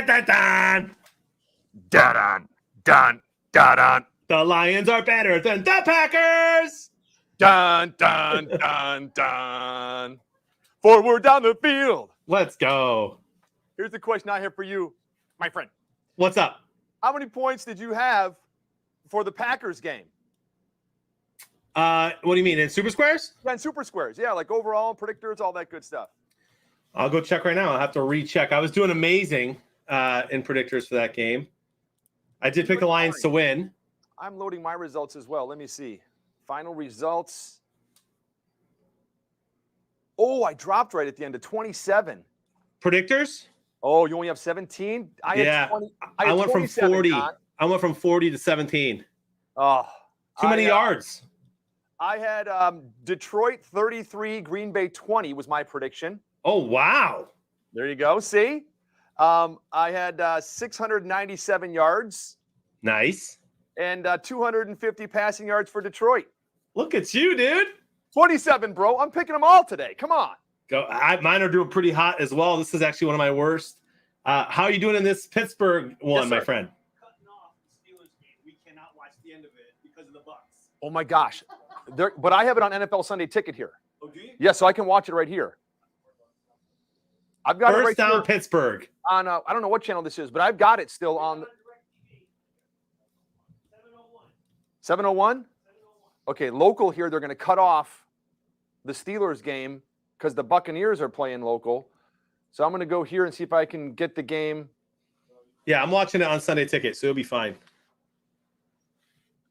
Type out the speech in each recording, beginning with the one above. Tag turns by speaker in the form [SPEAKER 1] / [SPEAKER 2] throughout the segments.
[SPEAKER 1] dun, dun, dun.
[SPEAKER 2] Dun, dun, dun, dun.
[SPEAKER 1] The Lions are better than the Packers.
[SPEAKER 2] Dun, dun, dun, dun. Forward down the field.
[SPEAKER 1] Let's go.
[SPEAKER 2] Here's the question I have for you, my friend.
[SPEAKER 1] What's up?
[SPEAKER 2] How many points did you have for the Packers game?
[SPEAKER 1] What do you mean, in Super Squares?
[SPEAKER 2] Yeah, in Super Squares. Yeah, like overall, predictors, all that good stuff.
[SPEAKER 1] I'll go check right now. I'll have to recheck. I was doing amazing in predictors for that game. I did pick the Lions to win.
[SPEAKER 2] I'm loading my results as well. Let me see. Final results. Oh, I dropped right at the end of 27.
[SPEAKER 1] Predictors?
[SPEAKER 2] Oh, you only have 17? I had 20.
[SPEAKER 1] I went from 40.
[SPEAKER 2] John.
[SPEAKER 1] I went from 40 to 17.
[SPEAKER 2] Oh,
[SPEAKER 1] Too many yards.
[SPEAKER 2] I had Detroit 33, Green Bay 20 was my prediction.
[SPEAKER 1] Oh, wow.
[SPEAKER 2] There you go. See? I had 697 yards.
[SPEAKER 1] Nice.
[SPEAKER 2] And 250 passing yards for Detroit.
[SPEAKER 1] Look at you, dude.
[SPEAKER 2] 27, bro. I'm picking them all today. Come on.
[SPEAKER 1] Go. Mine are doing pretty hot as well. This is actually one of my worst. How are you doing in this Pittsburgh one, my friend?
[SPEAKER 3] Cutting off the Steelers game. We cannot watch the end of it because of the Bucs.
[SPEAKER 2] Oh my gosh. But I have it on NFL Sunday Ticket here.
[SPEAKER 3] Oh, do you?
[SPEAKER 2] Yeah, so I can watch it right here. I've got
[SPEAKER 1] First
[SPEAKER 2] it right
[SPEAKER 1] down,
[SPEAKER 2] here
[SPEAKER 1] Pittsburgh.
[SPEAKER 2] on I don't know what channel this is, but I've got it still on 701. Okay, local here. They're going to cut off the Steelers game because the Buccaneers are playing local. So I'm going to go here and see if I can get the game.
[SPEAKER 1] Yeah, I'm watching it on Sunday Ticket, so it'll be fine.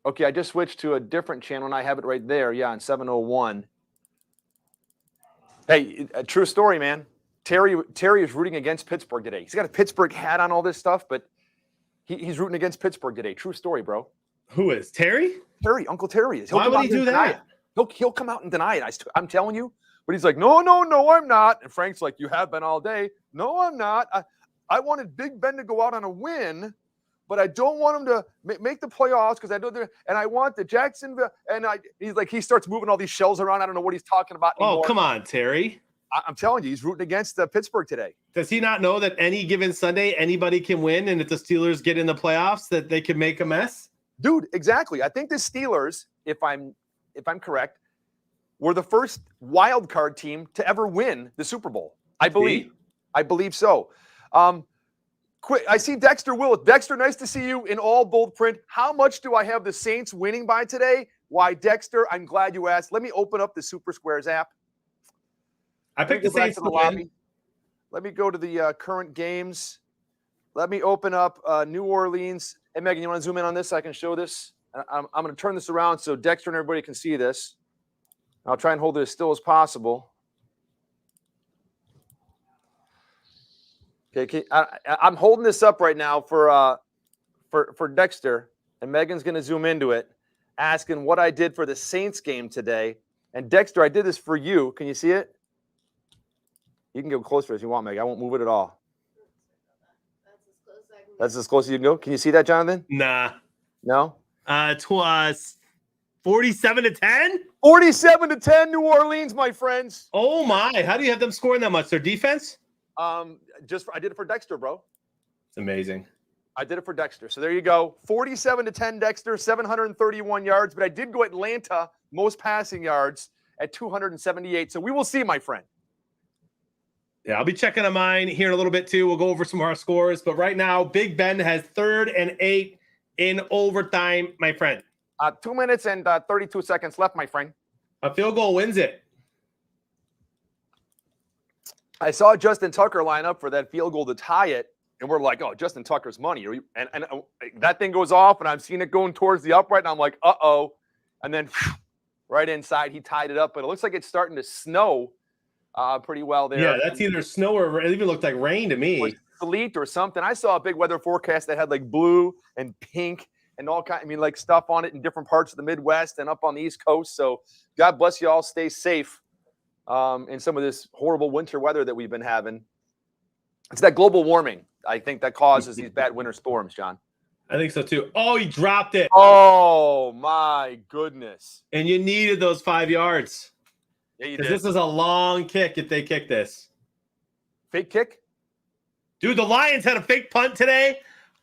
[SPEAKER 2] Okay, I just switched to a different channel, and I have it right there. Yeah, on 701. Hey, a true story, man. Terry is rooting against Pittsburgh today. He's got a Pittsburgh hat on, all this stuff, but he's rooting against Pittsburgh today. True story, bro.
[SPEAKER 1] Who is? Terry?
[SPEAKER 2] Terry, Uncle Terry is.
[SPEAKER 1] Why would he do that?
[SPEAKER 2] He'll come out and deny it. I'm telling you. But he's like, no, I'm not. And Frank's like, you have been all day. No, I'm not. I wanted Big Ben to go out on a win, but I don't want him to make the playoffs because I know and I want the Jacksonville. And he starts moving all these shells around. I don't know what he's talking about anymore.
[SPEAKER 1] Oh, come on, Terry.
[SPEAKER 2] I'm telling you, he's rooting against Pittsburgh today.
[SPEAKER 1] Does he not know that any given Sunday anybody can win, and if the Steelers get in the playoffs, that they can make a mess?
[SPEAKER 2] Dude, exactly. I think the Steelers, if I'm correct, were the first wild card team to ever win the Super Bowl. I believe so. Quick, I see Dexter Willis. Dexter, nice to see you in all bold print. How much do I have the Saints winning by today? Why, Dexter, I'm glad you asked. Let me open up the Super Squares app.
[SPEAKER 1] I picked the Saints to the lobby.
[SPEAKER 2] Let me go to the current games. Let me open up New Orleans. Hey, Megan, you want to zoom in on this so I can show this? I'm going to turn this around so Dexter and everybody can see this. I'll try and hold it as still as possible. Okay, I'm holding this up right now for Dexter, and Megan's going to zoom into it, asking what I did for the Saints game today. And Dexter, I did this for you. Can you see it? You can go closer if you want, Meg. I won't move it at all. That's as close as you can go. Can you see that, Jonathan?
[SPEAKER 1] Nah.
[SPEAKER 2] No?
[SPEAKER 1] 47 to 10?
[SPEAKER 2] 47 to 10, New Orleans, my friends.
[SPEAKER 1] Oh, my. How do you have them scoring that much? Their defense?
[SPEAKER 2] I did it for Dexter, bro.
[SPEAKER 1] It's amazing.
[SPEAKER 2] I did it for Dexter. So there you go. 47 to 10, Dexter, 731 yards. But I did go Atlanta, most passing yards at 278. So we will see, my friend.
[SPEAKER 1] Yeah, I'll be checking on mine here in a little bit, too. We'll go over some of our scores. But right now, Big Ben has 3rd and 8 in overtime, my friend.
[SPEAKER 2] 2 minutes and 32 seconds left, my friend.
[SPEAKER 1] A field goal wins it.
[SPEAKER 2] I saw Justin Tucker line up for that field goal to tie it, and we're like, oh, Justin Tucker's money. And that thing goes off, and I'm seeing it going towards the upright, and I'm like, uh-oh. And then right inside, he tied it up, but it looks like it's starting to snow pretty well there.
[SPEAKER 1] Yeah, that's either snow or it even looked like rain to me.
[SPEAKER 2] Sleet or something. I saw a big weather forecast that had like blue and pink and all kind. I mean, like stuff on it in different parts of the Midwest and up on the East Coast. So God bless you all. Stay safe in some of this horrible winter weather that we've been having. It's that global warming, I think, that causes these bad winter storms, John.
[SPEAKER 1] I think so, too. Oh, he dropped it.
[SPEAKER 2] Oh, my goodness.
[SPEAKER 1] And you needed those 5 yards.
[SPEAKER 2] Yeah, you
[SPEAKER 1] Because
[SPEAKER 2] did.
[SPEAKER 1] this is a long kick if they kick this.
[SPEAKER 2] Fake kick?
[SPEAKER 1] Dude, the Lions had a fake punt today.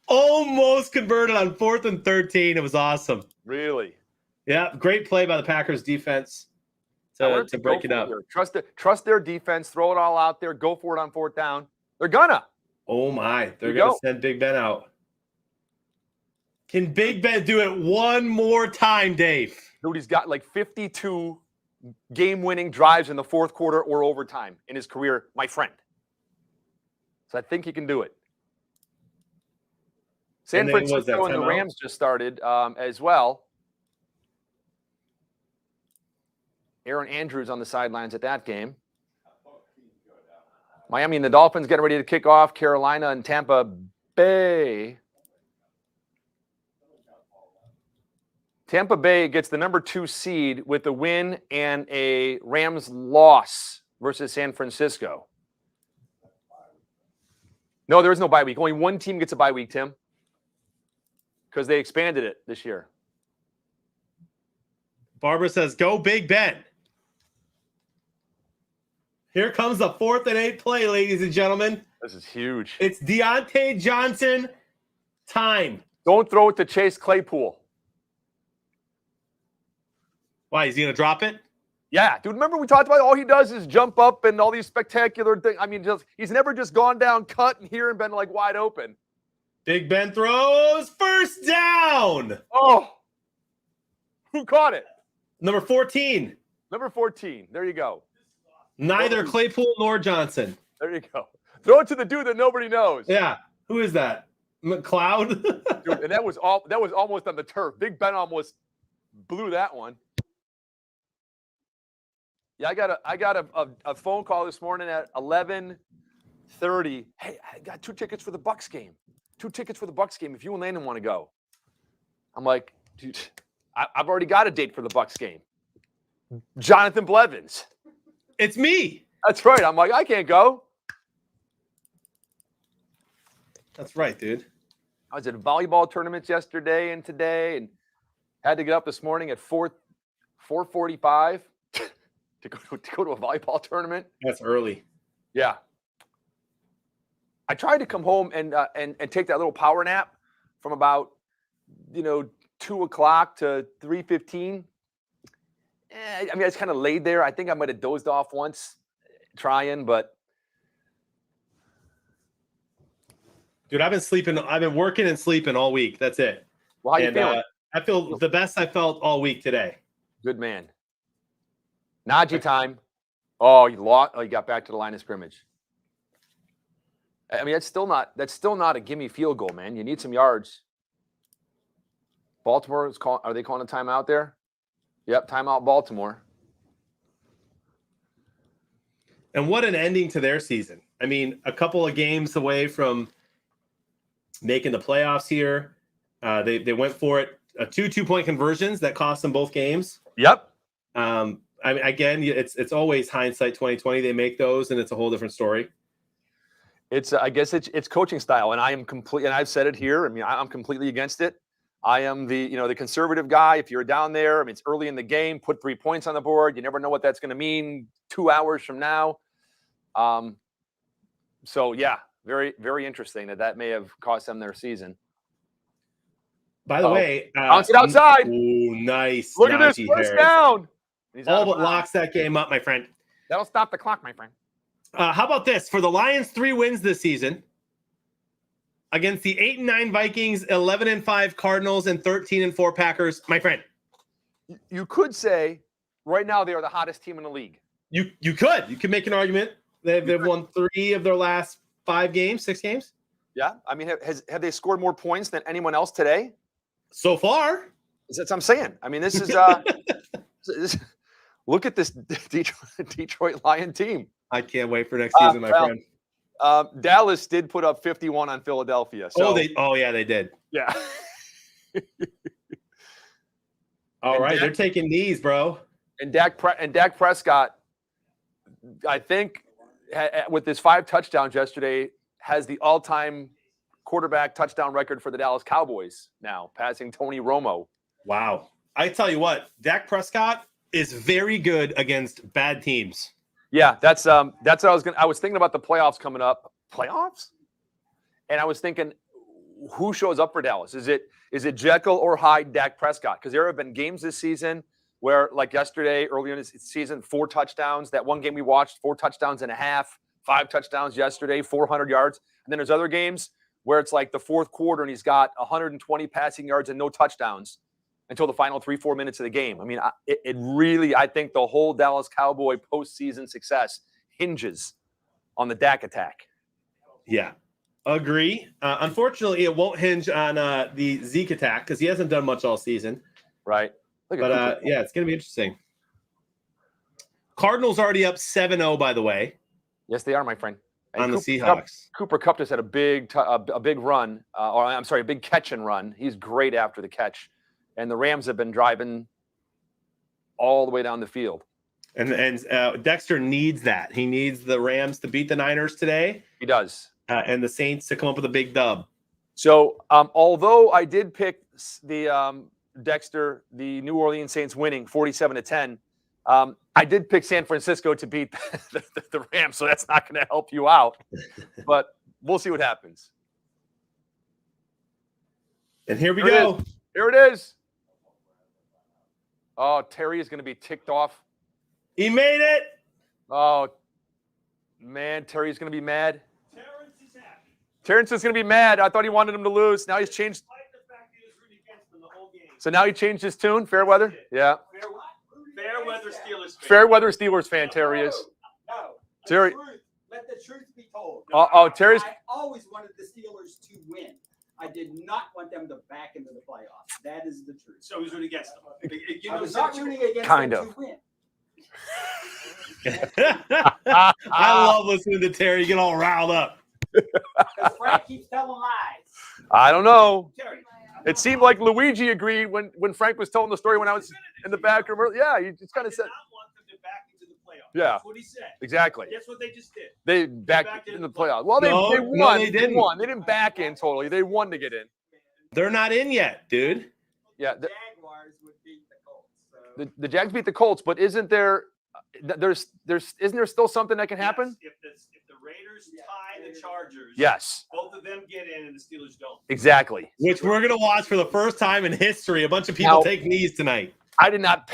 [SPEAKER 1] Almost converted on 4th and 13. It was awesome.
[SPEAKER 2] Really?
[SPEAKER 1] Yeah, great play by the Packers defense to break it up.
[SPEAKER 2] Trust their defense. Throw it all out there. Go for it on 4th down. They're gonna.
[SPEAKER 1] Oh my, they're gonna send Big Ben out. Can Big Ben do it one more time, Dave?
[SPEAKER 2] Dude, he's got like 52 game-winning drives in the 4th quarter or overtime in his career, my friend. So I think he can do it. San Francisco and the Rams just started as well. Aaron Andrews on the sidelines at that game. Miami and the Dolphins getting ready to kick off. Carolina and Tampa Bay. Tampa Bay gets the number 2 seed with a win and a Rams loss versus San Francisco. No, there is no bye week. Only one team gets a bye week, Tim, because they expanded it this year.
[SPEAKER 1] Barbara says, go Big Ben. Here comes the 4th and 8 play, ladies and gentlemen.
[SPEAKER 2] This is huge.
[SPEAKER 1] It's Deontay Johnson time.
[SPEAKER 2] Don't throw it to Chase Claypool.
[SPEAKER 1] Why, is he going to drop it?
[SPEAKER 2] Yeah, dude, remember we talked about all he does is jump up and all these spectacular things. I mean, he's never just gone down, cut, and here and been like wide open.
[SPEAKER 1] Big Ben throws first down.
[SPEAKER 2] Oh, who caught it?
[SPEAKER 1] Number 14.
[SPEAKER 2] Number 14. There you go.
[SPEAKER 1] Neither Claypool nor Johnson.
[SPEAKER 2] There you go. Throw it to the dude that nobody knows.
[SPEAKER 1] Yeah. Who is that? McLeod?
[SPEAKER 2] Dude, and that was almost on the turf. Big Ben almost blew that one. Yeah, I got a phone call this morning at 11:30. Hey, I got 2 tickets for the Bucks game. 2 tickets for the Bucks game if you and Landon want to go. I'm like, dude, I've already got a date for the Bucks game. Jonathan Blevins.
[SPEAKER 1] It's me.
[SPEAKER 2] That's right. I'm like, I can't go.
[SPEAKER 1] That's right, dude.
[SPEAKER 2] I was at volleyball tournaments yesterday and today, and had to get up this morning at 4:45 to go to a volleyball tournament.
[SPEAKER 1] That's early.
[SPEAKER 2] Yeah. I tried to come home and take that little power nap from about 2 o'clock to 3:15. I mean, I just kind of laid there. I think I might have dozed off once trying, but.
[SPEAKER 1] Dude, I've been working and sleeping all week. That's it.
[SPEAKER 2] Well, how you feeling?
[SPEAKER 1] I feel the best I felt all week today.
[SPEAKER 2] Good man. Najee time. Oh, you lost. Oh, you got back to the line of scrimmage. I mean, that's still not a gimme field goal, man. You need some yards. Baltimore is calling. Are they calling a timeout there? Yep, timeout Baltimore.
[SPEAKER 1] And what an ending to their season. I mean, a couple of games away from making the playoffs here. They went for it. 2 2-point conversions that cost them both games.
[SPEAKER 2] Yep.
[SPEAKER 1] I mean, again, it's always hindsight 2020. They make those, and it's a whole different story.
[SPEAKER 2] I guess it's coaching style, and I am and I've said it here. I mean, I'm completely against it. I am the conservative guy. If you're down there, I mean, it's early in the game. Put 3 points on the board. You never know what that's going to mean 2 hours from now. So yeah, very, very interesting that may have cost them their season.
[SPEAKER 1] By the way,
[SPEAKER 2] bounce it outside.
[SPEAKER 1] Ooh, nice.
[SPEAKER 2] Look at this first down.
[SPEAKER 1] All but locks that game up, my friend.
[SPEAKER 2] That'll stop the clock, my friend.
[SPEAKER 1] How about this? For the Lions, 3 wins this season against the 8-9 Vikings, 11-5 Cardinals, and 13-4 Packers. My friend,
[SPEAKER 2] you could say right now they are the hottest team in the league.
[SPEAKER 1] You could make an argument. They've won 3 of their last 5 games, 6 games.
[SPEAKER 2] Yeah, I mean, have they scored more points than anyone else today?
[SPEAKER 1] So far,
[SPEAKER 2] that's what I'm saying. I mean, this is look at this Detroit Lion team.
[SPEAKER 1] I can't wait for next season, my friend.
[SPEAKER 2] Dallas did put up 51 on Philadelphia. So.
[SPEAKER 1] They did.
[SPEAKER 2] Yeah.
[SPEAKER 1] All right, they're taking knees, bro.
[SPEAKER 2] And Dak Prescott, I think, with his 5 touchdowns yesterday, has the all-time quarterback touchdown record for the Dallas Cowboys now, passing Tony Romo.
[SPEAKER 1] Wow. I tell you what, Dak Prescott is very good against bad teams.
[SPEAKER 2] Yeah, that's what I was thinking about the playoffs coming up. Playoffs? And I was thinking, who shows up for Dallas? Is it Jekyll or Hyde, Dak Prescott? Because there have been games this season where, like yesterday, early in the season, 4 touchdowns. That one game we watched, 4 touchdowns and a half, 5 touchdowns yesterday, 400 yards. And then there's other games where it's like the fourth quarter and he's got 120 passing yards and no touchdowns until the final 3-4 minutes of the game. I mean, it really, I think the whole Dallas Cowboy postseason success hinges on the Dak attack.
[SPEAKER 1] Yeah, agree. Unfortunately, it won't hinge on the Zeke attack because he hasn't done much all season.
[SPEAKER 2] Right.
[SPEAKER 1] But yeah, it's going to be interesting. Cardinals already up 7-0, by the way.
[SPEAKER 2] Yes, they are, my friend. And
[SPEAKER 1] on the Seahawks.
[SPEAKER 2] Cooper Kupp just had a big run, or I'm sorry, a big catch and run. He's great after the catch. And the Rams have been driving all the way down the field.
[SPEAKER 1] And Dexter needs that. He needs the Rams to beat the Niners today.
[SPEAKER 2] He does.
[SPEAKER 1] And the Saints to come up with a big dub.
[SPEAKER 2] So although I did pick the Dexter, the New Orleans Saints winning 47-10, I did pick San Francisco to beat the Rams, so that's not going to help you out. But we'll see what happens.
[SPEAKER 1] And here we go.
[SPEAKER 2] Here it is. Oh, Terry is going to be ticked off.
[SPEAKER 1] He made it.
[SPEAKER 2] Oh, man, Terry's going to be mad.
[SPEAKER 3] Terrence is happy.
[SPEAKER 2] Terrence is going to be mad. I thought he wanted him to lose. Now he's changed.
[SPEAKER 3] Despite the fact he was rooting against them the whole game.
[SPEAKER 2] So now he changed his tune. Fair weather? Yeah.
[SPEAKER 3] Fair what? Fair weather Steelers fan.
[SPEAKER 2] Fair weather Steelers fan, Terry is.
[SPEAKER 4] No.
[SPEAKER 2] Terry.
[SPEAKER 4] Let the truth be told.
[SPEAKER 2] Terry's.
[SPEAKER 4] I always wanted the Steelers to win. I did not want them to back into the playoffs. That is the truth.
[SPEAKER 3] So he's rooting against them. You
[SPEAKER 4] I
[SPEAKER 3] know,
[SPEAKER 4] was not rooting against
[SPEAKER 2] Kind
[SPEAKER 4] them
[SPEAKER 2] of.
[SPEAKER 4] to win.
[SPEAKER 1] I love listening to Terry get all riled up.
[SPEAKER 4] Because Frank keeps telling lies.
[SPEAKER 2] I don't know.
[SPEAKER 3] Terry,
[SPEAKER 2] It seemed like Luigi agreed when Frank was telling the story when I was in the back room. Yeah, he just kind of
[SPEAKER 3] I
[SPEAKER 2] said.
[SPEAKER 3] did not want them to back into the playoffs.
[SPEAKER 2] Yeah.
[SPEAKER 3] That's what he said.
[SPEAKER 2] Exactly.
[SPEAKER 3] Guess what they just did?
[SPEAKER 2] They backed in the playoffs. Well, they
[SPEAKER 1] No,
[SPEAKER 2] won.
[SPEAKER 1] no, they didn't.
[SPEAKER 2] won. They didn't back in totally. They won to get in.
[SPEAKER 1] They're not in yet, dude.
[SPEAKER 2] Yeah.
[SPEAKER 4] The Jaguars would beat the Colts. So.
[SPEAKER 2] The Jags beat the Colts, but isn't there isn't there still something that can happen?
[SPEAKER 3] Yes, if the Raiders tie the Chargers,
[SPEAKER 2] Yes.
[SPEAKER 3] both of them get in and the Steelers don't.
[SPEAKER 2] Exactly.
[SPEAKER 1] Which we're going to watch for the first time in history. A bunch of people
[SPEAKER 2] Now-
[SPEAKER 1] take knees tonight.
[SPEAKER 2] I did not.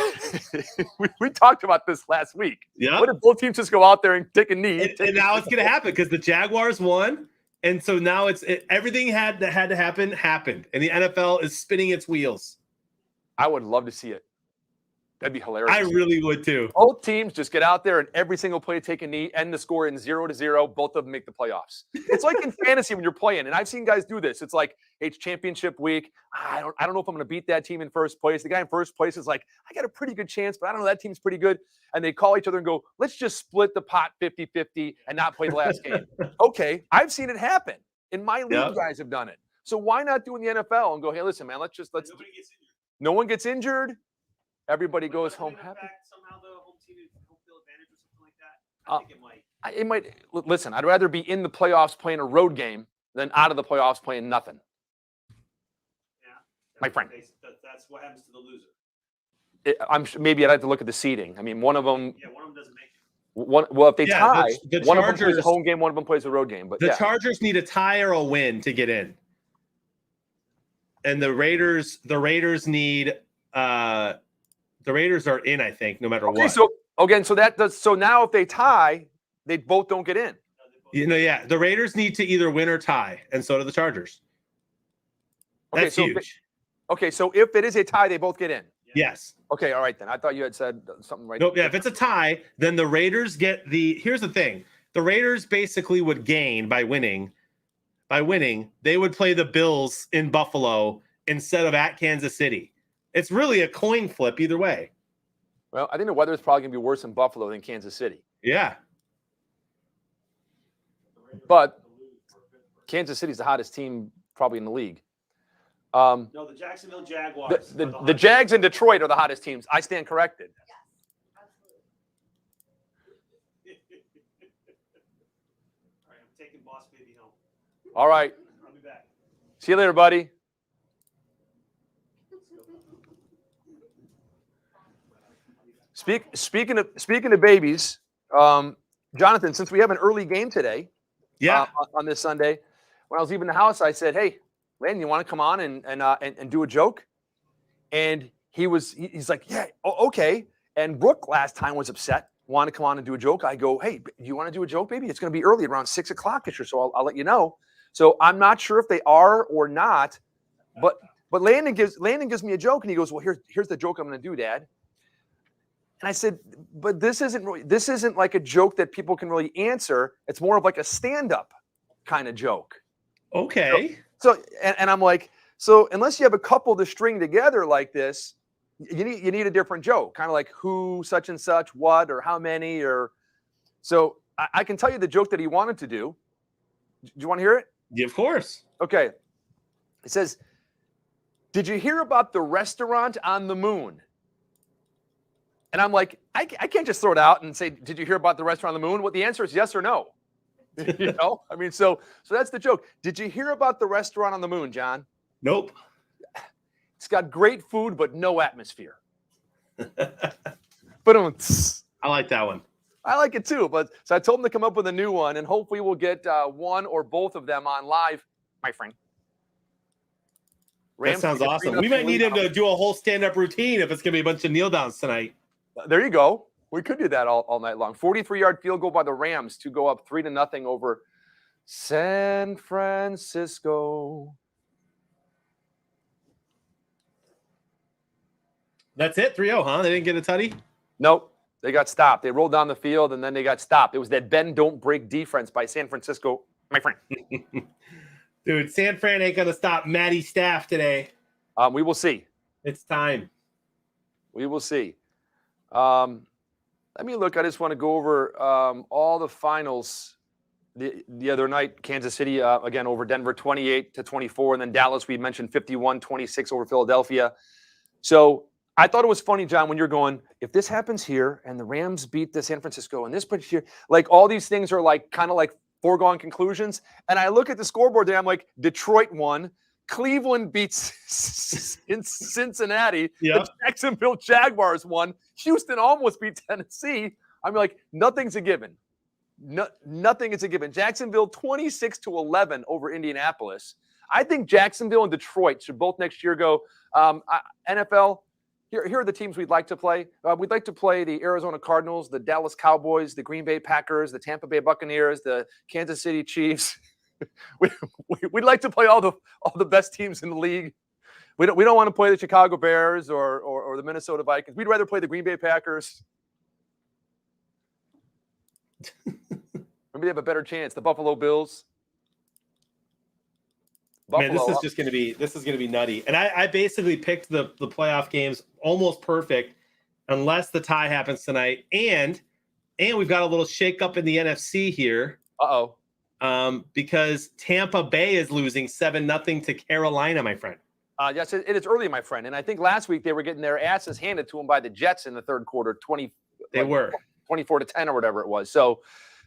[SPEAKER 2] we talked about this last week.
[SPEAKER 1] Yeah.
[SPEAKER 2] What if both teams just go out there and take a knee?
[SPEAKER 1] And now it's going to happen because the Jaguars won. And so now everything that had to happen happened. And the NFL is spinning its wheels.
[SPEAKER 2] I would love to see it. That'd be hilarious.
[SPEAKER 1] I really would too.
[SPEAKER 2] Both teams just get out there and every single play take a knee, end the score in 0-0. Both of them make the playoffs. It's like in fantasy when you're playing, and I've seen guys do this. It's like, hey, it's championship week. I don't know if I'm going to beat that team in first place. The guy in first place is like, I got a pretty good chance, but I don't know, that team's pretty good. And they call each other and go, let's just split the pot 50-50 and not play the last game. Okay, I've seen it happen. In my league,
[SPEAKER 1] Yep.
[SPEAKER 2] guys have done it. So why not do in the NFL and go, hey, listen, man, let's.
[SPEAKER 3] Nobody gets injured.
[SPEAKER 2] No one gets injured. Everybody goes home happy.
[SPEAKER 3] Somehow the home team home field advantage or something like that. I think it might.
[SPEAKER 2] It might listen. I'd rather be in the playoffs playing a road game than out of the playoffs playing nothing.
[SPEAKER 3] Yeah.
[SPEAKER 2] My friend.
[SPEAKER 3] That's what happens to the loser.
[SPEAKER 2] Maybe I'd have to look at the seeding. I mean, one of them.
[SPEAKER 3] Yeah, one of them doesn't make it.
[SPEAKER 2] Well, if they
[SPEAKER 1] Yeah,
[SPEAKER 2] tie,
[SPEAKER 1] the
[SPEAKER 2] one of them plays a
[SPEAKER 1] Chargers-
[SPEAKER 2] home game, one of them plays a road game. But
[SPEAKER 1] The
[SPEAKER 2] yeah,
[SPEAKER 1] Chargers need a tie or a win to get in. And the Raiders need the Raiders are in, I think, no matter
[SPEAKER 2] okay.
[SPEAKER 1] what.
[SPEAKER 2] So again, so now if they tie, they both don't get in.
[SPEAKER 1] Yeah, the Raiders need to either win or tie, and so do the Chargers.
[SPEAKER 2] Okay,
[SPEAKER 1] That's
[SPEAKER 2] so
[SPEAKER 1] huge.
[SPEAKER 2] So if it is a tie, they both get in.
[SPEAKER 1] Yes.
[SPEAKER 2] Okay, all right then. I thought you had said something right.
[SPEAKER 1] Nope. Yeah, if it's a tie, then the Raiders get the. Here's the thing: the Raiders basically would gain by winning. By winning, they would play the Bills in Buffalo instead of at Kansas City. It's really a coin flip either way.
[SPEAKER 2] Well, I think the weather is probably going to be worse in Buffalo than Kansas City.
[SPEAKER 1] Yeah.
[SPEAKER 2] But Kansas City's the hottest team probably in the league.
[SPEAKER 3] No, the Jacksonville Jaguars.
[SPEAKER 2] The Jags and Detroit are the hottest teams. I stand corrected.
[SPEAKER 3] All right, I'm taking Boss Baby home.
[SPEAKER 2] All right.
[SPEAKER 3] I'll be back.
[SPEAKER 2] See you later, buddy. Speaking of babies, Jonathan, since we have an early game today,
[SPEAKER 1] Yeah.
[SPEAKER 2] on this Sunday, when I was leaving the house, I said, "Hey, Landon, you want to come on and do a joke?" And he's like, "Yeah, okay." And Brooke last time was upset, wanted to come on and do a joke. I go, "Hey, do you want to do a joke, baby? It's going to be early, around 6:00ish or so. I'll let you know." So I'm not sure if they are or not, but Landon gives me a joke, and he goes, "Well, here's the joke I'm going to do, Dad." And I said, "But this isn't like a joke that people can really answer. It's more of like a stand-up kind of joke."
[SPEAKER 1] Okay.
[SPEAKER 2] So I'm like, so unless you have a couple to string together like this, you need a different joke, kind of like who, such and such, what, or how many, or so. I can tell you the joke that he wanted to do. Do you want to hear it?
[SPEAKER 1] Yeah, of course.
[SPEAKER 2] Okay. It says, "Did you hear about the restaurant on the moon?" And I'm like, I can't just throw it out and say, "Did you hear about the restaurant on the moon?" Well, the answer is yes or no. You know, I mean, so that's the joke. Did you hear about the restaurant on the moon, John?
[SPEAKER 1] Nope.
[SPEAKER 2] It's got great food, but no atmosphere. But
[SPEAKER 1] I like that one.
[SPEAKER 2] I like it too. But so I told him to come up with a new one, and hopefully we'll get one or both of them on live, my friend.
[SPEAKER 1] That sounds awesome. We might need him to do a whole stand-up routine if it's going to be a bunch of kneel downs tonight.
[SPEAKER 2] There you go. We could do that all night long. 43-yard field goal by the Rams to go up 3-0 over San Francisco.
[SPEAKER 1] That's it, 3-0, huh? They didn't get a tutty?
[SPEAKER 2] Nope. They got stopped. They rolled down the field, and then they got stopped. It was that bend, don't break defense by San Francisco, my friend.
[SPEAKER 1] Dude, San Fran ain't going to stop Matty Staff today.
[SPEAKER 2] We will see.
[SPEAKER 1] It's time.
[SPEAKER 2] We will see. Let me look. I just want to go over all the finals the other night. Kansas City, again, over Denver, 28-24. And then Dallas, we mentioned 51-26 over Philadelphia. So I thought it was funny, John, when you're going, if this happens here and the Rams beat the San Francisco and this puts here, like all these things are like kind of like foregone conclusions. And I look at the scoreboard there, I'm like, Detroit won. Cleveland beats Cincinnati.
[SPEAKER 1] Yep.
[SPEAKER 2] The Jacksonville Jaguars won. Houston almost beat Tennessee. I'm like, nothing's a given. Nothing is a given. Jacksonville 26-11 over Indianapolis. I think Jacksonville and Detroit should both next year go. NFL, here are the teams we'd like to play. We'd like to play the Arizona Cardinals, the Dallas Cowboys, the Green Bay Packers, the Tampa Bay Buccaneers, the Kansas City Chiefs. We'd like to play all the best teams in the league. We don't want to play the Chicago Bears or the Minnesota Vikings. We'd rather play the Green Bay Packers. Maybe they have a better chance. The Buffalo Bills.
[SPEAKER 1] Man, this is going to be nutty. And I basically picked the playoff games almost perfect, unless the tie happens tonight. And we've got a little shakeup in the NFC here. Because Tampa Bay is losing 7-0 to Carolina, my friend.
[SPEAKER 2] Yes, it is early, my friend. And I think last week they were getting their asses handed to them by the Jets in the third quarter, 24-10 or whatever it was. So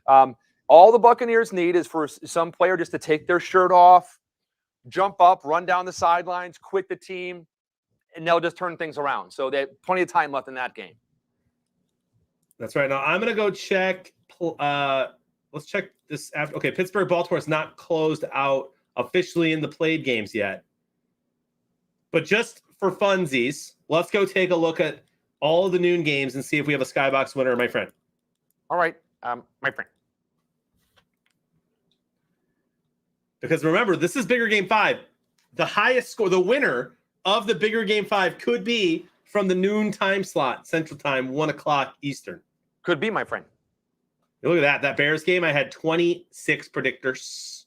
[SPEAKER 2] all the Buccaneers need is for some player just to take their shirt off, jump up, run down the sidelines, quit the team, and they'll just turn things around. So they have plenty of time left in that game.
[SPEAKER 1] That's right. Now I'm going to go check. Let's check this after. Okay, Pittsburgh, Baltimore is not closed out officially in the played games yet. But just for funsies, let's go take a look at all of the noon games and see if we have a Skybox winner, my friend.
[SPEAKER 2] All right, my friend.
[SPEAKER 1] Because remember, this is Bigger Game 5. The highest score, the winner of the Bigger Game 5 could be from the noon time slot, Central Time, 1 o'clock Eastern.
[SPEAKER 2] Could be, my friend.
[SPEAKER 1] Look at that. That Bears game, I had 26 predictors.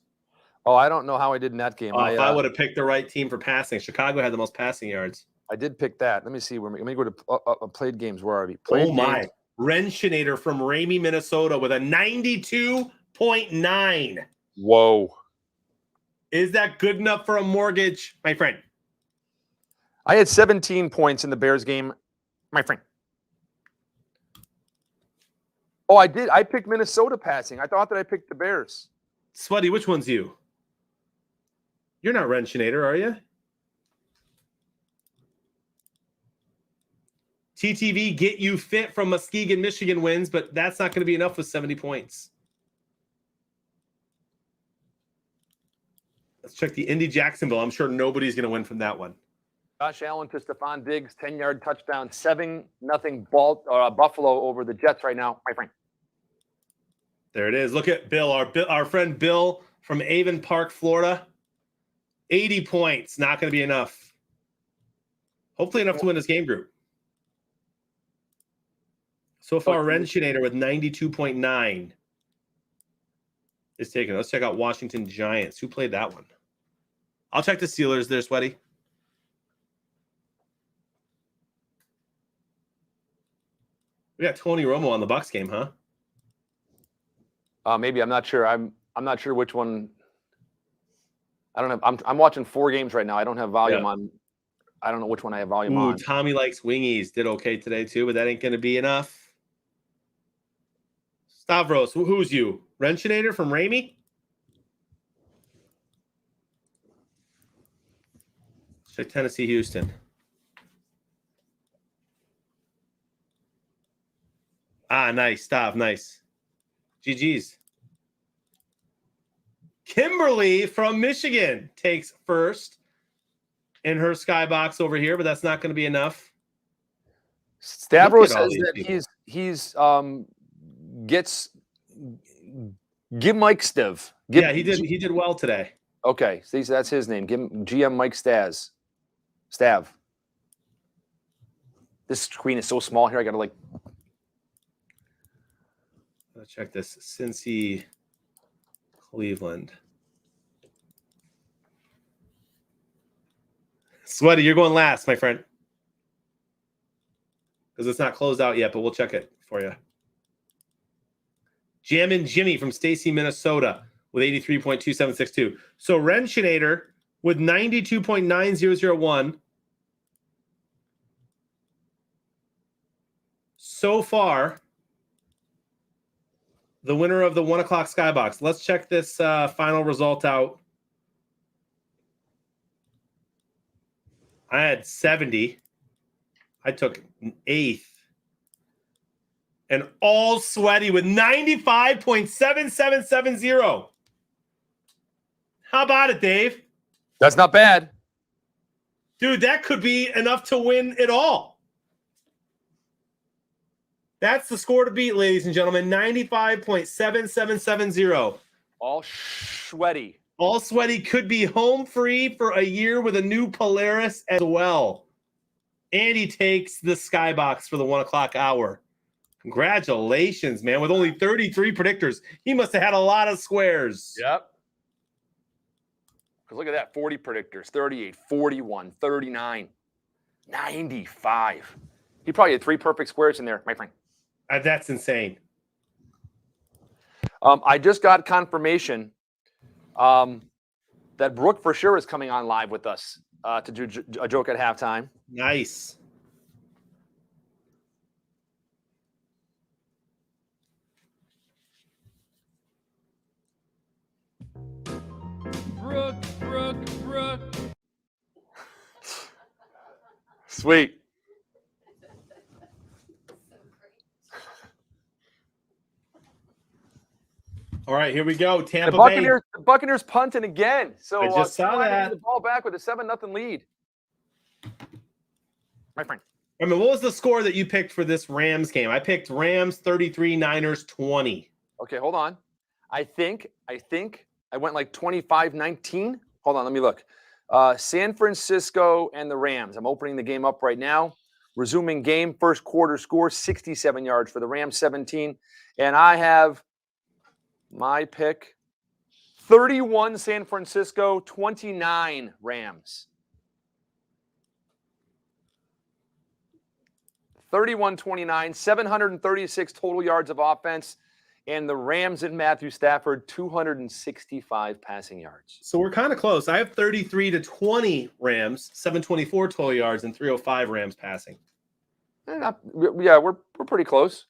[SPEAKER 2] Oh, I don't know how I did in that game.
[SPEAKER 1] If I would have picked the right team for passing. Chicago had the most passing yards.
[SPEAKER 2] I did pick that. Let me see. Let me go to played games. Where are we?
[SPEAKER 1] Oh, my. Renschenator from Ramey, Minnesota with a 92.9.
[SPEAKER 2] Whoa.
[SPEAKER 1] Is that good enough for a mortgage, my friend?
[SPEAKER 2] I had 17 points in the Bears game, my friend. Oh, I did. I picked Minnesota passing. I thought that I picked the Bears.
[SPEAKER 1] Sweaty, which one's you? You're not Renschenator, are you? TTV get you fit from Muskegon, Michigan wins, but that's not going to be enough with 70 points. Let's check the Indy Jacksonville. I'm sure nobody's going to win from that one.
[SPEAKER 2] Josh Allen to Stephon Diggs, 10-yard touchdown, 7-0 Buffalo over the Jets right now, my friend.
[SPEAKER 1] There it is. Look at Bill, our friend Bill from Avon Park, Florida. 80 points. Not going to be enough. Hopefully enough to win this game group. So far, Renshinator with 92.9 is taken. Let's check out Washington Giants. Who played that one? I'll check the Steelers there, Sweaty. We got Tony Romo on the Bucs game, huh?
[SPEAKER 2] Maybe. I'm not sure. I'm not sure which one. I don't have. I'm watching 4 games right now. I don't have volume on. I don't know which one I have volume on.
[SPEAKER 1] Tommy likes wingies. Did okay today too, but that ain't going to be enough. Stavros, who's you? Renshinator from Ramey? Check Tennessee, Houston. Ah, nice. Stav, nice. GG's. Kimberly from Michigan takes first in her skybox over here, but that's not going to be enough.
[SPEAKER 2] Stavros says that he's gets give Mike Stiv.
[SPEAKER 1] Yeah, he did well today.
[SPEAKER 2] Okay, see, that's his name. Give GM Mike Stav. This screen is so small here. I gotta like.
[SPEAKER 1] Let's check this. Cincy, Cleveland. Sweaty, you're going last, my friend. Because it's not closed out yet, but we'll check it for you. Jammin' Jimmy from Stacy, Minnesota with 83.2762. So Renshinator with 92.9001. So far, the winner of the 1 o'clock skybox. Let's check this final result out. I had 70. I took 8th. And all Sweaty with 95.7770. How about it, Dave?
[SPEAKER 2] That's not bad.
[SPEAKER 1] Dude, that could be enough to win it all. That's the score to beat, ladies and gentlemen. 95.7770.
[SPEAKER 2] All Sweaty.
[SPEAKER 1] All Sweaty could be home free for a year with a new Polaris as well. And he takes the skybox for the 1 o'clock hour. Congratulations, man. With only 33 predictors, he must have had a lot of squares.
[SPEAKER 2] Yep. Because look at that, 40 predictors, 38, 41, 39, 95. He probably had 3 perfect squares in there, my friend.
[SPEAKER 1] That's insane.
[SPEAKER 2] I just got confirmation that Brooke for sure is coming on live with us to do a joke at halftime.
[SPEAKER 1] Nice.
[SPEAKER 5] Brooke.
[SPEAKER 2] Sweet.
[SPEAKER 1] All right, here we go. Tampa
[SPEAKER 2] The Buccaneers punting again. So
[SPEAKER 1] I just saw that.
[SPEAKER 2] The ball back with a 7-0 lead. My friend.
[SPEAKER 1] I mean, what was the score that you picked for this Rams game? I picked Rams 33, Niners 20.
[SPEAKER 2] Okay, hold on. I think I went like 25-19. Hold on, let me look. San Francisco and the Rams. I'm opening the game up right now. Resuming game, first quarter score, 67 yards for the Rams, 17. And I have my pick, 31 San Francisco, 29 Rams. 31-29, 736 total yards of offense. And the Rams and Matthew Stafford, 265 passing yards.
[SPEAKER 1] So we're kind of close. I have 33-20 Rams, 724 total yards, and 305 Rams passing.
[SPEAKER 2] Yeah, we're pretty close.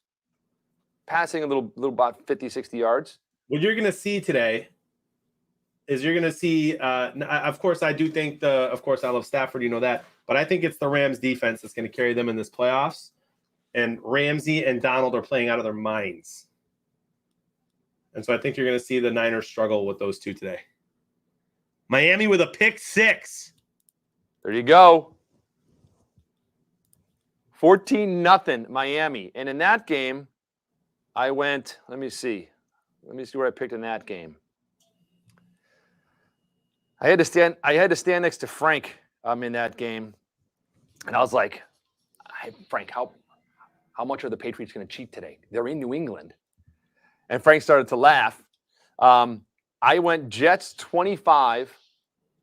[SPEAKER 2] Passing a little about 50, 60 yards.
[SPEAKER 1] What you're going to see today is you're going to see, of course, I do think of course, I love Stafford, you know that, but I think it's the Rams defense that's going to carry them in this playoffs. And Ramsey and Donald are playing out of their minds. And so I think you're going to see the Niners struggle with those two today. Miami with a pick 6.
[SPEAKER 2] There you go. 14-0 Miami. And in that game, I went, let me see where I picked in that game. I had to stand next to Frank in that game. And I was like, hey, Frank, how much are the Patriots going to cheat today? They're in New England. And Frank started to laugh. I went Jets 25,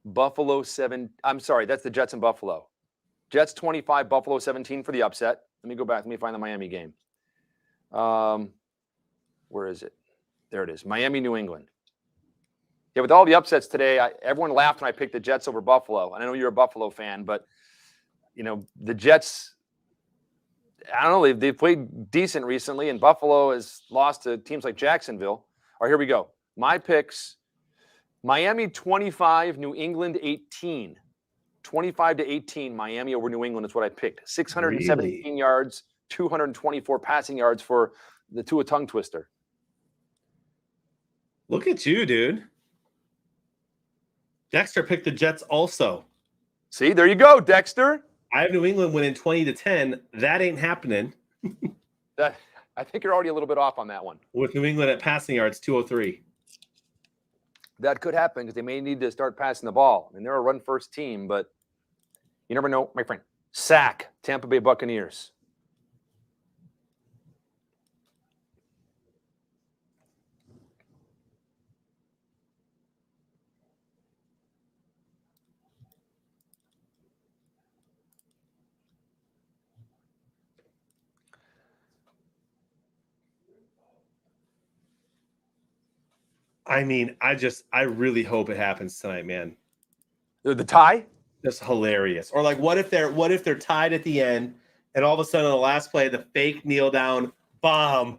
[SPEAKER 2] Buffalo 7. I'm sorry, that's the Jets and Buffalo. Jets 25, Buffalo 17 for the upset. Let me go back. Let me find the Miami game. Where is it? There it is. Miami, New England. Yeah, with all the upsets today, everyone laughed when I picked the Jets over Buffalo. And I know you're a Buffalo fan, but, the Jets, I don't know, they've played decent recently, and Buffalo has lost to teams like Jacksonville. All right, here we go. My picks, Miami 25, New England 18. 25-18, Miami over New England is what I picked. 617 yards, 224 passing yards for the Tua tongue twister.
[SPEAKER 1] Look at you, dude. Dexter picked the Jets also.
[SPEAKER 2] See, there you go, Dexter.
[SPEAKER 1] I have New England winning 20-10. That ain't happening.
[SPEAKER 2] I think you're already a little bit off on that one.
[SPEAKER 1] With New England at passing yards, 203.
[SPEAKER 2] That could happen because they may need to start passing the ball. I mean, they're a run-first team, but you never know, my friend. Sack, Tampa Bay Buccaneers.
[SPEAKER 1] I mean, I really hope it happens tonight, man.
[SPEAKER 2] The tie?
[SPEAKER 1] That's hilarious. Or like, what if they're tied at the end, and all of a sudden on the last play, the fake kneel down bomb,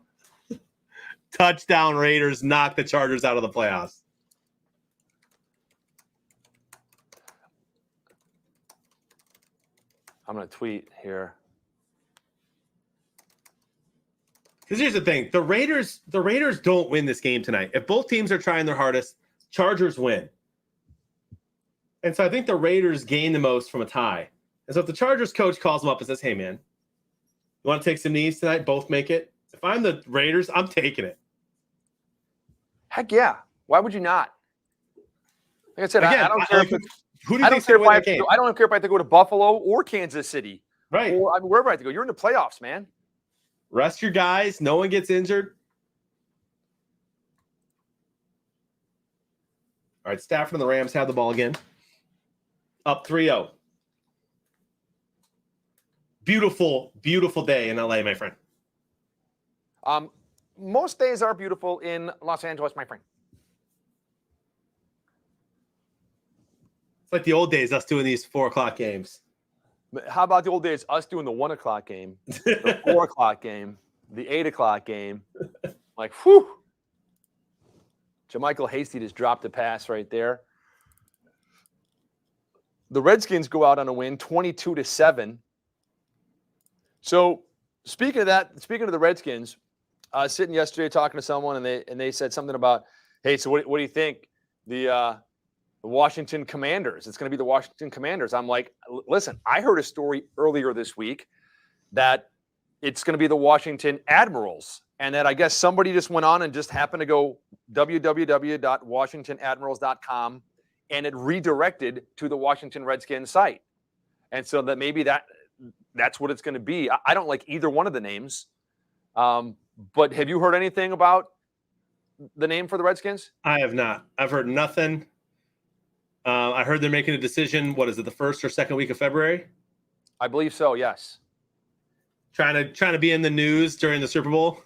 [SPEAKER 1] touchdown Raiders, knock the Chargers out of the playoffs.
[SPEAKER 2] I'm going to tweet here.
[SPEAKER 1] Because here's the thing: the Raiders don't win this game tonight. If both teams are trying their hardest, Chargers win. And so I think the Raiders gain the most from a tie. And so if the Chargers coach calls them up and says, "Hey, man, you want to take some knees tonight? Both make it." If I'm the Raiders, I'm taking it.
[SPEAKER 2] Heck yeah! Why would you not? Like I said,
[SPEAKER 1] Again,
[SPEAKER 2] I don't care.
[SPEAKER 1] Who do you think's going to win the game?
[SPEAKER 2] I don't care if I have to go to Buffalo or Kansas City,
[SPEAKER 1] Right.
[SPEAKER 2] or wherever I have to go. You're in the playoffs, man.
[SPEAKER 1] Rest your guys. No one gets injured. All right, Stafford and the Rams have the ball again. Up 3-0. Beautiful, beautiful day in LA, my friend.
[SPEAKER 2] Most days are beautiful in Los Angeles, my friend.
[SPEAKER 1] It's like the old days, us doing these 4:00 games.
[SPEAKER 2] How about the old days, us doing the 1 o'clock game, the 4 o'clock game, the 8 o'clock game? Like, whew. JaMychal Hasty just dropped a pass right there. The Redskins go out on a win, 22-7. So, speaking of the Redskins, I was sitting yesterday talking to someone, and they said something about, hey, so what do you think? The Washington Commanders. It's going to be the Washington Commanders. I'm like, listen, I heard a story earlier this week that it's going to be the Washington Admirals, and that I guess somebody just went on and just happened to go www.washingtonadmirals.com, and it redirected to the Washington Redskins site. And so that maybe that's what it's going to be. I don't like either one of the names. But have you heard anything about the name for the Redskins?
[SPEAKER 1] I have not. I've heard nothing. I heard they're making a decision. What is it, the first or second week of February?
[SPEAKER 2] I believe so, yes.
[SPEAKER 1] Trying to be in the news during the Super Bowl.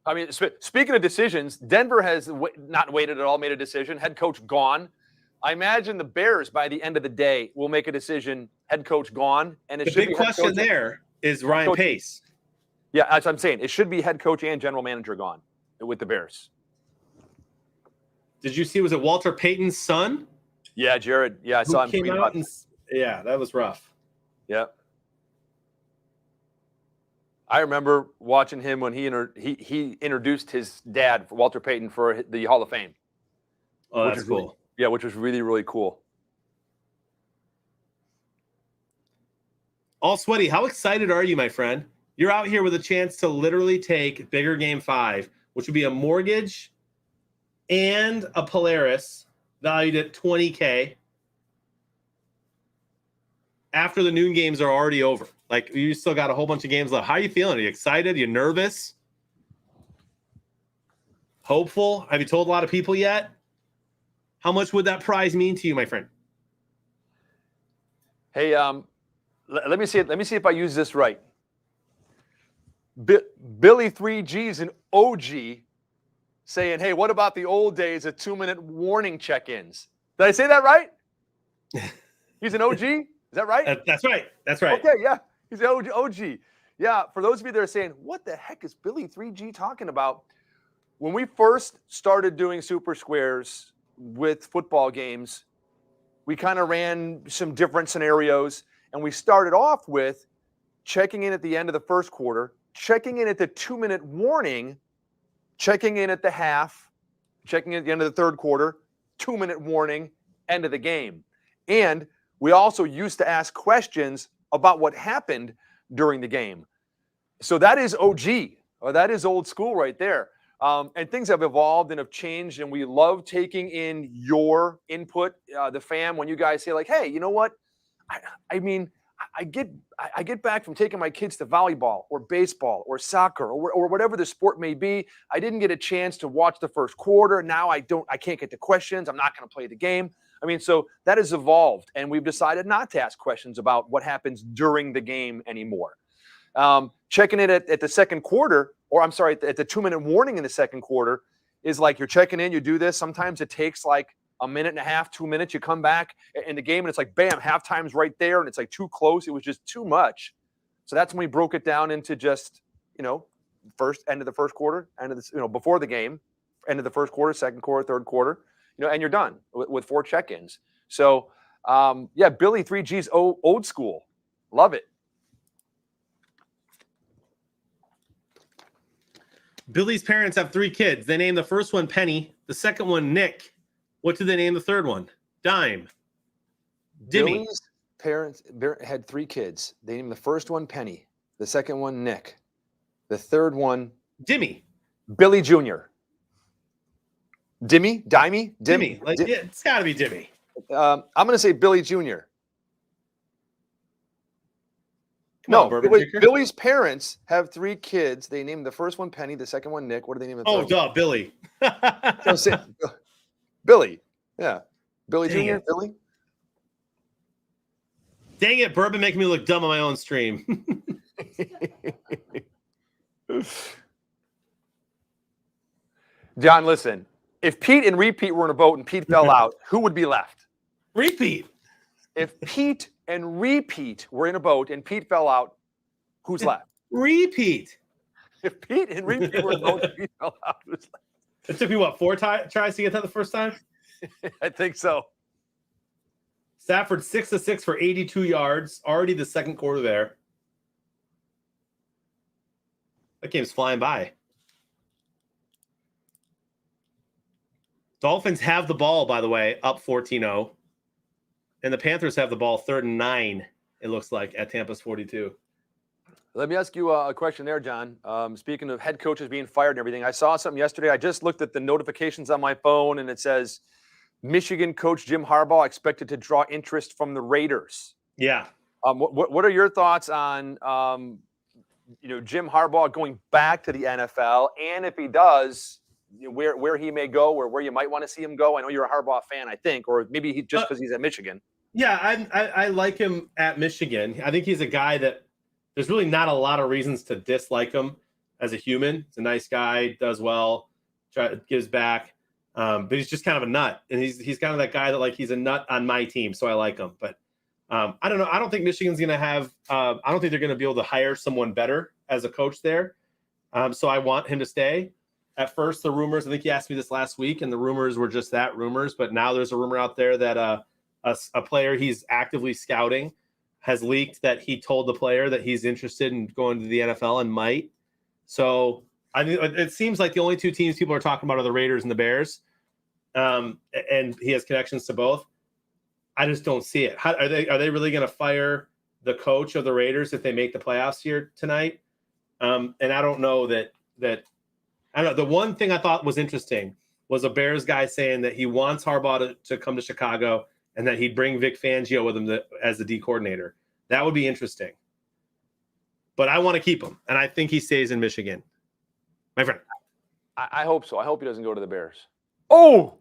[SPEAKER 2] I mean, speaking of decisions, Denver has not waited at all, made a decision. Head coach gone. I imagine the Bears, by the end of the day, will make a decision. Head coach gone. And
[SPEAKER 1] The big question there is Ryan Pace.
[SPEAKER 2] Yeah, that's what I'm saying. It should be head coach and general manager gone with the Bears.
[SPEAKER 1] Did you see, was it Walter Payton's son?
[SPEAKER 2] Yeah, Jared. Yeah, I saw him
[SPEAKER 1] came
[SPEAKER 2] tweet
[SPEAKER 1] out
[SPEAKER 2] about
[SPEAKER 1] and, yeah, that was rough.
[SPEAKER 2] Yep. I remember watching him when he introduced his dad, Walter Payton, for the Hall of Fame.
[SPEAKER 1] Oh, that's
[SPEAKER 2] is
[SPEAKER 1] cool.
[SPEAKER 2] Really, Yeah, which was really, really cool.
[SPEAKER 1] All Sweaty, how excited are you, my friend? You're out here with a chance to literally take Bigger Game 5, which would be a mortgage and a Polaris valued at $20K after the noon games are already over. Like, you still got a whole bunch of games left. How are you feeling? Are you excited? Are you nervous? Hopeful? Have you told a lot of people yet? How much would that prize mean to you, my friend?
[SPEAKER 2] Hey, let me see it. Let me see if I use this right. Billy 3G's an OG saying, hey, what about the old days of 2-minute warning check-ins? Did I say that right? He's an OG? Is that right?
[SPEAKER 1] That's right. That's right.
[SPEAKER 2] Okay, yeah. He's an OG. Yeah, for those of you that are saying, what the heck is Billy 3G talking about? When we first started doing Super Squares with football games, we kind of ran some different scenarios, and we started off with checking in at the end of the first quarter, checking in at the 2-minute warning, checking in at the half, checking in at the end of the third quarter, 2-minute warning, end of the game. And we also used to ask questions about what happened during the game. So that is OG, or that is old school right there. And things have evolved and have changed, and we love taking in your input, the fam, when you guys say like, hey, you know what? I mean, I get back from taking my kids to volleyball or baseball or soccer or whatever the sport may be. I didn't get a chance to watch the first quarter. Now I can't get the questions. I'm not going to play the game. I mean, so that has evolved, and we've decided not to ask questions about what happens during the game anymore. Checking it at the second quarter, or I'm sorry, at the 2-minute warning in the second quarter is like you're checking in, you do this. Sometimes it takes like a minute and a half, 2 minutes. You come back in the game and it's like, bam, halftime's right there. And it's like too close. It was just too much. So that's when we broke it down into just, end of the first quarter, end of the, before the game, end of the first quarter, second quarter, third quarter, and you're done with 4 check-ins. So, yeah, Billy 3G's old school. Love it.
[SPEAKER 1] Billy's parents have 3 kids. They named the first one Penny, the second one Nick. What did they name the third one? Dime. Dimmy.
[SPEAKER 2] Billy's parents had 3 kids. They named the first one Penny, the second one Nick, the third one
[SPEAKER 1] Dimmy.
[SPEAKER 2] Billy Jr. Dimmy? Dimey?
[SPEAKER 1] Dimmy. Yeah, it's got to be Dimmy.
[SPEAKER 2] I'm going to say Billy Jr.
[SPEAKER 1] Come on,
[SPEAKER 2] Billy's parents have 3 kids. They named the first one Penny, the second one Nick. What do they name the third one?
[SPEAKER 1] Billy.
[SPEAKER 2] Billy. Yeah. Billy
[SPEAKER 1] Dang
[SPEAKER 2] Jr.,
[SPEAKER 1] it.
[SPEAKER 2] Billy.
[SPEAKER 1] Dang it, Bourbon making me look dumb on my own stream.
[SPEAKER 2] John, listen. If Pete and Repeat were in a boat and Pete fell out, who would be left?
[SPEAKER 1] Repeat.
[SPEAKER 2] If Pete and Repeat were in a boat and Pete fell out, who's left?
[SPEAKER 1] Repeat.
[SPEAKER 2] If Pete and Repeat were in a boat and Pete fell out, who's left?
[SPEAKER 1] It took me, what, 4 tries to get that the first time?
[SPEAKER 2] I think so.
[SPEAKER 1] Stafford 6-6 for 82 yards. Already the second quarter there. That game's flying by. Dolphins have the ball, by the way, up 14-0. And the Panthers have the ball 3rd and 9, it looks like, at Tampa's 42.
[SPEAKER 2] Let me ask you a question there, John. Speaking of head coaches being fired and everything, I saw something yesterday. I just looked at the notifications on my phone, and it says Michigan coach Jim Harbaugh expected to draw interest from the Raiders.
[SPEAKER 1] Yeah.
[SPEAKER 2] What are your thoughts on Jim Harbaugh going back to the NFL, and if he does, where he may go or where you might want to see him go? I know you're a Harbaugh fan, I think, or maybe just because he's at Michigan.
[SPEAKER 1] Yeah, I like him at Michigan. I think he's a guy that there's really not a lot of reasons to dislike him as a human. He's a nice guy, does well, gives back, but he's just kind of a nut. And he's kind of that guy that, like, he's a nut on my team, so I like him. But I don't know. I don't think Michigan's going to have I don't think they're going to be able to hire someone better as a coach there. So I want him to stay. At first, the rumors, I think he asked me this last week, and the rumors were just that, rumors. But now there's a rumor out there that a player he's actively scouting has leaked that he told the player that he's interested in going to the NFL and might. So I mean, it seems like the only 2 teams people are talking about are the Raiders and the Bears. and he has connections to both. I just don't see it. Are they really going to fire the coach of the Raiders if they make the playoffs here tonight? And I don't know that I don't know. The one thing I thought was interesting was a Bears guy saying that he wants Harbaugh to come to Chicago and that he'd bring Vic Fangio with him as the D coordinator. That would be interesting. But I want to keep him, and I think he stays in Michigan. My friend.
[SPEAKER 2] I hope so. I hope he doesn't go to the Bears. Oh,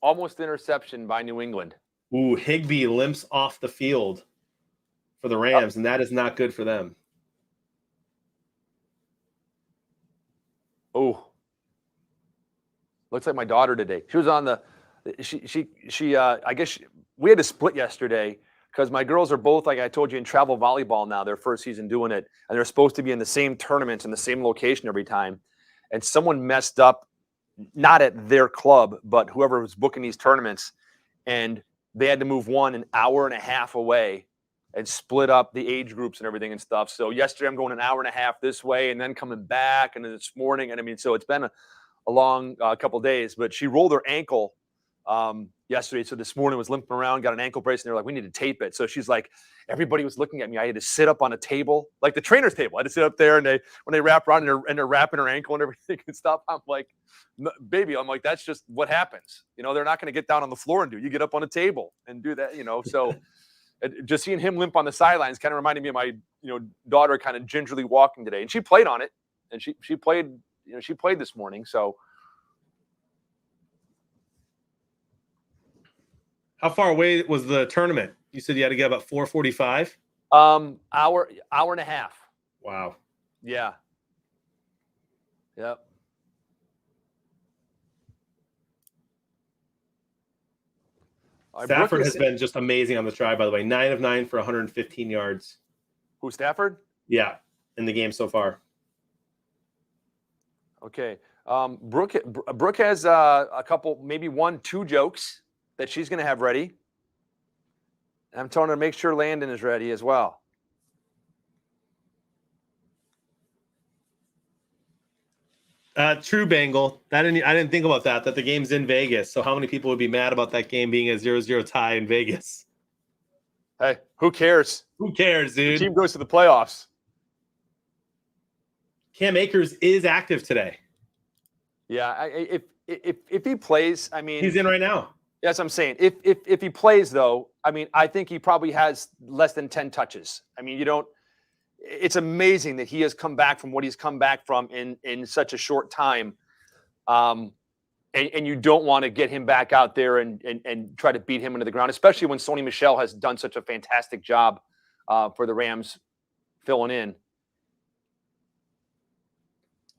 [SPEAKER 2] almost interception by New England.
[SPEAKER 1] Ooh, Higbee limps off the field for the Rams, and that is not good for them.
[SPEAKER 2] Oh, looks like my daughter today. She was on the. I guess we had to split yesterday because my girls are both, like I told you, in travel volleyball now. Their first season doing it, and they're supposed to be in the same tournaments in the same location every time. And someone messed up, not at their club, but whoever was booking these tournaments, and they had to move one an hour and a half away and split up the age groups and everything and stuff. So yesterday I'm going an hour and a half this way and then coming back, and then this morning. And I mean, so it's been a long couple of days, but she rolled her ankle yesterday. So this morning was limping around, got an ankle brace, and they're like, we need to tape it. So she's like, everybody was looking at me. I had to sit up on a table, like the trainer's table. I had to sit up there, and when they wrap around and they're wrapping her ankle and everything and stuff, I'm like, baby, I'm like, that's just what happens. You know, they're not going to get down on the floor and you get up on a table and do that, you know. So just seeing him limp on the sidelines kind of reminded me of my, daughter kind of gingerly walking today. And she played on it, and she played, she played this morning. So
[SPEAKER 1] How far away was the tournament? You said you had to get about 4:45?
[SPEAKER 2] hour and a half.
[SPEAKER 1] Wow.
[SPEAKER 2] Yeah. Yep.
[SPEAKER 1] Stafford has been just amazing on the try, by the way. 9 of 9 for 115 yards.
[SPEAKER 2] Who, Stafford?
[SPEAKER 1] Yeah, in the game so far.
[SPEAKER 2] Okay. Brooke has a couple, maybe 1-2 jokes that she's going to have ready. And I'm telling her to make sure Landon is ready as well.
[SPEAKER 1] True, Bengal. I didn't think about that the game's in Vegas. So how many people would be mad about that game being a 0-0 tie in Vegas?
[SPEAKER 2] Hey, who cares?
[SPEAKER 1] Who cares,
[SPEAKER 2] The
[SPEAKER 1] dude?
[SPEAKER 2] team goes to the playoffs.
[SPEAKER 1] Cam Akers is active today.
[SPEAKER 2] Yeah, if he plays, I mean,
[SPEAKER 1] He's in right now.
[SPEAKER 2] that's what I'm saying. If he plays, though, I mean, I think he probably has less than 10 touches. I mean, it's amazing that he has come back from what he's come back from in such a short time. And you don't want to get him back out there and try to beat him into the ground, especially when Sony Michel has done such a fantastic job for the Rams filling in.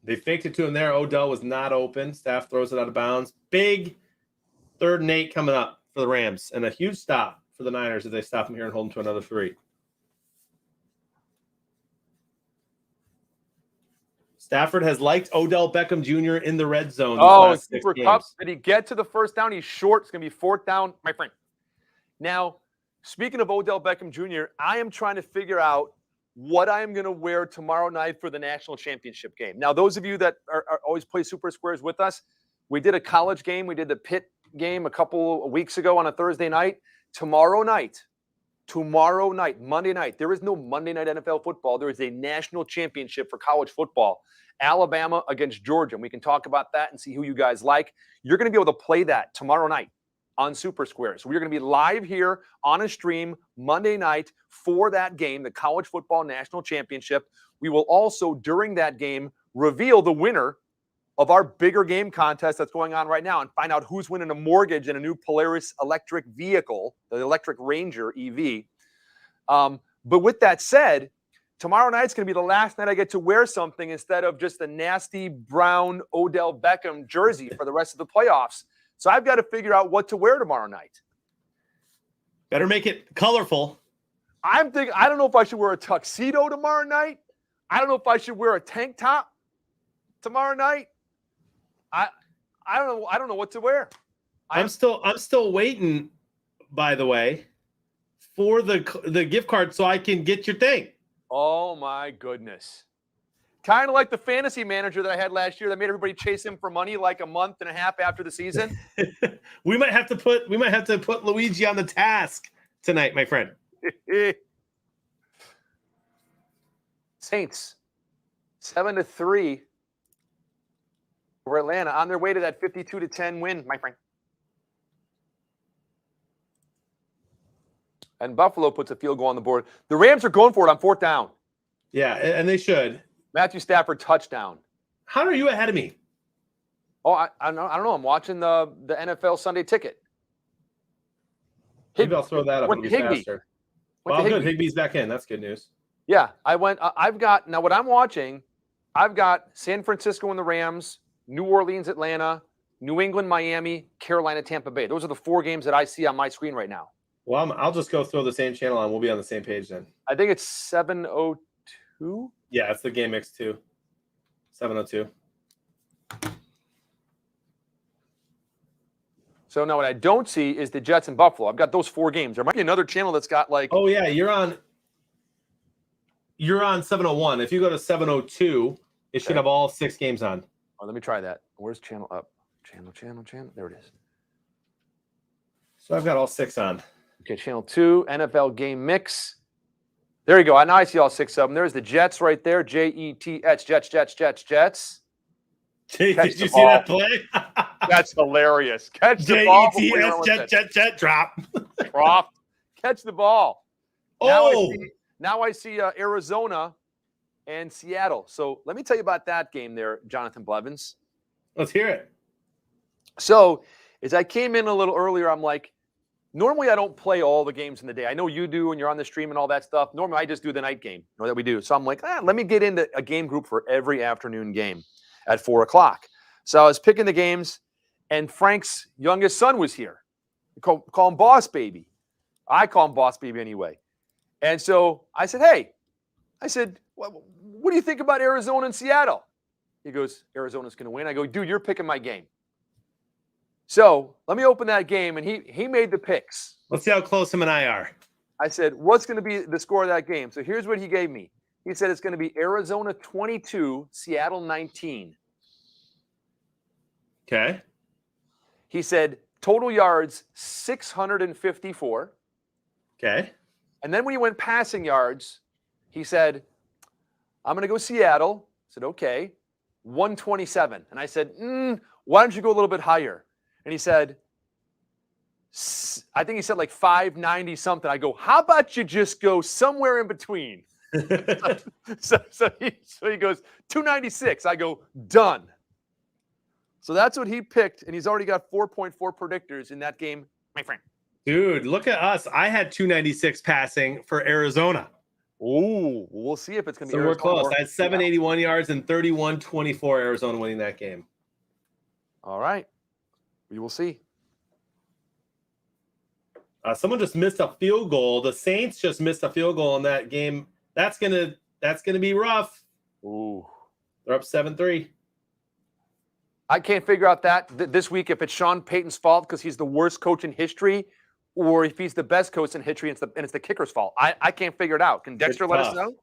[SPEAKER 1] They faked it to him there. Odell was not open. Staff throws it out of bounds. Big 3rd and 8 coming up for the Rams, and a huge stop for the Niners if they stop him here and hold him to another 3. Stafford has liked Odell Beckham Jr. in the red zone.
[SPEAKER 2] Super Cup. Did he get to the first down? He's short. It's going to be 4th down, my friend. Now, speaking of Odell Beckham Jr., I am trying to figure out what I am going to wear tomorrow night for the national championship game. Now, those of you that are always play Super Squares with us, we did a college game. We did the Pitt game a couple of weeks ago on a Thursday night. Tomorrow night, Monday night, there is no Monday night NFL football. There is a national championship for college football. Alabama against Georgia. And we can talk about that and see who you guys like. You're going to be able to play that tomorrow night on Super Squares. So we're going to be live here on a stream Monday night for that game, the College Football National Championship. We will also, during that game, reveal the winner of our bigger game contest that's going on right now and find out who's winning a mortgage in a new Polaris electric vehicle, the Electric Ranger EV. But with that said, tomorrow night's going to be the last night I get to wear something instead of just a nasty brown Odell Beckham jersey for the rest of the playoffs. So I've got to figure out what to wear tomorrow night.
[SPEAKER 1] Better make it colorful.
[SPEAKER 2] I'm thinking, I don't know if I should wear a tuxedo tomorrow night. I don't know if I should wear a tank top tomorrow night. I don't know. I don't know what to wear.
[SPEAKER 1] I'm still waiting, by the way, for the gift card so I can get your thing.
[SPEAKER 2] Oh my goodness. Kind of like the fantasy manager that I had last year that made everybody chase him for money like a month and a half after the season.
[SPEAKER 1] we might have to put Luigi on the task tonight, my friend.
[SPEAKER 2] Saints 7-3 over Atlanta on their way to that 52-10 win, my friend. And Buffalo puts a field goal on the board. The Rams are going for it on 4th down.
[SPEAKER 1] Yeah, and they should.
[SPEAKER 2] Matthew Stafford touchdown.
[SPEAKER 1] How are you ahead of me?
[SPEAKER 2] Oh, I don't know. I'm watching the NFL Sunday Ticket.
[SPEAKER 1] Maybe I'll throw that up.
[SPEAKER 2] Went
[SPEAKER 1] It'll be
[SPEAKER 2] Higbee.
[SPEAKER 1] faster.
[SPEAKER 2] Went
[SPEAKER 1] Well,
[SPEAKER 2] to
[SPEAKER 1] good.
[SPEAKER 2] Higbee.
[SPEAKER 1] Higbee's back in. That's good news.
[SPEAKER 2] Yeah, I went. I've got now what I'm watching. I've got San Francisco and the Rams, New Orleans, Atlanta, New England, Miami, Carolina, Tampa Bay. Those are the 4 games that I see on my screen right now.
[SPEAKER 1] Well, I'll just go throw the same channel on. We'll be on the same page then.
[SPEAKER 2] I think it's 7:02.
[SPEAKER 1] Yeah, it's the game mix too. 7:02.
[SPEAKER 2] So now what I don't see is the Jets and Buffalo. I've got those 4 games. There might be another channel that's got like.
[SPEAKER 1] Oh yeah, you're on 7:01. If you go to 7:02, it should have all 6 games on.
[SPEAKER 2] Oh, let me try that. Where's channel up? Channel. There it is.
[SPEAKER 1] So I've got all 6 on.
[SPEAKER 2] Okay, channel 2, NFL game mix. There you go. Now I see all 6 of them. There's the Jets right there. Jets, Jets.
[SPEAKER 1] Did
[SPEAKER 2] Catch
[SPEAKER 1] you
[SPEAKER 2] the
[SPEAKER 1] see
[SPEAKER 2] ball.
[SPEAKER 1] that play?
[SPEAKER 2] That's hilarious. Catch the ball. before you run with it.
[SPEAKER 1] Jet, drop.
[SPEAKER 2] Drop. Catch the ball.
[SPEAKER 1] Oh,
[SPEAKER 2] Now I see Arizona and Seattle. So let me tell you about that game there, Jonathan Blevins.
[SPEAKER 1] let's hear it.
[SPEAKER 2] So as I came in a little earlier, I'm like, normally I don't play all the games in the day. I know you do and you're on the stream and all that stuff. Normally I just do the night game that we do. So I'm like, let me get into a game group for every afternoon game at 4 o'clock. So I was picking the games and Frank's youngest son was here. We call him Boss Baby. I call him Boss Baby anyway. And so I said, hey, what do you think about Arizona and Seattle? He goes, Arizona's going to win. I go, dude, you're picking my game. So let me open that game, and he made the picks.
[SPEAKER 1] Let's see how close him and I are.
[SPEAKER 2] I said, what's going to be the score of that game? So here's what he gave me. He said it's going to be Arizona 22, Seattle 19.
[SPEAKER 1] Okay.
[SPEAKER 2] He said total yards 654.
[SPEAKER 1] Okay.
[SPEAKER 2] And then when he went passing yards, he said, I'm going to go Seattle. I said, okay, 127. And I said, why don't you go a little bit higher? And he said, I think he said like 590 something. I go, how about you just go somewhere in between? So he goes 296. I go, done. So that's what he picked, and he's already got 4.4 predictors in that game, my friend.
[SPEAKER 1] Dude, look at us. I had 296 passing for Arizona.
[SPEAKER 2] Oh, we'll see if it's going to
[SPEAKER 1] So
[SPEAKER 2] be.
[SPEAKER 1] we're
[SPEAKER 2] Arizona
[SPEAKER 1] close.
[SPEAKER 2] or
[SPEAKER 1] I had 781 yards and 31-24 Arizona winning that game.
[SPEAKER 2] All right. We will see.
[SPEAKER 1] Someone just missed a field goal. The Saints just missed a field goal in that game. That's gonna be rough.
[SPEAKER 2] Ooh.
[SPEAKER 1] They're up 7-3.
[SPEAKER 2] I can't figure out that this week if it's Sean Payton's fault because he's the worst coach in history, or if he's the best coach in history and it's the kicker's fault. I can't figure it out. Can Dexter let us know?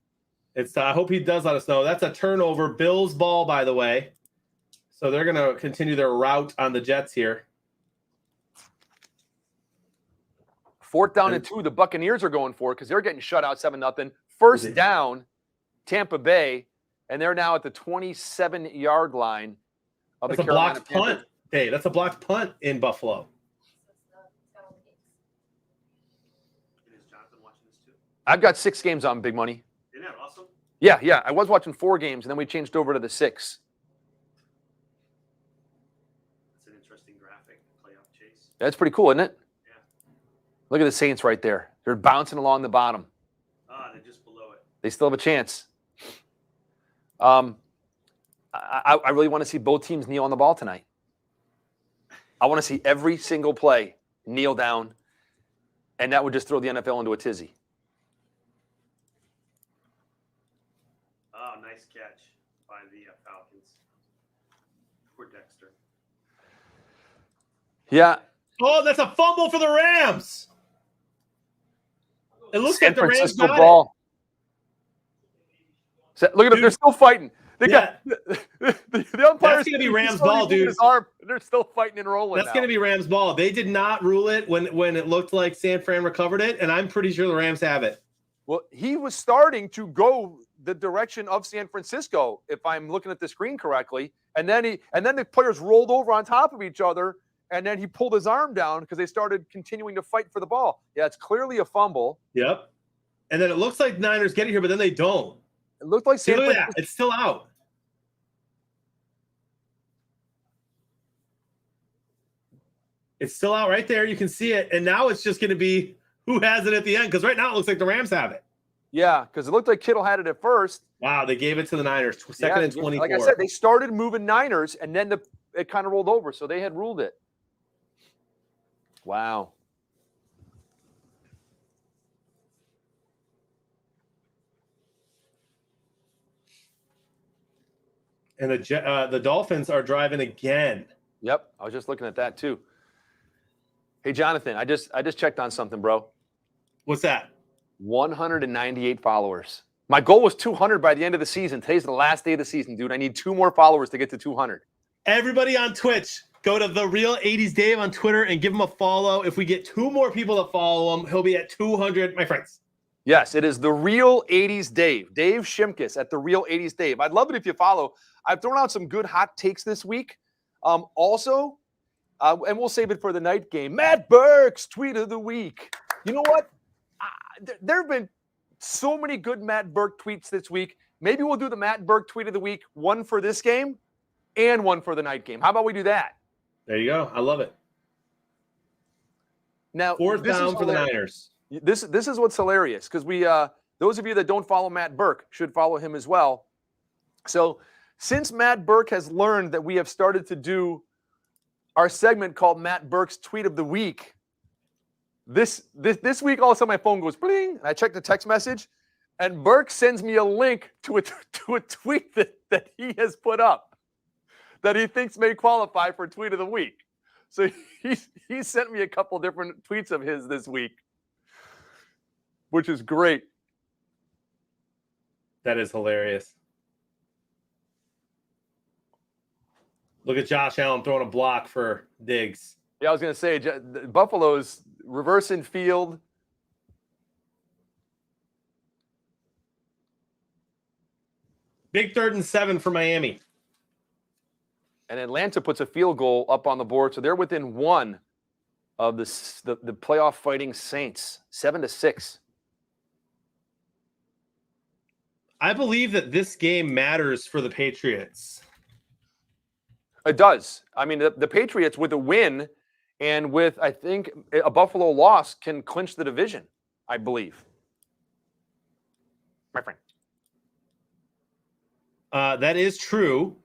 [SPEAKER 1] I hope he does let us know. That's a turnover. Bills ball, by the way. So they're going to continue their route on the Jets here.
[SPEAKER 2] 4th down and 2, the Buccaneers are going for it because they're getting shut out 7-0. First down, Tampa Bay, and they're now at the 27-yard line of
[SPEAKER 1] That's
[SPEAKER 2] the
[SPEAKER 1] a
[SPEAKER 2] Carolina
[SPEAKER 1] blocked
[SPEAKER 2] Panthers.
[SPEAKER 1] punt. Hey, that's a blocked punt in Buffalo.
[SPEAKER 3] Is Jonathan watching this too?
[SPEAKER 2] I've got 6 games on Big Money.
[SPEAKER 3] Isn't that awesome?
[SPEAKER 2] Yeah. I was watching 4 games, and then we changed over to the 6.
[SPEAKER 3] That's an interesting graphic. Playoff chase.
[SPEAKER 2] That's pretty cool, isn't it?
[SPEAKER 3] Yeah.
[SPEAKER 2] Look at the Saints right there. They're bouncing along the bottom.
[SPEAKER 3] Ah, they're just below it.
[SPEAKER 2] They still have a chance. I really want to see both teams kneel on the ball tonight. I want to see every single play kneel down, and that would just throw the NFL into a tizzy.
[SPEAKER 3] Oh, nice catch by the Falcons. Poor Dexter.
[SPEAKER 2] Yeah.
[SPEAKER 1] Oh, that's a fumble for the Rams. It looks
[SPEAKER 2] San
[SPEAKER 1] like the Rams
[SPEAKER 2] Francisco
[SPEAKER 1] got
[SPEAKER 2] ball. Look at them.
[SPEAKER 1] Dude.
[SPEAKER 2] They're still fighting. They
[SPEAKER 1] Yeah.
[SPEAKER 2] got the umpires.
[SPEAKER 1] gonna be Rams'
[SPEAKER 2] he's already
[SPEAKER 1] ball,
[SPEAKER 2] moving
[SPEAKER 1] dude.
[SPEAKER 2] His arm, and they're still fighting and rolling.
[SPEAKER 1] That's going to be Rams' ball. They did not rule it when it looked like San Fran recovered it, and I'm pretty sure the Rams have it.
[SPEAKER 2] Well, he was starting to go the direction of San Francisco, if I'm looking at the screen correctly. And then the players rolled over on top of each other, and then he pulled his arm down because they started continuing to fight for the ball. Yeah, it's clearly a fumble.
[SPEAKER 1] Yep. And then it looks like Niners get it here, but then they don't.
[SPEAKER 2] It looked like
[SPEAKER 1] See,
[SPEAKER 2] San
[SPEAKER 1] look at
[SPEAKER 2] Francisco.
[SPEAKER 1] that. It's still out. It's still out right there. You can see it. And now it's just going to be who has it at the end, because right now it looks like the Rams have it.
[SPEAKER 2] Yeah, because it looked like Kittle had it at first.
[SPEAKER 1] Wow, they gave it to the Niners. Second and 24.
[SPEAKER 2] Like I said, they started moving Niners, and then it kind of rolled over, so they had ruled it. Wow.
[SPEAKER 1] And the Dolphins are driving again.
[SPEAKER 2] Yep, I was just looking at that too. Hey, Jonathan, I just checked on something, bro.
[SPEAKER 1] What's that?
[SPEAKER 2] 198 followers. My goal was 200 by the end of the season. Today's the last day of the season, dude. I need 2 more followers to get to 200.
[SPEAKER 1] Everybody on Twitch, go to The Real 80s Dave on Twitter and give him a follow. If we get 2 more people to follow him, he'll be at 200, my friends.
[SPEAKER 2] Yes, it is The Real 80s Dave. Dave Shimkus at The Real 80s Dave. I'd love it if you follow. I've thrown out some good hot takes this week. Also, and we'll save it for the night game, Matt Burke's tweet of the week. You know what? There have been so many good Matt Burke tweets this week. Maybe we'll do the Matt Burke tweet of the week, one for this game and one for the night game. How about we do that?
[SPEAKER 1] There you go. I love it.
[SPEAKER 2] Now,
[SPEAKER 1] 4th
[SPEAKER 2] this
[SPEAKER 1] down
[SPEAKER 2] is
[SPEAKER 1] for the
[SPEAKER 2] hilarious.
[SPEAKER 1] Niners.
[SPEAKER 2] This is what's hilarious, because we those of you that don't follow Matt Burke should follow him as well. So since Matt Burke has learned that we have started to do our segment called Matt Burke's Tweet of the Week, this week all of a sudden my phone goes bling, and I check the text message, and Burke sends me a link to a tweet that he has put up that he thinks may qualify for Tweet of the Week. So he sent me a couple different tweets of his this week, which is great.
[SPEAKER 1] That is hilarious. Look at Josh Allen throwing a block for Diggs.
[SPEAKER 2] Yeah, I was going to say, Buffalo's reversing field.
[SPEAKER 1] Big 3rd and 7 for Miami.
[SPEAKER 2] And Atlanta puts a field goal up on the board, so they're within 1 of the playoff fighting Saints, 7-6.
[SPEAKER 1] I believe that this game matters for the Patriots.
[SPEAKER 2] It does. I mean, the Patriots with a win and with, I think, a Buffalo loss can clinch the division, I believe. My friend.
[SPEAKER 1] That is true.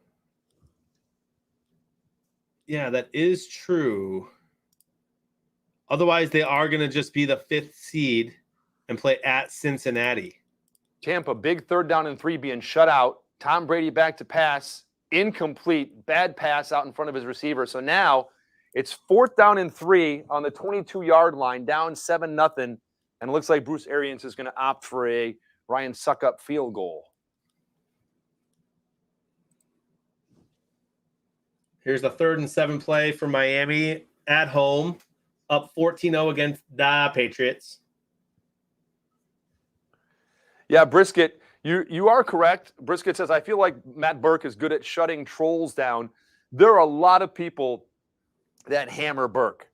[SPEAKER 1] Yeah, that is true. Otherwise, they are going to just be the 5th seed and play at Cincinnati.
[SPEAKER 2] Tampa, big 3rd down and 3 being shut out. Tom Brady back to pass. Incomplete, bad pass out in front of his receiver. So now it's 4th down and 3 on the 22-yard line, down 7-0. And it looks like Bruce Arians is going to opt for a Ryan Suckup field goal.
[SPEAKER 1] Here's the 3rd and 7 play for Miami at home, up 14-0 against the Patriots.
[SPEAKER 2] Yeah, Brisket, you are correct. Brisket says, I feel like Matt Burke is good at shutting trolls down. There are a lot of people that hammer Burke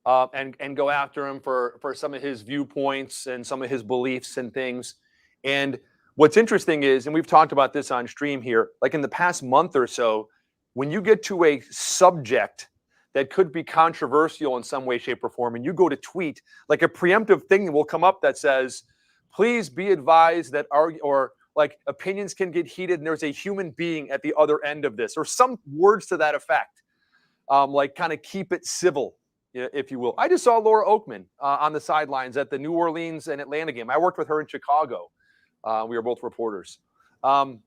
[SPEAKER 2] and go after him for some of his viewpoints and some of his beliefs and things. And what's interesting is, and we've talked about this on stream here, like in the past month or so, when you get to a subject that could be controversial in some way, shape, or form, and you go to tweet, like a preemptive thing will come up that says, please be advised that opinions can get heated and there's a human being at the other end of this, or some words to that effect, like kind of keep it civil, if you will. I just saw Laura Oakman on the sidelines at the New Orleans and Atlanta game. I worked with her in Chicago. We were both reporters. And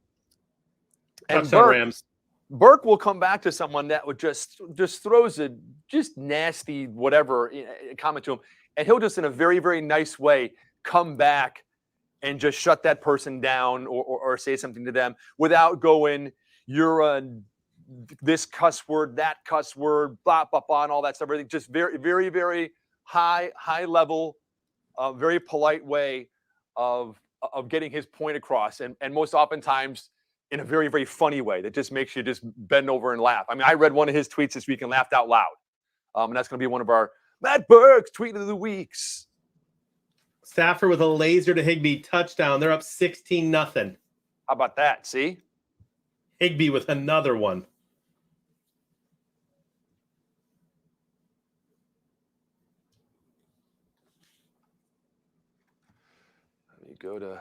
[SPEAKER 2] Burke will come back to someone that would just throws a just nasty whatever comment to him, and he'll just in a very, very nice way come back and just shut that person down or say something to them without going, you're a this cuss word, that cuss word, blah, blah, blah, and all that stuff. Everything just very, very, very high level, very polite way of getting his point across. And most oftentimes in a very, very funny way that just makes you just bend over and laugh. I mean, I read one of his tweets this week and laughed out loud. And that's going to be one of our Matt Burke's tweet of the weeks.
[SPEAKER 1] Stafford with a laser to Higbee touchdown. They're up 16-0.
[SPEAKER 2] How about that? See?
[SPEAKER 1] Higbee with another one.
[SPEAKER 2] Let me go to...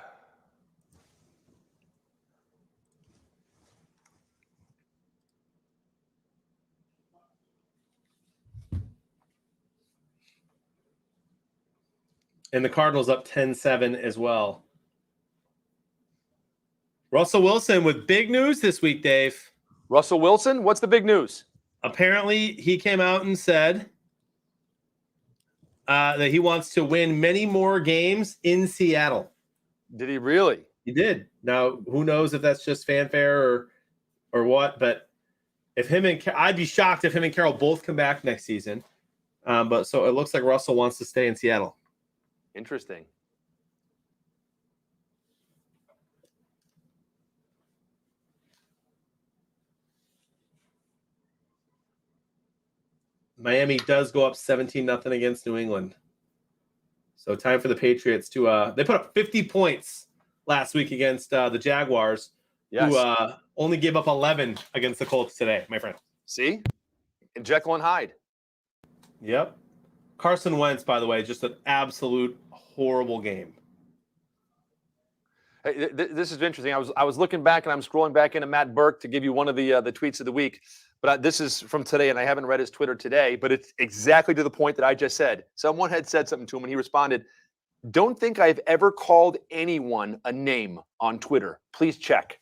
[SPEAKER 1] And the Cardinals up 10-7 as well. Russell Wilson with big news this week, Dave.
[SPEAKER 2] Russell Wilson, what's the big news?
[SPEAKER 1] Apparently, he came out and said that he wants to win many more games in Seattle.
[SPEAKER 2] Did he really?
[SPEAKER 1] He did. Now, who knows if that's just fanfare or what, but if him and I'd be shocked if him and Carroll both come back next season. But so it looks like Russell wants to stay in Seattle.
[SPEAKER 2] Interesting.
[SPEAKER 1] Miami does go up 17-0 against New England. So time for the Patriots to they put up 50 points last week against the Jaguars,
[SPEAKER 2] Yes.
[SPEAKER 1] who only gave up 11 against the Colts today, my friend.
[SPEAKER 2] See? And Jekyll and Hyde.
[SPEAKER 1] Yep. Carson Wentz, by the way, just an absolute horrible game.
[SPEAKER 2] Hey, this is interesting. I was looking back and I'm scrolling back into Matt Burke to give you one of the tweets of the week. But this is from today, and I haven't read his Twitter today, but it's exactly to the point that I just said. Someone had said something to him, and he responded, "Don't think I've ever called anyone a name on Twitter. Please check."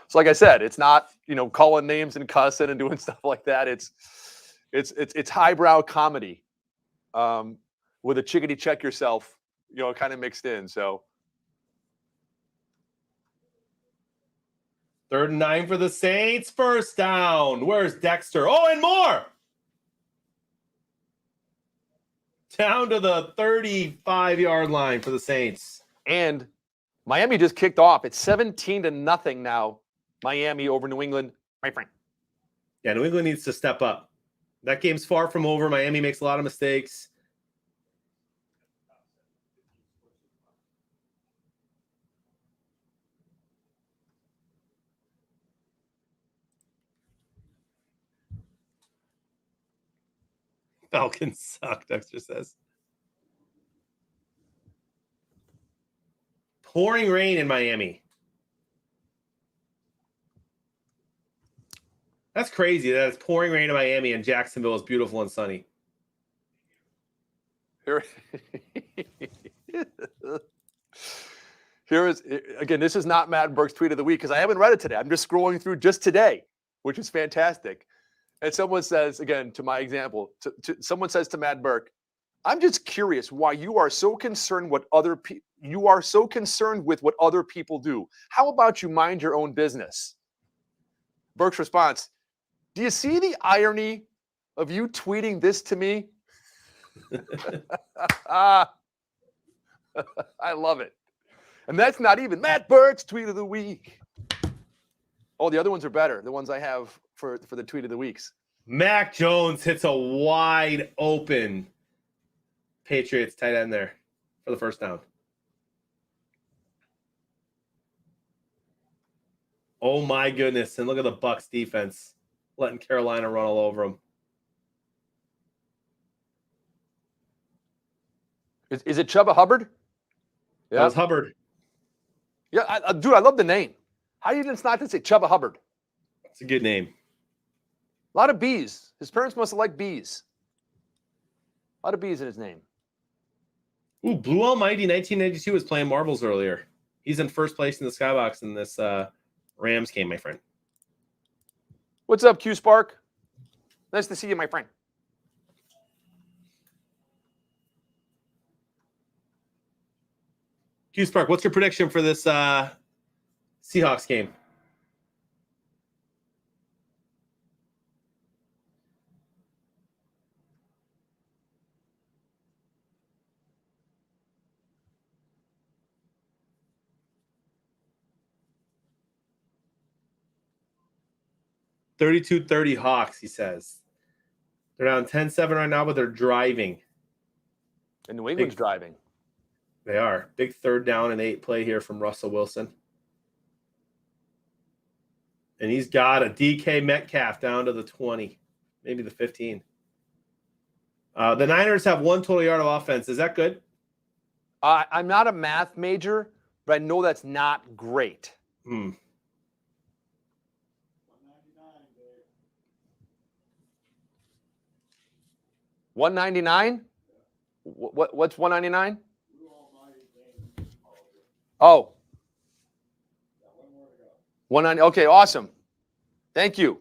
[SPEAKER 2] So like I said, it's not, calling names and cussing and doing stuff like that. It's highbrow comedy with a chickadee check yourself, kind of mixed in. So
[SPEAKER 1] 3rd and 9 for the Saints. First down. Where's Dexter? Oh, and more. Down to the 35-yard line for the Saints.
[SPEAKER 2] And Miami just kicked off. It's 17-0 now. Miami over New England, my friend.
[SPEAKER 1] Yeah, New England needs to step up. That game's far from over. Miami makes a lot of mistakes. Falcons suck, Dexter says. Pouring rain in Miami. That's crazy that it's pouring rain in Miami and Jacksonville is beautiful and sunny.
[SPEAKER 2] Here is, again, this is not Matt Burke's tweet of the week because I haven't read it today. I'm just scrolling through just today, which is fantastic. And someone says, again, to my example, someone says to Matt Burke, "I'm just curious why you are so concerned with what other people do. How about you mind your own business?" Burke's response, "Do you see the irony of you tweeting this to me?" I love it. And that's not even Matt Burke's tweet of the week. Oh, the other ones are better. The ones I have for the tweet of the weeks.
[SPEAKER 1] Mac Jones hits a wide open Patriots tight end there for the first down. Oh my goodness. And look at the Bucs defense letting Carolina run all over them.
[SPEAKER 2] Is it Chuba Hubbard?
[SPEAKER 1] Yeah. That was Hubbard.
[SPEAKER 2] Yeah, dude, I love the name. How do you just not say Chuba Hubbard?
[SPEAKER 1] It's a good name.
[SPEAKER 2] A lot of bees. His parents must have liked bees. A lot of bees in his name.
[SPEAKER 1] Ooh, Blue Almighty 1992 was playing marbles earlier. He's in first place in the Skybox in this Rams game, my friend.
[SPEAKER 2] What's up, Q Spark? Nice to see you, my friend.
[SPEAKER 1] Q Spark, what's your prediction for this Seahawks game? (32-30) Hawks, he says. They're down 10-7 right now, but they're driving.
[SPEAKER 2] And New England's driving.
[SPEAKER 1] They are. Big 3rd down and 8 play here from Russell Wilson. And he's got a DK Metcalf down to the 20, maybe the 15. The Niners have 1 total yard of offense. Is that good?
[SPEAKER 2] I'm not a math major, but I know that's not great. 199? What's 199? Oh. 190. Okay, awesome. Thank you.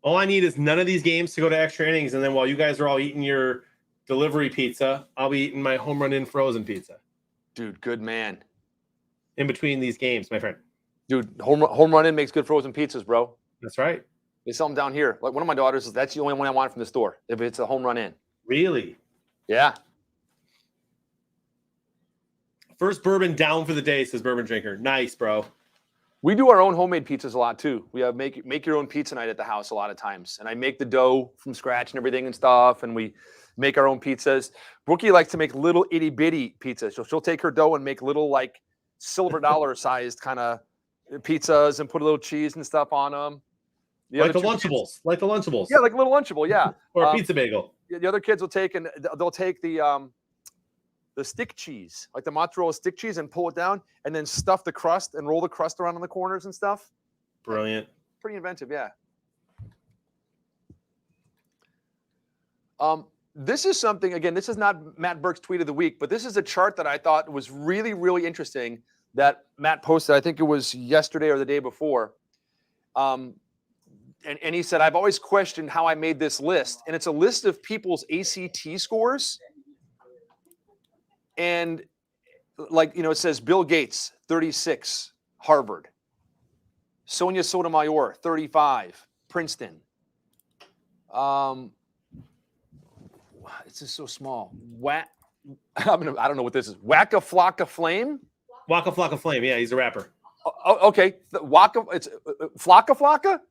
[SPEAKER 1] All I need is none of these games to go to extra innings, and then while you guys are all eating your delivery pizza, I'll be eating my home run in frozen pizza.
[SPEAKER 2] Dude, good man.
[SPEAKER 1] In between these games, my friend.
[SPEAKER 2] Dude, home run in makes good frozen pizzas, bro.
[SPEAKER 1] That's right.
[SPEAKER 2] They sell them down here. Like one of my daughters, that's the only one I want from the store. If it's a home run in.
[SPEAKER 1] Really?
[SPEAKER 2] Yeah.
[SPEAKER 1] First bourbon down for the day, says Bourbon Drinker. Nice, bro.
[SPEAKER 2] We do our own homemade pizzas a lot too. We have make your own pizza night at the house a lot of times. And I make the dough from scratch and everything and stuff. And we make our own pizzas. Brookie likes to make little itty bitty pizzas. So she'll take her dough and make little like silver dollar sized kind of pizzas and put a little cheese and stuff on them.
[SPEAKER 1] Like the Lunchables. Like the Lunchables.
[SPEAKER 2] Yeah, like a little Lunchable, yeah.
[SPEAKER 1] Or a pizza bagel.
[SPEAKER 2] The other kids will take and they'll take the stick cheese, like the mozzarella stick cheese, and pull it down and then stuff the crust and roll the crust around on the corners and stuff.
[SPEAKER 1] Brilliant.
[SPEAKER 2] Pretty inventive, yeah. This is something, again, this is not Matt Burke's tweet of the week, but this is a chart that I thought was really, really interesting that Matt posted. I think it was yesterday or the day before. And he said, I've always questioned how I made this list. And it's a list of people's ACT scores. And like, it says Bill Gates, 36, Harvard. Sonia Sotomayor, 35, Princeton. It's just so small. I don't know what this is. Waka Flocka Flame?
[SPEAKER 1] Waka Flocka Flame. Yeah, he's a rapper.
[SPEAKER 2] Okay. It's Flocka Flocka?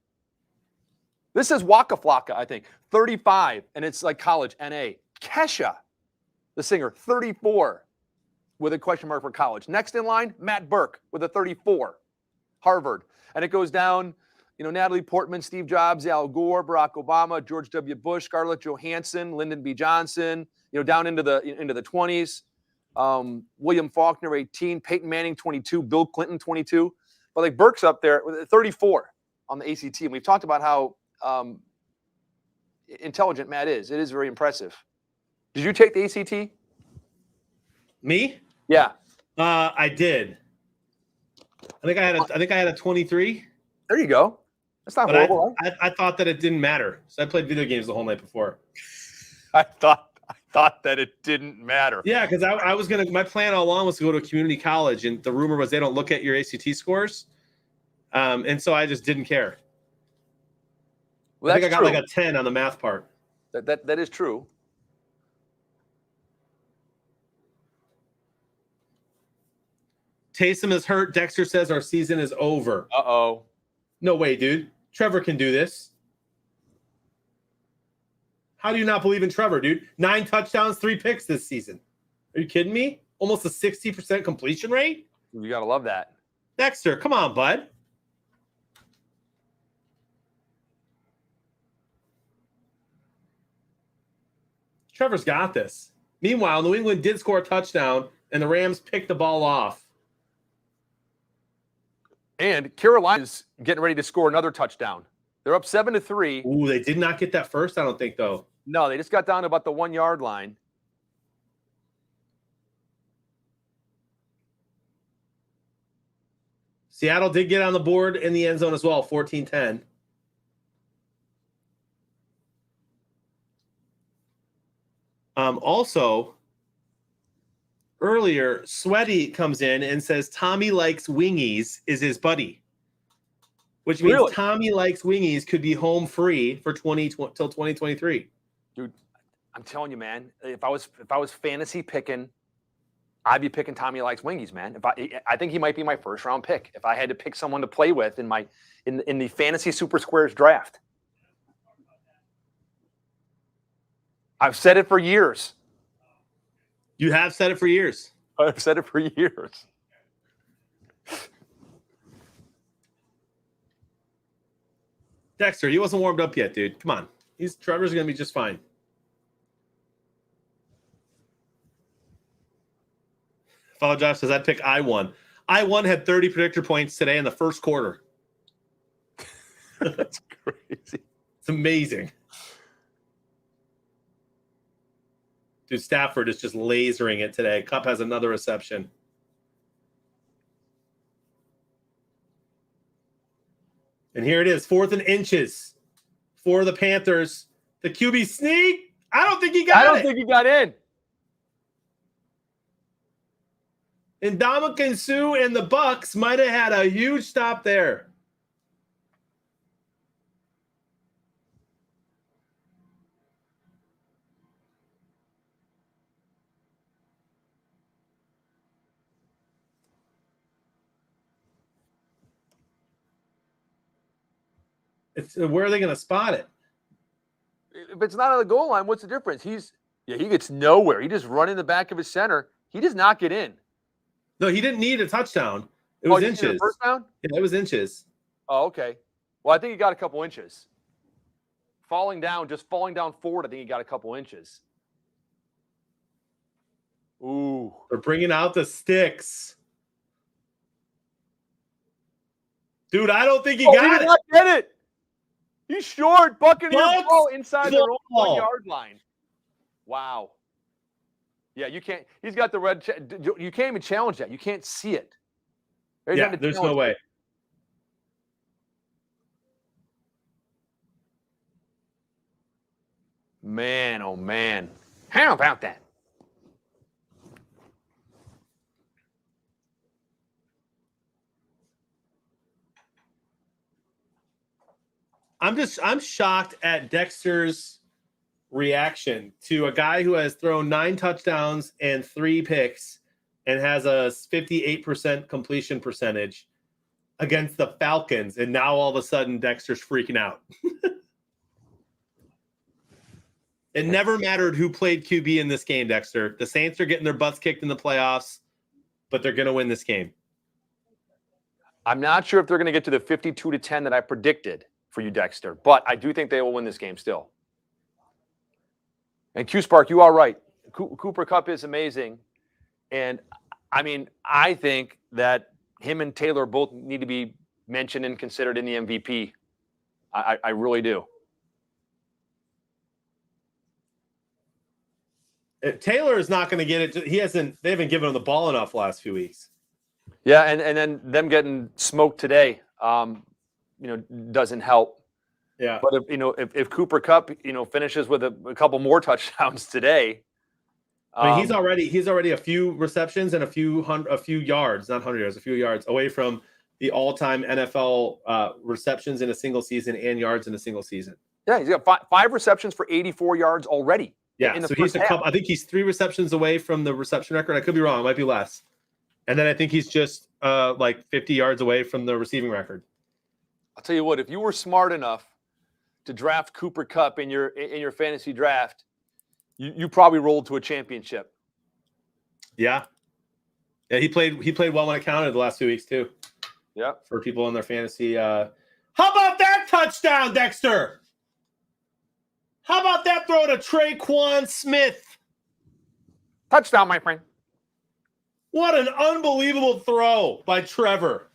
[SPEAKER 2] This says Waka Flocka, I think. 35, and it's like college, NA. Kesha, the singer, 34, with a question mark for college. Next in line, Matt Burke with a 34, Harvard. And it goes down, Natalie Portman, Steve Jobs, Al Gore, Barack Obama, George W. Bush, Scarlett Johansson, Lyndon B. Johnson, down into the 20s. William Faulkner, 18, Peyton Manning, 22, Bill Clinton, 22. But like Burke's up there with 34 on the ACT. And we've talked about how intelligent Matt is. It is very impressive. Did you take the ACT?
[SPEAKER 1] Me?
[SPEAKER 2] Yeah.
[SPEAKER 1] I did. I think I had a 23.
[SPEAKER 2] There you go. That's not
[SPEAKER 1] But
[SPEAKER 2] horrible.
[SPEAKER 1] I thought that it didn't matter. So I played video games the whole night before.
[SPEAKER 2] I thought that it didn't matter.
[SPEAKER 1] Yeah, because I was my plan all along was to go to a community college, and the rumor was they don't look at your ACT scores. And so I just didn't care.
[SPEAKER 2] Well,
[SPEAKER 1] I think I got
[SPEAKER 2] true.
[SPEAKER 1] like a 10 on the math part.
[SPEAKER 2] That is true.
[SPEAKER 1] Taysom is hurt. Dexter says our season is over.
[SPEAKER 2] Uh-oh.
[SPEAKER 1] No way, dude. Trevor can do this. How do you not believe in Trevor, dude? 9 touchdowns, 3 picks this season. Are you kidding me? Almost a 60% completion rate?
[SPEAKER 2] You got to love that.
[SPEAKER 1] Dexter, come on, bud. Trevor's got this. Meanwhile, New England did score a touchdown, and the Rams picked the ball off.
[SPEAKER 2] And Carolina's getting ready to score another touchdown. They're up 7-3.
[SPEAKER 1] Ooh, they did not get that first, I don't think, though.
[SPEAKER 2] No, they just got down to about the 1 yard line.
[SPEAKER 1] Seattle did get on the board in the end zone as well, 14-10. Also, earlier, Sweaty comes in and says Tommy Likes Wingies is his buddy, which means
[SPEAKER 2] Really?
[SPEAKER 1] Tommy Likes Wingies could be home free for till 2023.
[SPEAKER 2] Dude, I'm telling you, man. If I was fantasy picking, I'd be picking Tommy Likes Wingies, man. I think he might be my first round pick if I had to pick someone to play with in the fantasy Super Squares draft. I've said it for years.
[SPEAKER 1] You have said it for years.
[SPEAKER 2] I've said it for years.
[SPEAKER 1] Dexter, he wasn't warmed up yet, dude. Come on. Trevor's going to be just fine. Follow Josh says I'd pick I1. I1 had 30 predictor points today in the first quarter.
[SPEAKER 2] That's crazy.
[SPEAKER 1] It's amazing. Dude, Stafford is just lasering it today. Kupp has another reception. And here it is, 4th and inches for the Panthers. The QB sneak. I don't think he got it.
[SPEAKER 2] I don't think he got in.
[SPEAKER 1] And Ndamukong Suh and the Bucks might have had a huge stop there. Where are they going to spot it?
[SPEAKER 2] If it's not on the goal line, what's the difference? He gets nowhere. He just run in the back of his center. He does not get in.
[SPEAKER 1] No, he didn't need a touchdown. It was inches.
[SPEAKER 2] First down?
[SPEAKER 1] Yeah, it was inches.
[SPEAKER 2] Oh, okay. Well, I think he got a couple inches. Falling down forward, I think he got a couple inches. Ooh.
[SPEAKER 1] They're bringing out the sticks. Dude, I don't think he
[SPEAKER 2] He
[SPEAKER 1] got
[SPEAKER 2] did
[SPEAKER 1] it.
[SPEAKER 2] not get it. He's short. Buccaneers
[SPEAKER 1] Bucks
[SPEAKER 2] ball inside their own
[SPEAKER 1] ball.
[SPEAKER 2] 1-yard line. Wow. Yeah, you can't. He's got the red. You can't even challenge that. You can't see it.
[SPEAKER 1] There's no way.
[SPEAKER 2] Man, oh man. How about that?
[SPEAKER 1] I'm shocked at Dexter's reaction to a guy who has thrown 9 touchdowns and 3 picks and has a 58% completion percentage against the Falcons. And now all of a sudden Dexter's freaking out. It never mattered who played QB in this game, Dexter. The Saints are getting their butts kicked in the playoffs, but they're going to win this game.
[SPEAKER 2] I'm not sure if they're going to get to the 52-10 that I predicted for you, Dexter, but I do think they will win this game still. And Q-Spark, you are right. Cooper Kupp is amazing. And, I mean, I think that him and Taylor both need to be mentioned and considered in the MVP. I really do.
[SPEAKER 1] Taylor is not going to get it. They haven't given him the ball enough the last few weeks.
[SPEAKER 2] Yeah, and then them getting smoked today, doesn't help.
[SPEAKER 1] Yeah.
[SPEAKER 2] But if Cooper Kupp, finishes with a couple more touchdowns today,
[SPEAKER 1] I mean, he's already a few receptions and a few yards, not 100 yards, a few yards away from the all-time NFL receptions in a single season and yards in a single season.
[SPEAKER 2] Yeah, he's got 5 receptions for 84 yards already.
[SPEAKER 1] Yeah, so he's I think he's 3 receptions away from the reception record. I could be wrong; it might be less. And then I think he's just like 50 yards away from the receiving record.
[SPEAKER 2] I'll tell you what: if you were smart enough to draft Cooper Kupp in your fantasy draft, you probably rolled to a championship.
[SPEAKER 1] Yeah. He played well when it counted the last 2 weeks too.
[SPEAKER 2] Yeah.
[SPEAKER 1] For people in their fantasy. How about that touchdown, Dexter? How about that throw to Traquan Smith?
[SPEAKER 2] Touchdown, my friend.
[SPEAKER 1] What an unbelievable throw by Trevor.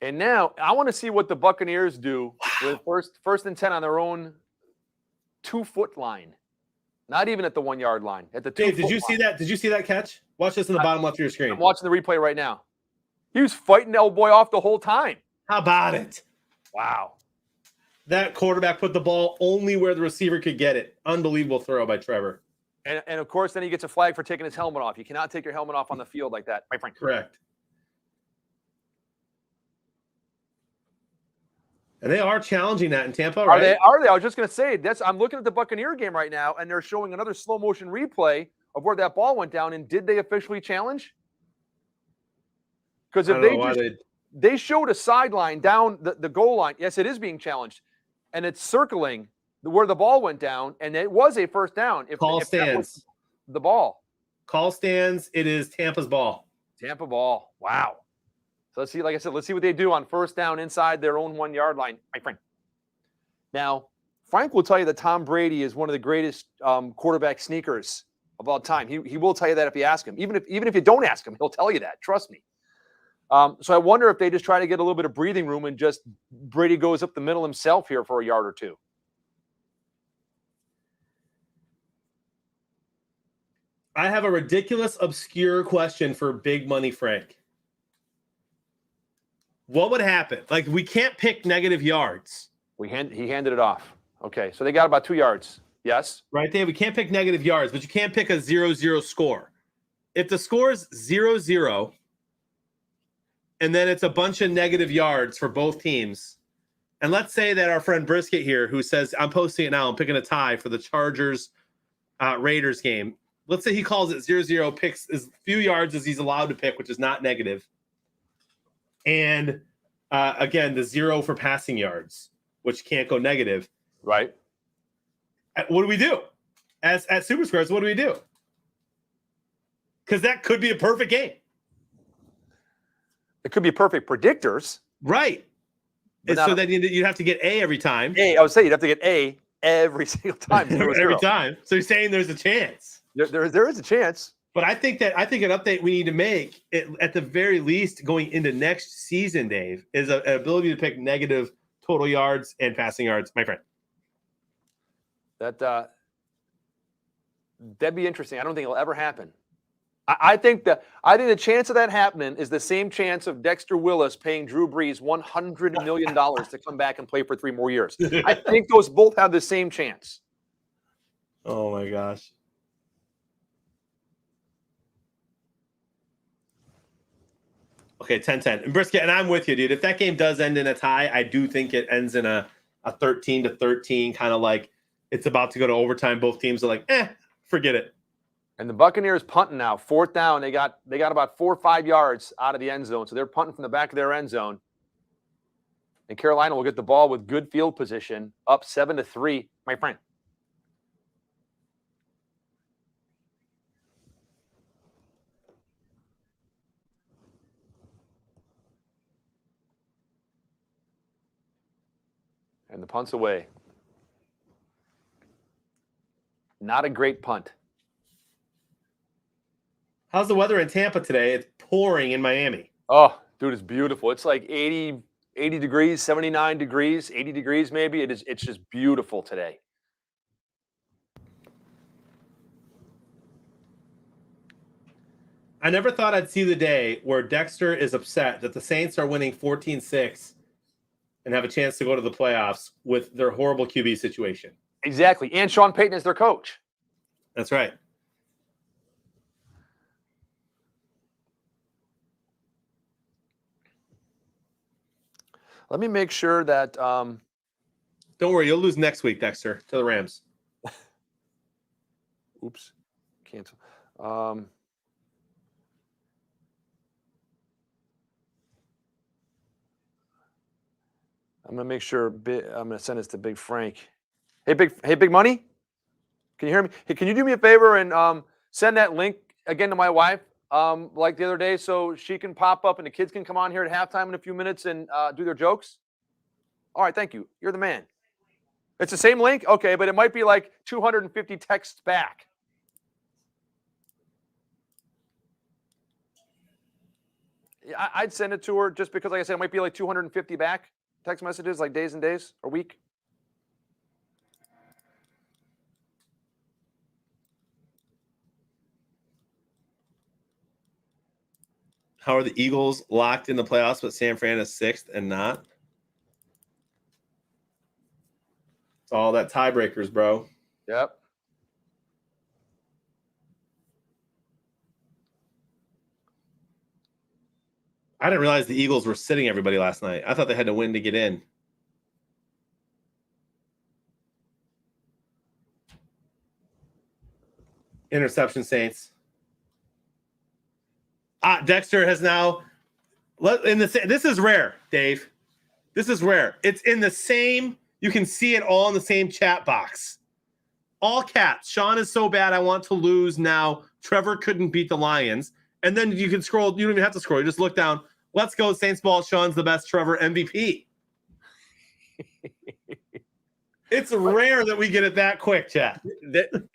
[SPEAKER 2] And now I want to see what the Buccaneers do with first and 10 on their own 2-foot line. Not even at the 1-yard line. At the 2-foot
[SPEAKER 1] Dave, did you see that? Did you see that catch? Watch this in the bottom left of your screen.
[SPEAKER 2] I'm watching the replay right now. He was fighting El Boy off the whole time.
[SPEAKER 1] How about it?
[SPEAKER 2] Wow.
[SPEAKER 1] That quarterback put the ball only where the receiver could get it. Unbelievable throw by Trevor.
[SPEAKER 2] And of course, then he gets a flag for taking his helmet off. You cannot take your helmet off on the field like that, my friend.
[SPEAKER 1] Correct. And they are challenging that in Tampa,
[SPEAKER 2] Are
[SPEAKER 1] right?
[SPEAKER 2] they? Are they? I was just going to say that's. I'm looking at the Buccaneer game right now, and they're showing another slow motion replay of where that ball went down. And did they officially challenge? Because
[SPEAKER 1] I
[SPEAKER 2] if
[SPEAKER 1] don't know
[SPEAKER 2] they
[SPEAKER 1] why
[SPEAKER 2] just they showed a sideline down the goal line. Yes, it is being challenged, and it's circling where the ball went down, and it was a first down. If
[SPEAKER 1] Call
[SPEAKER 2] if that was
[SPEAKER 1] stands.
[SPEAKER 2] the ball.
[SPEAKER 1] Call stands. It is Tampa's ball.
[SPEAKER 2] Tampa ball. Wow. So let's see, like I said, let's see what they do on first down inside their own 1 yard line, my friend. Now, Frank will tell you that Tom Brady is one of the greatest quarterback sneakers of all time. He will tell you that if you ask him. Even if you don't ask him, he'll tell you that. Trust me. So I wonder if they just try to get a little bit of breathing room and just Brady goes up the middle himself here for a yard or two.
[SPEAKER 1] I have a ridiculous, obscure question for Big Money Frank. What would happen? Like, we can't pick negative yards.
[SPEAKER 2] He handed it off. Okay, so they got about 2 yards. Yes?
[SPEAKER 1] Right, Dave? We can't pick negative yards, but you can't pick a 0-0 score. If the score is 0-0, and then it's a bunch of negative yards for both teams, and let's say that our friend Brisket here, who says, I'm posting it now, I'm picking a tie for the Chargers-Raiders game. Let's say he calls it 0-0, picks as few yards as he's allowed to pick, which is not negative. And again, the 0 for passing yards, which can't go negative.
[SPEAKER 2] Right.
[SPEAKER 1] What do we do? As at Super Squares, what do we do? Because that could be a perfect game.
[SPEAKER 2] It could be perfect predictors.
[SPEAKER 1] Right. And so then you'd have to get A every time.
[SPEAKER 2] I would say you'd have to get A every single time.
[SPEAKER 1] Every time. So you're saying there's a chance.
[SPEAKER 2] There is a chance.
[SPEAKER 1] But I think an update we need to make, at the very least, going into next season, Dave, is an ability to pick negative total yards and passing yards, my friend.
[SPEAKER 2] That'd be interesting. I don't think it'll ever happen. I think the chance of that happening is the same chance of Dexter Willis paying Drew Brees $100 million to come back and play for 3 more years. I think those both have the same chance.
[SPEAKER 1] Oh my gosh. Okay, 10-10. And Brisket, and I'm with you, dude. If that game does end in a tie, I do think it ends in a 13-13, kind of like it's about to go to overtime. Both teams are like, forget it.
[SPEAKER 2] And the Buccaneers punting now, 4th down. They got about 4 or 5 yards out of the end zone. So they're punting from the back of their end zone. And Carolina will get the ball with good field position, up 7-3, my friend. And the punt's away. Not a great punt.
[SPEAKER 1] How's the weather in Tampa today? It's pouring in Miami.
[SPEAKER 2] Oh, dude, it's beautiful. It's like 80 degrees, 79 degrees, 80 degrees maybe. It's just beautiful today.
[SPEAKER 1] I never thought I'd see the day where Dexter is upset that the Saints are winning 14-6 and have a chance to go to the playoffs with their horrible QB situation.
[SPEAKER 2] Exactly. And Sean Payton is their coach.
[SPEAKER 1] That's right.
[SPEAKER 2] Let me make sure that
[SPEAKER 1] Don't worry, you'll lose next week, Dexter, to the Rams.
[SPEAKER 2] oops, cancel. I'm gonna make sure. I'm gonna send this to Big Frank. Hey, Big Money. Can you hear me? Hey, can you do me a favor and send that link again to my wife, like the other day, so she can pop up and the kids can come on here at halftime in a few minutes and do their jokes? All right, thank you. You're the man. It's the same link? Okay, but it might be like 250 texts back. Yeah, I'd send it to her just because, like I said, it might be like 250 back text messages, like days and days, a week.
[SPEAKER 1] How are the Eagles locked in the playoffs, but San Fran is 6th and not? It's all that tiebreakers, bro.
[SPEAKER 2] Yep.
[SPEAKER 1] I didn't realize the Eagles were sitting everybody last night. I thought they had to win to get in. Interception, Saints. Dexter has now this is rare, Dave. This is rare. It's in the same, you can see it all in the same chat box. All caps. Sean is so bad, I want to lose now. Trevor couldn't beat the Lions. And then you can scroll, you don't even have to scroll. You just look down. Let's go, Saints ball. Sean's the best. Trevor MVP. It's rare that we get it that quick, chat.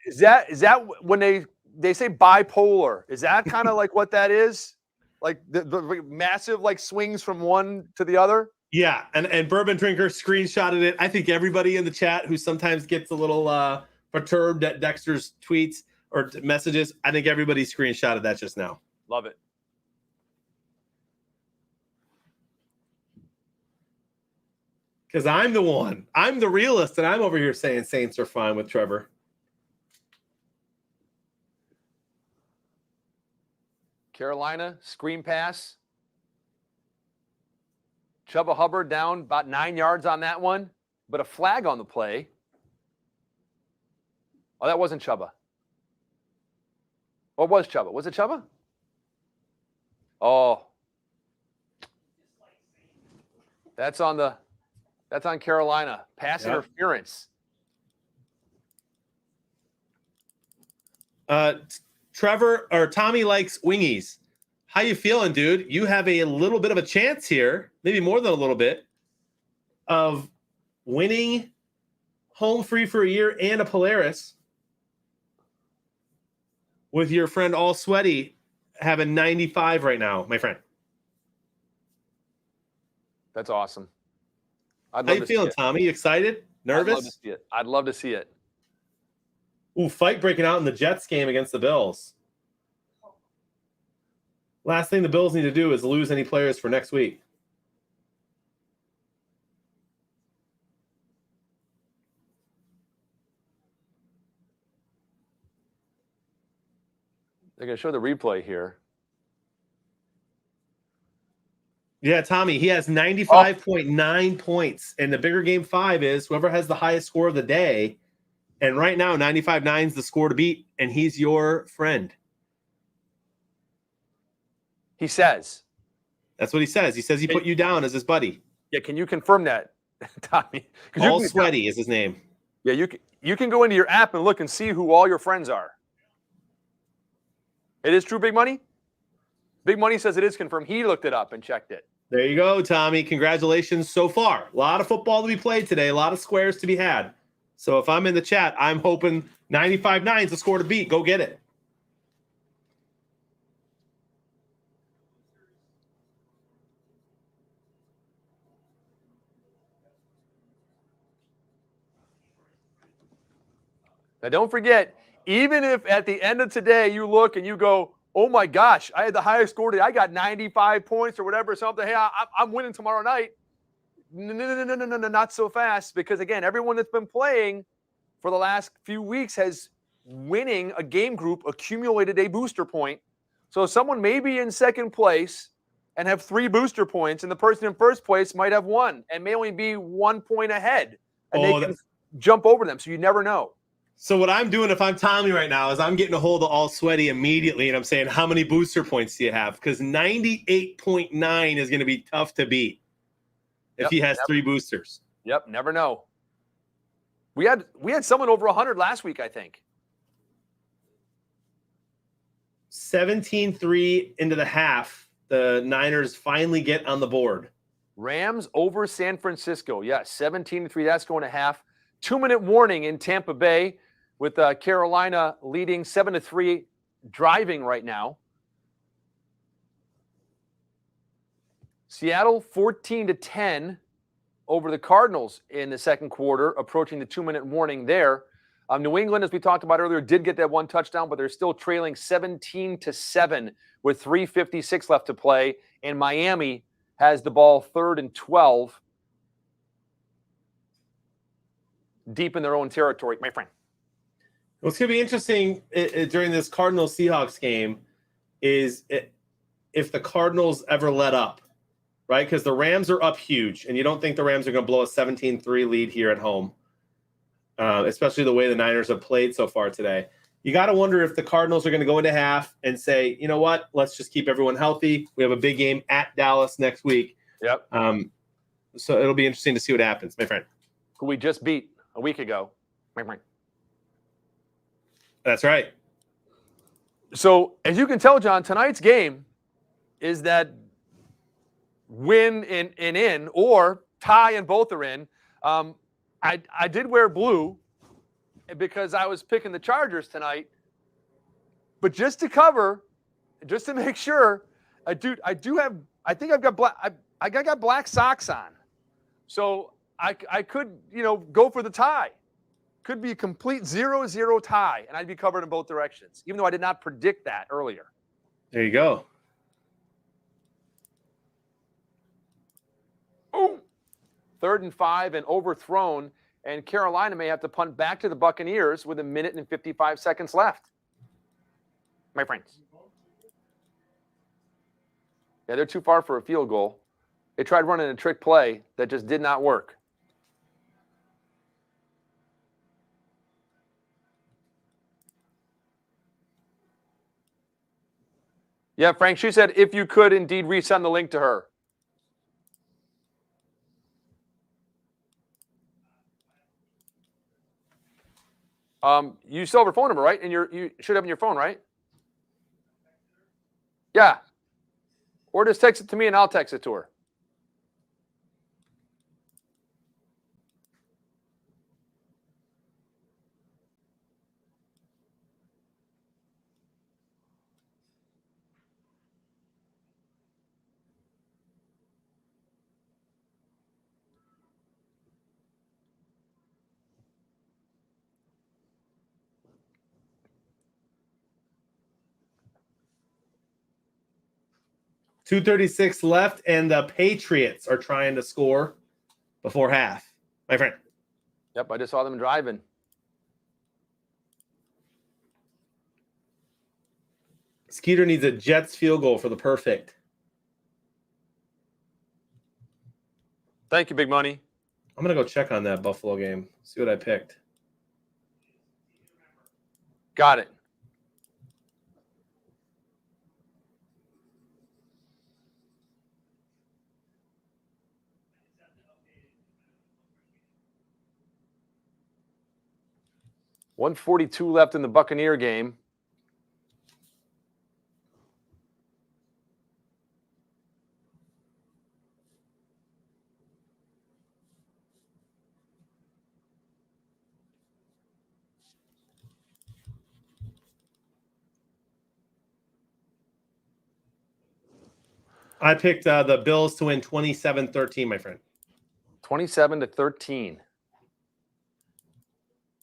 [SPEAKER 2] Is that when they say bipolar? Is that kind of like what that is? Like the massive like swings from one to the other?
[SPEAKER 1] Yeah, and Bourbon Drinker screenshotted it. I think everybody in the chat who sometimes gets a little perturbed at Dexter's tweets or messages, I think everybody screenshotted that just now.
[SPEAKER 2] Love it.
[SPEAKER 1] Because I'm the realist, and I'm over here saying Saints are fine with Trevor.
[SPEAKER 2] Carolina, screen pass. Chuba Hubbard down about 9 yards on that one, but a flag on the play. Oh, that wasn't Chuba. Or was Chuba? Was it Chuba? Oh. That's on Carolina. Pass interference.
[SPEAKER 1] Trevor or Tommy likes wingies. How you feeling, dude? You have a little bit of a chance here, maybe more than a little bit, of winning home free for a year and a Polaris with your friend All Sweaty having 95 right now, my friend.
[SPEAKER 2] That's awesome.
[SPEAKER 1] How you feeling, Tommy? You excited? Nervous?
[SPEAKER 2] I'd love to see it. I'd love to see it.
[SPEAKER 1] Ooh, fight breaking out in the Jets game against the Bills. Last thing the Bills need to do is lose any players for next week.
[SPEAKER 2] They're going to show the replay here.
[SPEAKER 1] Yeah, Tommy, he has 95.9 points. And the bigger game 5 is whoever has the highest score of the day. And right now, 95.9 is the score to beat. And he's your friend.
[SPEAKER 2] He says.
[SPEAKER 1] That's what he says. He says he put you down as his buddy.
[SPEAKER 2] Yeah, can you confirm that, Tommy?
[SPEAKER 1] All Sweaty is his name.
[SPEAKER 2] Yeah, you can go into your app and look and see who all your friends are. It is true, Big Money? Big Money says it is confirmed. He looked it up and checked it.
[SPEAKER 1] There you go, Tommy. Congratulations so far. A lot of football to be played today. A lot of squares to be had. So if I'm in the chat, I'm hoping 95.9 is the score to beat. Go get it.
[SPEAKER 2] Now, don't forget, even if at the end of today you look and you go, oh my gosh, I had the highest score today. I got 95 points or whatever, something. Hey, I'm winning tomorrow night. No, not so fast. Because again, everyone that's been playing for the last few weeks has winning a game group accumulated a booster point. So someone may be in second place and have 3 booster points, and the person in first place might have 1 and may only be 1 point ahead. And they can jump over them. So you never know.
[SPEAKER 1] So what I'm doing if I'm Tommy right now is I'm getting a hold of All Sweaty immediately, and I'm saying, how many booster points do you have? Because 98.9 is going to be tough to beat if he has 3 boosters.
[SPEAKER 2] Yep, never know. We had someone over 100 last week, I think.
[SPEAKER 1] 17-3 into the half. The Niners finally get on the board.
[SPEAKER 2] Rams over San Francisco. Yes, 17-3. That's going to half. 2-minute warning in Tampa Bay with Carolina leading 7-3, driving right now. Seattle 14-10 over the Cardinals in the second quarter, approaching the 2-minute warning there. New England, as we talked about earlier, did get that 1 touchdown, but they're still trailing 17-7 with 3:56 left to play. And Miami has the ball 3rd and 12, deep in their own territory, my friend.
[SPEAKER 1] What's going to be interesting during this Cardinals-Seahawks game is if the Cardinals ever let up, right? Because the Rams are up huge, and you don't think the Rams are going to blow a 17-3 lead here at home, especially the way the Niners have played so far today. You got to wonder if the Cardinals are going to go into half and say, you know what, let's just keep everyone healthy. We have a big game at Dallas next week.
[SPEAKER 2] Yep.
[SPEAKER 1] So it'll be interesting to see what happens, my friend.
[SPEAKER 2] Who we just beat a week ago.
[SPEAKER 1] That's right.
[SPEAKER 2] So, as you can tell, John, tonight's game is that win in or tie and both are in. I did wear blue because I was picking the Chargers tonight. But just to cover, just to make sure, I think I've got black. I got black socks on. So I could, go for the tie. Could be a complete 0-0 tie, and I'd be covered in both directions, even though I did not predict that earlier.
[SPEAKER 1] There you go.
[SPEAKER 2] Boom. 3rd and 5 and overthrown, and Carolina may have to punt back to the Buccaneers with 1 minute and 55 seconds left. My friends. Yeah, they're too far for a field goal. They tried running a trick play that just did not work. Yeah, Frank, she said if you could indeed resend the link to her. You still have her phone number, right? And you should have in your phone, right? Yeah. Or just text it to me and I'll text it to her.
[SPEAKER 1] .236 left, and the Patriots are trying to score before half. My friend.
[SPEAKER 2] Yep, I just saw them driving.
[SPEAKER 1] Skeeter needs a Jets field goal for the perfect.
[SPEAKER 2] Thank you, Big Money.
[SPEAKER 1] I'm going to go check on that Buffalo game, see what I picked.
[SPEAKER 2] Got it. .142 left in the Buccaneer game.
[SPEAKER 1] I picked the Bills to win 27-13, my friend.
[SPEAKER 2] 27-13.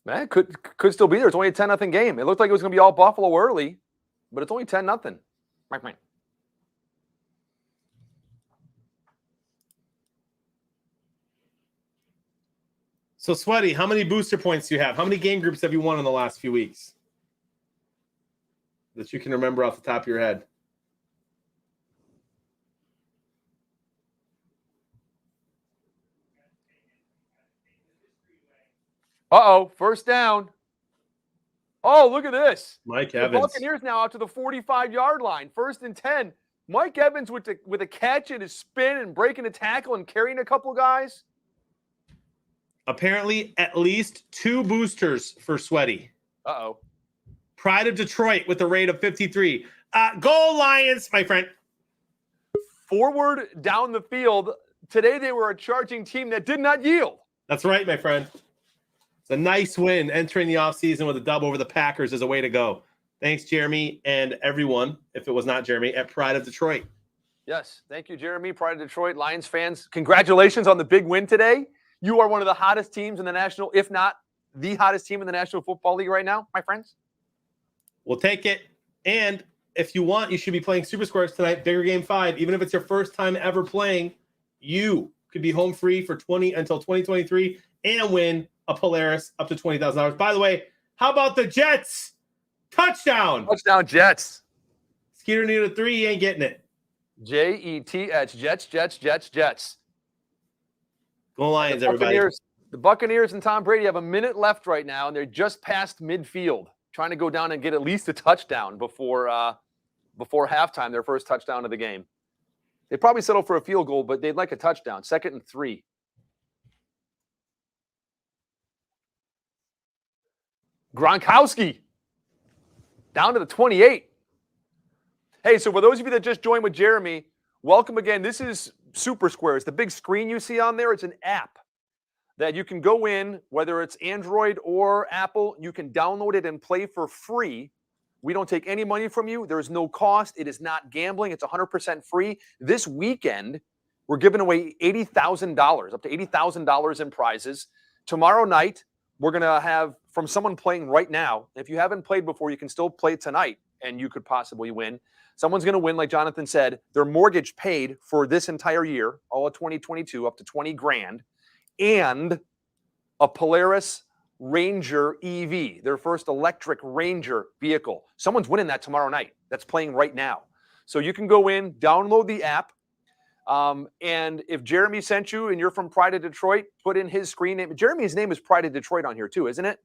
[SPEAKER 2] Man, could still be there. It's only a 10-0 game. It looked like it was going to be all Buffalo early, but it's only 10-0.
[SPEAKER 1] So, Sweaty, how many booster points do you have? How many game groups have you won in the last few weeks that you can remember off the top of your head?
[SPEAKER 2] Uh-oh, first down. Oh, look at this.
[SPEAKER 1] Mike
[SPEAKER 2] The
[SPEAKER 1] Evans.
[SPEAKER 2] Buccaneers now out to the 45-yard line. 1st and 10. Mike Evans with a catch and his spin and breaking a tackle and carrying a couple guys.
[SPEAKER 1] Apparently, at least 2 boosters for Sweaty.
[SPEAKER 2] Uh-oh.
[SPEAKER 1] Pride of Detroit with a rate of 53. Go Lions, my friend.
[SPEAKER 2] Forward down the field. Today they were a charging team that did not yield.
[SPEAKER 1] That's right, my friend. It's a nice win entering the offseason with a dub over the Packers is a way to go. Thanks, Jeremy, and everyone, if it was not Jeremy, at Pride of Detroit.
[SPEAKER 2] Yes. Thank you, Jeremy. Pride of Detroit, Lions fans. Congratulations on the big win today. You are one of the hottest teams in the national, if not the hottest team in the National Football League right now, my friends.
[SPEAKER 1] We'll take it. And if you want, you should be playing Super Squares tonight, Bigger Game 5. Even if it's your first time ever playing, you could be home free for until 2023 and win a Polaris up to $20,000. By the way, how about the Jets? Touchdown.
[SPEAKER 2] Touchdown, Jets.
[SPEAKER 1] Skeeter needed a 3. He ain't getting it.
[SPEAKER 2] Jets, Jets.
[SPEAKER 1] Go Lions, everybody.
[SPEAKER 2] The Buccaneers and Tom Brady have a minute left right now, and they're just past midfield, trying to go down and get at least a touchdown before halftime, their first touchdown of the game. They probably settle for a field goal, but they'd like a touchdown. 2nd and 3. Gronkowski down to the 28. Hey, so for those of you that just joined with Jeremy, welcome again. This is Super Squares. The big screen you see on there, it's an app that you can go in, whether it's Android or Apple, you can download it and play for free. We don't take any money from you. There is no cost. It is not gambling. It's 100% free. This weekend, we're giving away $80,000, up to $80,000 in prizes. Tomorrow night, we're going to have from someone playing right now. If you haven't played before, you can still play tonight, and you could possibly win. Someone's going to win, like Jonathan said, their mortgage paid for this entire year, all of 2022, up to $20,000, and a Polaris Ranger EV, their first electric Ranger vehicle. Someone's winning that tomorrow night. That's playing right now. So you can go in, download the app, and if Jeremy sent you and you're from Pride of Detroit, put in his screen name. Jeremy's name is Pride of Detroit on here too, isn't it?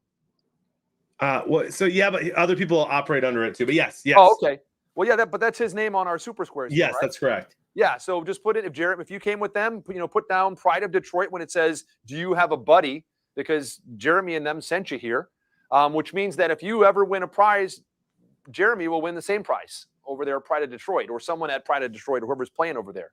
[SPEAKER 1] So yeah, but other people operate under it too. But yes.
[SPEAKER 2] Oh, okay. Well, yeah, but that's his name on our Super Squares.
[SPEAKER 1] Yes,
[SPEAKER 2] right?
[SPEAKER 1] that's correct.
[SPEAKER 2] Yeah, so just put it, if you came with them, put down Pride of Detroit when it says, do you have a buddy? Because Jeremy and them sent you here, which means that if you ever win a prize, Jeremy will win the same prize over there at Pride of Detroit, or someone at Pride of Detroit, or whoever's playing over there.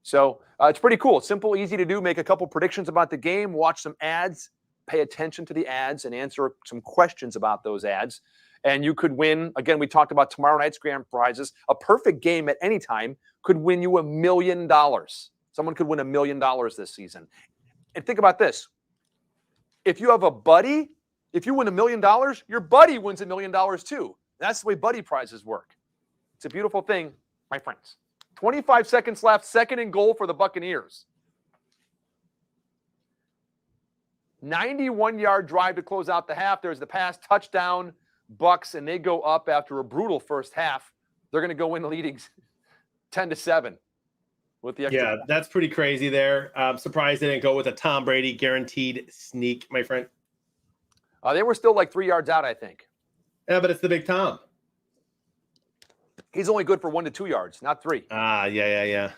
[SPEAKER 2] So it's pretty cool. It's simple, easy to do. Make a couple predictions about the game, watch some ads, pay attention to the ads, and answer some questions about those ads. And you could win. Again, we talked about tomorrow night's grand prizes. A perfect game at any time could win you $1 million. Someone could win $1 million this season. And think about this. If you have a buddy, if you win $1 million, your buddy wins $1 million too. That's the way buddy prizes work. It's a beautiful thing, my friends. 25 seconds left, 2nd and goal for the Buccaneers. 91-yard drive to close out the half. There's the pass, touchdown, Bucks, and they go up after a brutal first half. They're going to go in leading 10-7 with the extra.
[SPEAKER 1] Yeah, that's pretty crazy there. I'm surprised they didn't go with a Tom Brady guaranteed sneak, my friend.
[SPEAKER 2] They were still like 3 yards out, I think.
[SPEAKER 1] Yeah, but it's the big Tom.
[SPEAKER 2] He's only good for 1 to 2 yards, not 3.
[SPEAKER 1] Yeah.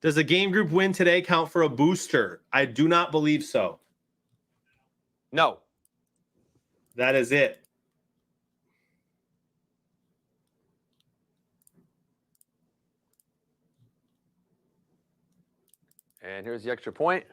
[SPEAKER 1] Does a game group win today count for a booster? I do not believe so.
[SPEAKER 2] No.
[SPEAKER 1] That is it.
[SPEAKER 2] And here's the extra point.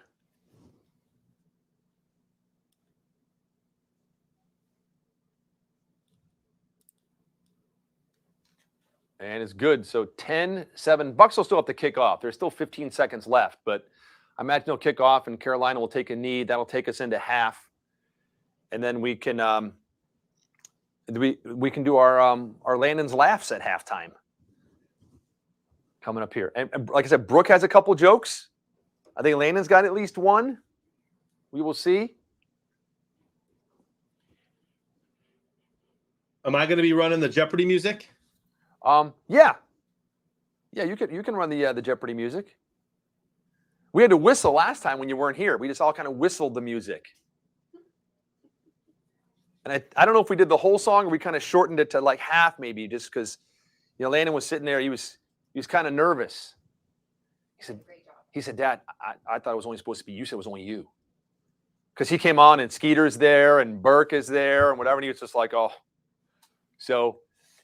[SPEAKER 2] And it's good. So 10-7. Bucks will still have to kick off. There's still 15 seconds left, but I imagine they'll kick off and Carolina will take a knee. That'll take us into half. And then we can we can do our Landon's laughs at halftime. Coming up here. And like I said, Brooke has a couple jokes. I think Landon's got at least one. We will see.
[SPEAKER 1] Am I going to be running the Jeopardy music?
[SPEAKER 2] Yeah, you can run the Jeopardy music. We had to whistle last time when you weren't here. We just all kind of whistled the music. And I don't know if we did the whole song or we kind of shortened it to like half maybe, just because Landon was sitting there. He was kind of nervous. He said, Dad, I thought it was only supposed to be you. Said it was only you. Because he came on and Skeeter's there and Burke is there and whatever. And he was just like, oh. So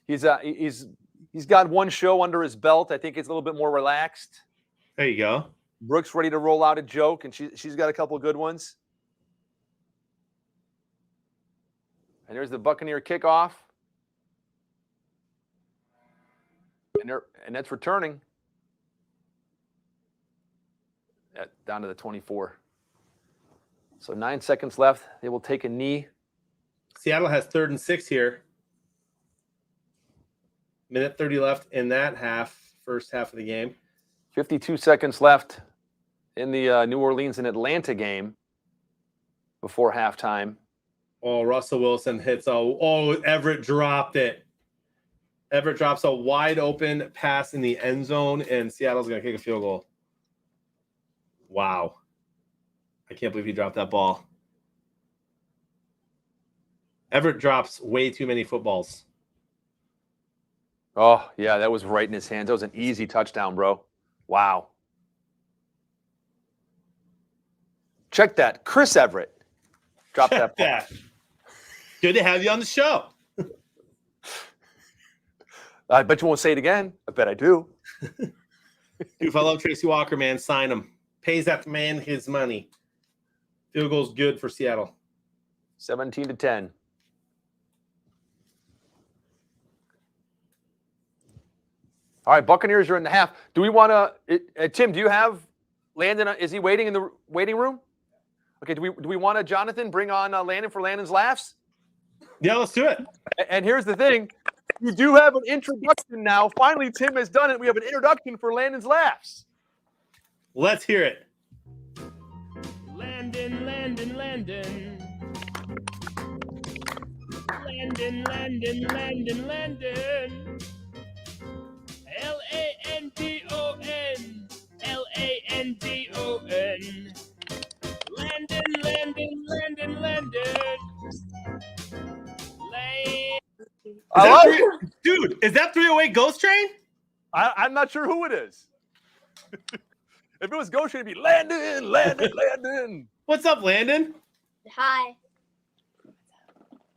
[SPEAKER 2] he's got one show under his belt. I think he's a little bit more relaxed.
[SPEAKER 1] There you go.
[SPEAKER 2] Brooke's ready to roll out a joke, and she's got a couple good ones. And there's the Buccaneer kickoff. And that's returning. Down to the 24. So 9 seconds left. They will take a knee.
[SPEAKER 1] Seattle has 3rd and 6 here. Minute 30 left in that first half of the game.
[SPEAKER 2] 52 seconds left in the New Orleans and Atlanta game before halftime.
[SPEAKER 1] Oh, Russell Wilson hits. Oh, Everett dropped it. Everett drops a wide open pass in the end zone, and Seattle's going to kick a field goal. Wow. I can't believe he dropped that ball. Everett drops way too many footballs.
[SPEAKER 2] Oh, yeah, that was right in his hands. That was an easy touchdown, bro. Wow. Check that. Chris Everett dropped that ball.
[SPEAKER 1] Yeah. Good to have you on the show.
[SPEAKER 2] I bet you won't say it again. I bet I do.
[SPEAKER 1] Dude, if I love Tracy Walker, man, sign him. Pays that man his money. Field goal's good for Seattle.
[SPEAKER 2] 17-10. All right, Buccaneers are in the half. Do we want to, Tim, do you have Landon? Is he waiting in the waiting room? Okay, do we want to, Jonathan, bring on Landon for Landon's laughs?
[SPEAKER 1] Yeah, let's do it.
[SPEAKER 2] And here's the thing. We do have an introduction now. Finally, Tim has done it. We have an introduction for Landon's laughs.
[SPEAKER 1] Let's hear it.
[SPEAKER 5] Landon, Landon, Landon. Landon, Landon, Landon, Landon. Landon, Landon. Landon, Landon, Landon, Landon.
[SPEAKER 2] I love it.
[SPEAKER 1] Dude, is that 308 Ghost Train?
[SPEAKER 2] I'm not sure who it is. If it was Goshen, it'd be Landon, Landon, Landon.
[SPEAKER 1] What's up, Landon?
[SPEAKER 6] Hi.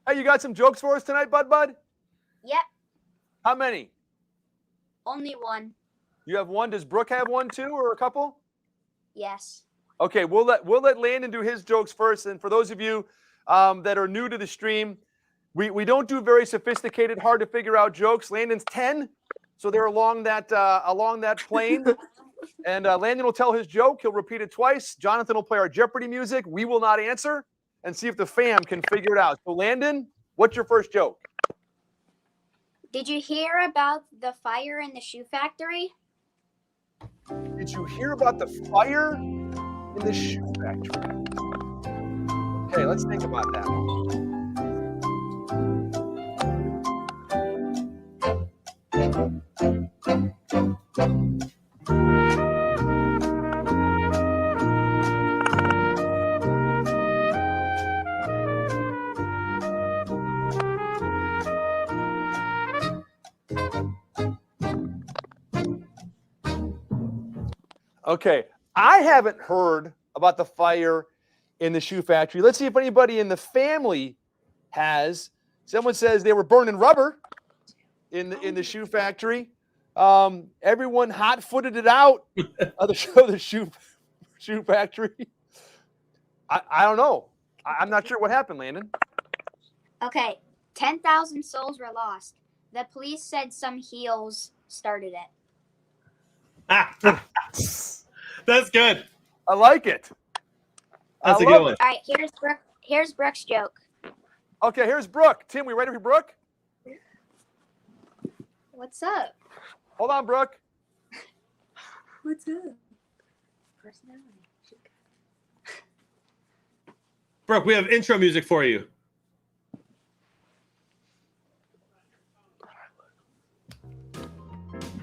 [SPEAKER 2] Hey, you got some jokes for us tonight, Bud?
[SPEAKER 6] Yep.
[SPEAKER 2] How many?
[SPEAKER 6] Only one.
[SPEAKER 2] You have one. Does Brooke have one too, or a couple?
[SPEAKER 6] Yes.
[SPEAKER 2] Okay, we'll let Landon do his jokes first. And for those of you that are new to the stream, we don't do very sophisticated, hard to figure out jokes. Landon's 10, so they're along that plane. And Landon will tell his joke. He'll repeat it twice. Jonathan will play our Jeopardy music. We will not answer, and see if the fam can figure it out. So Landon, what's your first joke?
[SPEAKER 6] Did you hear about the fire in the shoe factory?
[SPEAKER 2] Did you hear about the fire in the shoe factory? Okay, let's think about that one. Okay, I haven't heard about the fire in the shoe factory. Let's see if anybody in the family has. Someone says they were burning rubber in the shoe factory. Everyone hot-footed it out of the shoe factory. I don't know. I'm not sure what happened, Landon.
[SPEAKER 6] Okay. 10,000 souls were lost. The police said some heels started it.
[SPEAKER 1] That's good.
[SPEAKER 2] I like it.
[SPEAKER 1] That's
[SPEAKER 2] I
[SPEAKER 1] a good
[SPEAKER 2] love
[SPEAKER 1] one.
[SPEAKER 2] it.
[SPEAKER 6] All right, here's Brooke's joke.
[SPEAKER 2] Okay, here's Brooke. Tim, we ready for Brooke?
[SPEAKER 6] What's up?
[SPEAKER 2] Hold on, Brooke.
[SPEAKER 6] What's up? Personality.
[SPEAKER 1] Brooke, we have intro music for you.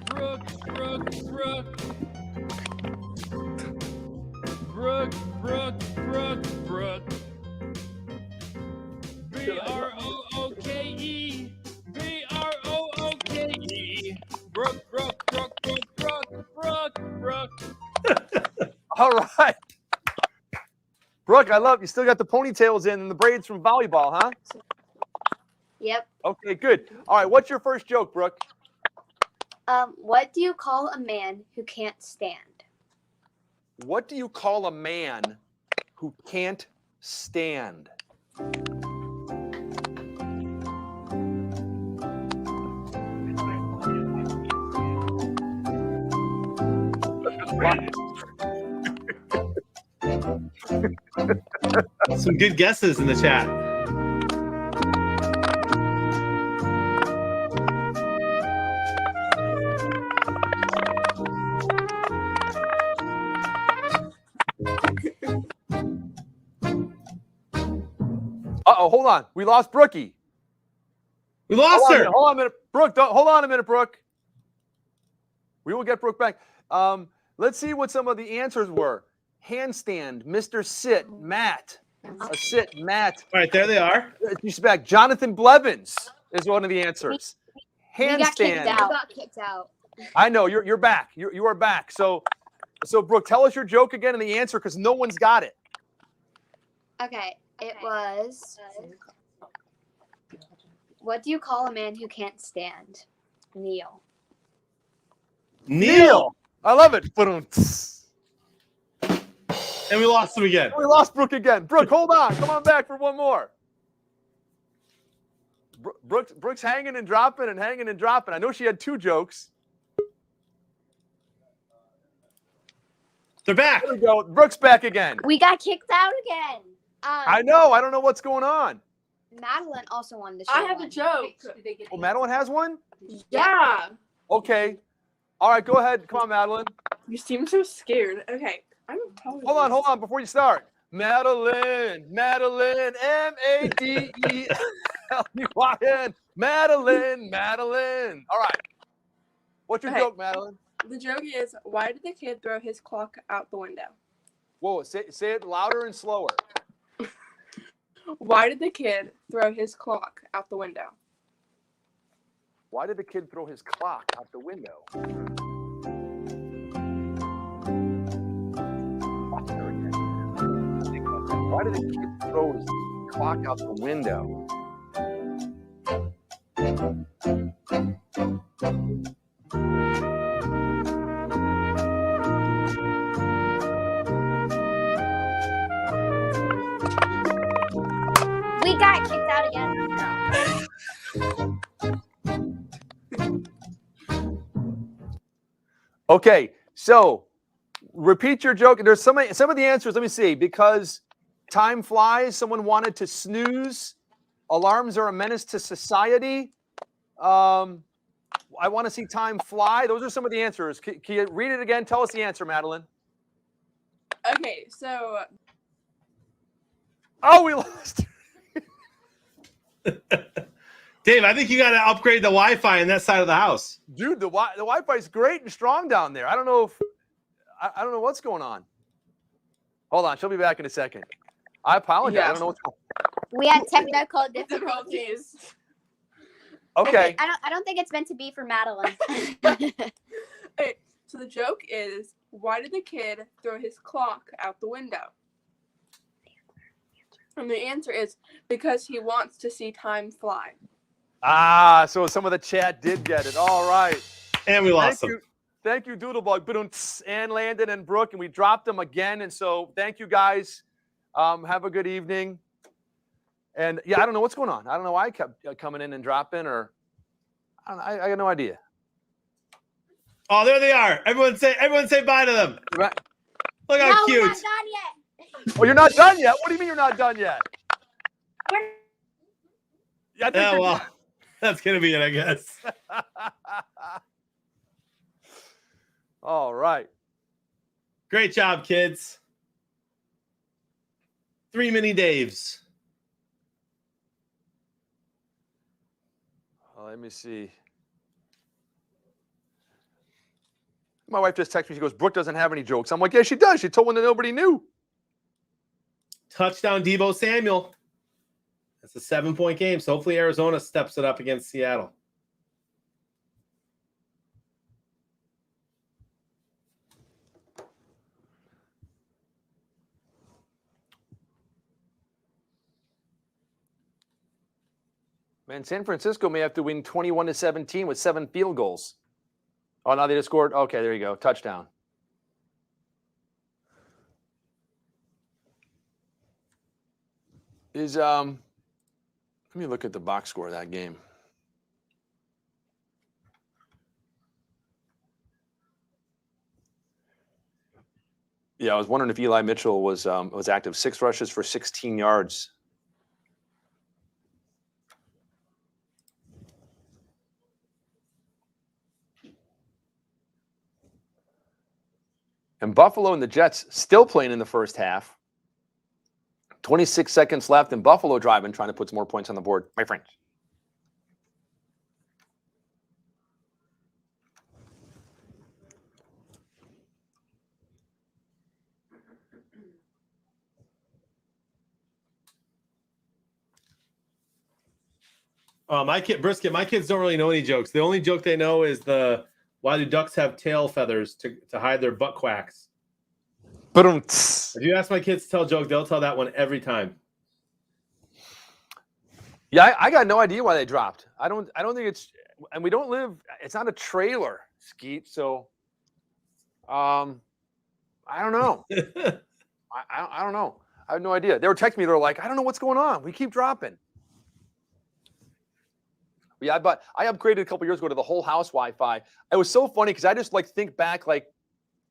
[SPEAKER 5] Brooke, Brooke, Brooke. Brooke, Brooke, Brooke, Brooke. B-R-O-O-K-E. B-R-O-O-K-E. Brooke, Brooke, Brooke, Brooke, Brooke, Brooke, Brooke.
[SPEAKER 2] All right. Brooke, I love you. Still got the ponytails in and the braids from volleyball, huh?
[SPEAKER 6] Yep.
[SPEAKER 2] Okay, good. All right, what's your first joke, Brooke?
[SPEAKER 6] What do you call a man who can't stand?
[SPEAKER 2] What do you call a man who can't stand?
[SPEAKER 1] Some good guesses in the chat.
[SPEAKER 2] Uh-oh, hold on. We lost Brookie.
[SPEAKER 1] We lost her.
[SPEAKER 2] Hold on a minute. Brooke, hold on a minute, Brooke. We will get Brooke back. Let's see what some of the answers were. Handstand, Mr. Sit, Matt. A sit, Matt.
[SPEAKER 1] All right, there they are.
[SPEAKER 2] She's back. Jonathan Blevins is one of the answers.
[SPEAKER 6] We got kicked
[SPEAKER 2] Handstand.
[SPEAKER 6] out. got kicked out.
[SPEAKER 2] I know you're back. You are back. So Brooke, tell us your joke again and the answer because no one's got it.
[SPEAKER 6] Okay, it was. What do you call a man who can't stand? Kneel.
[SPEAKER 1] Neil.
[SPEAKER 2] I love it.
[SPEAKER 1] And we lost him again.
[SPEAKER 2] We lost Brooke again. Brooke, hold on. Come on back for one more. Brooke's hanging and dropping and hanging and dropping. I know she had 2 jokes.
[SPEAKER 1] They're back.
[SPEAKER 2] There we go. Brooke's back again.
[SPEAKER 6] We got kicked out again.
[SPEAKER 2] I know. I don't know what's going on.
[SPEAKER 6] Madeline also wanted to share
[SPEAKER 7] I have a
[SPEAKER 6] one.
[SPEAKER 7] joke.
[SPEAKER 2] Oh, Madeline has one?
[SPEAKER 7] Yeah.
[SPEAKER 2] Okay. All right, go ahead. Come on, Madeline.
[SPEAKER 7] You seem so scared. Okay. I'm telling you.
[SPEAKER 2] Hold on. Before you start. Madeline, M-A-D-E-L-E-Y-N. Madeline. All right. What's your
[SPEAKER 7] Okay.
[SPEAKER 2] joke, Madeline?
[SPEAKER 7] The joke is, why did the kid throw his clock out the window?
[SPEAKER 2] Whoa, say it louder and slower.
[SPEAKER 7] Why did the kid throw his clock out the window?
[SPEAKER 2] Why did the kid throw his clock out the window? Why did the kid throw his clock out the window?
[SPEAKER 6] We got kicked out again.
[SPEAKER 2] Okay, so repeat your joke. There's some of the answers. Let me see. Because time flies. Someone wanted to snooze. Alarms are a menace to society. I want to see time fly. Those are some of the answers. Can you read it again? Tell us the answer, Madeline.
[SPEAKER 7] Okay, so
[SPEAKER 2] Oh, we lost.
[SPEAKER 1] Dave, I think you got to upgrade the Wi-Fi in that side of the house.
[SPEAKER 2] Dude, the Wi-Fi is great and strong down there. I don't know what's going on. Hold on, she'll be back in a second. I apologize.
[SPEAKER 7] Yeah.
[SPEAKER 2] I don't know what's going
[SPEAKER 6] We had technical difficulties.
[SPEAKER 7] difficulties.
[SPEAKER 2] Okay.
[SPEAKER 6] I don't think it's meant to be for Madeline.
[SPEAKER 7] Okay, so the joke is, why did the kid throw his clock out the window? And the answer is because he wants to see time fly.
[SPEAKER 2] So some of the chat did get it. All right.
[SPEAKER 1] And we lost him.
[SPEAKER 2] Thank you, Doodlebug, and Landon and Brooke, and we dropped them again. And so thank you guys. Have a good evening. And yeah, I don't know what's going on. I don't know why I kept coming in and dropping, or I got no idea.
[SPEAKER 1] Oh, there they are. Everyone say bye to them.
[SPEAKER 2] Right.
[SPEAKER 1] Look how
[SPEAKER 6] No,
[SPEAKER 1] cute.
[SPEAKER 6] we're not done yet.
[SPEAKER 2] Oh, you're not done yet? What do you mean you're not done yet? Yeah, I think
[SPEAKER 1] Yeah,
[SPEAKER 2] you're
[SPEAKER 1] well, that's going to be it, I guess.
[SPEAKER 2] done. All right.
[SPEAKER 1] Great job, kids. 3 mini Daves.
[SPEAKER 2] Let me see. My wife just texted me. She goes, Brooke doesn't have any jokes. I'm like, yeah, she does. She told one that nobody knew.
[SPEAKER 1] Touchdown, Deebo Samuel. That's a 7-point game. So hopefully Arizona steps it up against Seattle.
[SPEAKER 2] Man, San Francisco may have to win 21-17 with 7 field goals. Oh, now they just scored. Okay, there you go. Touchdown. Let me look at the box score of that game. Yeah, I was wondering if Eli Mitchell was active. 6 rushes for 16 yards. And Buffalo and the Jets still playing in the first half. 26 seconds left, and Buffalo driving, trying to put some more points on the board. My friends.
[SPEAKER 1] My kids don't really know any jokes. The only joke they know is why do ducks have tail feathers to hide their butt quacks?
[SPEAKER 2] But
[SPEAKER 1] If you ask my kids to tell a joke, they'll tell that one every time.
[SPEAKER 2] yeah, I got no idea why they dropped. I don't think it's, and we don't live. It's not a trailer, Skeet. So, I don't know. I don't know. I have no idea. They were texting me. They're like, I don't know what's going on. We keep dropping. Yeah, but I upgraded a couple years ago to the whole house Wi-Fi. It was so funny because I just like think back, like,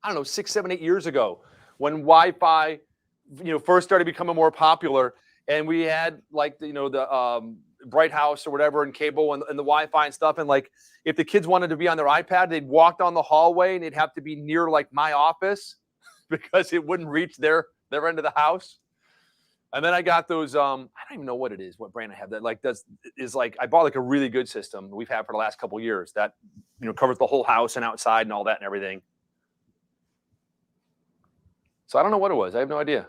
[SPEAKER 2] I don't know, 6, 7, 8 years ago when Wi-Fi, first started becoming more popular, and we had like the Bright House or whatever and cable and the Wi-Fi and stuff. And like, if the kids wanted to be on their iPad, they'd walk down the hallway and they'd have to be near like my office because it wouldn't reach their end of the house. And then I got those. I don't even know what it is, what brand I have that is like I bought like a really good system we've had for the last couple of years that covers the whole house and outside and all that and everything. So I don't know what it was. I have no idea.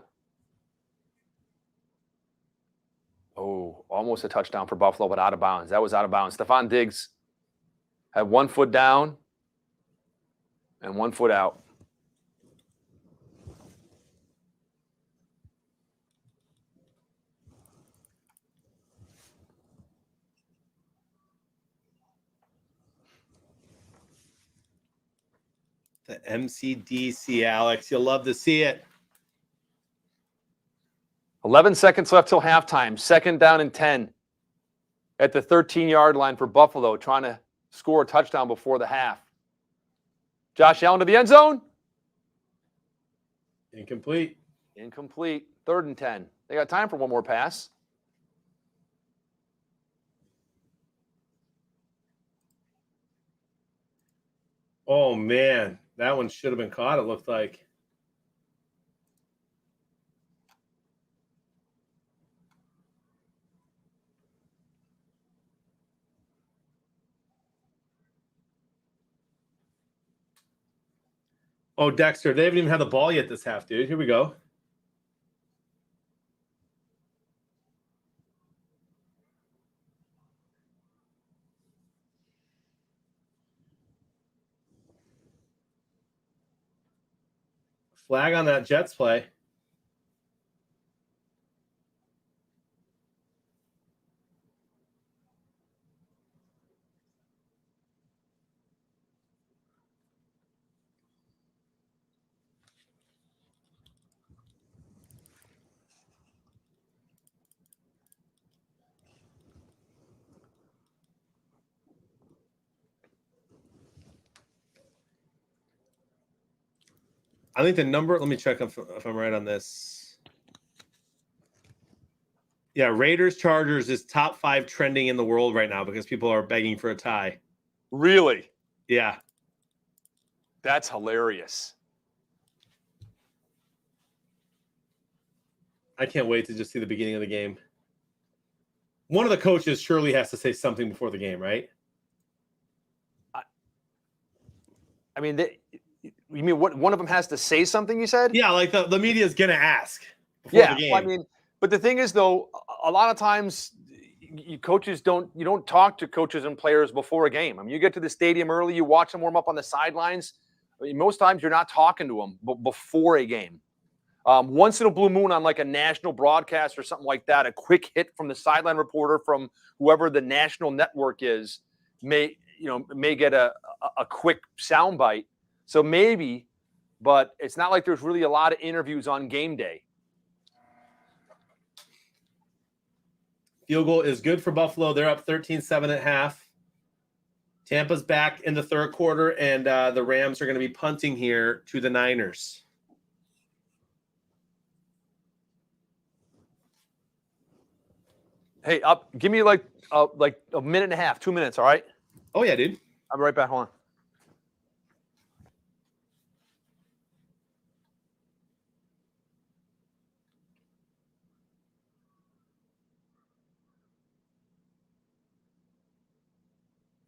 [SPEAKER 2] Oh, almost a touchdown for Buffalo, but out of bounds. That was out of bounds. Stephon Diggs had 1 foot down and 1 foot out.
[SPEAKER 1] The MCDC, Alex. You'll love to see it.
[SPEAKER 2] 11 seconds left till halftime. 2nd down and 10 at the 13-yard line for Buffalo, trying to score a touchdown before the half. Josh Allen to the end zone.
[SPEAKER 1] Incomplete.
[SPEAKER 2] 3rd and 10. They got time for one more pass.
[SPEAKER 1] Oh, man. That one should have been caught, it looked like. Oh, Dexter, they haven't even had the ball yet this half, dude. Here we go. Flag on that Jets play. I think the number, let me check if I'm right on this. Yeah, Raiders Chargers is top 5 trending in the world right now because people are begging for a tie.
[SPEAKER 2] Really?
[SPEAKER 1] Yeah.
[SPEAKER 2] That's hilarious.
[SPEAKER 1] I can't wait to just see the beginning of the game. One of the coaches surely has to say something before the game, right?
[SPEAKER 2] I mean, you mean what? One of them has to say something, you said?
[SPEAKER 1] Yeah, like the media is going to ask before the game.
[SPEAKER 2] Well, I mean, but the thing is, though, a lot of times coaches don't talk to coaches and players before a game. I mean, you get to the stadium early, you watch them warm up on the sidelines. I mean, most times you're not talking to them before a game. Once in a blue moon on like a national broadcast or something like that, a quick hit from the sideline reporter from whoever the national network is may get a quick soundbite. So maybe, but it's not like there's really a lot of interviews on game day.
[SPEAKER 1] Field goal is good for Buffalo. They're up 13-7 at half. Tampa's back in the 3rd quarter, and the Rams are going to be punting here to the Niners.
[SPEAKER 2] Hey, give me like a minute and a half, 2 minutes, all right?
[SPEAKER 1] Oh, yeah, dude.
[SPEAKER 2] I'll be right back. Hold on.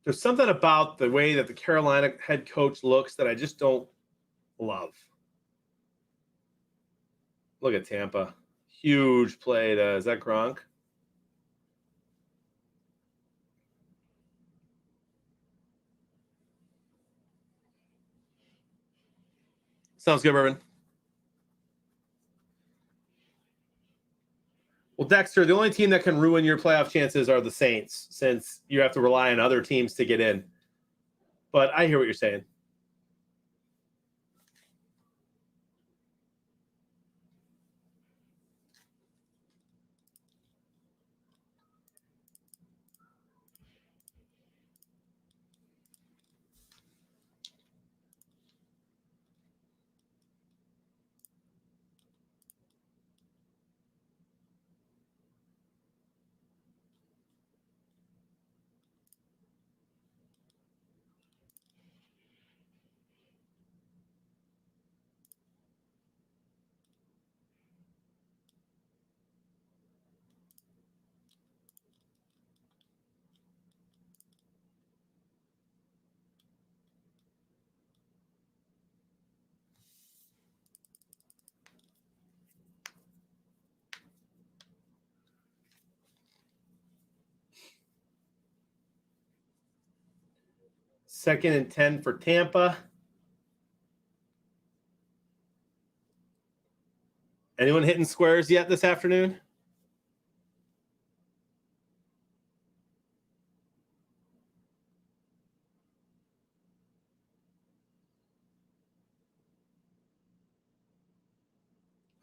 [SPEAKER 1] There's something about the way that the Carolina head coach looks that I just don't love. Look at Tampa. Huge play. Is that Gronk? Sounds good, Bourbon. Well, Dexter, the only team that can ruin your playoff chances are the Saints, since you have to rely on other teams to get in. But I hear what you're saying. Second and 10 for Tampa. Anyone hitting squares yet this afternoon?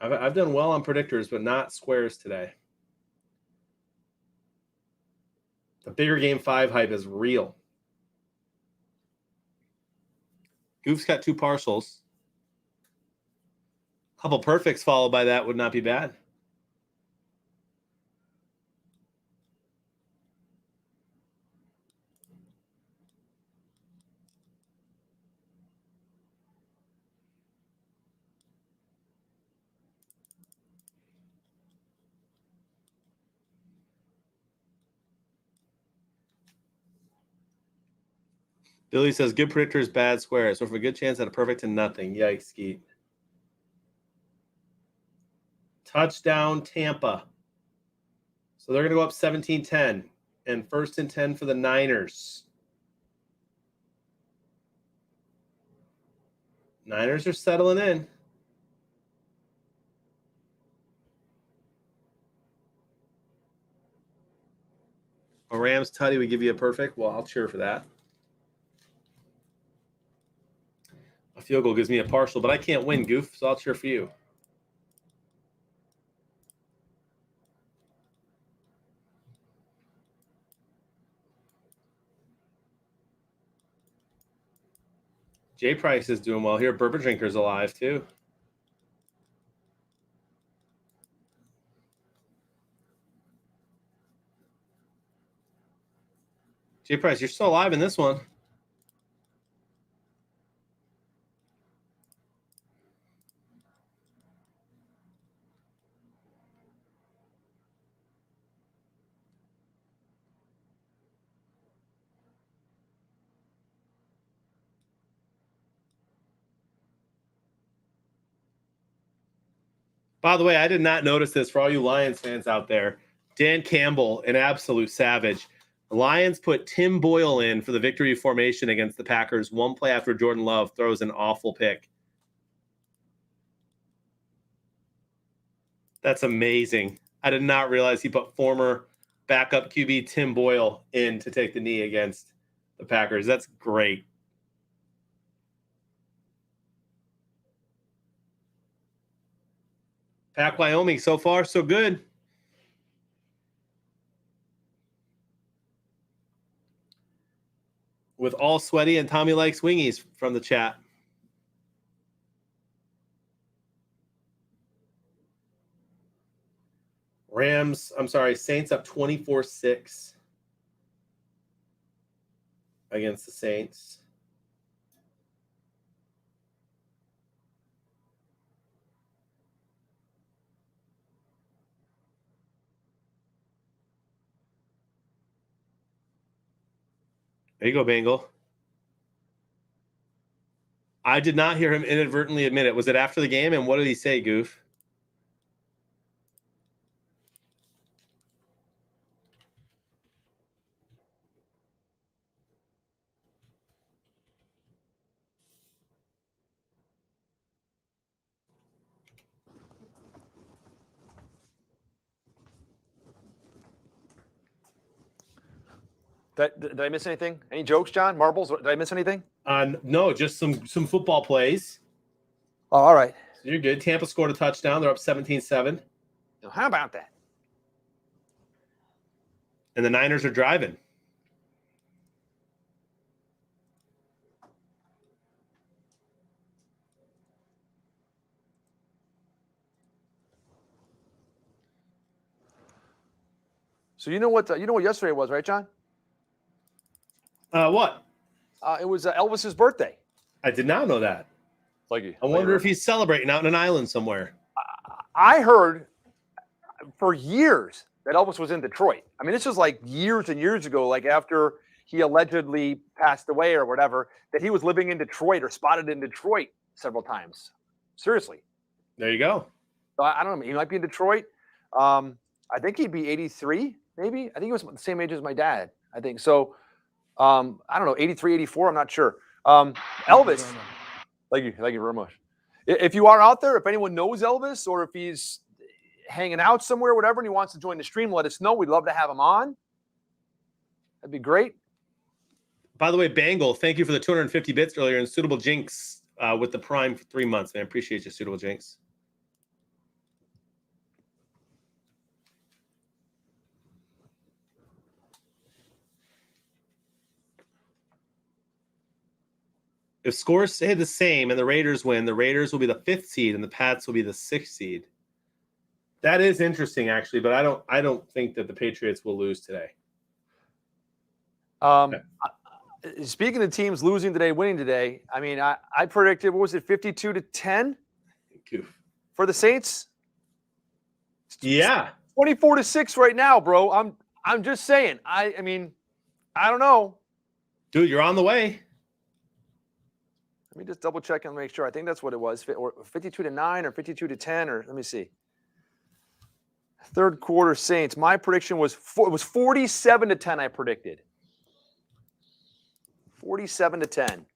[SPEAKER 1] I've done well on predictors, but not squares today. The bigger game 5 hype is real. Goof's got 2 partials. A couple perfects followed by that would not be bad. Billy says, good predictors, bad squares. So for a good chance at a perfect to nothing. Yikes, Skeet. Touchdown, Tampa. So they're going to go up 17-10. And 1st and 10 for the Niners. Niners are settling in. A Rams tutty would give you a perfect. Well, I'll cheer for that. A field goal gives me a partial, but I can't win, Goof, so I'll cheer for you. Jay Price is doing well here. Bourbon Drinker's alive, too. Jay Price, you're still alive in this one. By the way, I did not notice this for all you Lions fans out there. Dan Campbell, an absolute savage. The Lions put Tim Boyle in for the victory formation against the Packers one play after Jordan Love throws an awful pick. That's amazing. I did not realize he put former backup QB Tim Boyle in to take the knee against the Packers. That's great. Pack Wyoming, so far, so good. With all sweaty and Tommy likes wingies from the chat. Saints up 24-6 against the Saints. There you go, Bengal. I did not hear him inadvertently admit it. Was it after the game? And what did he say, Goof?
[SPEAKER 2] Did I miss anything? Any jokes, John? Marbles? Did I miss anything?
[SPEAKER 1] No, just some football plays.
[SPEAKER 2] Oh, all right.
[SPEAKER 1] So you're good. Tampa scored a touchdown. They're up 17-7.
[SPEAKER 2] How about that?
[SPEAKER 1] And the Niners are driving.
[SPEAKER 2] So you know what yesterday was, right, John?
[SPEAKER 1] What?
[SPEAKER 2] It was Elvis's birthday.
[SPEAKER 1] I did not know that.
[SPEAKER 2] I
[SPEAKER 1] I wonder if he's celebrating out in an island somewhere.
[SPEAKER 2] I heard for years that Elvis was in Detroit. I mean, this was like years and years ago, like after he allegedly passed away or whatever, that he was living in Detroit or spotted in Detroit several times. Seriously.
[SPEAKER 1] There you go.
[SPEAKER 2] So I don't know. He might be in Detroit. I think he'd be 83, maybe. I think he was the same age as my dad, I think. So, I don't know, 83, 84, I'm not sure. Elvis, thank you very much. If you are out there, if anyone knows Elvis or if he's hanging out somewhere, whatever, and he wants to join the stream, let us know. We'd love to have him on. That'd be great.
[SPEAKER 1] By the way, Bangle, thank you for the 250 bits earlier, and Suitable Jinx with the Prime for 3 months, man. Appreciate you, Suitable Jinx. If scores stay the same and the Raiders win, the Raiders will be the 5th seed and the Pats will be the 6th seed. That is interesting, actually, but I don't think that the Patriots will lose today.
[SPEAKER 2] Speaking of teams losing today, winning today, I mean, I predicted, what was it, 52-10
[SPEAKER 1] Goof.
[SPEAKER 2] for the Saints?
[SPEAKER 1] Yeah.
[SPEAKER 2] 24-6 right now, bro. I'm just saying. I mean, I don't know.
[SPEAKER 1] Dude, you're on the way.
[SPEAKER 2] Let me just double check and make sure. I think that's what it was. Or 52-9 or 52-10, or let me see. Third quarter Saints. My prediction was it was 47-10. I predicted 47-10.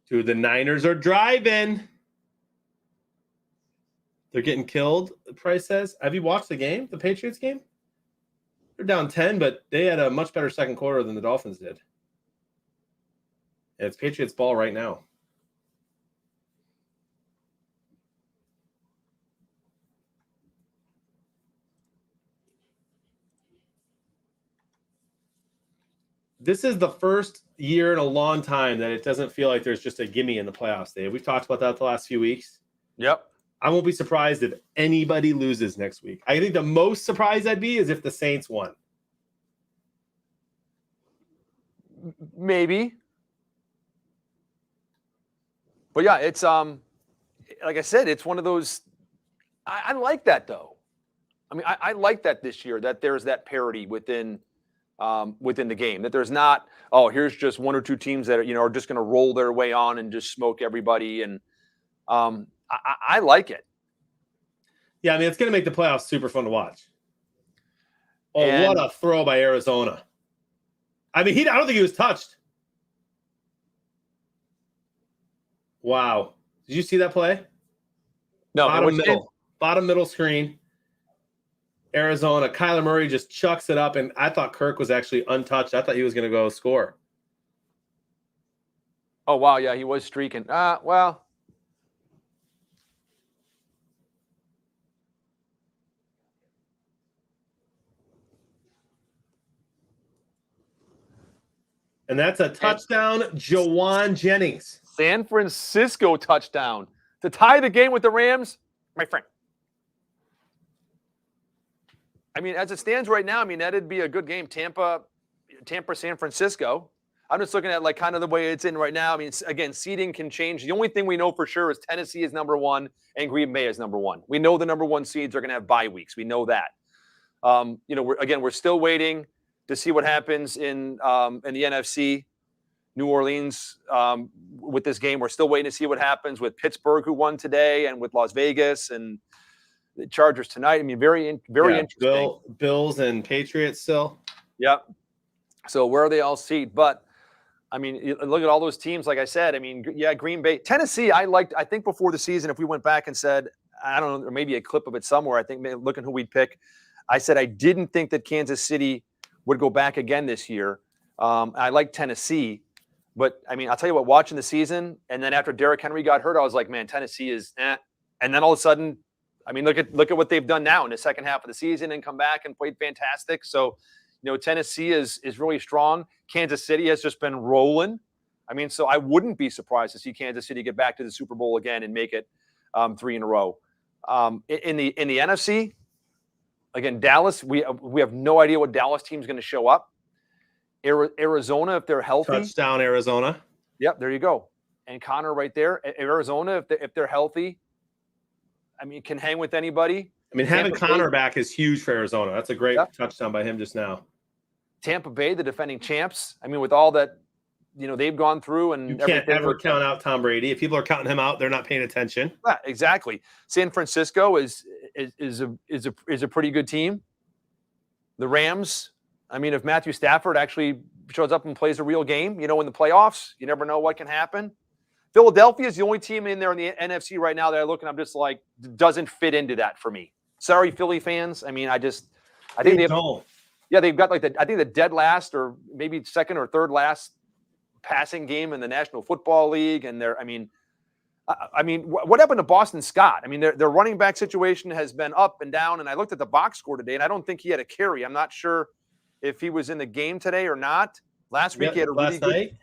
[SPEAKER 1] Dude, the Niners are driving. They're getting killed, Price says. Have you watched the game, the Patriots game? They're down 10, but they had a much better second quarter than the Dolphins did. And it's Patriots ball right now. This is the first year in a long time that it doesn't feel like there's just a gimme in the playoffs, Dave. We've talked about that the last few weeks.
[SPEAKER 2] Yep.
[SPEAKER 1] I won't be surprised if anybody loses next week. I think the most surprised I'd be is if the Saints won.
[SPEAKER 2] Maybe. But yeah, it's like I said, it's one of those. I like that though. I mean, I like that this year, that there's that parity within the game. That there's not, oh, here's just one or two teams that are just going to roll their way on and just smoke everybody. And I like it.
[SPEAKER 1] Yeah, I mean, it's going to make the playoffs super fun to watch. Oh,
[SPEAKER 2] And-
[SPEAKER 1] what a throw by Arizona. I mean, I don't think he was touched. Wow. Did you see that play?
[SPEAKER 2] No,
[SPEAKER 1] Bottom middle screen. Arizona. Kyler Murray just chucks it up, and I thought Kirk was actually untouched. I thought he was going to go score.
[SPEAKER 2] Oh, wow. Yeah, he was streaking. Well.
[SPEAKER 1] And that's a touchdown, Jawan Jennings.
[SPEAKER 2] San Francisco touchdown to tie the game with the Rams, my friend. I mean, as it stands right now, I mean, that'd be a good game. Tampa, San Francisco. I'm just looking at like kind of the way it's in right now. I mean, again, seeding can change. The only thing we know for sure is Tennessee is number 1 and Green Bay is number 1. We know the number 1 seeds are going to have bye weeks. We know that. We're still waiting to see what happens in the NFC. New Orleans with this game. We're still waiting to see what happens with Pittsburgh, who won today, and with Las Vegas. And the Chargers tonight. I mean, very interesting.
[SPEAKER 1] Bills and Patriots still.
[SPEAKER 2] Yep. So where are they all seat? But I mean, look at all those teams. Like I said, I mean, yeah, Green Bay, Tennessee. I think before the season, if we went back and said, I don't know, or maybe a clip of it somewhere, I think looking who we'd pick, I said I didn't think that Kansas City would go back again this year. I like Tennessee, but I mean, I'll tell you what, watching the season, and then after Derrick Henry got hurt, I was like, man, Tennessee is eh. And then all of a sudden, I mean, look at what they've done now in the second half of the season and come back and played fantastic. So, Tennessee is really strong. Kansas City has just been rolling. I mean, so I wouldn't be surprised to see Kansas City get back to the Super Bowl again and make it 3 in a row. In the NFC, again, Dallas, we have no idea what Dallas team's going to show up. Arizona, if they're healthy.
[SPEAKER 1] Touchdown, Arizona.
[SPEAKER 2] Yep, there you go. And Connor right there. Arizona, if they're healthy, I mean, can hang with anybody.
[SPEAKER 1] I mean, having Connor back is huge for Arizona. That's a great touchdown by him just now.
[SPEAKER 2] Tampa Bay, the defending champs. I mean, with all that, they've gone through, and
[SPEAKER 1] you can't ever count out Tom Brady. If people are counting him out, they're not paying attention.
[SPEAKER 2] Yeah, exactly. San Francisco is a pretty good team. The Rams. I mean, if Matthew Stafford actually shows up and plays a real game, in the playoffs, you never know what can happen. Philadelphia is the only team in there in the NFC right now that I look and I'm just like, doesn't fit into that for me. Sorry, Philly fans. I mean, I think they've got I think the dead last or maybe second or third last passing game in the National Football League. And what happened to Boston Scott? I mean, their running back situation has been up and down. And I looked at the box score today and I don't think he had a carry. I'm not sure if he was in the game today or not. Last week he had a really good.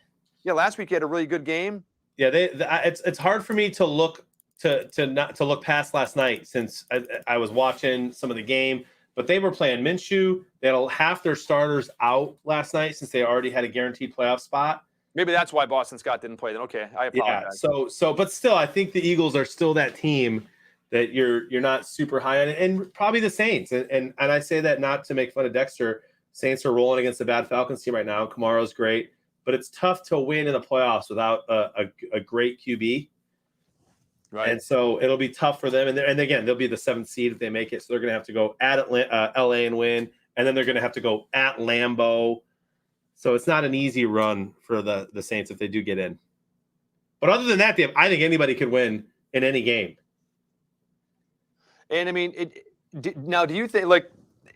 [SPEAKER 2] Yeah, last week he had a really good game. Yeah,
[SPEAKER 1] it's hard for me to look to look past last night since I was watching some of the game, but they were playing Minshew. They had half their starters out last night since they already had a guaranteed playoff spot.
[SPEAKER 2] Maybe that's why Boston Scott didn't play. Then okay, I apologize.
[SPEAKER 1] Yeah, but still, I think the Eagles are still that team that you're not super high on, and probably the Saints. And I say that not to make fun of Dexter. Saints are rolling against a bad Falcons team right now. Kamara's great. But it's tough to win in the playoffs without a great QB.
[SPEAKER 2] Right.
[SPEAKER 1] And so it'll be tough for them. And again, they'll be the 7th seed if they make it. So they're going to have to go at LA and win. And then they're going to have to go at Lambeau. So it's not an easy run for the Saints if they do get in. But other than that, I think anybody could win in any game.
[SPEAKER 2] And I mean, now do you think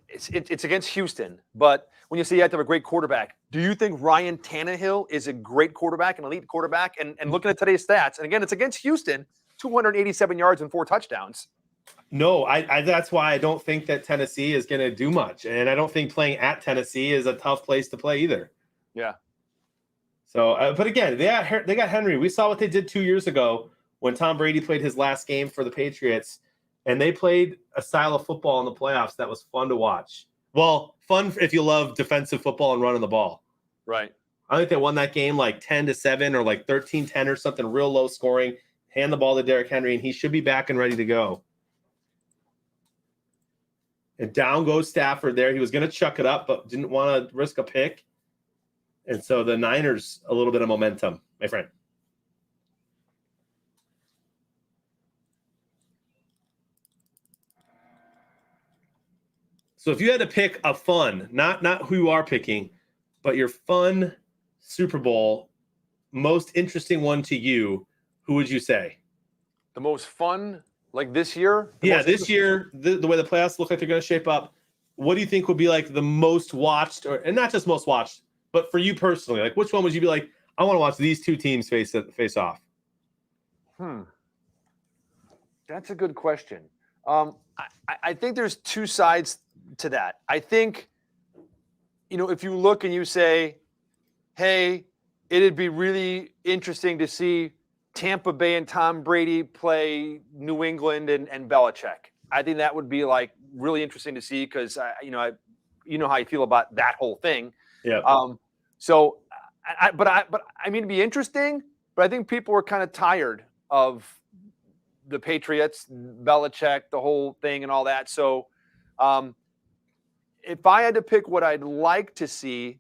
[SPEAKER 2] it's against Houston, but when you say you have to have a great quarterback, do you think Ryan Tannehill is a great quarterback, an elite quarterback? And looking at today's stats, and again, it's against Houston, 287 yards and 4 touchdowns.
[SPEAKER 1] No, I that's why I don't think that Tennessee is going to do much. And I don't think playing at Tennessee is a tough place to play either.
[SPEAKER 2] Yeah.
[SPEAKER 1] So, but again, they got Henry. We saw what they did 2 years ago when Tom Brady played his last game for the Patriots, and they played a style of football in the playoffs that was fun to watch. Well, fun if you love defensive football and running the ball.
[SPEAKER 2] Right.
[SPEAKER 1] I think they won that game like 10-7 or like 13-10 or something real low scoring. Hand the ball to Derrick Henry, and he should be back and ready to go. And down goes Stafford there. He was going to chuck it up, but didn't want to risk a pick. And so the Niners, a little bit of momentum, my friend. So if you had to pick a fun, not who you are picking, but your fun Super Bowl, most interesting one to you, who would you say?
[SPEAKER 2] The most fun, like this year?
[SPEAKER 1] Yeah, this year, the way the playoffs look like they're going to shape up, what do you think would be like the most watched, and not just most watched, but for you personally, like which one would you be like, I want to watch these two teams face off?
[SPEAKER 2] That's a good question. I think there's two sides to that. I think, if you look and you say, hey, it'd be really interesting to see Tampa Bay and Tom Brady play New England and Belichick. I think that would be like really interesting to see because, you know how you feel about that whole thing.
[SPEAKER 1] Yeah.
[SPEAKER 2] So, I mean, it'd be interesting, but I think people are kind of tired of the Patriots, Belichick, the whole thing and all that. So, if I had to pick what I'd like to see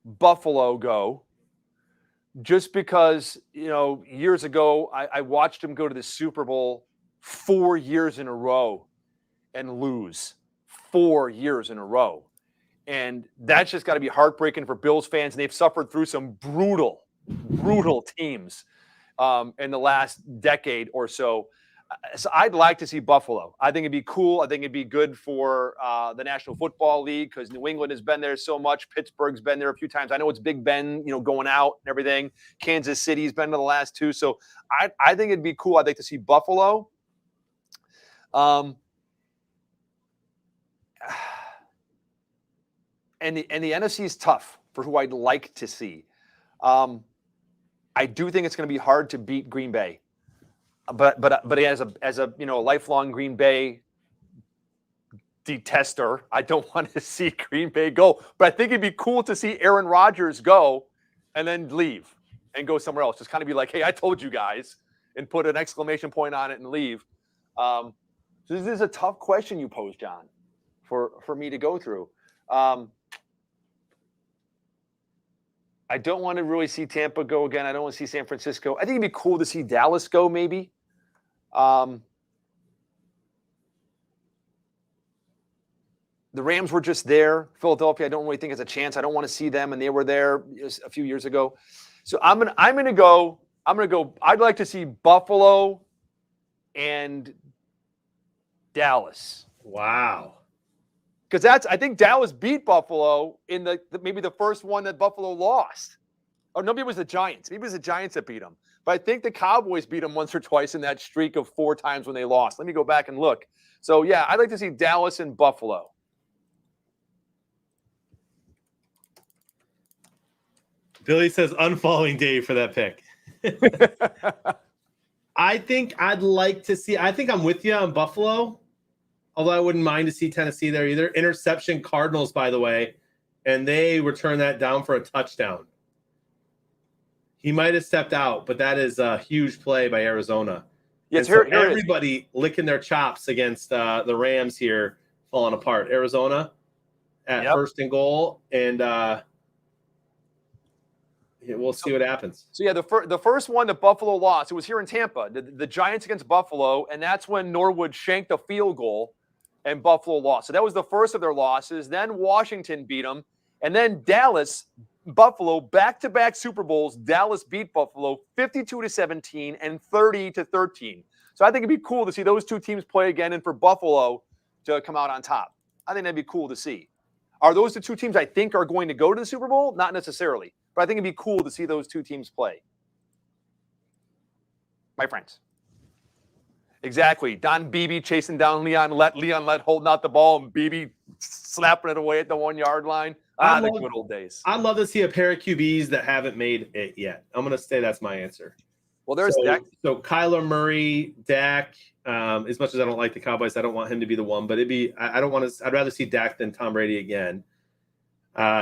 [SPEAKER 2] Buffalo go just because, years ago I watched them go to the Super Bowl 4 years in a row and lose 4 years in a row. And that's just got to be heartbreaking for Bills fans. And they've suffered through some brutal teams in the last decade or so. So I'd like to see Buffalo. I think it'd be cool. I think it'd be good for the National Football League because New England has been there so much. Pittsburgh's been there a few times. I know it's Big Ben, going out and everything. Kansas City's been to the last two. So I think it'd be cool. I'd like to see Buffalo. And the NFC is tough for who I'd like to see. I do think it's going to be hard to beat Green Bay, but as a lifelong Green Bay detester, I don't want to see Green Bay go. But I think it'd be cool to see Aaron Rodgers go and then leave and go somewhere else. Just kind of be like, hey, I told you guys, and put an exclamation point on it and leave. So this is a tough question you posed, John, for me to go through. I don't want to really see Tampa go again. I don't want to see San Francisco. I think it'd be cool to see Dallas go maybe. The Rams were just there. Philadelphia, I don't really think has a chance. I don't want to see them, and they were there a few years ago. So I'm gonna go. I'd like to see Buffalo and Dallas.
[SPEAKER 1] Wow.
[SPEAKER 2] Because I think Dallas beat Buffalo in maybe the first one that Buffalo lost. Or maybe it was the Giants. Maybe it was the Giants that beat them. But I think the Cowboys beat them once or twice in that streak of 4 times when they lost. Let me go back and look. So, yeah, I'd like to see Dallas and Buffalo.
[SPEAKER 1] Billy says unfollowing Dave for that pick. I think I'm with you on Buffalo. Although I wouldn't mind to see Tennessee there either. Interception Cardinals, by the way, and they return that down for a touchdown. He might have stepped out, but that is a huge play by Arizona.
[SPEAKER 2] Yes,
[SPEAKER 1] here
[SPEAKER 2] here
[SPEAKER 1] everybody licking their chops against the Rams here, falling apart. Arizona at first and goal, and we'll see what happens.
[SPEAKER 2] So, yeah, the first one that Buffalo lost, it was here in Tampa, the Giants against Buffalo, and that's when Norwood shanked a field goal. And Buffalo lost. So that was the first of their losses. Then Washington beat them. And then Dallas, Buffalo, back-to-back Super Bowls. Dallas beat Buffalo 52-17 and 30-13. So I think it'd be cool to see those two teams play again and for Buffalo to come out on top. I think that'd be cool to see. Are those the two teams I think are going to go to the Super Bowl? Not necessarily. But I think it'd be cool to see those two teams play. My friends. Exactly. Don Beebe chasing down Leon Lett holding out the ball and Beebe slapping it away at the 1-yard line. The good old days.
[SPEAKER 1] I'd love to see a pair of QBs that haven't made it yet. I'm going to say that's my answer.
[SPEAKER 2] Well, there's Dak.
[SPEAKER 1] So Kyler Murray, Dak, as much as I don't like the Cowboys, I don't want him to be the one, but I'd rather see Dak than Tom Brady again.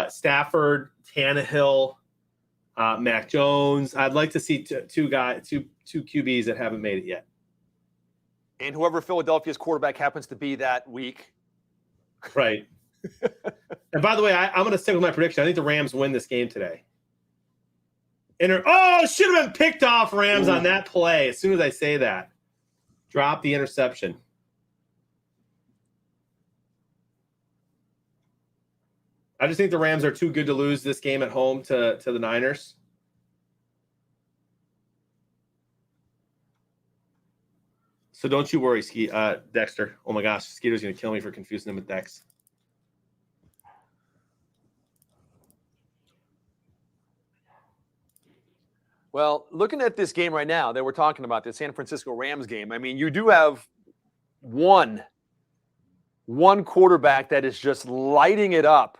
[SPEAKER 1] Stafford, Tannehill, Mac Jones. I'd like to see two QBs that haven't made it yet.
[SPEAKER 2] And whoever Philadelphia's quarterback happens to be that week.
[SPEAKER 1] Right. And by the way, I'm going to stick with my prediction. I think the Rams win this game today. Should have been picked off Rams on that play. As soon as I say that, drop the interception. I just think the Rams are too good to lose this game at home to the Niners. So don't you worry, Dexter. Oh my gosh, Skeeter's going to kill me for confusing him with Dex.
[SPEAKER 2] Well, looking at this game right now that we're talking about, the San Francisco Rams game, I mean, you do have one quarterback that is just lighting it up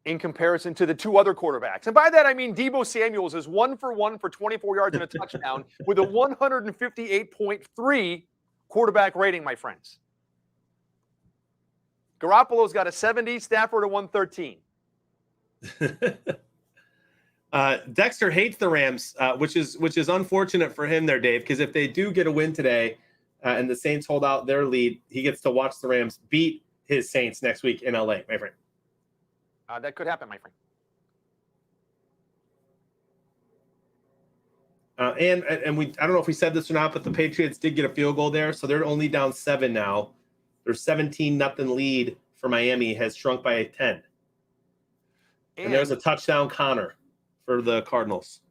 [SPEAKER 2] in comparison to the two other quarterbacks. And by that, I mean Deebo Samuels is 1 for 1 for 24 yards and a touchdown with a 158.3 quarterback rating, my friends. Garoppolo's got a 70, Stafford a 113.
[SPEAKER 1] Dexter hates the Rams, which is unfortunate for him there, Dave, because if they do get a win today and the Saints hold out their lead, he gets to watch the Rams beat his Saints next week in LA, my friend.
[SPEAKER 2] That could happen, my friend.
[SPEAKER 1] And we I don't know if we said this or not, but the Patriots did get a field goal there, so they're only down 7 now. Their 17-0 lead for Miami has shrunk by 10. And there's a touchdown Connor for the Cardinals.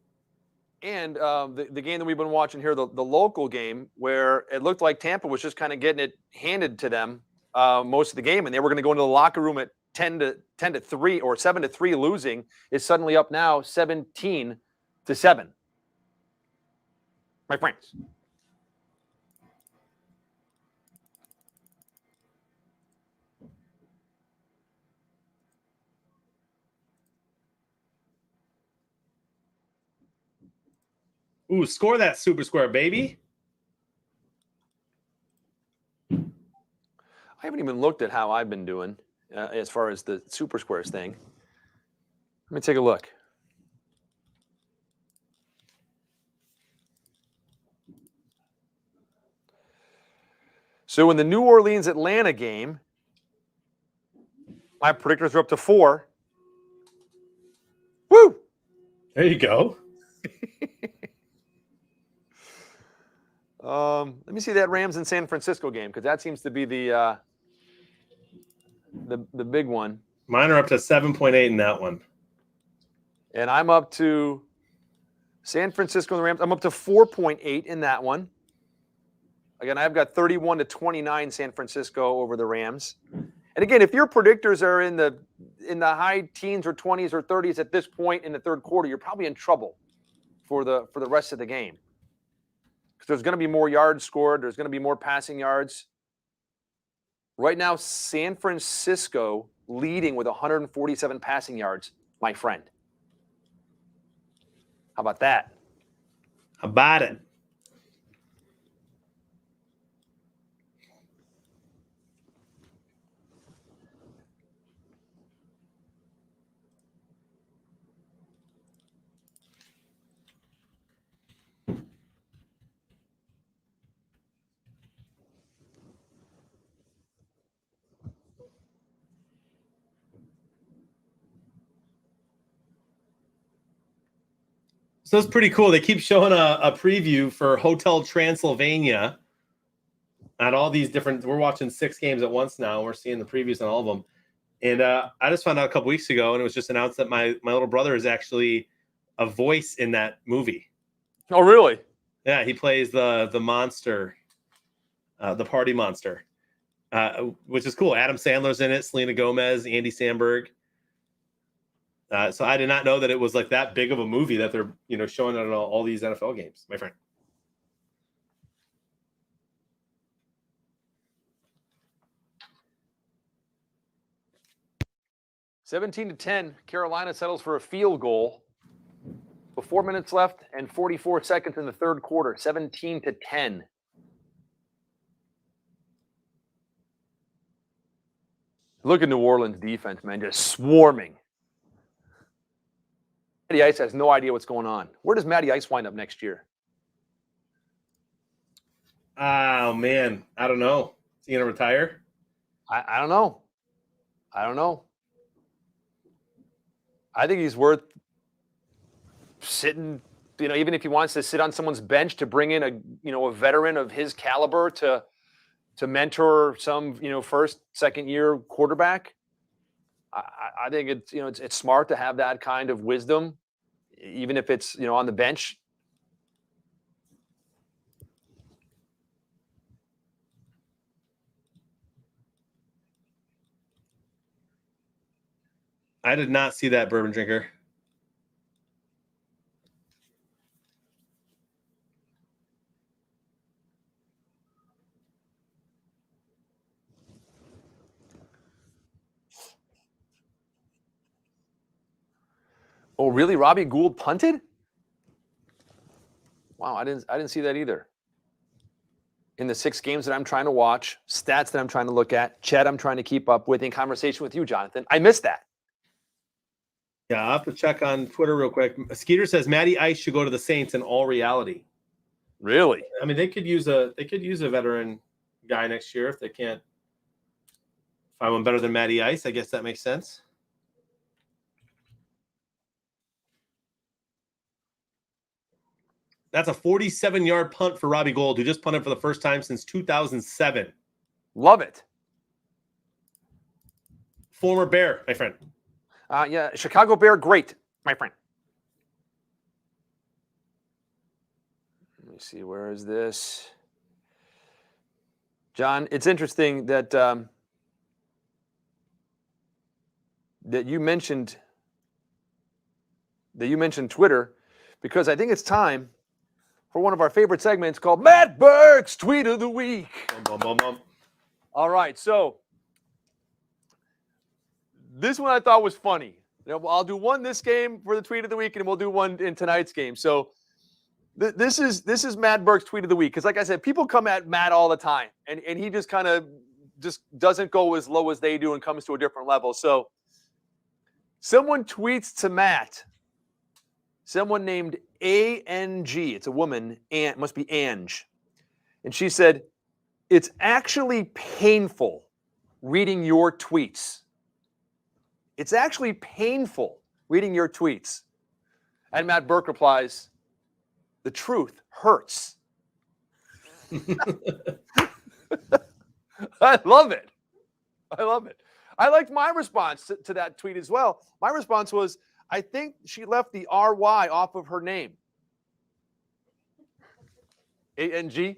[SPEAKER 2] And the game that we've been watching here, the local game, where it looked like Tampa was just kind of getting it handed to them most of the game, and they were going to go into the locker room at 10-3 or 7-3 losing, is suddenly up now 17-7. My friends.
[SPEAKER 1] Ooh, score that Super Square, baby.
[SPEAKER 2] I haven't even looked at how I've been doing as far as the Super Squares thing. Let me take a look. So in the New Orleans-Atlanta game, my predictors are up to 4. Woo!
[SPEAKER 1] There you go.
[SPEAKER 2] Let me see that Rams and San Francisco game, because that seems to be the big one.
[SPEAKER 1] Mine are up to 7.8 in that one.
[SPEAKER 2] And I'm up to San Francisco and the Rams. I'm up to 4.8 in that one. Again, I've got 31-29 San Francisco over the Rams. And again, if your predictors are in the high teens or 20s or 30s at this point in the third quarter, you're probably in trouble for the rest of the game. Because there's going to be more yards scored. There's going to be more passing yards. Right now, San Francisco leading with 147 passing yards, my friend. How about that?
[SPEAKER 1] How about it? So it's pretty cool. They keep showing a preview for Hotel Transylvania at all these different. We're watching 6 games at once now. We're seeing the previews on all of them. And I just found out a couple weeks ago, and it was just announced that my little brother is actually a voice in that movie.
[SPEAKER 2] Oh, really?
[SPEAKER 1] Yeah, he plays the monster, the party monster, which is cool. Adam Sandler's in it, Selena Gomez, Andy Samberg. So I did not know that it was like that big of a movie that they're showing it on all these NFL games, my friend.
[SPEAKER 2] (17-10), Carolina settles for a field goal with 4 minutes left and 44 seconds in the third quarter. 17-10. Look at New Orleans defense, man, just swarming. Matty Ice has no idea what's going on. Where does Matty Ice wind up next year?
[SPEAKER 1] Oh man, I don't know. Is he gonna retire?
[SPEAKER 2] I don't know. I don't know. I think he's worth sitting, even if he wants to sit on someone's bench to bring in a veteran of his caliber to mentor some, first, second year quarterback. I think it's smart to have that kind of wisdom, even if it's, on the bench.
[SPEAKER 1] I did not see that, bourbon drinker.
[SPEAKER 2] Oh, really? Robbie Gould punted? Wow, I didn't see that either. In the 6 games that I'm trying to watch, stats that I'm trying to look at, chat I'm trying to keep up with, in conversation with you, Jonathan, I missed that.
[SPEAKER 1] Yeah, I'll have to check on Twitter real quick. Skeeter says Matty Ice should go to the Saints in all reality.
[SPEAKER 2] Really?
[SPEAKER 1] I mean, they could use a veteran guy next year if they can't find one better than Matty Ice. I guess that makes sense. That's a 47-yard punt for Robbie Gould, who just punted for the first time since 2007.
[SPEAKER 2] Love it.
[SPEAKER 1] Former Bear, my friend.
[SPEAKER 2] Yeah, Chicago Bear, great, my friend. Let me see, where is this? John, it's interesting that that you mentioned Twitter, because I think it's time for one of our favorite segments called Matt Burke's Tweet of the Week.
[SPEAKER 1] Bum, bum, bum, bum.
[SPEAKER 2] All right, so this one I thought was funny. I'll do one this game for the Tweet of the Week, and we'll do one in tonight's game. So this is Matt Burke's Tweet of the Week, because like I said, people come at Matt all the time, and he just kind of just doesn't go as low as they do and comes to a different level. So someone tweets to Matt, someone named A-N-G. It's a woman, and must be Ange. And she said, "It's actually painful reading your tweets. It's actually painful reading your tweets." And Matt Burke replies, "The truth hurts." I love it. I love it. I liked my response to that tweet as well. My response was, "I think she left the R-Y off of her name." A-N-G.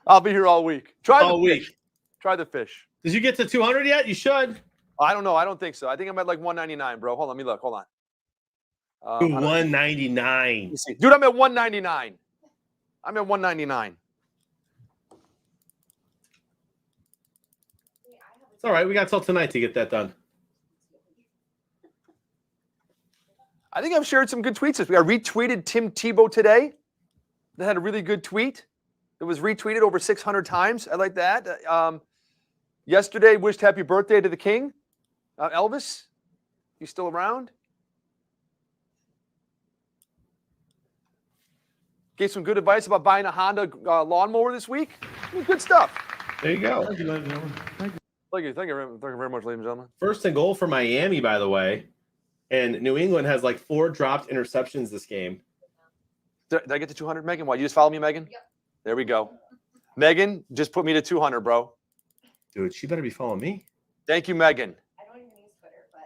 [SPEAKER 2] I'll be here all week. Try
[SPEAKER 1] All
[SPEAKER 2] the
[SPEAKER 1] week.
[SPEAKER 2] fish. Try the fish.
[SPEAKER 1] Did you get to 200 yet? You should.
[SPEAKER 2] I don't know. I don't think so. I think I'm at like 199, bro. Hold on. Let me look. Hold on. I don't know.
[SPEAKER 1] 199.
[SPEAKER 2] Let me see. Dude, I'm at 199. I'm at 199.
[SPEAKER 1] It's all right. We got till tonight to get that done.
[SPEAKER 2] I think I've shared some good tweets this week. I retweeted Tim Tebow today. That had a really good tweet. It was retweeted over 600 times. I like that. Yesterday, wished happy birthday to the king, Elvis. He's still around. Gave some good advice about buying a Honda lawnmower this week. Good stuff.
[SPEAKER 1] There you go.
[SPEAKER 2] Thank you very much, ladies and gentlemen.
[SPEAKER 1] First and goal for Miami, by the way. And New England has like 4 dropped interceptions this game.
[SPEAKER 2] Did I get to 200, Megan? Why, you just follow me, Megan? Yep. There we go. Megan, just put me to 200, bro.
[SPEAKER 1] Dude, she better be following me.
[SPEAKER 2] Thank you, Megan.
[SPEAKER 8] I don't even use Twitter, but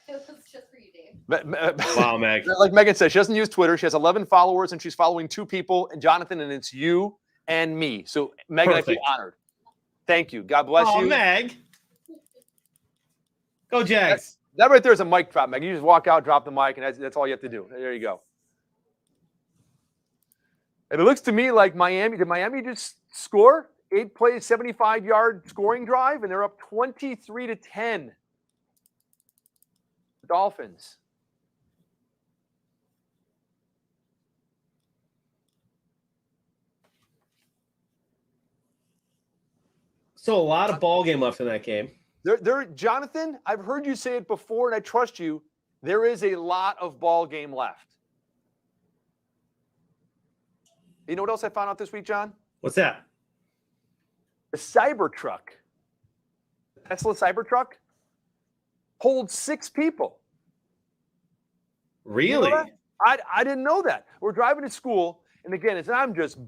[SPEAKER 8] it was just for you, Dave.
[SPEAKER 1] Wow, Meg.
[SPEAKER 2] Like Megan said, she doesn't use Twitter. She has 11 followers, and she's following 2 people, and Jonathan, and it's you and me. So, Megan, I feel honored. Thank you. God bless you.
[SPEAKER 1] Meg. Go, Jags.
[SPEAKER 2] That right there is a mic drop, Megan. You just walk out, drop the mic, and that's all you have to do. There you go. And it looks to me like Miami. Did Miami just score? 8 plays, 75-yard scoring drive, and they're up 23-10. The Dolphins.
[SPEAKER 1] So a lot of ball game left in that game.
[SPEAKER 2] Jonathan, I've heard you say it before, and I trust you. There is a lot of ball game left. You know what else I found out this week, John?
[SPEAKER 1] What's that?
[SPEAKER 2] The Cybertruck, Tesla Cybertruck, holds 6 people.
[SPEAKER 1] Really?
[SPEAKER 2] You know that? I didn't know that. We're driving to school, and again, I'm just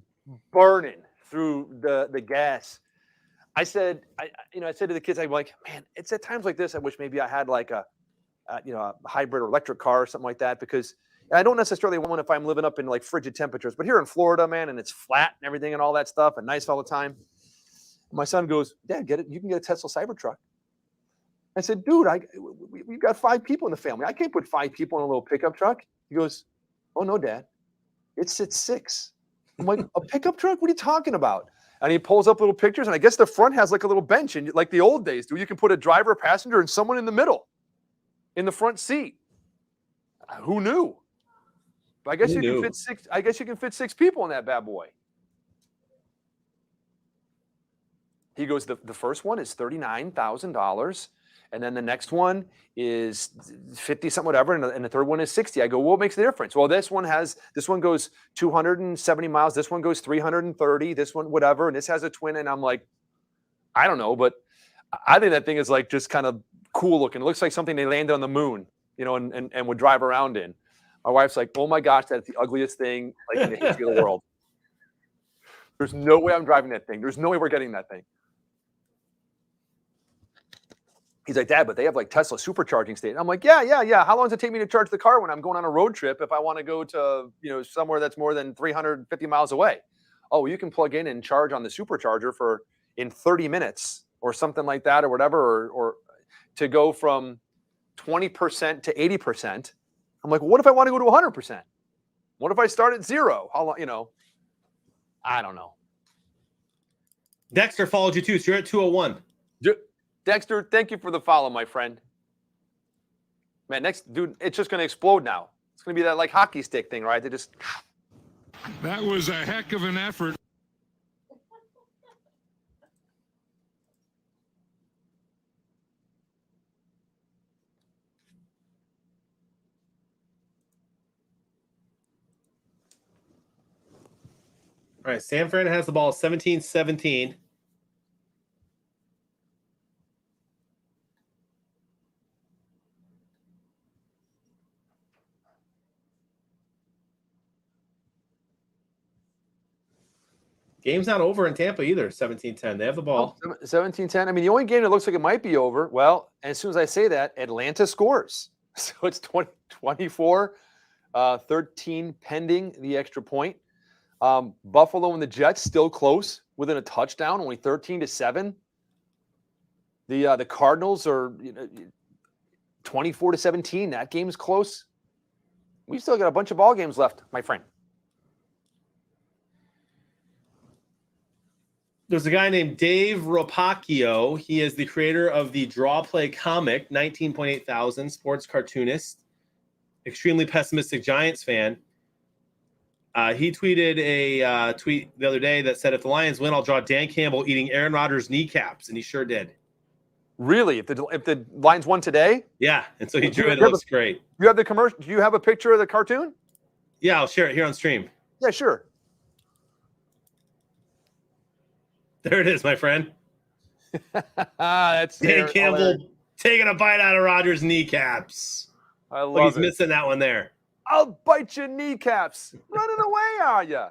[SPEAKER 2] burning through the gas. I said to the kids, I'm like, man, it's at times like this I wish maybe I had like a hybrid or electric car or something like that, because I don't necessarily want if I'm living up in like frigid temperatures, but here in Florida, man, and it's flat and everything and all that stuff and nice all the time. My son goes, "Dad, get it. You can get a Tesla Cybertruck." I said, "Dude, we've got 5 people in the family. I can't put 5 people in a little pickup truck." He goes, "Oh no, Dad, it sits 6." I'm like, "A pickup truck? What are you talking about?" And he pulls up little pictures, and I guess the front has like a little bench, and like the old days, dude, you can put a driver, a passenger, and someone in the middle, in the front seat. Who knew? But I guess you can fit 6. I guess you can fit 6 people in that bad boy. He goes, the first one is $39,000, and then the next one is 50 something whatever, and the third one is 60. I go, well, what makes the difference? Well, this one goes 270 miles, this one goes 330, this one whatever, and this has a twin. And I'm like, I don't know, but I think that thing is like just kind of cool looking. It looks like something they landed on the moon, and would drive around in. My wife's like, "Oh my gosh, that's the ugliest thing like in the history of the world." There's no way I'm driving that thing. There's no way we're getting that thing. He's like, "Dad, but they have like Tesla supercharging station." I'm like, yeah. How long does it take me to charge the car when I'm going on a road trip if I want to go to, somewhere that's more than 350 miles away? Oh, you can plug in and charge on the supercharger in 30 minutes or something like that or whatever, or to go from 20% to 80%. I'm like, what if I want to go to 100%? What if I start at 0? How long, I don't know.
[SPEAKER 1] Dexter followed you too, so you're at 201.
[SPEAKER 2] Dexter, thank you for the follow, my friend. Man, next, dude, it's just going to explode now. It's going to be that like hockey stick thing, right? They just.
[SPEAKER 9] That was a heck of an effort.
[SPEAKER 1] All right, San Fran has the ball 17-17. Game's not over in Tampa either, 17-10. They have the ball.
[SPEAKER 2] 17-10. I mean, the only game that looks like it might be over, well, as soon as I say that, Atlanta scores. So it's 24, 13 pending the extra point. Buffalo and the Jets still close within a touchdown, only 13-7. The Cardinals are 24-17. That game's close. We've still got a bunch of ball games left, my friend.
[SPEAKER 1] There's a guy named Dave Ropacchio. He is the creator of the Draw Play comic, 19.8 thousand, sports cartoonist, extremely pessimistic Giants fan. He tweeted a tweet the other day that said, if the Lions win, I'll draw Dan Campbell eating Aaron Rodgers' kneecaps, and he sure did.
[SPEAKER 2] Really? If the Lions won today?
[SPEAKER 1] Yeah, and so he drew it. It looks great.
[SPEAKER 2] You have the commercial? Do you have a picture of the cartoon?
[SPEAKER 1] Yeah, I'll share it here on stream.
[SPEAKER 2] Yeah, sure.
[SPEAKER 1] There it is, my friend.
[SPEAKER 2] That's
[SPEAKER 1] Dan Campbell taking a bite out of Rodgers' kneecaps.
[SPEAKER 2] I love
[SPEAKER 1] But he's
[SPEAKER 2] it.
[SPEAKER 1] missing that one there.
[SPEAKER 2] I'll bite your kneecaps. Running away, are ya?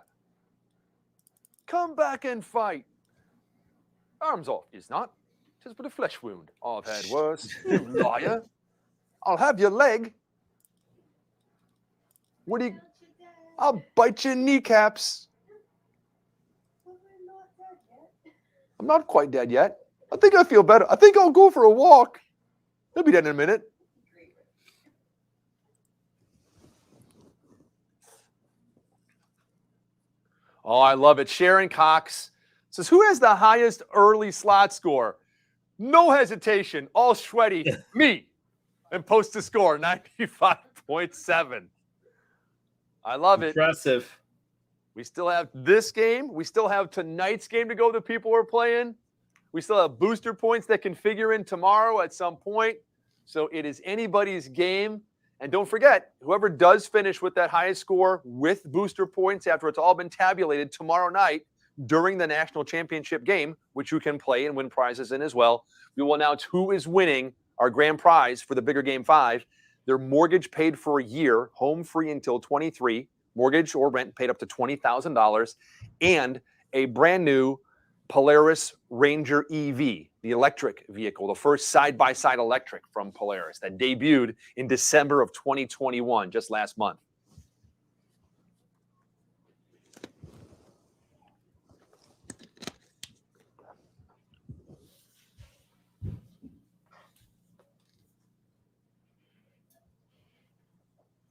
[SPEAKER 2] Come back and fight. Arms off, is not. 'Tis but a flesh wound. I've had worse. You liar. I'll have your leg. What do you? I'll bite your kneecaps. I'm not quite dead yet. I think I feel better. I think I'll go for a walk. I'll be dead in a minute. Oh, I love it. Sharon Cox says, who has the highest early slot score? No hesitation. All sweaty. Me. And post the score, 95.7. I love it.
[SPEAKER 1] Impressive.
[SPEAKER 2] We still have this game. We still have tonight's game to go that people are playing. We still have booster points that can figure in tomorrow at some point. So it is anybody's game. And don't forget, whoever does finish with that highest score with booster points after it's all been tabulated tomorrow night during the national championship game, which you can play and win prizes in as well, we will announce who is winning our grand prize for the bigger game 5. Their mortgage paid for a year, home free until 23, mortgage or rent paid up to $20,000, and a brand new Polaris Ranger EV, the electric vehicle, the first side-by-side electric from Polaris that debuted in December of 2021, just last month.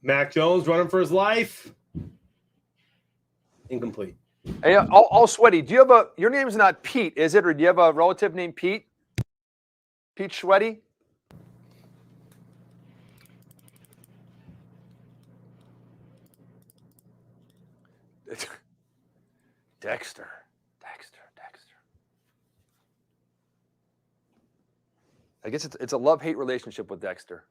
[SPEAKER 1] Mac Jones running for his life. Incomplete.
[SPEAKER 2] Hey, all sweaty. Do you have your name's not Pete, is it? Or do you have a relative named Pete? Pete Sweaty? Dexter. I guess it's a love-hate relationship with Dexter.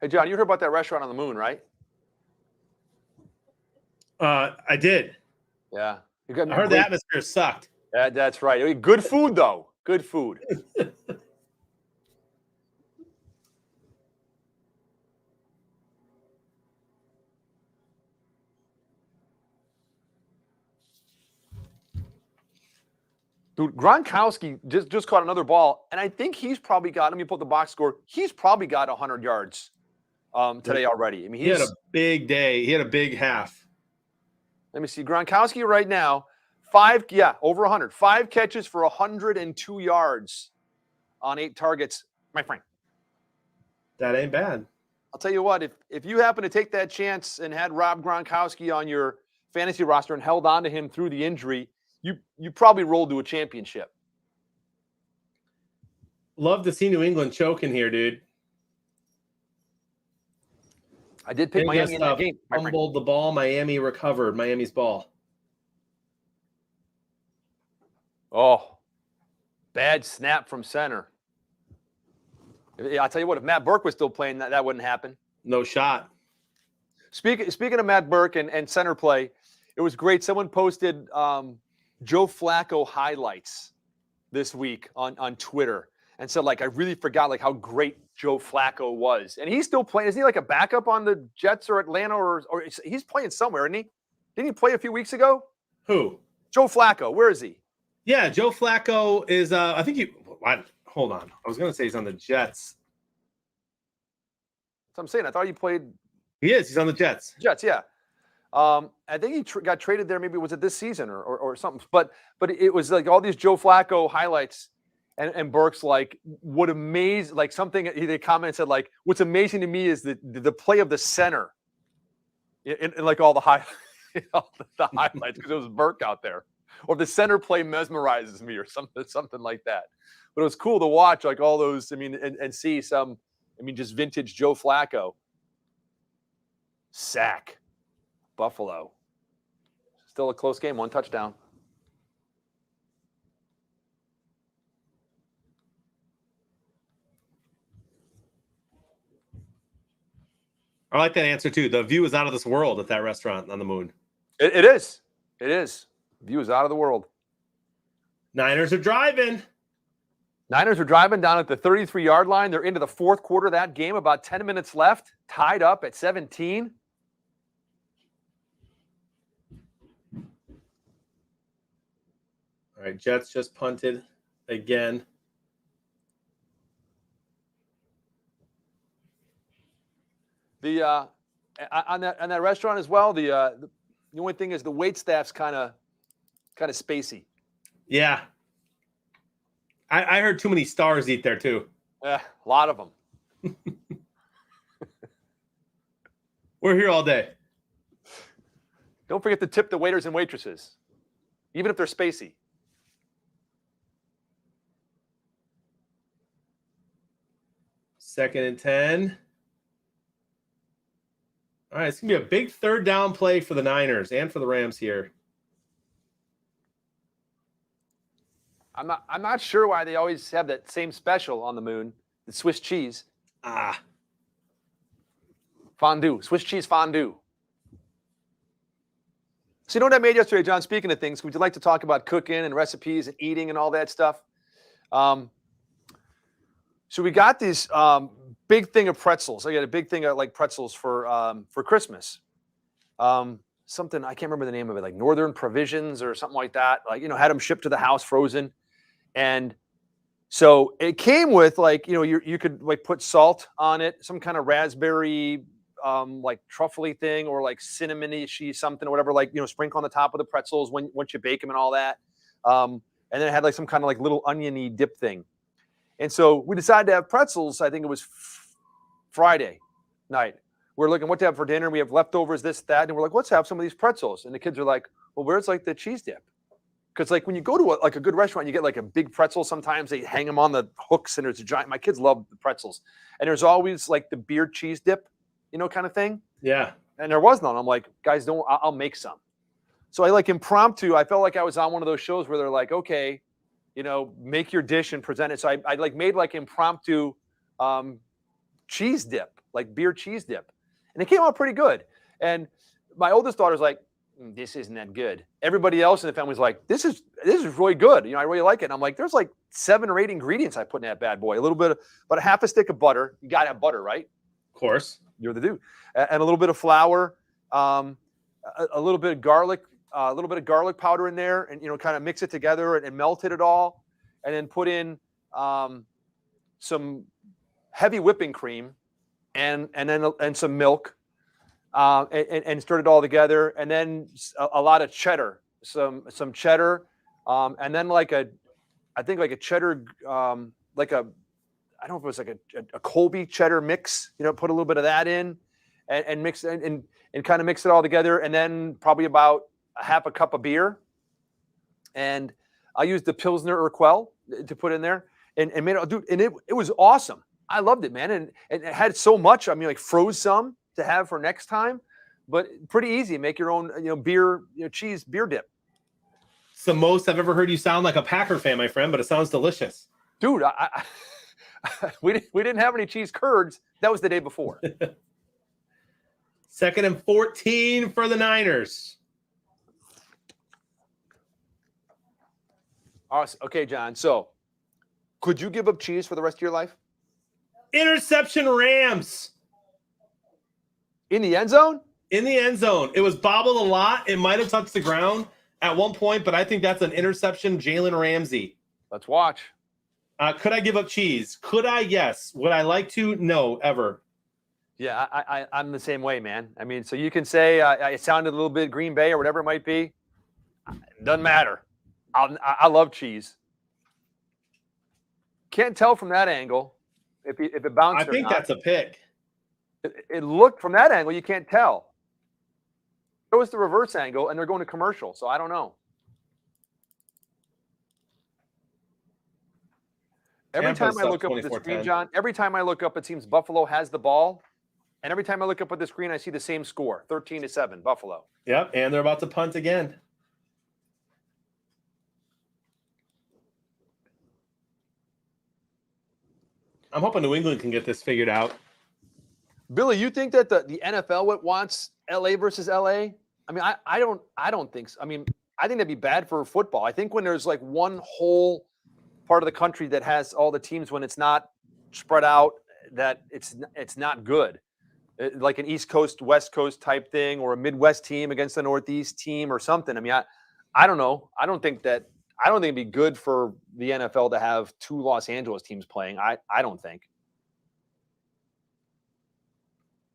[SPEAKER 2] Hey, John, you heard about that restaurant on the moon, right?
[SPEAKER 1] I did.
[SPEAKER 2] Yeah.
[SPEAKER 1] I heard the atmosphere sucked.
[SPEAKER 2] That's right. Good food, though. Good food. Dude, Gronkowski just caught another ball, and I think he's probably got, let me pull up the box score, he's probably got 100 yards today already. I mean,
[SPEAKER 1] He had a big day. He had a big half.
[SPEAKER 2] Let me see. Gronkowski right now, over 100. 5 catches for 102 yards on 8 targets. My friend.
[SPEAKER 1] That ain't bad.
[SPEAKER 2] I'll tell you what, if you happen to take that chance and had Rob Gronkowski on your fantasy roster and held on to him through the injury, you probably rolled to a championship.
[SPEAKER 1] Love to see New England choking here, dude.
[SPEAKER 2] I did pick Miami in that game.
[SPEAKER 1] Fumbled the ball. Miami recovered. Miami's ball.
[SPEAKER 2] Oh, bad snap from center. I'll tell you what, if Matt Burke was still playing, that wouldn't happen.
[SPEAKER 1] No shot.
[SPEAKER 2] Speaking of Matt Burke and center play, it was great. Someone posted Joe Flacco highlights this week on Twitter and said, like, I really forgot like how great Joe Flacco was. And he's still playing. Isn't he like a backup on the Jets or Atlanta or he's playing somewhere, isn't he? Didn't he play a few weeks ago?
[SPEAKER 1] Who?
[SPEAKER 2] Joe Flacco. Where is he?
[SPEAKER 1] Yeah, Joe Flacco is I think hold on. I was going to say he's on the Jets.
[SPEAKER 2] That's what I'm saying. I thought he played.
[SPEAKER 1] He is. He's on the Jets.
[SPEAKER 2] Jets, yeah. I think he got traded there. Maybe was it this season or something? But it was like all these Joe Flacco highlights, and Burke's like, what amazing, like something. They commented and said like, what's amazing to me is the play of the center, in like all the the highlights because it was Burke out there, or the center play mesmerizes me or something like that. But it was cool to watch like all those. I mean, and see some. I mean, just vintage Joe Flacco. Sack. Buffalo. Still a close game, 1 touchdown.
[SPEAKER 1] I like that answer too. The view is out of this world at that restaurant on the moon.
[SPEAKER 2] It is. It is. View is out of the world.
[SPEAKER 1] Niners are driving.
[SPEAKER 2] Niners are driving down at the 33-yard line. They're into the 4th quarter of that game. About 10 minutes left. Tied up at 17.
[SPEAKER 1] All right, Jets just punted again.
[SPEAKER 2] The on that restaurant as well. The only thing is the wait staff's kind of spacey.
[SPEAKER 1] Yeah, I heard too many stars eat there too.
[SPEAKER 2] A lot of them.
[SPEAKER 1] We're here all day.
[SPEAKER 2] Don't forget to tip the waiters and waitresses, even if they're spacey.
[SPEAKER 1] Second and 10. All right, it's going to be a big 3rd down play for the Niners and for the Rams here.
[SPEAKER 2] I'm not sure why they always have that same special on the moon, the Swiss cheese. Fondue, Swiss cheese fondue. So you know what I made yesterday, John? Speaking of things, would you like to talk about cooking and recipes and eating and all that stuff? So we got this big thing of pretzels. I got a big thing of like pretzels for Christmas. Something I can't remember the name of it, like Northern Provisions or something like that. Like, you know, had them shipped to the house frozen, and so it came with like, you know, you could like put salt on it, some kind of raspberry like truffly thing, or like cinnamony-y something or whatever, like, you know, sprinkle on the top of the pretzels once you bake them and all that. And then it had like some kind of like little oniony dip thing. And so we decided to have pretzels. I think it was Friday night. We're looking what to have for dinner. We have leftovers, this, that. And we're like, let's have some of these pretzels. And the kids are like, well, where's like the cheese dip? Because like when you go to a good restaurant, you get like a big pretzel. Sometimes they hang them on the hooks and there's a giant. My kids love the pretzels. And there's always like the beer cheese dip, you know, kind of thing.
[SPEAKER 1] Yeah.
[SPEAKER 2] And there was none. I'm like, guys, I'll make some. So I like impromptu. I felt like I was on one of those shows where they're like, okay, you know, make your dish and present it. So I like made like impromptu cheese dip, like beer cheese dip. And it came out pretty good. And my oldest daughter's like, this isn't that good. Everybody else in the family's like, this is really good. You know, I really like it. And I'm like, there's like 7 or 8 ingredients I put in that bad boy. A little bit of, about a half a stick of butter. You got to have butter, right?
[SPEAKER 1] Of course.
[SPEAKER 2] You're the dude. And a little bit of flour, a little bit of garlic a little bit of garlic powder in there, and kind of mix it together and melted it all, and then put in some heavy whipping cream, and some milk, and stirred it all together, and then a lot of cheddar, some cheddar, and then like a cheddar, I don't know if it was like a Colby cheddar mix, put a little bit of that in, and mix and kind of mix it all together, and then probably about a half a cup of beer, and I used the Pilsner Urquell to put in there, and made it, dude, and it was awesome. I loved it, man, and it had so much. I mean, like froze some to have for next time, but pretty easy. Make your own, beer, cheese beer dip.
[SPEAKER 1] It's the most I've ever heard you sound like a Packer fan, my friend, but it sounds delicious.
[SPEAKER 2] Dude, we didn't have any cheese curds. That was the day before.
[SPEAKER 1] 2nd and 14 for the Niners.
[SPEAKER 2] Awesome. Okay, John. So, could you give up cheese for the rest of your life?
[SPEAKER 1] Interception, Rams.
[SPEAKER 2] In the end zone?
[SPEAKER 1] In the end zone. It was bobbled a lot. It might have touched the ground at one point, but I think that's an interception, Jalen Ramsey.
[SPEAKER 2] Let's watch.
[SPEAKER 1] Could I give up cheese? Could I? Yes. Would I like to? No, ever.
[SPEAKER 2] Yeah, I'm the same way, man. I mean, so you can say it sounded a little bit Green Bay or whatever it might be. It doesn't matter. I love cheese. Can't tell from that angle if it bounced.
[SPEAKER 1] I think that's a pick.
[SPEAKER 2] It looked from that angle. You can't tell. It was the reverse angle, and they're going to commercial, so I don't know. Every time I look up at the screen, John, every time I look up, it seems Buffalo has the ball. And every time I look up at the screen, I see the same score, 13-7, Buffalo.
[SPEAKER 1] Yep, and they're about to punt again. I'm hoping New England can get this figured out.
[SPEAKER 2] Billy, you think that the NFL wants LA versus LA? I mean, I don't think so. I mean, I think that'd be bad for football. I think when there's like one whole part of the country that has all the teams, when it's not spread out, that it's not good. Like an East Coast, West Coast type thing, or a Midwest team against a Northeast team or something. I mean, I don't know. I don't think it'd be good for the NFL to have two Los Angeles teams playing. I don't think.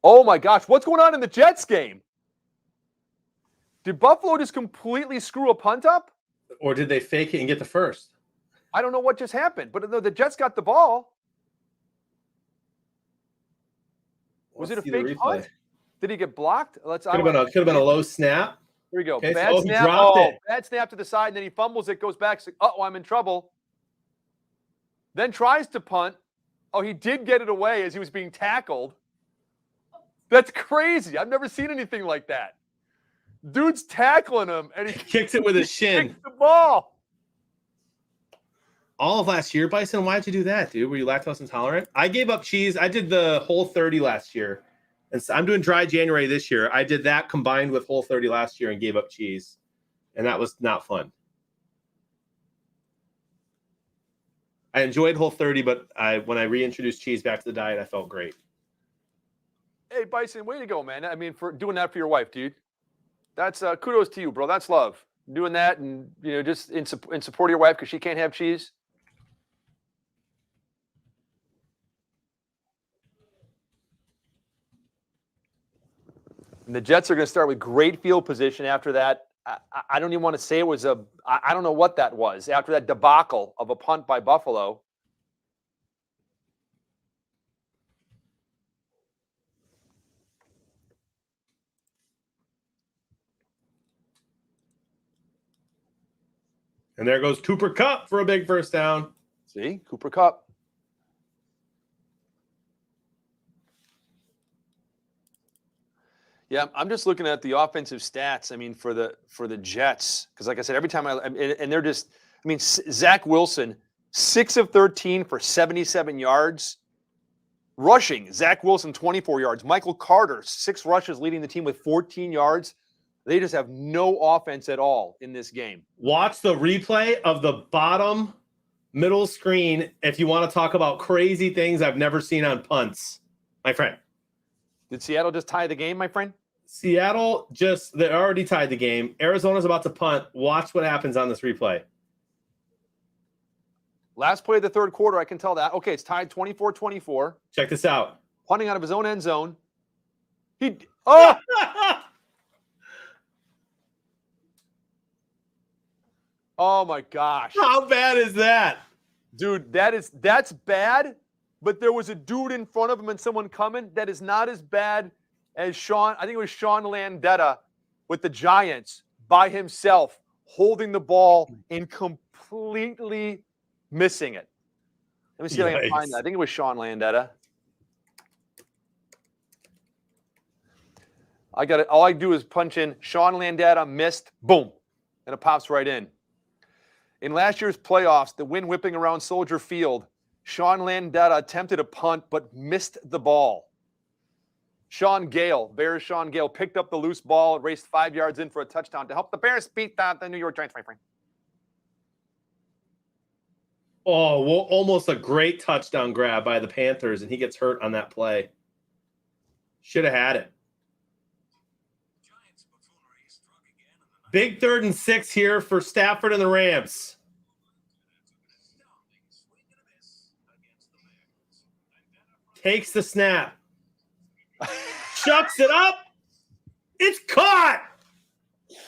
[SPEAKER 2] Oh my gosh, what's going on in the Jets game? Did Buffalo just completely screw a punt up?
[SPEAKER 1] Or did they fake it and get the first?
[SPEAKER 2] I don't know what just happened, but the Jets got the ball. Was it a fake punt? Did he get blocked? Could have
[SPEAKER 1] been a low snap.
[SPEAKER 2] Here we go.
[SPEAKER 1] Okay,
[SPEAKER 2] bad
[SPEAKER 1] so
[SPEAKER 2] snap.
[SPEAKER 1] dropped it.
[SPEAKER 2] Bad snap to the side, and then he fumbles it, goes back. Oh, I'm in trouble. Then tries to punt. Oh, he did get it away as he was being tackled. That's crazy. I've never seen anything like that. Dude's tackling him, and he
[SPEAKER 1] kicks it with his shin.
[SPEAKER 2] Kicks the ball.
[SPEAKER 1] All of last year, Bison, why'd you do that, dude? Were you lactose intolerant? I gave up cheese. I did the Whole30 last year. And so I'm doing Dry January this year. I did that combined with Whole30 last year and gave up cheese. And that was not fun. I enjoyed Whole30, but when I reintroduced cheese back to the diet, I felt great.
[SPEAKER 2] Hey, Bison, way to go, man. I mean, for doing that for your wife, dude. That's kudos to you, bro. That's love. Doing that and, just in support of your wife because she can't have cheese. And the Jets are going to start with great field position after that. I don't even want to say it was I don't know what that was. After that debacle of a punt by Buffalo.
[SPEAKER 1] And there goes Cooper Kupp for a big first down.
[SPEAKER 2] See, Cooper Kupp. Yeah, I'm just looking at the offensive stats. I mean, for the Jets, because like I said, every time and they're just. I mean, Zach Wilson, 6 of 13 for 77 yards. Rushing, Zach Wilson, 24 yards. Michael Carter, 6 rushes, leading the team with 14 yards. They just have no offense at all in this game.
[SPEAKER 1] Watch the replay of the bottom middle screen if you want to talk about crazy things I've never seen on punts, my friend.
[SPEAKER 2] Did Seattle just tie the game, my friend?
[SPEAKER 1] Seattle they already tied the game. Arizona's about to punt. Watch what happens on this replay.
[SPEAKER 2] Last play of the third quarter, I can tell that. Okay, it's tied 24-24.
[SPEAKER 1] Check this out.
[SPEAKER 2] Punting out of his own end zone. Oh! Oh my gosh.
[SPEAKER 1] How bad is that?
[SPEAKER 2] Dude, that's bad, but there was a dude in front of him and someone coming. That is not as bad as I think it was Sean Landeta with the Giants by himself, holding the ball and completely missing it. Let me see if I can find that. I think it was Sean Landeta. I got it. All I do is punch in Sean Landeta missed, boom, and it pops right in. In last year's playoffs, the wind whipping around Soldier Field, Sean Landeta attempted a punt but missed the ball. Bears Sean Gale picked up the loose ball, raced 5 yards in for a touchdown to help the Bears beat the New York Giants.
[SPEAKER 1] Oh, well, almost a great touchdown grab by the Panthers, and he gets hurt on that play. Should have had it. Big 3rd and 6 here for Stafford and the Rams. Takes the snap. Chucks it up. It's caught.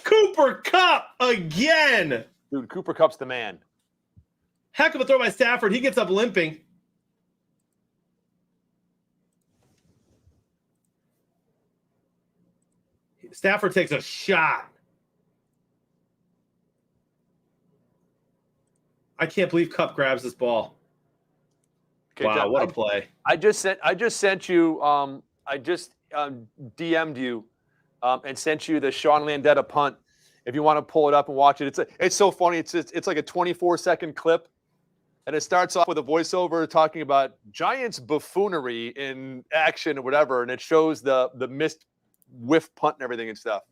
[SPEAKER 1] Cooper Kupp again.
[SPEAKER 2] Dude, Cooper Kupp's the man.
[SPEAKER 1] Heck of a throw by Stafford. He gets up limping. Stafford takes a shot. I can't believe Kupp grabs this ball.
[SPEAKER 2] Okay,
[SPEAKER 1] wow,
[SPEAKER 2] John,
[SPEAKER 1] what a play!
[SPEAKER 2] I just sent you. I just DM'd you and sent you the Sean Landeta punt. If you want to pull it up and watch it, it's so funny. It's like a 24-second clip, and it starts off with a voiceover talking about Giants buffoonery in action or whatever, and it shows the missed whiff punt and everything and stuff.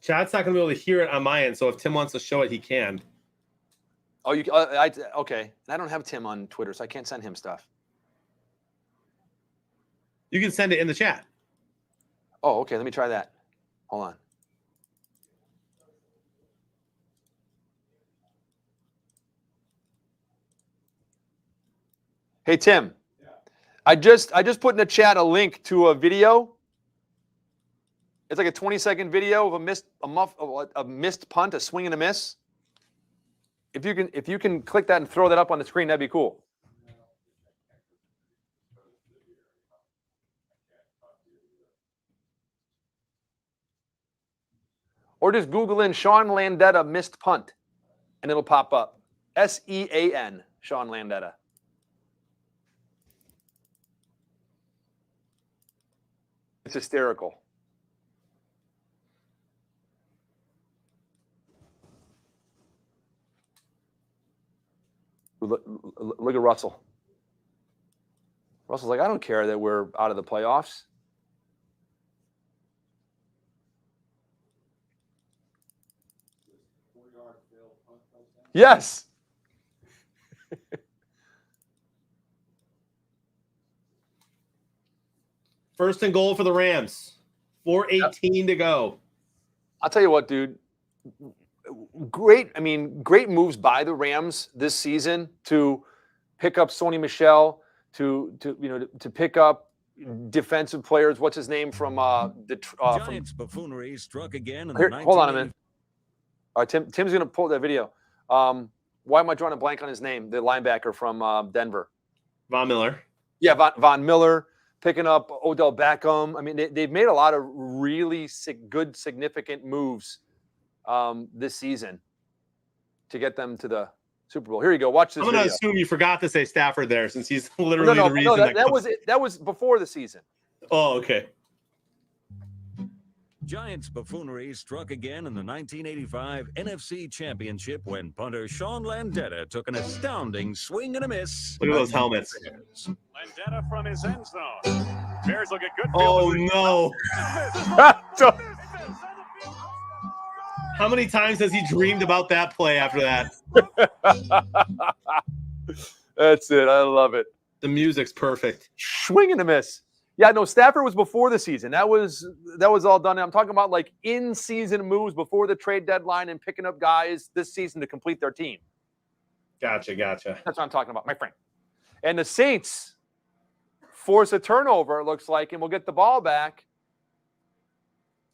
[SPEAKER 1] Chad's not going to be able to hear it on my end, so if Tim wants to show it, he can.
[SPEAKER 2] Oh, you okay? I don't have Tim on Twitter, so I can't send him stuff.
[SPEAKER 1] You can send it in the chat.
[SPEAKER 2] Oh, okay. Let me try that. Hold on. Hey Tim, I just put in the chat a link to a video. It's like a 20-second video of a missed punt, a swing and a miss. If you can click that and throw that up on the screen, that'd be cool. Or just Google in Sean Landeta missed punt, and it'll pop up. SEAN, Sean Landeta. It's hysterical. Look at Russell. Russell's like, I don't care that we're out of the playoffs. Yes.
[SPEAKER 1] First and goal for the Rams. 4:18 to go.
[SPEAKER 2] I'll tell you what, dude. Great moves by the Rams this season to pick up Sony Michel, to pick up defensive players. What's his name from
[SPEAKER 10] Giants buffoonery struck again in
[SPEAKER 2] here,
[SPEAKER 10] the
[SPEAKER 2] hold on a minute. All right, Tim's going to pull that video. Why am I drawing a blank on his name? The linebacker from Denver.
[SPEAKER 1] Von Miller.
[SPEAKER 2] Yeah, Von Miller, picking up Odell Beckham. I mean, they've made a lot of really good, significant moves this season to get them to the Super Bowl. Here you go. Watch this.
[SPEAKER 1] I'm going to assume you forgot to say Stafford there, since he's literally the reason.
[SPEAKER 2] That was before the season.
[SPEAKER 1] Oh, okay.
[SPEAKER 10] Giants buffoonery struck again in the 1985 NFC Championship when punter Sean Landeta took an astounding swing and a miss.
[SPEAKER 1] Look at those helmets.
[SPEAKER 3] Landeta from his end zone. Bears look at good.
[SPEAKER 1] Oh, no. How many times has he dreamed about that play after that?
[SPEAKER 2] That's it. I love it.
[SPEAKER 1] The music's perfect.
[SPEAKER 2] Swing and a miss. Yeah, no, Stafford was before the season. That was all done. I'm talking about like in-season moves before the trade deadline and picking up guys this season to complete their team.
[SPEAKER 1] Gotcha.
[SPEAKER 2] That's what I'm talking about, my friend. And the Saints force a turnover, it looks like, and we'll get the ball back.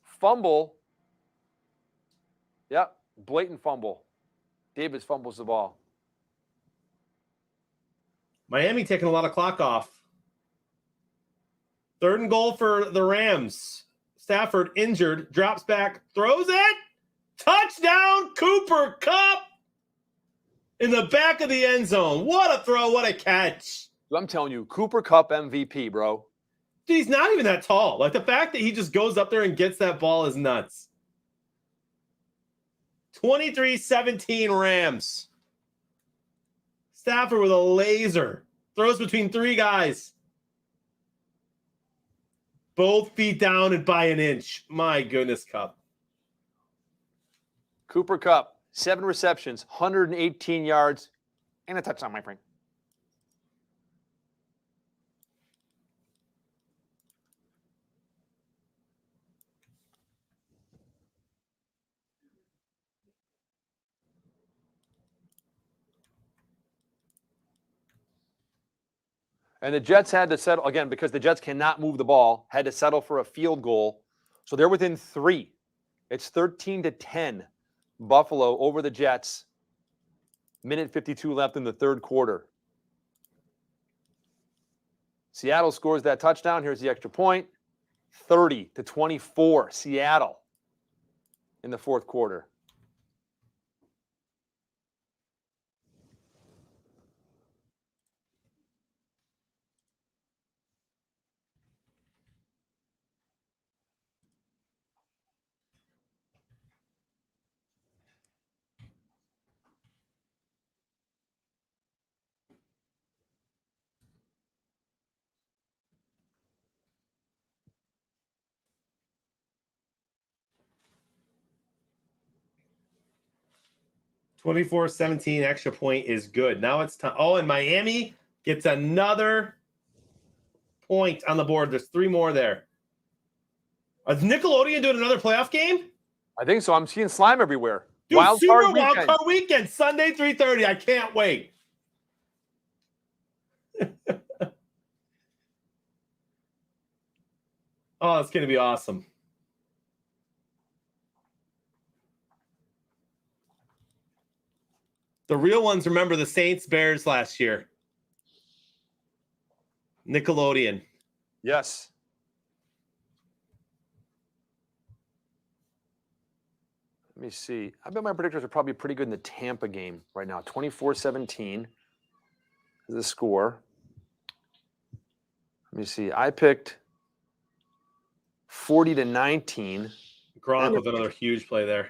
[SPEAKER 2] Fumble. Yep, blatant fumble. Davis fumbles the ball.
[SPEAKER 1] Miami taking a lot of clock off. 3rd and goal for the Rams. Stafford injured, drops back, throws it. Touchdown, Cooper Kupp in the back of the end zone. What a throw, what a catch.
[SPEAKER 2] I'm telling you, Cooper Kupp MVP, bro.
[SPEAKER 1] Dude, he's not even that tall. Like, the fact that he just goes up there and gets that ball is nuts. 23-17 Rams. Stafford with a laser. Throws between 3 guys. Both feet down and by an inch. My goodness, Kupp.
[SPEAKER 2] Cooper Kupp, 7 receptions, 118 yards, and a touchdown, my friend. And the Jets had to settle, again, because the Jets cannot move the ball, had to settle for a field goal. So they're within 3. It's 13-10. Buffalo over the Jets. Minute 52 left in the 3rd quarter. Seattle scores that touchdown. Here's the extra point. 30-24. Seattle in the 4th quarter.
[SPEAKER 1] (24-17) extra point is good. Now it's time. Oh, and Miami gets another point on the board. There's 3 more there. Is Nickelodeon doing another playoff game?
[SPEAKER 2] I think so. I'm seeing slime everywhere.
[SPEAKER 1] Dude, Super
[SPEAKER 2] Wild
[SPEAKER 1] Wild
[SPEAKER 2] Card
[SPEAKER 1] Card Weekend, Sunday 3:30. I can't wait. Oh, it's going to be awesome. The real ones remember the Saints Bears last year. Nickelodeon.
[SPEAKER 2] Yes. Let me see. I bet my predictors are probably pretty good in the Tampa game right now. 24-17 is the score. Let me see. I picked 40-19.
[SPEAKER 1] Gronk with another huge play there.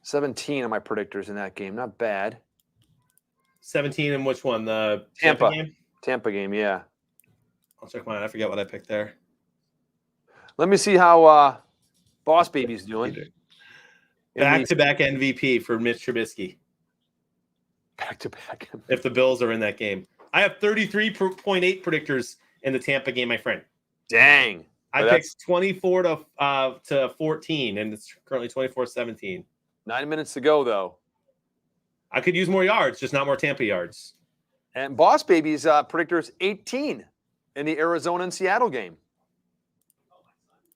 [SPEAKER 2] 17 of my predictors in that game. Not bad.
[SPEAKER 1] 17 in which one? The
[SPEAKER 2] Tampa
[SPEAKER 1] game?
[SPEAKER 2] Tampa game, yeah.
[SPEAKER 1] I'll check mine. I forget what I picked there.
[SPEAKER 2] Let me see how Boss Baby's doing.
[SPEAKER 1] Back-to-back MVP for Mitch Trubisky.
[SPEAKER 2] Back-to-back.
[SPEAKER 1] If the Bills are in that game. I have 33.8 predictors in the Tampa game, my friend.
[SPEAKER 2] Dang.
[SPEAKER 1] I picked 24 to 14, and it's currently 24-17.
[SPEAKER 2] 9 minutes to go, though.
[SPEAKER 1] I could use more yards, just not more Tampa yards.
[SPEAKER 2] And Boss Baby's predictors 18 in the Arizona and Seattle game.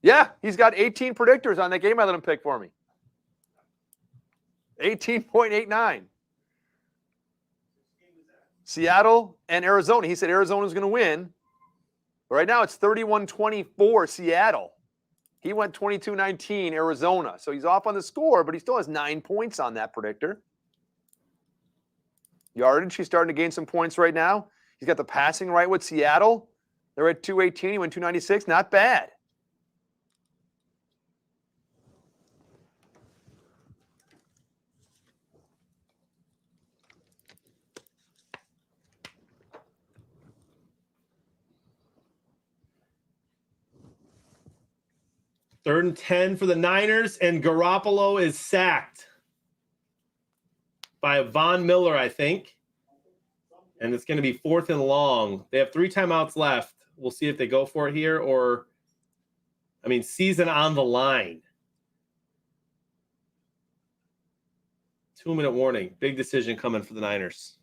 [SPEAKER 2] Yeah, he's got 18 predictors on that game I let him pick for me. 18.89. Seattle and Arizona. He said Arizona's going to win. But right now it's 31-24 Seattle. He went 22-19 Arizona. So he's off on the score, but he still has 9 points on that predictor. Yardage, he's starting to gain some points right now. He's got the passing right with Seattle. They're at 218. He went 296. Not bad.
[SPEAKER 1] Third and 10 for the Niners, and Garoppolo is sacked by Von Miller, I think. and it's going to be 4th and long. They have 3 timeouts left. We'll see if they go for it here or, I mean, season on the line. 2-minute warning. Big decision coming for the Niners.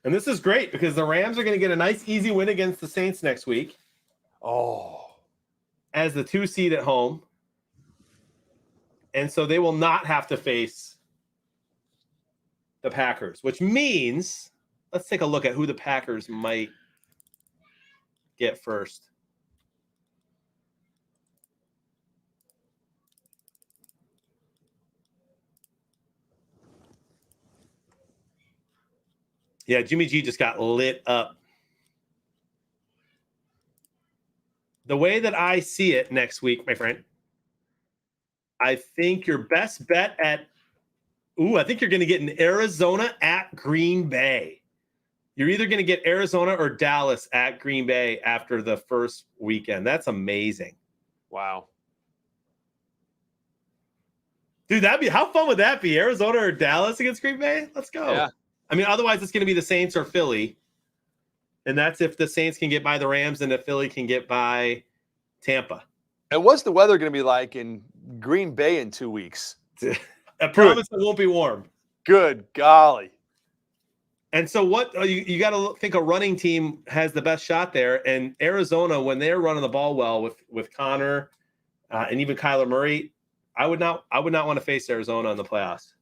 [SPEAKER 1] And this is great because the Rams are going to get a nice, easy win against the Saints next week.
[SPEAKER 2] Oh.
[SPEAKER 1] As the 2 seed at home. And so they will not have to face the Packers, which means let's take a look at who the Packers might get first. Yeah, Jimmy G just got lit up. The way that I see it next week, my friend, I think your best bet I think you're going to get an Arizona at Green Bay. You're either going to get Arizona or Dallas at Green Bay after the first weekend. That's amazing.
[SPEAKER 2] Wow.
[SPEAKER 1] Dude, how fun would that be? Arizona or Dallas against Green Bay? Let's go.
[SPEAKER 2] Yeah.
[SPEAKER 1] I mean, otherwise it's going to be the Saints or Philly. And that's if the Saints can get by the Rams and if Philly can get by Tampa.
[SPEAKER 2] And what's the weather going to be like in Green Bay in 2 weeks?
[SPEAKER 1] I promise it won't be warm.
[SPEAKER 2] Good golly.
[SPEAKER 1] And so what you got to think a running team has the best shot there. And Arizona, when they're running the ball well with Connor and even Kyler Murray, I would not want to face Arizona in the playoffs.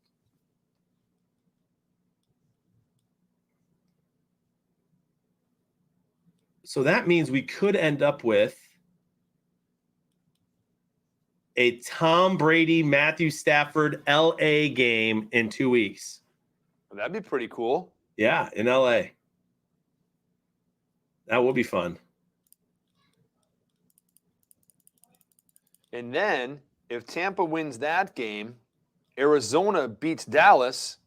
[SPEAKER 1] So that means we could end up with a Tom Brady, Matthew Stafford, LA game in 2 weeks.
[SPEAKER 2] That'd be pretty cool.
[SPEAKER 1] Yeah, in LA. That will be fun.
[SPEAKER 2] And then if Tampa wins that game, Arizona beats Dallas,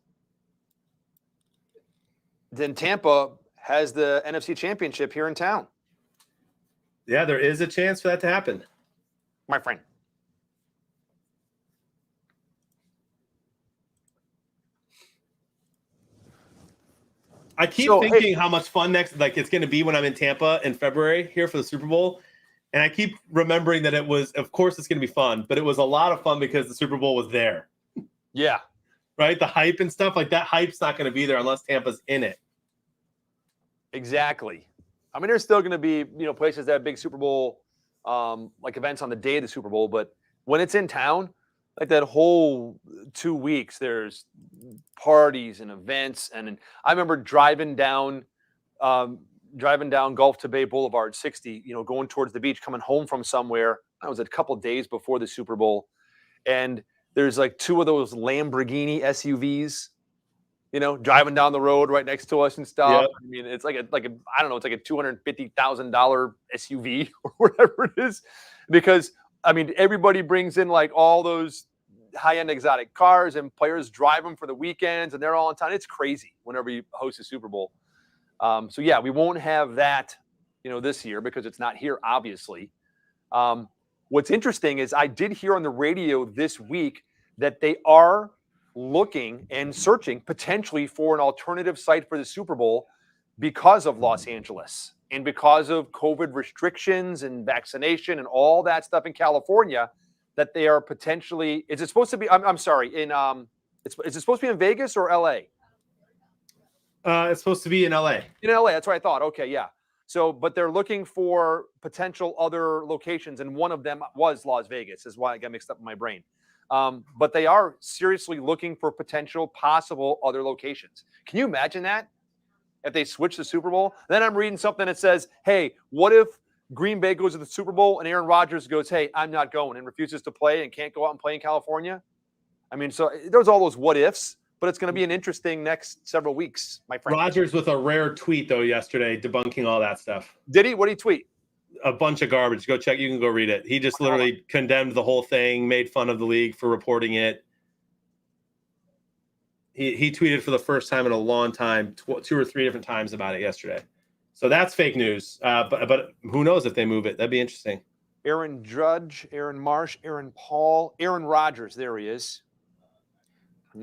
[SPEAKER 2] then Tampa has the NFC Championship here in town.
[SPEAKER 1] Yeah, there is a chance for that to happen.
[SPEAKER 2] My friend.
[SPEAKER 1] I keep thinking how much fun it's going to be when I'm in Tampa in February here for the Super Bowl. And I keep remembering that of course it's going to be fun, but it was a lot of fun because the Super Bowl was there.
[SPEAKER 2] Yeah.
[SPEAKER 1] Right? The hype and stuff like that hype's not going to be there unless Tampa's in it.
[SPEAKER 2] Exactly. I mean, there's still going to be, places that have big Super Bowl like events on the day of the Super Bowl, but when it's in town, like that whole 2 weeks, there's parties and events. And I remember driving down Gulf to Bay Boulevard 60, going towards the beach, coming home from somewhere. I was a couple days before the Super Bowl. And there's like 2 of those Lamborghini SUVs, driving down the road right next to us and stuff.
[SPEAKER 1] Yep.
[SPEAKER 2] I mean, it's like I don't know, it's like a $250,000 SUV or whatever it is. Because, I mean, everybody brings in like all those high-end exotic cars and players drive them for the weekends and they're all in town. It's crazy whenever you host a Super Bowl. So, yeah, we won't have that, this year because it's not here, obviously. What's interesting is I did hear on the radio this week that they are looking and searching potentially for an alternative site for the Super Bowl because of Los Angeles and because of COVID restrictions and vaccination and all that stuff in California, that they are potentially, is it supposed to be, I'm sorry, is it supposed to be in Vegas or LA?
[SPEAKER 1] It's supposed to be in LA.
[SPEAKER 2] In LA, that's what I thought. Okay, yeah. So, but they're looking for potential other locations, and one of them was Las Vegas, is why I got mixed up in my brain. But they are seriously looking for potential possible other locations. Can you imagine that? If they switch the Super Bowl? Then I'm reading something that says, hey, what if Green Bay goes to the Super Bowl and Aaron Rodgers goes, hey, I'm not going, and refuses to play and can't go out and play in California? I mean, so there's all those what ifs, but it's going to be an interesting next several weeks, my friend.
[SPEAKER 1] Rodgers with a rare tweet, though, yesterday, debunking all that stuff.
[SPEAKER 2] Did he? What did he tweet?
[SPEAKER 1] A bunch of garbage. Go check. You can go read it. He just literally condemned the whole thing, made fun of the league for reporting it. He tweeted for the first time in a long time, 2 or 3 different times about it yesterday. So that's fake news. But who knows if they move it? That'd be interesting.
[SPEAKER 2] Aaron Judge, Aaron Marsh, Aaron Paul, Aaron Rodgers. There he is.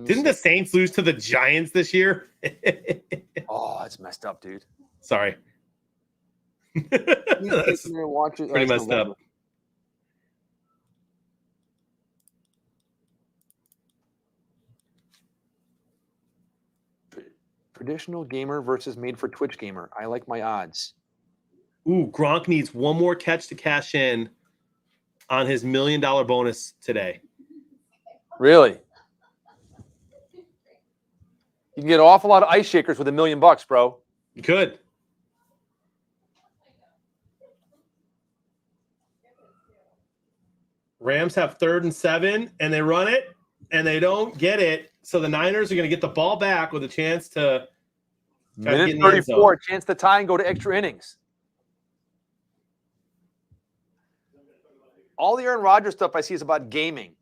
[SPEAKER 1] Didn't the Saints lose to the Giants this year?
[SPEAKER 2] Oh, that's messed up, dude.
[SPEAKER 1] Sorry. That's pretty messed up.
[SPEAKER 2] Traditional gamer versus made for Twitch gamer. I like my odds.
[SPEAKER 1] Ooh, Gronk needs one more catch to cash in on his $1 million bonus today.
[SPEAKER 2] Really? You can get an awful lot of ice shakers with $1 million, bro.
[SPEAKER 1] You could. Rams have 3rd and 7, and they run it, and they don't get it. So the Niners are going to get the ball back with a chance to try to get
[SPEAKER 2] Minute
[SPEAKER 1] in the end
[SPEAKER 2] 34,
[SPEAKER 1] zone.
[SPEAKER 2] chance to tie and go to extra innings. All the Aaron Rodgers stuff I see is about gaming.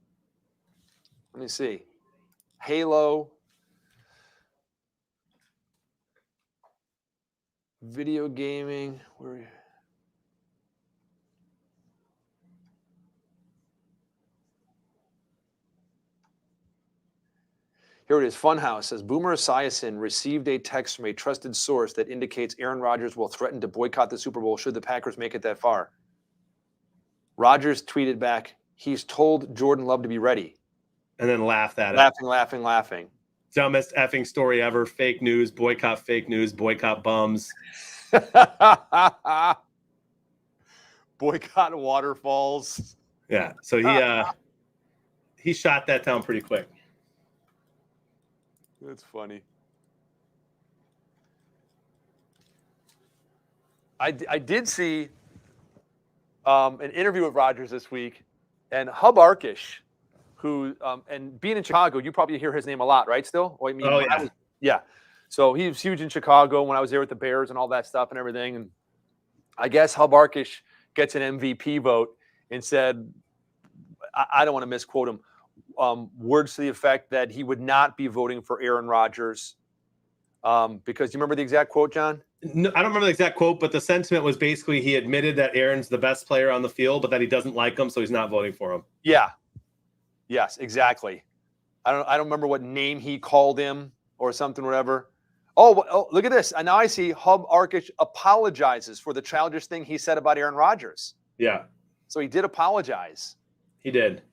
[SPEAKER 2] Let me see. Halo. Video gaming. Where? Here it is. Funhouse says Boomer Esiason received a text from a trusted source that indicates Aaron Rodgers will threaten to boycott the Super Bowl should the Packers make it that far. Rodgers tweeted back, he's told Jordan Love to be ready.
[SPEAKER 1] And then laughed at it.
[SPEAKER 2] Laughing.
[SPEAKER 1] Dumbest effing story ever. Fake news, boycott bums.
[SPEAKER 2] Boycott waterfalls.
[SPEAKER 1] Yeah. So he shot that down pretty quick.
[SPEAKER 2] That's funny. I did see an interview with Rodgers this week, and Hub Arkish, who and being in Chicago, you probably hear his name a lot, right? Still, yeah. So he was huge in Chicago when I was there with the Bears and all that stuff and everything. And I guess Hub Arkish gets an MVP vote and said, I don't want to misquote him. Words to the effect that he would not be voting for Aaron Rodgers because you remember the exact quote, John?
[SPEAKER 1] No, I don't remember the exact quote, but the sentiment was basically he admitted that Aaron's the best player on the field, but that he doesn't like him, so he's not voting for him.
[SPEAKER 2] Yeah. Yes, exactly. I don't remember what name he called him or something, whatever. Oh, look at this. And now I see Hub Arkish apologizes for the childish thing he said about Aaron Rodgers.
[SPEAKER 1] Yeah.
[SPEAKER 2] So he did apologize.
[SPEAKER 1] He did.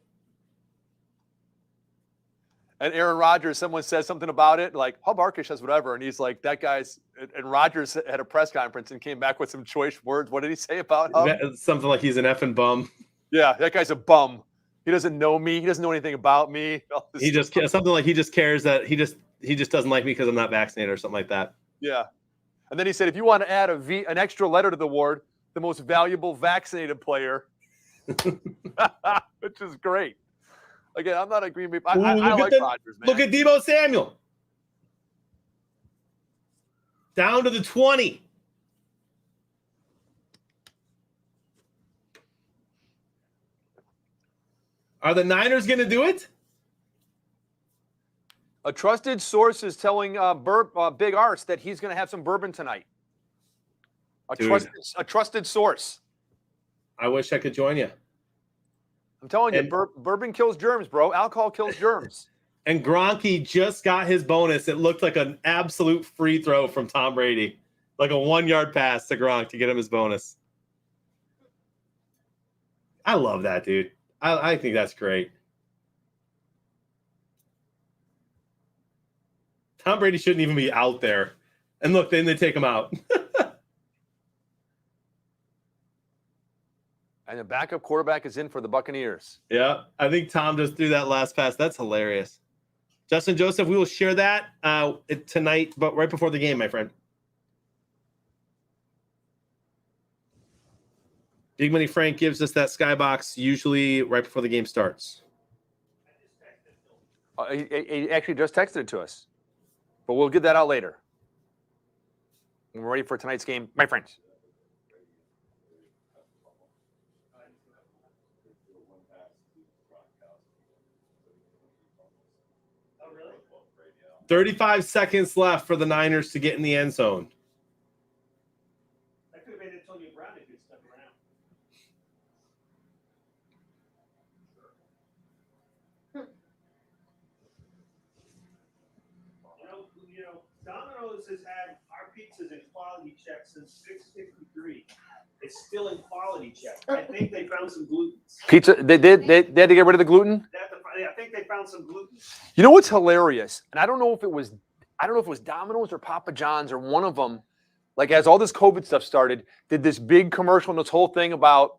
[SPEAKER 2] And Aaron Rodgers, someone says something about it, like Hub Arkish says whatever, and he's like, that guy's. And Rodgers had a press conference and came back with some choice words. What did he say about Hub?
[SPEAKER 1] Something like he's an effing bum.
[SPEAKER 2] Yeah, that guy's a bum. He doesn't know me. He doesn't know anything about me.
[SPEAKER 1] He just something like he just cares that he just doesn't like me because I'm not vaccinated or something like that.
[SPEAKER 2] Yeah, and then he said, if you want to add an extra letter to the award, the most valuable vaccinated player, which is great. Again, I'm not a Green Bay. I like Rodgers, man.
[SPEAKER 1] Look at Deebo Samuel. Down to the 20. Are the Niners going to do it?
[SPEAKER 2] A trusted source is telling Big Arse that he's going to have some bourbon tonight. A trusted source.
[SPEAKER 1] I wish I could join you.
[SPEAKER 2] I'm telling you, bourbon kills germs, bro. Alcohol kills germs.
[SPEAKER 1] And Gronky just got his bonus. It looked like an absolute free throw from Tom Brady. Like a 1-yard pass to Gronk to get him his bonus. I love that, dude. I think that's great. Tom Brady shouldn't even be out there. And look, then they take him out.
[SPEAKER 2] And the backup quarterback is in for the Buccaneers.
[SPEAKER 1] Yeah, I think Tom just threw that last pass. That's hilarious. Justin Joseph, we will share that tonight, but right before the game, my friend. Big Money Frank gives us that skybox usually right before the game starts.
[SPEAKER 2] He actually just texted it to us, but we'll get that out later. When we're ready for tonight's game, my friends.
[SPEAKER 3] Oh, really?
[SPEAKER 1] 35 seconds left for the Niners to get in the end zone.
[SPEAKER 3] That could have been Antonio Brown if he'd stuck around. Domino's has had our pizzas in quality check since 653. It's still in quality check. I think they found some gluten.
[SPEAKER 2] Pizza. They did. They had to get rid of the gluten.
[SPEAKER 3] I think they found some gluten.
[SPEAKER 2] You know what's hilarious? And I don't know if it was Domino's or Papa John's or one of them. Like as all this COVID stuff started, did this big commercial and this whole thing about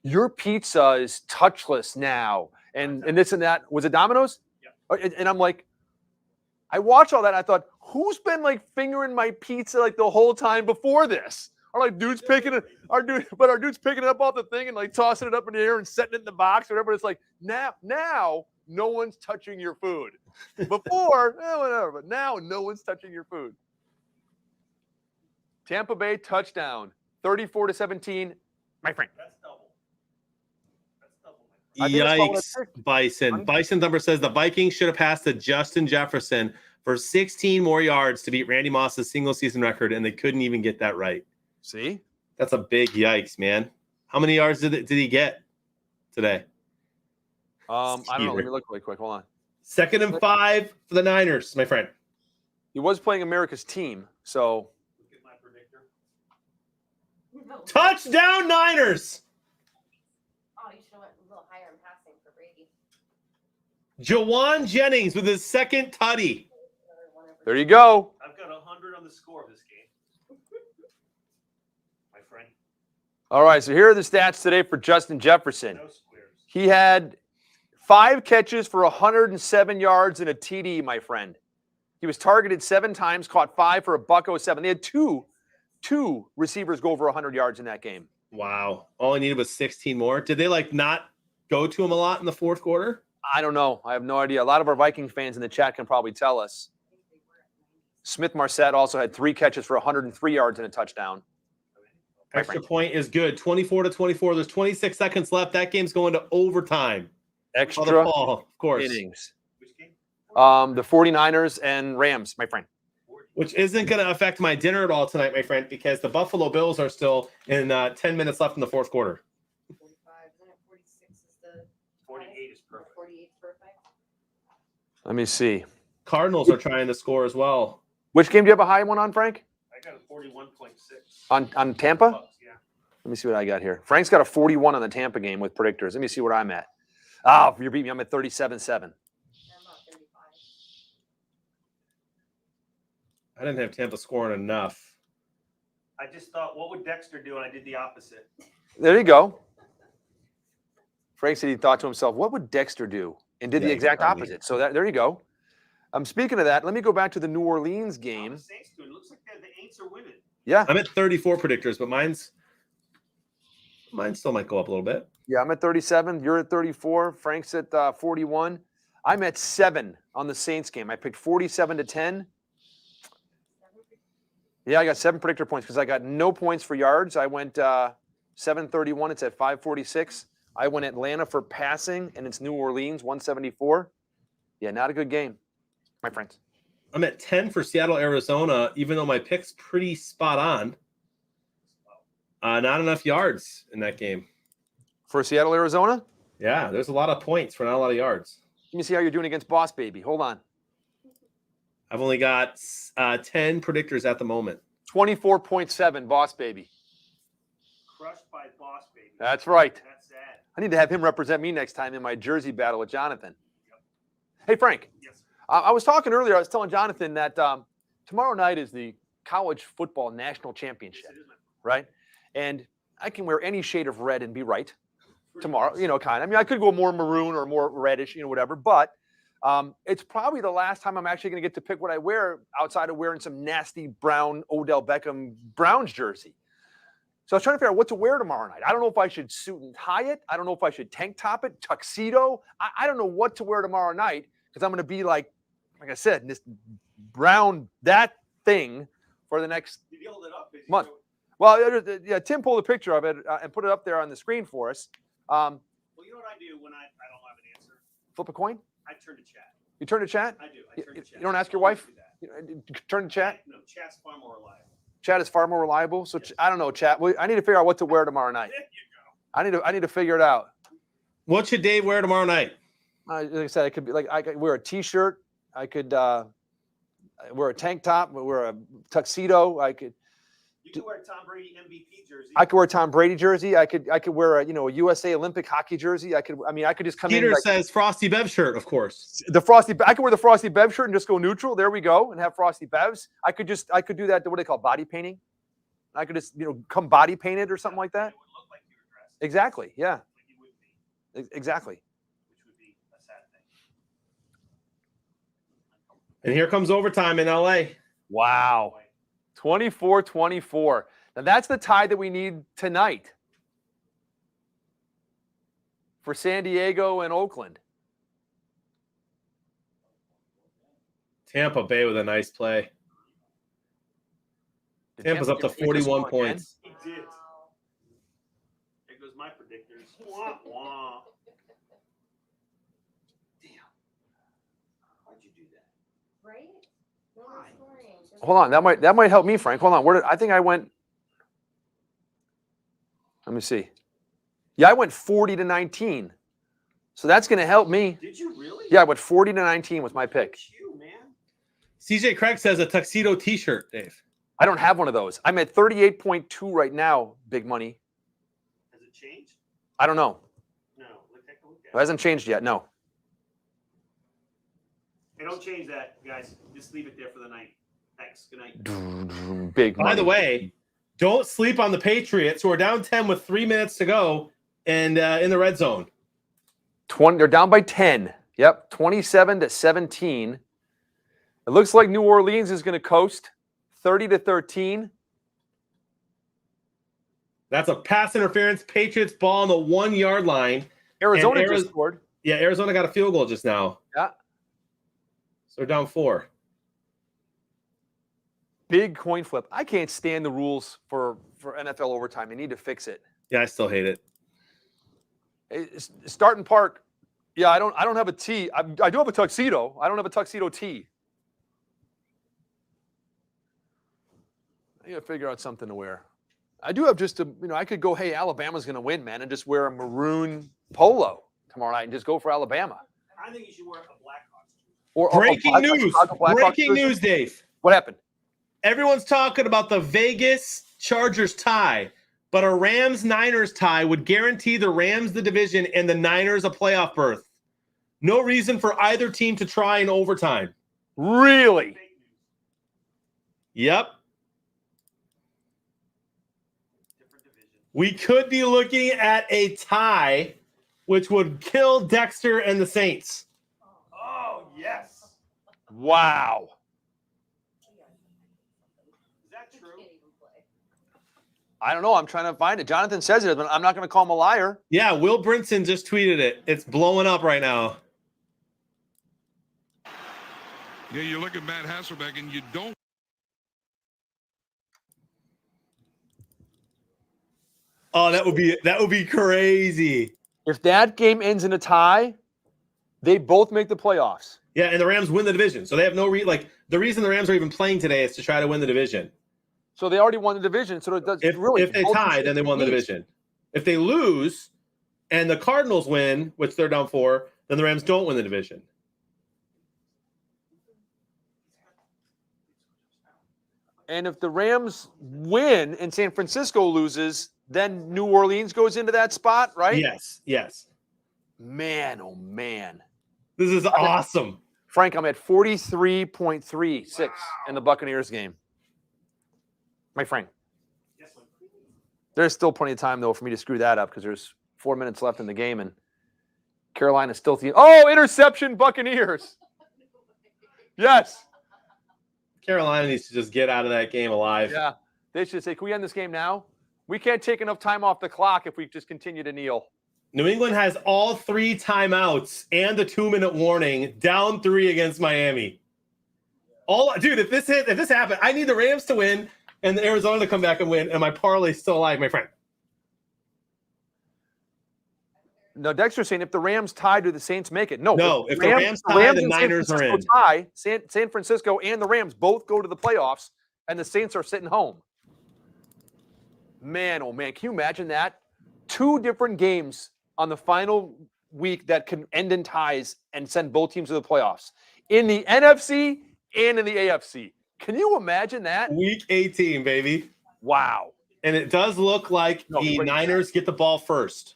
[SPEAKER 2] your pizza is touchless now, and this and that. Was it Domino's?
[SPEAKER 3] Yeah.
[SPEAKER 2] And I'm like, I watched all that. And I thought, who's been like fingering my pizza like the whole time before this? Are like dudes picking it? Our dudes picking it up off the thing and like tossing it up in the air and setting it in the box or whatever. It's like now no one's touching your food. Before, whatever, but now no one's touching your food. Tampa Bay touchdown, 34-17. My friend.
[SPEAKER 3] That's double. That's double.
[SPEAKER 2] I think it's called a
[SPEAKER 1] Yikes,
[SPEAKER 2] pick.
[SPEAKER 1] Bison. Bison number says the Vikings should have passed to Justin Jefferson for 16 more yards to beat Randy Moss's single season record, and they couldn't even get that right.
[SPEAKER 2] See?
[SPEAKER 1] That's a big yikes, man. How many yards did he get today?
[SPEAKER 2] I don't know. Let me look really quick. Hold on.
[SPEAKER 1] 2nd and 5 for the Niners, my friend.
[SPEAKER 2] He was playing America's team, so
[SPEAKER 3] Look at my predictor.
[SPEAKER 1] Touchdown Niners!
[SPEAKER 8] Oh, you should have went a little higher in passing for Brady.
[SPEAKER 1] Jawan Jennings with his second tutty.
[SPEAKER 2] there you go.
[SPEAKER 3] I've got 100 on the score of this game. My friend.
[SPEAKER 2] All right, so here are the stats today for Justin Jefferson.
[SPEAKER 3] No squares.
[SPEAKER 2] He had 5 catches for 107 yards and a TD, my friend. He was targeted 7 times, caught 5 for $107. They had two receivers go over 100 yards in that game.
[SPEAKER 1] Wow. All I needed was 16 more. Did they not go to him a lot in the fourth quarter?
[SPEAKER 2] I don't know. I have no idea. A lot of our Viking fans in the chat can probably tell us. Smith Marset also had 3 catches for 103 yards and a touchdown.
[SPEAKER 1] Extra point is good. 24-24. There's 26 seconds left. That game's going to overtime.
[SPEAKER 2] Extra
[SPEAKER 1] Ball, of course.
[SPEAKER 2] innings.
[SPEAKER 3] Which game?
[SPEAKER 2] The 49ers and Rams, my friend.
[SPEAKER 1] Which isn't going to affect my dinner at all tonight, my friend, because the Buffalo Bills are still in 10 minutes left in the fourth quarter.
[SPEAKER 8] 45, isn't it 46 is the
[SPEAKER 3] 48 is perfect.
[SPEAKER 8] 48 is perfect.
[SPEAKER 2] Let me see.
[SPEAKER 1] Cardinals are trying to score as well.
[SPEAKER 2] Which game do you have a high one on, Frank?
[SPEAKER 3] I got a 41.6.
[SPEAKER 2] On Tampa?
[SPEAKER 3] Bucks, yeah.
[SPEAKER 2] Let me see what I got here. Frank's got a 41 on the Tampa game with predictors. Let me see what I'm at. Oh, you're beating me. I'm at 37-7.
[SPEAKER 8] I'm about 35.
[SPEAKER 1] I didn't have Tampa scoring enough.
[SPEAKER 3] I just thought, what would Dexter do? And I did the opposite.
[SPEAKER 2] There you go. Frank said he thought to himself, what would Dexter do? And did
[SPEAKER 1] Yeah,
[SPEAKER 2] the exact
[SPEAKER 1] probably.
[SPEAKER 2] opposite. So there you go. Speaking of that, let me go back to the New Orleans
[SPEAKER 3] How
[SPEAKER 2] game.
[SPEAKER 3] the Saints doing? It looks like the Aints are winning.
[SPEAKER 2] Yeah.
[SPEAKER 1] I'm at 34 predictors, but mine still might go up a little bit.
[SPEAKER 2] Yeah, I'm at 37. You're at 34. Frank's at 41. I'm at 7 on the Saints game. I picked 47-10. Yeah, I got 7 predictor points because I got no points for yards. I went 731. It's at 546. I went Atlanta for passing, and it's New Orleans 174. Yeah, not a good game, my friends.
[SPEAKER 1] I'm at 10 for Seattle, Arizona, even though my pick's pretty spot on. Not enough yards in that game.
[SPEAKER 2] For Seattle, Arizona?
[SPEAKER 1] Yeah, there's a lot of points for not a lot of yards.
[SPEAKER 2] Let me see how you're doing against Boss Baby. Hold on.
[SPEAKER 1] I've only got 10 predictors at the moment.
[SPEAKER 2] 24.7, Boss Baby.
[SPEAKER 3] Crushed by Boss Baby.
[SPEAKER 2] That's right.
[SPEAKER 3] That's sad.
[SPEAKER 2] I need to have him represent me next time in my Jersey battle with Jonathan. Hey, Frank.
[SPEAKER 3] Yes.
[SPEAKER 2] I was talking earlier. I was telling Jonathan that tomorrow night is the college football national championship, right? And I can wear any shade of red and be right tomorrow, kind of. I mean, I could go more maroon or more reddish, whatever. But it's probably the last time I'm actually going to get to pick what I wear outside of wearing some nasty brown Odell Beckham Browns jersey. So I was trying to figure out what to wear tomorrow night. I don't know if I should suit and tie it. I don't know if I should tank top it, tuxedo. I don't know what to wear tomorrow night because I'm going to be like I said, this brown, that thing for the next
[SPEAKER 3] Did you hold it up?
[SPEAKER 2] month. Well, yeah, Tim pulled a picture of it and put it up there on the screen for us.
[SPEAKER 3] Well, you know what I do when I don't have an answer?
[SPEAKER 2] Flip a coin?
[SPEAKER 3] I turn to chat.
[SPEAKER 2] You turn to chat?
[SPEAKER 3] I do. I turn to chat.
[SPEAKER 2] You don't ask your
[SPEAKER 3] I always
[SPEAKER 2] wife?
[SPEAKER 3] do that.
[SPEAKER 2] You turn to chat?
[SPEAKER 3] No, chat's far more reliable.
[SPEAKER 2] Chat is far more reliable. So
[SPEAKER 3] Yes.
[SPEAKER 2] I don't know, chat. I need to figure out what to wear tomorrow night.
[SPEAKER 3] There you go.
[SPEAKER 2] I need to figure it out.
[SPEAKER 1] What should Dave wear tomorrow night?
[SPEAKER 2] Like I said, I could wear a t-shirt. I could wear a tank top, wear a tuxedo.
[SPEAKER 3] You could wear a Tom Brady MVP jersey.
[SPEAKER 2] I could wear a Tom Brady jersey. I could wear a USA Olympic hockey jersey. I could just come
[SPEAKER 1] Peter
[SPEAKER 2] in.
[SPEAKER 1] says Frosty Bev shirt, of course.
[SPEAKER 2] I could wear the Frosty Bev shirt and just go neutral. There we go, and have Frosty Bevs. I could do that. What do they call body painting? I could just come body painted or something like that.
[SPEAKER 3] It would look like you were dressed.
[SPEAKER 2] Exactly. Yeah.
[SPEAKER 3] Like you would be,
[SPEAKER 2] Exactly.
[SPEAKER 3] which would be a sad thing.
[SPEAKER 1] And here comes overtime in LA.
[SPEAKER 2] Wow. 24-24. Now that's the tie that we need tonight for San Diego and Oakland.
[SPEAKER 1] Tampa Bay with a nice play.
[SPEAKER 2] Did
[SPEAKER 1] Tampa's up to
[SPEAKER 2] Tampa get
[SPEAKER 1] 41
[SPEAKER 2] again?
[SPEAKER 1] points.
[SPEAKER 3] He did. There goes my predictors. Wah, wah. Damn. Why'd you do that?
[SPEAKER 8] Right? No more scoring.
[SPEAKER 2] Hold on, that might help me, Frank. Hold on. I think I went. Let me see. Yeah, I went 40-19. So that's going to help me.
[SPEAKER 3] Did you really?
[SPEAKER 2] Yeah, I went 40-19 was my pick.
[SPEAKER 3] Look at you, man.
[SPEAKER 1] CJ Craig says a tuxedo T-shirt, Dave.
[SPEAKER 2] I don't have one of those. I'm at 38.2 right now, big money.
[SPEAKER 3] Has it changed?
[SPEAKER 2] I don't know.
[SPEAKER 3] No. Take a look
[SPEAKER 2] It
[SPEAKER 3] at it.
[SPEAKER 2] hasn't changed yet. No.
[SPEAKER 3] Hey, don't change that, guys. Just leave it there for the night. Thanks. Good night.
[SPEAKER 2] Big money.
[SPEAKER 1] By the way, don't sleep on the Patriots, who are down 10 with 3 minutes to go and in the red zone.
[SPEAKER 2] 20. They're down by 10. Yep, 27-17. It looks like New Orleans is going to coast 30-13.
[SPEAKER 1] That's a pass interference. Patriots ball on the 1 yard line.
[SPEAKER 2] Arizona
[SPEAKER 1] And
[SPEAKER 2] just scored.
[SPEAKER 1] Yeah, Arizona got a field goal just now.
[SPEAKER 2] Yeah.
[SPEAKER 1] So they're down 4.
[SPEAKER 2] Big coin flip. I can't stand the rules for NFL overtime. They need to fix it.
[SPEAKER 1] Yeah, I still hate it.
[SPEAKER 2] Starting Park. Yeah, I don't have a tee. I do have a tuxedo. I don't have a tuxedo tee. I got to figure out something to wear. I do have just I could go, hey, Alabama's going to win, man, and just wear a maroon polo tomorrow night and just go for Alabama.
[SPEAKER 3] I think you should wear a Blackhawks jersey.
[SPEAKER 2] Or
[SPEAKER 1] Breaking news. Breaking news, Dave.
[SPEAKER 2] What happened?
[SPEAKER 1] Everyone's talking about the Vegas Chargers tie, but a Rams-Niners tie would guarantee the Rams the division and the Niners a playoff berth. No reason for either team to try in overtime.
[SPEAKER 2] Really?
[SPEAKER 3] Fake news.
[SPEAKER 1] Yep.
[SPEAKER 3] Different division.
[SPEAKER 1] We could be looking at a tie, which would kill Dexter and the Saints.
[SPEAKER 3] Oh, yes.
[SPEAKER 2] Wow.
[SPEAKER 3] Is that true?
[SPEAKER 8] Can't even play.
[SPEAKER 2] I don't know. I'm trying to find it. Jonathan says it, but I'm not going to call him a liar.
[SPEAKER 1] Yeah, Will Brinson just tweeted it. It's blowing up right now.
[SPEAKER 9] Yeah, you look at Matt Hasselbeck and you don't.
[SPEAKER 1] Oh, that would be crazy.
[SPEAKER 2] If that game ends in a tie, they both make the playoffs.
[SPEAKER 1] Yeah, and the Rams win the division. So they have no the reason the Rams are even playing today is to try to win the division.
[SPEAKER 2] So they already won the division. So it does
[SPEAKER 1] If they tie, then they won the division. If they lose and the Cardinals win, which they're down 4, then the Rams don't win the division.
[SPEAKER 2] And if the Rams win and San Francisco loses, then New Orleans goes into that spot, right?
[SPEAKER 1] Yes.
[SPEAKER 2] Man, oh man.
[SPEAKER 1] This is awesome.
[SPEAKER 2] Frank, I'm at 43.36 in the Buccaneers game. My friend.
[SPEAKER 3] Yes, I'm
[SPEAKER 2] There's still plenty of time, though, for me to screw that up because there's 4 minutes left in the game, and Carolina's still interception, Buccaneers. Yes.
[SPEAKER 1] Carolina needs to just get out of that game alive.
[SPEAKER 2] Yeah. They should say, can we end this game now? We can't take enough time off the clock if we just continue to kneel.
[SPEAKER 1] New England has all 3 timeouts and the 2-minute warning, down 3 against Miami. If this happened, I need the Rams to win and the Arizona to come back and win, and my parlay's still alive, my friend.
[SPEAKER 2] No, Dexter's saying if the Rams tie, do the Saints make it? No.
[SPEAKER 1] If the Rams tie, the
[SPEAKER 2] and
[SPEAKER 1] Niners
[SPEAKER 2] San
[SPEAKER 1] are
[SPEAKER 2] Francisco
[SPEAKER 1] in.
[SPEAKER 2] tie, San Francisco and the Rams both go to the playoffs, and the Saints are sitting home. Man, oh man, can you imagine that? 2 different games on the final week that can end in ties and send both teams to the playoffs. In the NFC and in the AFC. Can you imagine that?
[SPEAKER 1] Week 18, baby.
[SPEAKER 2] Wow.
[SPEAKER 1] And it does look like
[SPEAKER 2] No,
[SPEAKER 1] the
[SPEAKER 2] wait.
[SPEAKER 1] Niners get the ball first.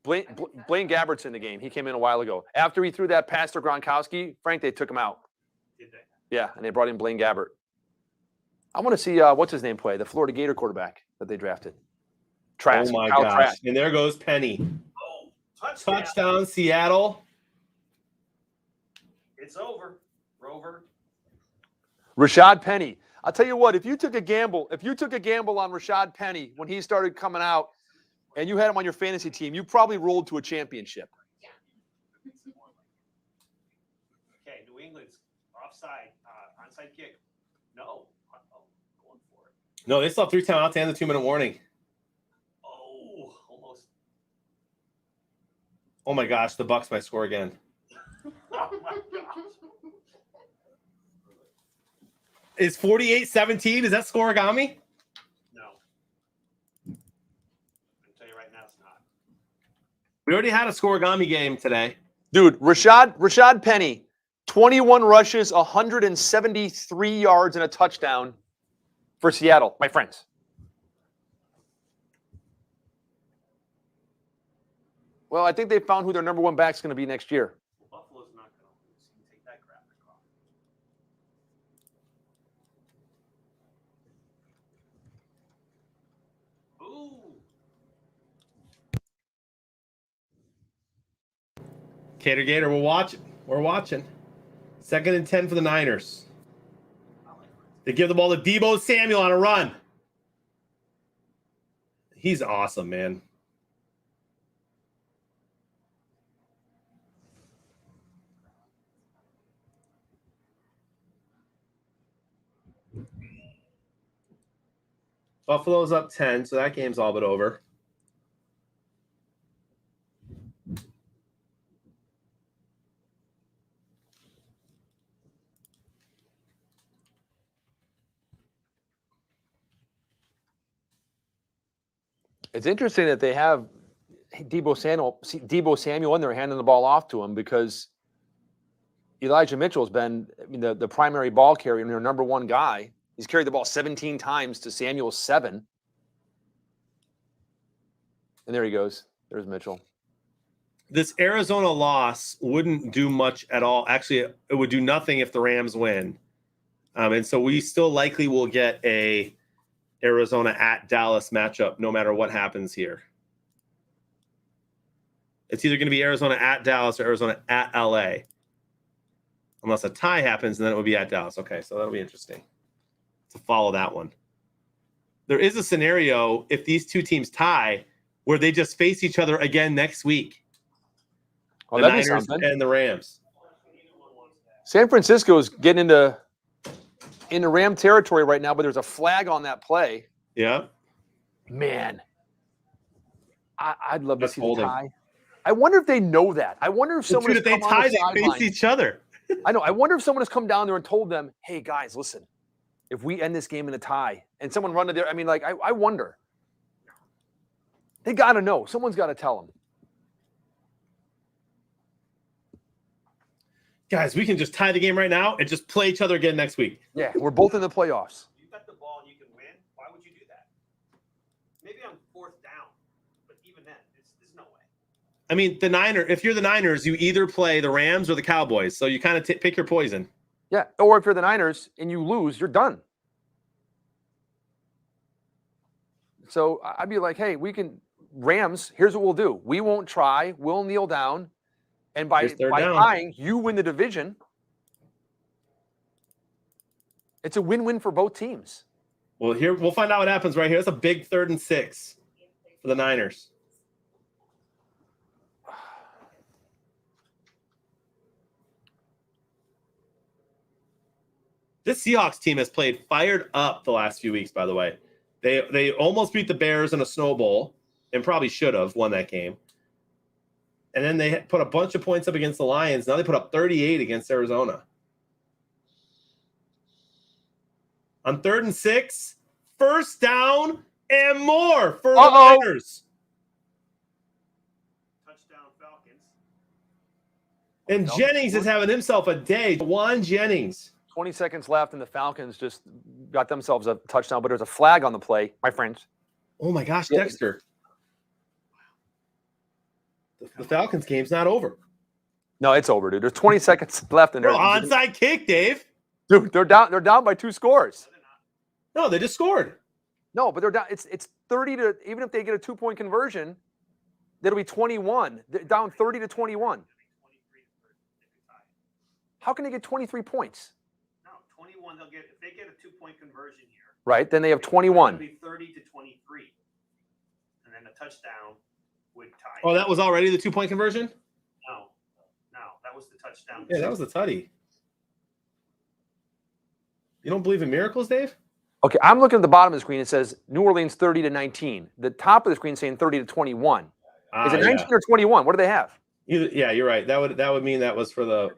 [SPEAKER 2] Blaine Gabbert's in the game. He came in a while ago. After he threw that pass to Gronkowski, Frank, they took him out.
[SPEAKER 3] Did they?
[SPEAKER 2] Yeah, and they brought in Blaine Gabbert. I want to see what's his name play, the Florida Gator quarterback that they drafted. Trask.
[SPEAKER 1] Oh my
[SPEAKER 2] Kyle
[SPEAKER 1] gosh.
[SPEAKER 2] Trask.
[SPEAKER 1] And there goes Penny.
[SPEAKER 3] Oh, touchdown.
[SPEAKER 1] Touchdown, Seattle.
[SPEAKER 3] It's over. Rover.
[SPEAKER 2] Rashad Penny. I'll tell you what, if you took a gamble on Rashad Penny when he started coming out and you had him on your fantasy team, you probably rolled to a championship.
[SPEAKER 3] Okay, New England's offside, onside kick. No. Going for it.
[SPEAKER 1] No, they still have 3 timeouts and the 2-minute warning.
[SPEAKER 3] Oh, almost.
[SPEAKER 1] Oh my gosh, the Bucks might score again.
[SPEAKER 3] Oh my gosh.
[SPEAKER 1] Is 48-17? Is that scoregami?
[SPEAKER 3] No. I'll tell you right now, it's not.
[SPEAKER 1] We already had a scoregami game today.
[SPEAKER 2] Dude, Rashad Penny, 21 rushes, 173 yards, and a touchdown for Seattle, my friends. Well, I think they found who their number 1 back's going to be next year.
[SPEAKER 3] Buffalo's not going to lose. You can take that graphic off. Ooh.
[SPEAKER 1] Cater Gator, we're watching. We're watching. 2nd and 10 for the Niners. They give the ball to Deebo Samuel on a run. He's awesome, man. Buffalo's up 10, so that game's all but over.
[SPEAKER 2] It's interesting that they have Deebo Samuel in there handing the ball off to him because Elijah Mitchell's been the primary ball carrier and their number 1 guy. He's carried the ball 17 times to Samuel's 7. And there he goes. There's Mitchell.
[SPEAKER 1] This Arizona loss wouldn't do much at all. Actually, it would do nothing if the Rams win. And so we still likely will get a Arizona at Dallas matchup no matter what happens here. It's either going to be Arizona at Dallas or Arizona at LA. Unless a tie happens, and then it would be at Dallas. Okay, so that'll be interesting to follow that one. There is a scenario if these 2 teams tie where they just face each other again next week.
[SPEAKER 2] Oh,
[SPEAKER 1] The
[SPEAKER 2] that'd be
[SPEAKER 1] Niners
[SPEAKER 2] something.
[SPEAKER 1] and the Rams.
[SPEAKER 2] San Francisco's getting into Ram territory right now, but there's a flag on that play.
[SPEAKER 1] Yeah.
[SPEAKER 2] Man, I'd love to
[SPEAKER 1] That's
[SPEAKER 2] see
[SPEAKER 1] holding.
[SPEAKER 2] the tie. I wonder if they know that. I wonder if someone
[SPEAKER 1] Dude,
[SPEAKER 2] has
[SPEAKER 1] if they
[SPEAKER 2] come on
[SPEAKER 1] tie,
[SPEAKER 2] the
[SPEAKER 1] they face
[SPEAKER 2] sideline.
[SPEAKER 1] each other.
[SPEAKER 2] I know. I wonder if someone has come down there and told them, "Hey guys, listen, if we end this game in a tie," and someone run to there. I mean, like, I wonder. They got to know. Someone's got to tell them.
[SPEAKER 1] Guys, we can just tie the game right now and just play each other again next week.
[SPEAKER 2] Yeah, we're both in the playoffs.
[SPEAKER 3] You got the ball and you can win. Why would you do that? Maybe on 4th down, but even then, there's no way.
[SPEAKER 1] I mean, if you're the Niners, you either play the Rams or the Cowboys. So you kind of pick your poison.
[SPEAKER 2] Yeah, or if you're the Niners and you lose, you're done. So I'd be like, hey, Rams, here's what we'll do. We won't try. We'll kneel down. And by
[SPEAKER 1] Here's 3rd down.
[SPEAKER 2] tying, you win the division. It's a win-win for both teams.
[SPEAKER 1] Well, here we'll find out what happens right here. That's a big 3rd and 6 for the Niners. This Seahawks team has played fired up the last few weeks, by the way. They almost beat the Bears in a Snow Bowl and probably should have won that game. And then they put a bunch of points up against the Lions. Now they put up 38 against Arizona. On 3rd and 6, 1st down and more for the Niners.
[SPEAKER 3] Touchdown Falcons.
[SPEAKER 1] And
[SPEAKER 2] No.
[SPEAKER 1] Jennings is having himself a day. Juan Jennings.
[SPEAKER 2] 20 seconds left, and the Falcons just got themselves a touchdown, but there's a flag on the play, my friends.
[SPEAKER 1] Oh my gosh,
[SPEAKER 2] Yeah.
[SPEAKER 1] Dexter. The Falcons game's not over.
[SPEAKER 2] No, it's over, dude. There's 20 seconds left, and
[SPEAKER 1] Bro, onside kick, Dave.
[SPEAKER 2] dude, they're down. They're down by 2 scores.
[SPEAKER 1] No, they just scored.
[SPEAKER 2] No, but they're down. It's 30 to. Even if they get a 2-point conversion, it'll be 21. They're down 30 to 21. How can they get 23 points?
[SPEAKER 3] No, 21. They'll get if they get a 2-point conversion here.
[SPEAKER 2] Right, then they have
[SPEAKER 3] It'll
[SPEAKER 2] 21.
[SPEAKER 3] be 30 to 23, and then a touchdown would tie.
[SPEAKER 1] Oh, that was already the 2-point conversion?
[SPEAKER 3] No, that was the touchdown.
[SPEAKER 1] Yeah, that was the tutty. You don't believe in miracles, Dave?
[SPEAKER 2] Okay, I'm looking at the bottom of the screen. It says New Orleans 30 to 19. The top of the screen saying 30 to 21. Is it 19 or 21? What do they have?
[SPEAKER 1] Yeah, you're right. That would mean that was for the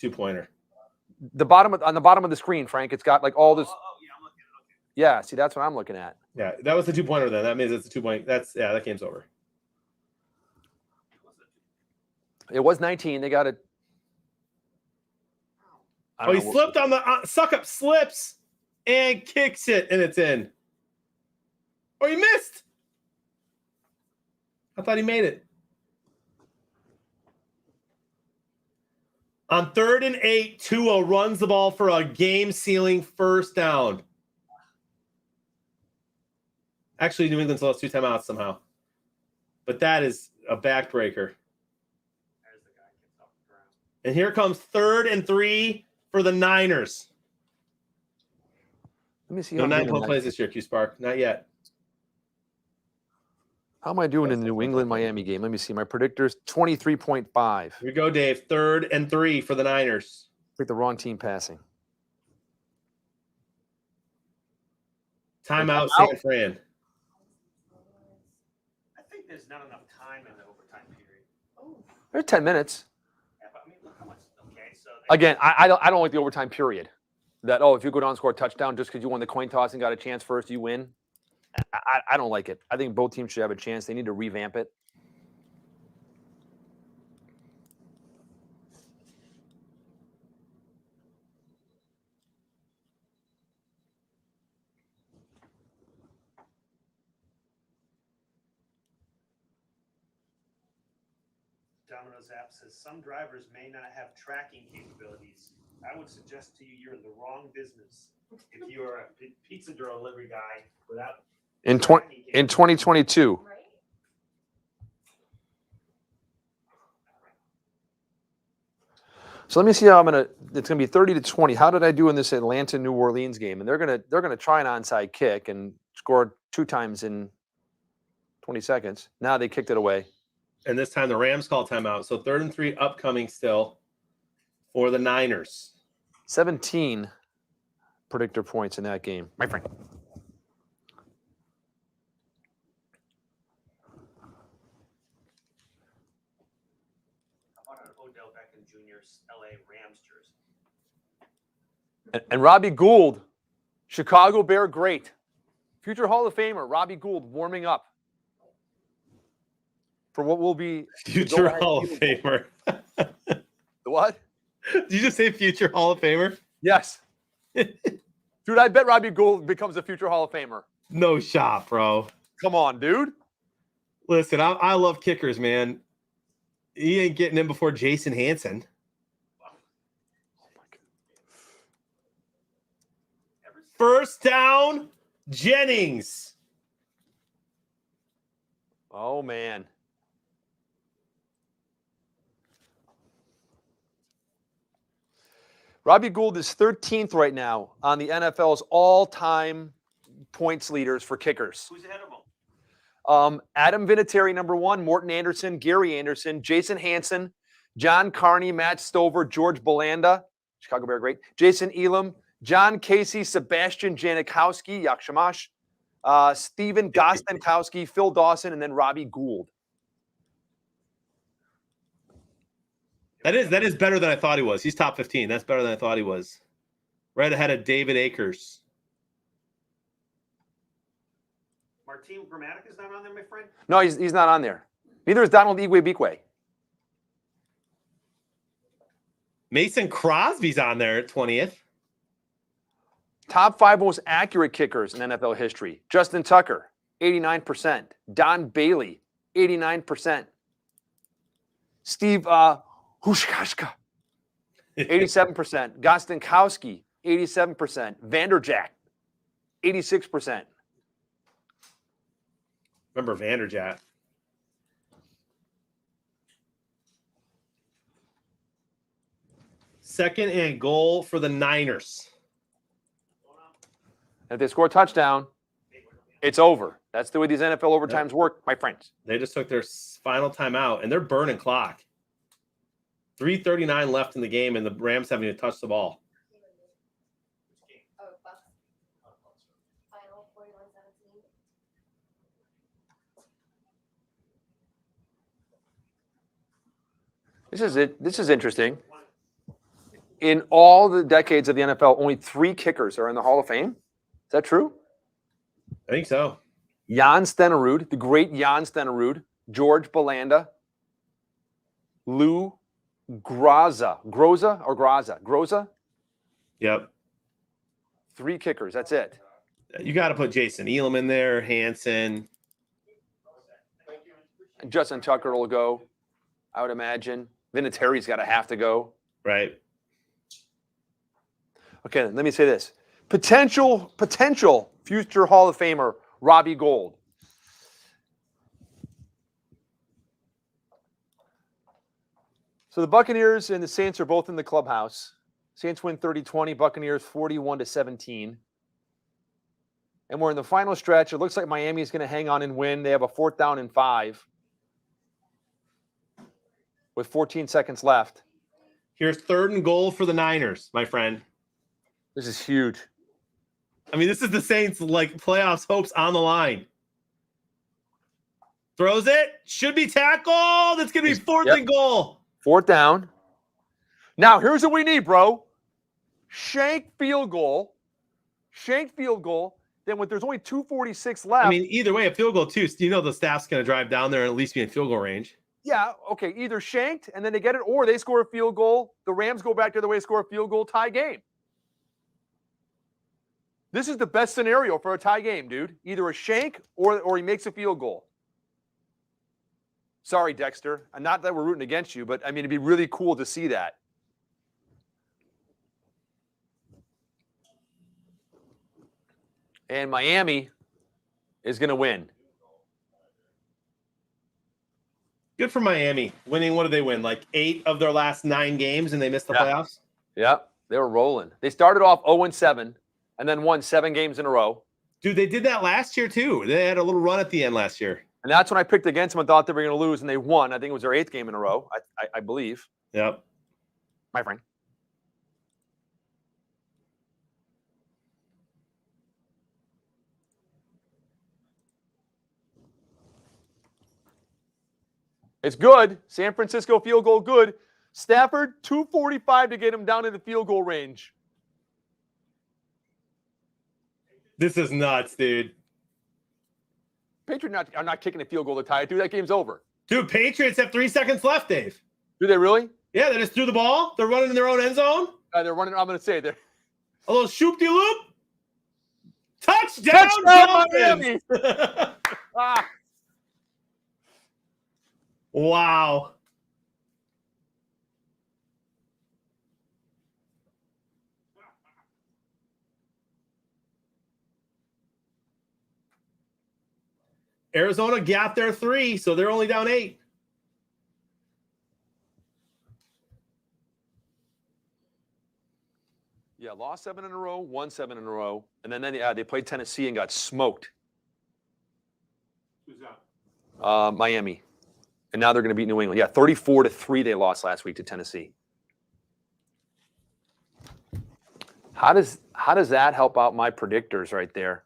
[SPEAKER 1] 2-pointer.
[SPEAKER 2] On the bottom of the screen, Frank. It's got like all this.
[SPEAKER 3] Yeah, I'm looking. Okay.
[SPEAKER 2] Yeah, see, that's what I'm looking at.
[SPEAKER 1] Yeah, that was the 2-pointer then. That means it's a 2-point. That game's over.
[SPEAKER 2] It was 19. They got it.
[SPEAKER 1] Oh, he slipped on the suck up, slips and kicks it, and it's in. Oh, he missed. I thought he made it. On 3rd and 8, Tua runs the ball for a game-sealing first down. Actually, New England still has 2 timeouts somehow. But that is a backbreaker. And here comes 3rd and 3 for the Niners.
[SPEAKER 2] Let me see.
[SPEAKER 1] No
[SPEAKER 2] how I'm
[SPEAKER 1] 9-point
[SPEAKER 2] doing.
[SPEAKER 1] plays this year, Q-Spark. Not yet.
[SPEAKER 2] How am I doing in the New England-Miami game? Let me see. My predictors, 23.5.
[SPEAKER 1] Here we go, Dave. 3rd and 3 for the Niners.
[SPEAKER 2] Pick the wrong team passing.
[SPEAKER 1] Timeout, San Fran.
[SPEAKER 3] I think there's not enough time in the overtime period.
[SPEAKER 2] There's 10 minutes.
[SPEAKER 3] Yeah, but I mean, look how much. Okay, so
[SPEAKER 2] Again, I don't like the overtime period. That, if you go down and score a touchdown just because you won the coin toss and got a chance first, you win. I don't like it. I think both teams should have a chance. They need to revamp it.
[SPEAKER 3] Domino's app says some drivers may not have tracking capabilities. I would suggest to you you're in the wrong business if you are a pizza delivery guy without
[SPEAKER 2] In
[SPEAKER 3] tracking capabilities.
[SPEAKER 2] 2022.
[SPEAKER 8] Right?
[SPEAKER 2] So let me see how it's gonna be 30 to 20. How did I do in this Atlanta New Orleans game? And they're gonna try an onside kick and score 2 times in 20 seconds. Now they kicked it away.
[SPEAKER 1] And this time the Rams call timeout. So 3rd and 3 upcoming still for the Niners.
[SPEAKER 2] 17 predictor points in that game, my friend.
[SPEAKER 3] How about an Odell Beckham Jr.'s LA Rams jersey?
[SPEAKER 2] And Robbie Gould, Chicago Bear great. Future Hall of Famer, Robbie Gould warming up for what will be
[SPEAKER 1] Future Hall of Famer.
[SPEAKER 2] The what?
[SPEAKER 1] Did you just say future Hall of Famer?
[SPEAKER 2] Yes. Dude, I bet Robbie Gould becomes a future Hall of Famer.
[SPEAKER 1] No shot, bro.
[SPEAKER 2] Come on, dude.
[SPEAKER 1] Listen, I love kickers, man. He ain't getting in before Jason Hansen. First down, Jennings.
[SPEAKER 2] Oh, man. Robbie Gould is 13th right now on the NFL's all-time points leaders for kickers.
[SPEAKER 3] Who's ahead of him?
[SPEAKER 2] Adam Vinatieri, number 1, Morton Anderson, Gary Anderson, Jason Hansen, John Carney, Matt Stover, George Bolanda, Chicago Bear great, Jason Elam, John Casey, Sebastian Janikowski, Yakshamash, Steven Gostenkowski, Phil Dawson, and then Robbie Gould.
[SPEAKER 1] That is better than I thought he was. He's top 15. That's better than I thought he was. Right ahead of David Akers.
[SPEAKER 3] Martin Gramatic is not on there, my friend?
[SPEAKER 2] No, he's not on there. Neither is Donald Igwe-Bikwe.
[SPEAKER 1] Mason Crosby's on there at 20th.
[SPEAKER 2] Top 5 most accurate kickers in NFL history. Justin Tucker, 89%. Don Bailey, 89%. Steve Hushkashka, 87%. Gostenkowski, 87%. Vanderjagt, 86%.
[SPEAKER 1] Remember Vanderjagt. Second and goal for the Niners.
[SPEAKER 2] If they score a touchdown, it's over. That's the way these NFL overtimes work, my friends.
[SPEAKER 1] They just took their final timeout, and they're burning clock. 3:39 left in the game, and the Rams having to touch the ball.
[SPEAKER 8] Oh, Bucks. Final 41-17.
[SPEAKER 2] This is it. This is interesting. In all the decades of the NFL, only 3 kickers are in the Hall of Fame. Is that true?
[SPEAKER 1] I think so.
[SPEAKER 2] Jan Stenerud, the great Jan Stenerud, George Belanda, Lou Groza. Groza?
[SPEAKER 1] Yep.
[SPEAKER 2] 3 kickers. That's it.
[SPEAKER 1] You got to put Jason Elam in there, Hansen.
[SPEAKER 2] Justin Tucker will go, I would imagine. Vinatieri's got to have to go.
[SPEAKER 1] Right.
[SPEAKER 2] Okay, let me say this. Potential future Hall of Famer, Robbie Gould. So the Buccaneers and the Saints are both in the clubhouse. Saints win 30-20, Buccaneers 41-17. And we're in the final stretch. It looks like Miami is going to hang on and win. They have a 4th down and 5 with 14 seconds left.
[SPEAKER 1] Here's 3rd and goal for the Niners, my friend.
[SPEAKER 2] This is huge.
[SPEAKER 1] I mean, this is the Saints like playoffs hopes on the line. Throws it. Should be tackled. It's going to be 4th and goal.
[SPEAKER 2] 4th down. Now, here's what we need, bro. Shank field goal. Then when there's only 2:46 left.
[SPEAKER 1] I mean, either way, a field goal too. So you know the staff's going to drive down there and at least be in field goal range.
[SPEAKER 2] Yeah, okay. Either shanked and then they get it, or they score a field goal. The Rams go back the other way, score a field goal, tie game. This is the best scenario for a tie game, dude. Either a shank or he makes a field goal. Sorry, Dexter. Not that we're rooting against you, but I mean, it'd be really cool to see that. And Miami is going to win.
[SPEAKER 1] Good for Miami. Winning, what did they win? Like 8 of their last 9 games and they missed the playoffs?
[SPEAKER 2] Yep, they were rolling. They started off 0-7 and then won 7 games in a row.
[SPEAKER 1] Dude, they did that last year too. They had a little run at the end last year.
[SPEAKER 2] And that's when I picked against them and thought they were going to lose, and they won. I think it was their 8th game in a row, I believe.
[SPEAKER 1] Yep.
[SPEAKER 2] My friend. It's good. San Francisco field goal good. Stafford, 2:45 to get him down in the field goal range.
[SPEAKER 1] This is nuts, dude.
[SPEAKER 2] Patriots are not kicking a field goal to tie it, dude. That game's over.
[SPEAKER 1] Dude, Patriots have 3 seconds left, Dave.
[SPEAKER 2] Do they really?
[SPEAKER 1] Yeah, they just threw the ball. They're running in their own end zone.
[SPEAKER 2] They're running. I'm going to say they're.
[SPEAKER 1] A little shoop-de-loop. Touchdown,
[SPEAKER 2] Miami.
[SPEAKER 1] Wow. Arizona got their 3, so they're only down 8.
[SPEAKER 2] Yeah, lost 7 in a row, won 7 in a row, and then they played Tennessee and got smoked.
[SPEAKER 1] Who's that?
[SPEAKER 2] Miami, and now they're going to beat New England. Yeah, 34-3 they lost last week to Tennessee. How does that help out my predictors right there?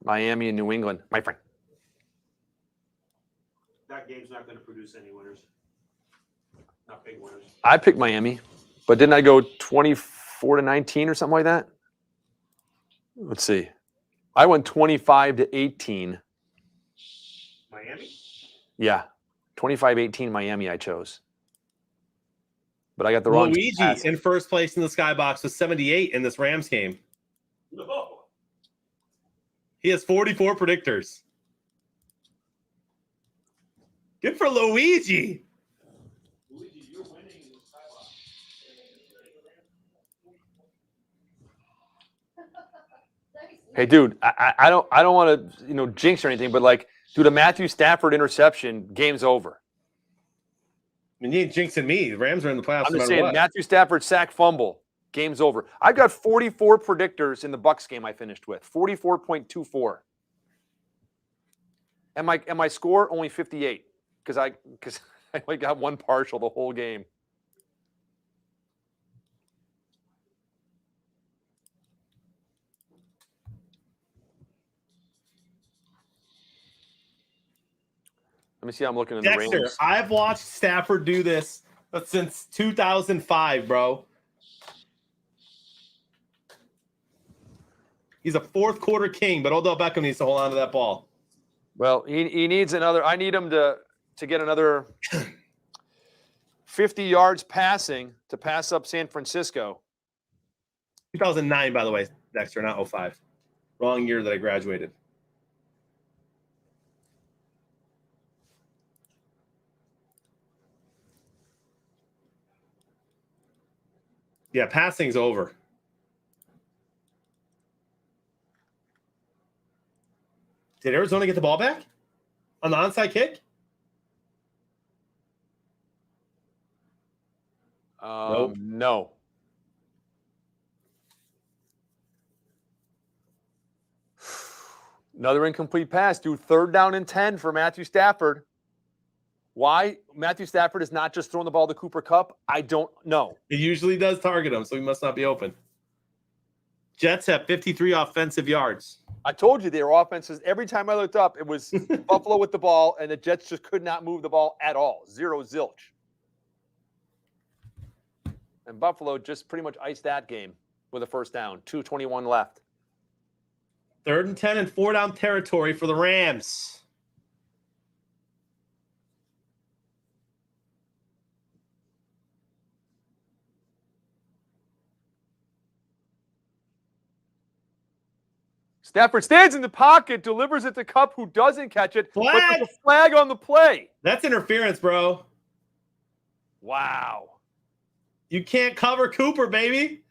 [SPEAKER 2] Miami and New England, my friend.
[SPEAKER 3] That game's not going to produce any winners. Not big winners.
[SPEAKER 2] I picked Miami, but didn't I go 24-19 or something like that? Let's see. I went 25-18.
[SPEAKER 3] Miami?
[SPEAKER 2] Yeah, 25-18 Miami I chose. but I got the wrong.
[SPEAKER 1] Luigi in first place in the Skybox with 78 in this Rams game.
[SPEAKER 3] No.
[SPEAKER 1] He has 44 predictors. Good for Luigi.
[SPEAKER 3] Luigi, you're winning in the Skybox.
[SPEAKER 2] Hey, dude, I don't want to jinx or anything, but like, dude, a Matthew Stafford interception, game's over.
[SPEAKER 1] I mean, you ain't jinxing me. The Rams are in the playoffs.
[SPEAKER 2] I'm
[SPEAKER 1] no
[SPEAKER 2] just
[SPEAKER 1] matter
[SPEAKER 2] saying,
[SPEAKER 1] what.
[SPEAKER 2] Matthew Stafford sack fumble, game's over. I've got 44 predictors in the Bucks game I finished with, 44.24. And my score only 58 because I only got one partial the whole game. Let me see how I'm looking in the
[SPEAKER 1] Dexter,
[SPEAKER 2] Rams.
[SPEAKER 1] I've watched Stafford do this since 2005, bro. He's a fourth quarter king, but Odell Beckham needs to hold on to that ball.
[SPEAKER 2] Well, he needs another. I need him to get another 50 yards passing to pass up San Francisco.
[SPEAKER 1] 2009, by the way, Dexter, not 05. Wrong year that I graduated. Yeah, passing's over. Did Arizona get the ball back on the onside kick? Nope.
[SPEAKER 2] No. Another incomplete pass, dude. 3rd down and 10 for Matthew Stafford. Why Matthew Stafford is not just throwing the ball to Cooper Kupp, I don't know.
[SPEAKER 1] He usually does target him, so he must not be open. Jets have 53 offensive yards.
[SPEAKER 2] I told you their offenses, every time I looked up, it was Buffalo with the ball, and the Jets just could not move the ball at all. 0 zilch. And Buffalo just pretty much iced that game with a first down. 2:21 left.
[SPEAKER 1] 3rd and 10 and 4 down territory for the Rams.
[SPEAKER 2] Stafford stands in the pocket, delivers it to Kupp, who doesn't catch it. But
[SPEAKER 1] Flag!
[SPEAKER 2] there's a flag on the play.
[SPEAKER 1] That's interference, bro.
[SPEAKER 2] Wow.
[SPEAKER 1] You can't cover Cooper, baby.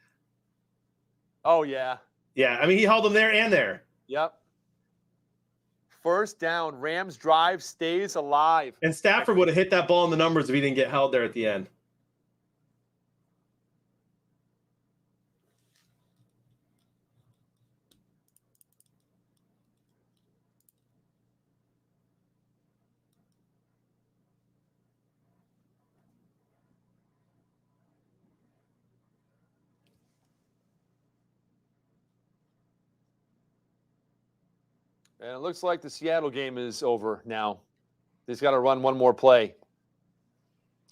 [SPEAKER 2] Oh, yeah.
[SPEAKER 1] Yeah, I mean, he held him there and there.
[SPEAKER 2] Yep. First down. Rams drive stays alive.
[SPEAKER 1] And Stafford would have hit that ball in the numbers if he didn't get held there at the end.
[SPEAKER 2] And it looks like the Seattle game is over now. He's got to run one more play.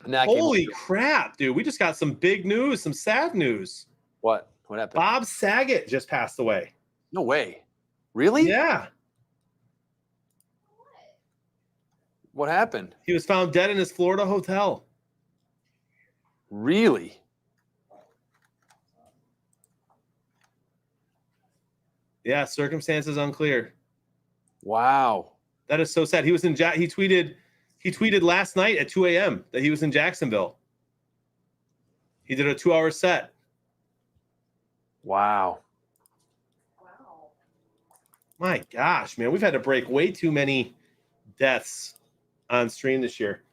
[SPEAKER 2] And that
[SPEAKER 1] Holy crap, dude. We just got some big news, some sad news.
[SPEAKER 2] What? What happened?
[SPEAKER 1] Bob Saget just passed away.
[SPEAKER 2] No way. Really?
[SPEAKER 1] Yeah.
[SPEAKER 2] What happened?
[SPEAKER 1] He was found dead in his Florida hotel.
[SPEAKER 2] Really?
[SPEAKER 1] Yeah, circumstances unclear.
[SPEAKER 2] Wow.
[SPEAKER 1] That is so sad. He was in he tweeted last night at 2 a.m. that he was in Jacksonville. He did a 2-hour set.
[SPEAKER 2] Wow.
[SPEAKER 8] Wow.
[SPEAKER 1] My gosh, man, we've had to break way too many deaths on stream this year.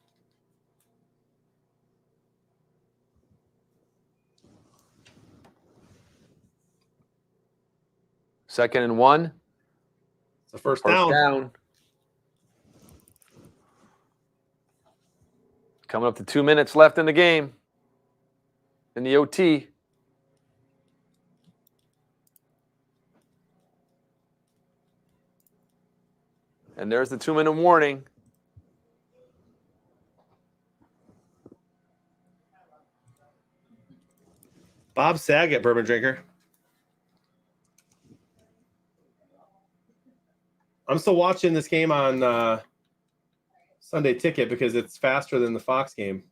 [SPEAKER 2] Second and 1.
[SPEAKER 1] It's the first
[SPEAKER 2] First
[SPEAKER 1] down.
[SPEAKER 2] down. Coming up to 2 minutes left in the game. In the OT. And there's the 2-minute warning.
[SPEAKER 1] Bob Saget, bourbon drinker. I'm still watching this game on Sunday Ticket because it's faster than the Fox game.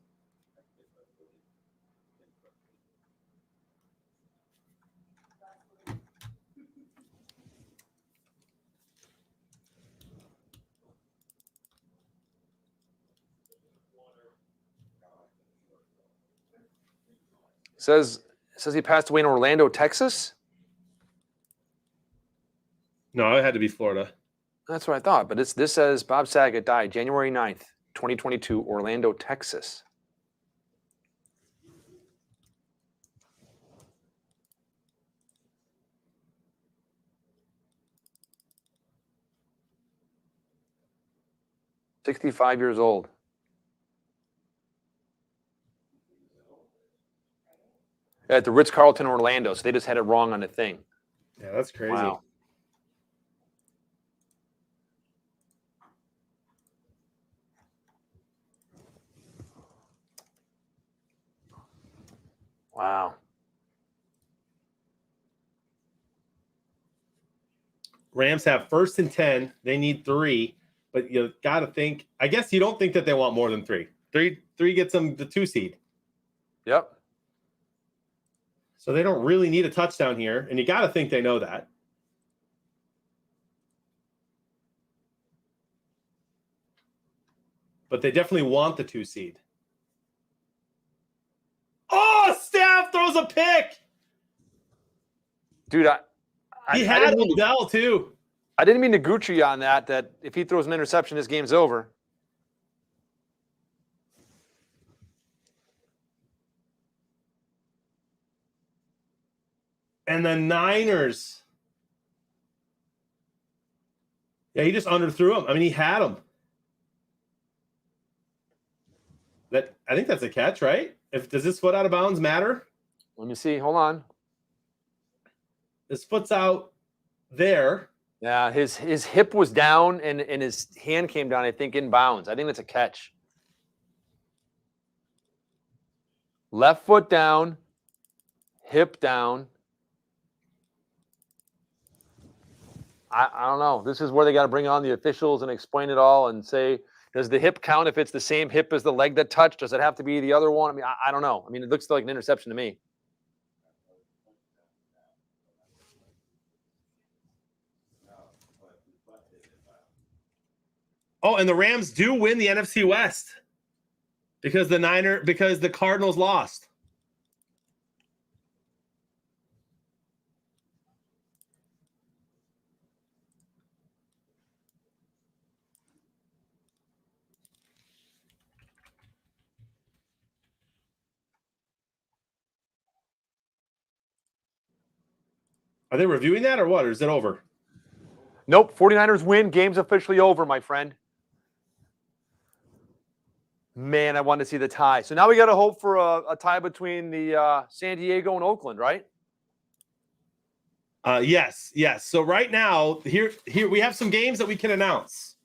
[SPEAKER 2] Says he passed away in Orlando, Texas.
[SPEAKER 1] No, it had to be Florida.
[SPEAKER 2] That's what I thought. But this says Bob Saget died January 9th, 2022, Orlando, Texas. "65 years old." At the Ritz-Carlton, Orlando. So they just had it wrong on the thing.
[SPEAKER 1] Yeah, that's crazy.
[SPEAKER 2] Wow. Wow.
[SPEAKER 1] Rams have 1st and 10. They need 3, but you got to think. I guess you don't think that they want more than 3. 3 gets them the 2 seed.
[SPEAKER 2] Yep.
[SPEAKER 1] So they don't really need a touchdown here, and you got to think they know that. But they definitely want the 2 seed. Oh, Staff throws a pick.
[SPEAKER 2] Dude,
[SPEAKER 1] He had Odell too.
[SPEAKER 2] I didn't mean to Gucci on that if he throws an interception, this game's over.
[SPEAKER 1] And the Niners. Yeah, he just underthrew him. I mean, he had him. I think that's a catch, right? Does this foot out of bounds matter?
[SPEAKER 2] Let me see. Hold on.
[SPEAKER 1] His foot's out there.
[SPEAKER 2] Yeah, his hip was down and his hand came down, I think, in bounds. I think that's a catch. Left foot down, hip down. I don't know. This is where they got to bring on the officials and explain it all and say, does the hip count if it's the same hip as the leg that touched? Does it have to be the other one? I mean, I don't know. I mean, it looks like an interception to me.
[SPEAKER 1] Oh, and the Rams do win the NFC West because the Cardinals lost. Are they reviewing that or what? Or is it over?
[SPEAKER 2] Nope. 49ers win. Game's officially over, my friend. Man, I wanted to see the tie. So now we got to hope for a tie between the San Diego and Oakland, right?
[SPEAKER 1] Yes. So right now, here we have some games that we can announce.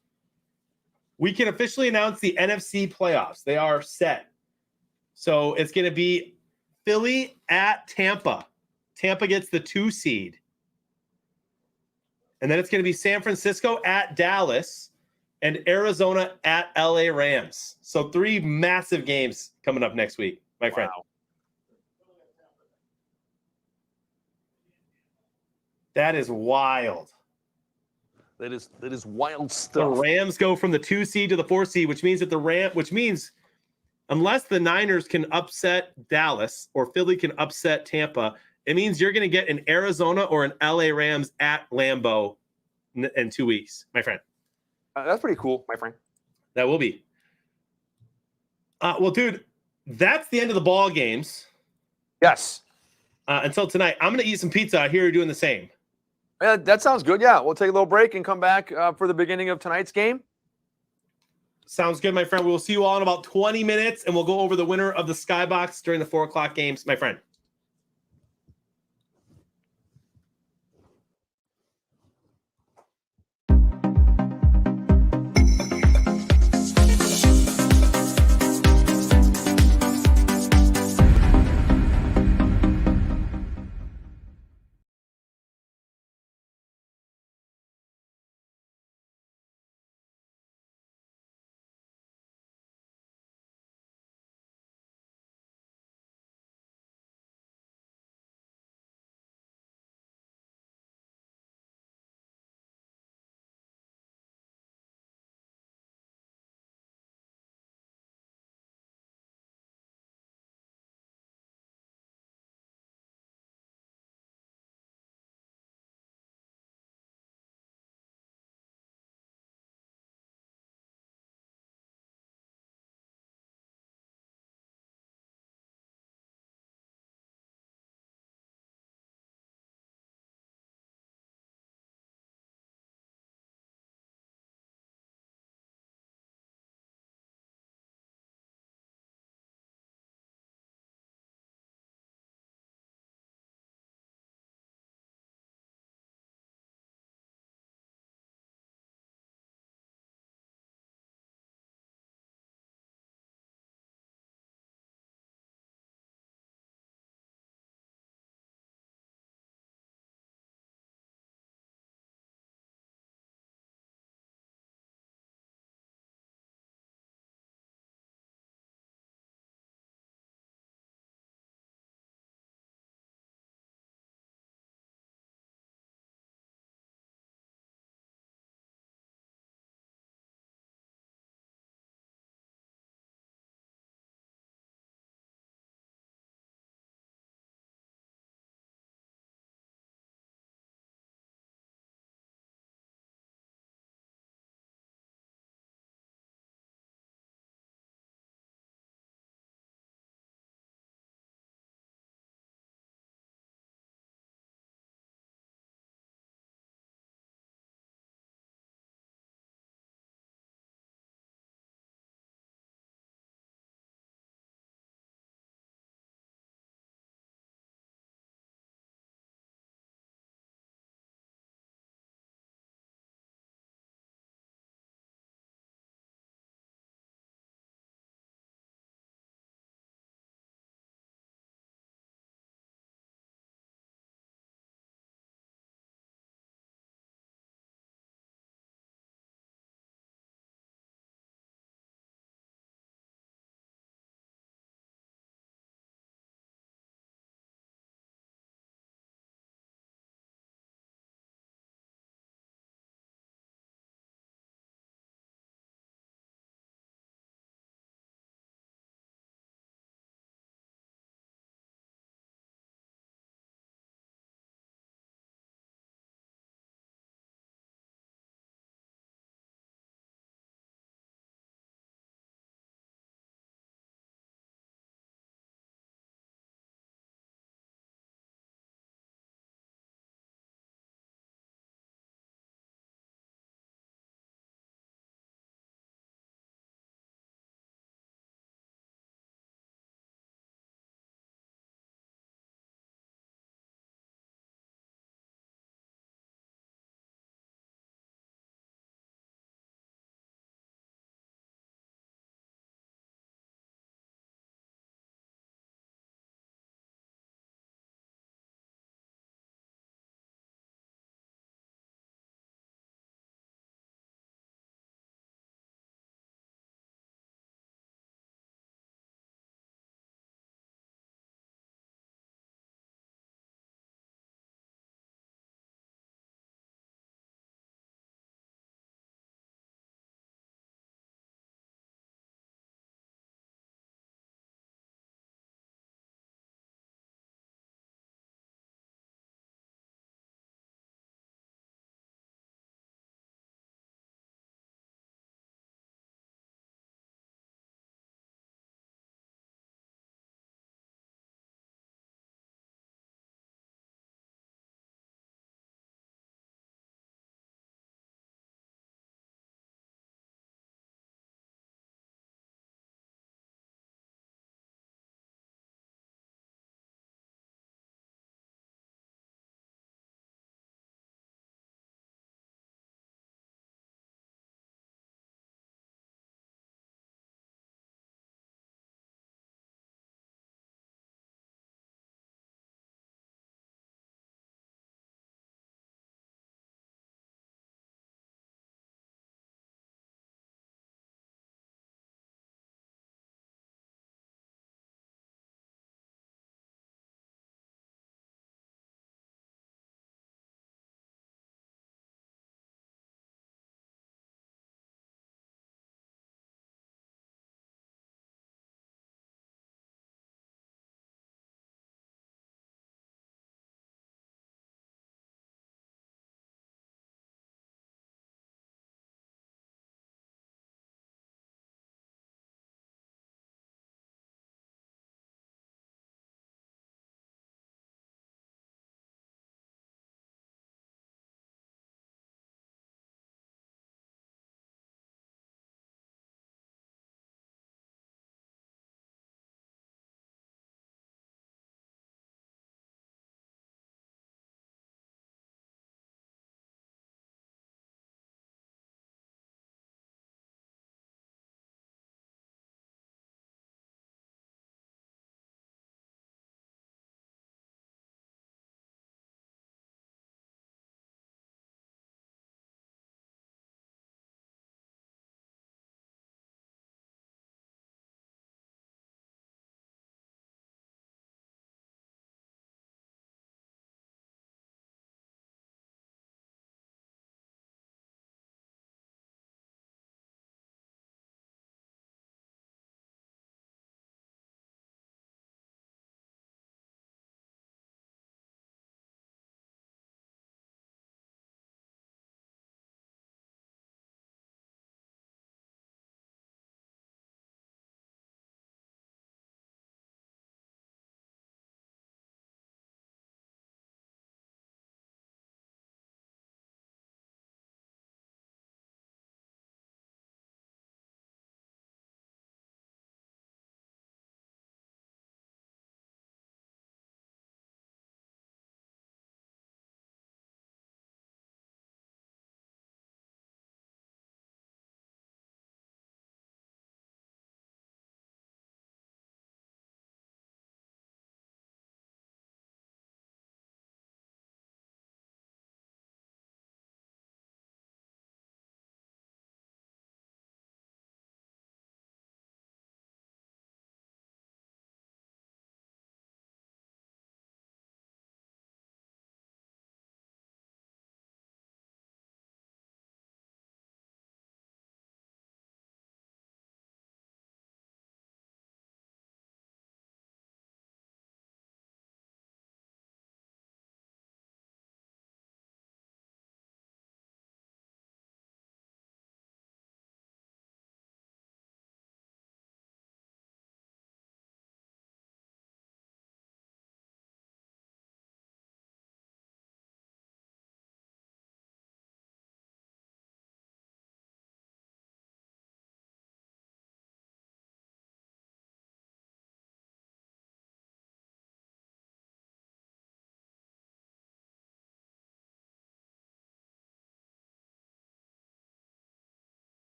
[SPEAKER 1] We can officially announce the NFC playoffs. They are set. So it's going to be Philly at Tampa. Tampa gets the 2 seed. And then it's going to be San Francisco at Dallas and Arizona at LA Rams. So 3 massive games coming up next week, my friend. That is wild.
[SPEAKER 2] That is wild
[SPEAKER 1] The
[SPEAKER 2] stuff.
[SPEAKER 1] Rams go from the 2 seed to the 4 seed, which means unless the Niners can upset Dallas or Philly can upset Tampa, it means you're going to get an Arizona or an LA Rams at Lambeau in 2 weeks, my friend.
[SPEAKER 2] That's pretty cool, my friend.
[SPEAKER 1] That will be. Well, dude, that's the end of the ball games.
[SPEAKER 2] Yes.
[SPEAKER 1] Until tonight, I'm going to eat some pizza. I hear you're doing the same.
[SPEAKER 2] That sounds good. Yeah, we'll take a little break and come back for the beginning of tonight's game.
[SPEAKER 1] Sounds good, my friend. We'll see you all in about 20 minutes, and we'll go over the winner of the Skybox during the 4 o'clock games, my friend.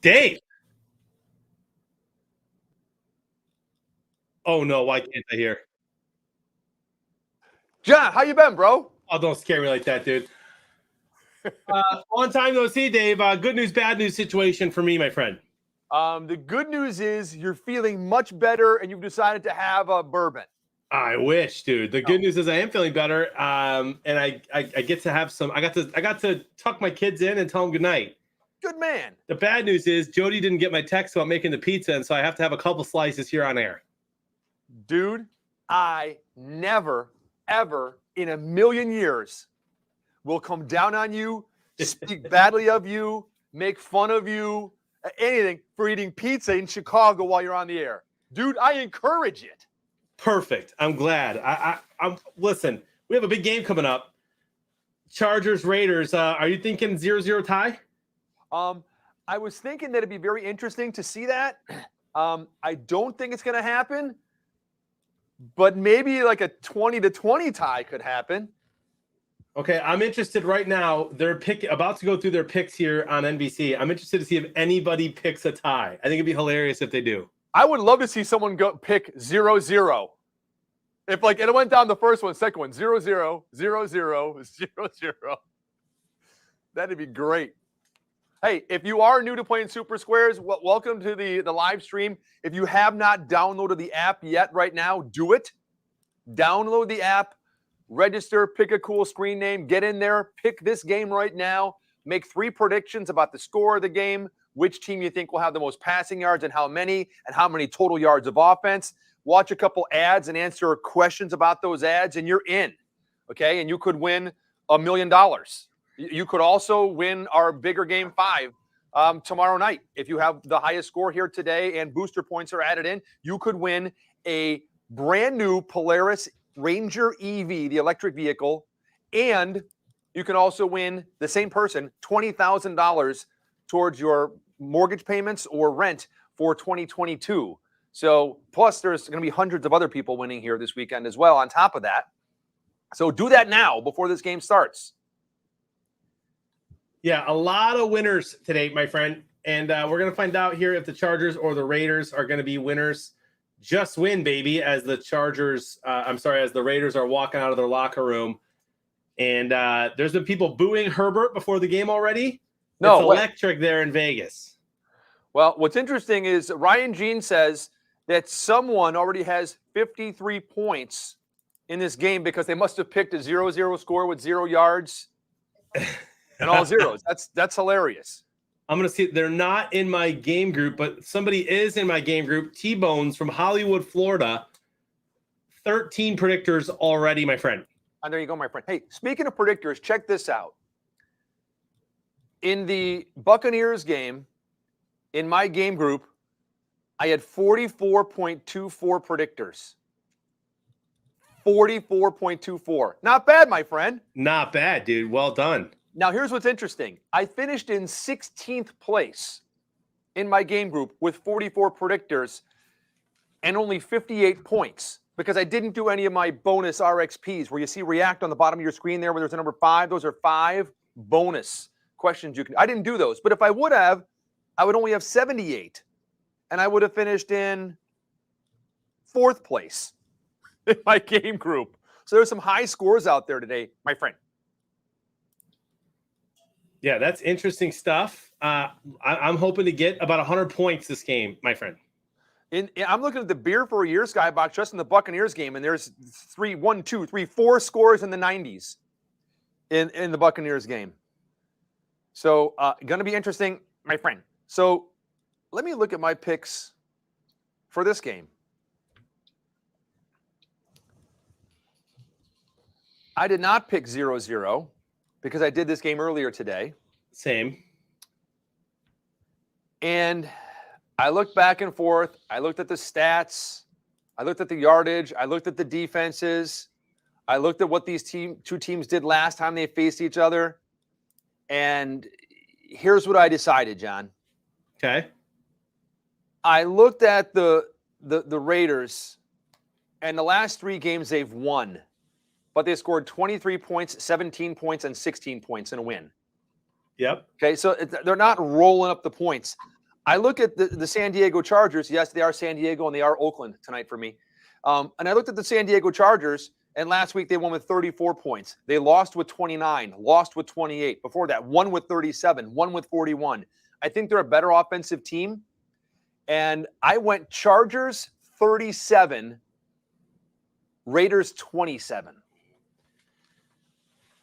[SPEAKER 1] Dave. Oh no, why can't I hear?
[SPEAKER 2] John, how you been, bro?
[SPEAKER 1] Oh, don't scare me like that, dude. Long time no see, Dave. Good news, bad news situation for me, my friend.
[SPEAKER 2] The good news is you're feeling much better, and you've decided to have a bourbon.
[SPEAKER 1] I wish, dude. The good news is I am feeling better, and I get to have some. I got to tuck my kids in and tell them goodnight.
[SPEAKER 2] Good man.
[SPEAKER 1] The bad news is Jody didn't get my text about making the pizza, and so I have to have a couple slices here on air.
[SPEAKER 2] Dude, I never, ever in a million years will come down on you, speak badly of you, make fun of you, anything for eating pizza in Chicago while you're on the air. Dude, I encourage it.
[SPEAKER 1] Perfect. I'm glad. I'm listen. We have a big game coming up. Chargers Raiders. Are you thinking 0-0 tie?
[SPEAKER 2] I was thinking that it'd be very interesting to see that. I don't think it's going to happen, but maybe like a 20-20 tie could happen.
[SPEAKER 1] Okay, I'm interested right now. They're about to go through their picks here on NBC. I'm interested to see if anybody picks a tie. I think it'd be hilarious if they do.
[SPEAKER 2] I would love to see someone go pick 0-0. If like it went down the first one, second one, 0-0, 0-0, 0-0. That'd be great. Hey, if you are new to playing Super Squares, welcome to the live stream. If you have not downloaded the app yet right now, do it. Download the app, register, pick a cool screen name, get in there, pick this game right now, make 3 predictions about the score of the game, which team you think will have the most passing yards and how many total yards of offense. Watch a couple ads and answer questions about those ads, and you're in, okay? And you could win $1 million. You could also win our bigger game 5 tomorrow night. If you have the highest score here today and booster points are added in, you could win a brand new Polaris Ranger EV, the electric vehicle, and you can also win the same person $20,000 towards your mortgage payments or rent for 2022. So plus there's going to be hundreds of other people winning here this weekend as well on top of that. So do that now before this game starts.
[SPEAKER 1] Yeah, a lot of winners today, my friend. And we're going to find out here if the Chargers or the Raiders are going to be winners. Just win, baby, as the as the Raiders are walking out of their locker room. And there's been people booing Herbert before the game already.
[SPEAKER 2] No,
[SPEAKER 1] it's electric there in Vegas.
[SPEAKER 2] Well, what's interesting is Ryan Jean says that someone already has 53 points in this game because they must have picked a 0-0 score with 0 yards and all zeros. That's hilarious.
[SPEAKER 1] I'm going to see. They're not in my game group, but somebody is in my game group. T-Bones from Hollywood, Florida. 13 predictors already, my friend.
[SPEAKER 2] And there you go, my friend. Hey, speaking of predictors, check this out. In the Buccaneers game, in my game group, I had 44.24 predictors. 44.24. Not bad, my friend.
[SPEAKER 1] Not bad, dude. Well done.
[SPEAKER 2] Now, here's what's interesting. I finished in 16th place in my game group with 44 predictors and only 58 points because I didn't do any of my bonus RXPs where you see react on the bottom of your screen there where there's a number 5. Those are 5 bonus questions you can. I didn't do those, but if I would have, I would only have 78 and I would have finished in 4th place in my game group. So there's some high scores out there today, my friend.
[SPEAKER 1] Yeah, that's interesting stuff. I'm hoping to get about 100 points this game, my friend.
[SPEAKER 2] I'm looking at the Beer for a Year skybox just in the Buccaneers game, and there's 4 scores in the 90s in the Buccaneers game. So going to be interesting, my friend. So let me look at my picks for this game. I did not pick 0-0 because I did this game earlier today.
[SPEAKER 1] Same.
[SPEAKER 2] And I looked back and forth. I looked at the stats. I looked at the yardage. I looked at the defenses. I looked at what these two teams did last time they faced each other. And here's what I decided, John.
[SPEAKER 1] Okay.
[SPEAKER 2] I looked at the Raiders, and the last 3 games they've won. But they scored 23 points, 17 points, and 16 points in a win.
[SPEAKER 1] Yep.
[SPEAKER 2] Okay, so they're not rolling up the points. I look at the San Diego Chargers. Yes, they are San Diego and they are Oakland tonight for me. And I looked at the San Diego Chargers, and last week they won with 34 points. They lost with 29, lost with 28. Before that, won with 37, won with 41. I think they're a better offensive team. And I went Chargers 37, Raiders 27.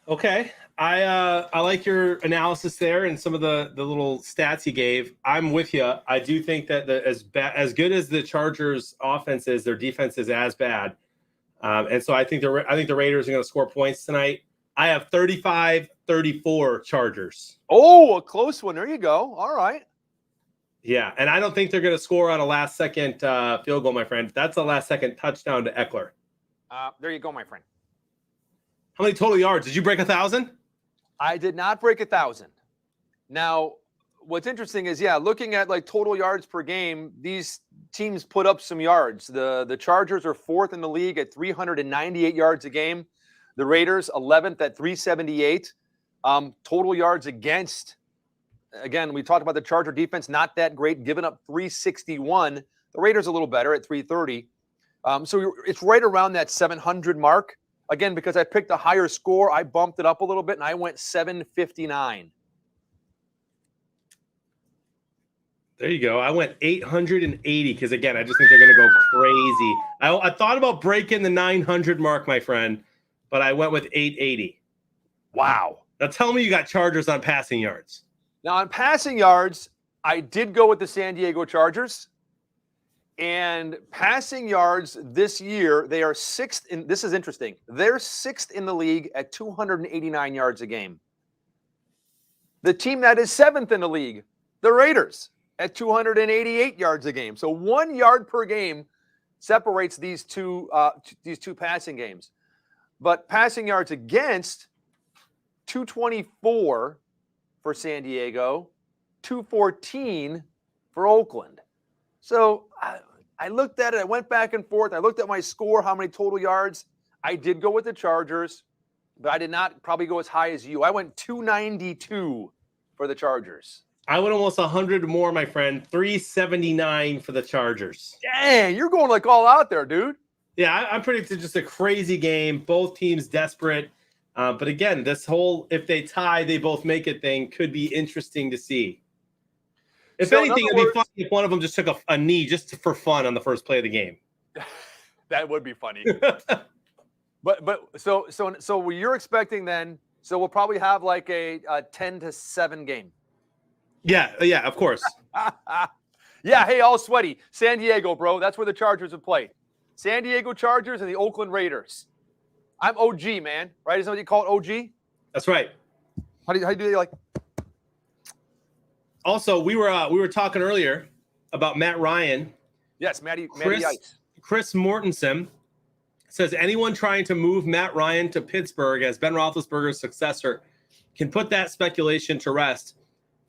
[SPEAKER 1] Okay. I like your analysis there and some of the little stats you gave. I'm with you. I do think that as good as the Chargers offense is, their defense is as bad. And so I think the Raiders are going to score points tonight. I have 35-34 Chargers.
[SPEAKER 2] Oh, a close one. There you go. All right.
[SPEAKER 1] Yeah, and I don't think they're going to score on a last-second field goal, my friend. That's a last-second touchdown to Eckler.
[SPEAKER 2] There you go, my friend.
[SPEAKER 1] How many total yards? Did you break 1,000?
[SPEAKER 2] I did not break 1,000. Now, what's interesting is, looking at like total yards per game, these teams put up some yards. The Chargers are 4th in the league at 398 yards a game. The Raiders 11th at 378. Total yards against, again, we talked about the Charger defense, not that great, giving up 361. The Raiders a little better at 330. So it's right around that 700 mark. Again, because I picked a higher score, I bumped it up a little bit, and I went 759.
[SPEAKER 1] There you go. I went 880 because, again, I just think they're going to go crazy. I thought about breaking the 900 mark, my friend, but I went with 880.
[SPEAKER 2] Wow.
[SPEAKER 1] Now tell me you got Chargers on passing yards.
[SPEAKER 2] Now, on passing yards, I did go with the San Diego Chargers. And passing yards this year, they are 6th in, this is interesting. They're 6th in the league at 289 yards a game. The team that is 7th in the league, the Raiders, at 288 yards a game. So 1 yard per game separates these two passing games. But passing yards against, 224 for San Diego, 214 for Oakland. So I looked at it. I went back and forth. I looked at my score, how many total yards. I did go with the Chargers, but I did not probably go as high as you. I went 292 for the Chargers.
[SPEAKER 1] I went almost 100 more, my friend. 379 for the Chargers.
[SPEAKER 2] Dang, you're going like all out there, dude.
[SPEAKER 1] Yeah, I'm predicting just a crazy game. Both teams desperate. But again, this whole if they tie, they both make it thing could be interesting to see. If anything, it'd be funny if one of them just took a knee just for fun on the first play of the game.
[SPEAKER 2] That would be funny. but so what you're expecting then? So we'll probably have like a 10-7 game.
[SPEAKER 1] Yeah, of course.
[SPEAKER 2] Yeah, hey, all sweaty. San Diego, bro. That's where the Chargers have played. San Diego Chargers and the Oakland Raiders. I'm OG, man. Right? Isn't that what you call it, OG?
[SPEAKER 1] That's right.
[SPEAKER 2] How do you do it? Like?
[SPEAKER 1] Also, we were talking earlier about Matt Ryan.
[SPEAKER 2] Yes, Matty Ice.
[SPEAKER 1] Chris Mortensen says anyone trying to move Matt Ryan to Pittsburgh as Ben Roethlisberger's successor can put that speculation to rest.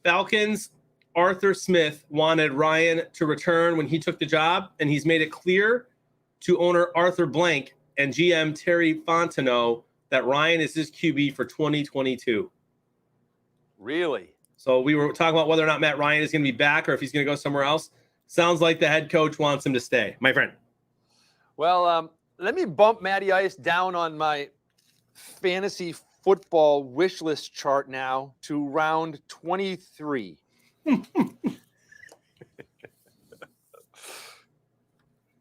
[SPEAKER 1] Falcons' Arthur Smith wanted Ryan to return when he took the job, and he's made it clear to owner Arthur Blank and GM Terry Fontenot that Ryan is his QB for 2022.
[SPEAKER 2] Really?
[SPEAKER 1] So we were talking about whether or not Matt Ryan is going to be back or if he's going to go somewhere else. Sounds like the head coach wants him to stay, my friend.
[SPEAKER 2] Well, let me bump Matty Ice down on my fantasy football wish list chart now to round 23.
[SPEAKER 1] And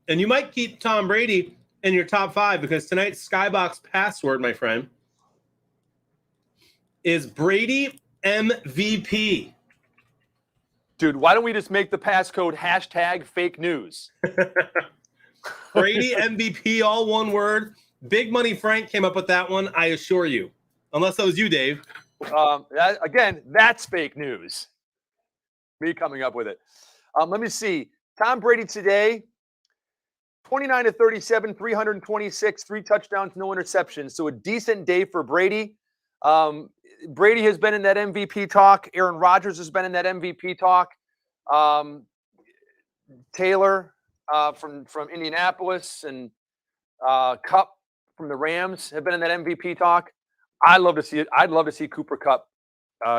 [SPEAKER 1] you might keep Tom Brady in your top 5 because tonight's Skybox password, my friend, is Brady MVP.
[SPEAKER 2] Dude, why don't we just make the passcode #fake news?
[SPEAKER 1] Brady MVP, all one word. Big Money Frank came up with that one, I assure you. Unless that was you, Dave.
[SPEAKER 2] Again, that's fake news. Me coming up with it. Let me see. Tom Brady today, 29-37, 326, 3 touchdowns, no interceptions. So a decent day for Brady. Brady has been in that MVP talk. Aaron Rodgers has been in that MVP talk. Taylor from Indianapolis and Kupp from the Rams have been in that MVP talk. I'd love to see it. I'd love to see Cooper Kupp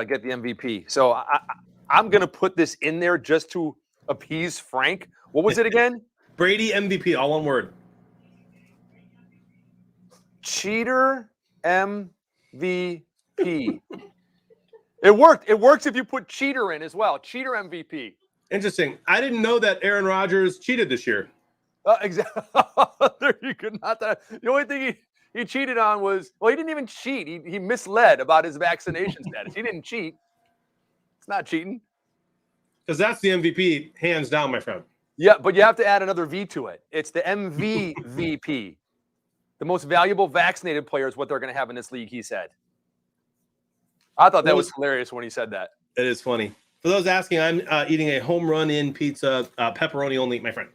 [SPEAKER 2] get the MVP. So I'm going to put this in there just to appease Frank. What was it again?
[SPEAKER 1] Brady MVP, all one word.
[SPEAKER 2] Cheater MVP. It worked. It works if you put cheater in as well. Cheater MVP.
[SPEAKER 1] Interesting. I didn't know that Aaron Rodgers cheated this year.
[SPEAKER 2] Exactly. There you could not. The only thing he cheated on was, well, he didn't even cheat. He misled about his vaccination status. He didn't cheat. It's not cheating.
[SPEAKER 1] Because that's the MVP, hands down, my friend.
[SPEAKER 2] Yeah, but you have to add another V to it. It's the MVVP. The most valuable vaccinated player is what they're going to have in this league, he said. I thought that was hilarious when he said that.
[SPEAKER 1] It is funny. For those asking, I'm eating a home run in pizza, pepperoni only, my friend.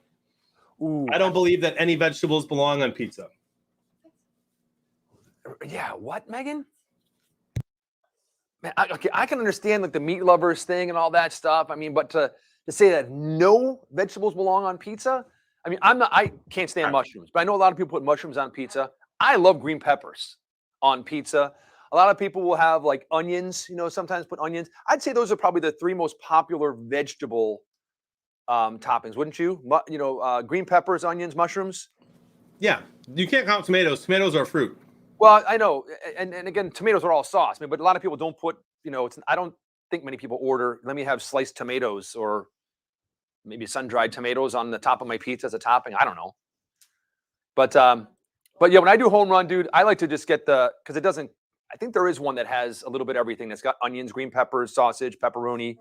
[SPEAKER 2] Ooh.
[SPEAKER 1] I don't believe that any vegetables belong on pizza.
[SPEAKER 2] Yeah, what, Megan? Man, I can understand like the meat lovers thing and all that stuff. I mean, but to say that no vegetables belong on pizza, I mean, I can't stand mushrooms, but I know a lot of people put mushrooms on pizza. I love green peppers on pizza. A lot of people will have like onions, sometimes put onions. I'd say those are probably the 3 most popular vegetable toppings, wouldn't you? Green peppers, onions, mushrooms.
[SPEAKER 1] Yeah, you can't count tomatoes. Tomatoes are fruit.
[SPEAKER 2] Well, I know, and again, tomatoes are all sauce. I mean, but a lot of people don't put, I don't think many people order, let me have sliced tomatoes or maybe sun-dried tomatoes on the top of my pizza as a topping. I don't know. But yeah, when I do home run, dude, I like to just get because it doesn't, I think there is one that has a little bit of everything. That's got onions, green peppers, sausage, pepperoni.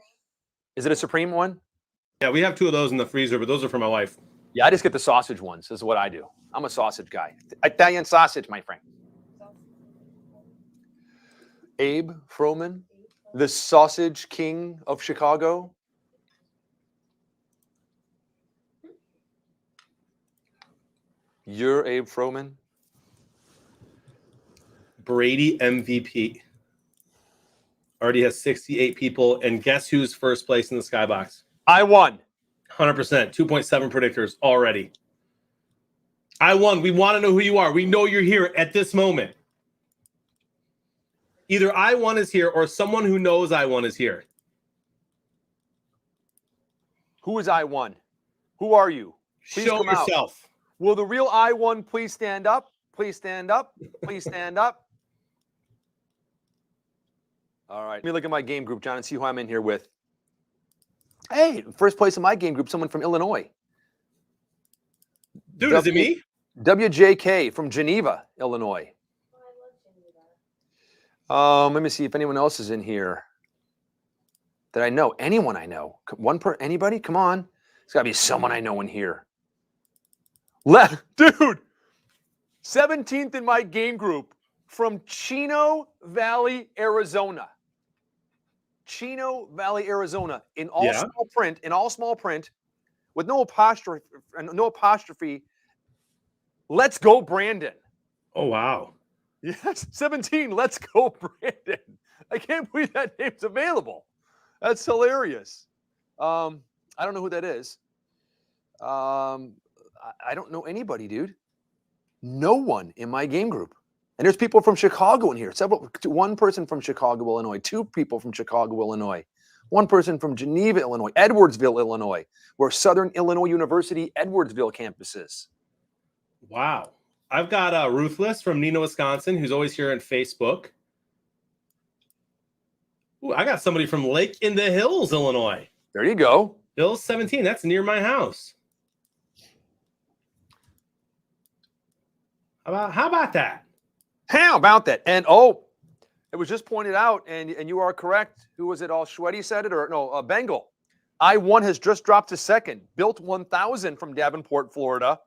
[SPEAKER 2] Is it a Supreme one?
[SPEAKER 1] Yeah, we have 2 of those in the freezer, but those are for my wife.
[SPEAKER 2] Yeah, I just get the sausage ones. This is what I do. I'm a sausage guy. Italian sausage, my friend. Abe Froman, the sausage king of Chicago. You're Abe Froman.
[SPEAKER 1] Brady MVP. Already has 68 people. And guess who's first place in the Skybox?
[SPEAKER 2] I won.
[SPEAKER 1] 100%. 2.7 predictors already. I won. We want to know who you are. We know you're here at this moment. Either I1 is here or someone who knows I1 is here.
[SPEAKER 2] Who is I1? Who are you? Please
[SPEAKER 1] Show
[SPEAKER 2] come out.
[SPEAKER 1] yourself.
[SPEAKER 2] Will the real I1 please stand up? Please stand up. Please stand up. All right. Let me look at my game group, John, and see who I'm in here with. Hey, first place in my game group, someone from Illinois.
[SPEAKER 1] Dude, is it me?
[SPEAKER 2] WJK from Geneva, Illinois. Let me see if anyone else is in here that I know. Anyone I know? Anybody? Come on. There's got to be someone I know in here. Dude, 17th in my game group from Chino Valley, Arizona. Chino Valley, Arizona. In all small print, with no apostrophe. Let's go, Brandon.
[SPEAKER 1] Oh, wow.
[SPEAKER 2] Yes, 17. Let's go, Brandon. I can't believe that name's available. That's hilarious. I don't know who that is. I don't know anybody, dude. No one in my game group. And there's people from Chicago in here. One person from Chicago, Illinois. 2 people from Chicago, Illinois. 1 person from Geneva, Illinois. Edwardsville, Illinois, where Southern Illinois University Edwardsville campus is.
[SPEAKER 1] Wow. I've got Ruthless from Neenah, Wisconsin, who's always here on Facebook. Ooh, I got somebody from Lake in the Hills, Illinois.
[SPEAKER 2] There you go.
[SPEAKER 1] Bill's 17. That's near my house. How about that?
[SPEAKER 2] How about that? And it was just pointed out, and you are correct. Who was it? All Schweddy said it, or no? Bengal. I1 has just dropped to second. Built 1000 from Davenport, Florida,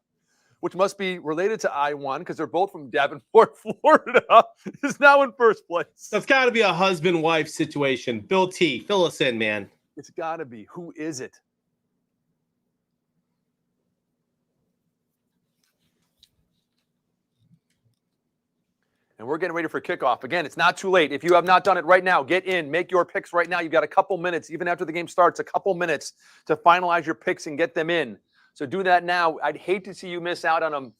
[SPEAKER 2] which must be related to I1 because they're both from Davenport, Florida, is now in first place.
[SPEAKER 1] That's got to be a husband-wife situation. Bill T, fill us in, man.
[SPEAKER 2] It's got to be. Who is it? And we're getting ready for kickoff. Again, it's not too late. If you have not done it right now, get in. Make your picks right now. You've got a couple minutes, even after the game starts, a couple minutes to finalize your picks and get them in. So do that now. I'd hate to see you miss out on $1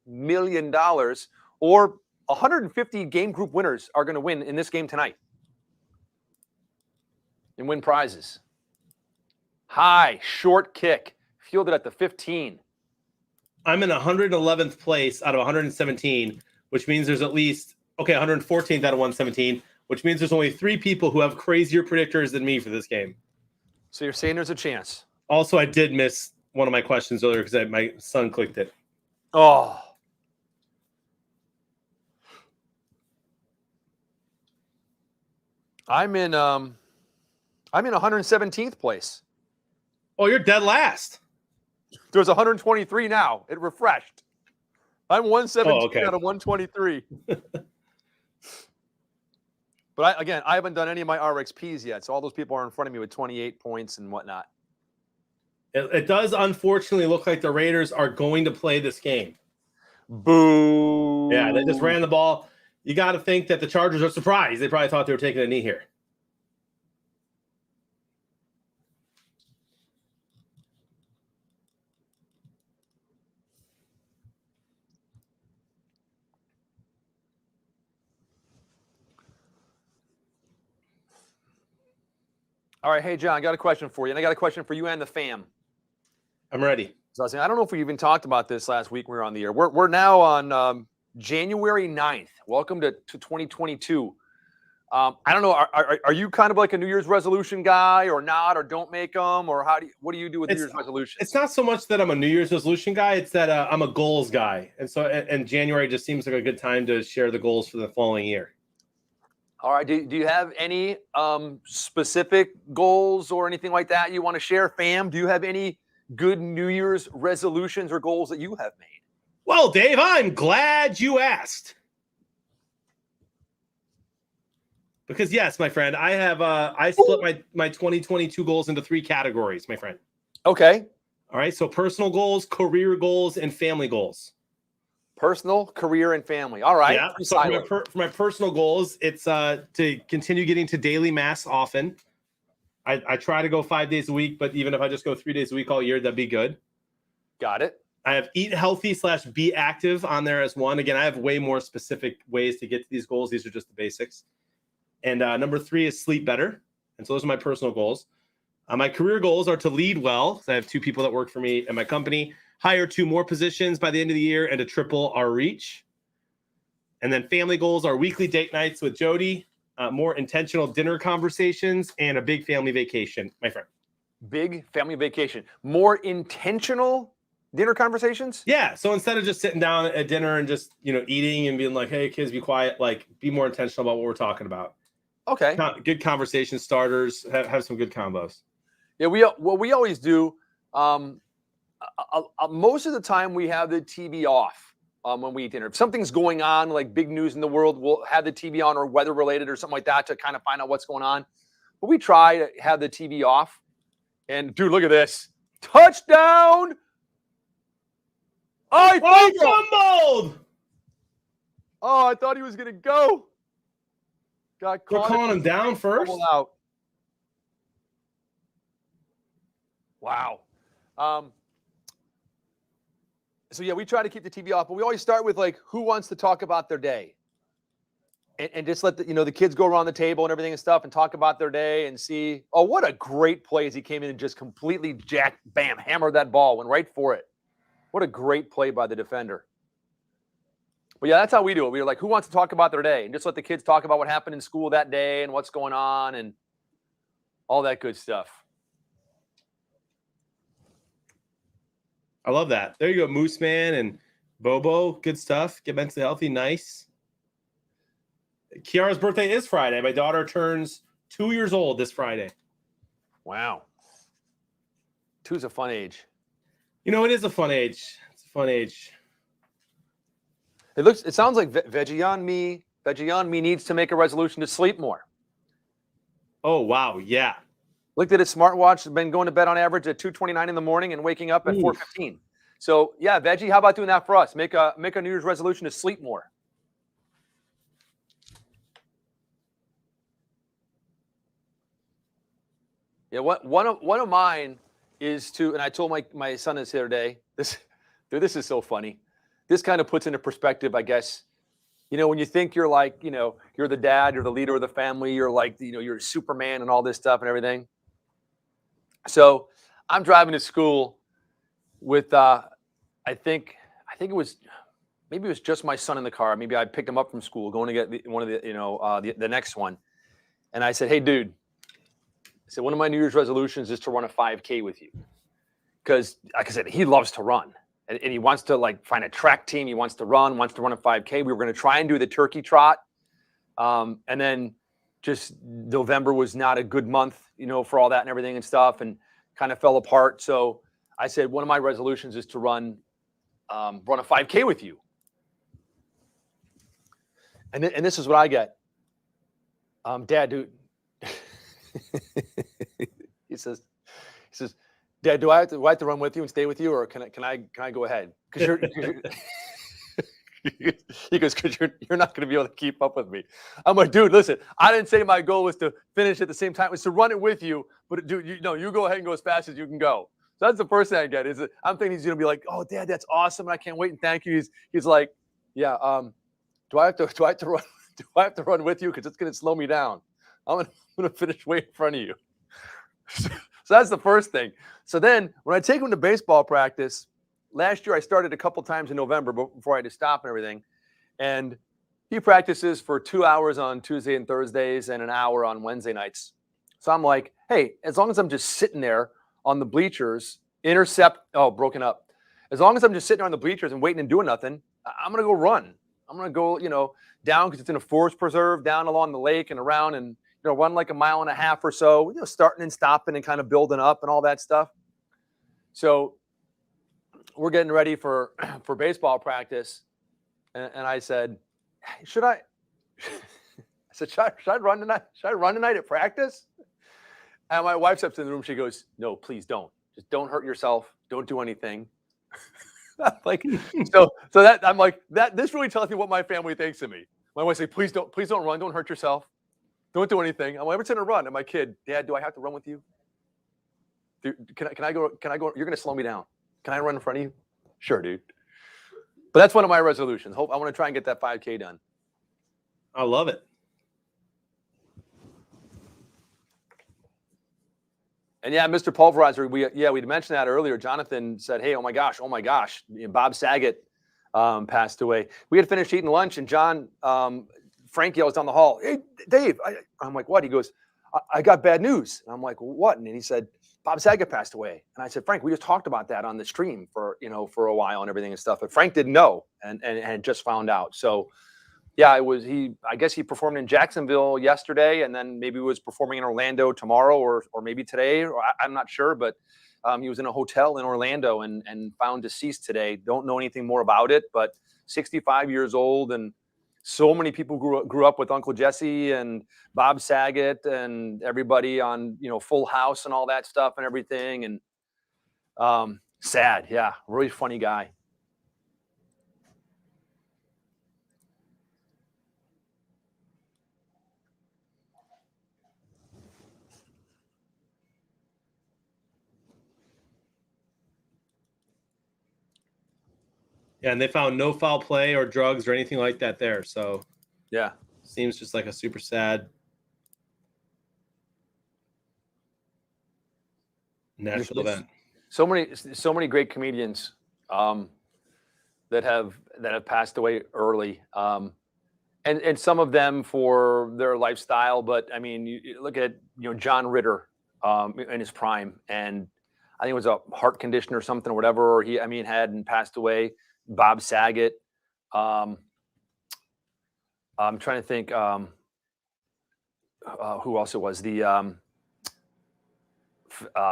[SPEAKER 2] million, or 150 game group winners are going to win in this game tonight. and win prizes. High, short kick, fielded at the 15.
[SPEAKER 1] I'm in 111th place out of 117, which means there's at least, 114th out of 117, which means there's only 3 people who have crazier predictors than me for this game.
[SPEAKER 2] So you're saying there's a chance.
[SPEAKER 1] Also, I did miss one of my questions earlier because my son clicked it.
[SPEAKER 2] Oh. I'm in 117th place.
[SPEAKER 1] Oh, you're dead last.
[SPEAKER 2] There's 123 now. It refreshed. I'm 117 out of 123. But I haven't done any of my RXPs yet, so all those people are in front of me with 28 points and whatnot.
[SPEAKER 1] It does unfortunately look like the Raiders are going to play this game.
[SPEAKER 2] Boo.
[SPEAKER 1] Yeah, they just ran the ball. You got to think that the Chargers are surprised. They probably thought they were taking a knee here.
[SPEAKER 2] All right, hey, John, I got a question for you, and I got a question for you and the fam.
[SPEAKER 1] I'm ready.
[SPEAKER 2] So I was saying, I don't know if we even talked about this last week when we were on the air. We're now on January 9th. Welcome to 2022. I don't know. Are you kind of like a New Year's resolution guy or not, or don't make them, or what do you do with New Year's resolutions?
[SPEAKER 1] It's not so much that I'm a New Year's resolution guy. It's that I'm a goals guy. And so and January just seems like a good time to share the goals for the following year.
[SPEAKER 2] All right. Do you have any specific goals or anything like that you want to share, fam? Do you have any good New Year's resolutions or goals that you have made?
[SPEAKER 1] Well, Dave, I'm glad you asked. Because yes, my friend, I have I split my 2022 goals into 3 categories, my friend.
[SPEAKER 2] Okay.
[SPEAKER 1] All right. So personal goals, career goals, and family goals.
[SPEAKER 2] Personal, career, and family. All right.
[SPEAKER 1] Yeah. So for my personal goals, it's to continue getting to daily mass often. I try to go 5 days a week, but even if I just go 3 days a week all year, that'd be good.
[SPEAKER 2] Got it.
[SPEAKER 1] I have eat healthy / be active on there as one. Again, I have way more specific ways to get to these goals. These are just the basics. And number 3 is sleep better. And so those are my personal goals. My career goals are to lead well. I have 2 people that work for me at my company, hire 2 more positions by the end of the year, and to triple our reach. And then family goals are weekly date nights with Jody, more intentional dinner conversations, and a big family vacation, my friend.
[SPEAKER 2] Big family vacation. More intentional dinner conversations?
[SPEAKER 1] Yeah. So instead of just sitting down at dinner and just, eating and being like, hey, kids, be quiet, like be more intentional about what we're talking about.
[SPEAKER 2] Okay.
[SPEAKER 1] Good conversation starters, have some good combos.
[SPEAKER 2] Yeah, we always do. Most of the time we have the TV off when we eat dinner. If something's going on, like big news in the world, we'll have the TV on or weather related or something like that to kind of find out what's going on. But we try to have the TV off. And dude, look at this. Touchdown!
[SPEAKER 1] Fumbled!
[SPEAKER 2] Oh, I thought he was going to go. Got caught.
[SPEAKER 1] We're calling him down first?
[SPEAKER 2] Out. Wow. So yeah, we try to keep the TV off, but we always start with like, who wants to talk about their day, and just let the kids go around the table and everything and stuff, and talk about their day and see. Oh, what a great play as he came in and just completely hammered that ball, went right for it. What a great play by the defender. But yeah, that's how we do it. We're like, who wants to talk about their day, and just let the kids talk about what happened in school that day and what's going on and all that good stuff.
[SPEAKER 1] I love that. There you go, Moose Man and Bobo. Good stuff. Get mentally healthy. Nice. Kiara's birthday is Friday. My daughter turns 2 years old this Friday.
[SPEAKER 2] Wow. 2's a fun age.
[SPEAKER 1] It is a fun age. It's a fun age.
[SPEAKER 2] It sounds like Veggie on Me needs to make a resolution to sleep more.
[SPEAKER 1] Oh, wow. Yeah.
[SPEAKER 2] Looked at his smartwatch, been going to bed on average at 2:29 in the morning and waking up at 4:15. So yeah, Veggie, how about doing that for us? Make a New Year's resolution to sleep more. Yeah, one of mine is to, and I told my son this the other day. This is so funny. This kind of puts into perspective, I guess, when you think you're like, you're the dad, you're the leader of the family, you're like, you're Superman and all this stuff and everything. So I'm driving to school with, I think it was, maybe it was just my son in the car. Maybe I picked him up from school, going to get one of the next one. And I said, hey, dude, I said, one of my New Year's resolutions is to run a 5K with you. Because, like I said, he loves to run. And he wants to like find a track team. He wants to run a 5K. We were going to try and do the turkey trot. And then just November was not a good month, for all that and everything and stuff, and kind of fell apart. So I said, one of my resolutions is to run a 5K with you. And this is what I get. Dad, dude. he says, Dad, do I have to run with you and stay with you, or can I go ahead? Because he goes, because you're not going to be able to keep up with me. I'm like, dude, listen, I didn't say my goal was to finish at the same time. It was to run it with you, but dude, you go ahead and go as fast as you can go. So that's the first thing I get. Is I'm thinking he's going to be like, oh, Dad, that's awesome, and I can't wait and thank you. He's like, yeah, do I have to run with you, because it's going to slow me down? I'm going to finish way in front of you. So that's the first thing. So then when I take him to baseball practice, last year I started a couple times in November before I had to stop and everything. And he practices for 2 hours on Tuesday and Thursdays and an hour on Wednesday nights. So I'm like, hey, as long as I'm just sitting there on the bleachers, broken up. As long as I'm just sitting there on the bleachers and waiting and doing nothing, I'm going to go run. I'm going to go, down, because it's in a forest preserve, down along the lake and around, and run like a mile and a half or so, starting and stopping and kind of building up and all that stuff. So we're getting ready for baseball practice. And I said, should I run tonight? Should I run tonight at practice? And my wife steps in the room. She goes, no, please don't. Just don't hurt yourself. Don't do anything. Like, so that I'm like, this really tells me what my family thinks of me. My wife say, please don't run. Don't hurt yourself. Don't do anything. I'm like, every time I run, and my kid, Dad, do I have to run with you? Can I go? You're going to slow me down. Can I run in front of you? Sure, dude. But that's one of my resolutions. I want to try and get that 5K done.
[SPEAKER 1] I love it.
[SPEAKER 2] And yeah, Mr. Pulverizer, we mentioned that earlier. Jonathan said, hey, oh my gosh. Bob Saget passed away. We had finished eating lunch, and Frank yells down the hall, hey, Dave. I'm like, what? He goes, I got bad news. And I'm like, what? And he said, Bob Saget passed away. And I said, Frank, we just talked about that on the stream for a while and everything and stuff. But Frank didn't know and had just found out. So yeah, I guess he performed in Jacksonville yesterday, and then maybe was performing in Orlando tomorrow or maybe today, or I'm not sure, but he was in a hotel in Orlando and found deceased today. Don't know anything more about it, but 65 years old, and so many people grew up with Uncle Jesse and Bob Saget and everybody on, Full House and all that stuff and everything. And sad. Yeah. Really funny guy.
[SPEAKER 1] Yeah, and they found no foul play or drugs or anything like that there. So
[SPEAKER 2] yeah,
[SPEAKER 1] seems just like a super sad natural event.
[SPEAKER 2] So many great comedians that have passed away early, and some of them for their lifestyle. But I mean, you look at John Ritter in his prime, and I think it was a heart condition or something or whatever, or he had and passed away. Bob Saget. I'm trying to think who else it was. The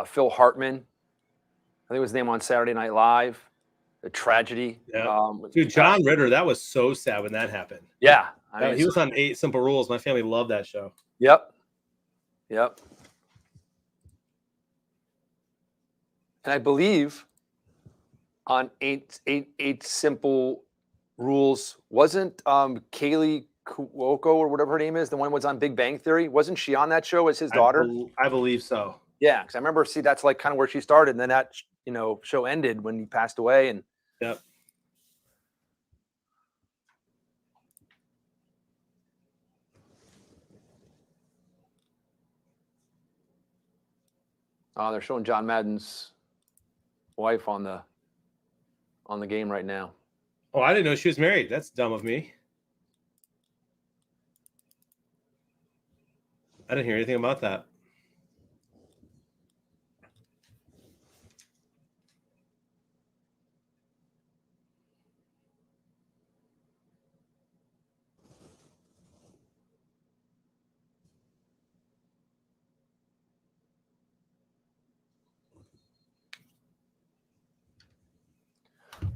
[SPEAKER 2] Phil Hartman. I think it was his name on Saturday Night Live. A tragedy.
[SPEAKER 1] Yeah. Dude, John Ritter, that was so sad when that happened.
[SPEAKER 2] Yeah.
[SPEAKER 1] He was on 8 Simple Rules. My family loved that show.
[SPEAKER 2] Yep. And I believe on eight Simple Rules, wasn't Kaylee Cuoco or whatever her name is, the one who was on Big Bang Theory? Wasn't she on that show as his daughter?
[SPEAKER 1] I believe so.
[SPEAKER 2] Yeah, because I remember, that's like kind of where she started, and then that show ended when he passed away. And
[SPEAKER 1] yep.
[SPEAKER 2] They're showing John Madden's wife on the game right now.
[SPEAKER 1] Oh, I didn't know she was married. That's dumb of me. I didn't hear anything about that.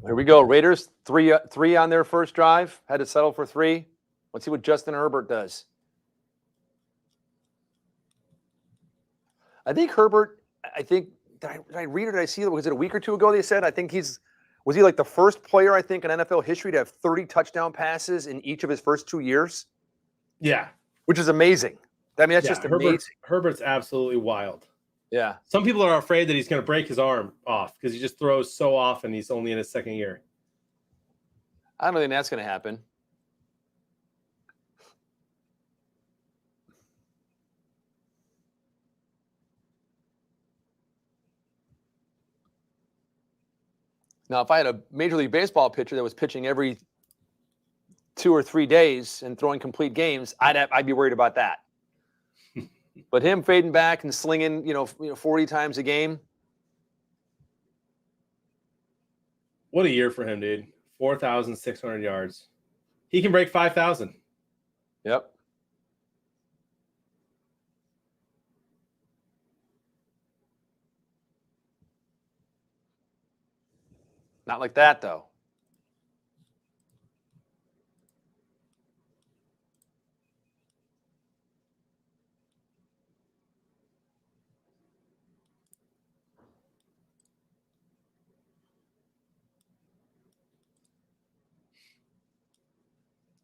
[SPEAKER 2] Here we go. Raiders, three on their first drive. Had to settle for 3. Let's see what Justin Herbert does. I think Herbert, did I read it? Did I see it? Was it a week or two ago they said? I think was he like the first player, I think, in NFL history to have 30 touchdown passes in each of his first 2 years?
[SPEAKER 1] Yeah.
[SPEAKER 2] Which is amazing. I mean, that's just amazing.
[SPEAKER 1] Herbert's absolutely wild.
[SPEAKER 2] Yeah.
[SPEAKER 1] Some people are afraid that he's going to break his arm off because he just throws so often. He's only in his second year.
[SPEAKER 2] I don't think that's going to happen. Now, if I had a Major League Baseball pitcher that was pitching every 2 or 3 days and throwing complete games, I'd be worried about that. But him fading back and slinging, 40 times a game.
[SPEAKER 1] What a year for him, dude. 4,600 yards. He can break 5,000.
[SPEAKER 2] Yep. Not like that, though.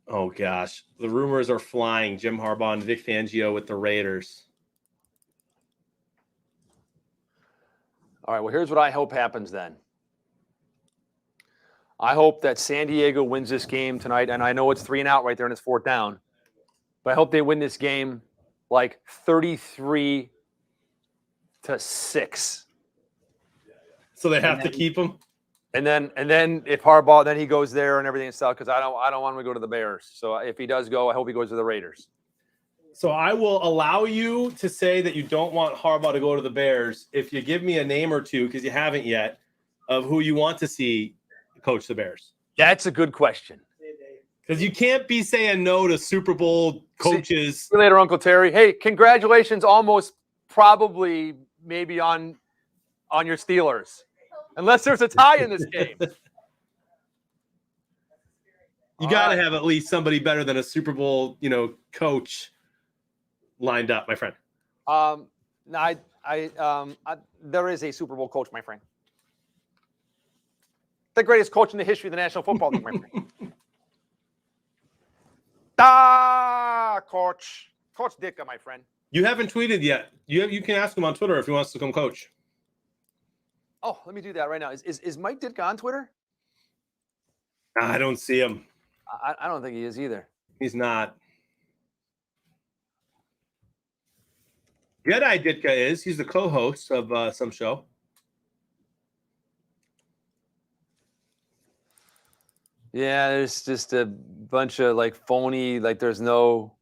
[SPEAKER 1] Oh, gosh. The rumors are flying. Jim Harbaugh and Vic Fangio with the Raiders.
[SPEAKER 2] All right, well, here's what I hope happens then. I hope that San Diego wins this game tonight, and I know it's 3 and out right there and it's 4th down, but I hope they win this game like 33-6.
[SPEAKER 1] So they have to keep him?
[SPEAKER 2] And then if Harbaugh, then he goes there and everything and stuff, because I don't want him to go to the Bears. So if he does go, I hope he goes to the Raiders.
[SPEAKER 1] So I will allow you to say that you don't want Harbaugh to go to the Bears if you give me a name or two, because you haven't yet, of who you want to see coach the Bears.
[SPEAKER 2] That's a good question.
[SPEAKER 1] Because you can't be saying no to Super Bowl coaches.
[SPEAKER 2] See you later, Uncle Terry. Hey, congratulations almost probably maybe on your Steelers. Unless there's a tie in this game.
[SPEAKER 1] You got to have at least somebody better than a Super Bowl, coach lined up, my friend.
[SPEAKER 2] There is a Super Bowl coach, my friend. The greatest coach in the history of the National Football League, my friend. Coach Ditka, my friend.
[SPEAKER 1] You haven't tweeted yet. You can ask him on Twitter if he wants to come coach.
[SPEAKER 2] Oh, let me do that right now. Is Mike Ditka on Twitter?
[SPEAKER 1] I don't see him.
[SPEAKER 2] I don't think he is either.
[SPEAKER 1] He's not. Jedi Ditka is. He's the co-host of some show.
[SPEAKER 2] Yeah, there's just a bunch of phony, there's no.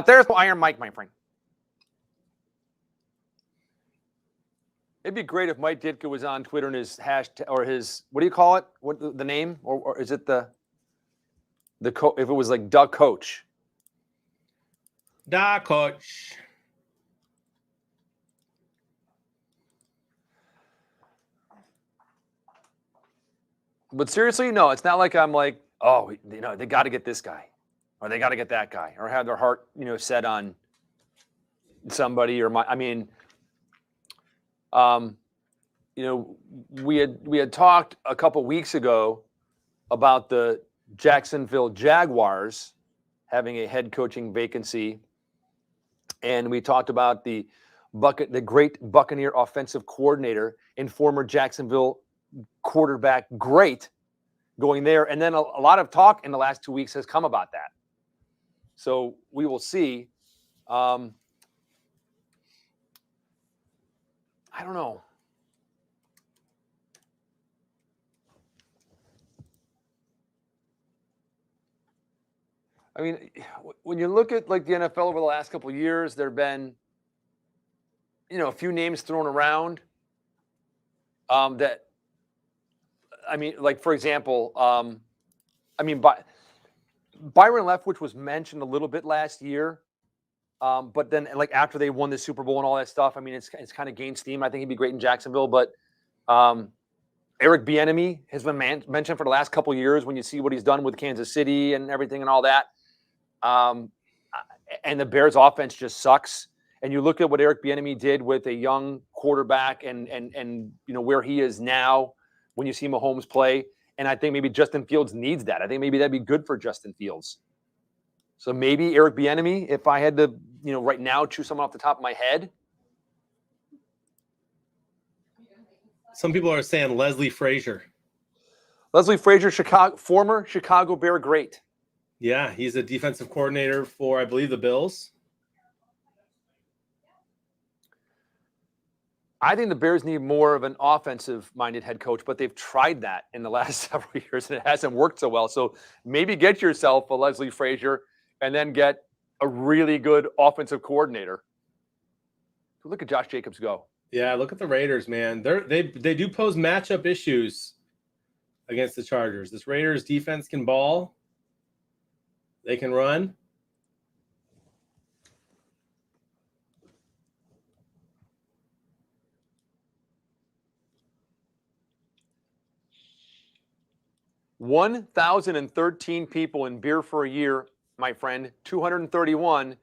[SPEAKER 2] There's Iron Mike, my friend. It'd be great if Mike Ditka was on Twitter and his hashtag or his, what do you call it? What the name? Or is it the if it was Duck Coach?
[SPEAKER 1] Duck Coach.
[SPEAKER 2] But seriously, no, it's not like I'm they got to get this guy or they got to get that guy or have their heart, set on somebody we had talked a couple weeks ago about the Jacksonville Jaguars having a head coaching vacancy, and we talked about the great Buccaneer offensive coordinator and former Jacksonville quarterback great going there, and then a lot of talk in the last 2 weeks has come about that. So we will see. don't know. I mean, when you look at like the NFL over the last couple of years, there have been, a few names thrown around. That, I mean, like for example, Byron Leftwich was mentioned a little bit last year, but then like after they won the Super Bowl and all that stuff, I mean, it's kind of gained steam. I think he'd be great in Jacksonville, but Eric Bieniemy has been mentioned for the last couple of years. When you see what he's done with Kansas City and everything and all that. And the Bears offense just sucks. And you look at what Eric Bieniemy did with a young quarterback and where he is now when you see Mahomes play. And I think maybe Justin Fields needs that. I think maybe that'd be good for Justin Fields. So maybe Eric Bieniemy, if I had to, right now choose someone off the top of my head.
[SPEAKER 1] Some people are saying Leslie Frazier.
[SPEAKER 2] Leslie Frazier, former Chicago Bear great.
[SPEAKER 1] Yeah, he's a defensive coordinator for, I believe, the Bills.
[SPEAKER 2] I think the Bears need more of an offensive-minded head coach, but they've tried that in the last several years, and it hasn't worked so well. So maybe get yourself a Leslie Frazier and then get a really good offensive coordinator. Look at Josh Jacobs go.
[SPEAKER 1] Yeah, look at the Raiders, man. They do pose matchup issues against the Chargers. This Raiders defense can ball. They can run.
[SPEAKER 2] $1,013 people in Beer for a Year, my friend. 231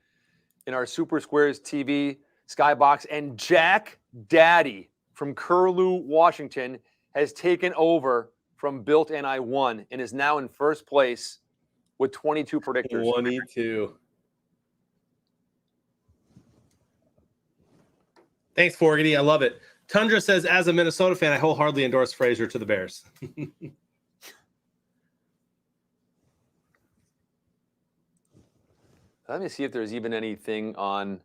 [SPEAKER 2] in our Super Squares TV Skybox. And Jack Daddy from Curlew, Washington, has taken over from Built and I Won and is now in first place with 22 predictors.
[SPEAKER 1] 22. Thanks, Forgety. I love it. Tundra says, as a Minnesota fan, I wholeheartedly endorse Frazier to the Bears.
[SPEAKER 2] Let me see if there's even anything on.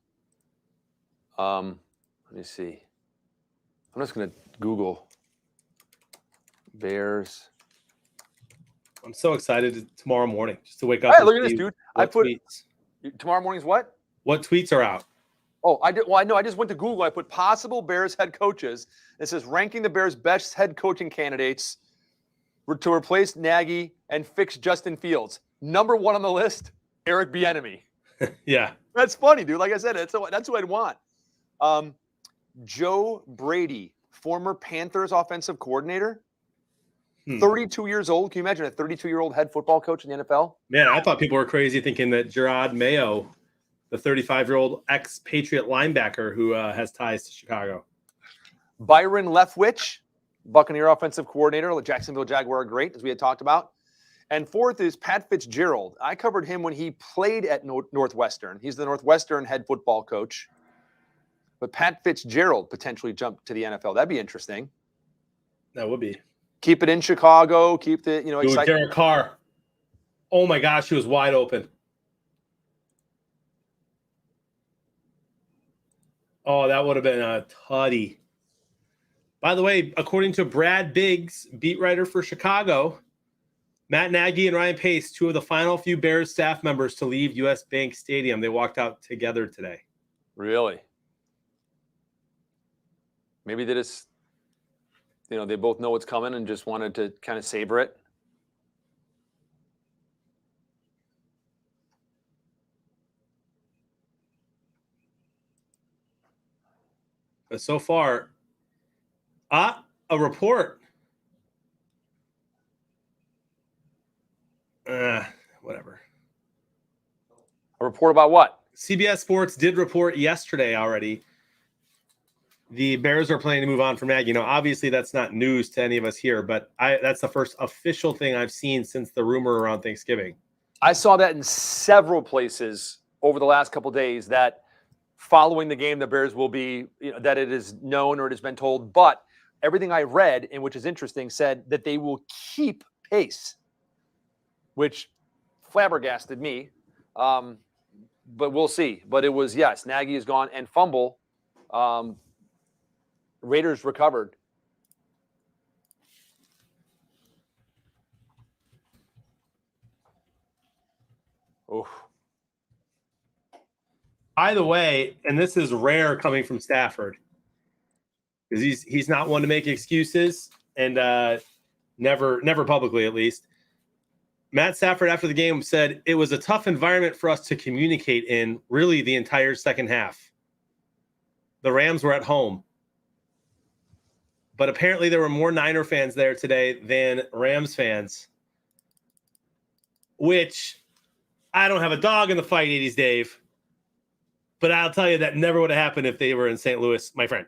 [SPEAKER 2] Let me see. I'm just going to Google Bears.
[SPEAKER 1] I'm so excited tomorrow morning just to wake up.
[SPEAKER 2] Hey, look at this, dude. I put
[SPEAKER 1] tweets.
[SPEAKER 2] Tomorrow morning's what?
[SPEAKER 1] What tweets are out?
[SPEAKER 2] Oh, I did. Well, I know. I just went to Google. I put possible Bears head coaches. It says ranking the Bears' best head coaching candidates to replace Nagy and fix Justin Fields. Number one on the list, Eric Bieniemy.
[SPEAKER 1] Yeah,
[SPEAKER 2] that's funny, dude. Like I said, that's what I'd want. Joe Brady, former Panthers offensive coordinator, 32 years old. Can you imagine a 32-year-old head football coach in the NFL?
[SPEAKER 1] Man, I thought people were crazy thinking that Gerard Mayo, the 35-year-old ex-Patriot linebacker who has ties to Chicago.
[SPEAKER 2] Byron Leftwich, Buccaneer offensive coordinator, Jacksonville Jaguar great, as we had talked about. And fourth is Pat Fitzgerald. I covered him when he played at Northwestern. He's the Northwestern head football coach. But Pat Fitzgerald potentially jumped to the NFL. That'd be interesting.
[SPEAKER 1] That would be.
[SPEAKER 2] Keep it in Chicago. Keep the, excitement.
[SPEAKER 1] Derek Carr. Oh, my gosh, he was wide open. Oh, that would have been a tutty. By the way, according to Brad Biggs, beat writer for Chicago, Matt Nagy and Ryan Pace, two of the final few Bears staff members to leave U.S. Bank Stadium. They walked out together today.
[SPEAKER 2] Really? Maybe they just, they both know what's coming and just wanted to kind of savor it.
[SPEAKER 1] But so far, a report. Whatever.
[SPEAKER 2] A report about what?
[SPEAKER 1] CBS Sports did report yesterday already. The Bears are planning to move on from Nagy. Obviously that's not news to any of us here, but that's the first official thing I've seen since the rumor around Thanksgiving.
[SPEAKER 2] I saw that in several places over the last couple of days that following the game, the Bears will be, that it is known or it has been told. But everything I read, and which is interesting, said that they will keep Pace, which flabbergasted me. But we'll see. But it was, yes, Nagy is gone, and Fumble Raiders recovered. Oof.
[SPEAKER 1] By the way, and this is rare coming from Stafford, because he's not one to make excuses, and never publicly, at least. Matt Stafford after the game said it was a tough environment for us to communicate in really the entire second half. The Rams were at home, but apparently there were more Niner fans there today than Rams fans, which I don't have a dog in the fight, 80s Dave, but I'll tell you that never would have happened if they were in St. Louis, my friend.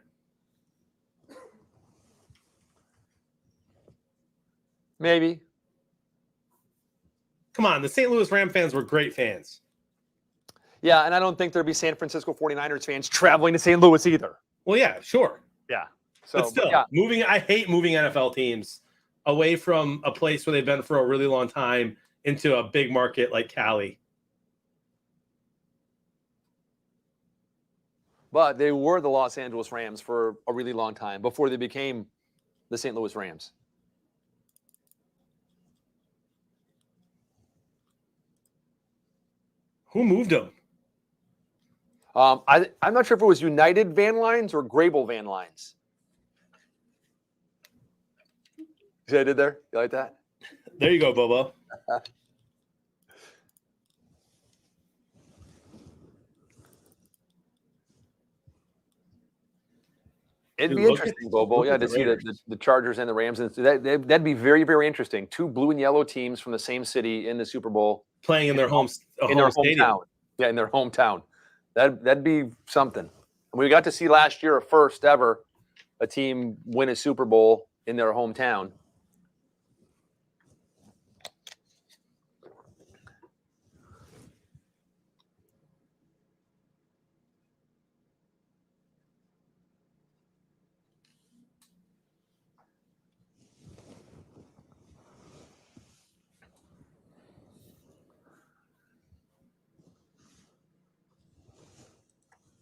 [SPEAKER 2] Maybe.
[SPEAKER 1] Come on, the St. Louis Ram fans were great fans.
[SPEAKER 2] Yeah, and I don't think there'd be San Francisco 49ers fans traveling to St. Louis either.
[SPEAKER 1] Well, yeah, sure.
[SPEAKER 2] Yeah. So,
[SPEAKER 1] But still,
[SPEAKER 2] yeah.
[SPEAKER 1] I hate moving NFL teams away from a place where they've been for a really long time into a big market like Cali.
[SPEAKER 2] But they were the Los Angeles Rams for a really long time before they became the St. Louis Rams.
[SPEAKER 1] Who moved them?
[SPEAKER 2] I'm not sure if it was United Van Lines or Grable Van Lines. See what I did there? You like that?
[SPEAKER 1] There you go, Bobo.
[SPEAKER 2] It'd
[SPEAKER 1] Dude,
[SPEAKER 2] be
[SPEAKER 1] look
[SPEAKER 2] interesting,
[SPEAKER 1] at-
[SPEAKER 2] Bobo.
[SPEAKER 1] look
[SPEAKER 2] Yeah,
[SPEAKER 1] at
[SPEAKER 2] to
[SPEAKER 1] the
[SPEAKER 2] see
[SPEAKER 1] Raiders.
[SPEAKER 2] the Chargers and the Rams. And that'd be very, very interesting. Two blue and yellow teams from the same city in the Super Bowl.
[SPEAKER 1] Playing in their home stadium.
[SPEAKER 2] Hometown. Yeah, in their hometown. That'd be something. We got to see last year a first ever a team win a Super Bowl in their hometown.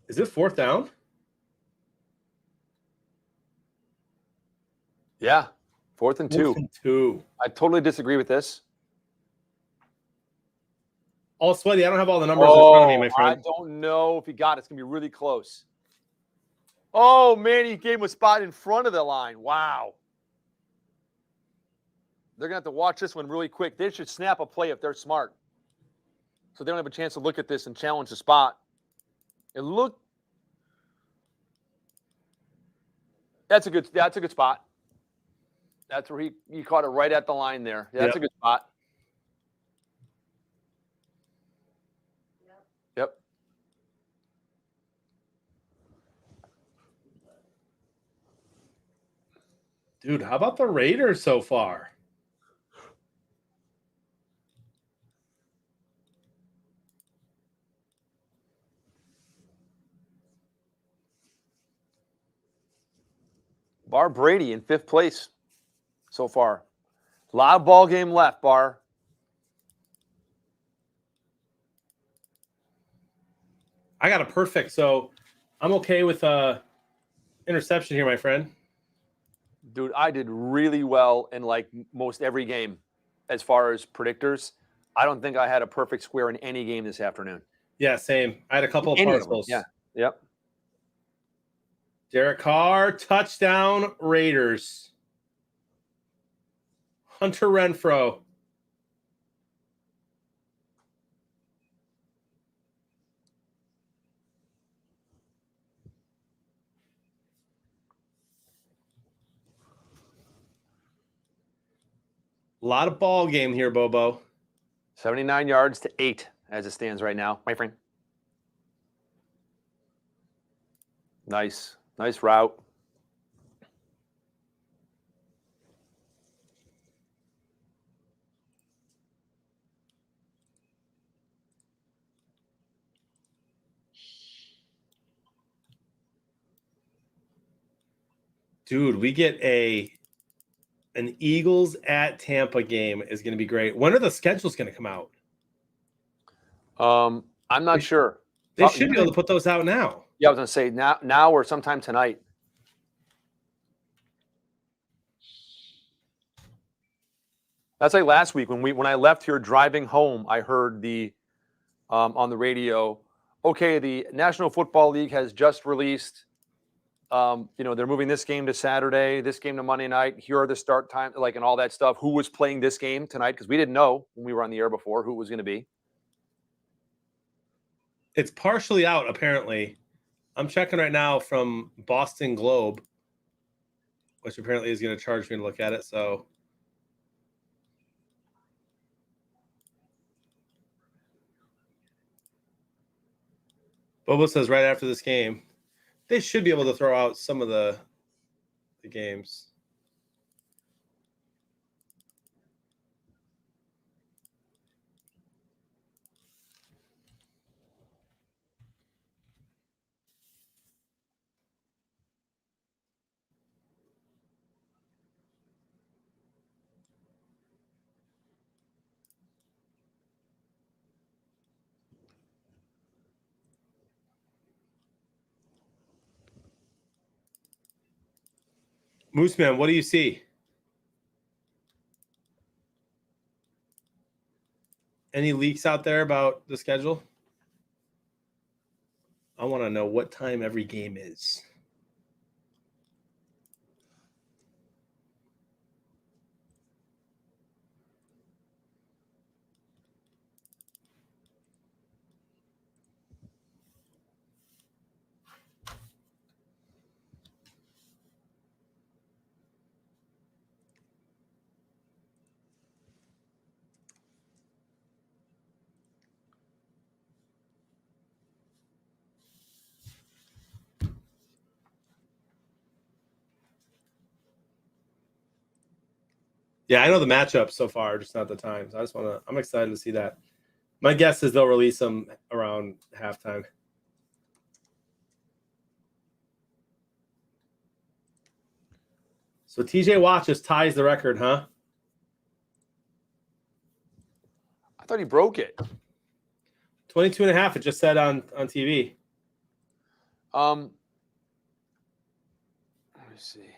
[SPEAKER 1] Is it fourth down?
[SPEAKER 2] Yeah, 4th and 2.
[SPEAKER 1] 4th and 2.
[SPEAKER 2] I totally disagree with this.
[SPEAKER 1] All sweaty. I don't have all the numbers in front of me, my
[SPEAKER 2] I
[SPEAKER 1] friend.
[SPEAKER 2] don't know if he got it. It's going to be really close. Oh, man, he gave him a spot in front of the line. Wow. They're going to have to watch this one really quick. They should snap a play if they're smart. So they don't have a chance to look at this and challenge the spot. It looked. That's a good spot. That's where he caught it right at the line there. Yeah, that's a good spot. Yep.
[SPEAKER 1] Dude, how about the Raiders so far?
[SPEAKER 2] Bar Brady in 5th place so far. A lot of ball game left, Bar.
[SPEAKER 1] I got a perfect, so I'm okay with interception here, my friend.
[SPEAKER 2] Dude, I did really well in like most every game as far as predictors. I don't think I had a perfect square in any game this afternoon.
[SPEAKER 1] Yeah, same. I had a couple of
[SPEAKER 2] Any of them,
[SPEAKER 1] parcels.
[SPEAKER 2] yeah. Yep.
[SPEAKER 1] Derek Carr, touchdown, Raiders. Hunter Renfrow. A lot of ball game here, Bobo.
[SPEAKER 2] 79 yards to 8 as it stands right now, my friend. Nice. Nice route.
[SPEAKER 1] Dude, we get an Eagles at Tampa game is going to be great. When are the schedules going to come out?
[SPEAKER 2] I'm not sure.
[SPEAKER 1] They should be able to put those out now.
[SPEAKER 2] Yeah, I was going to say now or sometime tonight. That's like last week when I left here driving home, I heard the on the radio, okay, the National Football League has just released, they're moving this game to Saturday, this game to Monday night. Here are the start times, and all that stuff. Who was playing this game tonight? Because we didn't know when we were on the air before who it was going to be.
[SPEAKER 1] It's partially out, apparently. I'm checking right now from Boston Globe, which apparently is going to charge me to look at it. So Bobo says right after this game, they should be able to throw out some of the games. Moose Man, what do you see? Any leaks out there about the schedule? I want to know what time every game is. Yeah, I know the matchups so far, just not the times. I'm excited to see that. My guess is they'll release them around halftime. So TJ Watt just ties the record, huh?
[SPEAKER 2] I thought he broke it.
[SPEAKER 1] 22 and a half, it just said on TV.
[SPEAKER 2] Let me see.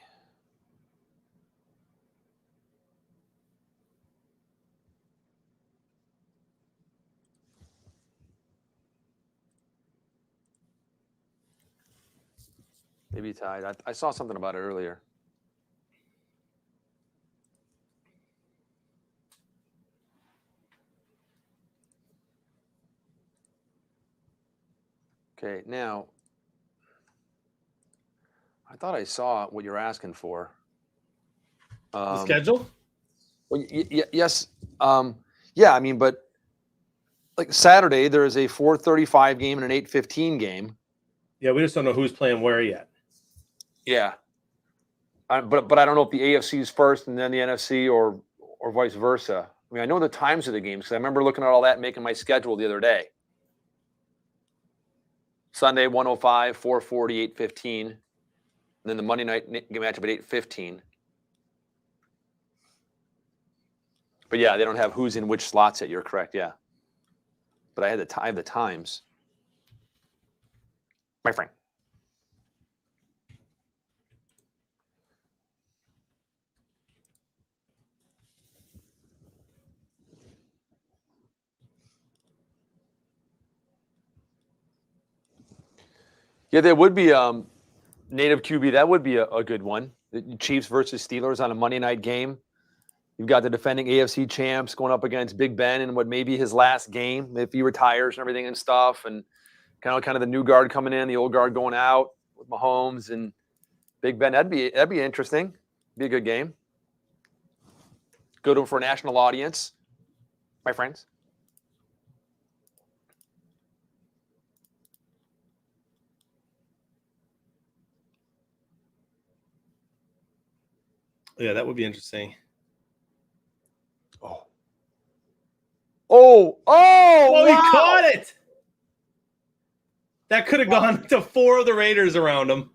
[SPEAKER 2] Maybe tied. I saw something about it earlier. Okay, now I thought I saw what you're asking for.
[SPEAKER 1] The schedule?
[SPEAKER 2] Well, yes. Yeah, I mean, but like Saturday, there is a 4:35 game and an 8:15 game.
[SPEAKER 1] Yeah, we just don't know who's playing where yet.
[SPEAKER 2] Yeah. But I don't know if the AFC is first and then the NFC or vice versa. I mean, I know the times of the games because I remember looking at all that and making my schedule the other day. Sunday, 105, 440, 8:15. And then the Monday night matchup at 8:15. But yeah, they don't have who's in which slots yet. You're correct, yeah. But I have the times. My friend. Yeah, there would be native QB. That would be a good one. The Chiefs versus Steelers on a Monday night game. You've got the defending AFC champs going up against Big Ben in what may be his last game if he retires and everything and stuff. And kind of the new guard coming in, the old guard going out with Mahomes and Big Ben. That'd be interesting. Be a good game. Good one for a national audience, my friends.
[SPEAKER 1] Yeah, that would be interesting.
[SPEAKER 2] Oh,
[SPEAKER 1] wow.
[SPEAKER 2] He
[SPEAKER 1] Caught it. That could have gone to 4 of the Raiders around him.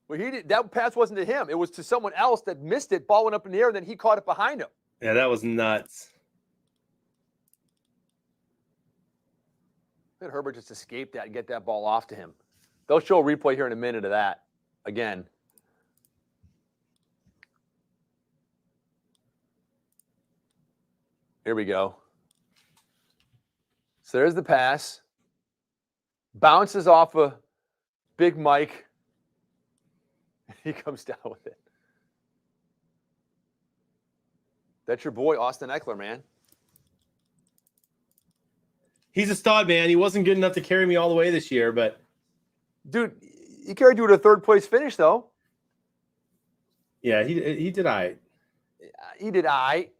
[SPEAKER 2] Well, that pass wasn't to him. It was to someone else that missed it, ball went up in the air, and then he caught it behind him.
[SPEAKER 1] Yeah, that was nuts.
[SPEAKER 2] Let Herbert just escape that and get that ball off to him. They'll show a replay here in a minute of that again. Here we go. So there's the pass. Bounces off of Big Mike. He comes down with it. That's your boy, Austin Eckler, man.
[SPEAKER 1] He's a stud, man. He wasn't good enough to carry me all the way this year, but
[SPEAKER 2] Dude, he carried you to a third-place finish, though.
[SPEAKER 1] yeah, he did all right.
[SPEAKER 2] He did all right.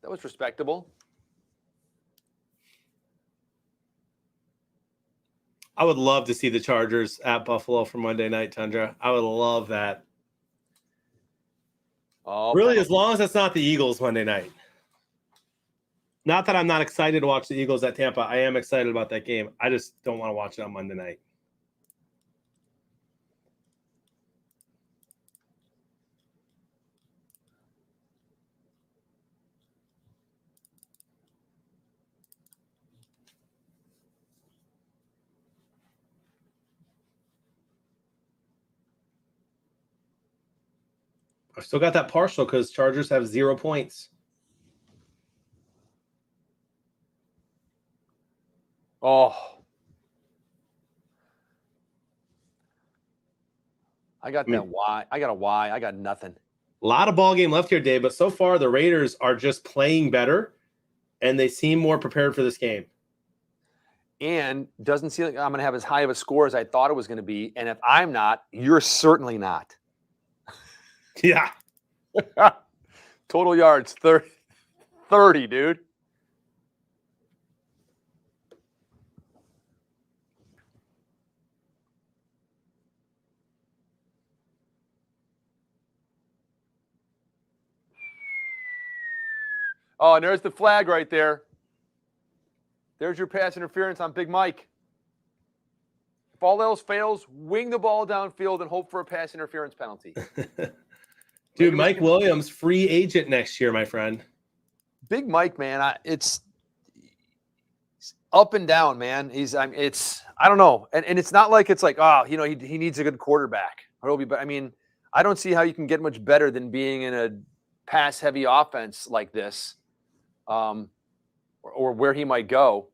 [SPEAKER 2] That was respectable.
[SPEAKER 1] I would love to see the Chargers at Buffalo for Monday night, Tundra. I would love that.
[SPEAKER 2] Oh,
[SPEAKER 1] Really, as long as it's not the Eagles Monday night. Not that I'm not excited to watch the Eagles at Tampa. I am excited about that game. I just don't want to watch it on Monday night. I've still got that partial because Chargers have 0 points.
[SPEAKER 2] Oh. I got that Y. I got a Y. I got nothing.
[SPEAKER 1] A lot of ball game left here, Dave, but so far the Raiders are just playing better, and they seem more prepared for this game.
[SPEAKER 2] And doesn't seem like I'm going to have as high of a score as I thought it was going to be. And if I'm not, you're certainly not.
[SPEAKER 1] Yeah.
[SPEAKER 2] Total yards, 30, dude. Oh, and there's the flag right there. There's your pass interference on Big Mike. If all else fails, wing the ball downfield and hope for a pass interference penalty.
[SPEAKER 1] Dude, Mike Williams, free agent next year, my friend.
[SPEAKER 2] Big Mike, man, it's up and down, man. I don't know, and it's not like it's like, oh, you know, he needs a good quarterback. I mean, I don't see how you can get much better than being in a pass-heavy offense like this, or where he might go.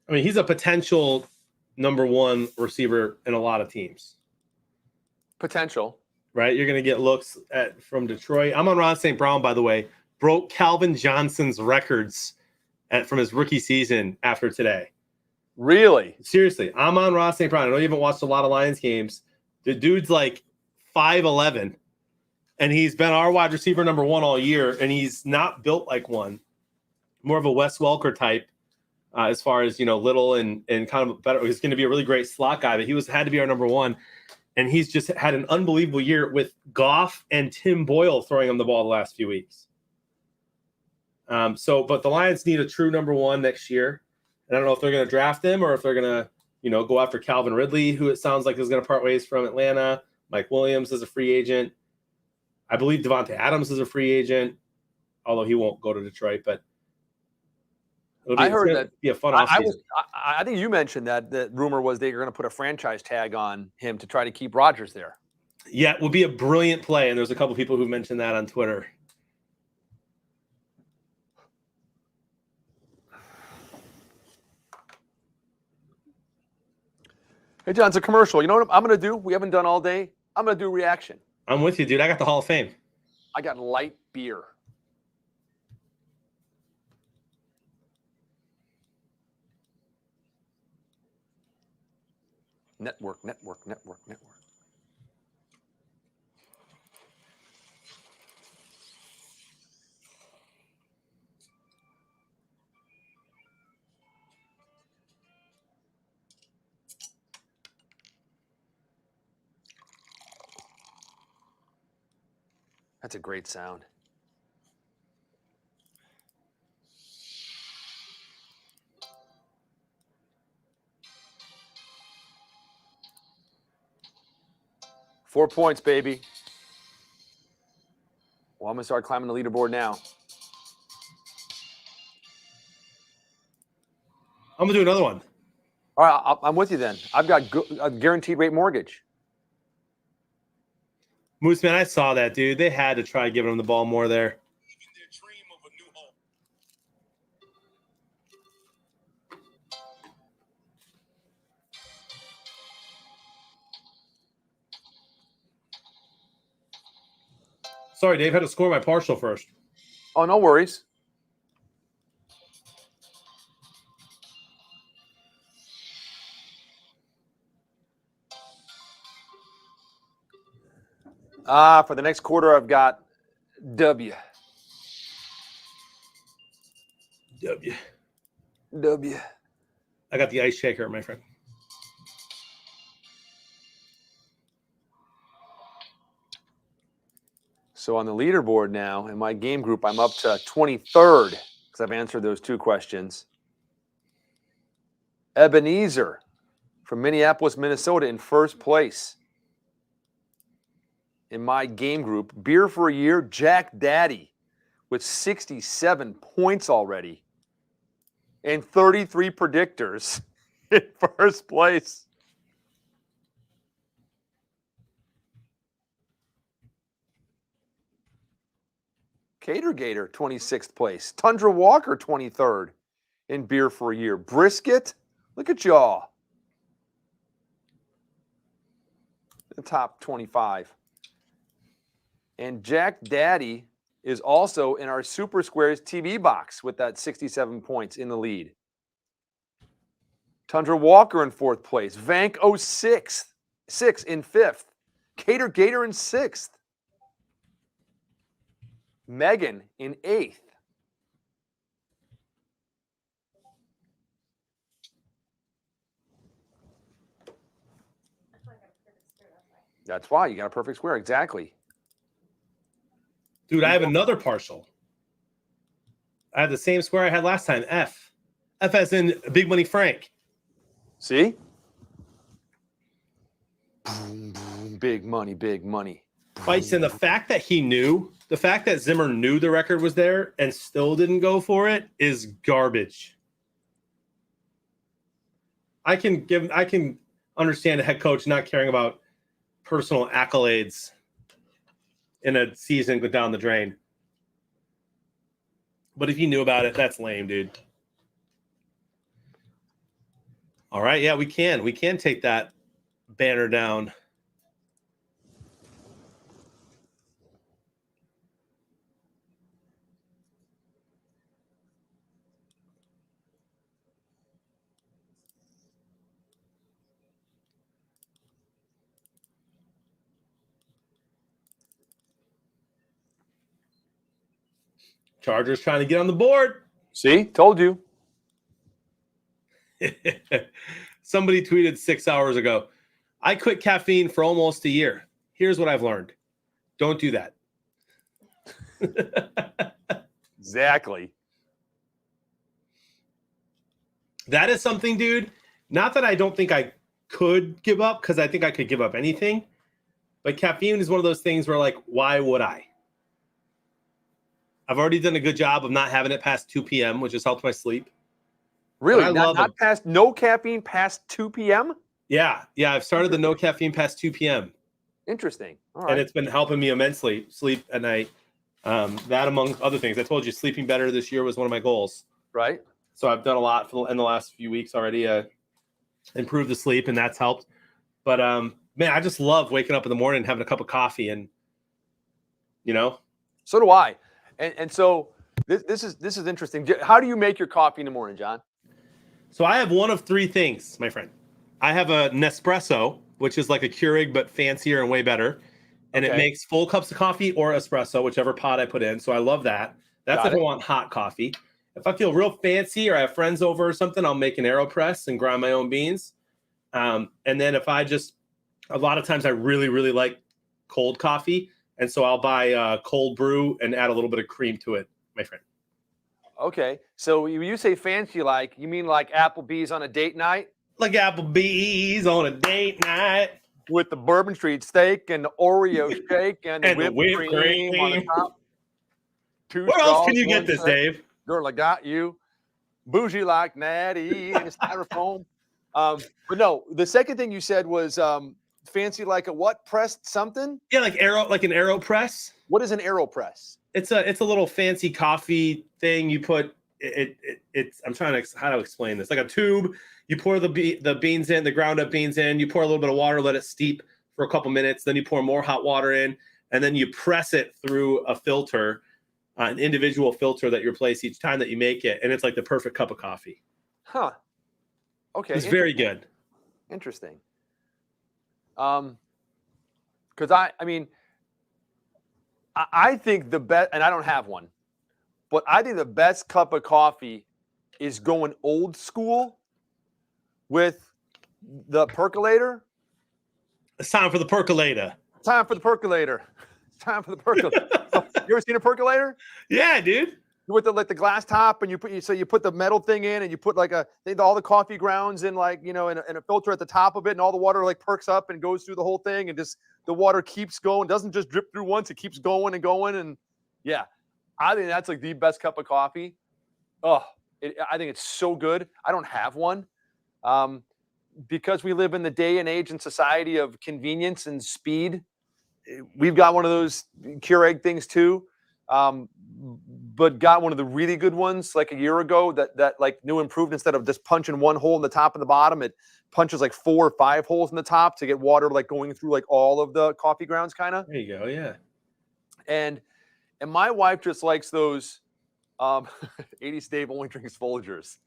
[SPEAKER 1] I mean, he's a potential number one receiver in a lot of teams.
[SPEAKER 2] Potential.
[SPEAKER 1] Right? You're going to get looks from Detroit. I'm on Ron St. Brown, by the way. Broke Calvin Johnson's records from his rookie season after today.
[SPEAKER 2] Really?
[SPEAKER 1] Seriously. I'm on Ron St. Brown. I know you haven't watched a lot of Lions games. The dude's like 5'11", and he's been our wide receiver number one all year, and he's not built like one. More of a Wes Welker type. As far as, you know, little and kind of better, he's going to be a really great slot guy, but he had to be our number one. And he's just had an unbelievable year with Goff and Tim Boyle throwing him the ball the last few weeks. But the Lions need a true number one next year. And I don't know if they're going to draft him or if they're going to, you know, go after Calvin Ridley, who it sounds like is going to part ways from Atlanta. Mike Williams is a free agent. I believe Devontae Adams is a free agent, although he won't go to Detroit, but
[SPEAKER 2] I heard that
[SPEAKER 1] be a fun offseason.
[SPEAKER 2] I think you mentioned that the rumor was they were going to put a franchise tag on him to try to keep Rodgers there.
[SPEAKER 1] Yeah, it would be a brilliant play, and there's a couple people who mentioned that on Twitter.
[SPEAKER 2] Hey, John, it's a commercial. You know what I'm going to do? We haven't done all day. I'm going to do reaction.
[SPEAKER 1] I'm with you, dude. I got the Hall of Fame.
[SPEAKER 2] I got light beer. Network. That's a great sound. Four points, baby. Well, I'm going to start climbing the leaderboard now.
[SPEAKER 1] I'm going to do another one.
[SPEAKER 2] All right, I'm with you then. I've got a guaranteed rate mortgage.
[SPEAKER 1] Moose Man, I saw that, dude. They had to try giving him the ball more there. Sorry, Dave, had to score my partial first.
[SPEAKER 2] Oh, no worries. For the next quarter, I've got W. W.
[SPEAKER 1] I got the ice shaker, my friend.
[SPEAKER 2] So on the leaderboard now, in my game group, I'm up to 23rd because I've answered those 2 questions. Ebenezer from Minneapolis, Minnesota in first place. In my game group, Beer for a Year, Jack Daddy with 67 points already and 33 predictors in first place. Cater Gator, 26th place. Tundra Walker, 23rd in Beer for a Year. Brisket, look at y'all. The top 25. And Jack Daddy is also in our Super Squares TV box with that 67 points in the lead. Tundra Walker in 4th place. Vank 06 in 5th. Cater Gator in 6th. Megan in 8th. That's why you got a perfect square. Exactly.
[SPEAKER 1] Dude, I have another partial. I have the same square I had last time. F. F as in Big Money Frank.
[SPEAKER 2] See? Boom, boom, big money, big money.
[SPEAKER 1] Fights, and the fact that the fact that Zimmer knew the record was there and still didn't go for it is garbage. I can understand a head coach not caring about personal accolades in a season go down the drain. But if you knew about it, that's lame, dude. All right, yeah, we can take that banner down. Chargers trying to get on the board.
[SPEAKER 2] See? Told you.
[SPEAKER 1] Somebody tweeted 6 hours ago, I quit caffeine for almost a year. Here's what I've learned. Don't do that.
[SPEAKER 2] Exactly.
[SPEAKER 1] That is something, dude. Not that I don't think I could give up, because I think I could give up anything. But caffeine is one of those things where, like, why would I? I've already done a good job of not having it past 2 p.m., which has helped my sleep.
[SPEAKER 2] Really? Not past, no caffeine past 2 p.m.?
[SPEAKER 1] Yeah. I've started the no caffeine past 2 p.m.
[SPEAKER 2] Interesting. All right.
[SPEAKER 1] And it's been helping me immensely sleep at night. That among other things. I told you sleeping better this year was one of my goals.
[SPEAKER 2] Right.
[SPEAKER 1] So I've done a lot in the last few weeks already. Improve the sleep, and that's helped. But man, I just love waking up in the morning and having a cup of coffee, and
[SPEAKER 2] So do I. And so this is interesting. How do you make your coffee in the morning, John?
[SPEAKER 1] So I have one of 3 things, my friend. I have a Nespresso, which is like a Keurig but fancier and way better, and it makes full cups of coffee or espresso, whichever pot I put in. So I love that. That's if I want hot coffee. If I feel real fancy or I have friends over or something, I'll make an AeroPress and grind my own beans. And then if I just, a lot of times I really, really like cold coffee. And so I'll buy cold brew and add a little bit of cream to it, my friend.
[SPEAKER 2] Okay. So when you say fancy, you mean like Applebee's on a date night?
[SPEAKER 1] Like Applebee's on a date night.
[SPEAKER 2] With the Bourbon Street steak and the Oreo shake and the whipped cream on the top.
[SPEAKER 1] Where else can you get this, Dave?
[SPEAKER 2] Girl, I got you. Bougie like Natty and styrofoam. But no, the second thing you said was fancy like a what pressed something?
[SPEAKER 1] Yeah, like an AeroPress.
[SPEAKER 2] What is an AeroPress?
[SPEAKER 1] It's a little fancy coffee thing. You put it's I'm trying to how to explain this. Like a tube, you pour the beans in, the ground up beans in, you pour a little bit of water, let it steep for a couple minutes, then you pour more hot water in, and then you press it through a filter, an individual filter that you replace each time that you make it, and it's like the perfect cup of coffee.
[SPEAKER 2] Huh. Okay.
[SPEAKER 1] It's very good.
[SPEAKER 2] Interesting. Because I mean, I think the best, and I don't have one, but I think the best cup of coffee is going old school with the percolator.
[SPEAKER 1] It's time for the percolator.
[SPEAKER 2] Time for the percolator. Time for the percolator. You ever seen a percolator?
[SPEAKER 1] Yeah, dude.
[SPEAKER 2] With the glass top, and you put the metal thing in, and you put like all the coffee grounds in, like, you know, in a filter at the top of it, and all the water like perks up and goes through the whole thing, and just the water keeps going, doesn't just drip through once, it keeps going and going, and yeah, I think that's like the best cup of coffee. I think it's so good. I don't have one, because we live in the day and age and society of convenience and speed. We've got one of those Keurig things too. But got one of the really good ones like a year ago that like new improved. Instead of just punching one hole in the top and the bottom, it punches like 4 or 5 holes in the top to get water like going through like all of the coffee grounds kind of.
[SPEAKER 1] There you go. Yeah.
[SPEAKER 2] And my wife just likes those 80s Dave only drinks Folgers.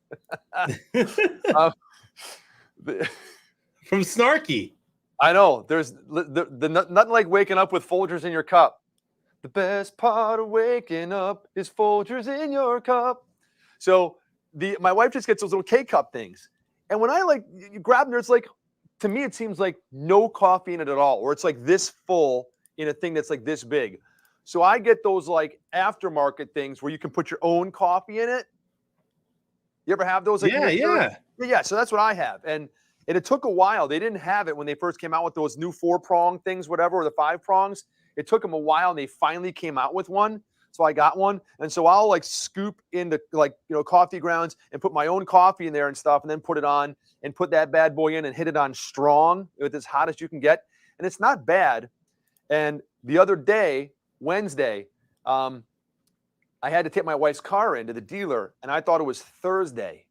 [SPEAKER 1] From Snarky.
[SPEAKER 2] I know. There's nothing like waking up with Folgers in your cup. The best part of waking up is Folgers in your cup. So my wife just gets those little K-cup things. And when I you grab them, there's like, to me, it seems like no coffee in it at all, or it's like this full in a thing that's like this big. So I get those like aftermarket things where you can put your own coffee in it. You ever have those? Like, yeah. So that's what I have. And it took a while. They didn't have it when they first came out with those new 4-prong things, whatever, or the 5 prongs. It took them a while, and they finally came out with one. So I got one. And so I'll like scoop into like, you know, coffee grounds and put my own coffee in there and stuff, and then put it on and put that bad boy in and hit it on strong with as hot as you can get. And it's not bad. And the other day, Wednesday, I had to take my wife's car into the dealer, and I thought it was Thursday.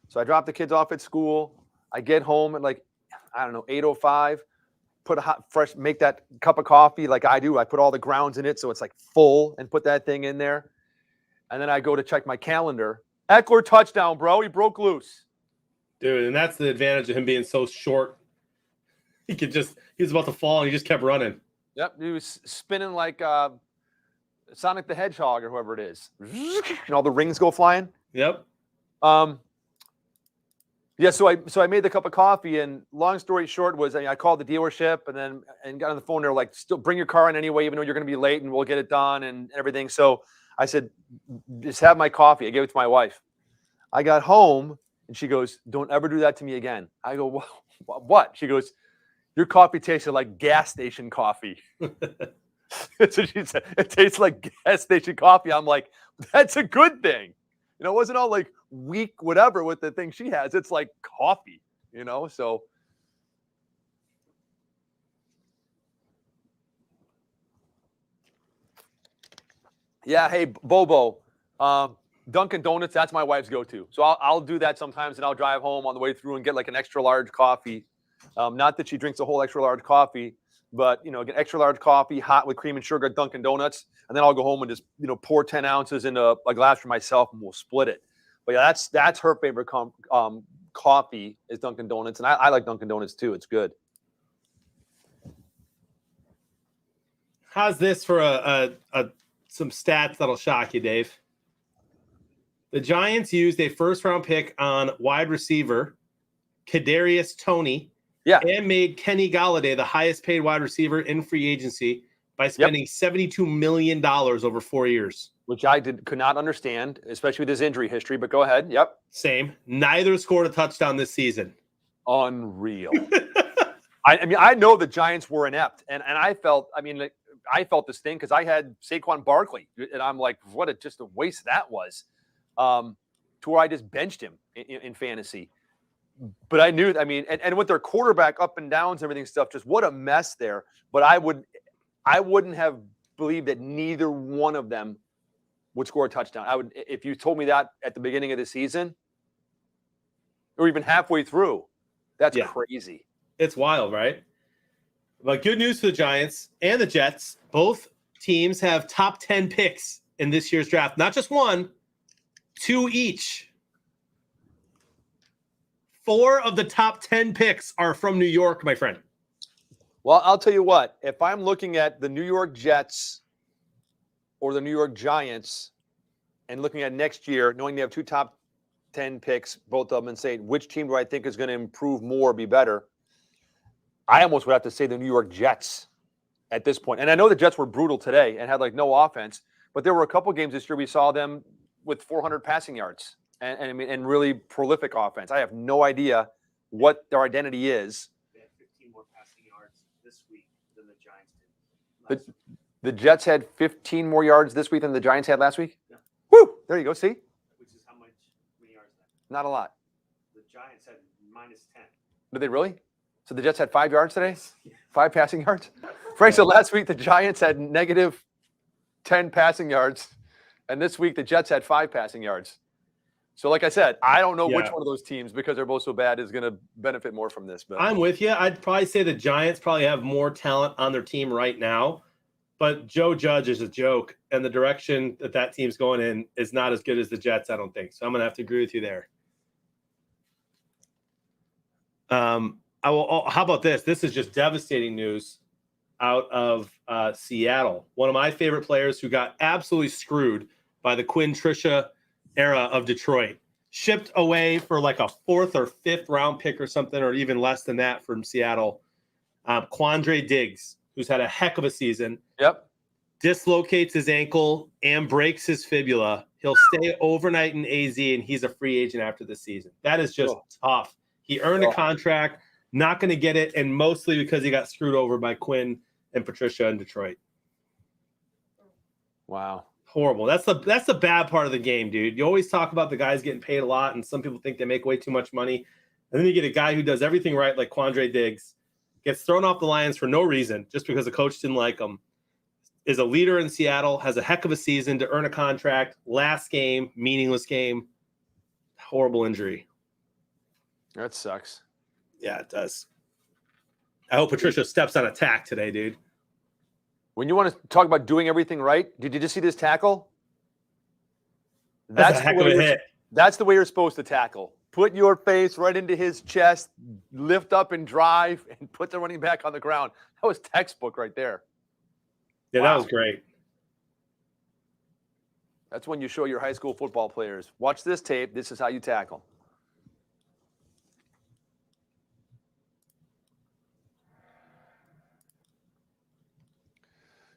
[SPEAKER 2] So I dropped the kids off at school. I get home at like, I don't know, 8:05. Put a hot, fresh, make that cup of coffee like I do. I put all the grounds in it so it's like full, and put that thing in there. And then I go to check my calendar. Eckler touchdown, bro. He broke loose.
[SPEAKER 1] Dude, and that's the advantage of him being so short. He was about to fall, and he just kept running.
[SPEAKER 2] Yep, he was spinning like Sonic the Hedgehog or whoever it is. And all the rings go flying.
[SPEAKER 1] Yep.
[SPEAKER 2] Yeah, so I made the cup of coffee, and long story short was I called the dealership and got on the phone. They're like, still bring your car in anyway, even though you're going to be late, and we'll get it done and everything. So I said, just have my coffee. I gave it to my wife. I got home, and she goes, don't ever do that to me again. I go, what? She goes, your coffee tasted like gas station coffee. So she said, it tastes like gas station coffee. I'm like, that's a good thing. You know, it wasn't all like weak, whatever, with the thing she has. It's like coffee, you know? So. Yeah. Hey, Bobo, Dunkin' Donuts, that's my wife's go-to. So I'll do that sometimes, and I'll drive home on the way through and get like an extra large coffee. Not that she drinks a whole extra large coffee, but, you know, get extra large coffee, hot with cream and sugar at Dunkin' Donuts. And then I'll go home and just, you know, pour 10 ounces into a glass for myself, and we'll split it. But yeah, that's her favorite coffee is Dunkin' Donuts. And I like Dunkin' Donuts too. It's good.
[SPEAKER 1] How's this for some stats that'll shock you, Dave? The Giants used a first-round pick on wide receiver Kadarius Toney, and made Kenny Golladay the highest-paid wide receiver in free agency by spending $72 million over 4 years.
[SPEAKER 2] Which I could not understand, especially with his injury history. But go ahead. Yep.
[SPEAKER 1] Same. Neither scored a touchdown this season.
[SPEAKER 2] Unreal. I mean, I know the Giants were inept, and I felt this thing because I had Saquon Barkley, and I'm like, what just a waste that was. To where I just benched him in fantasy. But I knew, I mean, and with their quarterback up and downs and everything stuff, just what a mess there. But I wouldn't have believed that neither one of them would score a touchdown. I would, if you told me that at the beginning of the season or even halfway through. That's crazy.
[SPEAKER 1] It's wild, right? But good news for the Giants and the Jets. Both teams have top 10 picks in this year's draft. Not just one, 2 each. 4 of the top 10 picks are from New York, my friend.
[SPEAKER 2] Well, I'll tell you what. If I'm looking at the New York Jets or the New York Giants and looking at next year, knowing they have 2 top 10 picks, both of them, and saying which team do I think is going to improve more, be better, I almost would have to say the New York Jets at this point. And I know the Jets were brutal today and had like no offense, but there were a couple games this year we saw them with 400 passing yards and really prolific offense. I have no idea what their identity is.
[SPEAKER 3] They had 15 more passing yards this week than the Giants did.
[SPEAKER 2] The Jets had 15 more yards this week than the Giants had last week?
[SPEAKER 3] Yeah.
[SPEAKER 2] Woo! There you go. See?
[SPEAKER 3] Which is how many yards?
[SPEAKER 2] Not a lot.
[SPEAKER 3] The Giants had minus 10.
[SPEAKER 2] Did they really? So the Jets had 5 yards today? 5 passing yards? Frank said last week the Giants had negative 10 passing yards, and this week the Jets had 5 passing yards. So like I said, I don't know which one of those teams, because they're both so bad, is going to benefit more from this. But
[SPEAKER 1] I'm with you. I'd probably say the Giants probably have more talent on their team right now, but Joe Judge is a joke, and the direction that team's going in is not as good as the Jets, I don't think. So I'm going to have to agree with you there. How about this? This is just devastating news out of Seattle. One of my favorite players who got absolutely screwed by the Quinn Tricia era of Detroit, shipped away for like a 4th or 5th round pick or something, or even less than that from Seattle. Quandre Diggs, who's had a heck of a season.
[SPEAKER 2] Yep.
[SPEAKER 1] Dislocates his ankle and breaks his fibula. He'll stay overnight in AZ, and he's a free agent after the season. That is just tough. He earned a contract, not going to get it, and mostly because he got screwed over by Quinn and Patricia in Detroit.
[SPEAKER 2] Wow.
[SPEAKER 1] Horrible. That's the bad part of the game, dude. You always talk about the guys getting paid a lot, and some people think they make way too much money. And then you get a guy who does everything right, like Quandre Diggs, gets thrown off the Lions for no reason, just because the coach didn't like him, is a leader in Seattle, has a heck of a season to earn a contract. Last game, meaningless game. Horrible injury.
[SPEAKER 2] That sucks.
[SPEAKER 1] Yeah, it does. I hope Patricia steps on attack today, dude.
[SPEAKER 2] When you want to talk about doing everything right, did you just see this tackle?
[SPEAKER 1] That's a heck of a hit.
[SPEAKER 2] That's the way you're supposed to tackle. Put your face right into his chest, lift up and drive, and put the running back on the ground. That was textbook right there.
[SPEAKER 1] Yeah, That was great.
[SPEAKER 2] That's when you show your high school football players. Watch this tape. This is how you tackle.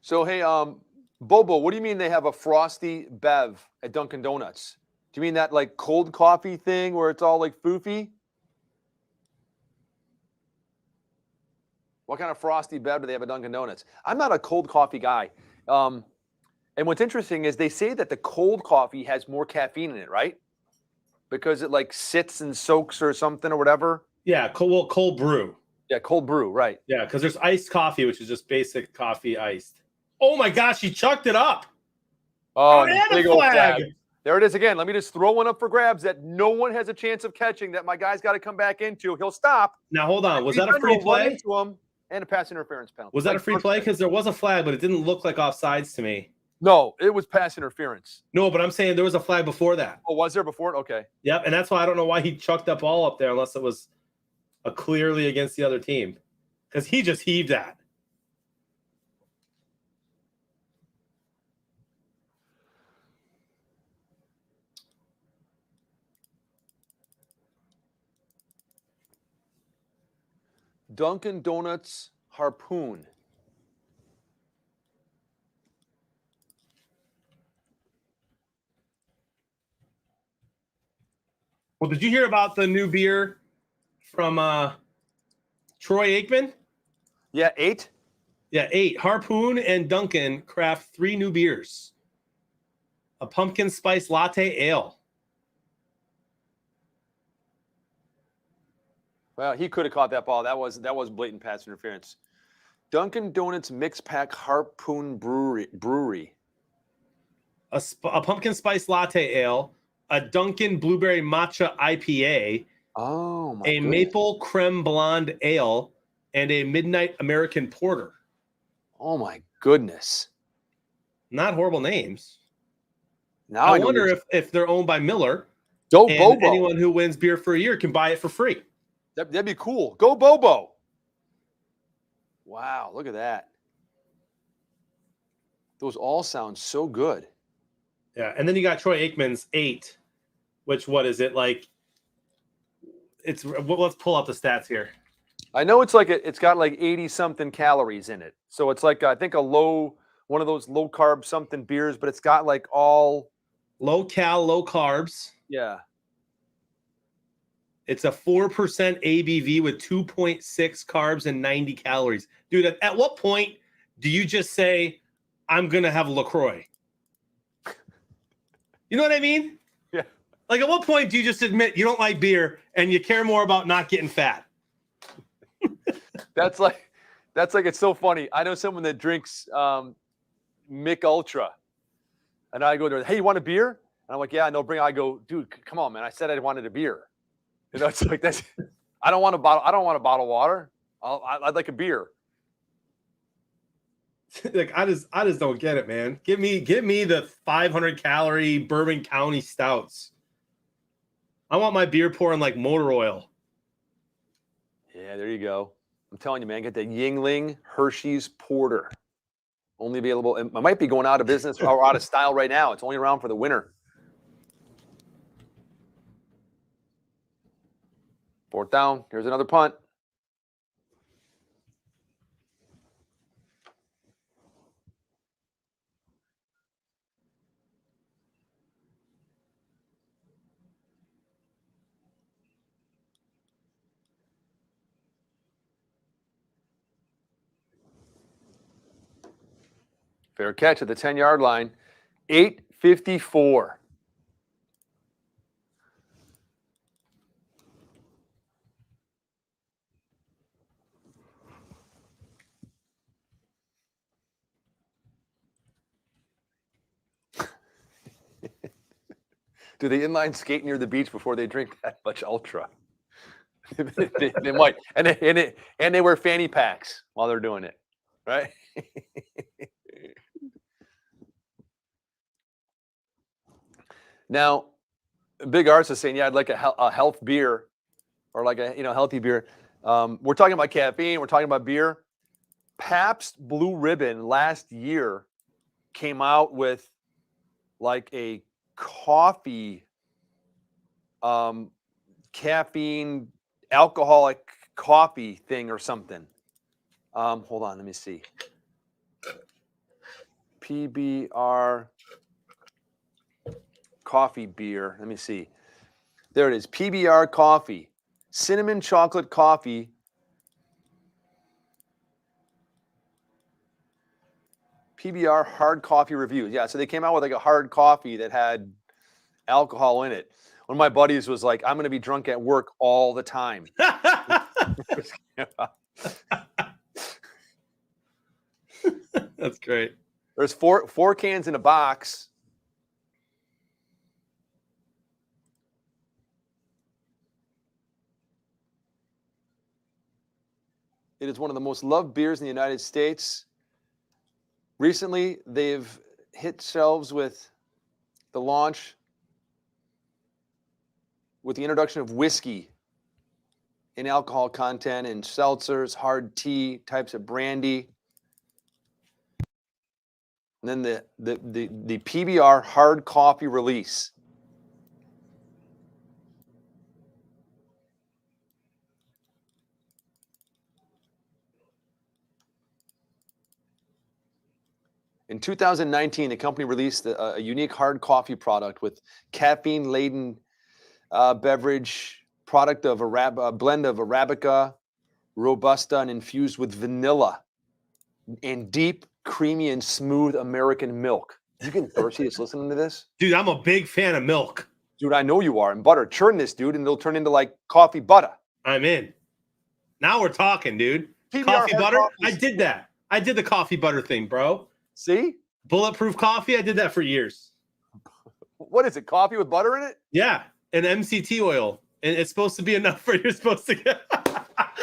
[SPEAKER 2] So, hey, Bobo, what do you mean they have a frosty bev at Dunkin' Donuts? Do you mean that like cold coffee thing where it's all like foofy? What kind of frosty bev do they have at Dunkin' Donuts? I'm not a cold coffee guy. And what's interesting is they say that the cold coffee has more caffeine in it, right? Because it like sits and soaks or something or whatever.
[SPEAKER 1] Yeah, cold brew.
[SPEAKER 2] Yeah, cold brew, right.
[SPEAKER 1] Yeah, because there's iced coffee, which is just basic coffee iced. Oh my gosh, he chucked it up.
[SPEAKER 2] Oh,
[SPEAKER 1] and
[SPEAKER 2] big
[SPEAKER 1] a
[SPEAKER 2] old
[SPEAKER 1] flag.
[SPEAKER 2] flag. There it is again. Let me just throw one up for grabs that no one has a chance of catching, that my guy's got to come back into. He'll stop.
[SPEAKER 1] Now, hold on. Was that a free play?
[SPEAKER 2] Into him and a pass interference penalty.
[SPEAKER 1] Was that a free play? Because there was a flag, but it didn't look like offsides to me.
[SPEAKER 2] No, it was pass interference.
[SPEAKER 1] No, but I'm saying there was a flag before that.
[SPEAKER 2] Oh, was there before? Okay.
[SPEAKER 1] Yep, and that's why I don't know why he chucked that ball up there unless it was a clearly against the other team. Because he just heaved that.
[SPEAKER 2] Dunkin' Donuts harpoon.
[SPEAKER 1] Well, did you hear about the new beer from Troy Aikman?
[SPEAKER 2] Yeah, 8?
[SPEAKER 1] Yeah, 8. Harpoon and Dunkin' craft 3 new beers. A pumpkin spice latte ale.
[SPEAKER 2] Well, he could have caught that ball. That was blatant pass interference. Dunkin' Donuts Mix Pack Harpoon Brewery.
[SPEAKER 1] A pumpkin spice latte ale, a Dunkin' blueberry matcha IPA,
[SPEAKER 2] Oh my!
[SPEAKER 1] a
[SPEAKER 2] goodness.
[SPEAKER 1] maple creme blonde ale, and a midnight American porter.
[SPEAKER 2] Oh my goodness!
[SPEAKER 1] Not horrible names.
[SPEAKER 2] Now
[SPEAKER 1] I
[SPEAKER 2] know
[SPEAKER 1] wonder
[SPEAKER 2] you're-
[SPEAKER 1] if they're owned by Miller.
[SPEAKER 2] Go
[SPEAKER 1] and
[SPEAKER 2] Bobo.
[SPEAKER 1] anyone who wins beer for a year can buy it for free.
[SPEAKER 2] That'd be cool. Go Bobo. Wow, look at that. Those all sound so good.
[SPEAKER 1] Yeah, and then you got Troy Aikman's 8, which what is it like? It's let's pull up the stats here.
[SPEAKER 2] I know it's got like 80 something calories in it. So it's like I think one of those low carb something beers, but it's got like all
[SPEAKER 1] low cal, low carbs.
[SPEAKER 2] Yeah.
[SPEAKER 1] It's a 4% ABV with 2.6 carbs and 90 calories. Dude, at what point do you just say, I'm going to have LaCroix? You know what I mean?
[SPEAKER 2] Yeah.
[SPEAKER 1] Like, at what point do you just admit you don't like beer and you care more about not getting fat?
[SPEAKER 2] That's like it's so funny. I know someone that drinks Mick Ultra, and I go to her, hey, you want a beer? And I'm like, yeah, no, bring it. I go, dude, come on, man. I said I wanted a beer. You know, it's like that's. I don't want a bottle of water. I'd like a beer.
[SPEAKER 1] Like I just don't get it, man. Give me the 500 calorie Bourbon County stouts. I want my beer pouring like motor oil.
[SPEAKER 2] Yeah, there you go. I'm telling you, man, get the Yingling Hershey's Porter. Only available. It might be going out of business or out of style right now. It's only around for the winter. 4th down. Here's another punt. Fair catch at the 10-yard line. 8:54. Do they inline skate near the beach before they drink that much Ultra? they might, and they wear fanny packs while they're doing it, right? Now, Big Arts is saying, yeah, I'd like a health beer, or like a healthy beer. We're talking about caffeine. We're talking about beer. Pabst Blue Ribbon last year came out with like a coffee, caffeine, alcoholic coffee thing or something. Hold on, let me see. PBR coffee beer. Let me see. There it is. PBR coffee, cinnamon chocolate coffee. PBR hard coffee reviews. Yeah, so they came out with like a hard coffee that had alcohol in it. One of my buddies was like, I'm going to be drunk at work all the time.
[SPEAKER 1] That's great.
[SPEAKER 2] There's four cans in a box. It is one of the most loved beers in the United States. Recently, they've hit shelves with the launch, with the introduction of whiskey in alcohol content and seltzers, hard tea, types of brandy. And then the PBR hard coffee release. In 2019, the company released a unique hard coffee product with caffeine-laden beverage product of a blend of Arabica, Robusta, and infused with vanilla and deep, creamy, and smooth American milk. You getting thirsty just listening to this?
[SPEAKER 1] Dude, I'm a big fan of milk.
[SPEAKER 2] Dude, I know you are. And butter. Churn this, dude, and it'll turn into like coffee butter.
[SPEAKER 1] I'm in. Now we're talking, dude.
[SPEAKER 2] PBR
[SPEAKER 1] Coffee
[SPEAKER 2] hard
[SPEAKER 1] butter?
[SPEAKER 2] coffees.
[SPEAKER 1] I did that. I did the coffee butter thing, bro.
[SPEAKER 2] See?
[SPEAKER 1] Bulletproof coffee? I did that for years.
[SPEAKER 2] What is it? Coffee with butter in it?
[SPEAKER 1] Yeah, and MCT oil. And it's supposed to be enough for you're supposed to get.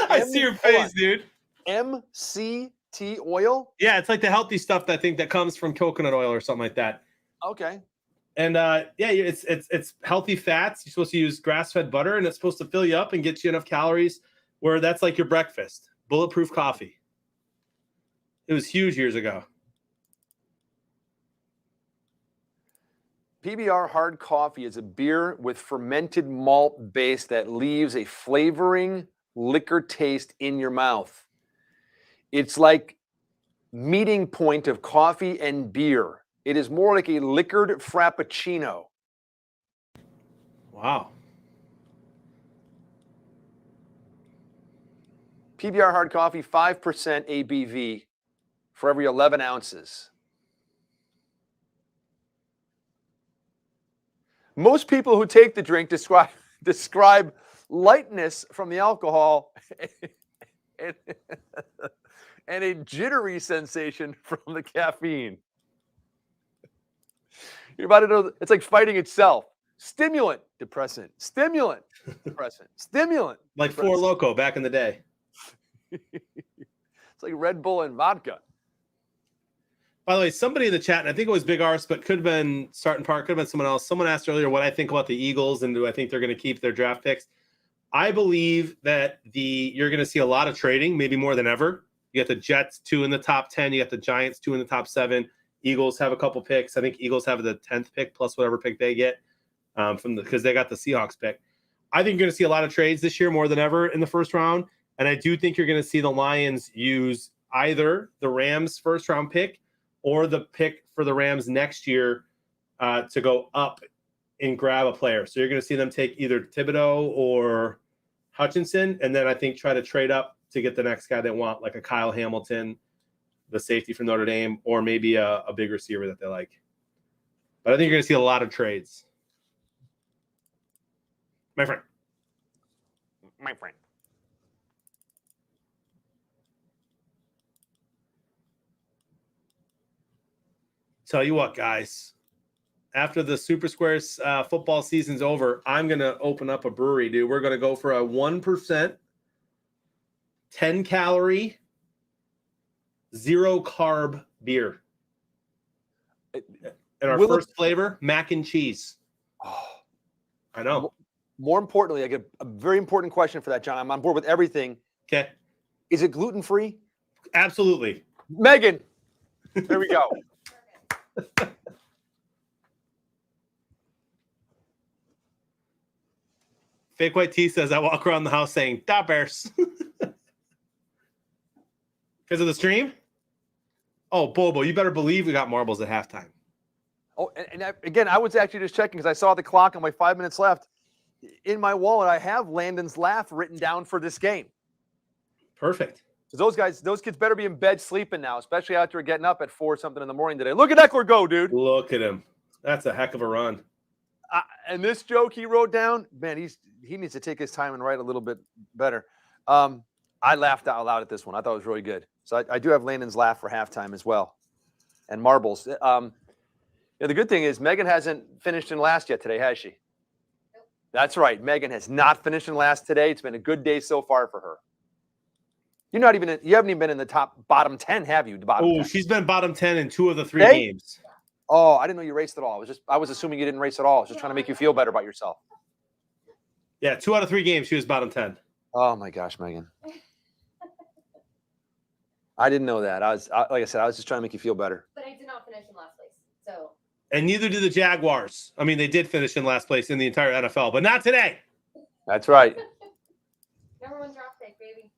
[SPEAKER 1] I see your
[SPEAKER 2] Hold on.
[SPEAKER 1] face, dude.
[SPEAKER 2] MCT oil?
[SPEAKER 1] Yeah, it's like the healthy stuff that I think that comes from coconut oil or something like that.
[SPEAKER 2] Okay.
[SPEAKER 1] And yeah, it's healthy fats. You're supposed to use grass-fed butter, and it's supposed to fill you up and get you enough calories where that's like your breakfast. Bulletproof coffee. It was huge years ago.
[SPEAKER 2] PBR hard coffee is a beer with fermented malt base that leaves a flavoring liquor taste in your mouth. It's like meeting point of coffee and beer. It is more like a liquored frappuccino.
[SPEAKER 1] Wow.
[SPEAKER 2] PBR hard coffee, 5% ABV for every 11 ounces. Most people who take the drink describe lightness from the alcohol and a jittery sensation from the caffeine. You're about to know, it's like fighting itself. Stimulant, depressant, stimulant, depressant, stimulant.
[SPEAKER 1] Like Four Loko back in the day.
[SPEAKER 2] It's like Red Bull and vodka.
[SPEAKER 1] By the way, somebody in the chat, and I think it was Big Arse, but could have been Starting Park, could have been someone else. Someone asked earlier what I think about the Eagles and do I think they're going to keep their draft picks. I believe that you're going to see a lot of trading, maybe more than ever. You got the Jets 2 in the top 10. You got the Giants 2 in the top 7. Eagles have a couple picks. I think Eagles have the 10th pick plus whatever pick they get because they got the Seahawks pick. I think you're going to see a lot of trades this year more than ever in the first round. And I do think you're going to see the Lions use either the Rams first round pick or the pick for the Rams next year to go up and grab a player. So you're going to see them take either Thibodeau or Hutchinson, and then I think try to trade up to get the next guy they want, like a Kyle Hamilton, the safety from Notre Dame, or maybe a big receiver that they like. But I think you're going to see a lot of trades. My friend. Tell you what, guys, after the Super Squares football season's over, I'm going to open up a brewery, dude. We're going to go for a 1%, 10-calorie, 0-carb beer. And our first flavor, mac and cheese.
[SPEAKER 2] Oh,
[SPEAKER 1] I know.
[SPEAKER 2] More importantly, I get a very important question for that, John. I'm on board with everything.
[SPEAKER 1] Okay.
[SPEAKER 2] Is it gluten-free?
[SPEAKER 1] Absolutely.
[SPEAKER 2] Megan, there we go.
[SPEAKER 1] Fake White Tea says, I walk around the house saying, "Da Bears." Because of the stream? Oh, Bobo, you better believe we got marbles at halftime.
[SPEAKER 2] Oh, and again, I was actually just checking because I saw the clock on my 5 minutes left. In my wallet, I have Landon's laugh written down for this game.
[SPEAKER 1] Perfect.
[SPEAKER 2] Because those kids better be in bed sleeping now, especially after getting up at 4 something in the morning today. Look at Eckler go, dude.
[SPEAKER 1] Look at him. That's a heck of a run.
[SPEAKER 2] And this joke he wrote down, man, he needs to take his time and write a little bit better. I laughed out loud at this one. I thought it was really good. So I do have Landon's laugh for halftime as well. And marbles. The good thing is Megan hasn't finished in last yet today, has she?
[SPEAKER 8] Nope.
[SPEAKER 2] That's right. Megan has not finished in last today. It's been a good day so far for her. You haven't even been in the bottom 10, have you?
[SPEAKER 1] Oh, she's been bottom 10 in 2 of the 3
[SPEAKER 2] Hey?
[SPEAKER 1] games.
[SPEAKER 2] Oh, I didn't know you raced at all. I was assuming you didn't race at all. I was just trying to make you feel better about yourself.
[SPEAKER 1] Yeah, 2 out of 3 games, she was bottom 10.
[SPEAKER 2] Oh my gosh, Megan. I didn't know that. Like I said, I was just trying to make you feel better.
[SPEAKER 8] But I did not finish in last place. So
[SPEAKER 1] And neither did the Jaguars. I mean, they did finish in last place in the entire NFL, but not today.
[SPEAKER 2] That's right.
[SPEAKER 8] number 1 draft pick, baby.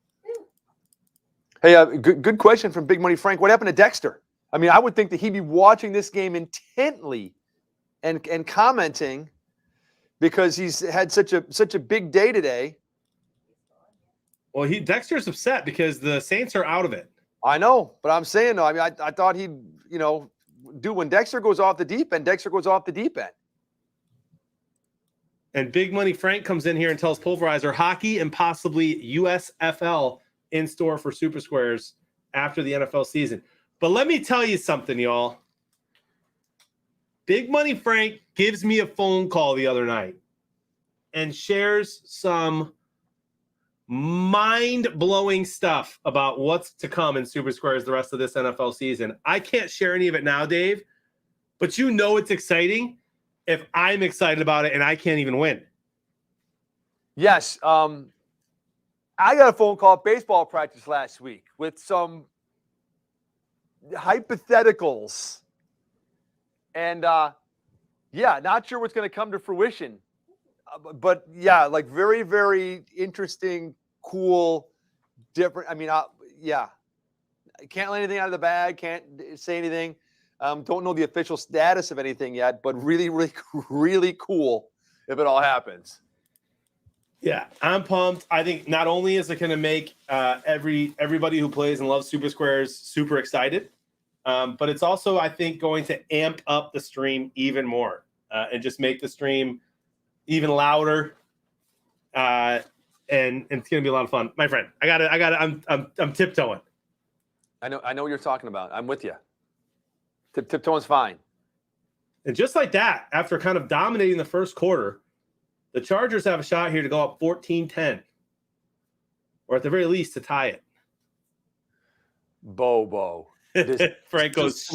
[SPEAKER 2] Hey, good question from Big Money Frank. What happened to Dexter? I mean, I would think that he'd be watching this game intently and commenting because he's had such a big day today.
[SPEAKER 1] Well, Dexter's upset because the Saints are out of it.
[SPEAKER 2] I know, but I'm saying though, I mean, I thought he'd, do when Dexter goes off the deep end, Dexter goes off the deep end.
[SPEAKER 1] And Big Money Frank comes in here and tells Pulverizer hockey and possibly USFL in store for Super Squares after the NFL season. But let me tell you something, y'all. Big Money Frank gives me a phone call the other night and shares some mind-blowing stuff about what's to come in Super Squares the rest of this NFL season. I can't share any of it now, Dave, but you know it's exciting if I'm excited about it and I can't even win.
[SPEAKER 2] Yes. I got a phone call at baseball practice last week with some hypotheticals. And, yeah, not sure what's going to come to fruition. But, yeah, like very, very interesting, cool, different. I mean, yeah. I can't let anything out of the bag. Can't say anything. Don't know the official status of anything yet, but really, really, really cool if it all happens.
[SPEAKER 1] Yeah, I'm pumped. I think not only is it going to make everybody who plays and loves Super Squares super excited, but it's also, I think, going to amp up the stream even more and just make the stream even louder. And it's going to be a lot of fun. My friend, I'm tiptoeing.
[SPEAKER 2] I know what you're talking about. I'm with you. Tiptoeing's fine.
[SPEAKER 1] And just like that, after kind of dominating the first quarter, the Chargers have a shot here to go up 14-10, or at the very least to tie it.
[SPEAKER 2] Bobo.
[SPEAKER 1] Franco's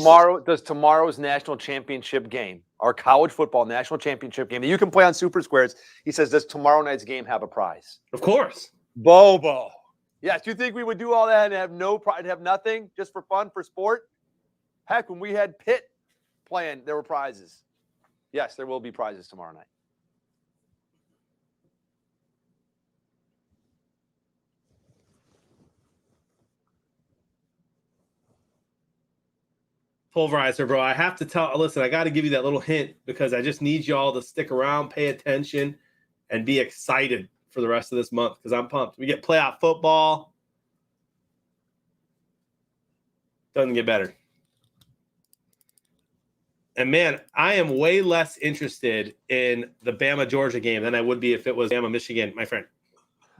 [SPEAKER 2] does tomorrow's national championship game, our college football national championship game that you can play on Super Squares, he says, does tomorrow night's game have a prize?
[SPEAKER 1] Of course.
[SPEAKER 2] Bobo. Yes, you think we would do all that and have no prize, have nothing just for fun, for sport? Heck, when we had Pitt playing, there were prizes. Yes, there will be prizes tomorrow night.
[SPEAKER 1] Pulverizer, bro. I have to listen, I got to give you that little hint because I just need y'all to stick around, pay attention, and be excited for the rest of this month because I'm pumped. We get playoff football. Doesn't get better. And, man, I am way less interested in the Bama-Georgia game than I would be if it was Bama-Michigan, my friend.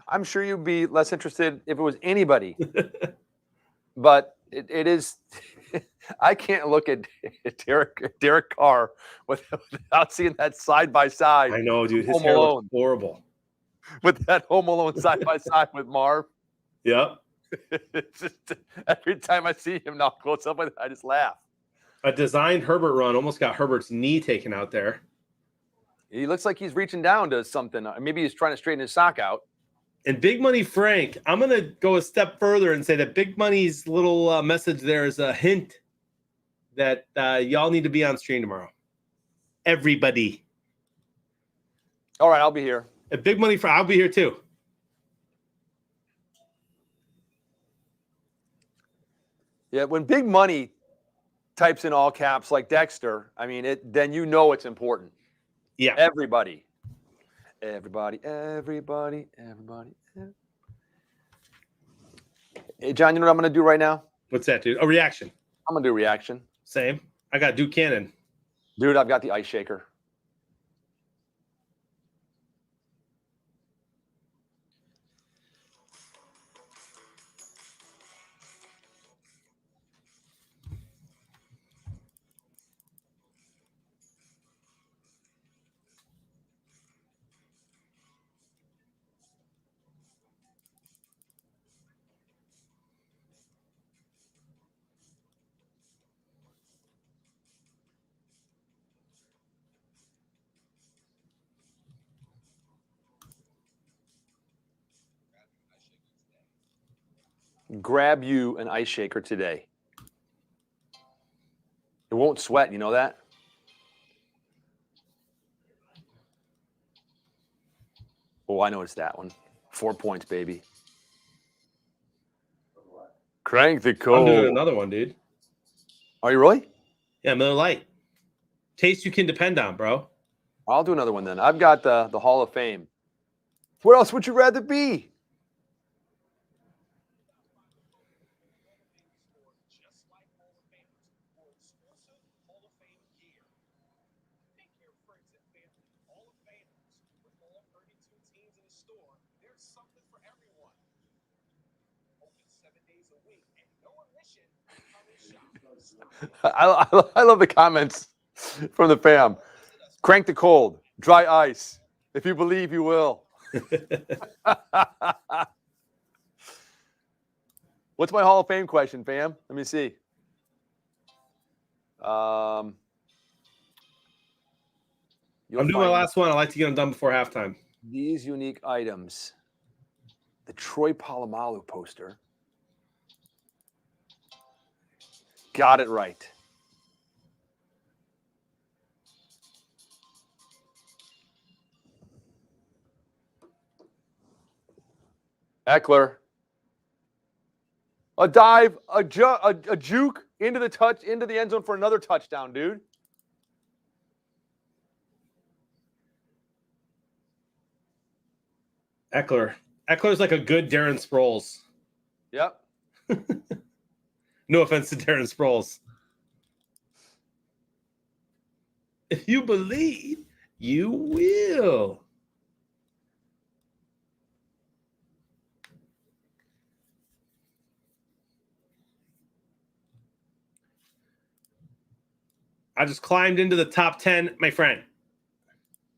[SPEAKER 2] I'm sure you'd be less interested if it was anybody. But it is – I can't look at Derek Carr without seeing that side-by-side.
[SPEAKER 1] I know, dude. His
[SPEAKER 2] Home
[SPEAKER 1] hair
[SPEAKER 2] Alone.
[SPEAKER 1] looks horrible.
[SPEAKER 2] With that Home Alone side-by-side with Marv.
[SPEAKER 1] Yep.
[SPEAKER 2] It's just, every time I see him now close up, I just laugh.
[SPEAKER 1] A designed Herbert run almost got Herbert's knee taken out there.
[SPEAKER 2] He looks like he's reaching down to something. Maybe he's trying to straighten his sock out.
[SPEAKER 1] And Big Money Frank, I'm going to go a step further and say that Big Money's little message there is a hint that y'all need to be on stream tomorrow. Everybody.
[SPEAKER 2] All right, I'll be here.
[SPEAKER 1] And Big Money Frank, I'll be here too.
[SPEAKER 2] Yeah, when Big Money types in all caps like Dexter, I mean, then you know it's important.
[SPEAKER 1] Yeah.
[SPEAKER 2] Everybody. Hey, John, you know what I'm going to do right now?
[SPEAKER 1] What's that, dude? A reaction.
[SPEAKER 2] I'm going to do reaction.
[SPEAKER 1] Same. I got Duke Cannon.
[SPEAKER 2] Dude, I've got the ice shaker. Grab you an ice shaker today. It won't sweat, you know that? Oh, I know it's that one. 4 points, baby. Crank the code.
[SPEAKER 1] I'm doing another one, dude.
[SPEAKER 2] Are you really?
[SPEAKER 1] Yeah, Miller Lite. Taste you can depend on, bro.
[SPEAKER 2] I'll do another one then. I've got the Hall of Fame. Where else would you rather be? I love the comments from the fam. Crank the cold, dry ice. If you believe, you will. What's my Hall of Fame question, fam? Let me see.
[SPEAKER 1] I'm doing my last one. I like to get them done before halftime.
[SPEAKER 2] These unique items. The Troy Polamalu poster. Got it right. Eckler. A dive, a juke into the end zone for another touchdown, dude.
[SPEAKER 1] Eckler's like a good Darren Sproles.
[SPEAKER 2] Yep.
[SPEAKER 1] No offense to Darren Sproles. If you believe, you will. I just climbed into the top 10, my friend.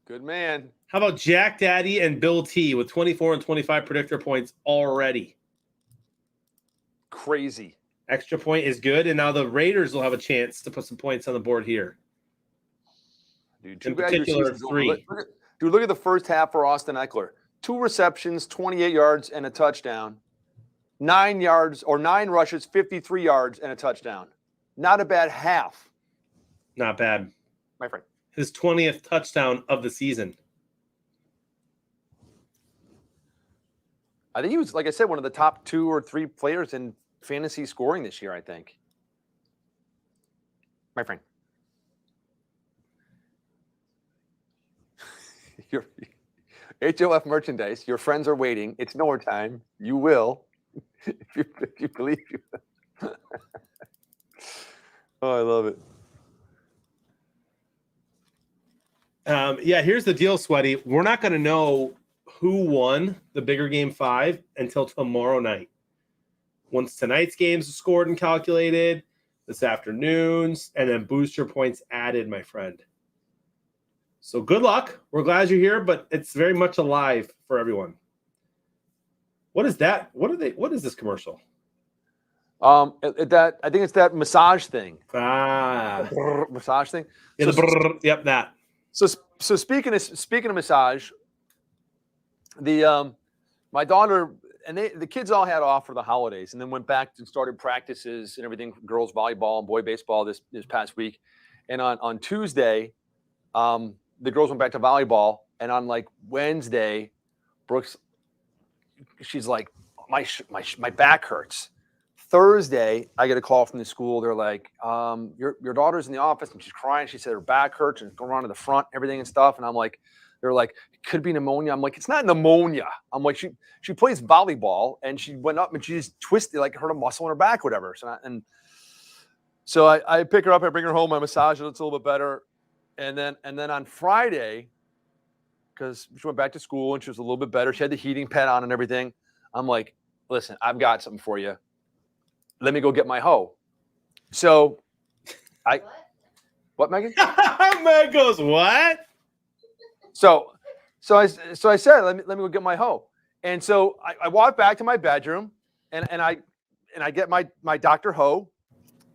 [SPEAKER 2] Good man.
[SPEAKER 1] How about Jack Daddy and Bill T with 24 and 25 predictor points already?
[SPEAKER 2] Crazy.
[SPEAKER 1] Extra point is good, and now the Raiders will have a chance to put some points on the board here.
[SPEAKER 2] Dude,
[SPEAKER 1] in particular, 3.
[SPEAKER 2] Look at the first half for Austin Eckler. 2 receptions, 28 yards, and a touchdown. 9 rushes, 53 yards, and a touchdown. Not a bad half.
[SPEAKER 1] Not bad.
[SPEAKER 2] My friend.
[SPEAKER 1] His 20th touchdown of the season.
[SPEAKER 2] I think he was, like I said, one of the top 2 or 3 players in fantasy scoring this year, I think. My friend. Your HOF merchandise. Your friends are waiting. It's no time. You will. if you believe you. Oh, I love it.
[SPEAKER 1] Yeah, here's the deal, Sweaty. We're not going to know who won the bigger game 5 until tomorrow night. Once tonight's games are scored and calculated, this afternoon's, and then booster points added, my friend. So good luck. We're glad you're here, but it's very much alive for everyone. What is that? What is this commercial?
[SPEAKER 2] I think it's that massage thing. Massage thing.
[SPEAKER 1] Yeah, yep, that.
[SPEAKER 2] So speaking of massage, my daughter and the kids all had off for the holidays, and then went back and started practices and everything for girls volleyball and boy baseball this past week. And on Tuesday, the girls went back to volleyball, and on like Wednesday, Brooks, she's like, my back hurts. Thursday, I get a call from the school. They're like, your daughter's in the office and she's crying. She said her back hurts and going around to the front, everything and stuff. And I'm like, they're like, it could be pneumonia. I'm like, it's not pneumonia. I'm like, she plays volleyball and she went up and she just twisted, like hurt a muscle in her back, whatever. So I pick her up, I bring her home, I massage her, it's a little bit better. And then on Friday, because she went back to school and she was a little bit better, she had the heating pad on and everything. I'm like, listen, I've got something for you. Let me go get my hoe. So what, Megan?
[SPEAKER 1] Meg goes, what?
[SPEAKER 2] So I said, let me go get my hoe. And so I walk back to my bedroom and I get my Dr. Hoe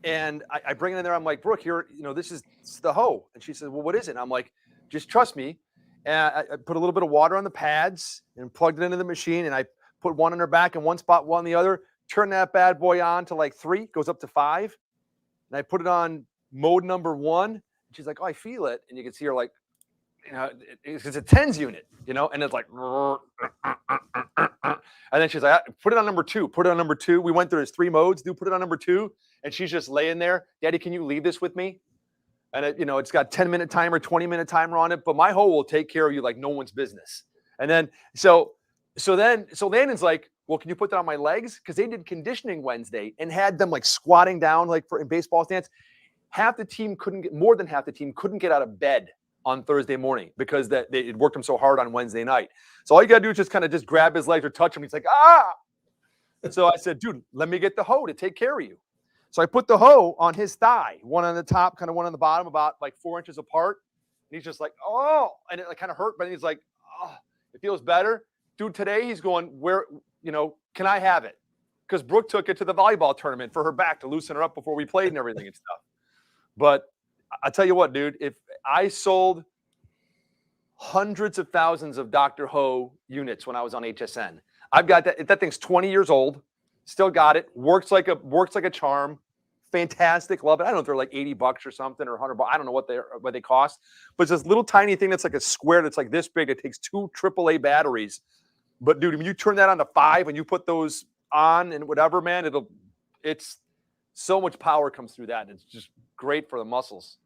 [SPEAKER 2] and I bring it in there. I'm like, Brooke, here, this is the hoe. And she said, well, what is it? And I'm like, just trust me. And I put a little bit of water on the pads and plugged it into the machine. And I put one in her back in one spot, one in the other. Turn that bad boy on to like 3, goes up to 5. And I put it on mode number 1. And she's like, oh, I feel it. And you can see her like, it's a TENS unit, and it's like, and then she's like, put it on number 2, put it on number 2. We went through 3 modes, put it on number 2. And she's just laying there. Daddy, can you leave this with me? And it's got 10-minute timer, 20-minute timer on it, but my hoe will take care of you like no one's business. And then, so Landon's like, well, can you put that on my legs? Because they did conditioning Wednesday and had them like squatting down like in baseball stance. More than half the team couldn't get out of bed on Thursday morning because it worked him so hard on Wednesday night. So all you got to do is just kind of just grab his legs or touch him. He's like, ah. So I said, dude, let me get the hoe to take care of you. So I put the hoe on his thigh, one on the top, kind of one on the bottom, about like 4 inches apart. And he's just like, oh, and it like kind of hurt, but he's like, oh, it feels better. Dude, today he's going, where, can I have it? Because Brooke took it to the volleyball tournament for her back to loosen her up before we played and everything and stuff. But I tell you what, dude, if I sold hundreds of thousands of Dr. Ho units when I was on HSN, I've got that thing's 20 years old, still got it, works like a charm, fantastic, love it. I don't know if they're like $80 or something or $100. I don't know what they cost, but it's this little tiny thing that's like a square that's like this big. It takes 2 AAA batteries, but dude, when you turn that on to 5 and you put those on and whatever, man, it's so much power comes through that, and it's just great for the muscles.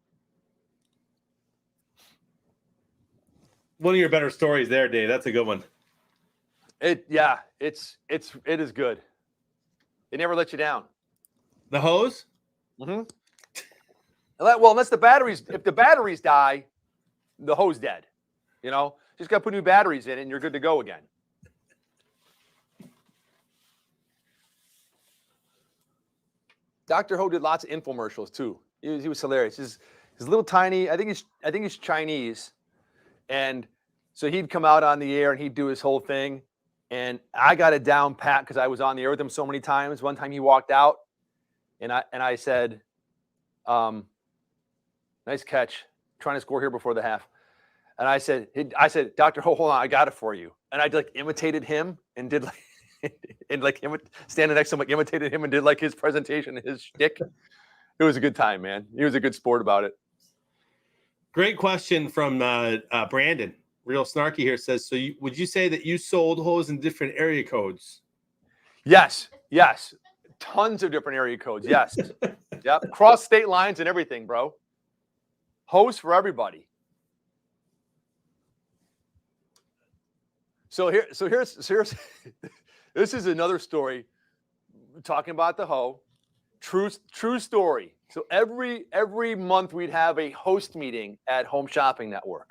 [SPEAKER 1] One of your better stories there, Dave. That's a good one.
[SPEAKER 2] It is good. It never lets you down.
[SPEAKER 1] The hose?
[SPEAKER 2] Mm-hmm. Well, unless if the batteries die, the hose dead. Just got to put new batteries in it and you're good to go again. Dr. Ho did lots of infomercials too. He was hilarious. He's little tiny. I think he's Chinese, and so he'd come out on the air and he'd do his whole thing. And I got it down pat because I was on the air with him so many times. One time he walked out, and I said, "Nice catch, trying to score here before the half." And I said, "Dr. Ho, hold on, I got it for you." And I like imitated him and did like. And like standing next to him, like imitated him and did like his presentation, his shtick. It was a good time, man. He was a good sport about it.
[SPEAKER 1] Great question from Brandon. Real Snarky here says, so would you say that you sold hose in different area codes?
[SPEAKER 2] Yes. Tons of different area codes. Yes. Yep. Cross state lines and everything, bro. Hose for everybody. So here's this is another story talking about the hoe. True story. So every month we'd have a host meeting at Home Shopping Network.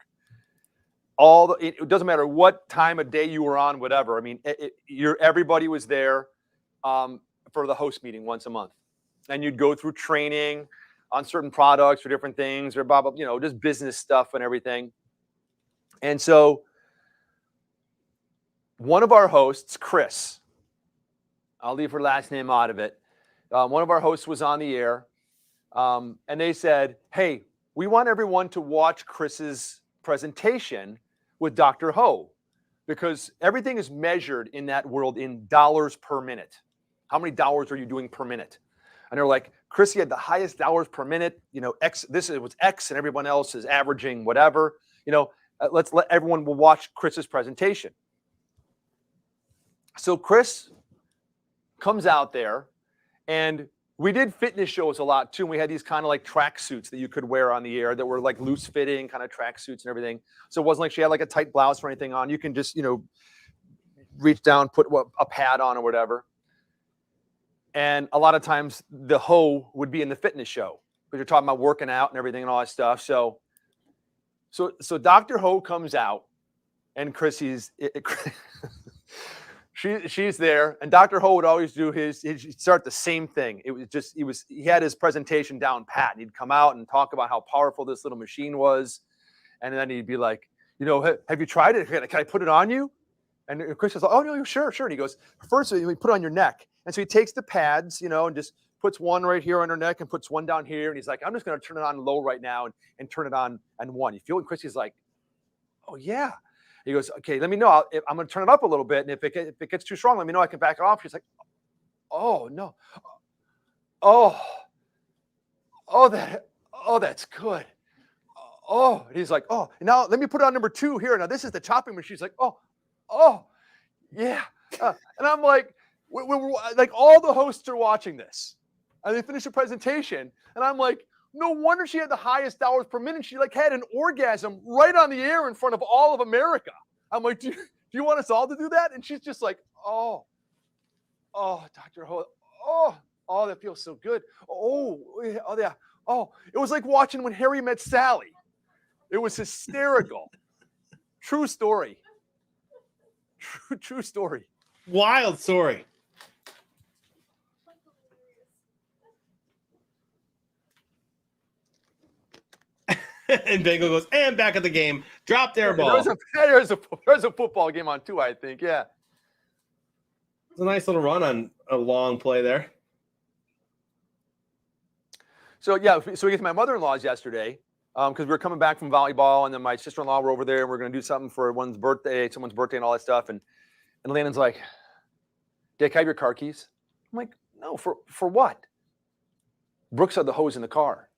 [SPEAKER 2] It doesn't matter what time of day you were on, whatever. I mean, everybody was there for the host meeting once a month, and you'd go through training on certain products or different things or blah blah, just business stuff and everything. And so one of our hosts, Chris, I'll leave her last name out of it. One of our hosts was on the air, and they said, "Hey, we want everyone to watch Chris's presentation with Dr. Ho, because everything is measured in that world in dollars per minute. How many dollars are you doing per minute?" And they're like, "Chris, he had the highest dollars per minute. X. This was X, and everyone else is averaging whatever. Let's let everyone will watch Chris's presentation." So Chris comes out there, and we did fitness shows a lot too. We had these kind of like track suits that you could wear on the air that were like loose fitting kind of track suits and everything. So it wasn't like she had like a tight blouse or anything on. You can just, reach down, put a pad on or whatever. And a lot of times the hoe would be in the fitness show, but you're talking about working out and everything and all that stuff. So Dr. Ho comes out, and Chrissy's she's there, and Dr. Ho would always do he'd start the same thing. He had his presentation down pat, and he'd come out and talk about how powerful this little machine was. And then he'd be like, have you tried it? Can I put it on you? And Chris was like, "Oh no, sure. And he goes, "First, we put it on your neck." And so he takes the pads, and just puts one right here on her neck and puts one down here. And he's like, "I'm just going to turn it on low right now and turn it on one." You feel it? Chrissy's like, "Oh yeah." He goes, "Okay, let me know. I'm going to turn it up a little bit. And if it gets too strong, let me know. I can back it off." She's like, "Oh, no. Oh, that's good. Oh," and he's like, "Oh, now let me put it on number 2 here. Now this is the chopping machine." She's like, oh, yeah." And I'm like, we're like all the hosts are watching this. And they finish the presentation. And I'm like, no wonder she had the highest dollars per minute. She like had an orgasm right on the air in front of all of America. I'm like, do you want us all to do that? And she's just like, oh, Dr. Ho, oh, that feels so good. Oh, yeah. Oh, it was like watching When Harry Met Sally. It was hysterical. True story. True story.
[SPEAKER 1] Wild story. And Bengal goes, and back at the game. Drop their ball.
[SPEAKER 2] There's a football game on too, I think. Yeah.
[SPEAKER 1] It's a nice little run on a long play there.
[SPEAKER 2] So we get to my mother-in-law's yesterday because we were coming back from volleyball, and then my sister-in-law were over there, and we're going to do something for someone's birthday, and all that stuff. And Landon's like, "Dick, I have your car keys." I'm like, "No, for what?" Brooks had the hose in the car.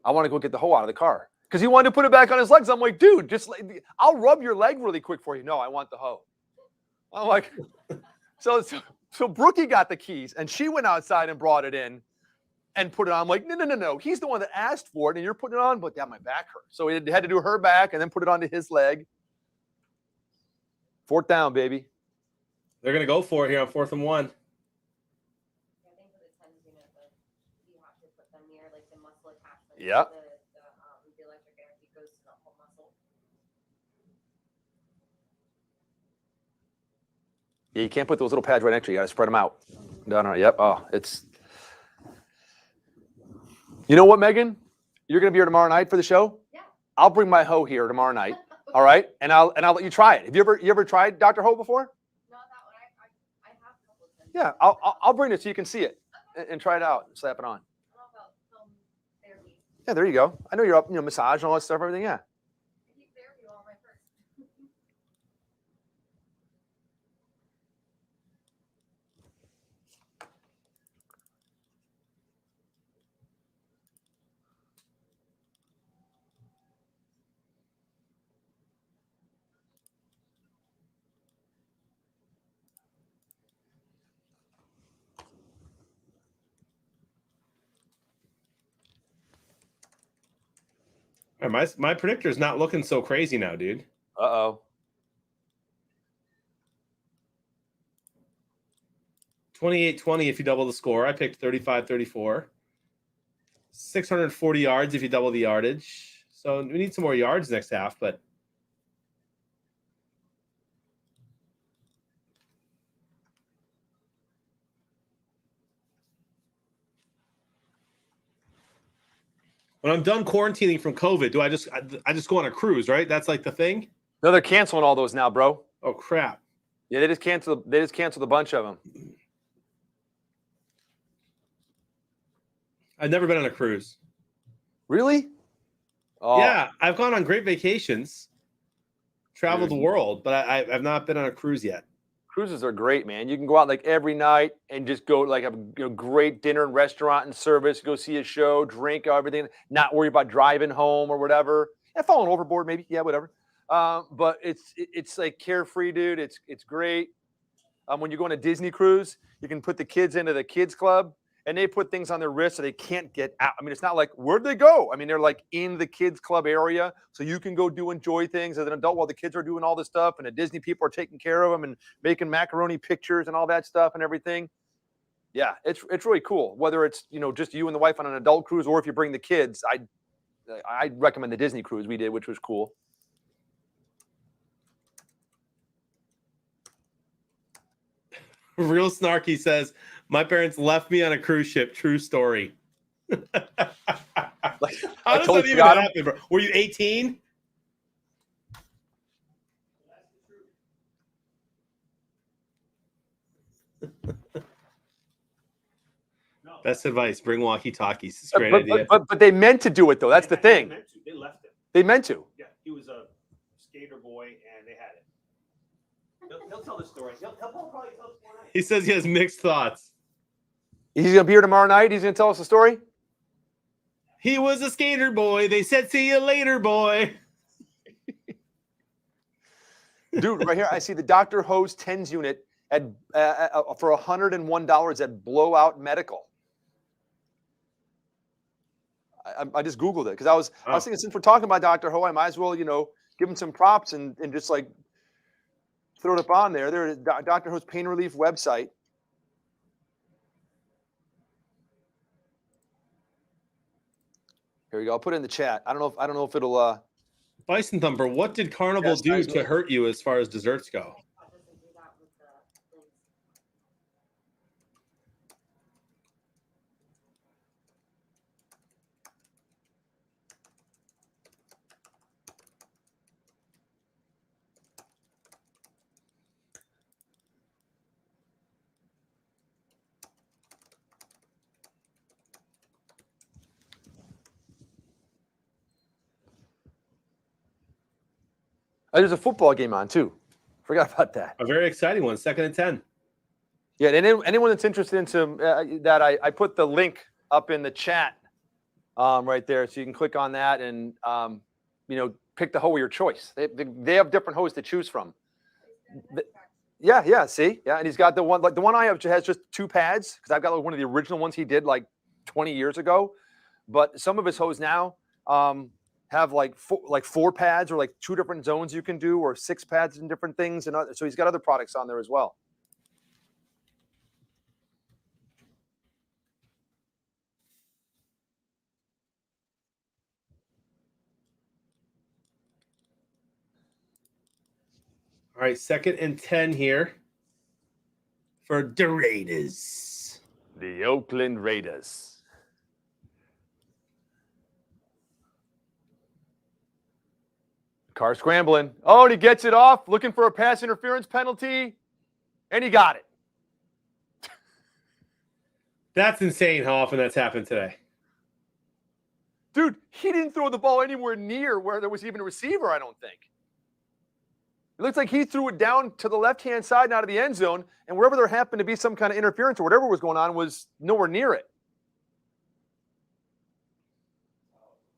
[SPEAKER 2] I want to go get the hoe out of the car because he wanted to put it back on his legs. I'm like, "Dude, I'll rub your leg really quick for you." No, I want the hoe. I'm like, so Brookie got the keys, and she went outside and brought it in. And put it on. I'm like, no. He's the one that asked for it, and you're putting it on, but yeah, my back hurt. So he had to do her back and then put it onto his leg. 4th down, baby.
[SPEAKER 1] They're going to go for it here on 4th and 1.
[SPEAKER 8] I think for the 10 unit, but you have to put them near like the muscle attachment.
[SPEAKER 2] Yeah.
[SPEAKER 8] The electric energy goes to the whole muscle.
[SPEAKER 2] Yeah, you can't put those little pads right next to you. You got to spread them out. No. Yep. Oh, it's. You know what, Megan? You're going to be here tomorrow night for the show?
[SPEAKER 8] Yeah.
[SPEAKER 2] I'll bring my hoe here tomorrow night. All right? And I'll let you try it. Have you ever tried Dr. Hoe before?
[SPEAKER 8] Not that one. I have a couple of them.
[SPEAKER 2] Yeah, I'll bring it so you can see it and try it out and slap it on.
[SPEAKER 8] I don't know about film therapy.
[SPEAKER 2] Yeah, there you go. I know you're up, massage and all that stuff, everything. Yeah.
[SPEAKER 8] I keep therapy all my purse.
[SPEAKER 1] All right, my predictor's not looking so crazy now, dude.
[SPEAKER 2] Uh-oh.
[SPEAKER 1] 28-20 if you double the score. I picked 35-34. 640 yards if you double the yardage. So we need some more yards next half, but when I'm done quarantining from COVID, do I just go on a cruise, right? That's like the thing?
[SPEAKER 2] No, they're canceling all those now, bro.
[SPEAKER 1] Oh crap.
[SPEAKER 2] Yeah, they just canceled a bunch of them.
[SPEAKER 1] I've never been on a cruise.
[SPEAKER 2] Really? Oh.
[SPEAKER 1] Yeah, I've gone on great vacations, traveled the world, but I've not been on a cruise yet.
[SPEAKER 2] Cruises are great, man. You can go out like every night and just go like have a great dinner and restaurant and service, go see a show, drink everything, not worry about driving home or whatever. Yeah, falling overboard maybe. Yeah, whatever. But it's like carefree, dude. It's great. When you go on a Disney cruise, you can put the kids into the kids club. And they put things on their wrists so they can't get out. I mean, it's not like, where'd they go? I mean, they're like in the kids club area. So you can go enjoy things as an adult while the kids are doing all this stuff. And the Disney people are taking care of them and making macaroni pictures and all that stuff and everything. Yeah, it's really cool. Whether it's, just you and the wife on an adult cruise or if you bring the kids, I'd recommend the Disney cruise we did, which was cool.
[SPEAKER 1] Real Snarky says, my parents left me on a cruise ship. True story. How does that even happen, bro? Were you 18? Best advice: bring walkie-talkies. It's a great idea.
[SPEAKER 2] But they meant to do it though. That's the thing.
[SPEAKER 3] They left him.
[SPEAKER 2] They meant to.
[SPEAKER 3] Yeah, he was a skater boy, and they had it. He'll tell the story. He'll probably tell the story.
[SPEAKER 1] He says he has mixed thoughts.
[SPEAKER 2] He's gonna be here tomorrow night. He's gonna tell us the story.
[SPEAKER 1] He was a skater boy. They said, "See you later, boy."
[SPEAKER 2] Dude, right here, I see the Dr. Ho's TENS unit at for $101 at Blowout Medical. I just Googled it because I was thinking, since we're talking about Dr. Ho, I might as well, give him some props and just like throw it up on there. There is Dr. Ho's pain relief website. Here we go. I'll put it in the chat. I don't know if it'll.
[SPEAKER 1] Bison Thumper, what did Carnival
[SPEAKER 2] Yes,
[SPEAKER 1] do
[SPEAKER 2] nice.
[SPEAKER 1] to hurt you as far as desserts go?
[SPEAKER 8] I'll just do that with the links.
[SPEAKER 2] There's a football game on too. Forgot about that.
[SPEAKER 1] A very exciting one, 2nd and 10.
[SPEAKER 2] Yeah, and anyone that's interested into that, I put the link up in the chat right there, so you can click on that and pick the hoe of your choice. They have different hoes to choose from. Yeah, see, and he's got the one I have has just 2 pads because I've got one of the original ones he did like 20 years ago, but some of his hoes now have like 4 pads or like 2 different zones you can do, or 6 pads and different things, and so he's got other products on there as well.
[SPEAKER 1] All right, 2nd and 10 here for the Raiders.
[SPEAKER 2] The Oakland Raiders. Car scrambling. Oh, and he gets it off, looking for a pass interference penalty, and he got it.
[SPEAKER 1] That's insane how often that's happened today.
[SPEAKER 2] Dude, he didn't throw the ball anywhere near where there was even a receiver, I don't think. It looks like he threw it down to the left-hand side and out of the end zone, and wherever there happened to be some kind of interference or whatever was going on was nowhere near it.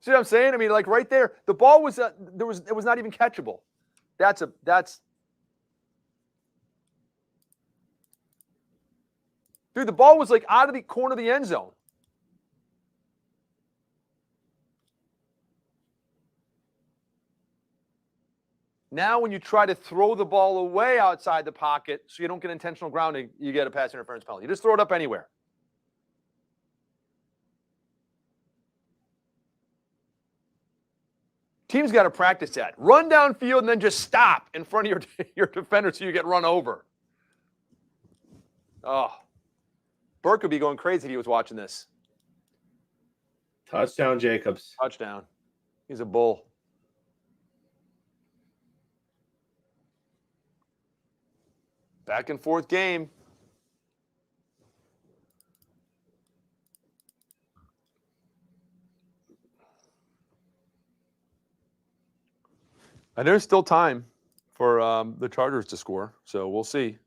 [SPEAKER 2] See what I'm saying? I mean, like right there, the ball was it was not even catchable. That's dude, the ball was like out of the corner of the end zone. Now, when you try to throw the ball away outside the pocket so you don't get intentional grounding, you get a pass interference penalty. You just throw it up anywhere. Team's got to practice that. Run downfield and then just stop in front of your defender so you get run over. Oh, Burke would be going crazy if he was watching this.
[SPEAKER 1] Touchdown, Jacobs.
[SPEAKER 2] Touchdown. He's a bull. Back and forth game. And there's still time for the Chargers to score, so we'll see.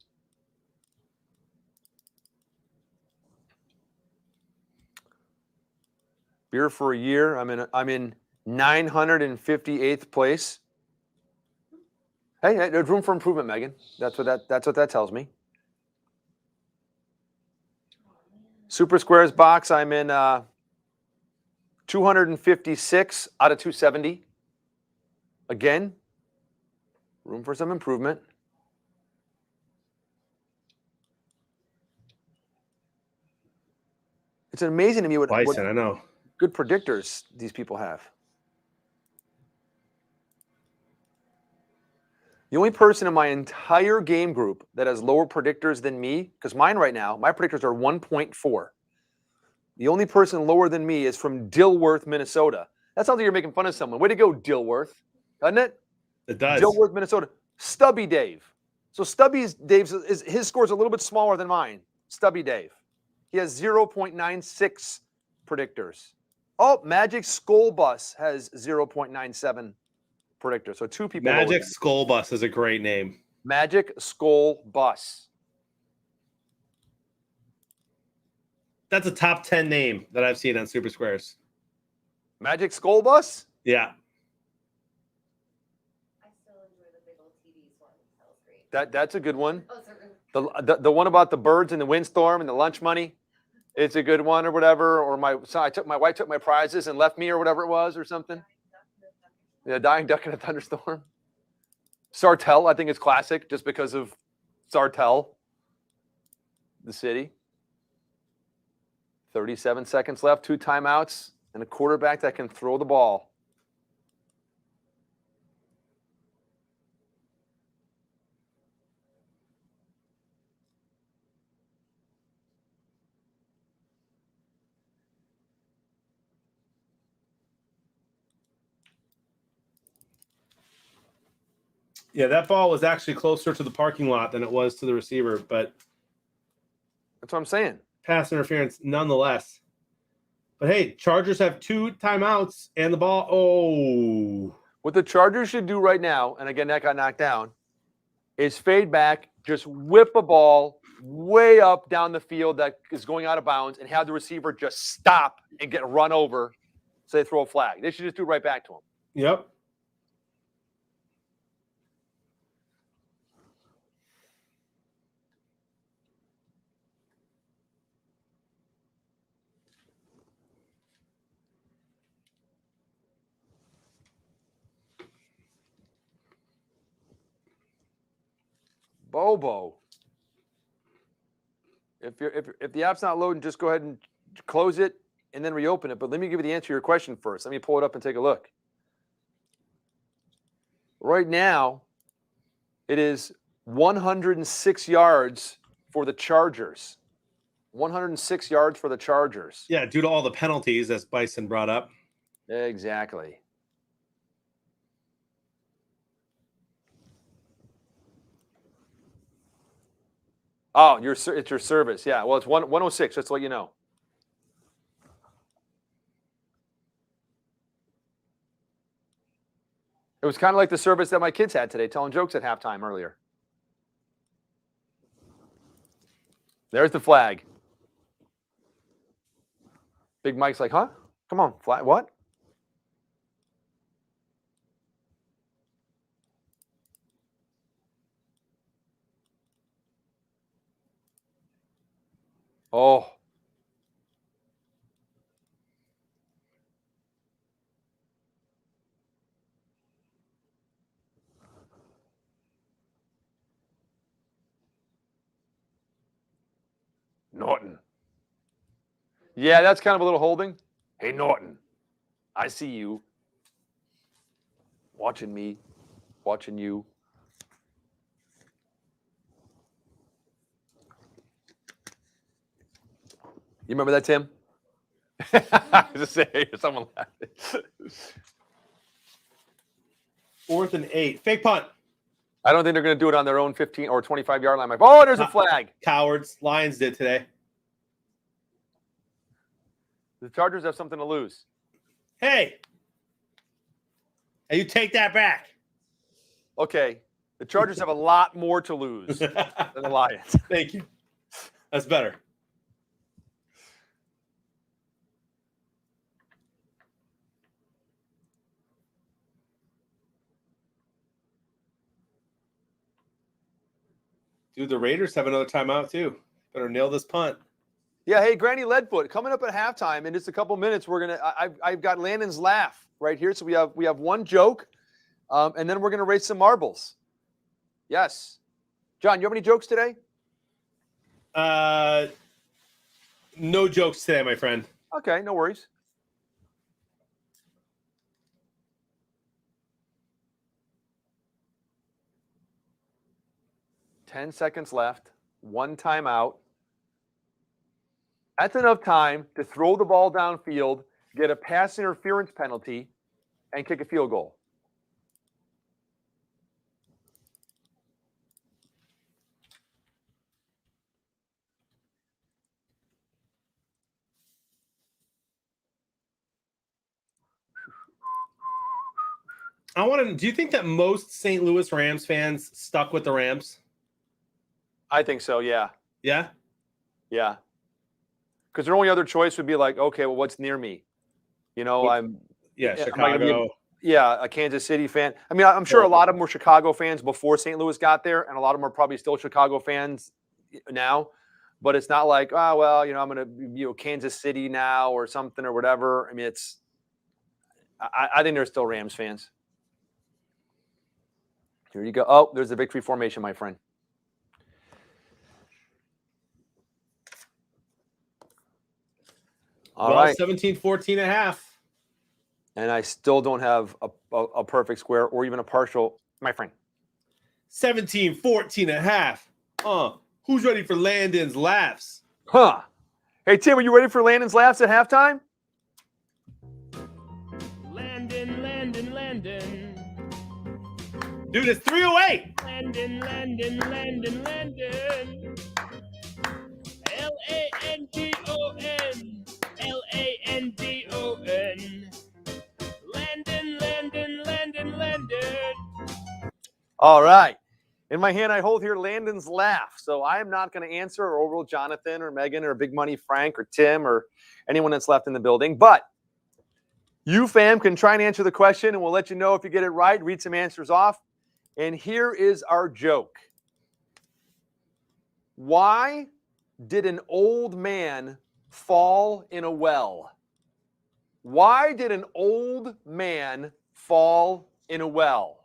[SPEAKER 2] Beer for a year. I'm in 958th place. Hey, there's room for improvement, Megan. That's what that tells me. Super Squares box. I'm in 256 out of 270. Again, room for some improvement. It's amazing to me what
[SPEAKER 1] Bison, I know.
[SPEAKER 2] Good predictors these people have. The only person in my entire game group that has lower predictors than me, because mine right now, my predictors are 1.4. The only person lower than me is from Dilworth, Minnesota. That sounds like you're making fun of someone. Way to go, Dilworth. Doesn't it?
[SPEAKER 1] It does.
[SPEAKER 2] Dilworth, Minnesota. Stubby Dave. So Dave's his score is a little bit smaller than mine. Stubby Dave. He has 0.96 predictors. Oh, Magic Skull Bus has 0.97 predictors. So 2 people.
[SPEAKER 1] Magic Skull Bus is a great name.
[SPEAKER 2] Magic Skull Bus.
[SPEAKER 1] That's a top 10 name that I've seen on Super Squares.
[SPEAKER 2] Magic Skull Bus?
[SPEAKER 1] Yeah.
[SPEAKER 8] I still enjoy the big old TVs one. That was great.
[SPEAKER 2] That's a good one.
[SPEAKER 8] Oh, sorry.
[SPEAKER 2] The one about the birds and the windstorm and the lunch money. It's a good one or whatever. Or my wife took my prizes and left me or whatever it was or something. Yeah, dying duck in a thunderstorm. Sartell, I think it's classic just because of Sartell, the city. 37 seconds left, 2 timeouts. and a quarterback that can throw the ball.
[SPEAKER 1] Yeah, that ball was actually closer to the parking lot than it was to the receiver, but
[SPEAKER 2] That's what I'm saying.
[SPEAKER 1] pass interference nonetheless. But hey, Chargers have 2 timeouts and the ball. Oh,
[SPEAKER 2] What the Chargers should do right now, and again, that got knocked down, is fade back, just whip a ball way up down the field that is going out of bounds and have the receiver just stop and get run over so they throw a flag. They should just do it right back to him.
[SPEAKER 1] yep.
[SPEAKER 2] Bobo. If the app's not loading, just go ahead and close it and then reopen it. But let me give you the answer to your question first. Let me pull it up and take a look. Right now, it is 106 yards for the Chargers. 106 yards for the Chargers.
[SPEAKER 1] Yeah, due to all the penalties, as Bison brought up.
[SPEAKER 2] Exactly. Oh, it's your service. Yeah. Well, it's 106, just to let you know. It was kind of like the service that my kids had today, telling jokes at halftime earlier. There's the flag. Big Mike's like, huh? Come on, flag. What? Oh. Norton. Yeah, that's kind of a little holding. Hey, Norton, I see you. Watching me, watching you. You remember that, Tim? Just say, someone laughed.
[SPEAKER 1] 4th and 8. Fake punt.
[SPEAKER 2] I don't think they're going to do it on their own 15 or 25-yard line. Oh, there's a flag.
[SPEAKER 1] Cowards. Lions did today.
[SPEAKER 2] The Chargers have something to lose.
[SPEAKER 1] Hey, you take that back.
[SPEAKER 2] Okay, the Chargers have a lot more to lose than the Lions.
[SPEAKER 1] Thank you. That's better. Dude, the Raiders have another timeout too. Better nail this punt.
[SPEAKER 2] Yeah, hey, Granny Leadfoot, coming up at halftime in just a couple minutes. I've got Landon's laugh right here. So we have one joke, and then we're gonna race some marbles. Yes, John, you have any jokes today?
[SPEAKER 1] No jokes today, my friend.
[SPEAKER 2] Okay, no worries. Ten seconds left. One timeout. That's enough time to throw the ball downfield, get a pass interference penalty, and kick a field goal.
[SPEAKER 1] Do you think that most St. Louis Rams fans stuck with the Rams?
[SPEAKER 2] I think so, yeah.
[SPEAKER 1] Yeah?
[SPEAKER 2] Yeah. Because their only other choice would be like, okay, well, what's near me? You know,
[SPEAKER 1] Chicago.
[SPEAKER 2] A Kansas City fan. I mean, I'm sure a lot of them were Chicago fans before St. Louis got there, and a lot of them are probably still Chicago fans now. But it's not like, I'm going to, Kansas City now or something or whatever. I mean, I think they're still Rams fans. Here you go. Oh, there's the victory formation, my friend. All right.
[SPEAKER 1] 17-14 and a half.
[SPEAKER 2] And I still don't have a perfect square or even a partial, my friend.
[SPEAKER 1] 17, 14 and a half. Who's ready for Landon's laughs?
[SPEAKER 2] Huh. Hey, Tim, are you ready for Landon's laughs at halftime?
[SPEAKER 5] Landon, Landon, Landon.
[SPEAKER 1] Dude, it's 308.
[SPEAKER 5] Landon, Landon, Landon, Landon. Landon. Landon. Landon, Landon, Landon, Landon.
[SPEAKER 2] All right. In my hand, I hold here Landon's laugh. So I am not going to answer, or will Jonathan or Megan or Big Money Frank or Tim or anyone that's left in the building. But you, fam, can try and answer the question, and we'll let you know if you get it right. Read some answers off. And here is our joke. Why did an old man fall in a well? Why did an old man fall in a well?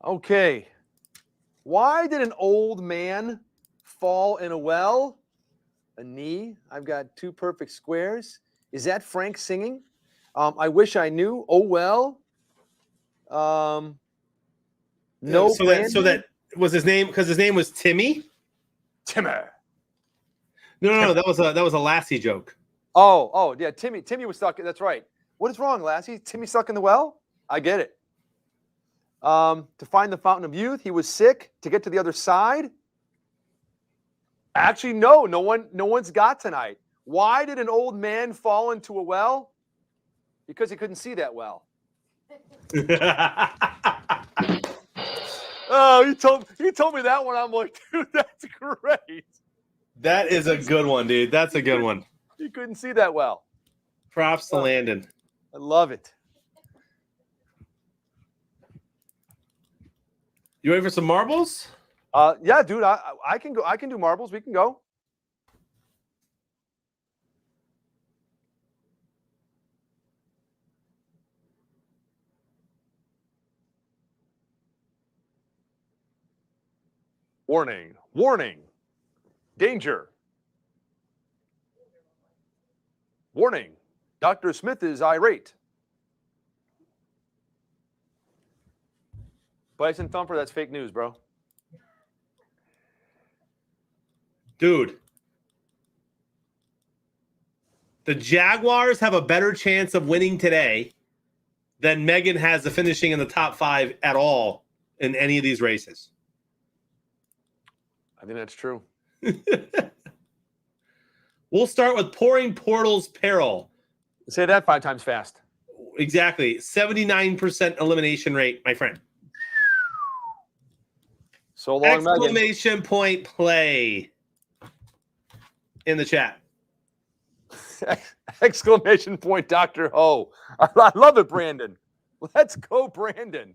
[SPEAKER 2] Okay. Why did an old man fall in a well? A knee. I've got two perfect squares. Is that Frank singing? I wish I knew. Oh, well. No.
[SPEAKER 1] So that was his name, because his name was Timmy?
[SPEAKER 2] Timmer.
[SPEAKER 1] No. That was a Lassie joke.
[SPEAKER 2] Oh, yeah. Timmy was stuck. That's right. What is wrong, Lassie? Timmy stuck in the well? I get it. To find the fountain of youth, he was sick. To get to the other side. Actually, no one's got tonight. Why did an old man fall into a well? Because he couldn't see that well. Oh, he told me that one. I'm like, dude, that's great.
[SPEAKER 1] That is a good one, dude. That's a good one.
[SPEAKER 2] He couldn't see that well.
[SPEAKER 1] Props to Landon.
[SPEAKER 2] I love it.
[SPEAKER 1] You ready for some marbles?
[SPEAKER 2] Yeah, dude. I can go. I can do marbles. We can go. Warning. Warning. Danger. Warning. Dr. Smith is irate. Bison Thumper, that's fake news, bro.
[SPEAKER 1] Dude. The Jaguars have a better chance of winning today than Megan has of finishing in the top 5 at all in any of these races.
[SPEAKER 2] I think that's true.
[SPEAKER 1] We'll start with Pouring Portals Peril.
[SPEAKER 2] Say that 5 times fast.
[SPEAKER 1] Exactly. 79% elimination rate, my friend.
[SPEAKER 2] So long, Megan.
[SPEAKER 1] Exclamation point play in the chat.
[SPEAKER 2] Exclamation point, Dr. Ho. I love it, Brandon. Let's go, Brandon.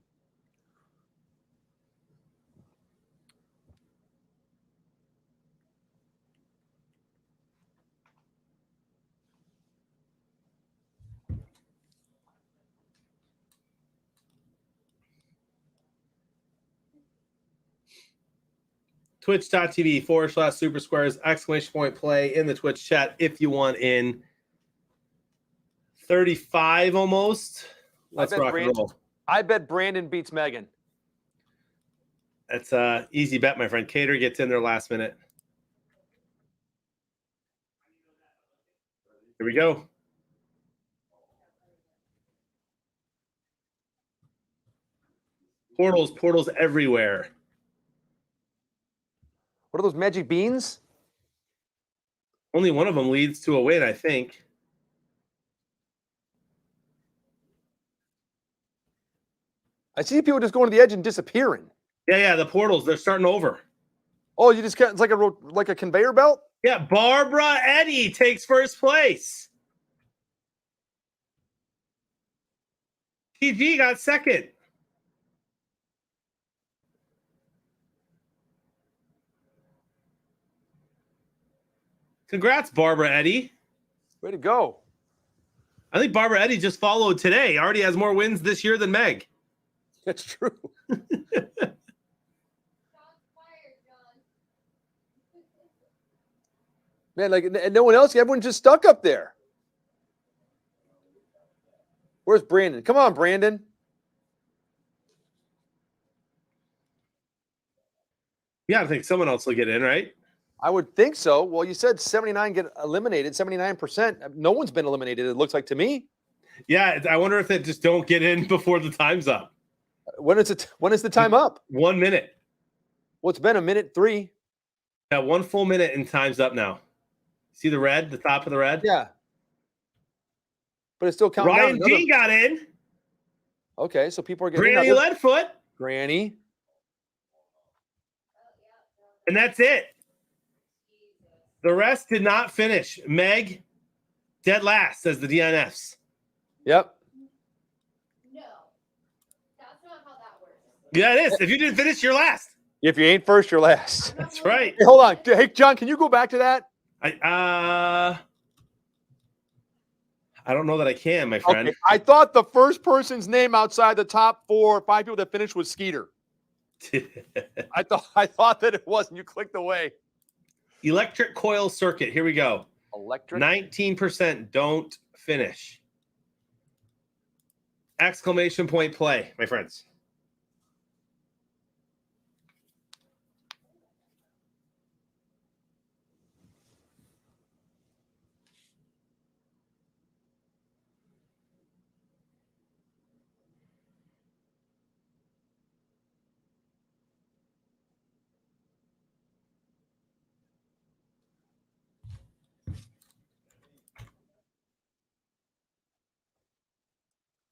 [SPEAKER 1] Twitch.tv/Super Squares, exclamation point play in the Twitch chat if you want in. 35 almost. Let's rock and roll.
[SPEAKER 2] I bet Brandon beats Megan.
[SPEAKER 1] That's an easy bet, my friend. Cater gets in there last minute. Here we go. Portals everywhere.
[SPEAKER 2] What are those magic beans?
[SPEAKER 1] Only one of them leads to a win, I think.
[SPEAKER 2] I see people just going to the edge and disappearing.
[SPEAKER 1] Yeah, the portals, they're starting over.
[SPEAKER 2] Oh, you just it's like a conveyor belt?
[SPEAKER 1] Yeah, Barbara Eddy takes first place. TG got second. Congrats, Barbara Eddy.
[SPEAKER 2] Way to go.
[SPEAKER 1] I think Barbara Eddy just followed today. Already has more wins this year than Meg.
[SPEAKER 2] That's true. Man, like and no one else. Everyone's just stuck up there. Where's Brandon? Come on, Brandon.
[SPEAKER 1] Yeah, I think someone else will get in, right?
[SPEAKER 2] I would think so. Well, you said 79 get eliminated, 79%. No one's been eliminated, it looks like to me.
[SPEAKER 1] Yeah, I wonder if they just don't get in before the time's up.
[SPEAKER 2] When is the time up?
[SPEAKER 1] 1 minute.
[SPEAKER 2] Well, it's been a minute 3.
[SPEAKER 1] Yeah, 1 full minute and time's up now. See the red, the top of the red?
[SPEAKER 2] Yeah. But it's still counting
[SPEAKER 1] Ryan
[SPEAKER 2] down.
[SPEAKER 1] Dean got in.
[SPEAKER 2] Okay, so people are getting
[SPEAKER 1] Granny
[SPEAKER 2] in.
[SPEAKER 1] Leadfoot.
[SPEAKER 2] Granny.
[SPEAKER 1] And that's it. The rest did not finish. Meg, dead last, says the DNFs.
[SPEAKER 2] Yep.
[SPEAKER 8] No, that's not how that works.
[SPEAKER 1] Yeah, it is. If you didn't finish, you're last.
[SPEAKER 2] If you ain't first, you're last.
[SPEAKER 1] That's right.
[SPEAKER 2] Hey, hold on. Hey, John, can you go back to that?
[SPEAKER 1] I don't know that I can, my friend.
[SPEAKER 2] Okay. I thought the first person's name outside the top 4 or 5 people that finished was Skeeter. I thought that it was, and you clicked away.
[SPEAKER 1] Electric coil circuit. Here we go.
[SPEAKER 2] Electric.
[SPEAKER 1] 19% don't finish. Exclamation point play, my friends.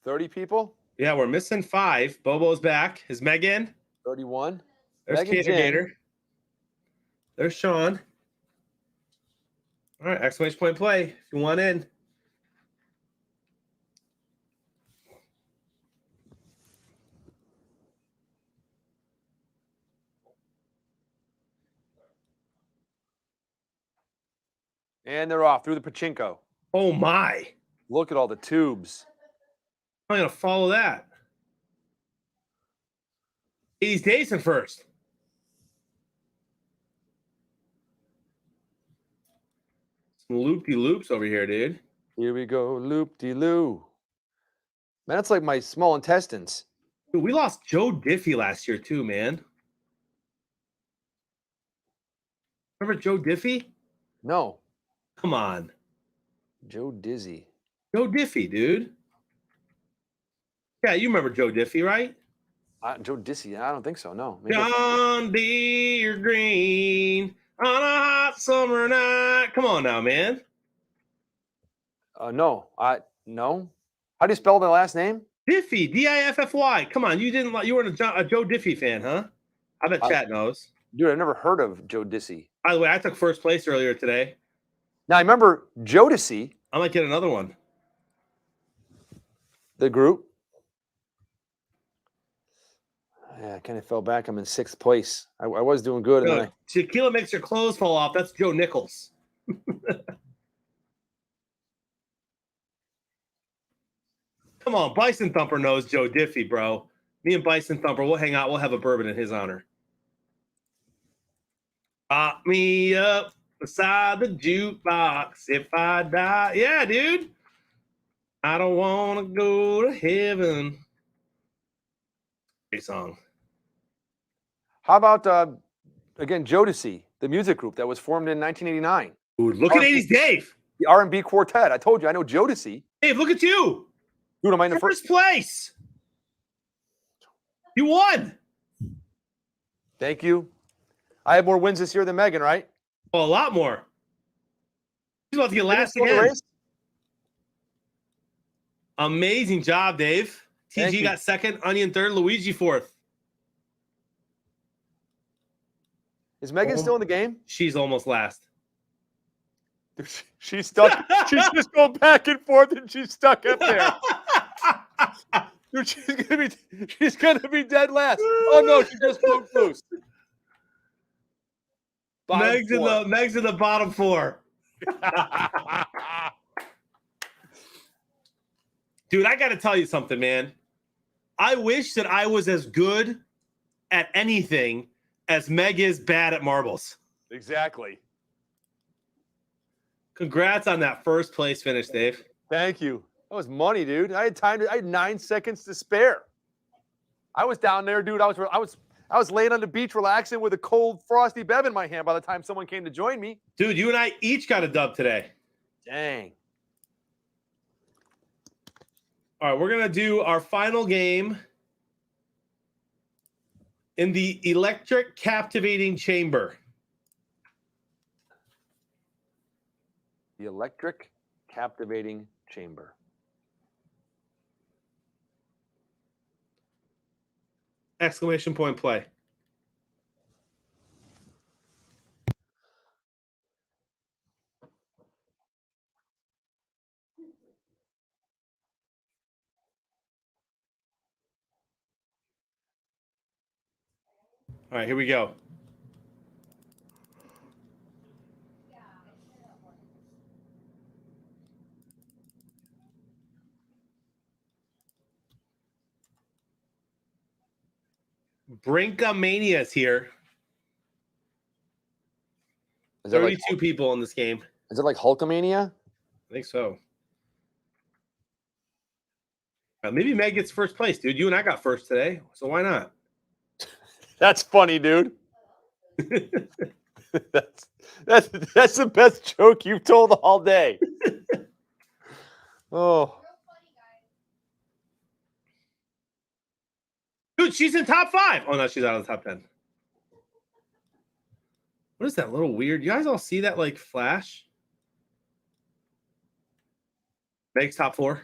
[SPEAKER 2] $30 people.
[SPEAKER 1] Yeah, we're missing 5. Bobo's back. Is Meg in?
[SPEAKER 2] 31.
[SPEAKER 1] There's
[SPEAKER 2] Megan's
[SPEAKER 1] Cater
[SPEAKER 2] in.
[SPEAKER 1] Gator. There's Sean. All right, exclamation point play. If you want in.
[SPEAKER 2] And they're off through the pachinko.
[SPEAKER 1] Oh my.
[SPEAKER 2] Look at all the tubes.
[SPEAKER 1] I'm gonna follow that. 80s Days in first. Some loop-de-loops over here, dude.
[SPEAKER 2] Here we go, loop-de-loo. Man, that's like my small intestines.
[SPEAKER 1] Dude, we lost Joe Diffie last year too, man. Remember Joe Diffie?
[SPEAKER 2] No,
[SPEAKER 1] Come on.
[SPEAKER 2] Joe Dizzy.
[SPEAKER 1] Joe Diffie, dude. Yeah, you remember Joe Diffie, right?
[SPEAKER 2] Joe Dizzy. I don't think so. No. Maybe
[SPEAKER 1] John Deere Green on a hot summer night. Come on now, man.
[SPEAKER 2] no. No. How do you spell the last name?
[SPEAKER 1] Diffie, D-I-F-F-Y. Come on, you weren't a Joe Diffie fan, huh? I bet chat knows.
[SPEAKER 2] Dude, I've never heard of Joe Dizzy.
[SPEAKER 1] By the way, I took first place earlier today.
[SPEAKER 2] Now, I remember Jodeci,
[SPEAKER 1] I might get another one.
[SPEAKER 2] the group. Yeah, I kind of fell back. I'm in 6th place. I was doing good. And then
[SPEAKER 1] Shaquilla makes your clothes fall off. That's Joe Nichols. Come on, Bison Thumper knows Joe Diffie, bro. Me and Bison Thumper, we'll hang out. We'll have a bourbon in his honor. Lock me up beside the jukebox if I die. Yeah, dude. I don't want to go to heaven. Great song.
[SPEAKER 2] how about, again, Jodeci, the music group that was formed in 1989?
[SPEAKER 1] Dude, look at 80s Dave.
[SPEAKER 2] The R&B quartet. I told you, I know Jodeci.
[SPEAKER 1] Dave, look at you.
[SPEAKER 2] Dude, am I in the
[SPEAKER 1] First place. You won.
[SPEAKER 2] Thank you. I have more wins this year than Megan, right?
[SPEAKER 1] Well, a lot more. He's about to get last
[SPEAKER 2] Still in the
[SPEAKER 1] again.
[SPEAKER 2] race?
[SPEAKER 1] Amazing job, Dave.
[SPEAKER 2] Thank
[SPEAKER 1] TG
[SPEAKER 2] you.
[SPEAKER 1] got second, Onion third, Luigi fourth.
[SPEAKER 2] Is Megan still in the game?
[SPEAKER 1] She's almost last.
[SPEAKER 2] She's stuck. She's just going back and forth, and she's stuck up there. Dude, she's gonna be dead last. Oh no, she just broke loose.
[SPEAKER 1] Meg's in the bottom 4. Dude, I got to tell you something, man. I wish that I was as good at anything as Meg is bad at marbles.
[SPEAKER 2] Exactly.
[SPEAKER 1] Congrats on that first place finish, Dave.
[SPEAKER 2] Thank you. That was money, dude. I had 9 seconds to spare. I was down there, dude. I was laying on the beach relaxing with a cold frosty bev in my hand by the time someone came to join me.
[SPEAKER 1] Dude, you and I each got a dub today.
[SPEAKER 2] Dang.
[SPEAKER 1] All right, we're going to do our final game in the electric captivating chamber.
[SPEAKER 2] The electric captivating chamber.
[SPEAKER 1] Exclamation point play. All right, here we go. Brinkamania is here.
[SPEAKER 2] Is it
[SPEAKER 1] 32 people in this game.
[SPEAKER 2] Is it like Hulkamania?
[SPEAKER 1] I think so. Maybe Meg gets first place, dude. You and I got first today, so why not?
[SPEAKER 2] That's funny, dude. that's the best joke you've told all day. Oh.
[SPEAKER 1] Dude, she's in top 5. Oh, no, she's out of the top 10. What is that little weird? You guys all see that, like, flash? Meg's top 4.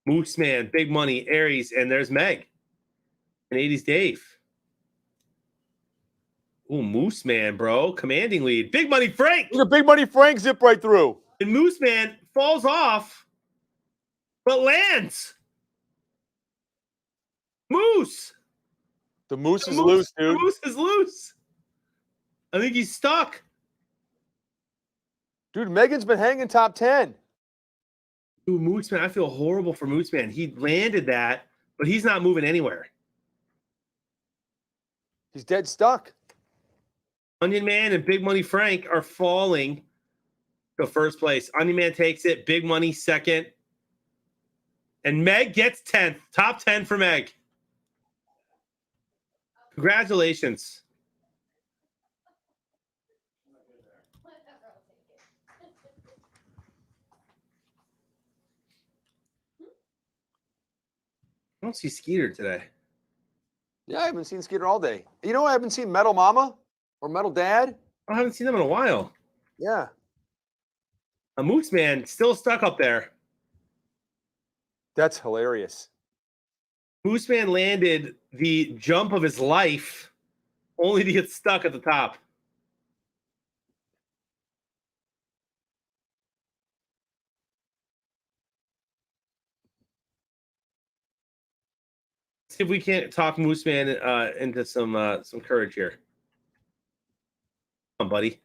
[SPEAKER 1] Moose Man, Big Money, Aries, and there's Meg. And 80s Dave. Ooh, Moose Man, bro. Commanding lead. Big Money Frank.
[SPEAKER 2] Look at Big Money Frank zip right through.
[SPEAKER 1] And Moose Man falls off, but lands. Moose.
[SPEAKER 2] The moose is loose, dude.
[SPEAKER 1] The moose is loose. I think he's stuck.
[SPEAKER 2] Dude, Megan's been hanging top 10.
[SPEAKER 1] Dude, Moose Man, I feel horrible for Moose Man. He landed that, but he's not moving anywhere.
[SPEAKER 2] He's dead stuck.
[SPEAKER 1] Onion Man and Big Money Frank are falling to first place. Onion Man takes it. Big Money second. And Meg gets 10th. Top 10 for Meg. Congratulations. I don't see Skeeter today.
[SPEAKER 2] Yeah, I haven't seen Skeeter all day. You know, I haven't seen Metal Mama or Metal Dad.
[SPEAKER 1] I haven't seen them in a while.
[SPEAKER 2] Yeah.
[SPEAKER 1] A Moose Man still stuck up there.
[SPEAKER 2] That's hilarious.
[SPEAKER 1] Moose Man landed the jump of his life only to get stuck at the top. See if we can't talk Moose Man into some courage here. Come on, buddy.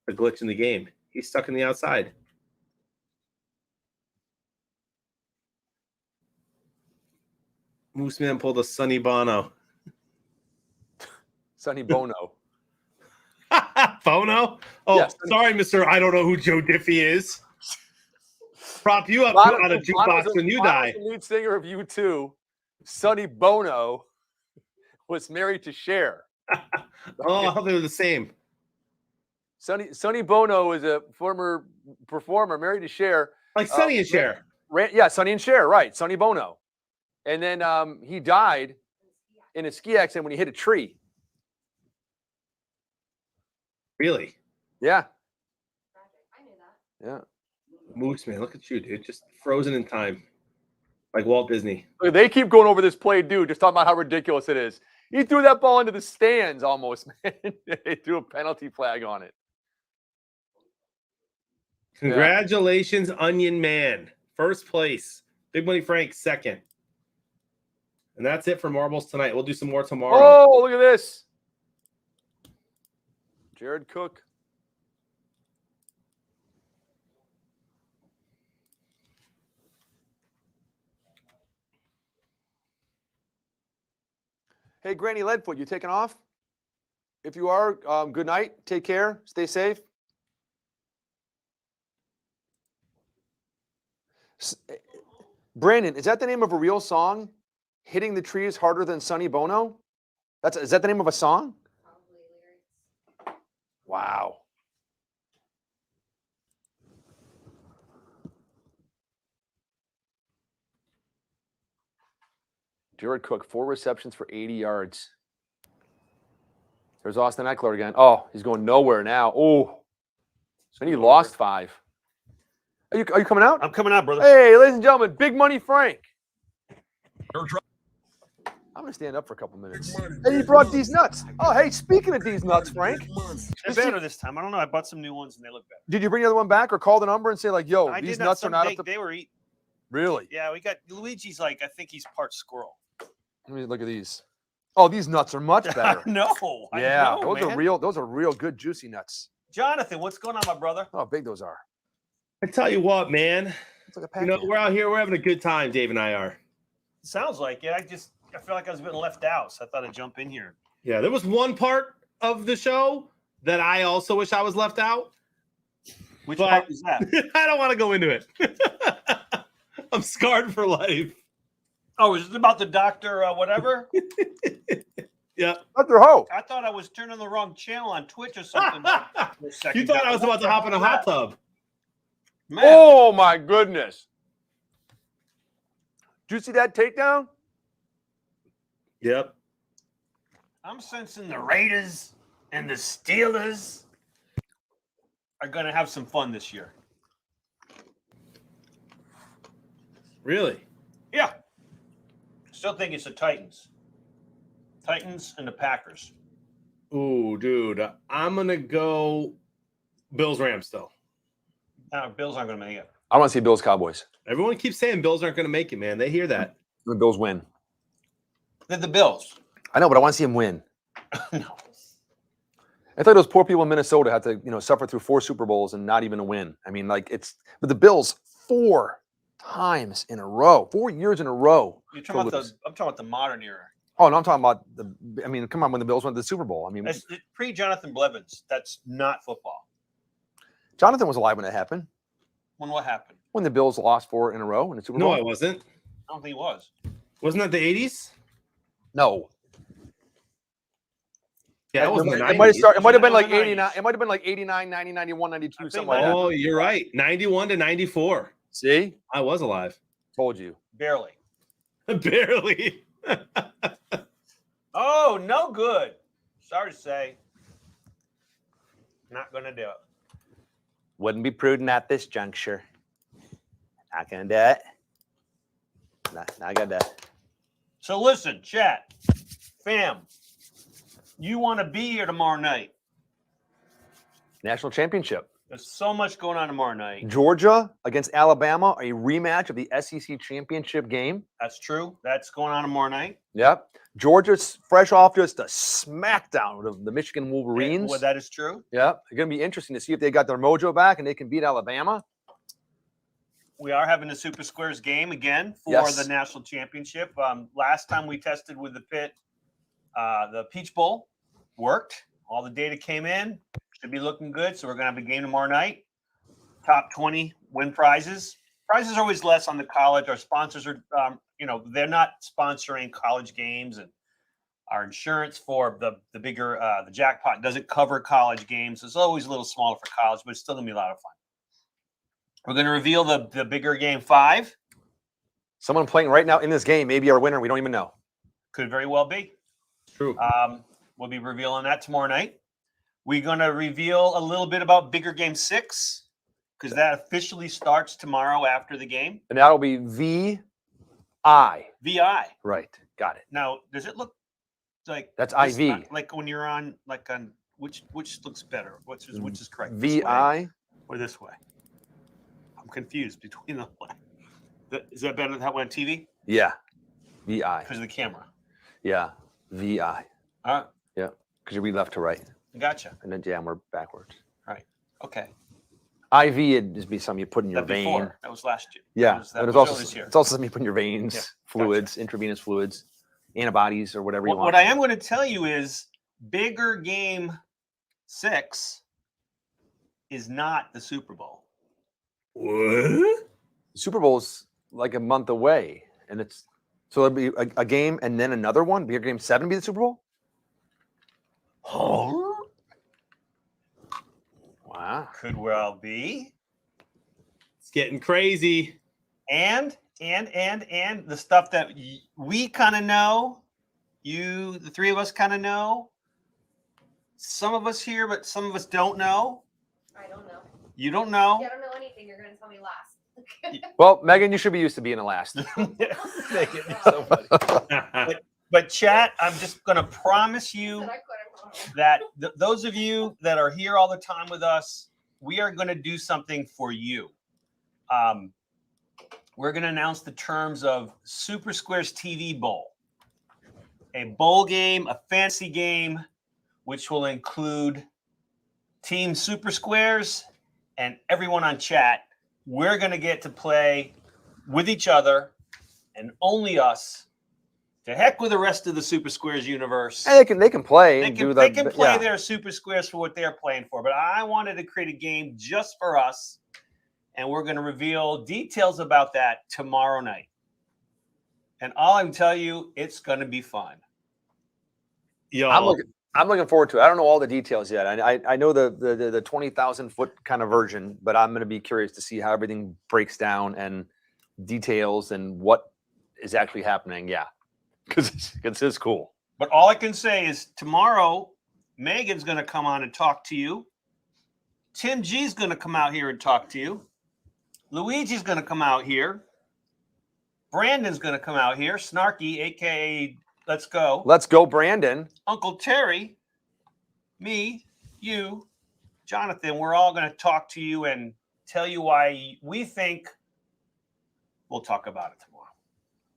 [SPEAKER 1] A glitch in the game. He's stuck in the outside. Moose Man pulled a Sonny Bono.
[SPEAKER 2] Sonny Bono.
[SPEAKER 1] Bono? Oh,
[SPEAKER 2] Yeah,
[SPEAKER 1] sorry, Mr. I don't know who Joe Diffie is. Prop you up on a jukebox when you die.
[SPEAKER 2] The lead singer of U2, Sonny Bono, was married to Cher.
[SPEAKER 1] Oh, I thought they were the same.
[SPEAKER 2] Sonny Bono is a former performer married to Cher.
[SPEAKER 1] Like Sonny and Cher.
[SPEAKER 2] Yeah, Sonny and Cher, right. Sonny Bono. And then he died in a ski accident when he hit a tree.
[SPEAKER 1] Really?
[SPEAKER 2] Yeah.
[SPEAKER 8] I knew that.
[SPEAKER 2] Yeah.
[SPEAKER 1] Moose Man, look at you, dude. Just frozen in time. Like Walt Disney.
[SPEAKER 2] Look, they keep going over this play, dude, just talking about how ridiculous it is. He threw that ball into the stands almost, man. They threw a penalty flag on it.
[SPEAKER 1] Congratulations, Onion Man. First place. Big Money Frank second. And that's it for marbles tonight. We'll do some more tomorrow.
[SPEAKER 2] Oh, look at this. Jared Cook. Hey, Granny Leadfoot, you taking off? If you are, good night. Take care. Stay safe. Brandon, is that the name of a real song? Hitting the Trees Harder Than Sonny Bono? Is that the name of a song?
[SPEAKER 8] Probably lyrics.
[SPEAKER 2] Wow. Jared Cook, 4 receptions for 80 yards. There's Austin Eckler again. Oh, he's going nowhere now. Oh, so he lost 5. Are you coming out?
[SPEAKER 3] I'm coming out, brother.
[SPEAKER 2] Hey, ladies and gentlemen, Big Money Frank. I'm going to stand up for a couple minutes. Hey, you brought these nuts. Oh, hey, speaking of these nuts, Frank.
[SPEAKER 3] They're better this time. I don't know. I bought some new ones and they look better.
[SPEAKER 2] Did you bring the other one back or call the number and say, like, yo,
[SPEAKER 3] I
[SPEAKER 2] these
[SPEAKER 3] did
[SPEAKER 2] nuts are
[SPEAKER 3] some
[SPEAKER 2] not
[SPEAKER 3] day,
[SPEAKER 2] up to...
[SPEAKER 3] They were eating.
[SPEAKER 2] Really?
[SPEAKER 3] Yeah, we got Luigi's like, I think he's part squirrel.
[SPEAKER 2] Let me look at these. Oh, these nuts are much better.
[SPEAKER 3] No.
[SPEAKER 2] Yeah,
[SPEAKER 3] I know,
[SPEAKER 2] those are real good juicy nuts.
[SPEAKER 3] Jonathan, what's going on, my brother?
[SPEAKER 2] Oh, how big those are.
[SPEAKER 1] I tell you what, man.
[SPEAKER 2] It's like a
[SPEAKER 1] You
[SPEAKER 2] pack.
[SPEAKER 1] know, we're out here. We're having a good time, Dave and I are.
[SPEAKER 3] Sounds like it. I feel like I was being left out, so I thought I'd jump in here.
[SPEAKER 1] Yeah, there was one part of the show that I also wish I was left out.
[SPEAKER 3] Which
[SPEAKER 1] But-
[SPEAKER 3] part was that?
[SPEAKER 1] I don't want to go into it. I'm scarred for life.
[SPEAKER 3] Oh, is it about the doctor, whatever?
[SPEAKER 1] Yeah.
[SPEAKER 2] Dr. Ho.
[SPEAKER 3] I thought I was turning the wrong channel on Twitch or something. for a second.
[SPEAKER 1] You thought I was about to hop in a hot tub.
[SPEAKER 3] Man,
[SPEAKER 2] Oh, my goodness. Did you see that takedown?
[SPEAKER 1] Yep.
[SPEAKER 3] I'm sensing the Raiders and the Steelers are going to have some fun this year.
[SPEAKER 1] Really?
[SPEAKER 3] Yeah. Still think it's the Titans. Titans and the Packers.
[SPEAKER 1] Ooh, dude. I'm going to go Bills Rams still.
[SPEAKER 3] Bills aren't going to make it.
[SPEAKER 2] I want to see Bills Cowboys.
[SPEAKER 1] Everyone keeps saying Bills aren't going to make it, man. They hear that.
[SPEAKER 2] The Bills win.
[SPEAKER 3] They're the Bills.
[SPEAKER 2] I know, but I want to see them win.
[SPEAKER 3] No.
[SPEAKER 2] I thought those poor people in Minnesota had to, suffer through 4 Super Bowls and not even a win. I mean, but the Bills 4 times in a row, 4 years in a row.
[SPEAKER 3] I'm talking about the modern era.
[SPEAKER 2] Oh, no, I'm talking about come on, when the Bills went to the Super Bowl. I mean,
[SPEAKER 3] It's pre-Jonathan Blevins. That's not football.
[SPEAKER 2] Jonathan was alive when it happened.
[SPEAKER 3] When what happened?
[SPEAKER 2] When the Bills lost 4 in a row in the Super
[SPEAKER 1] No,
[SPEAKER 2] Bowl.
[SPEAKER 1] I wasn't.
[SPEAKER 3] I don't think he was.
[SPEAKER 1] Wasn't that the 80s?
[SPEAKER 2] No.
[SPEAKER 1] Yeah, it was the 90s.
[SPEAKER 2] It might have started. It might have been like
[SPEAKER 3] It was the
[SPEAKER 2] 89.
[SPEAKER 3] 90s.
[SPEAKER 2] It might have been like 89, 90, 91, 92,
[SPEAKER 3] I think
[SPEAKER 2] something like that.
[SPEAKER 1] Oh, you're right. 91 to 94.
[SPEAKER 2] See?
[SPEAKER 1] I was alive.
[SPEAKER 2] Told you.
[SPEAKER 3] Barely.
[SPEAKER 1] Barely.
[SPEAKER 3] Oh, no good. Sorry to say. Not going to do it.
[SPEAKER 2] Wouldn't be prudent at this juncture. Not gonna do it. Not gonna do it.
[SPEAKER 3] So listen, chat, fam, you want to be here tomorrow night.
[SPEAKER 2] National championship.
[SPEAKER 3] There's so much going on tomorrow night.
[SPEAKER 2] Georgia against Alabama, a rematch of the SEC championship game.
[SPEAKER 3] That's true. That's going on tomorrow night.
[SPEAKER 2] Yep. Georgia's fresh off just a smackdown of the Michigan Wolverines.
[SPEAKER 3] Well, that is true.
[SPEAKER 2] Yep. It's going to be interesting to see if they got their mojo back and they can beat Alabama.
[SPEAKER 3] We are having a Super Squares game again for
[SPEAKER 2] Yes.
[SPEAKER 3] the national championship. Last time we tested with the pit, the Peach Bowl worked. All the data came in. Should be looking good. So we're going to have a game tomorrow night. Top 20 win prizes. Prizes are always less on the college. Our sponsors are, they're not sponsoring college games, and our insurance for the bigger the jackpot doesn't cover college games. It's always a little smaller for college, but it's still going to be a lot of fun. We're going to reveal the bigger game 5.
[SPEAKER 2] Someone playing right now in this game, maybe our winner. We don't even know.
[SPEAKER 3] Could very well be.
[SPEAKER 1] True.
[SPEAKER 3] We'll be revealing that tomorrow night. We're going to reveal a little bit about bigger game 6 because that officially starts tomorrow after the game.
[SPEAKER 2] And that'll be VI.
[SPEAKER 3] VI.
[SPEAKER 2] Right. Got it.
[SPEAKER 3] Now, does it look like
[SPEAKER 2] That's
[SPEAKER 3] this-
[SPEAKER 2] IV.
[SPEAKER 3] Like when you're on which looks better? Which is correct? This way
[SPEAKER 2] VI.
[SPEAKER 3] or this way? I'm confused between the way. Is that better than that one on TV?
[SPEAKER 2] Yeah. VI.
[SPEAKER 3] Because of the camera.
[SPEAKER 2] Yeah. VI.
[SPEAKER 3] All right.
[SPEAKER 2] Yeah. Because you read left to right.
[SPEAKER 3] Gotcha.
[SPEAKER 2] And then, yeah, we're backwards.
[SPEAKER 3] Okay.
[SPEAKER 2] IV would just be something you put in your
[SPEAKER 3] That
[SPEAKER 2] vein.
[SPEAKER 3] before. That was last year.
[SPEAKER 2] Yeah.
[SPEAKER 3] That
[SPEAKER 2] But
[SPEAKER 3] was
[SPEAKER 2] it's also
[SPEAKER 3] earlier this year.
[SPEAKER 2] it's also something you put in your veins,
[SPEAKER 3] Yeah,
[SPEAKER 2] fluids, intravenous fluids, antibodies, or whatever you want.
[SPEAKER 3] What I am going to tell you is bigger game 6 is not the Super Bowl.
[SPEAKER 1] What?
[SPEAKER 2] Super Bowl's like a month away, and it's so it'll be a game and then another one. Bigger game 7 be the Super Bowl.
[SPEAKER 3] Oh,
[SPEAKER 2] Wow.
[SPEAKER 3] could well be.
[SPEAKER 1] It's getting crazy.
[SPEAKER 3] And the stuff that we kind of know, the three of us kind of know. Some of us here, but some of us don't know.
[SPEAKER 8] I don't know.
[SPEAKER 3] You don't know.
[SPEAKER 8] Yeah, I don't know anything. You're gonna tell me last.
[SPEAKER 2] Well, Megan, you should be used to being the last.
[SPEAKER 3] Make it so funny. But chat, I'm just going to promise you
[SPEAKER 8] Said I couldn't.
[SPEAKER 3] that those of you that are here all the time with us, we are going to do something for you. We're going to announce the terms of Super Squares TV Bowl, a bowl game, a fantasy game, which will include Team Super Squares and everyone on chat. We're going to get to play with each other and only us. To heck with the rest of the Super Squares universe.
[SPEAKER 2] And they can play
[SPEAKER 3] They
[SPEAKER 2] and
[SPEAKER 3] can,
[SPEAKER 2] do
[SPEAKER 3] they can play
[SPEAKER 2] yeah.
[SPEAKER 3] their Super Squares for what they're playing for, but I wanted to create a game just for us, and we're going to reveal details about that tomorrow night. And all I can tell you, it's going to be fun.
[SPEAKER 1] Yo,
[SPEAKER 2] I'm looking forward to it. I don't know all the details yet. I know the 20,000 foot kind of version, but I'm going to be curious to see how everything breaks down and details and what is actually happening. Yeah, because it's cool.
[SPEAKER 3] But all I can say is tomorrow, Megan's going to come on and talk to you. Tim G's going to come out here and talk to you. Luigi's going to come out here. Brandon's going to come out here. Snarky, a.k.a. Let's Go.
[SPEAKER 2] Let's go, Brandon.
[SPEAKER 3] Uncle Terry, me, you, Jonathan, we're all going to talk to you and tell you why we think we'll talk about it tomorrow.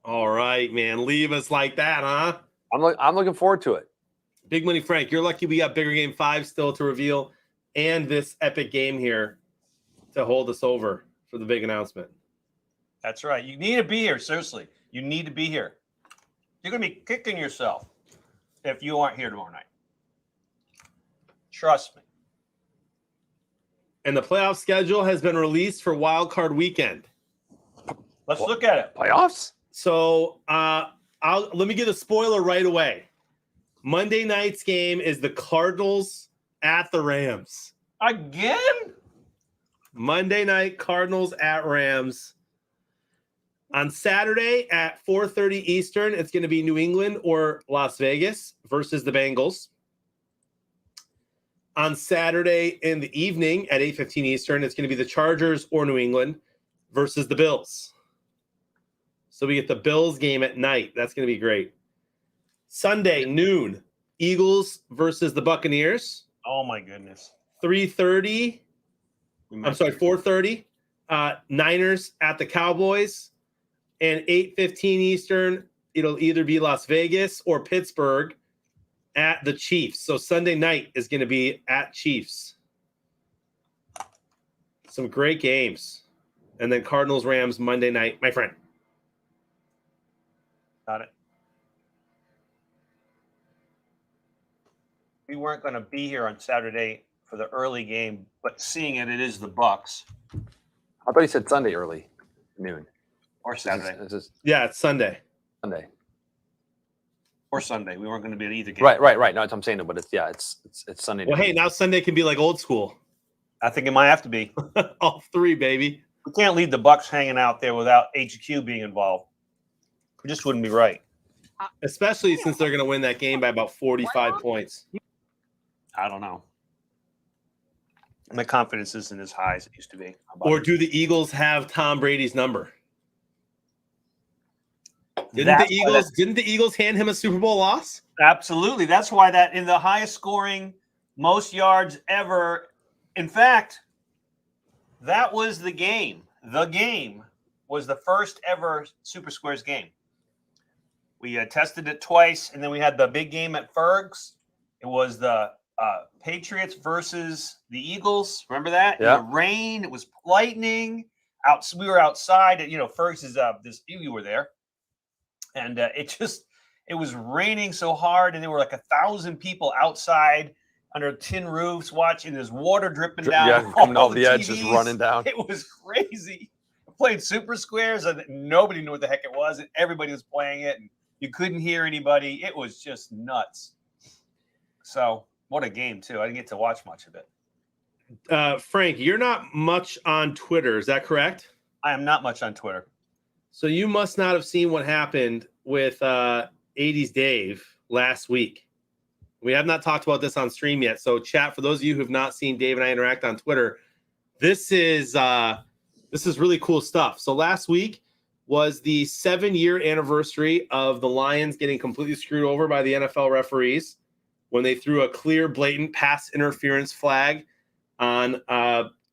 [SPEAKER 1] all right, man. Leave us like that, huh?
[SPEAKER 2] I'm looking forward to it.
[SPEAKER 1] Big Money Frank, you're lucky we got Bigger Game 5 still to reveal and this epic game here to hold us over for the big announcement.
[SPEAKER 3] That's right. You need to be here. Seriously. You need to be here. You're going to be kicking yourself if you aren't here tomorrow night. Trust me.
[SPEAKER 1] And the playoff schedule has been released for Wild Card Weekend.
[SPEAKER 3] Let's look at it.
[SPEAKER 2] Playoffs?
[SPEAKER 1] So let me give a spoiler right away. Monday night's game is the Cardinals at the Rams.
[SPEAKER 3] Again?
[SPEAKER 1] Monday night, Cardinals at Rams. On Saturday at 4:30 Eastern, it's going to be New England or Las Vegas versus the Bengals. On Saturday in the evening at 8:15 Eastern, it's going to be the Chargers or New England versus the Bills. So we get the Bills game at night. That's going to be great. Sunday, noon, Eagles versus the Buccaneers.
[SPEAKER 3] Oh, my goodness.
[SPEAKER 1] 3:30. I'm sorry, 4:30. Niners at the Cowboys. And 8:15 Eastern, it'll either be Las Vegas or Pittsburgh at the Chiefs. So Sunday night is going to be at Chiefs. Some great games. And then Cardinals, Rams, Monday night, my friend.
[SPEAKER 3] Got it. We weren't going to be here on Saturday for the early game, but seeing it is the Bucks.
[SPEAKER 2] I thought you said Sunday early, noon.
[SPEAKER 3] Or Saturday.
[SPEAKER 2] This is
[SPEAKER 1] Yeah, it's Sunday.
[SPEAKER 2] Sunday.
[SPEAKER 3] Or Sunday. We weren't going to be at either game.
[SPEAKER 2] Right. No, I'm saying no, but it's Sunday.
[SPEAKER 1] Well,
[SPEAKER 2] night.
[SPEAKER 1] hey, now Sunday can be like old school.
[SPEAKER 3] I think it might have to be.
[SPEAKER 1] All three, baby.
[SPEAKER 3] We can't leave the Bucks hanging out there without HQ being involved. It just wouldn't be right.
[SPEAKER 1] Especially since they're going to win that game by about 45 points.
[SPEAKER 3] I don't know. My confidence isn't as high as it used to be.
[SPEAKER 1] Or do the Eagles have Tom Brady's number? Didn't the Eagles hand him a Super Bowl loss?
[SPEAKER 3] Absolutely. That's why that in the highest scoring, most yards ever. In fact, that was the game was the first ever Super Squares game. We tested it twice, and then we had the big game at Ferg's. It was the Patriots versus the Eagles. Remember that?
[SPEAKER 2] Yeah.
[SPEAKER 3] In the rain. It was lightning. We were outside. And, Ferg's is this. You were there, and it was raining so hard, and there were like 1,000 people outside under tin roofs watching. There's water dripping down.
[SPEAKER 2] Yeah, coming off the edge,
[SPEAKER 3] TVs.
[SPEAKER 2] just running down.
[SPEAKER 3] It was crazy. I played Super Squares, and nobody knew what the heck it was, and everybody was playing it, and you couldn't hear anybody. It was just nuts. So, what a game, too. I didn't get to watch much of it.
[SPEAKER 1] Frank, you're not much on Twitter. Is that correct?
[SPEAKER 3] I am not much on Twitter.
[SPEAKER 1] So you must not have seen what happened with 80s Dave last week. We have not talked about this on stream yet. So chat, for those of you who have not seen Dave and I interact on Twitter, this is really cool stuff. So last week was the 7-year anniversary of the Lions getting completely screwed over by the NFL referees when they threw a clear, blatant pass interference flag on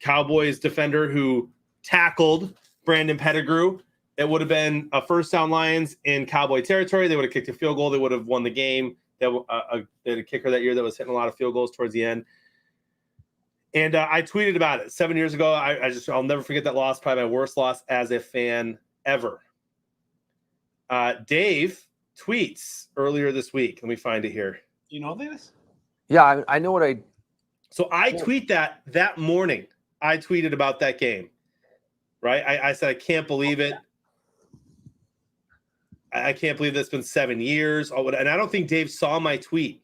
[SPEAKER 1] Cowboys defender who tackled Brandon Pettigrew. It would have been a first down Lions in Cowboy territory. They would have kicked a field goal. They would have won the game. They had a kicker that year that was hitting a lot of field goals towards the end. And I tweeted about it 7 years ago. I'll never forget that loss. Probably my worst loss as a fan ever. Dave tweets earlier this week. Let me find it here.
[SPEAKER 3] You know this?
[SPEAKER 2] Yeah, I know what I.
[SPEAKER 1] So I tweet that morning. I tweeted about that game. Right? I said, I can't believe it. I can't believe it's been 7 years. And I don't think Dave saw my tweet.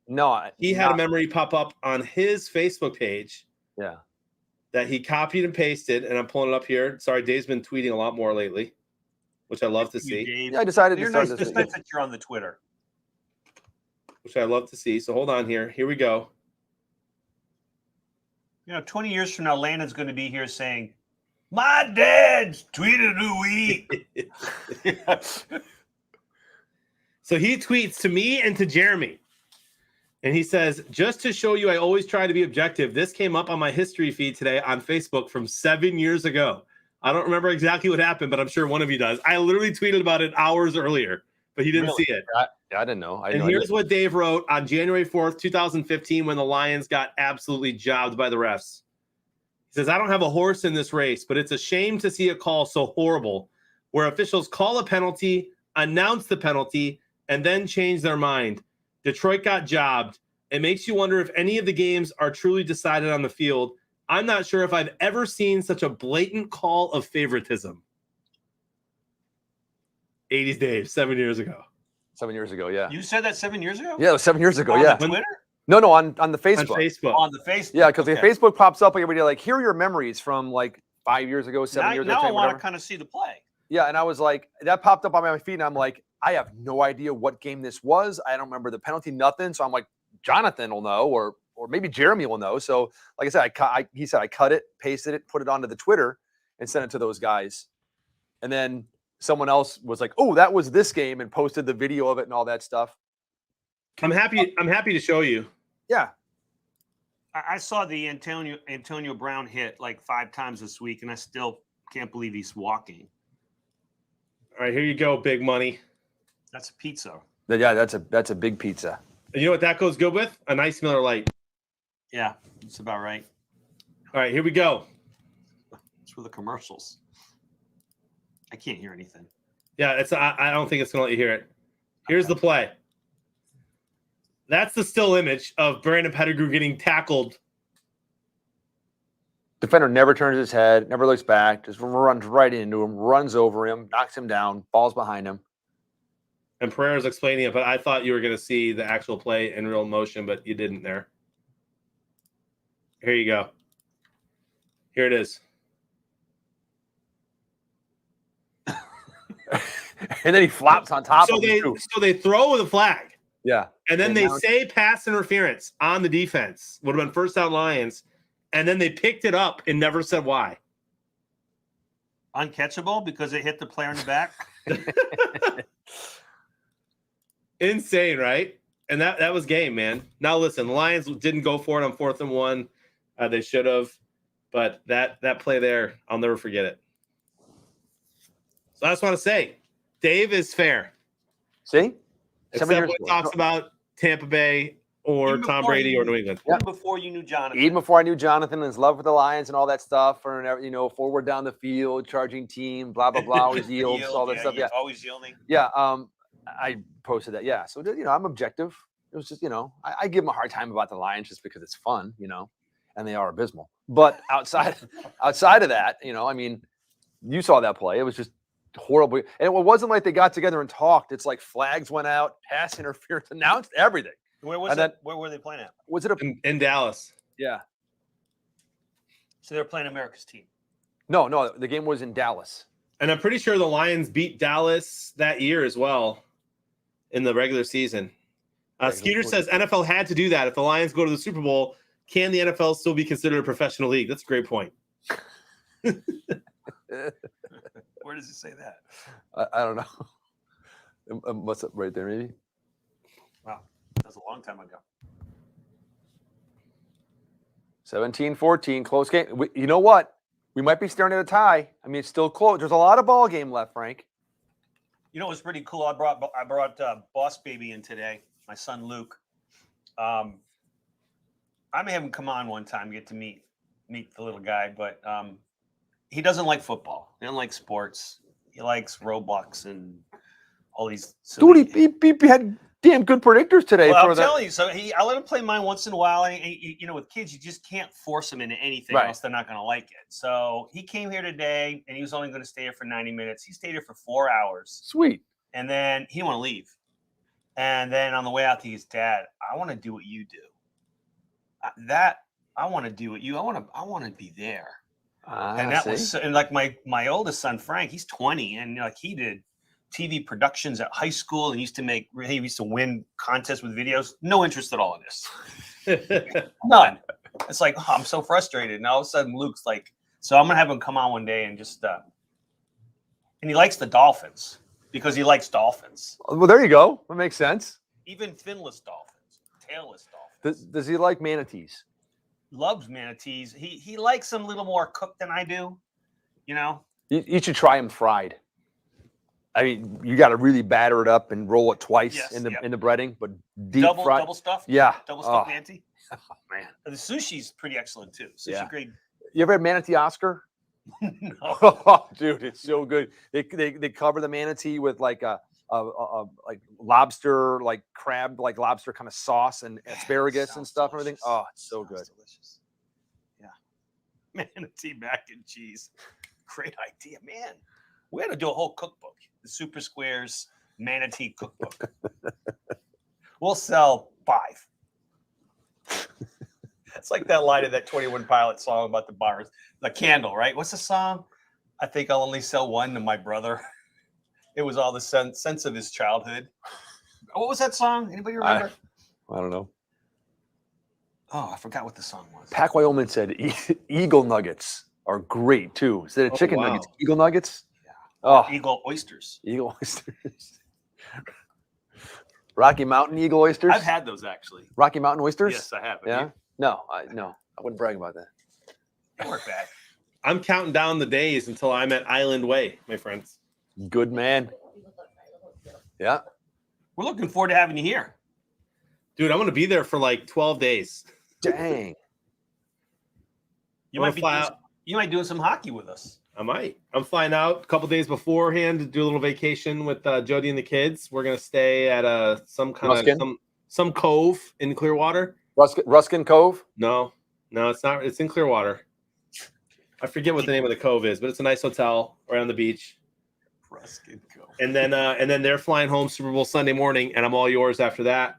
[SPEAKER 2] No,
[SPEAKER 1] he had a memory pop up on his Facebook page.
[SPEAKER 2] Yeah.
[SPEAKER 1] That he copied and pasted, and I'm pulling it up here. Sorry, Dave's been tweeting a lot more lately, which I love to see.
[SPEAKER 3] Dave.
[SPEAKER 2] Yeah, I decided
[SPEAKER 3] You're
[SPEAKER 2] to start
[SPEAKER 3] nice,
[SPEAKER 2] this.
[SPEAKER 3] it's nice that you're on the Twitter.
[SPEAKER 1] Which I love to see. So hold on here. Here we go.
[SPEAKER 3] 20 years from now, Landon's going to be here saying, "My dad's tweeted of the week."
[SPEAKER 1] So he tweets to me and to Jeremy. And he says, just to show you I always try to be objective, this came up on my history feed today on Facebook from 7 years ago. I don't remember exactly what happened, but I'm sure one of you does. I literally tweeted about it hours earlier, but he didn't see it.
[SPEAKER 2] I didn't know.
[SPEAKER 1] And here's what Dave wrote on January 4th, 2015, when the Lions got absolutely jobbed by the refs. He says, I don't have a horse in this race, but it's a shame to see a call so horrible where officials call a penalty, announce the penalty, and then change their mind. Detroit got jobbed. It makes you wonder if any of the games are truly decided on the field. I'm not sure if I've ever seen such a blatant call of favoritism. 80s Dave, 7 years ago.
[SPEAKER 2] 7 years ago, yeah.
[SPEAKER 3] You said that 7 years ago?
[SPEAKER 2] Yeah, it was 7 years ago,
[SPEAKER 3] On
[SPEAKER 2] yeah.
[SPEAKER 3] the Twitter?
[SPEAKER 2] No, on the Facebook.
[SPEAKER 1] On Facebook.
[SPEAKER 3] On the Facebook.
[SPEAKER 2] Yeah, because
[SPEAKER 3] okay.
[SPEAKER 2] the Facebook pops up, like everybody like, here are your memories from like 5 years ago, 7 years ago.
[SPEAKER 3] Now I want
[SPEAKER 2] whatever.
[SPEAKER 3] to kind of see the play.
[SPEAKER 2] Yeah, and I was like, that popped up on my feed, and I'm like, I have no idea what game this was. I don't remember the penalty, nothing. So I'm like, Jonathan will know, or maybe Jeremy will know. So, like I said, he said I cut it, pasted it, put it onto the Twitter, and sent it to those guys. And then someone else was like, "Oh, that was this game," and posted the video of it and all that stuff.
[SPEAKER 1] I'm happy to show you.
[SPEAKER 2] Yeah,
[SPEAKER 3] I saw the Antonio Brown hit like 5 times this week, and I still can't believe he's walking.
[SPEAKER 1] All right, here you go, big money.
[SPEAKER 3] That's a pizza.
[SPEAKER 2] yeah, that's a big pizza.
[SPEAKER 1] And you know what that goes good with? A nice Miller Lite.
[SPEAKER 3] Yeah, that's about right.
[SPEAKER 1] All right, here we go.
[SPEAKER 3] It's for the commercials. I can't hear anything.
[SPEAKER 1] Yeah, I don't think it's going to let you hear it. Here's the play. That's the still image of Brandon Pettigrew getting tackled.
[SPEAKER 2] Defender never turns his head, never looks back, just runs right into him, runs over him, knocks him down, falls behind him.
[SPEAKER 1] And Pereira's explaining it, but I thought you were going to see the actual play in real motion, but you didn't there. Here you go. Here it is.
[SPEAKER 2] And then he flops on top
[SPEAKER 1] So
[SPEAKER 2] of him.
[SPEAKER 1] so they throw the flag.
[SPEAKER 2] Yeah.
[SPEAKER 1] And then
[SPEAKER 2] They
[SPEAKER 1] they say pass interference on the defense. Would have been first down Lions. And then they picked it up and never said why.
[SPEAKER 3] Uncatchable because it hit the player in the back.
[SPEAKER 1] Insane, right? And that was game, man. Now listen, the Lions didn't go for it on 4th and 1. They should have, but that play there, I'll never forget it. So I just want to say, Dave is fair.
[SPEAKER 2] See?
[SPEAKER 1] Except when it talks about Tampa Bay or
[SPEAKER 3] Even
[SPEAKER 1] Tom
[SPEAKER 3] before
[SPEAKER 1] Brady
[SPEAKER 3] you-
[SPEAKER 1] or New England.
[SPEAKER 2] Yeah.
[SPEAKER 3] Even before you knew Jonathan.
[SPEAKER 2] Even before I knew Jonathan and his love for the Lions and all that stuff, or forward down the field, charging team, blah blah blah, always yields, all that stuff. Yeah,
[SPEAKER 3] Always yielding.
[SPEAKER 2] yeah. I posted that. Yeah, so I'm objective. It was just I give them a hard time about the Lions just because it's fun, and they are abysmal. But outside of that, I mean, you saw that play. It was just horrible, and it wasn't like they got together and talked. It's like flags went out, pass interference, announced everything.
[SPEAKER 3] Where was
[SPEAKER 2] And
[SPEAKER 3] it?
[SPEAKER 2] then-
[SPEAKER 3] Where were they playing at?
[SPEAKER 2] Was it a
[SPEAKER 1] In Dallas.
[SPEAKER 2] yeah?
[SPEAKER 3] So they're playing America's team.
[SPEAKER 2] No, the game was in Dallas.
[SPEAKER 1] And I'm pretty sure the Lions beat Dallas that year as well in the regular season. Skeeter says NFL had to do that. If the Lions go to the Super Bowl, can the NFL still be considered a professional league? That's a great point.
[SPEAKER 3] Where does it say that?
[SPEAKER 2] I don't know. What's up right there, maybe?
[SPEAKER 3] Wow, that was a long time ago.
[SPEAKER 2] 17-14, close game. You know what? We might be staring at a tie. I mean, it's still close. There's a lot of ball game left, Frank.
[SPEAKER 3] You know, it was pretty cool. I brought Boss Baby in today. My son Luke. I may have him come on one time, get to meet the little guy, but he doesn't like football. He doesn't like sports. He likes Roblox and all these.
[SPEAKER 2] Dude, he had damn good predictors today.
[SPEAKER 3] Well,
[SPEAKER 2] for
[SPEAKER 3] I'm
[SPEAKER 2] the,
[SPEAKER 3] telling you. So I let him play mine once in a while. And with kids, you just can't force them into anything
[SPEAKER 2] Right.
[SPEAKER 3] else. They're not going to like it. So he came here today, and he was only going to stay here for 90 minutes. He stayed here for 4 hours.
[SPEAKER 2] Sweet.
[SPEAKER 3] And then he didn't want to leave. And then on the way out, he's, Dad, I want to do what you do. I want to do what you. I want to be there. And that was, and like my oldest son Frank, he's 20, and like he did TV productions at high school, and he used to win contests with videos. No interest at all in this. None. It's like, oh, I'm so frustrated. And all of a sudden, Luke's like, so I'm gonna have him come on one day and just. And he likes the Dolphins because he likes dolphins.
[SPEAKER 2] Well, there you go. That makes sense.
[SPEAKER 3] Even finless dolphins, tailless dolphins.
[SPEAKER 2] Does he like manatees?
[SPEAKER 3] Loves manatees. He likes them a little more cooked than I do.
[SPEAKER 2] You should try them fried. I mean, you got to really batter it up and roll it twice
[SPEAKER 3] Yes,
[SPEAKER 2] in the
[SPEAKER 3] yep.
[SPEAKER 2] in the breading, but deep fried.
[SPEAKER 3] Double stuffed.
[SPEAKER 2] Yeah.
[SPEAKER 3] Double stuffed
[SPEAKER 2] Oh,
[SPEAKER 3] manatee.
[SPEAKER 2] man.
[SPEAKER 3] The sushi's pretty excellent too. Sushi
[SPEAKER 2] Yeah.
[SPEAKER 3] grade.
[SPEAKER 2] You ever had manatee Oscar?
[SPEAKER 3] No.
[SPEAKER 2] Oh, dude, it's so good. They cover the manatee with like a like lobster, like crab, like lobster kind of sauce and asparagus and
[SPEAKER 3] Sounds
[SPEAKER 2] stuff and everything.
[SPEAKER 3] delicious.
[SPEAKER 2] Oh, it's so
[SPEAKER 3] Sounds
[SPEAKER 2] good.
[SPEAKER 3] Delicious. Yeah. Manatee mac and cheese. Great idea, man. We got to do a whole cookbook. The Super Squares Manatee Cookbook. We'll sell 5. It's like that line of that 21 Pilot song about the bars, the candle, right? What's the song? I think I'll only sell 1 to my brother. It was all the sense of his childhood. What was that song? Anybody remember?
[SPEAKER 2] I don't know.
[SPEAKER 3] Oh, I forgot what the song was.
[SPEAKER 2] Pac Wyoming said eagle nuggets are great too. Instead of
[SPEAKER 1] Oh,
[SPEAKER 2] chicken
[SPEAKER 1] wow.
[SPEAKER 2] nuggets, eagle nuggets.
[SPEAKER 3] Yeah.
[SPEAKER 2] Oh,
[SPEAKER 3] Eagle oysters.
[SPEAKER 2] eagle oysters. Rocky Mountain eagle oysters.
[SPEAKER 3] I've had those actually.
[SPEAKER 2] Rocky Mountain oysters.
[SPEAKER 3] Yes, I have.
[SPEAKER 2] Yeah. No, I wouldn't brag about that.
[SPEAKER 3] They work bad.
[SPEAKER 1] I'm counting down the days until I'm at Island Way, my friends.
[SPEAKER 2] Good man. Yeah.
[SPEAKER 3] We're looking forward to having you here.
[SPEAKER 1] Dude, I'm going to be there for like 12 days.
[SPEAKER 2] Dang.
[SPEAKER 3] You
[SPEAKER 1] I'm
[SPEAKER 3] might
[SPEAKER 1] gonna fly
[SPEAKER 3] be
[SPEAKER 1] out.
[SPEAKER 3] you might doing some hockey with us.
[SPEAKER 1] I might. I'm flying out a couple days beforehand to do a little vacation with Jody and the kids. We're going to stay at some kind
[SPEAKER 2] Ruskin?
[SPEAKER 1] of some cove in Clearwater.
[SPEAKER 2] Ruskin Cove.
[SPEAKER 1] No, it's not. It's in Clearwater. I forget what the name of the cove is, but it's a nice hotel right on the beach.
[SPEAKER 3] Ruskin Cove.
[SPEAKER 1] And then they're flying home Super Bowl Sunday morning, and I'm all yours after that.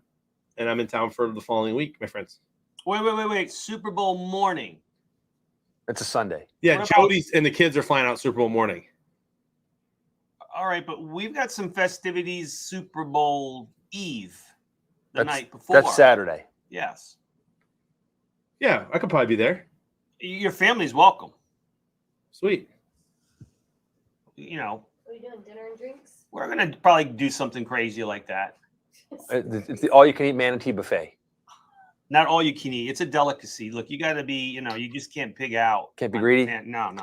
[SPEAKER 1] And I'm in town for the following week, my friends.
[SPEAKER 3] Wait. Super Bowl morning.
[SPEAKER 2] It's a Sunday.
[SPEAKER 1] Yeah,
[SPEAKER 3] What about-
[SPEAKER 1] Jody's and the kids are flying out Super Bowl morning.
[SPEAKER 3] All right, but we've got some festivities Super Bowl Eve, the
[SPEAKER 2] That's-
[SPEAKER 3] night before.
[SPEAKER 2] That's Saturday.
[SPEAKER 3] Yes.
[SPEAKER 1] Yeah, I could probably be there.
[SPEAKER 3] Your family's welcome.
[SPEAKER 1] Sweet.
[SPEAKER 8] Are we doing dinner and drinks?
[SPEAKER 3] We're going to probably do something crazy like that.
[SPEAKER 2] It's the all-you-can-eat manatee buffet.
[SPEAKER 3] Not all you can eat. It's a delicacy. Look, you got to be, you just can't pig out.
[SPEAKER 2] Can't be greedy.
[SPEAKER 3] No.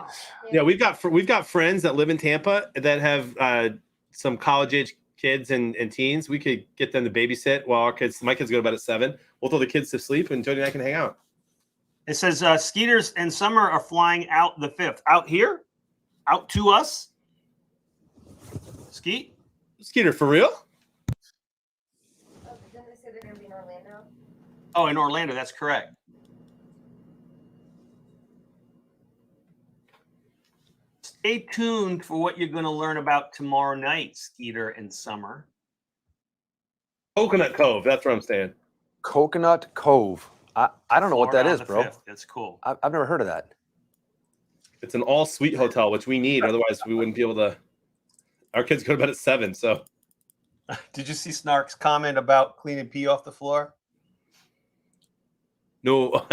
[SPEAKER 1] Yeah, we've got friends that live in Tampa that have some college age kids and teens. We could get them to babysit while my kids go to bed at 7. We'll throw the kids to sleep and Jody and I can hang out.
[SPEAKER 3] It says Skeeters and Summer are flying out the 5th. Out here? Out to us? Skeet?
[SPEAKER 1] Skeeter, for real?
[SPEAKER 8] Oh, didn't they say they're going to be in Orlando?
[SPEAKER 3] Oh, in Orlando. That's correct. Stay tuned for what you're going to learn about tomorrow night, Skeeter and Summer.
[SPEAKER 1] Coconut Cove. That's what I'm saying.
[SPEAKER 2] Coconut Cove. I don't know what that
[SPEAKER 3] Florida
[SPEAKER 2] is,
[SPEAKER 3] on the
[SPEAKER 2] bro.
[SPEAKER 3] 5th. That's cool.
[SPEAKER 2] I've never heard of that.
[SPEAKER 1] It's an all-suite hotel, which we need. Otherwise, we wouldn't be able to. Our kids go to bed at 7. So,
[SPEAKER 3] Did you see Snark's comment about cleaning pee off the floor?
[SPEAKER 1] no.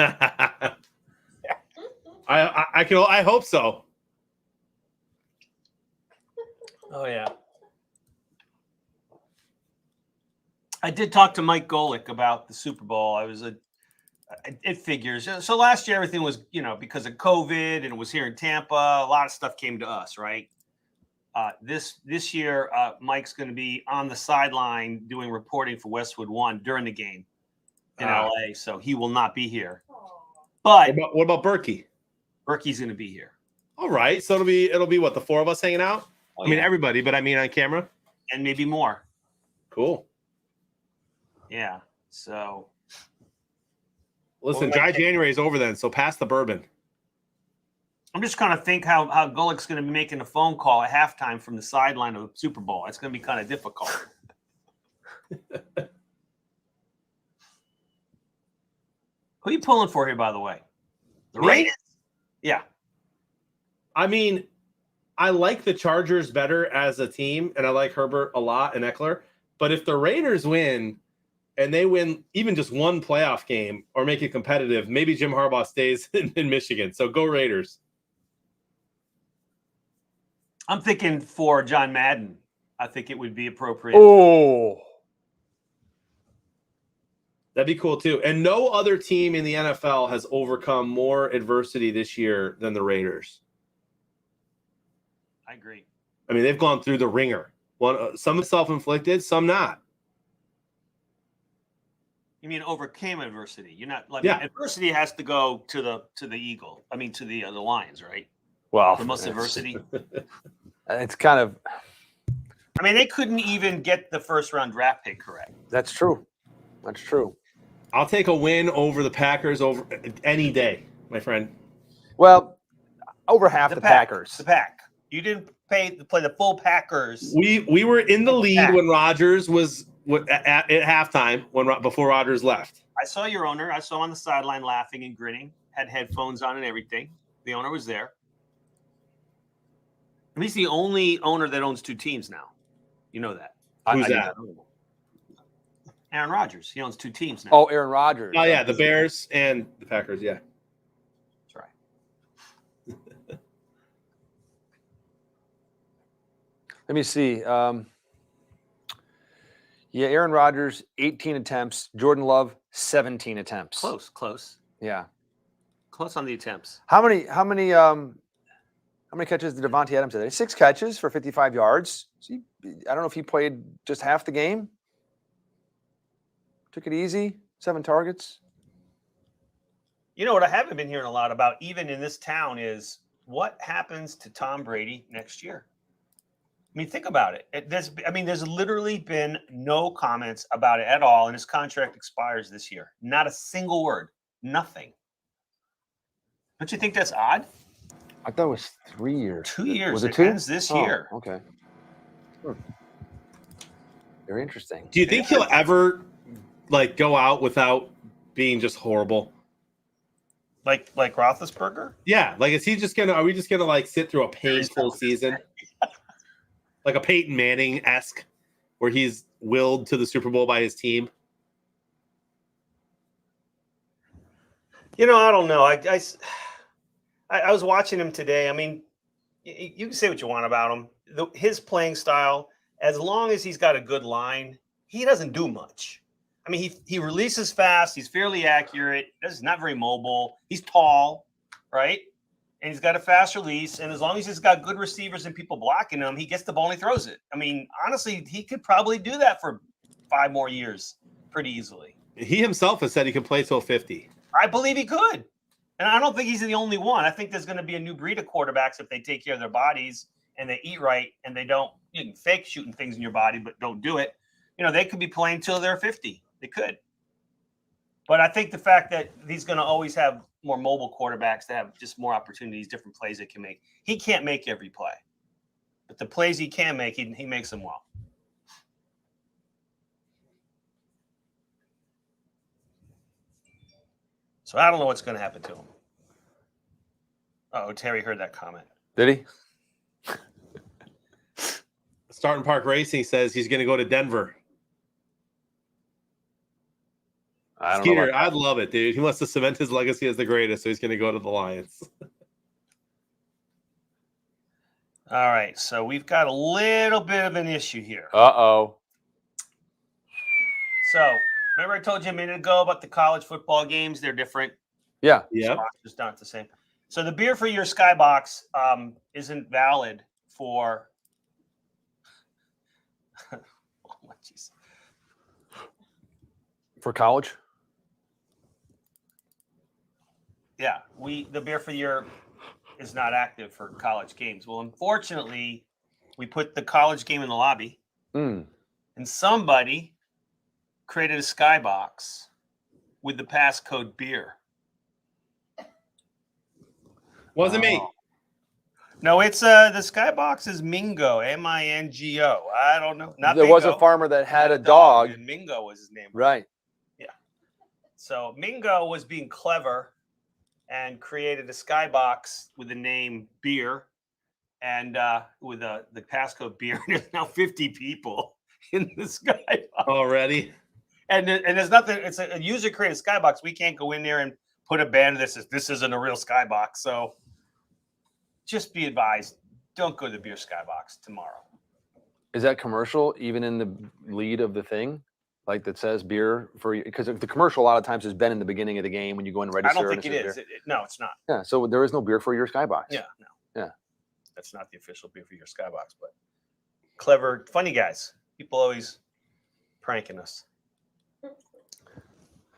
[SPEAKER 1] I hope so.
[SPEAKER 3] Oh, yeah. I did talk to Mike Golick about the Super Bowl. It figures. So last year, everything was, because of COVID and it was here in Tampa, a lot of stuff came to us, right? This year, Mike's going to be on the sideline doing reporting for Westwood One during the game in LA. So he will not be here. But
[SPEAKER 1] What about Berkey?
[SPEAKER 3] Berkey's going to be here.
[SPEAKER 1] All right. So it'll be what, the 4 of us hanging out?
[SPEAKER 3] Oh,
[SPEAKER 1] I mean,
[SPEAKER 3] yeah.
[SPEAKER 1] everybody, but I mean on camera.
[SPEAKER 3] And maybe more.
[SPEAKER 1] Cool.
[SPEAKER 3] Yeah. So
[SPEAKER 1] Listen,
[SPEAKER 3] Well,
[SPEAKER 1] dry January is over then, so pass the bourbon.
[SPEAKER 3] I'm just kind of think how Golick's going to be making a phone call at halftime from the sideline of the Super Bowl. It's going to be kind of difficult. Who are you pulling for here, by the way? The
[SPEAKER 1] Me?
[SPEAKER 3] Raiders? Yeah.
[SPEAKER 1] I mean, I like the Chargers better as a team, and I like Herbert a lot and Eckler. But if the Raiders win and they win even just one playoff game or make it competitive, maybe Jim Harbaugh stays in Michigan. So go Raiders.
[SPEAKER 3] I'm thinking for John Madden. I think it would be appropriate.
[SPEAKER 2] Oh,
[SPEAKER 1] That'd be cool too. And no other team in the NFL has overcome more adversity this year than the Raiders.
[SPEAKER 3] I agree.
[SPEAKER 1] I mean, they've gone through the ringer. Some self-inflicted, some not.
[SPEAKER 3] You mean overcame adversity? You're not like adversity has to go to the Eagle. I mean to the Lions, right?
[SPEAKER 2] well,
[SPEAKER 3] The most adversity.
[SPEAKER 2] it's kind of
[SPEAKER 3] I mean, they couldn't even get the first round draft pick correct.
[SPEAKER 2] that's true. That's true.
[SPEAKER 1] I'll take a win over the Packers over any day, my friend.
[SPEAKER 2] Well, over half the Packers.
[SPEAKER 3] The Pack. You didn't play the full Packers.
[SPEAKER 1] We were in the lead when Rodgers was at halftime before Rodgers left.
[SPEAKER 3] I saw your owner. I saw him on the sideline laughing and grinning. Had headphones on and everything. The owner was there. He's the only owner that owns 2 teams now. You know that.
[SPEAKER 1] Who's that?
[SPEAKER 3] Aaron Rodgers. He owns 2 teams now.
[SPEAKER 2] Oh, Aaron Rodgers.
[SPEAKER 1] Oh yeah, the Bears and the Packers. Yeah.
[SPEAKER 3] That's right.
[SPEAKER 2] Let me see. Yeah, Aaron Rodgers, 18 attempts. Jordan Love, 17 attempts.
[SPEAKER 3] Close.
[SPEAKER 2] Yeah.
[SPEAKER 3] Close on the attempts.
[SPEAKER 2] How many catches did Devontae Adams today? 6 catches for 55 yards. I don't know if he played just half the game. Took it easy. 7 targets.
[SPEAKER 3] You know what I haven't been hearing a lot about, even in this town, is what happens to Tom Brady next year? I mean, think about it. There's literally been no comments about it at all, and his contract expires this year. Not a single word. Nothing. Don't you think that's odd?
[SPEAKER 2] I thought it was 3 years.
[SPEAKER 3] 2 years.
[SPEAKER 2] Was it
[SPEAKER 3] It
[SPEAKER 2] 2?
[SPEAKER 3] ends this year.
[SPEAKER 2] Okay. Very interesting.
[SPEAKER 1] Do you think he'll ever go out without being just horrible?
[SPEAKER 3] Like Roethlisberger?
[SPEAKER 1] Yeah. Are we just gonna sit through a painful season? Like a Peyton Manning-esque, where he's willed to the Super Bowl by his team?
[SPEAKER 3] I don't know. I was watching him today. I mean, you can say what you want about him. His playing style, as long as he's got a good line, he doesn't do much. I mean, he releases fast. He's fairly accurate. He's not very mobile. He's tall, right? And he's got a fast release. And as long as he's got good receivers and people blocking him, he gets the ball and he throws it. I mean, honestly, he could probably do that for 5 more years pretty easily.
[SPEAKER 1] He himself has said he can play till 50.
[SPEAKER 3] I believe he could. And I don't think he's the only one. I think there's going to be a new breed of quarterbacks if they take care of their bodies and they eat right and they don't, you can fake shooting things in your body, but don't do it. You know, they could be playing till they're 50. They could. But I think the fact that he's going to always have more mobile quarterbacks that have just more opportunities, different plays they can make. He can't make every play. But the plays he can make, he makes them well. So I don't know what's going to happen to him. Oh, Terry heard that comment.
[SPEAKER 2] Did he?
[SPEAKER 1] Starting Park Racing says he's going to go to Denver.
[SPEAKER 2] I don't know.
[SPEAKER 1] Skeeter,
[SPEAKER 2] about that.
[SPEAKER 1] I'd love it, dude. He wants to cement his legacy as the greatest, so he's going to go to the Lions.
[SPEAKER 3] All right, so we've got a little bit of an issue here.
[SPEAKER 2] Uh-oh.
[SPEAKER 3] So remember I told you a minute ago about the college football games? They're different.
[SPEAKER 2] Yeah.
[SPEAKER 1] Yeah.
[SPEAKER 3] Sponsors not the same. So the beer for your skybox isn't valid for oh, geez.
[SPEAKER 2] For college?
[SPEAKER 3] Yeah, the beer for your is not active for college games. Well, unfortunately, we put the college game in the lobby,
[SPEAKER 2] Mm.
[SPEAKER 3] and somebody created a skybox with the passcode beer.
[SPEAKER 1] Wasn't me.
[SPEAKER 3] No, it's the skybox is Mingo, Mingo. I don't know. Not
[SPEAKER 2] There was a
[SPEAKER 3] Bingo.
[SPEAKER 2] farmer that had a
[SPEAKER 3] That
[SPEAKER 2] dog.
[SPEAKER 3] and Mingo was his name.
[SPEAKER 2] Right.
[SPEAKER 3] So Mingo was being clever and created a skybox with the name beer and with the passcode beer. There's now 50 people in the skybox
[SPEAKER 1] Already?
[SPEAKER 3] and there's nothing. It's a user created skybox. We can't go in there and put a banner that says this isn't a real skybox. So just be advised, don't go to the beer skybox tomorrow.
[SPEAKER 2] Is that commercial even in the lead of the thing? Like that says beer for, because the commercial a lot of times has been in the beginning of the game when you go in and register.
[SPEAKER 3] I don't
[SPEAKER 2] and
[SPEAKER 3] think
[SPEAKER 2] it
[SPEAKER 3] it
[SPEAKER 2] says
[SPEAKER 3] is.
[SPEAKER 2] beer.
[SPEAKER 3] No, it's not.
[SPEAKER 2] Yeah. So there is no beer for your skybox.
[SPEAKER 3] Yeah, no.
[SPEAKER 2] Yeah.
[SPEAKER 3] That's not the official beer for your skybox, but clever, funny guys. People always pranking us.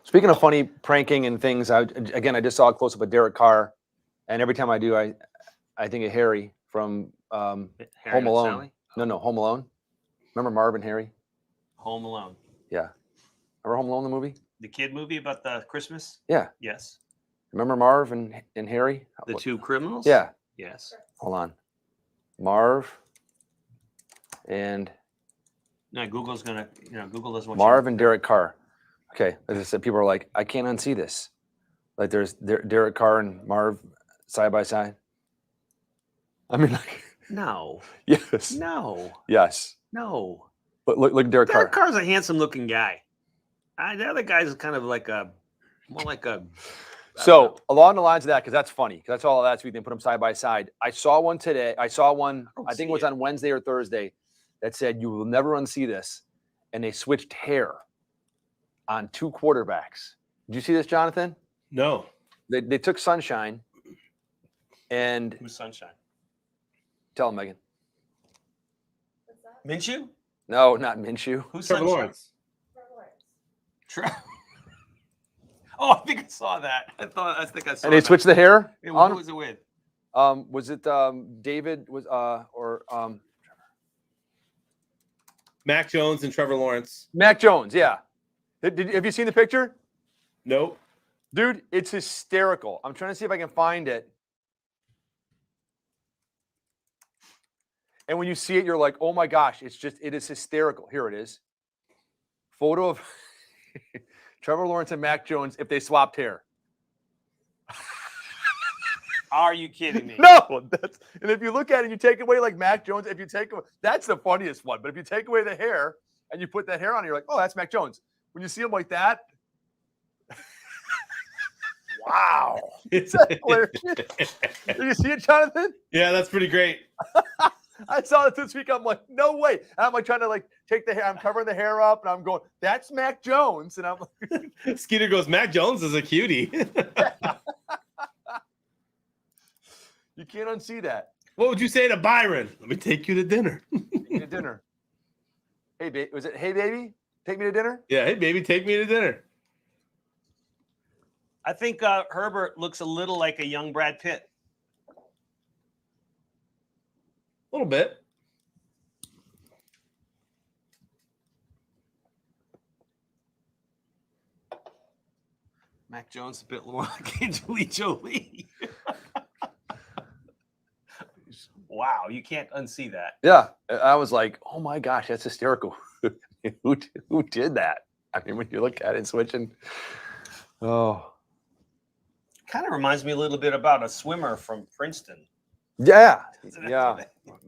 [SPEAKER 2] Speaking of funny pranking and things, I just saw a close up of Derek Carr, and every time I do, I think of Harry from
[SPEAKER 3] Harry
[SPEAKER 2] Home
[SPEAKER 3] Met
[SPEAKER 2] Alone.
[SPEAKER 3] Sally?
[SPEAKER 2] No, Home Alone. Remember Marv and Harry?
[SPEAKER 3] Home Alone.
[SPEAKER 2] Yeah. Remember Home Alone, the movie?
[SPEAKER 3] The kid movie about the Christmas?
[SPEAKER 2] Yeah.
[SPEAKER 3] Yes.
[SPEAKER 2] Remember Marv and Harry?
[SPEAKER 3] The two criminals?
[SPEAKER 2] Yeah.
[SPEAKER 3] Yes.
[SPEAKER 2] Hold on. Marv and
[SPEAKER 3] No, Google's gonna, Google doesn't want
[SPEAKER 2] Marv and Derek Carr. Okay, as I said, people are like, I can't unsee this. Like there's Derek Carr and Marv side by side. I mean, like,
[SPEAKER 3] No.
[SPEAKER 2] yes,
[SPEAKER 3] No.
[SPEAKER 2] yes.
[SPEAKER 3] No.
[SPEAKER 2] But look at Derek Carr.
[SPEAKER 3] Derek Carr's a handsome looking guy. The other guy's kind of like more like a.
[SPEAKER 2] So along the lines of that, because that's funny, because that's all that's we can put them side by side. I saw one today. I saw one. I think it was on Wednesday or Thursday that said you will never unsee this, and they switched hair on 2 quarterbacks. Did you see this, Jonathan?
[SPEAKER 1] No.
[SPEAKER 2] They took Sunshine and
[SPEAKER 3] Who's Sunshine?
[SPEAKER 2] tell him, Megan.
[SPEAKER 3] Minshew?
[SPEAKER 2] No, not Minshew.
[SPEAKER 3] Who's
[SPEAKER 1] Trevor
[SPEAKER 3] Sunshine?
[SPEAKER 1] Lawrence.
[SPEAKER 3] Oh, I think I saw that. I think I saw.
[SPEAKER 2] And they
[SPEAKER 3] that.
[SPEAKER 2] switched the hair.
[SPEAKER 3] Hey,
[SPEAKER 2] on
[SPEAKER 3] who was it with?
[SPEAKER 2] was it David was
[SPEAKER 1] Mac Jones and Trevor Lawrence.
[SPEAKER 2] Mac Jones? Yeah. Have you seen the picture?
[SPEAKER 1] Nope.
[SPEAKER 2] Dude, it's hysterical. I'm trying to see if I can find it. And when you see it, you're like, oh my gosh, it is hysterical. Here it is. Photo of Trevor Lawrence and Mac Jones if they swapped hair.
[SPEAKER 3] Are you kidding me?
[SPEAKER 2] No, and if you look at it, you take away like Mac Jones. If you take away, that's the funniest one. But if you take away the hair and you put that hair on, you're like, oh, that's Mac Jones. When you see him like that, wow, is that hilarious? Did you see it, Jonathan?
[SPEAKER 1] Yeah, that's pretty great.
[SPEAKER 2] I saw it this week. I'm like, no way. And I'm like trying to like take the hair. I'm covering the hair up, and I'm going, that's Mac Jones. And I'm like,
[SPEAKER 1] Skeeter goes, Mac Jones is a cutie.
[SPEAKER 2] you can't unsee that.
[SPEAKER 1] What would you say to Byron? Let me take you to dinner.
[SPEAKER 2] Take me to dinner. Hey, was it? Hey, baby, take me to dinner.
[SPEAKER 1] Yeah, hey baby, take me to dinner.
[SPEAKER 3] I think Herbert looks a little like a young Brad Pitt.
[SPEAKER 1] A little bit.
[SPEAKER 3] Mac Jones a bit more like Angelina Jolie. Wow, you can't unsee that.
[SPEAKER 2] Yeah, I was like, oh my gosh, that's hysterical. Who did that? I mean, when you look at it, switching. Oh,
[SPEAKER 3] Kind of reminds me a little bit about a swimmer from Princeton.
[SPEAKER 2] yeah,
[SPEAKER 3] Doesn't it?
[SPEAKER 2] yeah.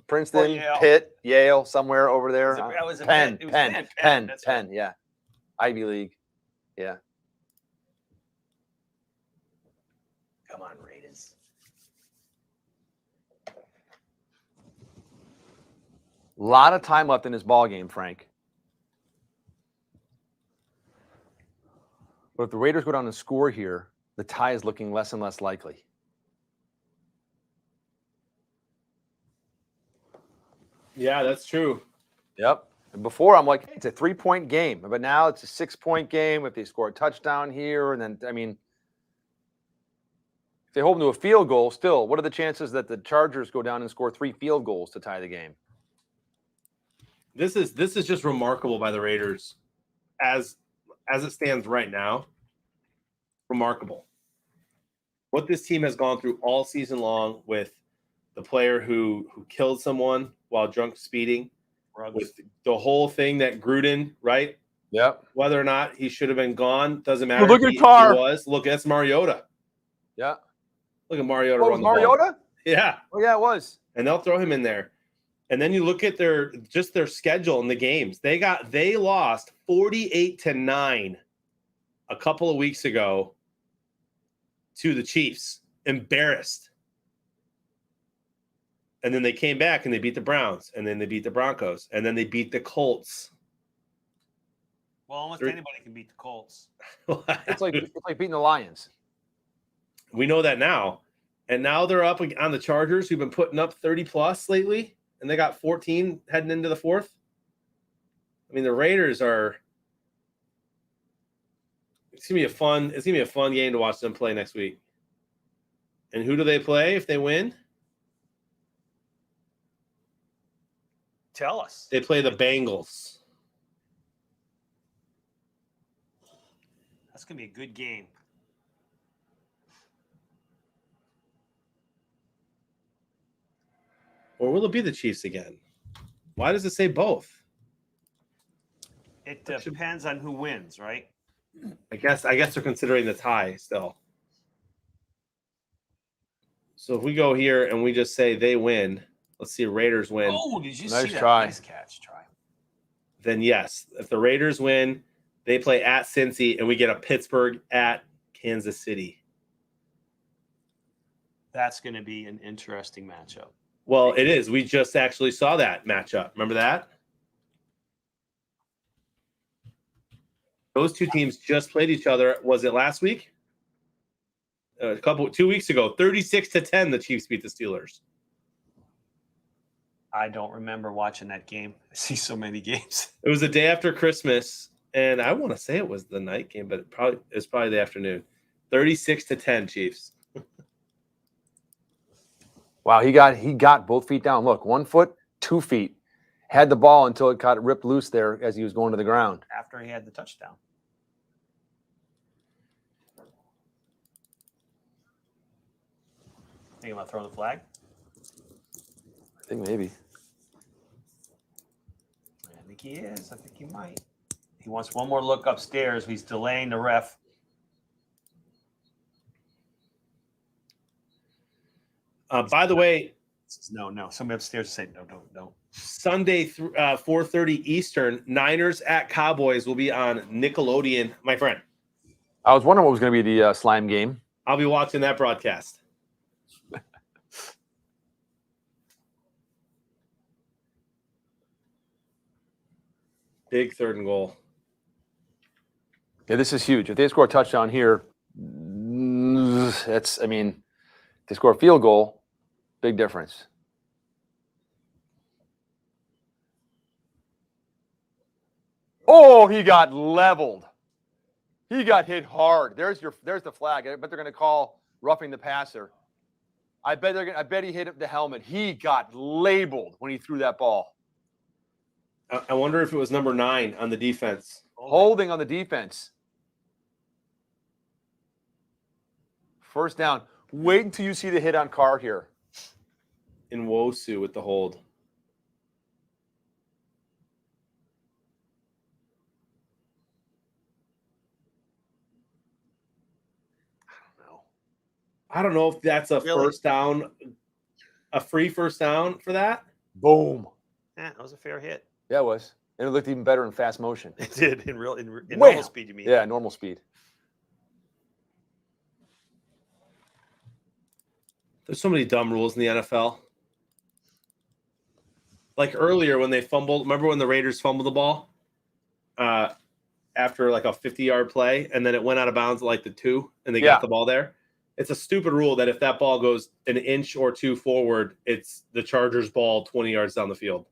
[SPEAKER 2] Princeton,
[SPEAKER 3] Yale.
[SPEAKER 2] Pitt, Yale, somewhere over there.
[SPEAKER 3] Was it
[SPEAKER 2] Penn,
[SPEAKER 3] Pitt? It was
[SPEAKER 2] Penn,
[SPEAKER 3] Penn. That's
[SPEAKER 2] Penn. Yeah, Ivy League. Yeah.
[SPEAKER 3] Come on, Raiders.
[SPEAKER 2] A lot of time left in this ball game, Frank. But if the Raiders go down and score here, the tie is looking less and less likely.
[SPEAKER 1] Yeah, that's true.
[SPEAKER 2] Yep. And before I'm like, hey, it's a 3-point game, but now it's a 6-point game. If they score a touchdown here, and then I mean, if they hold them to a field goal, still, what are the chances that the Chargers go down and score 3 field goals to tie the game?
[SPEAKER 1] This is just remarkable by the Raiders as it stands right now. Remarkable. What this team has gone through all season long with the player who killed someone while drunk speeding, with the whole thing that Gruden, right?
[SPEAKER 2] Yep.
[SPEAKER 1] Whether or not he should have been gone, doesn't matter.
[SPEAKER 2] Look at
[SPEAKER 1] He
[SPEAKER 2] Carr.
[SPEAKER 1] was. Look, that's Mariota.
[SPEAKER 2] Yeah.
[SPEAKER 1] Look at Mariota
[SPEAKER 2] Oh,
[SPEAKER 1] run the ball.
[SPEAKER 2] Mariota?
[SPEAKER 1] Yeah.
[SPEAKER 2] Oh, yeah, it was.
[SPEAKER 1] And they'll throw him in there. And then you look at their schedule in the games. They lost 48-9 a couple of weeks ago to the Chiefs. Embarrassed. And then they came back and they beat the Browns, and then they beat the Broncos, and then they beat the Colts.
[SPEAKER 3] Well, almost anybody can beat the Colts.
[SPEAKER 2] It's like beating the Lions.
[SPEAKER 1] We know that now. And now they're up on the Chargers, who've been putting up 30+ lately, and they got 14 heading into the fourth. I mean, the Raiders are it's gonna be a fun game to watch them play next week. And who do they play if they win?
[SPEAKER 3] Tell us.
[SPEAKER 1] They play the Bengals.
[SPEAKER 3] That's going to be a good game.
[SPEAKER 1] Or will it be the Chiefs again? Why does it say both?
[SPEAKER 3] It depends on who wins, right?
[SPEAKER 1] I guess they're considering the tie still. So if we go here and we just say they win, let's see Raiders win.
[SPEAKER 3] Oh, did you
[SPEAKER 2] Nice
[SPEAKER 3] see that?
[SPEAKER 2] try.
[SPEAKER 3] Nice catch, try.
[SPEAKER 1] Then yes, if the Raiders win, they play at Cincy, and we get a Pittsburgh at Kansas City.
[SPEAKER 3] That's going to be an interesting matchup.
[SPEAKER 1] Well, it is. We just actually saw that matchup. Remember that? Those two teams just played each other. Was it last week? 2 weeks ago. 36-10, the Chiefs beat the Steelers.
[SPEAKER 3] I don't remember watching that game. I see so many games.
[SPEAKER 1] It was the day after Christmas, and I want to say it was the night game, but it's probably the afternoon. 36-10, Chiefs.
[SPEAKER 2] Wow, he got both feet down. Look, 1 foot, 2 feet. Had the ball until it got ripped loose there as he was going to the ground.
[SPEAKER 3] After he had the touchdown. Think about throwing the flag?
[SPEAKER 2] I think maybe.
[SPEAKER 3] I think he is. I think he might. He wants one more look upstairs. He's delaying the ref.
[SPEAKER 1] By the way,
[SPEAKER 3] No. Somebody upstairs is saying no.
[SPEAKER 1] Sunday, 4:30 Eastern, Niners at Cowboys will be on Nickelodeon, my friend.
[SPEAKER 2] I was wondering what was going to be the slime game.
[SPEAKER 1] I'll be watching that broadcast. Big 3rd and goal.
[SPEAKER 2] Yeah, this is huge. If they score a touchdown here, that's, I mean, if they score a field goal, big difference. Oh, he got leveled. He got hit hard. There's the flag. I bet they're going to call roughing the passer. I bet he hit the helmet. He got labeled when he threw that ball.
[SPEAKER 1] I wonder if it was number 9 on the defense.
[SPEAKER 2] Holding on the defense. First down. Wait until you see the hit on Carr here.
[SPEAKER 1] In Wosu with the hold. I don't know if that's a first down, a free first down for that.
[SPEAKER 2] Boom.
[SPEAKER 3] Yeah, that was a fair hit.
[SPEAKER 2] Yeah, it was. And it looked even better in fast motion.
[SPEAKER 3] It did in normal speed. You mean?
[SPEAKER 2] Yeah, normal speed.
[SPEAKER 1] There's so many dumb rules in the NFL. Like earlier when they fumbled, remember when the Raiders fumbled the ball after like a 50-yard play, and then it went out of bounds at like the 2, and they got the ball there? It's a stupid rule that if that ball goes an inch or 2 forward, it's the Chargers' ball 20 yards down the field.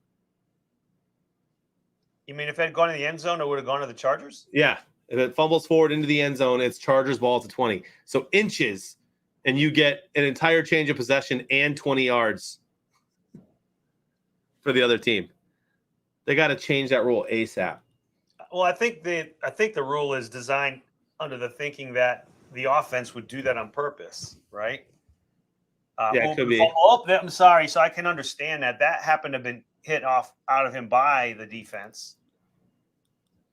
[SPEAKER 3] You mean if it had gone in the end zone, it would have gone to the Chargers?
[SPEAKER 1] Yeah. If it fumbles forward into the end zone, it's Chargers' ball to 20. So inches, and you get an entire change of possession and 20 yards for the other team. They got to change that rule ASAP.
[SPEAKER 3] Well, I think the rule is designed under the thinking that the offense would do that on purpose, right?
[SPEAKER 1] Yeah, it could be.
[SPEAKER 3] I'm sorry. So I can understand that. That happened to have been hit out of him by the defense.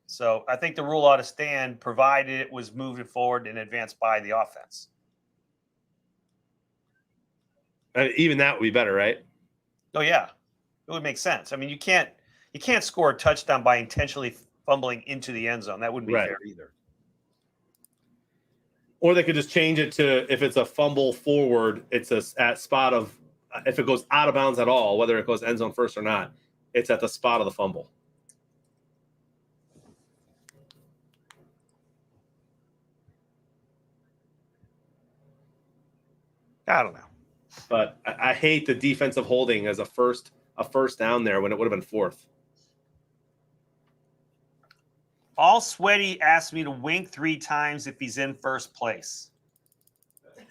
[SPEAKER 3] So I think the rule ought to stand, provided it was moved forward in advance by the offense.
[SPEAKER 1] Even that would be better, right?
[SPEAKER 3] Oh yeah, it would make sense. I mean, you can't score a touchdown by intentionally fumbling into the end zone. That wouldn't be fair either.
[SPEAKER 1] Or they could just change it to, if it's a fumble forward, it's at spot of, if it goes out of bounds at all, whether it goes end zone first or not, it's at the spot of the fumble.
[SPEAKER 3] I don't know.
[SPEAKER 1] But I hate the defensive holding as a first down there when it would have been 4th.
[SPEAKER 3] All Sweaty asked me to wink 3 times if he's in first place.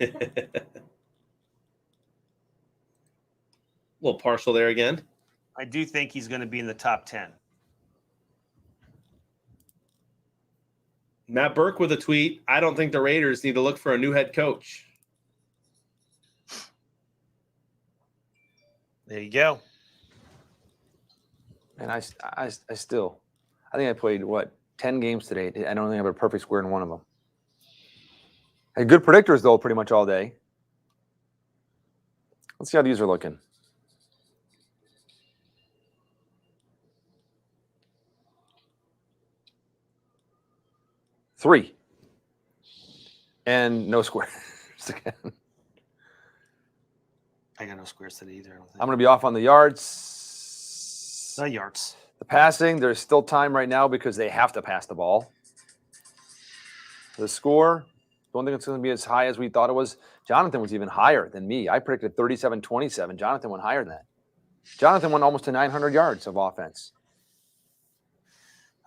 [SPEAKER 1] A little partial there again.
[SPEAKER 3] I do think he's going to be in the top 10.
[SPEAKER 1] Matt Burke with a tweet. I don't think the Raiders need to look for a new head coach.
[SPEAKER 3] There you go.
[SPEAKER 2] And I still, I think I played 10 games today. I don't think I have a perfect square in one of them. Had good predictors though, pretty much all day. Let's see how these are looking. Three. And no squares again.
[SPEAKER 3] I got no squares today either. I don't think.
[SPEAKER 2] I'm going to be off on the yards.
[SPEAKER 3] The yards.
[SPEAKER 2] The passing, there's still time right now because they have to pass the ball. The score, don't think it's going to be as high as we thought it was. Jonathan was even higher than me. I predicted 37-27. Jonathan went higher than that. Jonathan went almost to 900 yards of offense.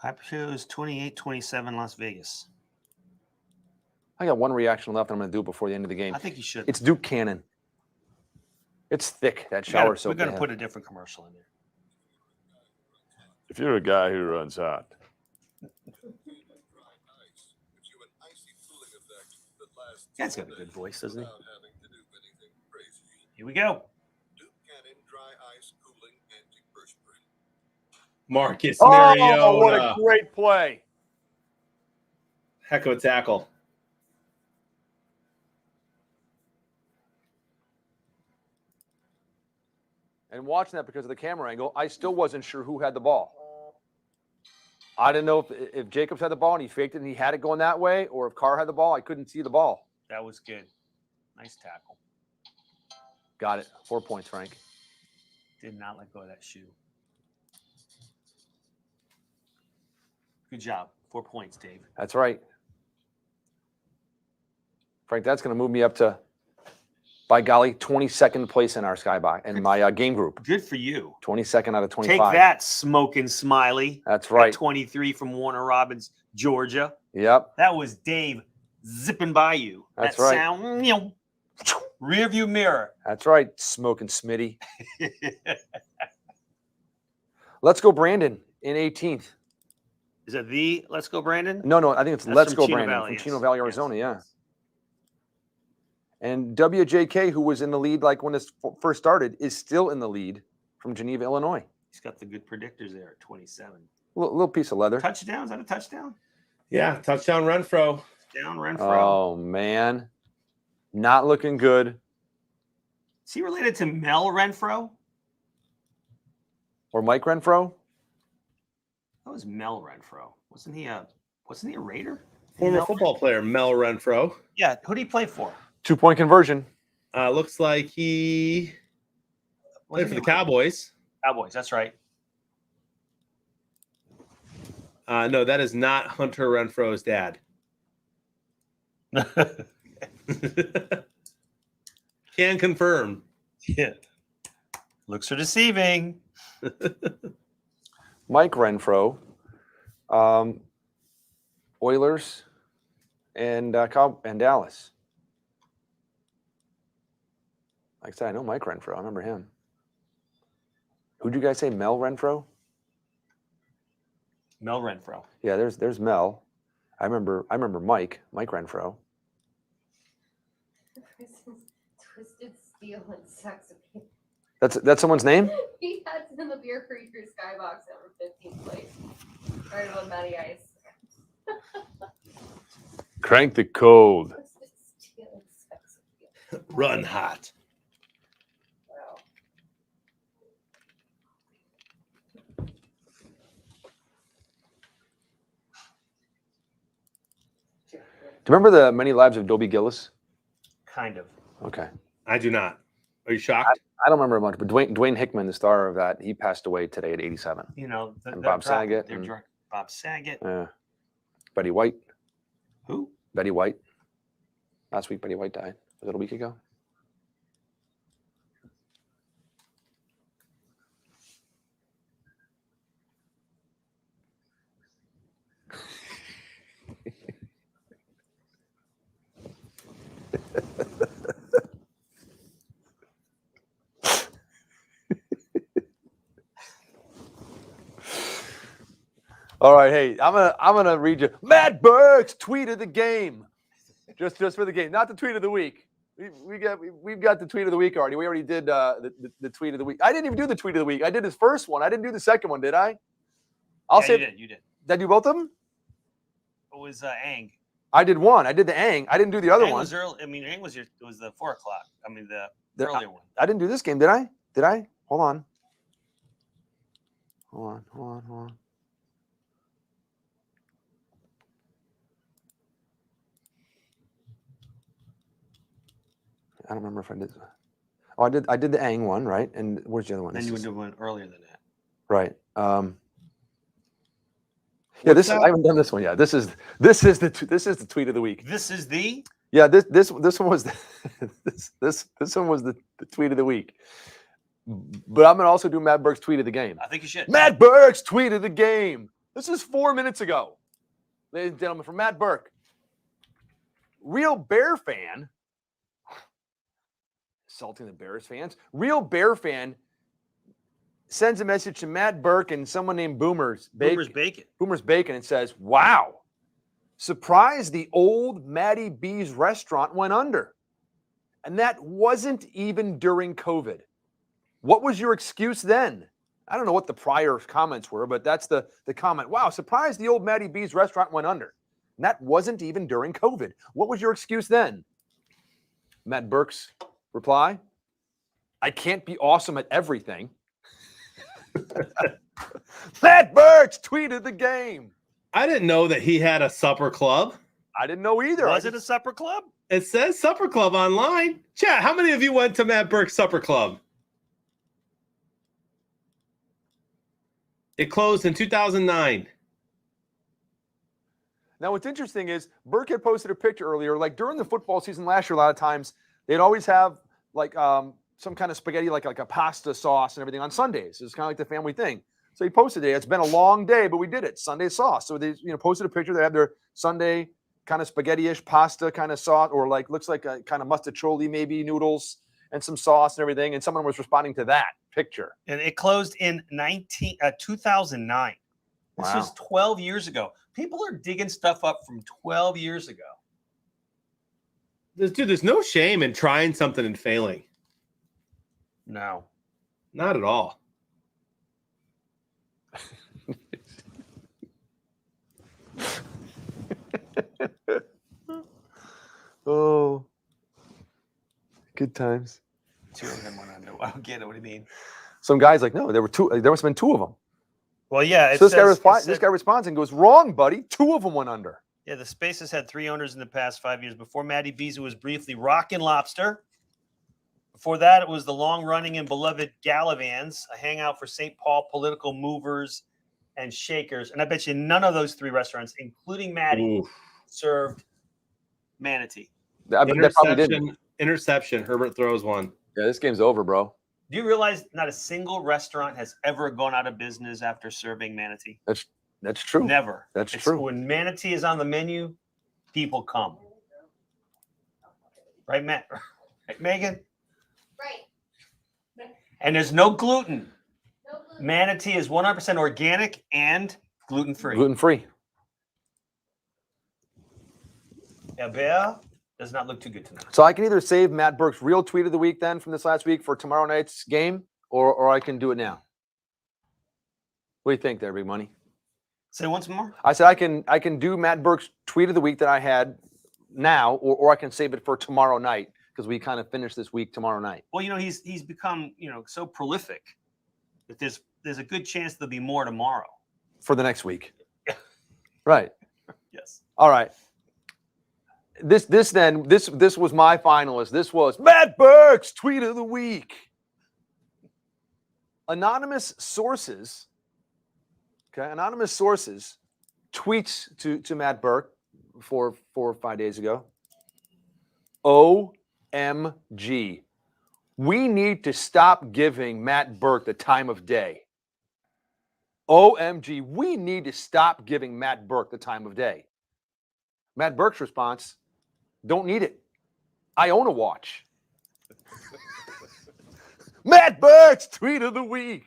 [SPEAKER 3] I chose 28-27 Las Vegas.
[SPEAKER 2] I got one reaction left I'm going to do before the end of the game.
[SPEAKER 3] I think you should.
[SPEAKER 2] It's Duke Cannon. It's thick, that shower soap.
[SPEAKER 3] We're going to put a different commercial in there.
[SPEAKER 2] If you're a guy who runs hot.
[SPEAKER 3] Guy's got a good voice, doesn't he? Here we go.
[SPEAKER 1] Marcus Mariota.
[SPEAKER 2] Oh, what a great play.
[SPEAKER 1] Heck of a tackle.
[SPEAKER 2] And watching that because of the camera angle, I still wasn't sure who had the ball. I didn't know if Jacobs had the ball and he faked it and he had it going that way, or if Carr had the ball, I couldn't see the ball.
[SPEAKER 3] That was good. Nice tackle.
[SPEAKER 2] Got it. 4 points, Frank.
[SPEAKER 3] Did not let go of that shoe. Good job. 4 points, Dave.
[SPEAKER 2] That's right. Frank, that's going to move me up to, by golly, 22nd place in our Skybox in my game group.
[SPEAKER 3] Good for you.
[SPEAKER 2] 22nd out of 25.
[SPEAKER 3] Take that, Smoking Smiley.
[SPEAKER 2] That's right.
[SPEAKER 3] 23 from Warner Robins, Georgia.
[SPEAKER 2] Yep.
[SPEAKER 3] That was Dave zipping by you.
[SPEAKER 2] That's
[SPEAKER 3] that
[SPEAKER 2] right.
[SPEAKER 3] Sound, rear view mirror.
[SPEAKER 2] That's right, Smoking Smitty. Let's Go Brandon in 18th.
[SPEAKER 3] Is it the Let's Go Brandon?
[SPEAKER 2] No, I think it's
[SPEAKER 3] That's
[SPEAKER 2] Let's
[SPEAKER 3] from
[SPEAKER 2] Go
[SPEAKER 3] Chino
[SPEAKER 2] Brandon
[SPEAKER 3] Valley,
[SPEAKER 2] from
[SPEAKER 3] yes.
[SPEAKER 2] Chino Valley,
[SPEAKER 3] Yes.
[SPEAKER 2] Arizona. Yeah. And WJK, who was in the lead like when this first started, is still in the lead from Geneva, Illinois.
[SPEAKER 3] He's got the good predictors there at 27.
[SPEAKER 2] Little piece of leather.
[SPEAKER 3] Touchdown? Is that a touchdown?
[SPEAKER 1] Yeah, touchdown Renfro.
[SPEAKER 3] Down Renfro.
[SPEAKER 2] Oh man, not looking good.
[SPEAKER 3] Is he related to Mel Renfro?
[SPEAKER 2] Or Mike Renfro?
[SPEAKER 3] That was Mel Renfro. Wasn't he a Raider?
[SPEAKER 1] Former
[SPEAKER 3] Mel
[SPEAKER 1] football player Mel Renfro.
[SPEAKER 3] Yeah, who did he play for?
[SPEAKER 2] 2-point conversion.
[SPEAKER 1] Looks like he played
[SPEAKER 3] Wasn't
[SPEAKER 1] for
[SPEAKER 3] he
[SPEAKER 1] the
[SPEAKER 3] a Raider?
[SPEAKER 1] Cowboys.
[SPEAKER 3] Cowboys, that's right.
[SPEAKER 1] No, that is not Hunter Renfro's dad. Can confirm.
[SPEAKER 3] Yeah. Looks are deceiving.
[SPEAKER 2] Mike Renfro, Oilers, and Dallas. Like I said, I know Mike Renfro. I remember him. Who'd you guys say? Mel Renfro?
[SPEAKER 3] Mel Renfro.
[SPEAKER 2] Yeah, there's Mel. I remember Mike Renfro.
[SPEAKER 8] Twisted Steel and Sex Appeal.
[SPEAKER 2] That's someone's name?
[SPEAKER 8] He had in the Beer Creaker Skybox that were 15th place. Right above Matty Ice.
[SPEAKER 2] Crank the code.
[SPEAKER 8] Twisted Steel and Sex Appeal.
[SPEAKER 1] Run hot.
[SPEAKER 8] Wow.
[SPEAKER 2] Do you remember the Many Lives of Dobie Gillis?
[SPEAKER 3] Kind of.
[SPEAKER 2] Okay.
[SPEAKER 1] I do not. Are you shocked?
[SPEAKER 2] I don't remember much, but Dwayne Hickman, the star of that, he passed away today at 87.
[SPEAKER 3] You know,
[SPEAKER 2] And Bob Saget and-
[SPEAKER 3] Bob Saget.
[SPEAKER 2] Betty White.
[SPEAKER 3] Who?
[SPEAKER 2] Betty White. Last week, Betty White died. Was it a week ago? All right, hey, I'm gonna read you Matt Burke's tweet of the game, just for the game, not the tweet of the week. We've got the tweet of the week already. We already did the tweet of the week. I didn't even do the tweet of the week. I did his first one. I didn't do the second one, did I? I'll say
[SPEAKER 3] You did.
[SPEAKER 2] Did I do both of them?
[SPEAKER 3] It was Ang.
[SPEAKER 2] I did one. I did the Ang. I didn't do the other
[SPEAKER 3] Ang
[SPEAKER 2] one.
[SPEAKER 3] was early. I mean, Ang was was the 4 o'clock. I mean, the earlier one.
[SPEAKER 2] I didn't do this game, did I? Did I? Hold on. Hold on. I don't remember if I did. Oh, I did the Ang one, right? And where's the other one?
[SPEAKER 3] Then
[SPEAKER 2] This
[SPEAKER 3] you
[SPEAKER 2] is-
[SPEAKER 3] would do one earlier than that.
[SPEAKER 2] Right. Yeah, this is, I haven't done this one yet. This is the tweet of the week.
[SPEAKER 3] This is the
[SPEAKER 2] Yeah, this one was the, this one was the tweet of the week. But I'm gonna also do Matt Burke's tweet of the game.
[SPEAKER 3] I think you should.
[SPEAKER 2] Matt Burke's tweet of the game. This is 4 minutes ago, ladies and gentlemen, from Matt Burke. Real Bear fan, insulting the Bears fans. Real Bear fan sends a message to Matt Burke and someone named Boomer's Bacon and says, "Wow, surprised the old Matty B's restaurant went under, and that wasn't even during COVID. What was your excuse then?" I don't know what the prior comments were, but that's the comment. "Wow, surprised the old Matty B's restaurant went under. And that wasn't even during COVID. What was your excuse then?" Matt Burke's reply, "I can't be awesome at everything." Matt Burke's tweet of the game.
[SPEAKER 1] I didn't know that he had a supper club.
[SPEAKER 2] I didn't know either.
[SPEAKER 3] Was it a supper club?
[SPEAKER 1] It says supper club online. Chat, how many of you went to Matt Burke's supper club? It closed in 2009.
[SPEAKER 2] Now, what's interesting is Burke had posted a picture earlier. Like during the football season last year, a lot of times they'd always have like some kind of spaghetti, like a pasta sauce and everything on Sundays. It's kind of like the family thing. So he posted it. It's been a long day, but we did it. Sunday sauce. So they posted a picture. They have their Sunday kind of spaghetti-ish pasta kind of sauce, or like looks like a kind of mustacholi maybe noodles and some sauce and everything. And someone was responding to that picture.
[SPEAKER 3] And it closed in 2009. This
[SPEAKER 2] Wow.
[SPEAKER 3] was 12 years ago. People are digging stuff up from 12 years ago.
[SPEAKER 1] There's no shame in trying something and failing.
[SPEAKER 3] No.
[SPEAKER 1] Not at all.
[SPEAKER 2] Oh, good times.
[SPEAKER 3] Two of them went under. I don't get it. What do you mean?
[SPEAKER 2] Some guys like, no, there were two. There must have been two of them.
[SPEAKER 3] Well, yeah.
[SPEAKER 2] So this guy responds and goes, wrong, buddy. Two of them went under.
[SPEAKER 3] Yeah, the Space has had 3 owners in the past 5 years. Before Matty Beasley was briefly Rockin' Lobster. Before that, it was the long-running and beloved Galavans, a hangout for St. Paul political movers and shakers. And I bet you none of those 3 restaurants, including Matty,
[SPEAKER 1] Oof.
[SPEAKER 3] served manatee.
[SPEAKER 2] I mean, they probably didn't.
[SPEAKER 1] Interception. Herbert throws one.
[SPEAKER 2] Yeah, this game's over, bro.
[SPEAKER 3] Do you realize not a single restaurant has ever gone out of business after serving manatee?
[SPEAKER 2] That's true.
[SPEAKER 3] Never.
[SPEAKER 2] That's
[SPEAKER 3] It's
[SPEAKER 2] true.
[SPEAKER 3] When manatee is on the menu, people come. Right, Matt? Right, Megan?
[SPEAKER 8] Right.
[SPEAKER 3] And there's no gluten.
[SPEAKER 8] No gluten.
[SPEAKER 3] Manatee is 100% organic and gluten-free.
[SPEAKER 2] Gluten-free.
[SPEAKER 3] Herbert does not look too good tonight.
[SPEAKER 2] So I can either save Matt Burke's real tweet of the week then from this last week for tomorrow night's game, or I can do it now. What do you think there, Big Money?
[SPEAKER 3] Say once more.
[SPEAKER 2] I said I can do Matt Burke's tweet of the week that I had now, or I can save it for tomorrow night because we kind of finish this week tomorrow night.
[SPEAKER 3] Well, he's become so prolific that there's a good chance there'll be more tomorrow.
[SPEAKER 2] For the next week. Right.
[SPEAKER 3] Yes.
[SPEAKER 2] All right. This was my finalist. This was Matt Burke's tweet of the week. Anonymous sources tweets to Matt Burke 4 or 5 days ago. OMG. We need to stop giving Matt Burke the time of day. OMG. We need to stop giving Matt Burke the time of day. Matt Burke's response, don't need it. I own a watch. Matt Burke's tweet of the week.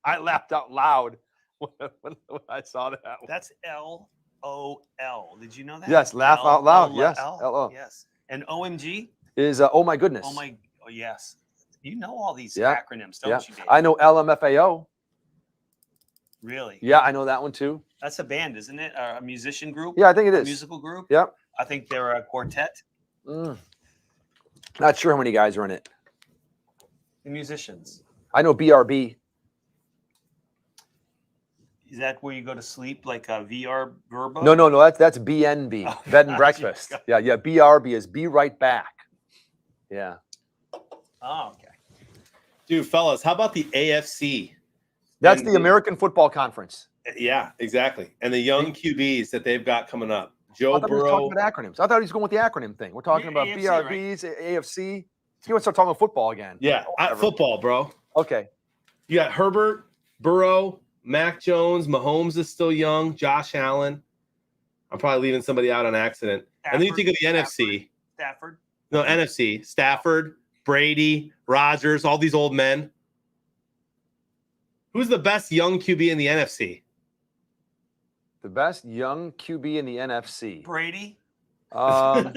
[SPEAKER 2] I laughed out loud when I saw that one.
[SPEAKER 3] That's LOL. Did you know that?
[SPEAKER 2] Yes, laugh out loud. Yes,
[SPEAKER 3] LOL.
[SPEAKER 2] LOL.
[SPEAKER 3] Yes. And OMG?
[SPEAKER 2] Is oh my goodness.
[SPEAKER 3] Oh yes. You know all these
[SPEAKER 2] Yeah.
[SPEAKER 3] acronyms, don't
[SPEAKER 2] Yeah.
[SPEAKER 3] you, Dave?
[SPEAKER 2] I know LMFAO.
[SPEAKER 3] Really?
[SPEAKER 2] Yeah, I know that one too.
[SPEAKER 3] That's a band, isn't it? A musician group?
[SPEAKER 2] Yeah, I think it
[SPEAKER 3] A
[SPEAKER 2] is.
[SPEAKER 3] musical group?
[SPEAKER 2] Yep.
[SPEAKER 3] I think they're a quartet.
[SPEAKER 2] Not sure how many guys are in it.
[SPEAKER 3] The musicians.
[SPEAKER 2] I know BRB.
[SPEAKER 3] Is that where you go to sleep, like a VR Verbo?
[SPEAKER 2] No. That's BNB,
[SPEAKER 3] Oh,
[SPEAKER 2] Bed and
[SPEAKER 3] gotcha.
[SPEAKER 2] Breakfast. Yeah. BRB is Be Right Back. Yeah.
[SPEAKER 3] Oh, okay.
[SPEAKER 1] Dude, fellas, how about the AFC?
[SPEAKER 2] That's
[SPEAKER 1] And
[SPEAKER 2] the American Football Conference.
[SPEAKER 1] Yeah, exactly. And the young QBs that they've got coming up. Joe
[SPEAKER 2] I thought we were
[SPEAKER 1] Burrow.
[SPEAKER 2] talking about acronyms. I thought he was going with the acronym thing. We're talking about
[SPEAKER 3] AFC, right?
[SPEAKER 2] BRBs, AFC. He wants to start talking about football again.
[SPEAKER 1] Yeah, football, bro.
[SPEAKER 2] Okay.
[SPEAKER 1] You got Herbert, Burrow, Mac Jones, Mahomes is still young, Josh Allen. I'm probably leaving somebody out on accident. And then you think of the NFC.
[SPEAKER 3] Stafford.
[SPEAKER 1] No, NFC. Stafford, Brady, Rodgers, all these old men. Who's the best young QB in the NFC?
[SPEAKER 2] The best young QB in the NFC.
[SPEAKER 3] Brady.
[SPEAKER 1] Like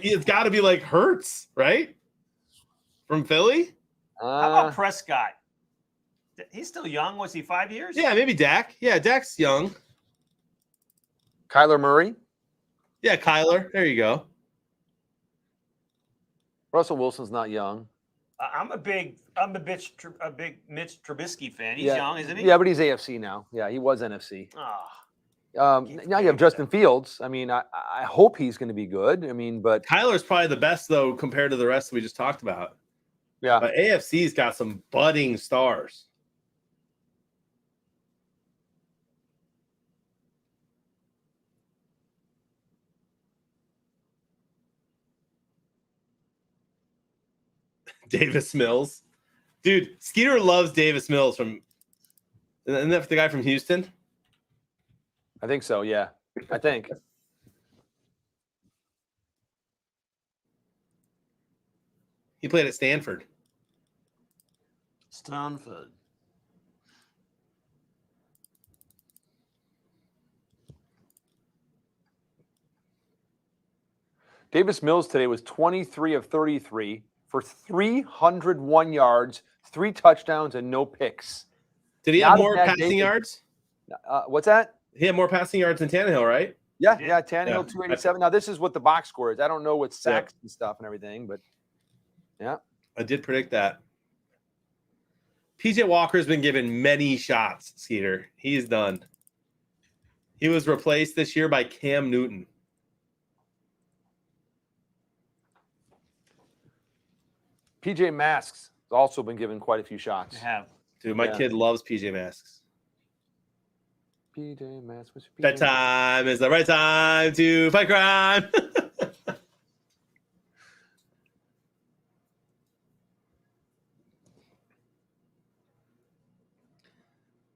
[SPEAKER 1] it's got to be like Hurts, right? From Philly?
[SPEAKER 3] How about Prescott? He's still young. Was he 5 years?
[SPEAKER 1] Yeah, maybe Dak. Yeah, Dak's young.
[SPEAKER 2] Kyler Murray.
[SPEAKER 1] Yeah, Kyler. There you go.
[SPEAKER 2] Russell Wilson's not young.
[SPEAKER 3] I'm a big Mitch Trubisky fan. He's
[SPEAKER 2] Yeah.
[SPEAKER 3] young, isn't he?
[SPEAKER 2] Yeah, but he's AFC now. Yeah, he was NFC.
[SPEAKER 3] Ah,
[SPEAKER 2] Now you have Justin Fields. I mean, I hope he's going to be good. I mean, but
[SPEAKER 1] Kyler's probably the best though compared to the rest we just talked about.
[SPEAKER 2] yeah,
[SPEAKER 1] But AFC's got some budding stars. Davis Mills. Dude, Skeeter loves Davis Mills from. Isn't that the guy from Houston?
[SPEAKER 2] I think so. Yeah, I think.
[SPEAKER 1] He played at Stanford.
[SPEAKER 3] Stanford.
[SPEAKER 2] Davis Mills today was 23 of 33 for 301 yards, 3 touchdowns, and no picks.
[SPEAKER 1] Did he
[SPEAKER 2] Not
[SPEAKER 1] have
[SPEAKER 2] a
[SPEAKER 1] more
[SPEAKER 2] bad
[SPEAKER 1] passing
[SPEAKER 2] day for-
[SPEAKER 1] yards?
[SPEAKER 2] What's that?
[SPEAKER 1] He had more passing yards than Tannehill, right?
[SPEAKER 2] Yeah,
[SPEAKER 3] Yeah.
[SPEAKER 2] yeah, Tannehill 287. Now this is what the box score is. I don't know what sacks and stuff and everything, but yeah.
[SPEAKER 1] I did predict that. PJ Walker's been given many shots, Skeeter. He's done. He was replaced this year by Cam Newton.
[SPEAKER 2] PJ Masks has also been given quite a few shots.
[SPEAKER 3] I have.
[SPEAKER 1] Dude, my
[SPEAKER 2] Yeah.
[SPEAKER 1] kid loves PJ Masks.
[SPEAKER 2] PJ Masks. What's PJ
[SPEAKER 1] Bedtime is the right time to fight crime.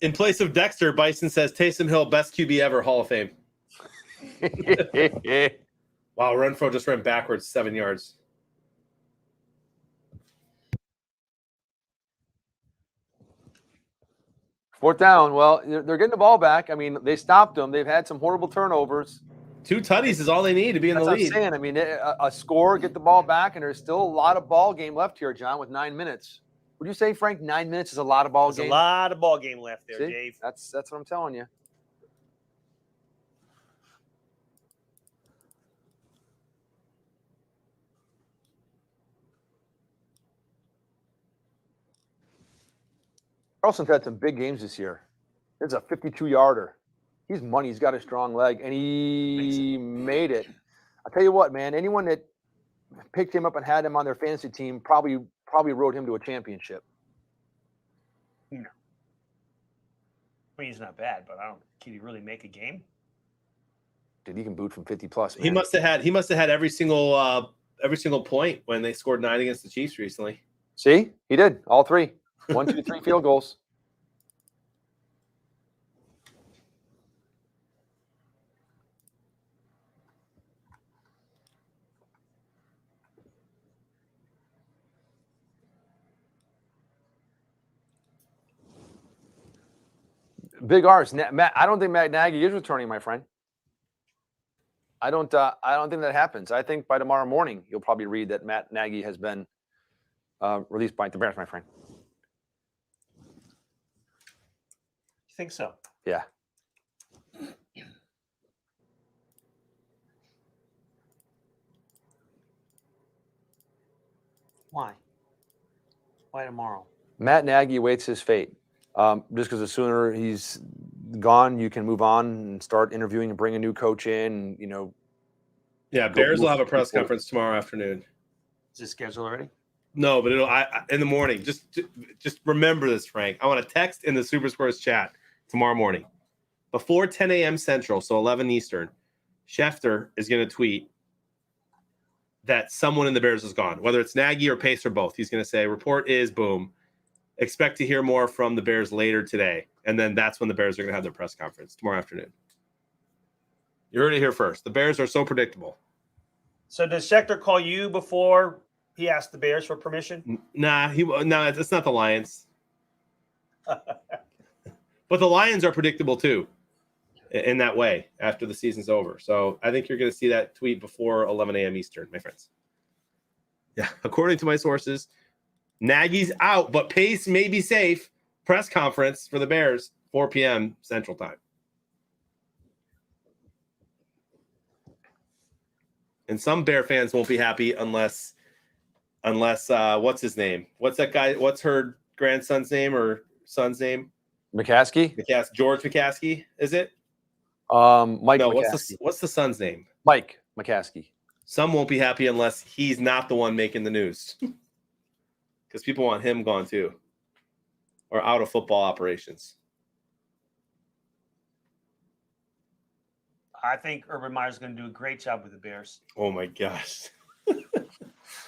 [SPEAKER 1] In place of Dexter, Bison says Taysom Hill, best QB ever, Hall of Fame. Wow, Renfro just ran backwards 7 yards.
[SPEAKER 2] Fourth down. Well, they're getting the ball back. I mean, they stopped them. They've had some horrible turnovers.
[SPEAKER 1] 2 tutties is all they need to be in
[SPEAKER 2] That's
[SPEAKER 1] the
[SPEAKER 2] what I'm
[SPEAKER 1] lead.
[SPEAKER 2] saying. I mean, a score, get the ball back, and there's still a lot of ball game left here, John, with 9 minutes. Would you say, Frank, 9 minutes is a lot of ball
[SPEAKER 3] There's
[SPEAKER 2] game?
[SPEAKER 3] a lot of ball game left there,
[SPEAKER 2] See?
[SPEAKER 3] Dave.
[SPEAKER 2] That's what I'm telling you. Carlson's had some big games this year. There's a 52-yarder. He's money. He's got a strong leg, and he made it. I'll tell you what, man. Anyone that picked him up and had him on their fantasy team probably rode him to a championship.
[SPEAKER 3] I mean, he's not bad, but I don't. Can he really make a game?
[SPEAKER 2] Dude, he can boot from 50 plus. Man.
[SPEAKER 1] He must have had every single point when they scored 9 against the Chiefs recently.
[SPEAKER 2] See, he did all 3. 1, 2, 3 field goals. Big R's. Matt, I don't think Matt Nagy is returning, my friend. I don't think that happens. I think by tomorrow morning you'll probably read that Matt Nagy has been released by the Bears, my friend.
[SPEAKER 3] You think so?
[SPEAKER 2] Yeah.
[SPEAKER 3] Why? Why tomorrow?
[SPEAKER 2] Matt Nagy awaits his fate. Just because the sooner he's gone, you can move on and start interviewing and bring a new coach in. And,
[SPEAKER 1] Yeah, Bears will have a press conference tomorrow afternoon.
[SPEAKER 3] Is it scheduled already?
[SPEAKER 1] No, but it'll in the morning. Just remember this, Frank. I want to text in the Super Sports chat tomorrow morning before 10 a.m. Central, so 11 Eastern. Schefter is going to tweet that someone in the Bears is gone, whether it's Nagy or Pace or both. He's going to say, report is boom. Expect to hear more from the Bears later today. And then that's when the Bears are going to have their press conference tomorrow afternoon. You heard it here first. The Bears are so predictable.
[SPEAKER 3] So does Schechter call you before he asked the Bears for permission?
[SPEAKER 1] Nah, it's not the Lions. But the Lions are predictable too in that way after the season's over. So I think you're going to see that tweet before 11 a.m. Eastern, my friends. Yeah, according to my sources, Nagy's out, but Pace may be safe. Press conference for the Bears, 4 p.m. Central Time. And some Bear fans won't be happy unless what's his name? What's that guy? What's her grandson's name or son's name?
[SPEAKER 2] McCaskey?
[SPEAKER 1] George McCaskey, is it?
[SPEAKER 2] Mike
[SPEAKER 1] No,
[SPEAKER 2] McCaskey.
[SPEAKER 1] what's the son's name?
[SPEAKER 2] Mike McCaskey.
[SPEAKER 1] Some won't be happy unless he's not the one making the news. Because people want him gone too. Or out of football operations.
[SPEAKER 3] I think Urban Meyer's going to do a great job with the Bears.
[SPEAKER 1] Oh my gosh.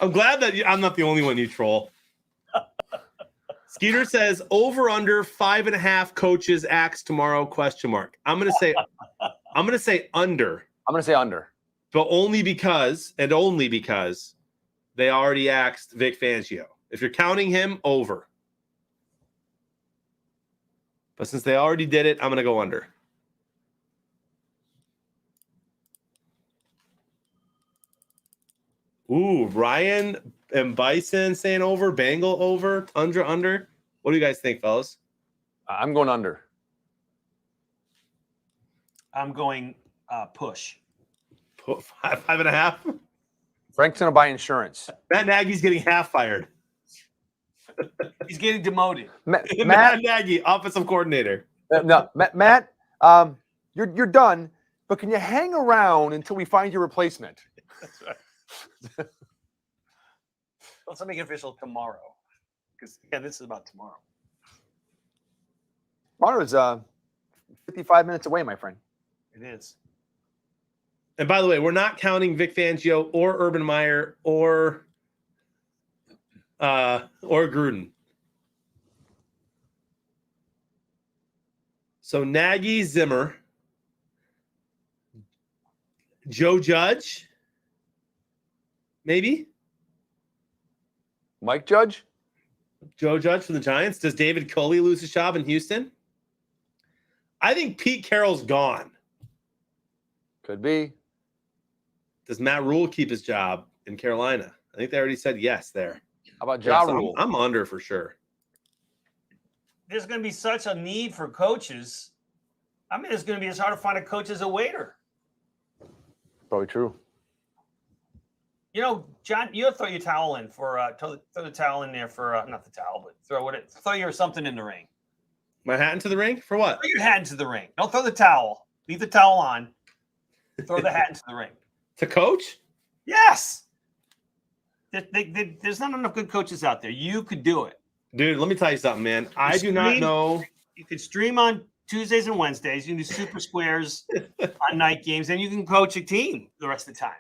[SPEAKER 1] I'm glad that I'm not the only one you troll. Skeeter says over under 5.5 coaches axed tomorrow ? I'm gonna say under,
[SPEAKER 2] I'm going to say under.
[SPEAKER 1] but only because they already axed Vic Fangio. If you're counting him, over. But since they already did it, I'm gonna go under. Ooh, Ryan and Bison saying over, Bengal over, Tundra under. What do you guys think, fellas?
[SPEAKER 2] I'm going under.
[SPEAKER 3] I'm going push.
[SPEAKER 1] 5.5.
[SPEAKER 2] Frank's going to buy insurance.
[SPEAKER 1] Matt Nagy's getting half fired.
[SPEAKER 3] He's getting demoted.
[SPEAKER 1] Matt Nagy, offensive coordinator.
[SPEAKER 2] No, Matt, you're done. But can you hang around until we find your replacement?
[SPEAKER 3] That's right. Let's make it official tomorrow. Because this is about tomorrow.
[SPEAKER 2] Tomorrow is 55 minutes away, my friend.
[SPEAKER 3] It is.
[SPEAKER 1] And by the way, we're not counting Vic Fangio or Urban Meyer or Gruden. So Nagy, Zimmer, Joe Judge, maybe
[SPEAKER 2] Mike Judge?
[SPEAKER 1] Joe Judge for the Giants. Does David Culley lose his job in Houston? I think Pete Carroll's gone.
[SPEAKER 2] Could be.
[SPEAKER 1] Does Matt Rule keep his job in Carolina? I think they already said yes there.
[SPEAKER 2] How about Ja
[SPEAKER 1] So
[SPEAKER 2] Rule?
[SPEAKER 1] I'm under for sure.
[SPEAKER 3] There's going to be such a need for coaches. I mean, it's going to be as hard to find a coach as a waiter.
[SPEAKER 2] Probably true.
[SPEAKER 3] You know, John, you'll throw your towel in for throw the towel in there for not the towel, but throw your something in the ring.
[SPEAKER 1] My hat into the ring for what?
[SPEAKER 3] Throw your hat into the ring. Don't throw the towel. Leave the towel on. Throw the hat into the ring.
[SPEAKER 1] To coach?
[SPEAKER 3] Yes. There's not enough good coaches out there. You could do it.
[SPEAKER 1] Dude, let me tell you something, man. I do not know.
[SPEAKER 3] You could stream on Tuesdays and Wednesdays. You can do super squares on night games, and you can coach a team the rest of the time.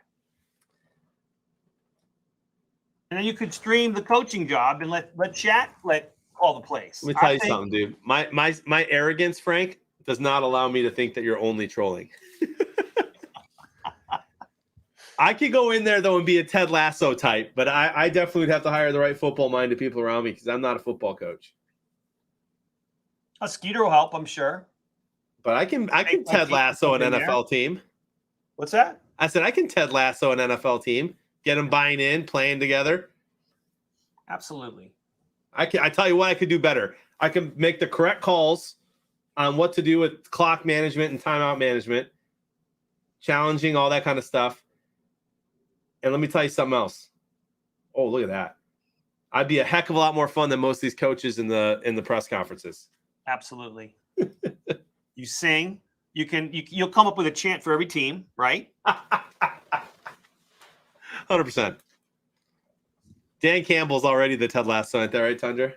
[SPEAKER 3] And then you could stream the coaching job and let chat call the plays.
[SPEAKER 1] Let me tell you something, dude. My arrogance, Frank, does not allow me to think that you're only trolling. I could go in there, though, and be a Ted Lasso type, but I definitely would have to hire the right football-minded people around me because I'm not a football coach.
[SPEAKER 3] A Skeeter will help, I'm sure.
[SPEAKER 1] But I can Ted Lasso an NFL team.
[SPEAKER 3] What's that?
[SPEAKER 1] I said I can Ted Lasso an NFL team, get them buying in, playing together.
[SPEAKER 3] Absolutely.
[SPEAKER 1] I tell you what I could do better. I can make the correct calls on what to do with clock management and timeout management, challenging, all that kind of stuff. And let me tell you something else. Oh, look at that. I'd be a heck of a lot more fun than most of these coaches in the press conferences.
[SPEAKER 3] Absolutely. You sing. You'll come up with a chant for every team, right?
[SPEAKER 1] 100%. Dan Campbell's already the Ted Lasso out there, right, Tundra?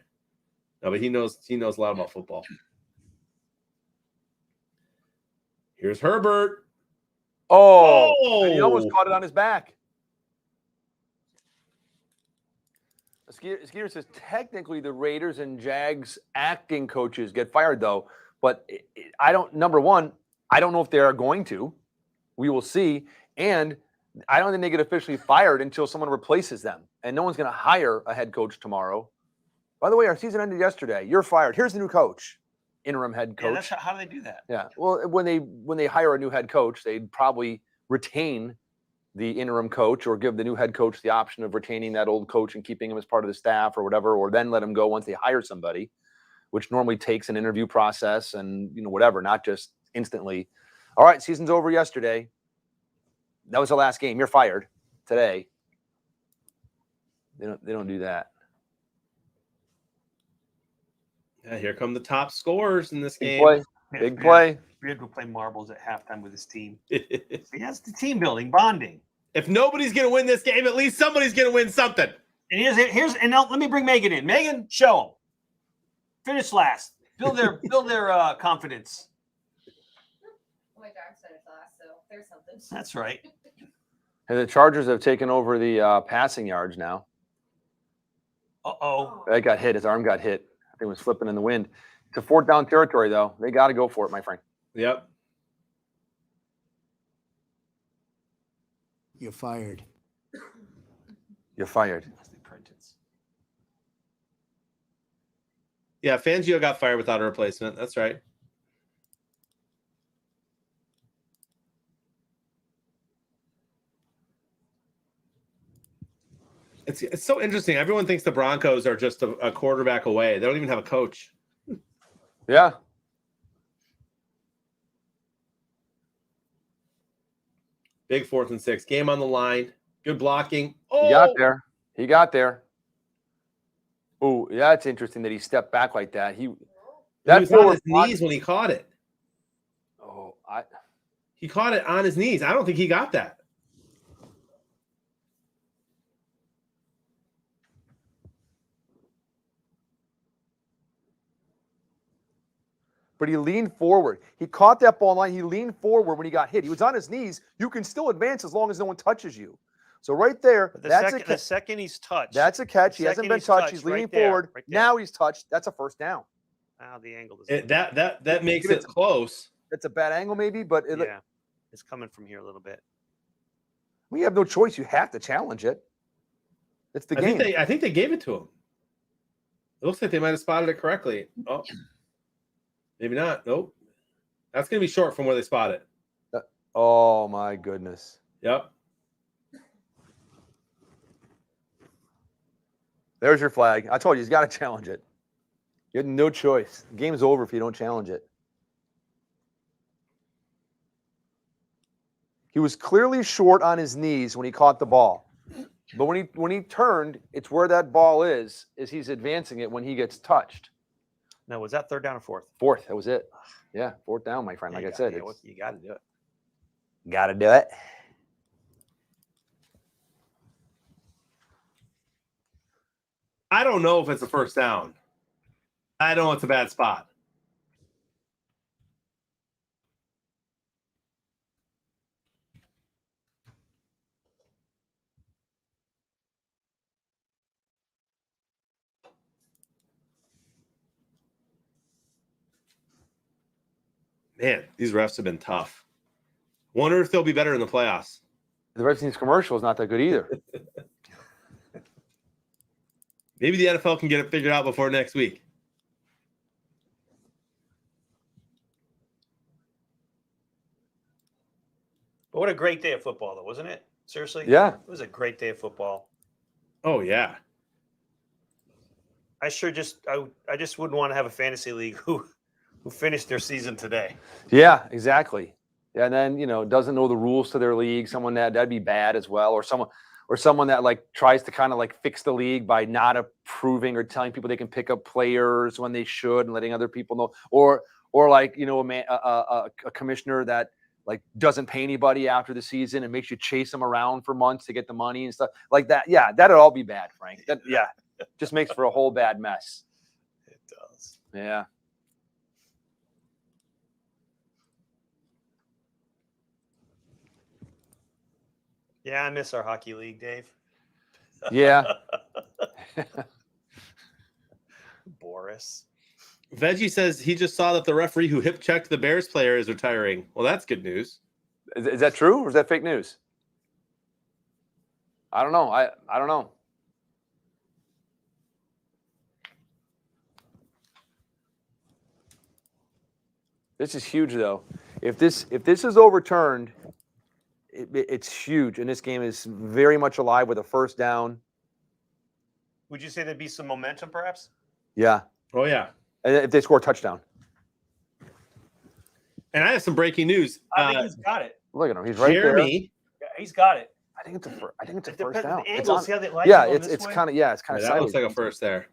[SPEAKER 1] No, but he knows a lot about football. Here's Herbert.
[SPEAKER 2] Oh, and he almost caught it on his back. Skeeter says technically the Raiders and Jags acting coaches get fired, though. But number one, I don't know if they are going to. We will see. And I don't think they get officially fired until someone replaces them. And no one's going to hire a head coach tomorrow. By the way, our season ended yesterday. You're fired. Here's the new coach, interim head coach.
[SPEAKER 3] Yeah, that's how do they do that?
[SPEAKER 2] Yeah. Well, when they hire a new head coach, they'd probably retain the interim coach or give the new head coach the option of retaining that old coach and keeping him as part of the staff or whatever, or then let him go once they hire somebody, which normally takes an interview process and, whatever, not just instantly. All right, season's over yesterday. That was the last game. You're fired today. They don't do that.
[SPEAKER 1] Yeah, here come the top scorers in this
[SPEAKER 2] Big
[SPEAKER 1] game.
[SPEAKER 2] play. Big play.
[SPEAKER 3] We had to play marbles at halftime with his team. See, that's the team building, bonding.
[SPEAKER 1] If nobody's going to win this game, at least somebody's going to win something.
[SPEAKER 3] And and now let me bring Megan in. Megan, show them. Finish last. Build their confidence.
[SPEAKER 8] Oh my dog finished last, so there's something.
[SPEAKER 3] That's right.
[SPEAKER 2] And the Chargers have taken over the passing yards now.
[SPEAKER 3] Uh-oh.
[SPEAKER 2] That got hit. His arm got hit. I think it was flipping in the wind. It's a 4th down territory, though. They got to go for it, my friend.
[SPEAKER 1] Yep.
[SPEAKER 11] You're fired.
[SPEAKER 2] You're fired.
[SPEAKER 1] Yeah, Fangio got fired without a replacement. That's right. It's so interesting. Everyone thinks the Broncos are just a quarterback away. They don't even have a coach.
[SPEAKER 2] Yeah.
[SPEAKER 1] Big 4th and 6. Game on the line. Good blocking.
[SPEAKER 2] He got there. He got there. Oh, yeah, it's interesting that he stepped back like that.
[SPEAKER 1] He was on his knees when he caught it.
[SPEAKER 2] Oh,
[SPEAKER 1] he caught it on his knees. I don't think he got that.
[SPEAKER 2] But he leaned forward. He caught that ball line. He leaned forward when he got hit. He was on his knees. You can still advance as long as no one touches you. So right there,
[SPEAKER 3] The second he's touched.
[SPEAKER 2] That's a catch. He hasn't
[SPEAKER 3] second
[SPEAKER 2] been
[SPEAKER 3] he's
[SPEAKER 2] touched.
[SPEAKER 3] touched,
[SPEAKER 2] He's leaning
[SPEAKER 3] right there,
[SPEAKER 2] forward.
[SPEAKER 3] right there.
[SPEAKER 2] Now he's touched. That's a 1st down.
[SPEAKER 3] Wow, the angle is
[SPEAKER 1] That makes it close.
[SPEAKER 2] It's a bad angle, maybe, but
[SPEAKER 3] yeah, it's coming from here a little bit.
[SPEAKER 2] we have no choice. You have to challenge it. It's the game.
[SPEAKER 1] I think they gave it to him. It looks like they might have spotted it correctly. Oh, maybe not. Nope. That's going to be short from where they spot it.
[SPEAKER 2] Oh, my goodness.
[SPEAKER 1] Yep.
[SPEAKER 2] There's your flag. I told you, he's got to challenge it. You have no choice. The game's over if you don't challenge it. He was clearly short on his knees when he caught the ball. But when he turned, it's where that ball is he's advancing it when he gets touched.
[SPEAKER 3] No, was that 3rd down or 4th?
[SPEAKER 2] 4th. That was it. Yeah, 4th down, my friend.
[SPEAKER 3] Yeah,
[SPEAKER 2] Like I said,
[SPEAKER 3] you got to do it.
[SPEAKER 2] got to do it.
[SPEAKER 1] I don't know if it's a 1st down. I know it's a bad spot. Man, these refs have been tough. Wonder if they'll be better in the playoffs.
[SPEAKER 2] The Redskins commercial is not that good either.
[SPEAKER 1] Maybe the NFL can get it figured out before next week.
[SPEAKER 3] But what a great day of football, though, wasn't it? Seriously?
[SPEAKER 2] Yeah.
[SPEAKER 3] It was a great day of football.
[SPEAKER 1] Oh, yeah.
[SPEAKER 3] I just wouldn't want to have a fantasy league who finished their season today.
[SPEAKER 2] Yeah, exactly. Yeah, and then doesn't know the rules to their league. Someone that'd be bad as well, or someone that like tries to kind of like fix the league by not approving or telling people they can pick up players when they should and letting other people know, or like a commissioner that like doesn't pay anybody after the season and makes you chase them around for months to get the money and stuff like that. Yeah, that'd all be bad, Frank. Just makes for a whole bad mess.
[SPEAKER 3] It does.
[SPEAKER 2] Yeah.
[SPEAKER 3] Yeah, I miss our hockey league, Dave.
[SPEAKER 2] Yeah.
[SPEAKER 3] Boris.
[SPEAKER 1] Veggie says he just saw that the referee who hip checked the Bears player is retiring. Well, that's good news.
[SPEAKER 2] Is that true or is that fake news? I don't know. I don't know. This is huge, though. If this is overturned, it's huge, and this game is very much alive with a 1st down.
[SPEAKER 3] Would you say there'd be some momentum, perhaps?
[SPEAKER 2] Yeah.
[SPEAKER 1] Oh, yeah.
[SPEAKER 2] And if they score a touchdown.
[SPEAKER 1] And I have some breaking news.
[SPEAKER 3] I think he's got it.
[SPEAKER 2] Look at him. He's right
[SPEAKER 1] Jeremy,
[SPEAKER 3] Yeah, he's got it.
[SPEAKER 2] there. I think it's a
[SPEAKER 3] It
[SPEAKER 2] first
[SPEAKER 3] depends on
[SPEAKER 2] down.
[SPEAKER 3] the
[SPEAKER 2] It's
[SPEAKER 3] angle.
[SPEAKER 2] on-
[SPEAKER 3] See how they like
[SPEAKER 2] yeah,
[SPEAKER 3] going
[SPEAKER 2] it's
[SPEAKER 3] this way?
[SPEAKER 2] kind of
[SPEAKER 1] that
[SPEAKER 2] sideways.
[SPEAKER 1] looks like a first there.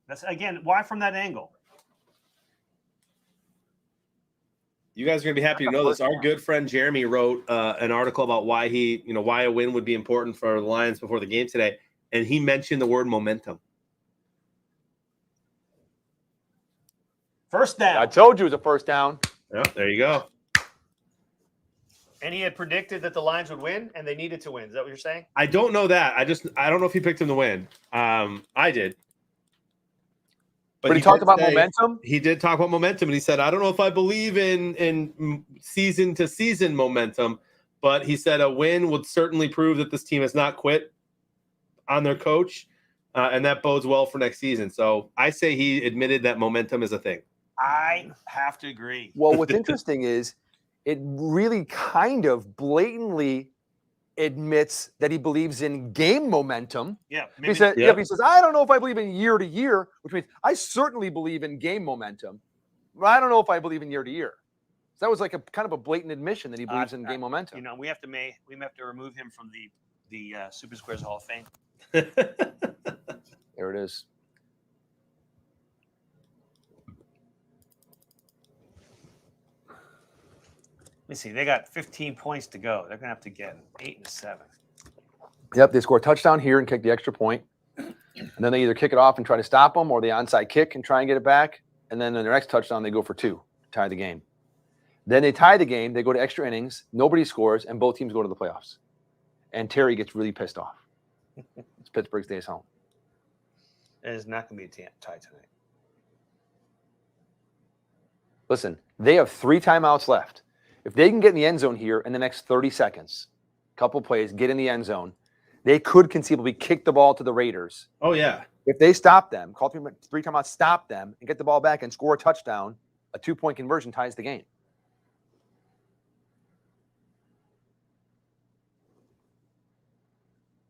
[SPEAKER 3] That's again, why from that angle?
[SPEAKER 1] You guys are going to be happy to know this. Our good friend Jeremy wrote an article about why why a win would be important for the Lions before the game today. And he mentioned the word momentum.
[SPEAKER 3] 1st down.
[SPEAKER 2] I told you it was a 1st down.
[SPEAKER 1] Yeah, there you go.
[SPEAKER 3] And he had predicted that the Lions would win, and they needed to win. Is that what you're saying?
[SPEAKER 1] I don't know that. I don't know if he picked him to win. I did.
[SPEAKER 2] But he talked
[SPEAKER 1] did
[SPEAKER 2] about
[SPEAKER 1] say-
[SPEAKER 2] momentum.
[SPEAKER 1] He did talk about momentum, and he said, "I don't know if I believe in season to season momentum, but he said a win would certainly prove that this team has not quit on their coach, and that bodes well for next season." So I say he admitted that momentum is a thing.
[SPEAKER 3] I have to agree.
[SPEAKER 2] Well, what's interesting is it really kind of blatantly admits that he believes in game momentum.
[SPEAKER 3] Yeah.
[SPEAKER 2] He said, he says, I don't know if I believe in year to year, which means I certainly believe in game momentum, but I don't know if I believe in year to year. So that was like a kind of a blatant admission that he believes in game momentum.
[SPEAKER 3] You know, we have to remove him from the Super Squares Hall of Fame.
[SPEAKER 2] There it is.
[SPEAKER 3] Let me see. They got 15 points to go. They're gonna have to get 8 and 7.
[SPEAKER 2] Yep, they score a touchdown here and kick the extra point. And then they either kick it off and try to stop them, or they onside kick and try and get it back. And then in their next touchdown, they go for 2 to tie the game. Then they tie the game. They go to extra innings. Nobody scores, and both teams go to the playoffs. And Terry gets really pissed off. Pittsburgh stays home.
[SPEAKER 3] It is not gonna be a tie tonight.
[SPEAKER 2] Listen, they have 3 timeouts left. If they can get in the end zone here in the next 30 seconds, couple plays, get in the end zone, they could conceivably kick the ball to the Raiders.
[SPEAKER 1] Oh yeah.
[SPEAKER 2] If they stop them, call 3 timeouts, stop them, and get the ball back and score a touchdown, a 2-point conversion ties the game.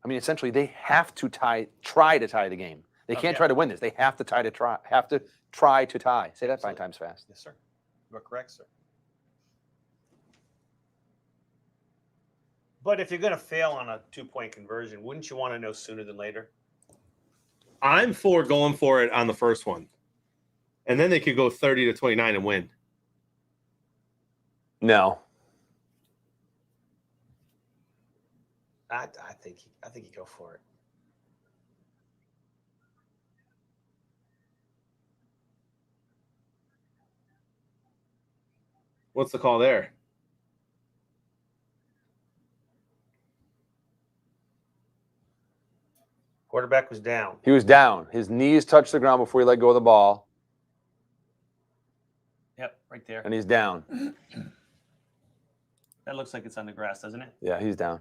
[SPEAKER 2] I mean, essentially, they have to try to tie the game. They can't try to win this. They have to try to tie. Say that 5 times fast.
[SPEAKER 3] Yes, sir. You are correct, sir. But if you're going to fail on a 2-point conversion, wouldn't you want to know sooner than later?
[SPEAKER 1] I'm for going for it on the first one, and then they could go 30-29 and win.
[SPEAKER 2] No.
[SPEAKER 3] I think you go for it.
[SPEAKER 1] What's the call there?
[SPEAKER 3] Quarterback was down.
[SPEAKER 2] He was down. His knees touched the ground before he let go of the ball,
[SPEAKER 3] Yep, right there.
[SPEAKER 2] and he's down.
[SPEAKER 3] That looks like it's on the grass, doesn't it?
[SPEAKER 2] Yeah, he's down.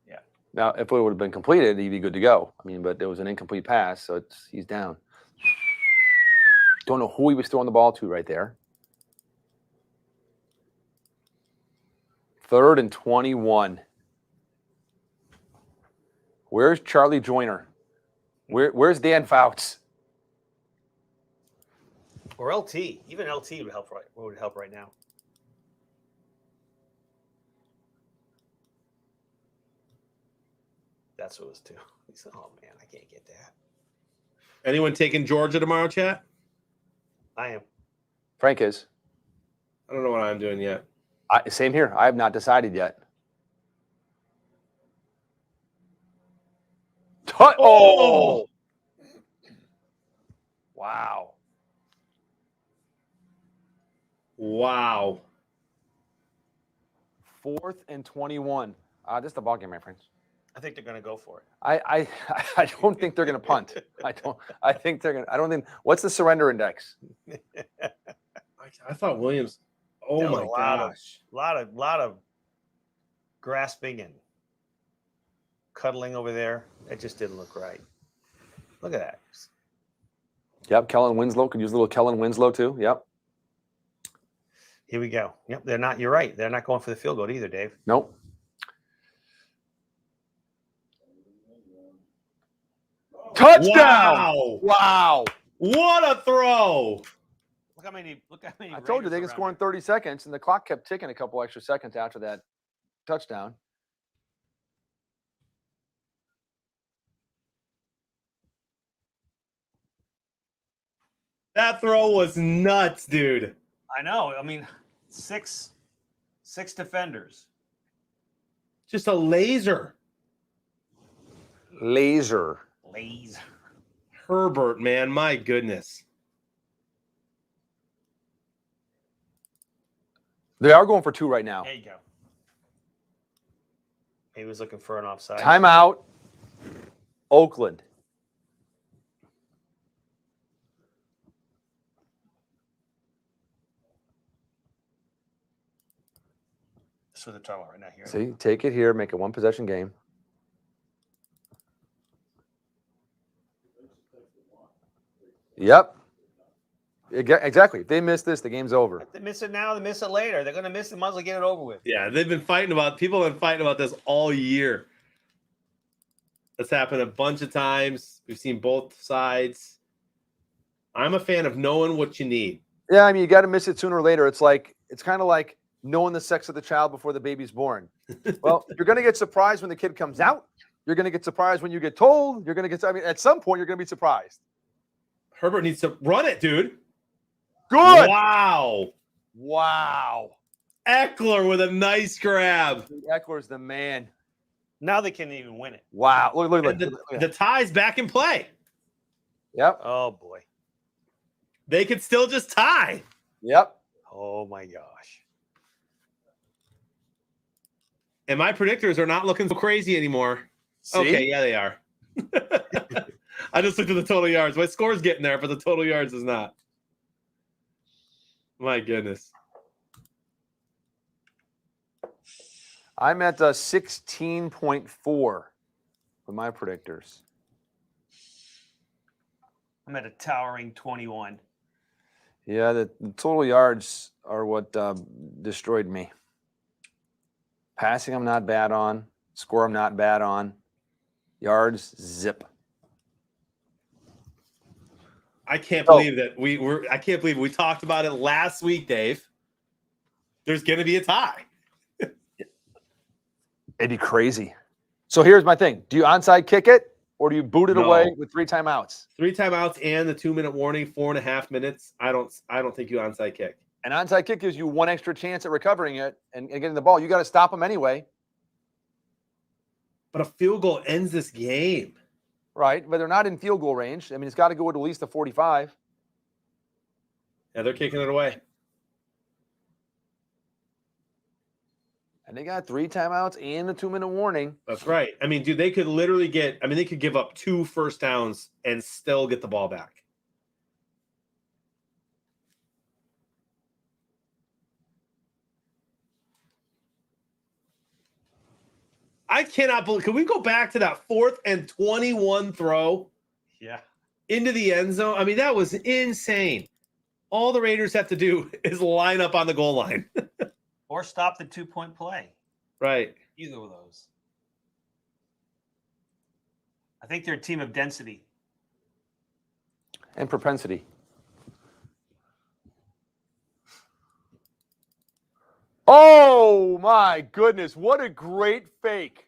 [SPEAKER 3] Yeah.
[SPEAKER 2] Now, if it would have been completed, he'd be good to go. I mean, but there was an incomplete pass, so he's down. Don't know who he was throwing the ball to right there. 3rd and 21. Where's Charlie Joyner? Where's Dan Fouts?
[SPEAKER 3] Or LT. Even LT would help right now. That's what it was too. He said, "Oh man, I can't get that."
[SPEAKER 1] Anyone taking Georgia tomorrow, chat?
[SPEAKER 3] I am.
[SPEAKER 2] Frank is.
[SPEAKER 1] I don't know what I'm doing yet.
[SPEAKER 2] Same here. I have not decided yet. Oh! Wow.
[SPEAKER 1] Wow.
[SPEAKER 2] 4th and 21. This is the ball game, my friends.
[SPEAKER 3] I think they're going to go for it.
[SPEAKER 2] I don't think they're going to punt. I think they're going to. I don't think. What's the surrender index?
[SPEAKER 1] I thought Williams. Oh
[SPEAKER 3] That was
[SPEAKER 1] my
[SPEAKER 3] a lot
[SPEAKER 1] gosh.
[SPEAKER 3] lot of grasping and cuddling over there. It just didn't look right. Look at that.
[SPEAKER 2] Yep. Kellen Winslow could use a little Kellen Winslow too. Yep.
[SPEAKER 3] Here we go. Yep, they're not. You're right. They're not going for the field goal either, Dave.
[SPEAKER 2] Nope. Touchdown!
[SPEAKER 1] Wow.
[SPEAKER 2] Wow.
[SPEAKER 1] What a throw.
[SPEAKER 3] Look how many.
[SPEAKER 2] I told you they
[SPEAKER 3] Raiders
[SPEAKER 2] could score in
[SPEAKER 3] around
[SPEAKER 2] 30 seconds, and the clock kept ticking a couple extra seconds after that touchdown.
[SPEAKER 1] That throw was nuts, dude.
[SPEAKER 3] there. I know. I mean, six defenders.
[SPEAKER 1] Just a laser.
[SPEAKER 2] Laser.
[SPEAKER 3] Laser.
[SPEAKER 1] Herbert, man, my goodness.
[SPEAKER 2] They are going for 2 right now.
[SPEAKER 3] There you go. He was looking for an offside.
[SPEAKER 2] Timeout. Oakland.
[SPEAKER 3] That's what they're talking about right now here.
[SPEAKER 2] See, take it here, make it 1 possession game. Yep. Exactly. If they miss this, the game's over.
[SPEAKER 3] If they miss it now, they miss it later. They're going to miss it. Might as well get it over with.
[SPEAKER 1] Yeah, people have been fighting about this all year. That's happened a bunch of times. We've seen both sides. I'm a fan of knowing what you need.
[SPEAKER 2] Yeah, I mean, you got to miss it sooner or later. It's kind of like knowing the sex of the child before the baby's born. Well, you're going to get surprised when the kid comes out. You're going to get surprised when you get told. You're going to get, I mean, at some point, you're going to be surprised.
[SPEAKER 1] Herbert needs to run it, dude.
[SPEAKER 2] Good.
[SPEAKER 1] Wow.
[SPEAKER 2] Wow.
[SPEAKER 1] Eckler with a nice grab.
[SPEAKER 2] Eckler's the man.
[SPEAKER 3] Now they can't even win it.
[SPEAKER 2] Wow. Look.
[SPEAKER 1] And the tie's back in play.
[SPEAKER 2] Yep.
[SPEAKER 3] Oh, boy.
[SPEAKER 1] They could still just tie.
[SPEAKER 2] Yep.
[SPEAKER 3] Oh, my gosh.
[SPEAKER 1] And my predictors are not looking so crazy anymore.
[SPEAKER 2] See?
[SPEAKER 1] Okay, yeah, they are. I just looked at the total yards. My score's getting there, but the total yards is not. My goodness.
[SPEAKER 2] I'm at 16.4 with my predictors.
[SPEAKER 3] I'm at a towering 21.
[SPEAKER 2] Yeah, the total yards are what destroyed me. Passing, I'm not bad on. Score, I'm not bad on. Yards, zip.
[SPEAKER 1] I can't believe that I can't believe we talked about it last week, Dave. There's going to be a tie.
[SPEAKER 2] It'd be crazy. So here's my thing. Do you onside kick it or do you boot it
[SPEAKER 1] No.
[SPEAKER 2] away with 3 timeouts?
[SPEAKER 1] 3 timeouts and the 2-minute warning, 4.5 minutes. I don't think you onside kick.
[SPEAKER 2] An onside kick gives you 1 extra chance at recovering it and getting the ball. You got to stop them anyway.
[SPEAKER 1] But a field goal ends this game.
[SPEAKER 2] Right, but they're not in field goal range. I mean, it's got to go at least a 45.
[SPEAKER 1] Yeah, they're kicking it away.
[SPEAKER 2] And they got 3 timeouts and the 2-minute warning.
[SPEAKER 1] That's right. I mean, dude, they could literally they could give up 2 first downs and still get the ball back. I cannot believe. Can we go back to that 4th and 21 throw?
[SPEAKER 3] Yeah.
[SPEAKER 1] Into the end zone? I mean, that was insane. All the Raiders have to do is line up on the goal line.
[SPEAKER 3] Or stop the 2-point play.
[SPEAKER 1] Right.
[SPEAKER 3] Either of those. I think they're a team of density.
[SPEAKER 2] And propensity. Oh, my goodness. What a great fake.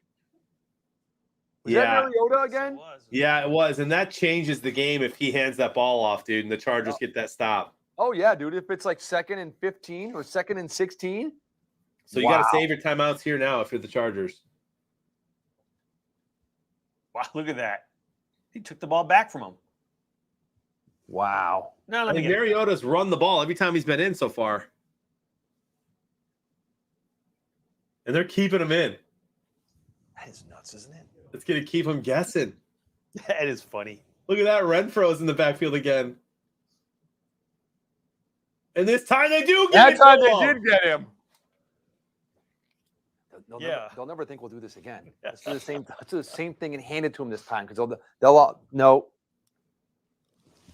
[SPEAKER 2] Was that Mariota again?
[SPEAKER 1] Yeah, it was. And that changes the game if he hands that ball off, dude, and the Chargers get that stop.
[SPEAKER 2] Oh, yeah, dude. If it's like 2nd and 15 or 2nd and 16.
[SPEAKER 1] So you got to save your timeouts here now if you're the Chargers.
[SPEAKER 3] Wow, look at that. He took the ball back from him.
[SPEAKER 2] Wow.
[SPEAKER 3] No,
[SPEAKER 1] I mean, Mariota's run the ball every time he's been in so far. And they're keeping him in.
[SPEAKER 3] That is nuts, isn't it?
[SPEAKER 1] It's going to keep him guessing.
[SPEAKER 3] That is funny.
[SPEAKER 1] Look at that. Renfro's in the backfield again. And this time they do get
[SPEAKER 2] That time they did get him. They'll never think we'll do this again. Let's do the same thing and hand it to him this time because they'll all no.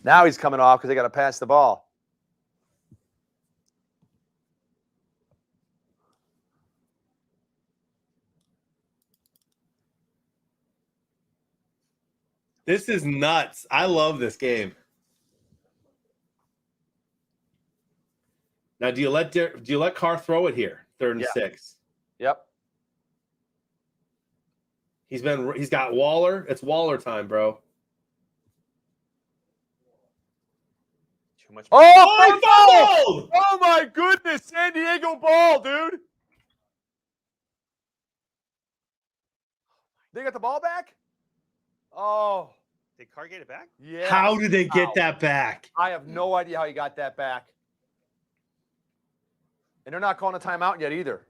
[SPEAKER 2] Now he's coming off because they got to pass the ball.
[SPEAKER 1] This is nuts. I love this game. Now, do you let Carr throw it here? 3rd and 6.
[SPEAKER 2] Yep.
[SPEAKER 1] He's got Waller. It's Waller time, bro.
[SPEAKER 3] Too much.
[SPEAKER 2] Oh, oh my goodness, San Diego ball, dude. They got the ball back? Oh.
[SPEAKER 3] Did Carr get it back?
[SPEAKER 2] Yeah.
[SPEAKER 1] How did they get that back?
[SPEAKER 2] I have no idea how he got that back. And they're not calling a timeout yet either.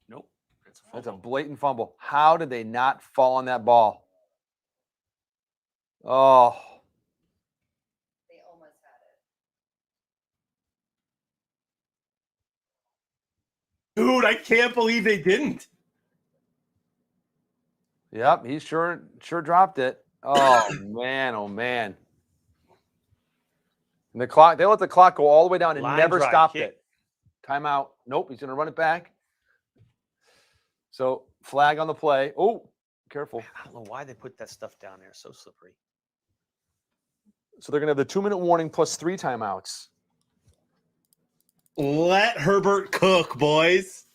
[SPEAKER 3] Nope. It's a
[SPEAKER 2] That's a
[SPEAKER 3] fumble.
[SPEAKER 2] blatant fumble. How did they not fall on that ball? Oh,
[SPEAKER 8] They almost had it.
[SPEAKER 1] Dude, I can't believe they didn't.
[SPEAKER 2] yep. He sure dropped it. Oh man. Oh man. And the clock. They let the clock go all the way down and
[SPEAKER 3] Line
[SPEAKER 2] never
[SPEAKER 3] drive
[SPEAKER 2] stopped
[SPEAKER 3] kick.
[SPEAKER 2] it. Timeout. Nope. He's going to run it back. So flag on the play. Oh, careful.
[SPEAKER 3] I don't know why they put that stuff down there. So slippery.
[SPEAKER 2] So they're going to have the 2-minute warning plus 3 timeouts.
[SPEAKER 1] Let Herbert cook, boys.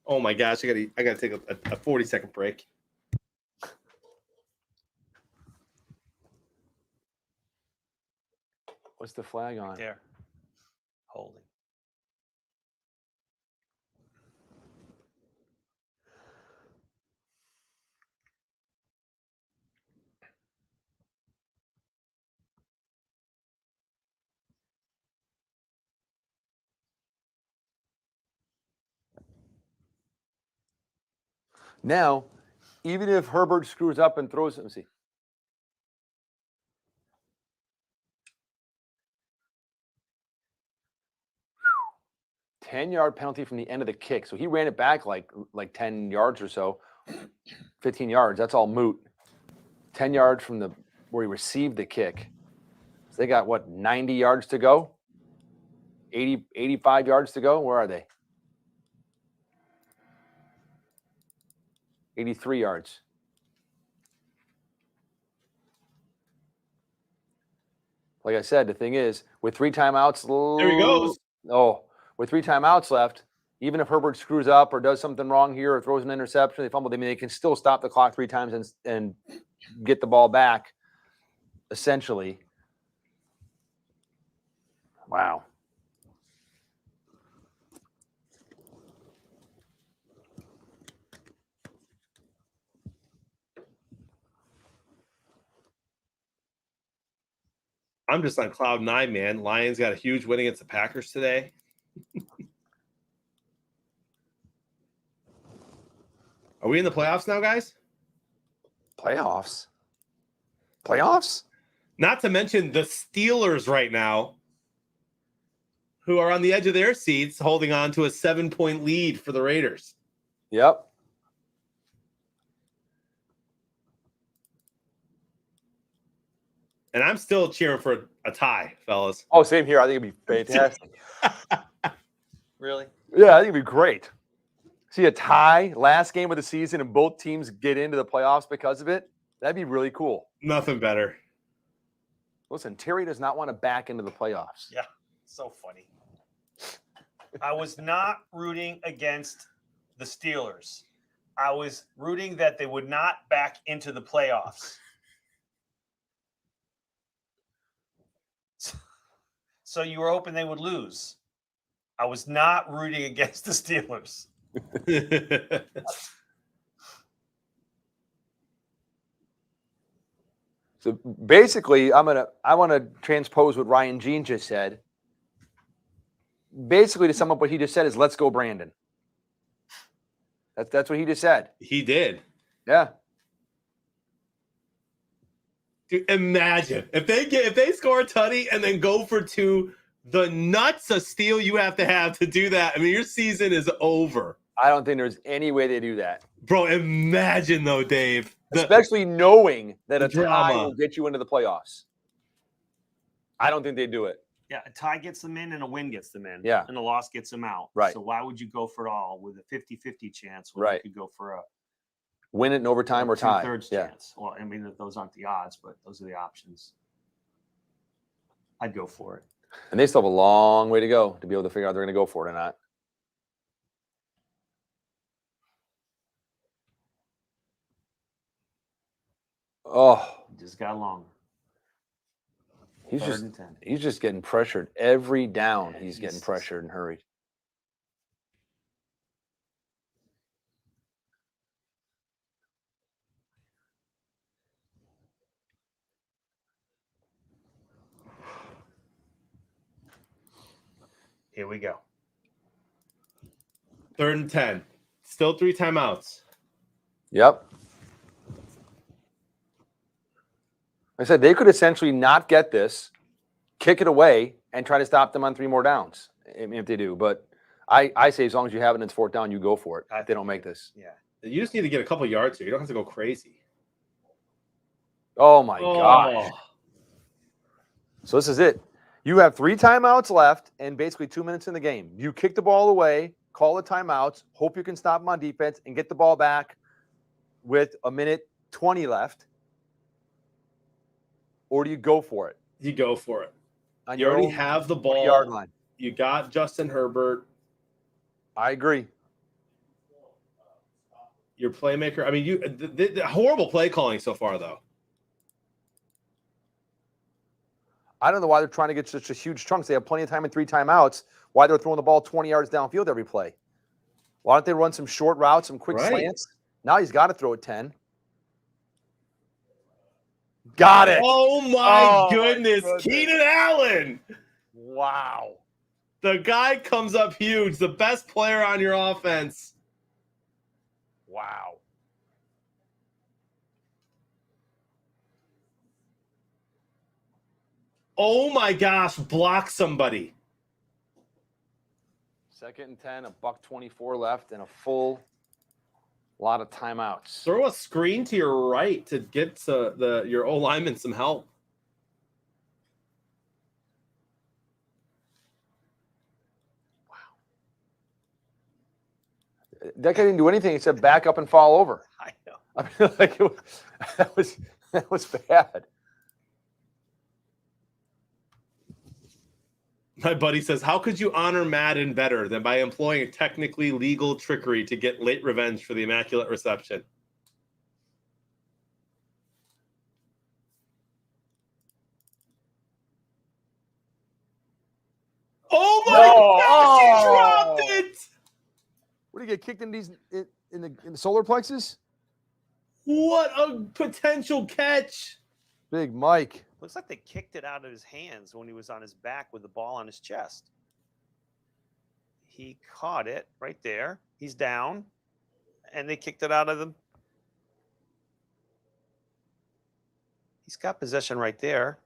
[SPEAKER 1] Oh my gosh, I gotta take a 40-second break.
[SPEAKER 2] What's the flag on?
[SPEAKER 3] There. Holding.
[SPEAKER 2] Now, even if Herbert screws up and throws it, let's see. Whew. 10-yard penalty from the end of the kick. So he ran it back like 10 yards or so, 15 yards. That's all moot. 10 yards from the where he received the kick. So they got what, 90 yards to go? 85 yards to go? Where are they? 83 yards. Like I said, the thing is, with 3 timeouts,
[SPEAKER 1] There he goes.
[SPEAKER 2] Oh, with 3 timeouts left, even if Herbert screws up or does something wrong here or throws an interception, they fumble. I mean, they can still stop the clock 3 times and get the ball back. Essentially, wow.
[SPEAKER 1] I'm just on cloud 9, man. Lions got a huge win against the Packers today. Are we in the playoffs now, guys?
[SPEAKER 2] Playoffs. Playoffs?
[SPEAKER 1] Not to mention the Steelers right now, who are on the edge of their seats, holding on to a 7-point lead for the Raiders.
[SPEAKER 2] Yep.
[SPEAKER 1] And I'm still cheering for a tie, fellas.
[SPEAKER 2] Oh, same here. I think it'd be fantastic.
[SPEAKER 3] Really?
[SPEAKER 2] Yeah, I think it'd be great. See a tie, last game of the season, and both teams get into the playoffs because of it. That'd be really cool.
[SPEAKER 1] Nothing better.
[SPEAKER 2] Listen, Terry does not want to back into the playoffs.
[SPEAKER 3] Yeah. So funny. I was not rooting against the Steelers. I was rooting that they would not back into the playoffs. So you were hoping they would lose. I was not rooting against the Steelers.
[SPEAKER 2] So basically, I want to transpose what Ryan Jean just said. Basically, to sum up what he just said is, "Let's go, Brandon." That's what he just said.
[SPEAKER 1] He did.
[SPEAKER 2] Yeah.
[SPEAKER 1] Dude, imagine if they score a tutty and then go for 2, the nuts of steel you have to do that. I mean, your season is over.
[SPEAKER 2] I don't think there's any way they do that.
[SPEAKER 1] Bro, imagine though, Dave.
[SPEAKER 2] Especially knowing that a tie
[SPEAKER 1] drama.
[SPEAKER 2] will get you into the playoffs. I don't think they do it.
[SPEAKER 3] Yeah, a tie gets them in and a win gets them in.
[SPEAKER 2] Yeah.
[SPEAKER 3] And a loss gets them out.
[SPEAKER 2] Right.
[SPEAKER 3] So why would you go for it all with a 50-50 chance when
[SPEAKER 2] Right.
[SPEAKER 3] you could go for a
[SPEAKER 2] Win it in overtime or tie.
[SPEAKER 3] 2/3
[SPEAKER 2] Yeah.
[SPEAKER 3] chance? Well, I mean, those aren't the odds, but those are the options. I'd go for it.
[SPEAKER 2] And they still have a long way to go to be able to figure out if they're going to go for it or not. Oh,
[SPEAKER 3] Just got longer.
[SPEAKER 2] he's
[SPEAKER 3] Third
[SPEAKER 2] just
[SPEAKER 3] and 10.
[SPEAKER 2] he's just getting pressured every down.
[SPEAKER 3] Yeah,
[SPEAKER 2] He's getting
[SPEAKER 3] he's-
[SPEAKER 2] pressured and hurried.
[SPEAKER 3] Here we go.
[SPEAKER 1] 3rd and 10. Still 3 timeouts.
[SPEAKER 2] Yep. I said they could essentially not get this, kick it away, and try to stop them on 3 more downs. I mean, if they do, but I say as long as you have it and it's 4th down, you go for it. If they don't make this.
[SPEAKER 3] Yeah.
[SPEAKER 1] You just need to get a couple yards here. You don't have to go crazy.
[SPEAKER 2] Oh my gosh. So this is it. You have 3 timeouts left and basically 2 minutes in the game. You kick the ball away, call the timeouts, hope you can stop them on defense and get the ball back with 1:20 left. Or do you go for it?
[SPEAKER 1] You go for it.
[SPEAKER 2] On
[SPEAKER 1] You
[SPEAKER 2] your
[SPEAKER 1] already
[SPEAKER 2] own
[SPEAKER 1] have the
[SPEAKER 2] 20-yard
[SPEAKER 1] ball.
[SPEAKER 2] line.
[SPEAKER 1] You got Justin Herbert,
[SPEAKER 2] I agree.
[SPEAKER 1] your playmaker. I mean, the horrible play calling so far, though.
[SPEAKER 2] I don't know why they're trying to get such a huge chunks. They have plenty of time and 3 timeouts. Why they're throwing the ball 20 yards downfield every play? Why don't they run some short routes, some quick
[SPEAKER 1] Right.
[SPEAKER 2] slants? Now he's got to throw it 10. Got it.
[SPEAKER 1] Oh
[SPEAKER 2] Oh,
[SPEAKER 1] my
[SPEAKER 2] my
[SPEAKER 1] goodness.
[SPEAKER 2] goodness.
[SPEAKER 1] Keenan Allen.
[SPEAKER 2] Wow.
[SPEAKER 1] The guy comes up huge. The best player on your offense.
[SPEAKER 2] Wow.
[SPEAKER 1] Oh my gosh. Block somebody.
[SPEAKER 2] 2nd and 10, $1:24 left, and a full lot of timeouts.
[SPEAKER 1] Throw a screen to your right to get your O lineman some help.
[SPEAKER 2] That guy didn't do anything except back up and fall over.
[SPEAKER 3] I know.
[SPEAKER 2] I mean, like that was bad.
[SPEAKER 1] My buddy says, how could you honor Madden better than by employing a technically legal trickery to get late revenge for the immaculate reception? Oh my gosh, he dropped it!
[SPEAKER 2] What do you get kicked in these in the solar plexus?
[SPEAKER 1] What a potential catch.
[SPEAKER 2] Big Mike.
[SPEAKER 3] Looks like they kicked it out of his hands when he was on his back with the ball on his chest. He caught it right there. He's down. And they kicked it out of the. He's got possession right there.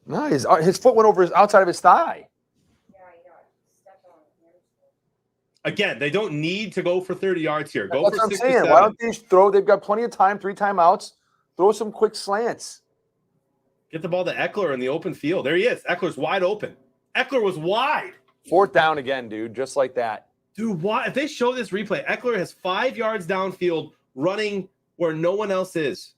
[SPEAKER 2] No, his foot went over outside of his thigh.
[SPEAKER 1] Again, they don't need to go for 30 yards here. Go
[SPEAKER 2] That's
[SPEAKER 1] for
[SPEAKER 2] what I'm
[SPEAKER 1] 6 to
[SPEAKER 2] saying.
[SPEAKER 1] 7.
[SPEAKER 2] Why don't they throw? They've got plenty of time, 3 timeouts. Throw some quick slants.
[SPEAKER 1] Get the ball to Eckler in the open field. There he is. Eckler's wide open. Eckler was wide.
[SPEAKER 2] 4th down again, dude, just like that.
[SPEAKER 1] Dude, why? If they show this replay, Eckler has 5 yards downfield running where no one else is.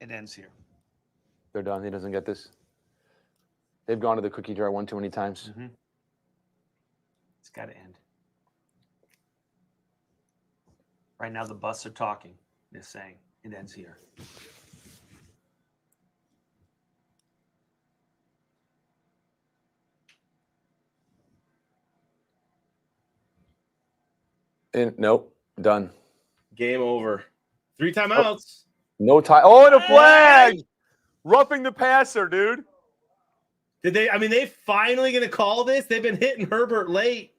[SPEAKER 3] It ends here.
[SPEAKER 2] They're done. He doesn't get this. They've gone to the cookie jar one too many times.
[SPEAKER 3] Mm-hmm. It's got to end. Right now, the Busts are talking. They're saying it ends here.
[SPEAKER 2] And nope, done.
[SPEAKER 1] Game over. 3 timeouts.
[SPEAKER 2] No time. Oh, and a flag! Roughing the passer, dude.
[SPEAKER 1] Did they? I mean, they finally going to call this? They've been hitting Herbert late.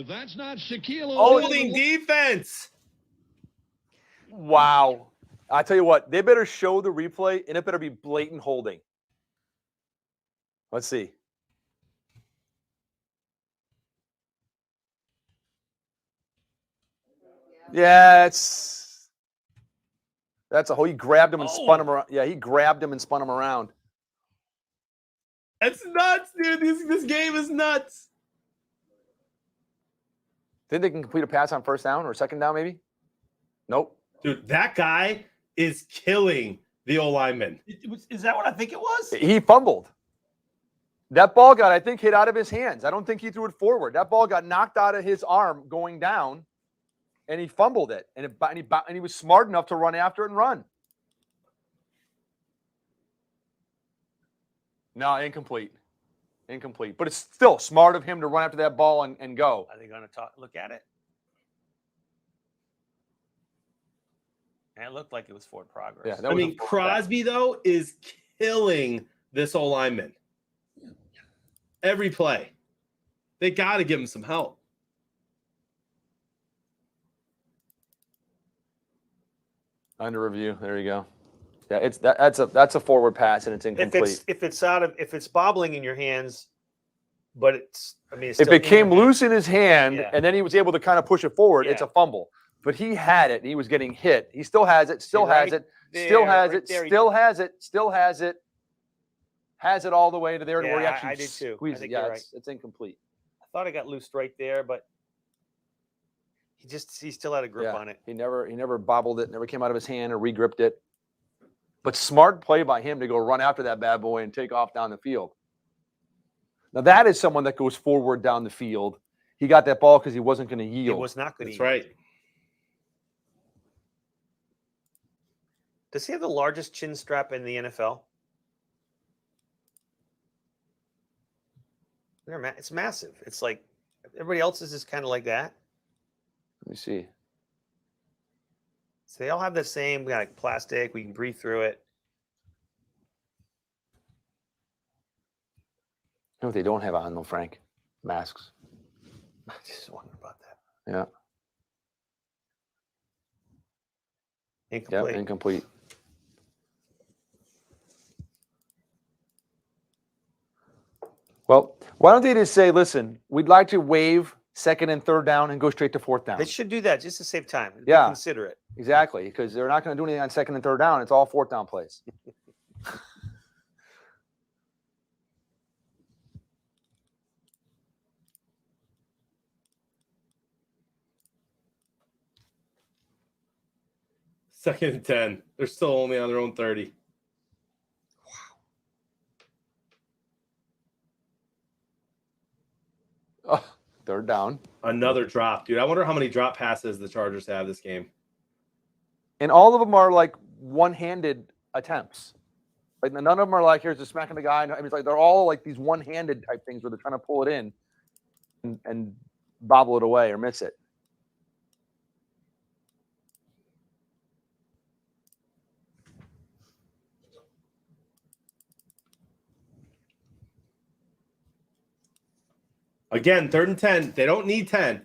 [SPEAKER 9] That's not Shaquille
[SPEAKER 1] Holding defense.
[SPEAKER 2] Wow. I tell you what, they better show the replay, and it better be blatant holding. Let's see. Yeah, that's a hole. He grabbed him and spun him around. Yeah, he grabbed him and spun him around.
[SPEAKER 1] That's nuts, dude. This game is nuts.
[SPEAKER 2] Think they can complete a pass on 1st down or 2nd down, maybe? Nope.
[SPEAKER 1] Dude, that guy is killing the O lineman.
[SPEAKER 3] Is that what I think it was?
[SPEAKER 2] He fumbled. That ball got, I think, hit out of his hands. I don't think he threw it forward. That ball got knocked out of his arm going down, and he fumbled it. And he was smart enough to run after it and run. No, incomplete. Incomplete. But it's still smart of him to run after that ball and go.
[SPEAKER 3] Are they going to look at it? And it looked like it was forward progress.
[SPEAKER 2] Yeah, that
[SPEAKER 1] I
[SPEAKER 2] was a
[SPEAKER 1] mean,
[SPEAKER 2] full
[SPEAKER 1] Crosby, though, is killing this O lineman. Every play. They got to give him some help.
[SPEAKER 2] Under review. There you go. Yeah, that's a forward pass and it's incomplete.
[SPEAKER 3] if it's bobbling in your hands, but it's it's
[SPEAKER 2] If
[SPEAKER 3] still
[SPEAKER 2] it
[SPEAKER 3] in
[SPEAKER 2] came
[SPEAKER 3] your hand.
[SPEAKER 2] loose in his hand
[SPEAKER 3] Yeah.
[SPEAKER 2] and then he was able to kind of push it forward, it's
[SPEAKER 3] Yeah.
[SPEAKER 2] a fumble. But he had it and he was getting hit. He still has it, still
[SPEAKER 3] See,
[SPEAKER 2] has
[SPEAKER 3] right
[SPEAKER 2] it, still
[SPEAKER 3] there,
[SPEAKER 2] has
[SPEAKER 3] right
[SPEAKER 2] it,
[SPEAKER 3] there, he-
[SPEAKER 2] still has it, still has it. Has it all the way to there to where he
[SPEAKER 3] Yeah,
[SPEAKER 2] actually
[SPEAKER 3] I did too. I
[SPEAKER 2] squeezes it.
[SPEAKER 3] think
[SPEAKER 2] Yeah,
[SPEAKER 3] you're
[SPEAKER 2] it's incomplete.
[SPEAKER 3] I thought it got loose right there, but he still had a grip on it.
[SPEAKER 2] He never bobbled it, never came out of his hand or regripped it. But smart play by him to go run after that bad boy and take off down the field. Now that is someone that goes forward down the field. He got that ball because he wasn't going to
[SPEAKER 3] He
[SPEAKER 2] yield.
[SPEAKER 3] was not going to.
[SPEAKER 1] That's right.
[SPEAKER 3] Does he have the largest chin strap in the NFL? It's massive. It's like everybody else's is kind of like that.
[SPEAKER 2] Let me see.
[SPEAKER 3] So they all have the same like plastic. We can breathe through it.
[SPEAKER 2] You know what they don't have on though, Frank? Masks.
[SPEAKER 3] I just wondered about that.
[SPEAKER 2] Yeah.
[SPEAKER 3] Incomplete.
[SPEAKER 2] Yep, incomplete. Well, why don't they just say, listen, we'd like to waive second and third down and go straight to fourth down?
[SPEAKER 3] They should do that just to save time. Be
[SPEAKER 2] Yeah.
[SPEAKER 3] considerate.
[SPEAKER 2] Exactly, because they're not going to do anything on second and third down. It's all fourth down plays.
[SPEAKER 1] Second and 10. They're still only on their own 30.
[SPEAKER 2] Oh, third down.
[SPEAKER 1] Another drop, dude. I wonder how many drop passes the Chargers have this game.
[SPEAKER 2] And all of them are like one-handed attempts. Like none of them are like, here's the smacking the guy. I mean, it's like they're all like these one-handed type things where they're trying to pull it in and bobble it away or miss it.
[SPEAKER 1] Again, third and 10. They don't need 10.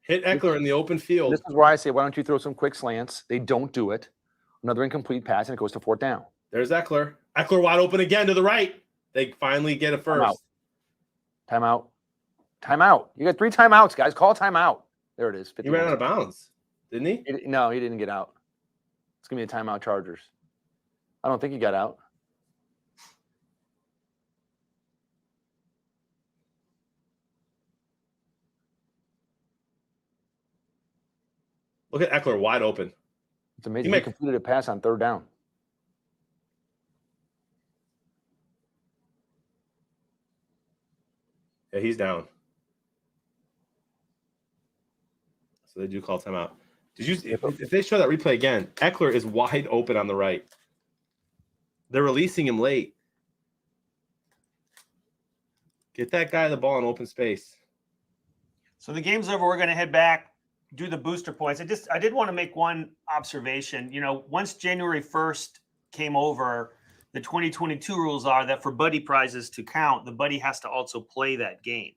[SPEAKER 1] Hit Eckler in the open field.
[SPEAKER 2] This is where I say, why don't you throw some quick slants? They don't do it. Another incomplete pass, and it goes to fourth down.
[SPEAKER 1] There's Eckler. Eckler wide open again to the right. They finally get a first.
[SPEAKER 2] Timeout. Timeout. You got 3 timeouts, guys. Call timeout. There it is.
[SPEAKER 1] He ran out of bounds, didn't he?
[SPEAKER 2] No, he didn't get out. It's going to be a timeout, Chargers. I don't think he got out.
[SPEAKER 1] Look at Eckler wide open.
[SPEAKER 2] It's amazing. He completed a pass on third down.
[SPEAKER 1] Yeah, he's down. So they do call timeout. Did you? If they show that replay again, Eckler is wide open on the right. They're releasing him late. Get that guy the ball in open space.
[SPEAKER 3] So the game's over. We're going to head back, do the booster points. I did want to make one observation. You know, once January 1st came over, the 2022 rules are that for buddy prizes to count, the buddy has to also play that game.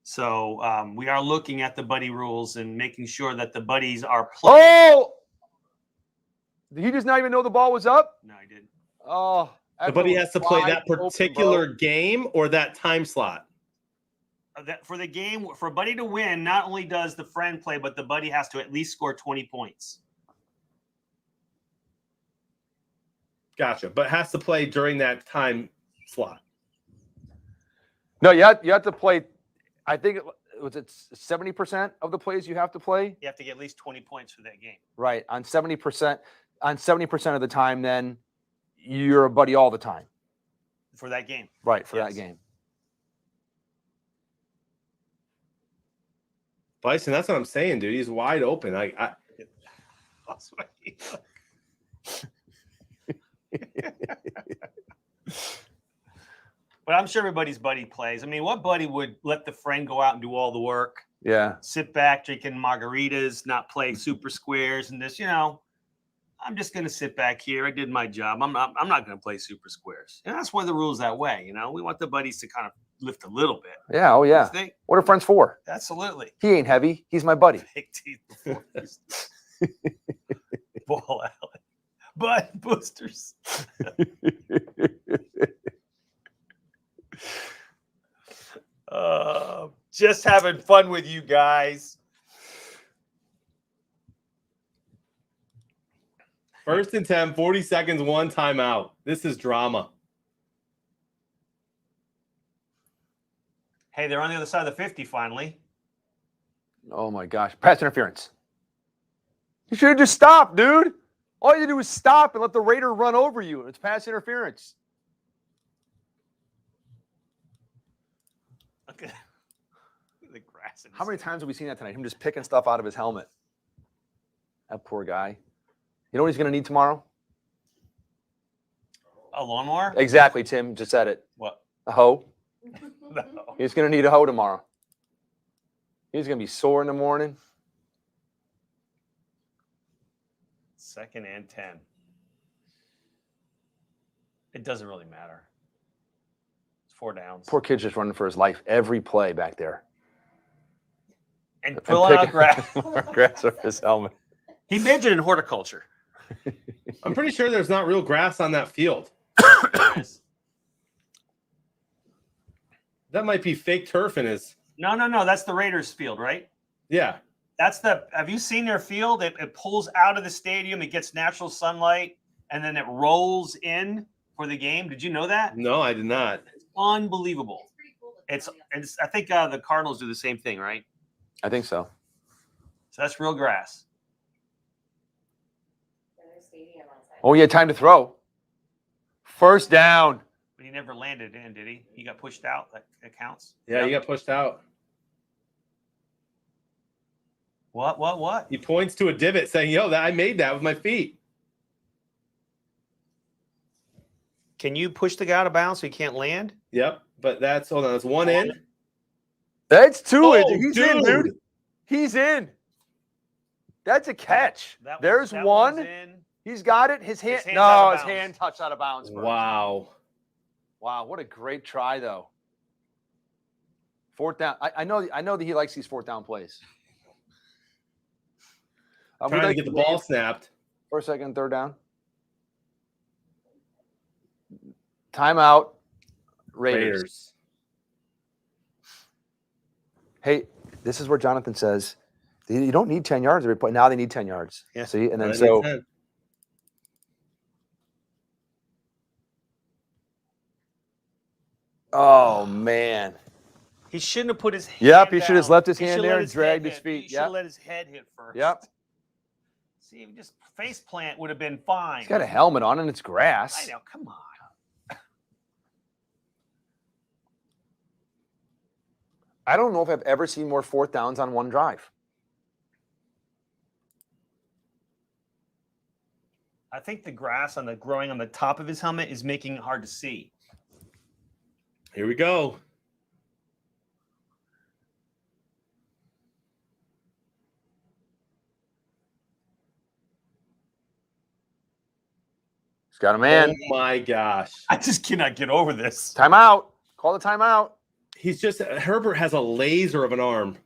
[SPEAKER 3] So we are looking at the buddy rules and making sure that the buddies are playing.
[SPEAKER 2] Oh! Did he just not even know the ball was up?
[SPEAKER 3] No, I didn't.
[SPEAKER 2] Oh.
[SPEAKER 1] The buddy has to play that
[SPEAKER 2] wide open,
[SPEAKER 1] particular
[SPEAKER 2] bro.
[SPEAKER 1] game or that time slot.
[SPEAKER 3] That for the game, for a buddy to win, not only does the friend play, but the buddy has to at least score 20 points.
[SPEAKER 1] Gotcha. But has to play during that time slot.
[SPEAKER 2] No, you have to play. I think it 70% of the plays you have to play.
[SPEAKER 3] You have to get at least 20 points for that game.
[SPEAKER 2] Right. On 70%. On 70% of the time, then you're a buddy all the time.
[SPEAKER 3] For that game.
[SPEAKER 2] Right. For
[SPEAKER 3] Yes.
[SPEAKER 2] that game.
[SPEAKER 1] Bison, that's what I'm saying, dude. He's wide open.
[SPEAKER 3] That's what he- But I'm sure everybody's buddy plays. I mean, what buddy would let the friend go out and do all the work,
[SPEAKER 2] Yeah.
[SPEAKER 3] sit back drinking margaritas, not play super squares and this, I'm just going to sit back here. I did my job. I'm not going to play super squares. And that's one of the rules that way. We want the buddies to kind of lift a little bit.
[SPEAKER 2] Yeah. Oh, yeah.
[SPEAKER 3] Think?
[SPEAKER 2] What are friends for?
[SPEAKER 3] Absolutely.
[SPEAKER 2] He ain't heavy. He's my buddy.
[SPEAKER 3] Big teeth before ball alley. Butt boosters. Just having fun with you guys.
[SPEAKER 1] First and 10, 40 seconds, one timeout. This is drama.
[SPEAKER 3] Hey, they're on the other side of the 50 finally.
[SPEAKER 2] Oh, my gosh. Pass interference. You should have just stopped, dude. All you do is stop and let the Raider run over you. It's pass interference.
[SPEAKER 3] Look at the grass.
[SPEAKER 2] How many times have we seen that tonight? Him just picking stuff out of his helmet. That poor guy. You know what he's going to need tomorrow?
[SPEAKER 3] A lawnmower?
[SPEAKER 2] Exactly, Tim. Just said it.
[SPEAKER 3] What?
[SPEAKER 2] A hoe.
[SPEAKER 3] No.
[SPEAKER 2] He's going to need a hoe tomorrow. He's going to be sore in the morning.
[SPEAKER 3] 2nd and 10. It doesn't really matter. It's 4 downs.
[SPEAKER 2] Poor kid's just running for his life every play back there.
[SPEAKER 3] And pulling out grass.
[SPEAKER 2] Grass off his helmet.
[SPEAKER 3] He majored in horticulture.
[SPEAKER 1] I'm pretty sure there's not real grass on that field. That might be fake turf in his.
[SPEAKER 3] No. That's the Raiders field, right?
[SPEAKER 1] Yeah.
[SPEAKER 3] Have you seen their field? It pulls out of the stadium. It gets natural sunlight, and then it rolls in for the game. Did you know that?
[SPEAKER 1] No, I did not.
[SPEAKER 3] It's unbelievable.
[SPEAKER 8] It's pretty cool.
[SPEAKER 3] It's. I think the Cardinals do the same thing, right?
[SPEAKER 2] I think so.
[SPEAKER 3] So that's real grass.
[SPEAKER 8] There's a stadium outside.
[SPEAKER 2] Oh, yeah, time to throw. First down.
[SPEAKER 3] But he never landed in, did he? He got pushed out. That counts.
[SPEAKER 1] Yeah, he got pushed out.
[SPEAKER 3] What?
[SPEAKER 1] He points to a divot saying, yo, I made that with my feet.
[SPEAKER 3] Can you push the guy out of bounds so he can't land?
[SPEAKER 1] Yep. But that's one in.
[SPEAKER 2] That's two.
[SPEAKER 1] Oh,
[SPEAKER 2] He's in, dude. He's in. That's a catch. There's
[SPEAKER 3] that
[SPEAKER 2] one.
[SPEAKER 3] one's in.
[SPEAKER 2] He's got it. His hand.
[SPEAKER 3] hand's out of
[SPEAKER 2] His
[SPEAKER 3] bounds.
[SPEAKER 2] hand touched out of bounds. Bro.
[SPEAKER 1] Wow.
[SPEAKER 2] Wow, what a great try, though. 4th down. I know that he likes these 4th down plays. We'd
[SPEAKER 1] Trying to
[SPEAKER 2] like
[SPEAKER 1] get the ball
[SPEAKER 2] waive
[SPEAKER 1] snapped.
[SPEAKER 2] 1st, 2nd, 3rd down. Timeout. Raiders. Hey, this is where Jonathan says you don't need 10 yards every play. Now they need 10 yards.
[SPEAKER 3] Yeah.
[SPEAKER 2] See, and then
[SPEAKER 1] Right
[SPEAKER 2] so.
[SPEAKER 1] at 10.
[SPEAKER 2] Oh man.
[SPEAKER 3] He shouldn't have put his hand
[SPEAKER 2] Yep, he should have
[SPEAKER 3] down.
[SPEAKER 2] left his
[SPEAKER 3] He
[SPEAKER 2] hand
[SPEAKER 3] should
[SPEAKER 2] there
[SPEAKER 3] let
[SPEAKER 2] and dragged his
[SPEAKER 3] hit.
[SPEAKER 2] feet.
[SPEAKER 3] He should
[SPEAKER 2] Yep.
[SPEAKER 3] have let his head hit first.
[SPEAKER 2] Yep.
[SPEAKER 3] See, just face plant would have been fine.
[SPEAKER 2] He's got a helmet on and it's grass.
[SPEAKER 3] I know. Come on.
[SPEAKER 2] I don't know if I've ever seen more 4th downs on one drive.
[SPEAKER 3] I think the grass growing on the top of his helmet is making it hard to see.
[SPEAKER 1] Here we go.
[SPEAKER 2] He's got a man.
[SPEAKER 1] Oh my gosh.
[SPEAKER 3] I just cannot get over this.
[SPEAKER 2] Timeout. Call the timeout.
[SPEAKER 1] Herbert has a laser of an arm.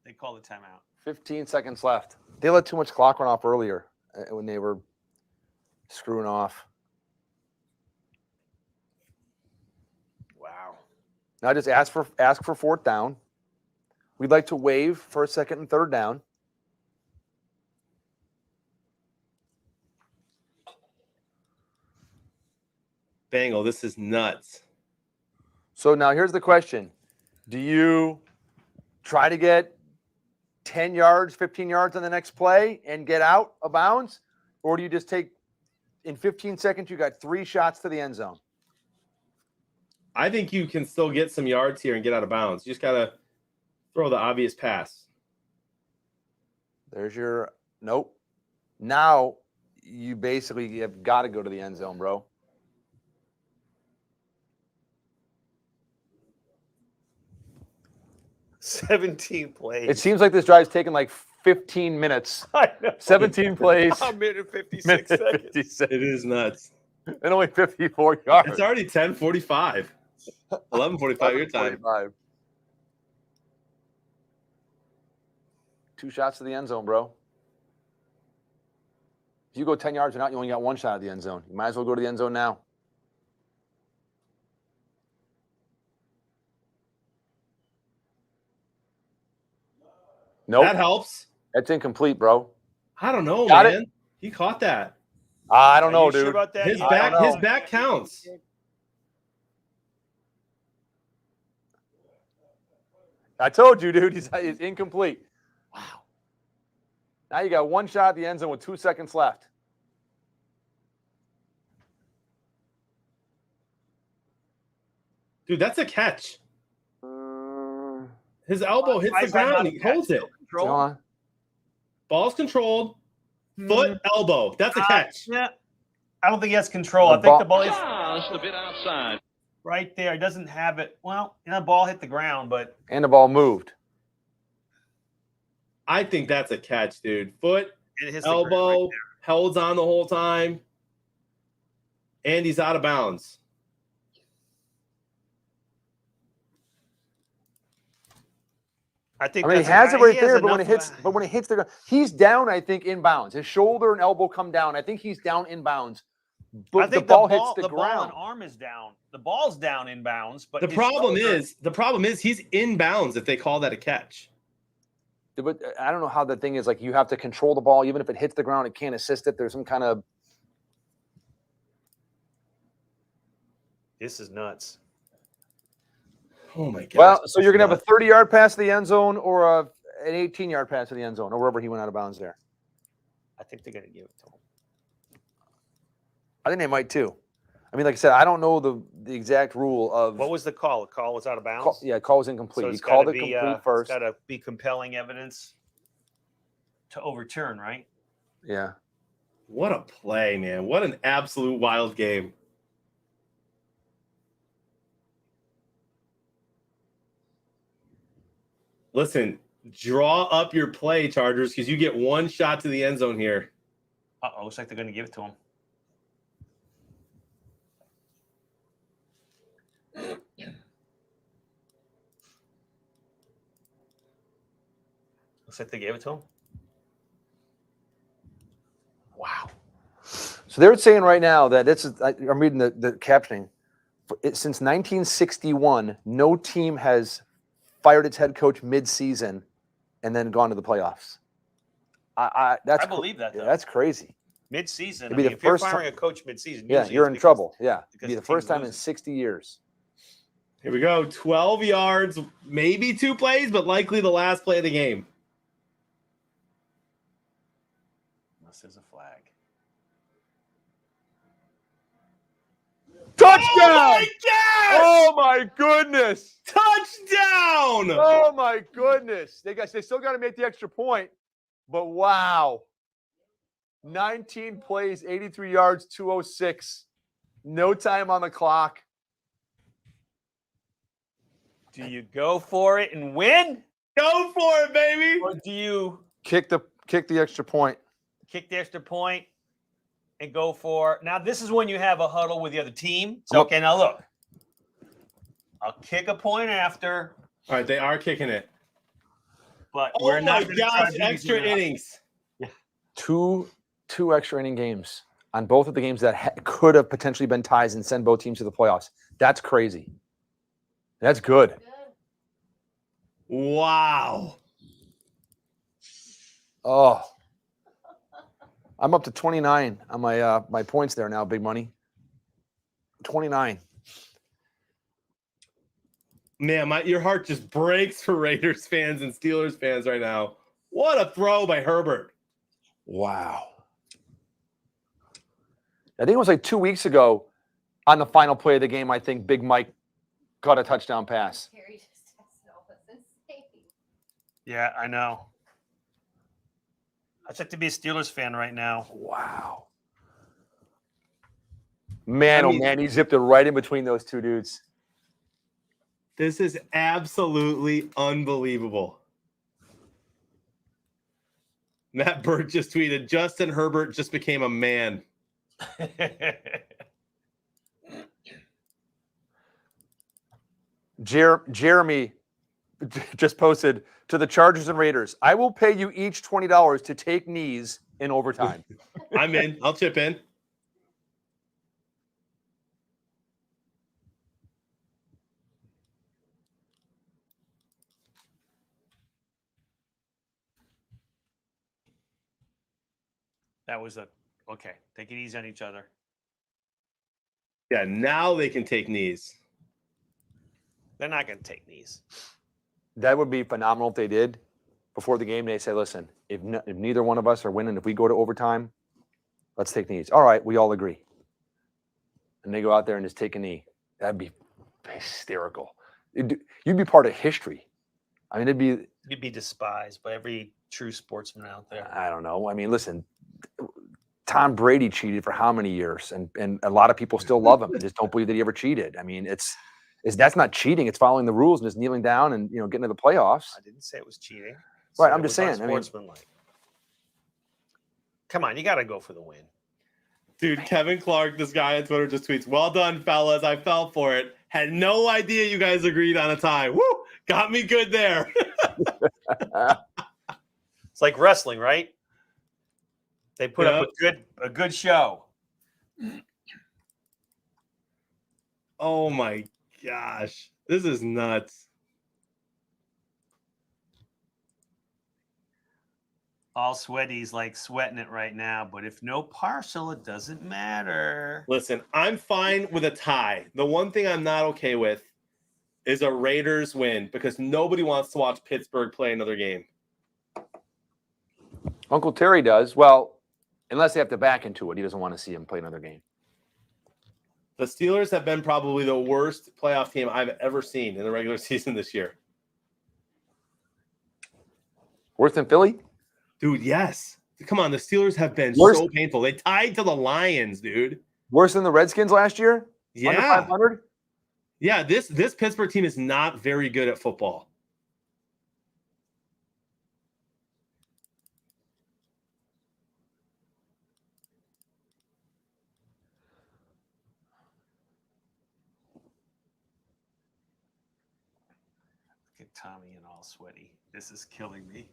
[SPEAKER 3] They call the timeout.
[SPEAKER 2] 15 seconds left. They let too much clock run off earlier when they were screwing off.
[SPEAKER 3] Wow.
[SPEAKER 2] Now just ask for 4th down. We'd like to waive 1st, 2nd, and 3rd down.
[SPEAKER 1] Bangle, this is nuts.
[SPEAKER 2] So now here's the question. Do you try to get 10 yards, 15 yards on the next play and get out of bounds? Or do you just take, in 15 seconds, you got 3 shots to the end zone?
[SPEAKER 1] I think you can still get some yards here and get out of bounds. You just got to throw the obvious pass.
[SPEAKER 2] There's your, nope. Now you basically have got to go to the end zone, bro.
[SPEAKER 3] 17 plays.
[SPEAKER 2] It seems like this drive's taken like 15 minutes.
[SPEAKER 3] I know.
[SPEAKER 2] 17 plays.
[SPEAKER 3] A minute 56
[SPEAKER 2] minute
[SPEAKER 3] seconds.
[SPEAKER 2] 56,
[SPEAKER 1] It is nuts.
[SPEAKER 2] and only 54 yards.
[SPEAKER 1] It's already 10:45. 11:45 your time.
[SPEAKER 2] 45. 2 shots to the end zone, bro. If you go 10 yards and out, you only got 1 shot at the end zone. You might as well go to the end zone now. Nope.
[SPEAKER 1] That helps.
[SPEAKER 2] That's incomplete, bro.
[SPEAKER 1] I don't know,
[SPEAKER 2] Got it?
[SPEAKER 1] man. He caught that.
[SPEAKER 2] I don't
[SPEAKER 3] Are
[SPEAKER 2] know,
[SPEAKER 3] you
[SPEAKER 2] dude.
[SPEAKER 3] sure about that?
[SPEAKER 1] His
[SPEAKER 3] Yeah.
[SPEAKER 1] back,
[SPEAKER 2] don't
[SPEAKER 1] his
[SPEAKER 2] know.
[SPEAKER 1] back counts.
[SPEAKER 2] I told you, dude. He's incomplete. Wow. Now you got 1 shot at the end zone with 2 seconds left.
[SPEAKER 1] Dude, that's a catch. His elbow hits
[SPEAKER 3] Why
[SPEAKER 1] the
[SPEAKER 3] is that
[SPEAKER 1] ground.
[SPEAKER 3] not
[SPEAKER 1] He
[SPEAKER 3] a catch?
[SPEAKER 1] holds it.
[SPEAKER 2] Hold
[SPEAKER 3] Control?
[SPEAKER 2] on.
[SPEAKER 1] Ball's controlled. Foot, elbow. That's a catch.
[SPEAKER 3] Yeah. I don't think he has control.
[SPEAKER 2] The
[SPEAKER 3] I think the
[SPEAKER 2] ball-
[SPEAKER 3] ball is
[SPEAKER 5] Just a bit outside.
[SPEAKER 3] right there. He doesn't have it. Well, the ball hit the ground, but
[SPEAKER 2] And the ball moved.
[SPEAKER 1] I think that's a catch, dude. Foot,
[SPEAKER 3] it hits the ground right
[SPEAKER 1] elbow,
[SPEAKER 3] there.
[SPEAKER 1] holds on the whole time. And he's out of bounds.
[SPEAKER 3] I think
[SPEAKER 2] I mean, he
[SPEAKER 3] that's
[SPEAKER 2] has it
[SPEAKER 3] he
[SPEAKER 2] right
[SPEAKER 3] has
[SPEAKER 2] there, but when it
[SPEAKER 3] enough-
[SPEAKER 2] hits, the ground, he's down. I think inbounds. His shoulder and elbow come down. I think he's down inbounds. But
[SPEAKER 3] I think
[SPEAKER 2] the ball hits the
[SPEAKER 3] ball
[SPEAKER 2] ground.
[SPEAKER 3] and arm is down. The ball's down inbounds, but
[SPEAKER 1] The
[SPEAKER 3] his
[SPEAKER 1] problem
[SPEAKER 3] shoulder-
[SPEAKER 1] is he's in bounds if they call that a catch.
[SPEAKER 2] But I don't know how that thing is. Like, you have to control the ball, even if it hits the ground, it can't assist it. There's some kind of.
[SPEAKER 3] This is nuts.
[SPEAKER 1] Oh my god.
[SPEAKER 2] Well, so you're gonna have a 30-yard pass to the end zone or an 18-yard pass to the end zone or wherever he went out of bounds there.
[SPEAKER 3] I think they're gonna give it to him.
[SPEAKER 2] I think they might too. I mean, like I said, I don't know the exact rule of.
[SPEAKER 3] What was the call? The call was out of bounds.
[SPEAKER 2] Call was incomplete.
[SPEAKER 3] So
[SPEAKER 2] He
[SPEAKER 3] it's
[SPEAKER 2] called
[SPEAKER 3] gotta
[SPEAKER 2] it
[SPEAKER 3] be,
[SPEAKER 2] complete first.
[SPEAKER 3] It's got to be compelling evidence to overturn, right?
[SPEAKER 2] Yeah.
[SPEAKER 1] What a play, man. What an absolute wild game. Listen, draw up your play, Chargers, because you get 1 shot to the end zone here.
[SPEAKER 3] Looks like they're going to give it to him. Looks like they gave it to him. Wow.
[SPEAKER 2] So they're saying right now that I'm reading the captioning. Since 1961, no team has fired its head coach mid-season and then gone to the playoffs. I
[SPEAKER 3] believe that, though.
[SPEAKER 2] That's crazy.
[SPEAKER 3] Mid-season.
[SPEAKER 2] It'd be the
[SPEAKER 3] if you're
[SPEAKER 2] first
[SPEAKER 3] firing a coach mid-season,
[SPEAKER 2] Yeah,
[SPEAKER 3] usually
[SPEAKER 2] you're
[SPEAKER 3] it's
[SPEAKER 2] in
[SPEAKER 3] because-
[SPEAKER 2] trouble. Yeah, it'd
[SPEAKER 3] because
[SPEAKER 2] be
[SPEAKER 3] the
[SPEAKER 2] the first
[SPEAKER 3] team's
[SPEAKER 2] time in
[SPEAKER 3] losing.
[SPEAKER 2] 60 years.
[SPEAKER 1] Here we go. 12 yards, maybe 2 plays, but likely the last play of the game.
[SPEAKER 3] Unless there's a flag.
[SPEAKER 2] Touchdown!
[SPEAKER 1] Oh my gosh!
[SPEAKER 2] Oh my goodness!
[SPEAKER 1] Touchdown!
[SPEAKER 2] Oh my goodness! They still got to make the extra point, but wow! 19 plays, 83 yards, 206, no time on the clock.
[SPEAKER 3] Do you go for it and win?
[SPEAKER 1] Go for it, baby!
[SPEAKER 3] Or do you
[SPEAKER 2] Kick the extra point.
[SPEAKER 3] kick the extra point and go for now? This is when you have a huddle with the other team. So
[SPEAKER 2] Yep.
[SPEAKER 3] okay, now look. I'll kick a point after,
[SPEAKER 1] All right, they are kicking it.
[SPEAKER 3] but
[SPEAKER 1] Oh
[SPEAKER 3] we're
[SPEAKER 1] my
[SPEAKER 3] not gonna
[SPEAKER 1] gosh,
[SPEAKER 3] try to do
[SPEAKER 1] extra
[SPEAKER 3] anything else.
[SPEAKER 1] innings.
[SPEAKER 2] Two extra inning games on both of the games that could have potentially been ties and send both teams to the playoffs. That's crazy. That's good.
[SPEAKER 1] Wow.
[SPEAKER 2] Oh, I'm up to 29 on my my points there now. Big money. 29.
[SPEAKER 1] Man, your heart just breaks for Raiders fans and Steelers fans right now. What a throw by Herbert.
[SPEAKER 2] Wow. I think it was like 2 weeks ago on the final play of the game. I think Big Mike caught a touchdown pass.
[SPEAKER 8] Terry just texted all this insane.
[SPEAKER 3] Yeah, I know. I'd like to be a Steelers fan right now.
[SPEAKER 2] Wow. Man,
[SPEAKER 1] I mean-
[SPEAKER 2] oh man, he zipped it right in between those two dudes.
[SPEAKER 1] This is absolutely unbelievable. Matt Burke just tweeted, Justin Herbert just became a man.
[SPEAKER 2] Jeremy just posted to the Chargers and Raiders, I will pay you each $20 to take knees in overtime.
[SPEAKER 1] I'm in. I'll chip in.
[SPEAKER 3] That was okay. Take it easy on each other.
[SPEAKER 1] Yeah, now they can take knees.
[SPEAKER 3] They're not going to take knees.
[SPEAKER 2] That would be phenomenal if they did. Before the game, they say, listen, if neither one of us are winning, if we go to overtime, let's take knees. All right, we all agree. And they go out there and just take a knee. That'd be hysterical. You'd be part of history. I mean,
[SPEAKER 3] You'd be despised by every true sportsman out there.
[SPEAKER 2] I don't know. I mean, listen, Tom Brady cheated for how many years? And a lot of people still love him. They just don't believe that he ever cheated. I mean, that's not cheating. It's following the rules and just kneeling down and, getting to the playoffs.
[SPEAKER 3] I didn't say it was cheating.
[SPEAKER 2] Right, I'm just saying.
[SPEAKER 3] Sportsmanlike. Come on, you got to go for the win.
[SPEAKER 1] Dude, Kevin Clark, this guy on Twitter just tweets, well done, fellas. I fell for it. Had no idea you guys agreed on a tie. Woo! Got me good there.
[SPEAKER 3] It's like wrestling, right? They put up a good show.
[SPEAKER 1] Oh my gosh. This is nuts.
[SPEAKER 3] All sweaty's like sweating it right now, but if no partial, it doesn't matter.
[SPEAKER 1] Listen, I'm fine with a tie. The one thing I'm not okay with is a Raiders win because nobody wants to watch Pittsburgh play another game.
[SPEAKER 2] Uncle Terry does. Well, unless they have to back into it. He doesn't want to see him play another game.
[SPEAKER 1] The Steelers have been probably the worst playoff team I've ever seen in the regular season this year.
[SPEAKER 2] Worse than Philly?
[SPEAKER 1] Dude, yes. Come on, the Steelers have been
[SPEAKER 2] Worse-
[SPEAKER 1] so painful. They tied to the Lions, dude.
[SPEAKER 2] Worse than the Redskins last year?
[SPEAKER 1] Yeah.
[SPEAKER 2] Under 500?
[SPEAKER 1] Yeah, this Pittsburgh team is not very good at football.
[SPEAKER 3] Look at Tommy and all sweaty. This is killing me.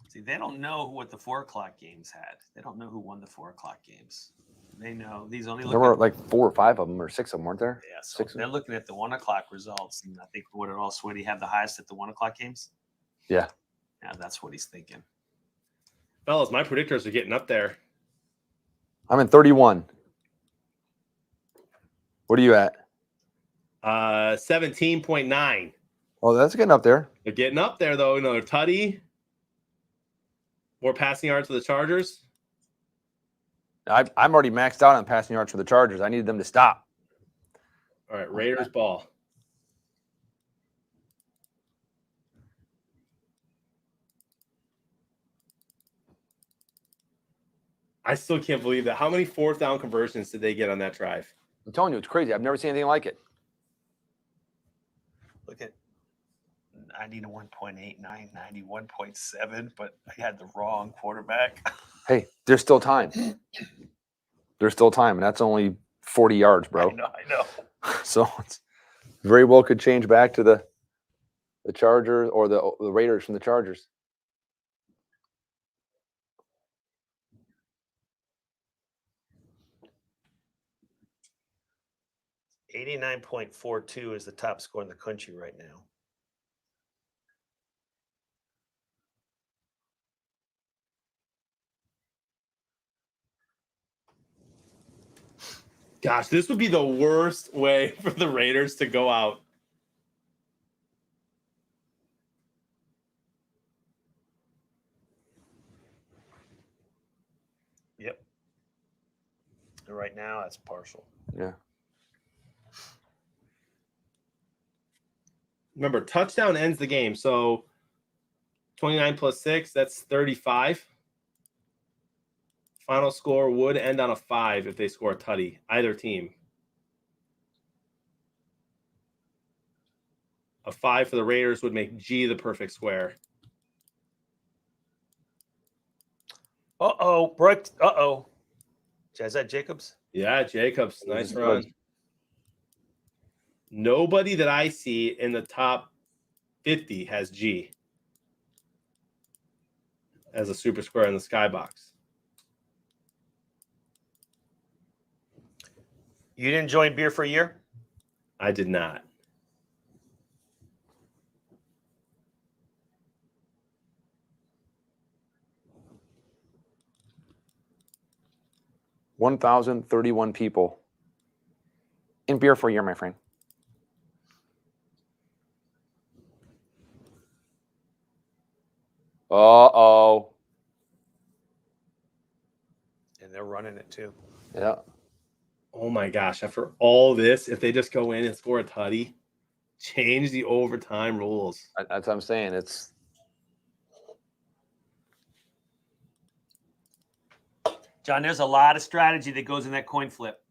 [SPEAKER 3] See, they don't know what the 4 o'clock games had. They don't know who won the 4 o'clock games. They know these only
[SPEAKER 2] There were like 4 or 5 of them or 6 of them, weren't there?
[SPEAKER 3] Yeah, so
[SPEAKER 2] 6 of
[SPEAKER 3] they're
[SPEAKER 2] them.
[SPEAKER 3] looking at the 1 o'clock results, and I think what did all sweaty have the highest at the 1 o'clock games?
[SPEAKER 2] Yeah.
[SPEAKER 3] Yeah, that's what he's thinking.
[SPEAKER 1] Fellas, my predictors are getting up there.
[SPEAKER 2] I'm in 31. What are you at?
[SPEAKER 1] 17.9.
[SPEAKER 2] Oh, that's getting up there.
[SPEAKER 1] They're getting up there, though. Another tutty. More passing yards to the Chargers.
[SPEAKER 2] I'm already maxed out on passing yards for the Chargers. I needed them to stop.
[SPEAKER 1] All right, Raiders ball. I still can't believe that. How many 4th down conversions did they get on that drive?
[SPEAKER 2] I'm telling you, it's crazy. I've never seen anything like it.
[SPEAKER 3] Look at 91.89, 91.7, but I had the wrong quarterback.
[SPEAKER 2] Hey, there's still time. There's still time, and that's only 40 yards, bro.
[SPEAKER 3] I know.
[SPEAKER 2] So it's very well could change back to the Chargers or the Raiders from the Chargers.
[SPEAKER 3] $89.42 is the top score in the country right now.
[SPEAKER 1] Gosh, this would be the worst way for the Raiders to go out.
[SPEAKER 3] Yep. And right now, that's partial.
[SPEAKER 2] Yeah.
[SPEAKER 1] Remember, touchdown ends the game. So 29 plus 6, that's 35. Final score would end on a 5 if they score a tutty, either team. A 5 for the Raiders would make G the perfect square.
[SPEAKER 3] Brooks. Is that Jacobs?
[SPEAKER 1] Yeah, Jacobs. Nice
[SPEAKER 2] is
[SPEAKER 1] run.
[SPEAKER 2] good.
[SPEAKER 1] Nobody that I see in the top 50 has G as a super square in the skybox.
[SPEAKER 3] You didn't join Beer for a Year?
[SPEAKER 1] I did not.
[SPEAKER 2] $1,031 people in Beer for a Year, my friend. Uh-oh.
[SPEAKER 3] And they're running it too.
[SPEAKER 2] Yeah.
[SPEAKER 1] Oh my gosh. After all this, if they just go in and score a tutty, change the overtime rules.
[SPEAKER 2] That's what I'm saying. It's
[SPEAKER 3] John, there's a lot of strategy that goes in that coin flip.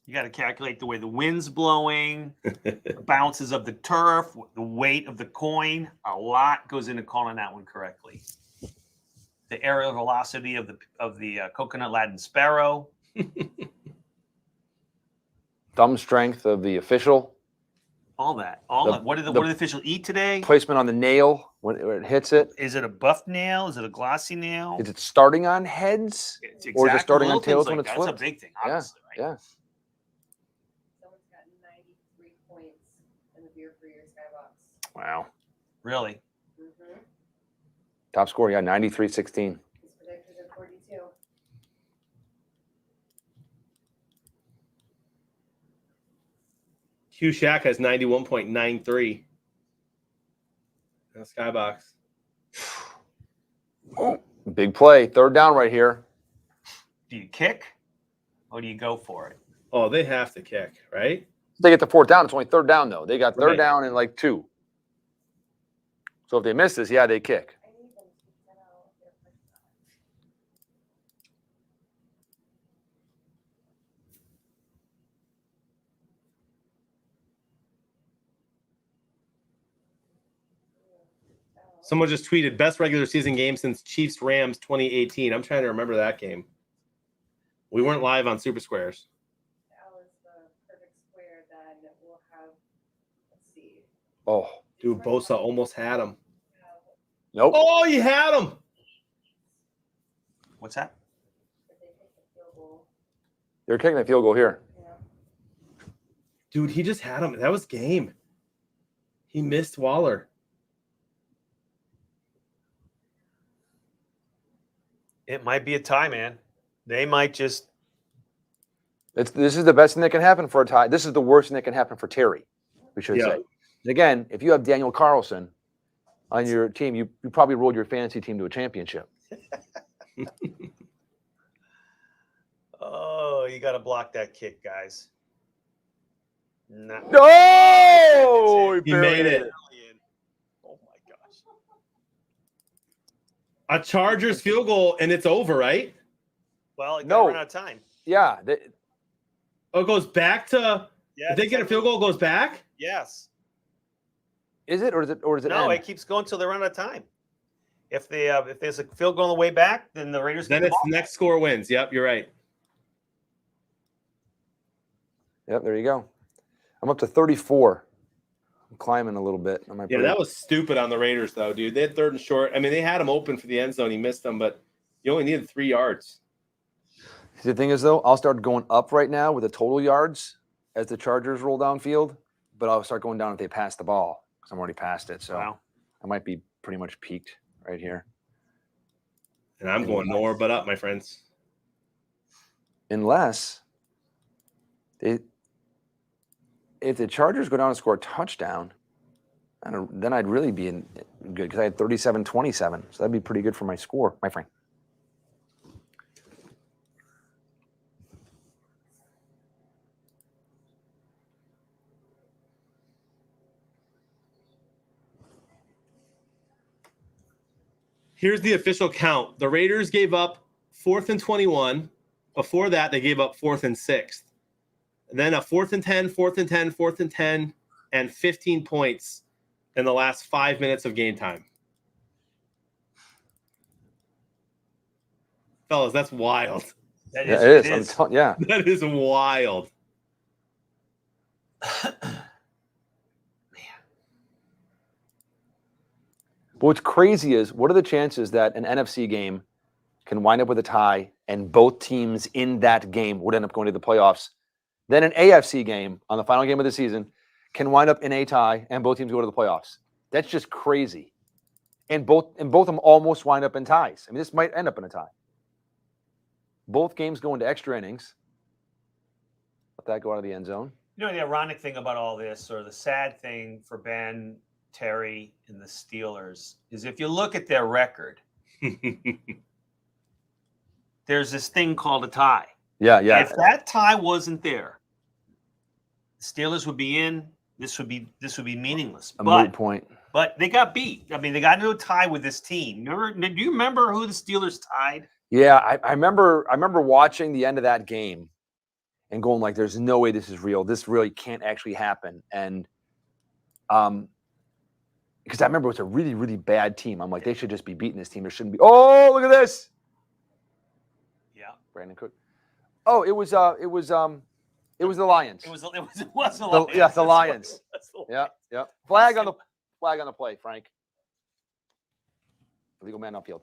[SPEAKER 3] You got to calculate the way the wind's blowing, the bounces of the turf, the weight of the coin. A lot goes into calling that one correctly. The aerial velocity of the coconut Latin sparrow.
[SPEAKER 2] thumb strength of the official.
[SPEAKER 3] All that. What did the official eat today?
[SPEAKER 2] Placement on the nail when it hits it.
[SPEAKER 3] Is it a buff nail? Is it a glossy nail?
[SPEAKER 2] Is it starting on heads?
[SPEAKER 3] It's
[SPEAKER 2] or is it starting on
[SPEAKER 3] little
[SPEAKER 2] tails
[SPEAKER 3] things
[SPEAKER 2] when
[SPEAKER 3] like
[SPEAKER 2] it's
[SPEAKER 3] that.
[SPEAKER 2] flipped?
[SPEAKER 3] That's a big thing,
[SPEAKER 2] Yeah,
[SPEAKER 3] obviously, right?
[SPEAKER 2] yeah.
[SPEAKER 8] Someone's got 93 points in the Beer for Your skybox.
[SPEAKER 2] Wow.
[SPEAKER 3] Really?
[SPEAKER 8] Mm-hmm.
[SPEAKER 2] Top score, yeah, 93-16.
[SPEAKER 8] His predictions are 42.
[SPEAKER 1] Q Shack has 91.93. Skybox.
[SPEAKER 2] Oh, big play. Third down right here.
[SPEAKER 3] Do you kick or do you go for it?
[SPEAKER 1] Oh, they have to kick, right?
[SPEAKER 2] They get the fourth down. It's only third down, though. They got third
[SPEAKER 1] Right.
[SPEAKER 2] down in like 2. So if they miss this, yeah, they kick.
[SPEAKER 8] I need them to set out their first down.
[SPEAKER 1] Someone just tweeted best regular season game since Chiefs Rams 2018. I'm trying to remember that game. We weren't live on Super Squares.
[SPEAKER 8] That was the perfect square. Then we'll have, let's see.
[SPEAKER 2] Oh,
[SPEAKER 1] Dude, Bosa almost had him.
[SPEAKER 2] nope.
[SPEAKER 1] Oh, you had him.
[SPEAKER 3] What's that?
[SPEAKER 8] If they take the field goal.
[SPEAKER 2] They're kicking the field goal here.
[SPEAKER 8] Yeah.
[SPEAKER 1] Dude, he just had him. That was game. He missed Waller.
[SPEAKER 3] It might be a tie, man. They might just.
[SPEAKER 2] This is the best thing that can happen for a tie. This is the worst thing that can happen for Terry, we should
[SPEAKER 1] Yeah.
[SPEAKER 2] say. And again, if you have Daniel Carlson on your team, you probably rolled your fantasy team to a championship.
[SPEAKER 3] Oh, you got to block that kick, guys. No.
[SPEAKER 2] No!
[SPEAKER 1] He made it.
[SPEAKER 3] Oh my gosh.
[SPEAKER 1] A Chargers field goal, and it's over, right?
[SPEAKER 3] Well, it
[SPEAKER 2] No.
[SPEAKER 3] ran out of time.
[SPEAKER 2] Yeah.
[SPEAKER 1] Oh, it goes back to.
[SPEAKER 3] Yeah.
[SPEAKER 1] If they get a field goal, it goes back?
[SPEAKER 3] Yes.
[SPEAKER 2] Is it or is it
[SPEAKER 3] No,
[SPEAKER 2] end?
[SPEAKER 3] it keeps going until they run out of time. If there's a field goal on the way back, then the Raiders
[SPEAKER 1] Then
[SPEAKER 3] get the
[SPEAKER 1] it's
[SPEAKER 3] ball.
[SPEAKER 1] next score wins. Yep, you're right.
[SPEAKER 2] Yep, there you go. I'm up to 34. I'm climbing a little bit. On my
[SPEAKER 1] Yeah, that was stupid on the Raiders, though, dude. They had third and short. I mean, they had him open for the end zone. He missed them, but you only needed 3 yards.
[SPEAKER 2] The thing is, though, I'll start going up right now with the total yards as the Chargers roll downfield, but I'll start going down if they pass the ball because I'm already past it. So
[SPEAKER 3] Wow.
[SPEAKER 2] I might be pretty much peaked right here.
[SPEAKER 1] And I'm going nowhere but up, my friends.
[SPEAKER 2] Unless if the Chargers go down and score a touchdown, then I'd really be in good because I had 37-27. So that'd be pretty good for my score, my friend.
[SPEAKER 1] Here's the official count. The Raiders gave up 4th and 21 Before that, they gave up 4th and 6th. Then a 4th and 10, 4th and 10, 4th and 10, and 15 points in the last 5 minutes of game time. Fellas, that's wild.
[SPEAKER 3] That
[SPEAKER 2] Yeah,
[SPEAKER 3] is,
[SPEAKER 2] it is. Yeah.
[SPEAKER 1] That is wild.
[SPEAKER 2] But what's crazy is, what are the chances that an NFC game can wind up with a tie and both teams in that game would end up going to the playoffs? Then an AFC game on the final game of the season can wind up in a tie and both teams go to the playoffs. That's just crazy. And both of them almost wind up in ties. I mean, this might end up in a tie. Both games go into extra innings. Let that go out of the end zone.
[SPEAKER 3] You know, the ironic thing about all this, or the sad thing for Ben, Terry, and the Steelers, is if you look at their record, there's this thing called a tie.
[SPEAKER 2] Yeah, yeah.
[SPEAKER 3] If that tie wasn't there, the Steelers would be in. This would be meaningless.
[SPEAKER 2] A moot point.
[SPEAKER 3] But they got beat. I mean, they got into a tie with this team. Do you remember who the Steelers tied?
[SPEAKER 2] Yeah, I remember watching the end of that game and going like, there's no way this is real. This really can't actually happen. And because I remember it was a really, really bad team. I'm like, they should just be beating this team. There shouldn't be. Oh, look at this.
[SPEAKER 3] Yeah.
[SPEAKER 2] Brandon Cook. Oh, it was the Lions.
[SPEAKER 3] It was the Lions.
[SPEAKER 2] Yeah, the Lions.
[SPEAKER 3] That's the
[SPEAKER 2] Yeah, yeah. Flag on the play, Frank. Illegal man upfield.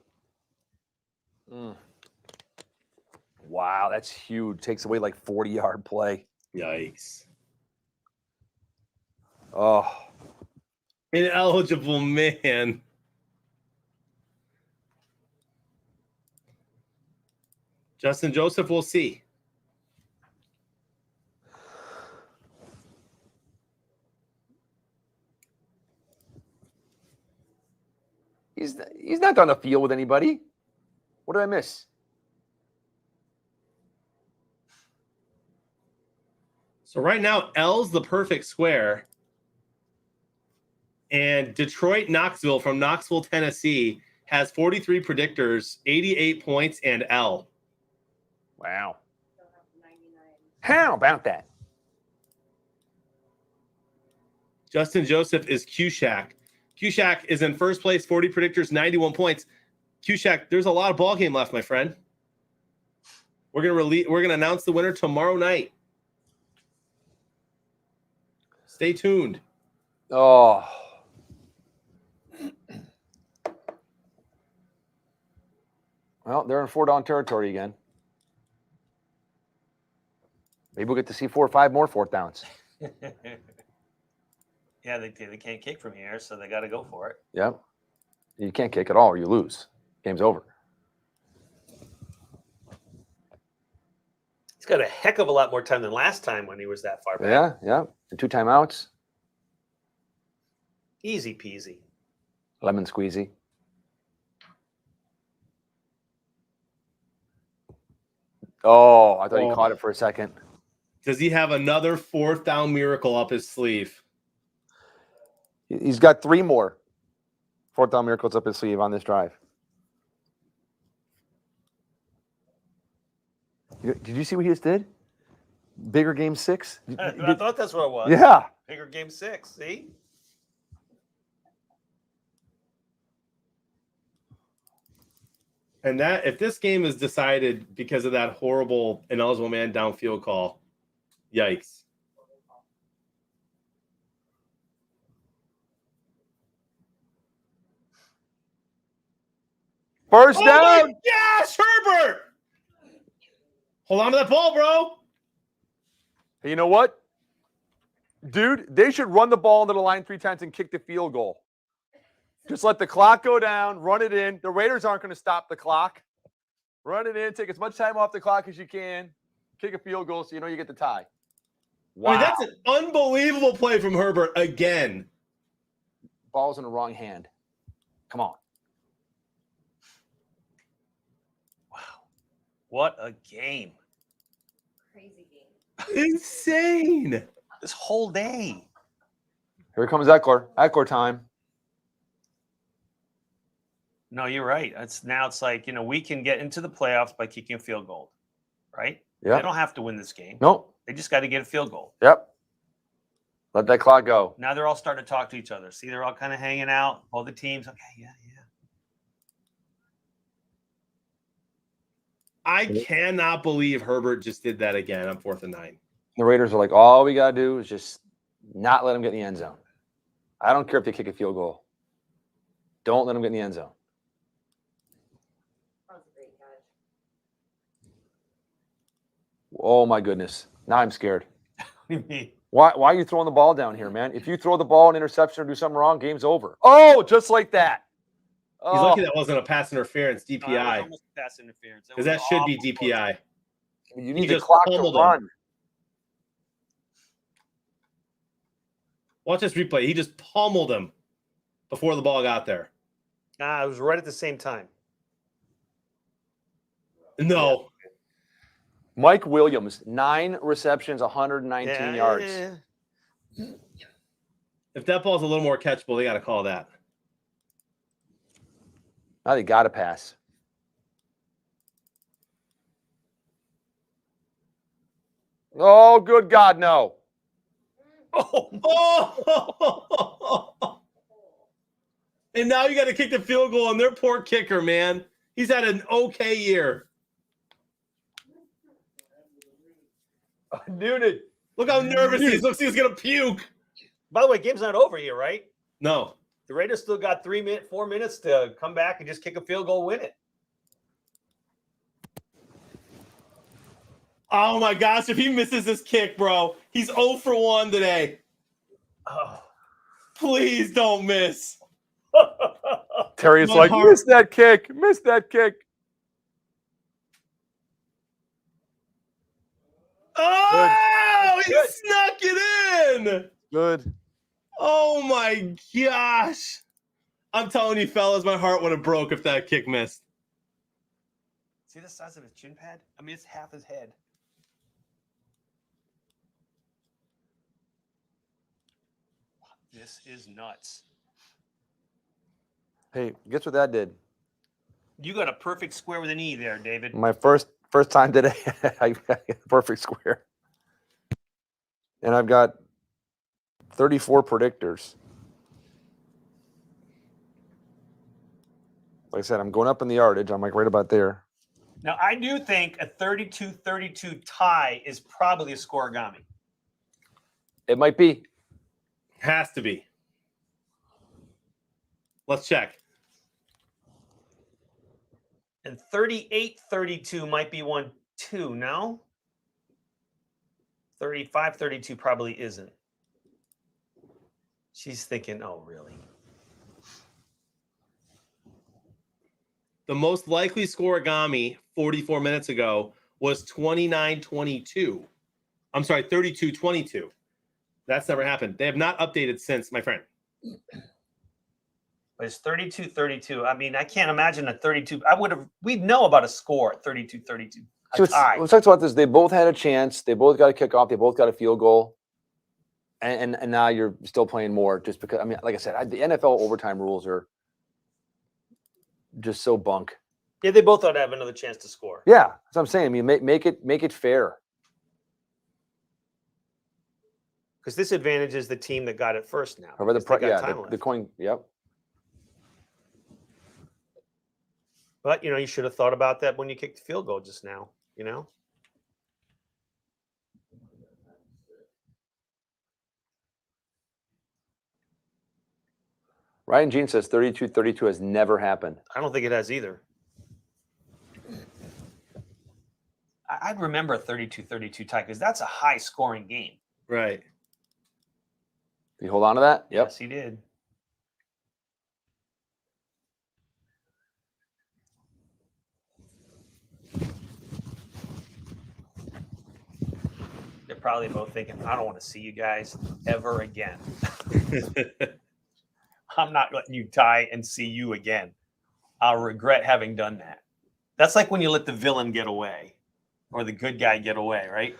[SPEAKER 2] Wow, that's huge. Takes away like 40-yard play.
[SPEAKER 1] Yikes.
[SPEAKER 2] Oh.
[SPEAKER 1] Ineligible man. Justin Joseph, we'll see.
[SPEAKER 2] He's not on the field with anybody. What did I miss?
[SPEAKER 1] So right now, L's the perfect square. And Detroit Knoxville from Knoxville, Tennessee has 43 predictors, 88 points, and L.
[SPEAKER 2] Wow. How about that?
[SPEAKER 1] Justin Joseph is Q-Shack. Q-Shack is in first place, 40 predictors, 91 points. Q-Shack, there's a lot of ball game left, my friend. We're gonna announce the winner tomorrow night. Stay tuned.
[SPEAKER 2] Oh. Well, they're in 4-down territory again. Maybe we'll get to see 4 or 5 more 4th downs.
[SPEAKER 3] Yeah, they can't kick from here, so they got to go for it.
[SPEAKER 2] Yep. You can't kick at all or you lose. Game's over.
[SPEAKER 3] He's got a heck of a lot more time than last time when he was that far back.
[SPEAKER 2] Yeah, yeah. And 2 timeouts.
[SPEAKER 3] Easy peasy.
[SPEAKER 2] Lemon squeezy. Oh, I thought he caught it for a second.
[SPEAKER 1] Does he have another 4th down miracle up his sleeve?
[SPEAKER 2] He's got 3 more 4th down miracles up his sleeve on this drive. Did you see what he just did? Bigger game 6?
[SPEAKER 3] I thought that's what it was.
[SPEAKER 2] Yeah.
[SPEAKER 3] Bigger game 6. See?
[SPEAKER 1] And that if this game is decided because of that horrible ineligible man downfield call, yikes.
[SPEAKER 2] First
[SPEAKER 1] Oh
[SPEAKER 2] down.
[SPEAKER 1] my gosh, Herbert! Hold on to that ball, bro.
[SPEAKER 2] Hey, you know what? Dude, they should run the ball into the line 3 times and kick the field goal. Just let the clock go down, run it in. The Raiders aren't going to stop the clock. Run it in, take as much time off the clock as you can, kick a field goal so you know you get the tie. Wow.
[SPEAKER 1] I mean, that's an unbelievable play from Herbert again.
[SPEAKER 2] Ball's in the wrong hand. Come on.
[SPEAKER 3] Wow. What a game.
[SPEAKER 8] Crazy game.
[SPEAKER 1] Insane.
[SPEAKER 3] This whole day.
[SPEAKER 2] Here comes Eckler. Eckler time.
[SPEAKER 3] No, you're right. It's like, we can get into the playoffs by kicking a field goal. right?
[SPEAKER 2] Yeah.
[SPEAKER 3] They don't have to win this game.
[SPEAKER 2] Nope.
[SPEAKER 3] They just got to get a field goal.
[SPEAKER 2] Yep. Let that clock go.
[SPEAKER 3] Now they're all starting to talk to each other. See, they're all kind of hanging out. All the teams. Okay, yeah.
[SPEAKER 1] I cannot believe Herbert just did that again on 4th and 9.
[SPEAKER 2] The Raiders are like, all we got to do is just not let them get in the end zone. I don't care if they kick a field goal. Don't let them get in the end zone.
[SPEAKER 8] That was a great catch.
[SPEAKER 2] Oh, my goodness. Now I'm scared.
[SPEAKER 3] What do you mean?
[SPEAKER 2] Why are you throwing the ball down here, man? If you throw the ball an interception or do something wrong, game's over. Oh, just like that.
[SPEAKER 1] He's
[SPEAKER 2] Oh,
[SPEAKER 1] lucky that wasn't a pass interference,
[SPEAKER 3] That was
[SPEAKER 1] DPI,
[SPEAKER 3] almost pass interference.
[SPEAKER 1] because that should be
[SPEAKER 3] awful close.
[SPEAKER 1] DPI.
[SPEAKER 2] you need the
[SPEAKER 1] just
[SPEAKER 2] clock to
[SPEAKER 1] pummeled him.
[SPEAKER 2] run.
[SPEAKER 1] Watch this replay. He just pummeled him before the ball got there.
[SPEAKER 3] Nah, it was right at the same time.
[SPEAKER 1] No.
[SPEAKER 2] Mike Williams, 9 receptions, 119 yards.
[SPEAKER 1] If that ball's a little more catchable, they got to call that.
[SPEAKER 2] Now they got to pass. Oh, good God, no.
[SPEAKER 1] Oh! And now you got to kick the field goal on their poor kicker, man. He's had an okay year.
[SPEAKER 2] Noonan.
[SPEAKER 1] Look how nervous he is. Looks like he's going to puke.
[SPEAKER 3] By the way, game's not over here, right?
[SPEAKER 1] No.
[SPEAKER 3] The Raiders still got 4 minutes to come back and just kick a field goal, win it.
[SPEAKER 1] Oh, my gosh. If he misses this kick, bro, he's 0 for 1 today.
[SPEAKER 3] Oh.
[SPEAKER 1] Please don't miss.
[SPEAKER 2] Terry's
[SPEAKER 1] My
[SPEAKER 2] like,
[SPEAKER 1] heart.
[SPEAKER 2] miss that kick. Miss that kick.
[SPEAKER 1] Oh, he
[SPEAKER 3] Good.
[SPEAKER 1] snuck it in.
[SPEAKER 2] Good.
[SPEAKER 1] Oh, my gosh. I'm telling you, fellas, my heart would have broke if that kick missed.
[SPEAKER 3] See the size of his chin pad? I mean, it's half his head. This is nuts.
[SPEAKER 2] Hey, guess what that did?
[SPEAKER 3] You got a perfect square with an E there, David.
[SPEAKER 2] My first time today, I got a perfect square. And I've got 34 predictors. Like I said, I'm going up in the yardage. I'm like right about there.
[SPEAKER 3] Now, I do think a 32-32 tie is probably a scoregami.
[SPEAKER 2] It might be.
[SPEAKER 1] Has to be. Let's check.
[SPEAKER 3] And 38-32 might be 1-2, no? 35-32 probably isn't. She's thinking, oh, really?
[SPEAKER 1] The most likely scoregami 44 minutes ago was 29-22. I'm sorry, 32-22. That's never happened. They have not updated since, my friend.
[SPEAKER 3] But it's 32-32. I mean, I can't imagine a 32. We'd know about a score at 32-32.
[SPEAKER 2] So let's talk about this. They both had a chance. They both got a kickoff. They both got a field goal. And now you're still playing more just because, I mean, like I said, the NFL overtime rules are just so bunk.
[SPEAKER 3] Yeah, they both ought to have another chance to score.
[SPEAKER 2] Yeah, that's what I'm saying. I mean, make it fair.
[SPEAKER 3] Because this advantages the team that got it first now.
[SPEAKER 2] However,
[SPEAKER 3] because they got time
[SPEAKER 2] the
[SPEAKER 3] left.
[SPEAKER 2] coin, yep.
[SPEAKER 3] But, you should have thought about that when you kicked the field goal just now,
[SPEAKER 2] Ryan Jean says 32-32 has never happened.
[SPEAKER 3] I don't think it has either. I'd remember a 32-32 tie because that's a high-scoring game.
[SPEAKER 1] Right.
[SPEAKER 2] You hold on to that? Yep.
[SPEAKER 3] Yes, he did. They're probably both thinking, I don't want to see you guys ever again. I'm not letting you tie and see you again. I'll regret having done that. That's like when you let the villain get away or the good guy get away, right?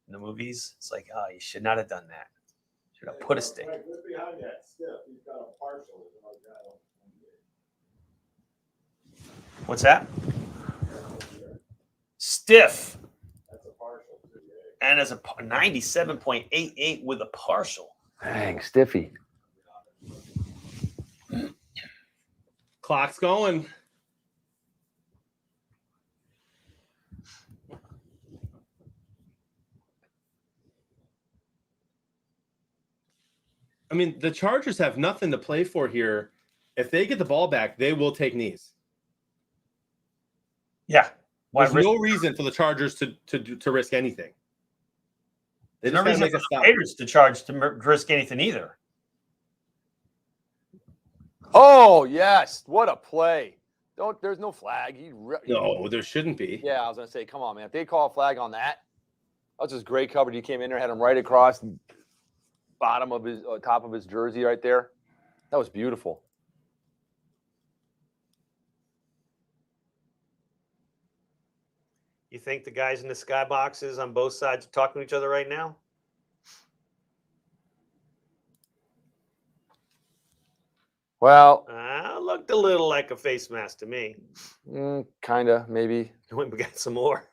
[SPEAKER 3] In the movies, it's like, oh, you should not have done that. Should have put a stick. What's that? Stiff. And as a 97.88 with a partial.
[SPEAKER 2] Dang, Stiffy.
[SPEAKER 1] Clock's going. I mean, the Chargers have nothing to play for here. If they get the ball back, they will take knees.
[SPEAKER 3] Yeah.
[SPEAKER 1] There's no reason for the Chargers to risk anything. They
[SPEAKER 3] There's no
[SPEAKER 1] just gotta
[SPEAKER 3] reason
[SPEAKER 1] make
[SPEAKER 3] for
[SPEAKER 1] a
[SPEAKER 3] the
[SPEAKER 1] stop.
[SPEAKER 3] Raiders to charge to risk anything either.
[SPEAKER 2] Oh, yes. What a play. There's no flag.
[SPEAKER 1] No, there shouldn't be.
[SPEAKER 2] Yeah, I was going to say, come on, man. If they call a flag on that, that was just great coverage. He came in there, had him right across the bottom of his top of his jersey right there. That was beautiful.
[SPEAKER 3] You think the guys in the skyboxes on both sides are talking to each other right now?
[SPEAKER 2] Well,
[SPEAKER 3] Looked a little like a face mask to me.
[SPEAKER 2] kind of, maybe.
[SPEAKER 3] We got some more.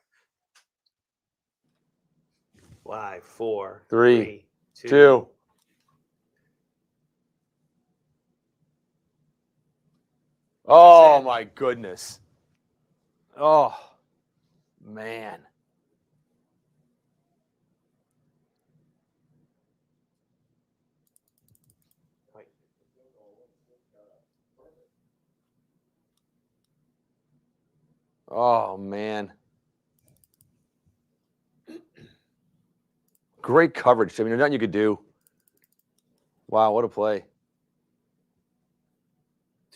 [SPEAKER 3] 5, 4,
[SPEAKER 2] Three,
[SPEAKER 3] 2.
[SPEAKER 2] two. Oh, my goodness. Oh, man. Oh, man. Great coverage. I mean, there's nothing you could do. Wow, what a play.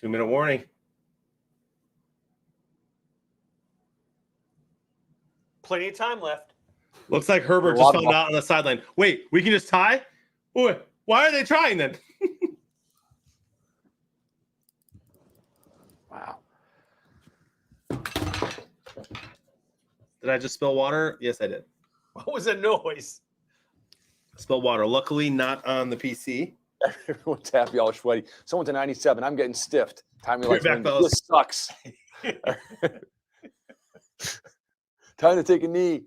[SPEAKER 1] 2-minute warning.
[SPEAKER 3] Plenty of time left.
[SPEAKER 1] Looks like Herbert just found out on the sideline. Wait, we can just tie? Wait, why are they trying then?
[SPEAKER 2] Wow.
[SPEAKER 1] Did I just spill water? Yes, I did.
[SPEAKER 3] What was that noise?
[SPEAKER 1] Spill water. Luckily, not on the PC.
[SPEAKER 2] Everyone's happy, all sweaty. Someone's a 97. I'm getting stiffed. Time me
[SPEAKER 1] Right
[SPEAKER 2] like
[SPEAKER 1] back, fellas.
[SPEAKER 2] this sucks. Time to take a knee.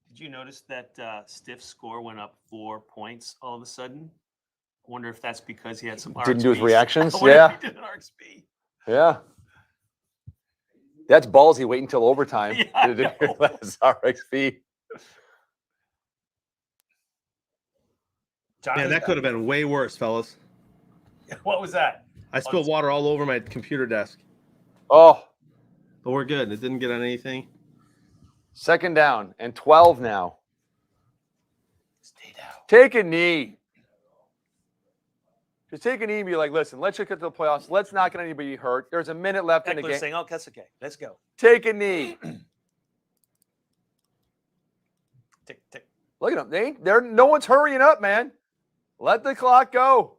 [SPEAKER 3] Did you notice that Stiff's score went up 4 points all of a sudden? I wonder if that's because he had some
[SPEAKER 2] Didn't do his
[SPEAKER 3] RXP.
[SPEAKER 2] reactions?
[SPEAKER 3] I wonder
[SPEAKER 2] Yeah.
[SPEAKER 3] if he did an RXP.
[SPEAKER 2] Yeah. That's ballsy waiting until overtime.
[SPEAKER 3] Yeah, I know.
[SPEAKER 2] That's RXP.
[SPEAKER 1] Man, that could have been way worse, fellas.
[SPEAKER 3] What was that?
[SPEAKER 1] I spilled water all over my computer desk.
[SPEAKER 2] Oh,
[SPEAKER 1] But we're good. It didn't get on anything.
[SPEAKER 2] second down and 12 now.
[SPEAKER 3] Stay down.
[SPEAKER 2] Take a knee. Just take a knee and be like, listen, let's just get to the playoffs. Let's not get anybody hurt. There's a minute left in the
[SPEAKER 3] Eckler's
[SPEAKER 2] game.
[SPEAKER 3] saying, "Oh, that's okay. Let's go."
[SPEAKER 2] Take a knee.
[SPEAKER 3] Tick, tick.
[SPEAKER 2] Look at them. No one's hurrying up, man. Let the clock go.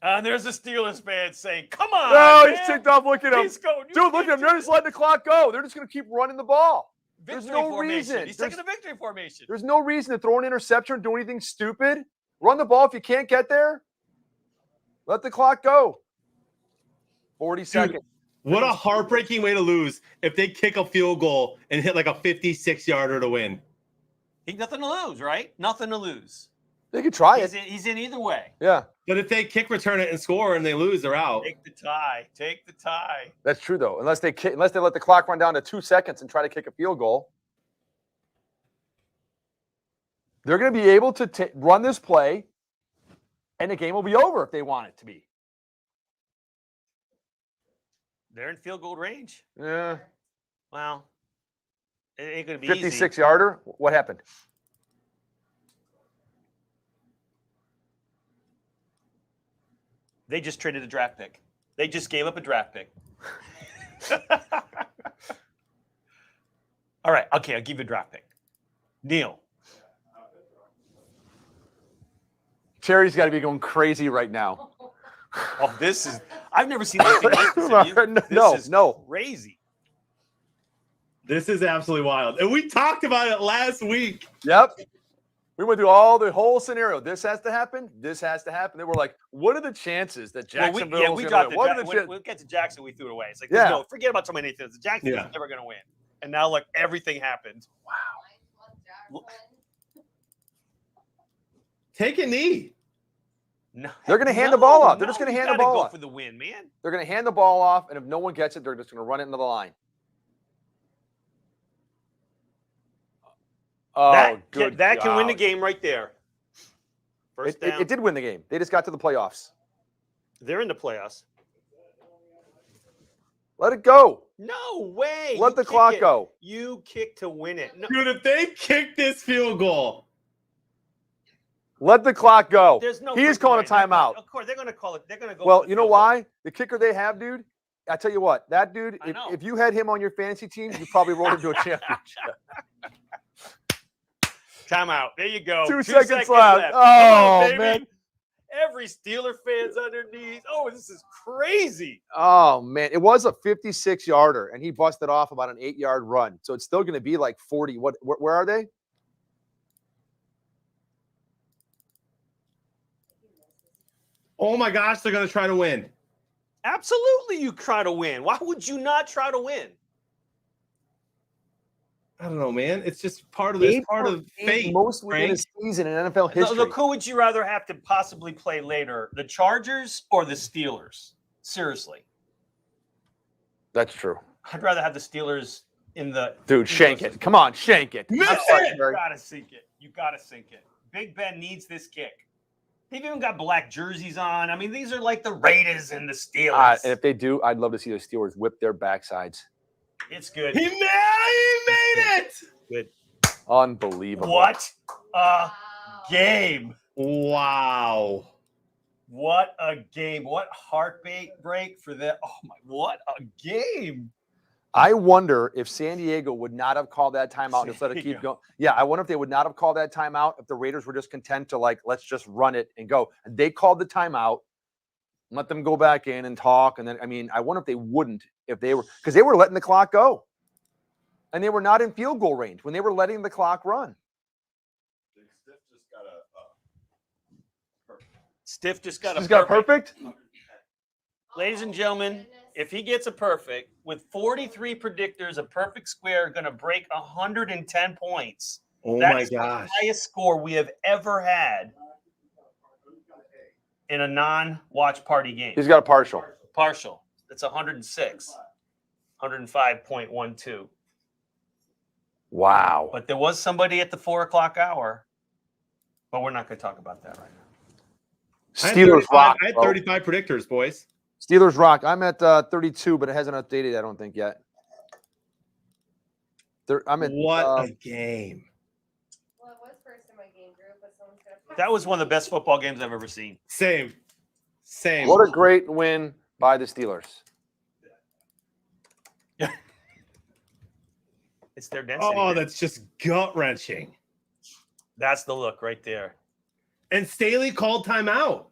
[SPEAKER 3] And there's a Steelers fan saying, "Come on,
[SPEAKER 2] No,
[SPEAKER 3] man.
[SPEAKER 2] he's ticked off. Look at him.
[SPEAKER 3] He's going.
[SPEAKER 2] Dude, look at him. They're just letting the clock go. They're just going to keep running the ball. There's
[SPEAKER 3] Victory
[SPEAKER 2] no
[SPEAKER 3] formation.
[SPEAKER 2] reason.
[SPEAKER 3] He's
[SPEAKER 2] There's-
[SPEAKER 3] taking the victory formation.
[SPEAKER 2] There's no reason to throw an interception or do anything stupid. Run the ball if you can't get there. Let the clock go. 40 seconds.
[SPEAKER 1] What a heartbreaking way to lose if they kick a field goal and hit like a 56-yarder to win.
[SPEAKER 3] He's nothing to lose, right? Nothing to lose.
[SPEAKER 2] They could try
[SPEAKER 3] He's
[SPEAKER 2] it.
[SPEAKER 3] in, he's in either way.
[SPEAKER 2] Yeah,
[SPEAKER 1] But if they kick, return it, and score, and they lose, they're out.
[SPEAKER 3] Take the tie. Take the tie.
[SPEAKER 2] that's true though. Unless they let the clock run down to 2 seconds and try to kick a field goal. They're going to be able to run this play, and the game will be over if they want it to be.
[SPEAKER 3] They're in field goal range.
[SPEAKER 2] Yeah.
[SPEAKER 3] Well, it ain't going to be
[SPEAKER 2] 56-yarder. What happened?
[SPEAKER 3] They just traded a draft pick. They just gave up a draft pick. All right. Okay, I'll give you a draft pick. Neil.
[SPEAKER 2] Terry's got to be going crazy right now.
[SPEAKER 3] Oh, this is. I've never seen anything like this. Have you?
[SPEAKER 2] No,
[SPEAKER 3] This is
[SPEAKER 2] no.
[SPEAKER 3] crazy.
[SPEAKER 1] This is absolutely wild. And we talked about it last week.
[SPEAKER 2] Yep. We went through the whole scenario. This has to happen. This has to happen. They were like, what are the chances that
[SPEAKER 3] Well,
[SPEAKER 2] Jacksonville
[SPEAKER 3] we
[SPEAKER 2] is
[SPEAKER 3] dropped
[SPEAKER 2] going
[SPEAKER 3] it.
[SPEAKER 2] to What are the
[SPEAKER 3] When
[SPEAKER 2] chances?
[SPEAKER 3] we'll get to Jackson. We threw it away. It's like,
[SPEAKER 2] Yeah.
[SPEAKER 3] no, forget about so many things. Jackson's
[SPEAKER 1] Yeah.
[SPEAKER 3] never going to win. And now, look, everything happened.
[SPEAKER 1] Take a knee.
[SPEAKER 3] No,
[SPEAKER 2] They're going to hand the ball off. They're just going to
[SPEAKER 3] you
[SPEAKER 2] hand the
[SPEAKER 3] gotta
[SPEAKER 2] ball
[SPEAKER 3] go
[SPEAKER 2] off.
[SPEAKER 3] for the win, man.
[SPEAKER 2] They're going to hand the ball off, and if no one gets it, they're just going to run it into the line. Oh,
[SPEAKER 3] that can win the
[SPEAKER 2] God.
[SPEAKER 3] game right there. First down.
[SPEAKER 2] It did win the game. They just got to the playoffs.
[SPEAKER 3] They're in the playoffs.
[SPEAKER 2] Let it go.
[SPEAKER 3] No way.
[SPEAKER 2] Let
[SPEAKER 3] You
[SPEAKER 2] the
[SPEAKER 3] kick
[SPEAKER 2] clock
[SPEAKER 3] it.
[SPEAKER 2] go.
[SPEAKER 3] You kick to win it. No,
[SPEAKER 1] Dude, if they kick this field goal,
[SPEAKER 2] Let the clock go.
[SPEAKER 3] there's no.
[SPEAKER 2] He is
[SPEAKER 3] freaking
[SPEAKER 2] calling
[SPEAKER 3] way.
[SPEAKER 2] a timeout.
[SPEAKER 3] Of course, they're going to call it. They're going to go.
[SPEAKER 2] Well,
[SPEAKER 3] for the
[SPEAKER 2] you know
[SPEAKER 3] field goal.
[SPEAKER 2] why? The kicker they have, dude, I tell you what, that dude,
[SPEAKER 3] I know.
[SPEAKER 2] if you had him on your fantasy team, you probably rolled into a championship.
[SPEAKER 3] Timeout. There you go.
[SPEAKER 2] 2 seconds left.
[SPEAKER 3] Come
[SPEAKER 2] Oh,
[SPEAKER 3] on, baby.
[SPEAKER 2] man.
[SPEAKER 3] Every Steeler fan's underneath. Oh, this is crazy.
[SPEAKER 2] Oh, man. It was a 56-yarder, and he busted off about an 8-yard run. So it's still going to be like 40. Where are they?
[SPEAKER 1] oh my gosh, they're going to try to win.
[SPEAKER 3] Absolutely, you try to win. Why would you not try to win?
[SPEAKER 1] I don't know, man. It's just part of this, part of fate.
[SPEAKER 2] Most within a
[SPEAKER 1] Frank.
[SPEAKER 2] season in NFL history.
[SPEAKER 3] Look, who would you rather have to possibly play later, the Chargers or the Steelers? Seriously,
[SPEAKER 2] That's true.
[SPEAKER 3] I'd rather have the Steelers in the.
[SPEAKER 2] Dude, shank it. Come on, shank it.
[SPEAKER 1] Miss
[SPEAKER 2] I'm sorry,
[SPEAKER 1] it!
[SPEAKER 2] Terry.
[SPEAKER 3] You gotta sink it. You gotta sink it. Big Ben needs this kick. They've even got black jerseys on. I mean, these are like the Raiders and the Steelers.
[SPEAKER 2] And if they do, I'd love to see the Steelers whip their backsides.
[SPEAKER 3] It's good.
[SPEAKER 1] He made it.
[SPEAKER 3] Good.
[SPEAKER 2] Unbelievable.
[SPEAKER 3] What a game!
[SPEAKER 1] Wow.
[SPEAKER 3] What a game! What heartbeat break for that! Oh my! What a game!
[SPEAKER 2] I wonder if San Diego would not have called that timeout and just let it
[SPEAKER 3] San
[SPEAKER 2] keep
[SPEAKER 3] Diego.
[SPEAKER 2] going. Yeah, I wonder if they would not have called that timeout if the Raiders were just content to let's just run it and go. And they called the timeout, let them go back in and talk. And then, I wonder if they wouldn't if they were, because they were letting the clock go. And they were not in field goal range when they were letting the clock run.
[SPEAKER 3] Stiff just got a
[SPEAKER 2] He's got perfect.
[SPEAKER 3] Ladies and gentlemen, if he gets a perfect with 43 predictors, a perfect square going to break 110 points.
[SPEAKER 1] Oh
[SPEAKER 3] That's
[SPEAKER 1] my
[SPEAKER 3] the
[SPEAKER 1] gosh.
[SPEAKER 3] highest score we have ever had in a non-watch party game.
[SPEAKER 2] He's got a partial.
[SPEAKER 3] Partial. That's 106. 105.12.
[SPEAKER 2] Wow.
[SPEAKER 3] But there was somebody at the 4 o'clock hour. But we're not going to talk about that right now.
[SPEAKER 2] Steelers rock.
[SPEAKER 1] I had
[SPEAKER 2] bro.
[SPEAKER 1] 35 predictors, boys.
[SPEAKER 2] Steelers rock. I'm at 32, but it hasn't updated, I don't think, yet. I'm at
[SPEAKER 1] What a game.
[SPEAKER 8] Well, it was first in my game group, but someone's gonna.
[SPEAKER 3] That was one of the best football games I've ever seen.
[SPEAKER 1] Same.
[SPEAKER 2] what a great win by the Steelers.
[SPEAKER 3] It's their density.
[SPEAKER 1] Oh,
[SPEAKER 3] man.
[SPEAKER 1] that's just gut wrenching.
[SPEAKER 3] That's the look right there.
[SPEAKER 1] And Staley called timeout.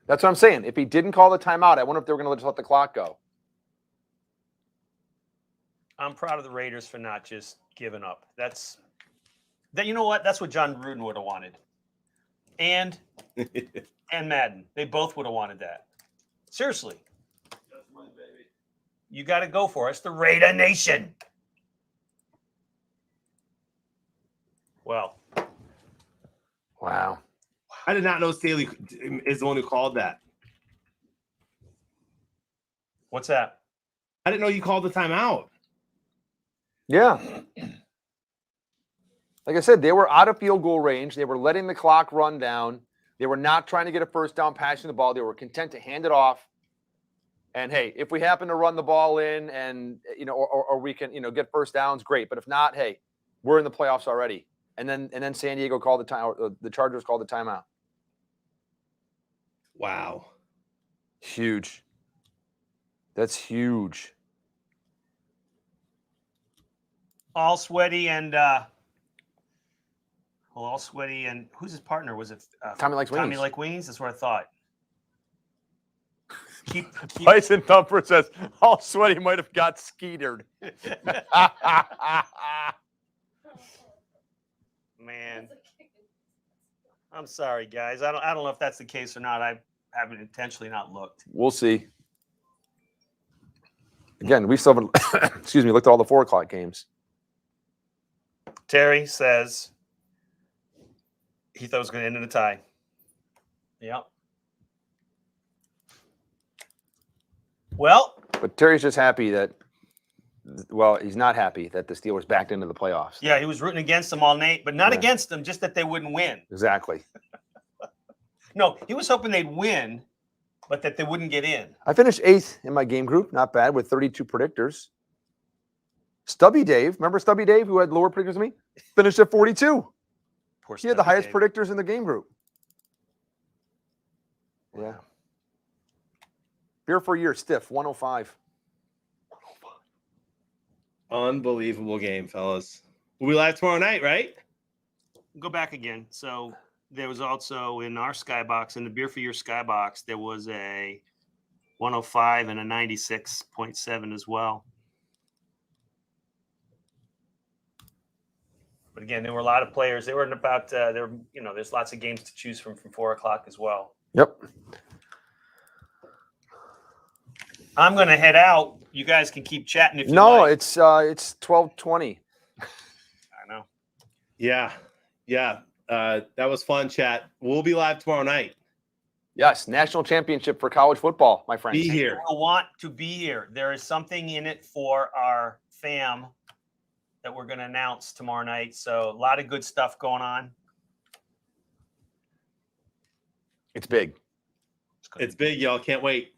[SPEAKER 2] That's what I'm saying. If he didn't call the timeout, I wonder if they were going to just let the clock go.
[SPEAKER 3] I'm proud of the Raiders for not just giving up. You know what? That's what John Gruden would have wanted. And Madden. They both would have wanted that. Seriously. You got to go for it. It's the Raider Nation. Well,
[SPEAKER 2] Wow.
[SPEAKER 1] I did not know Staley is the one who called that.
[SPEAKER 3] what's that?
[SPEAKER 1] I didn't know you called the timeout.
[SPEAKER 2] Yeah. Like I said, they were out of field goal range. They were letting the clock run down. They were not trying to get a first down passing the ball. They were content to hand it off. And hey, if we happen to run the ball in and or we can get first downs, great. But if not, hey, we're in the playoffs already. And then San Diego called the time. The Chargers called the timeout.
[SPEAKER 1] Wow.
[SPEAKER 2] Huge. That's huge.
[SPEAKER 3] All sweaty and who's his partner? Was it
[SPEAKER 2] Tommy likes
[SPEAKER 3] Tommy
[SPEAKER 2] wings.
[SPEAKER 3] like wings? That's what I thought. Keep
[SPEAKER 2] Tyson Thumper says, all sweaty might have got skeetered.
[SPEAKER 3] Man, I'm sorry, guys. I don't know if that's the case or not. I haven't intentionally not looked.
[SPEAKER 2] We'll see. Again, we still haven't, excuse me, looked at all the 4 o'clock games.
[SPEAKER 3] Terry says he thought it was going to end in a tie. Yep. Well,
[SPEAKER 2] But Terry's just happy that, well, he's not happy that the Steelers backed into the playoffs.
[SPEAKER 3] yeah, he was rooting against them all night, but not
[SPEAKER 2] Yeah.
[SPEAKER 3] against them, just that they wouldn't win.
[SPEAKER 2] Exactly.
[SPEAKER 3] No, he was hoping they'd win, but that they wouldn't get in.
[SPEAKER 2] I finished 8th in my game group. Not bad with 32 predictors. Stubby Dave, remember Stubby Dave who had lower predictors than me? Finished at 42.
[SPEAKER 3] Poor
[SPEAKER 2] He had the
[SPEAKER 3] Stubby
[SPEAKER 2] highest
[SPEAKER 3] Dave.
[SPEAKER 2] predictors in the game group. Yeah. Beer for a year, stiff, 105.
[SPEAKER 1] Unbelievable game, fellas. We'll be live tomorrow night, right?
[SPEAKER 3] Go back again. So there was also in our skybox, in the Beer for Your skybox, there was a 105 and a 96.7 as well. But again, there were a lot of players. They were in about there's lots of games to choose from 4 o'clock as well.
[SPEAKER 2] Yep.
[SPEAKER 3] I'm going to head out. You guys can keep chatting if you
[SPEAKER 2] No,
[SPEAKER 3] like.
[SPEAKER 2] it's 12:20.
[SPEAKER 3] I know.
[SPEAKER 1] Yeah. That was fun, chat. We'll be live tomorrow night.
[SPEAKER 2] Yes, national championship for college football, my friends.
[SPEAKER 1] Be here.
[SPEAKER 3] You will want to be here. There is something in it for our fam that we're going to announce tomorrow night. So a lot of good stuff going on.
[SPEAKER 2] It's big.
[SPEAKER 1] It's big, y'all. Can't wait.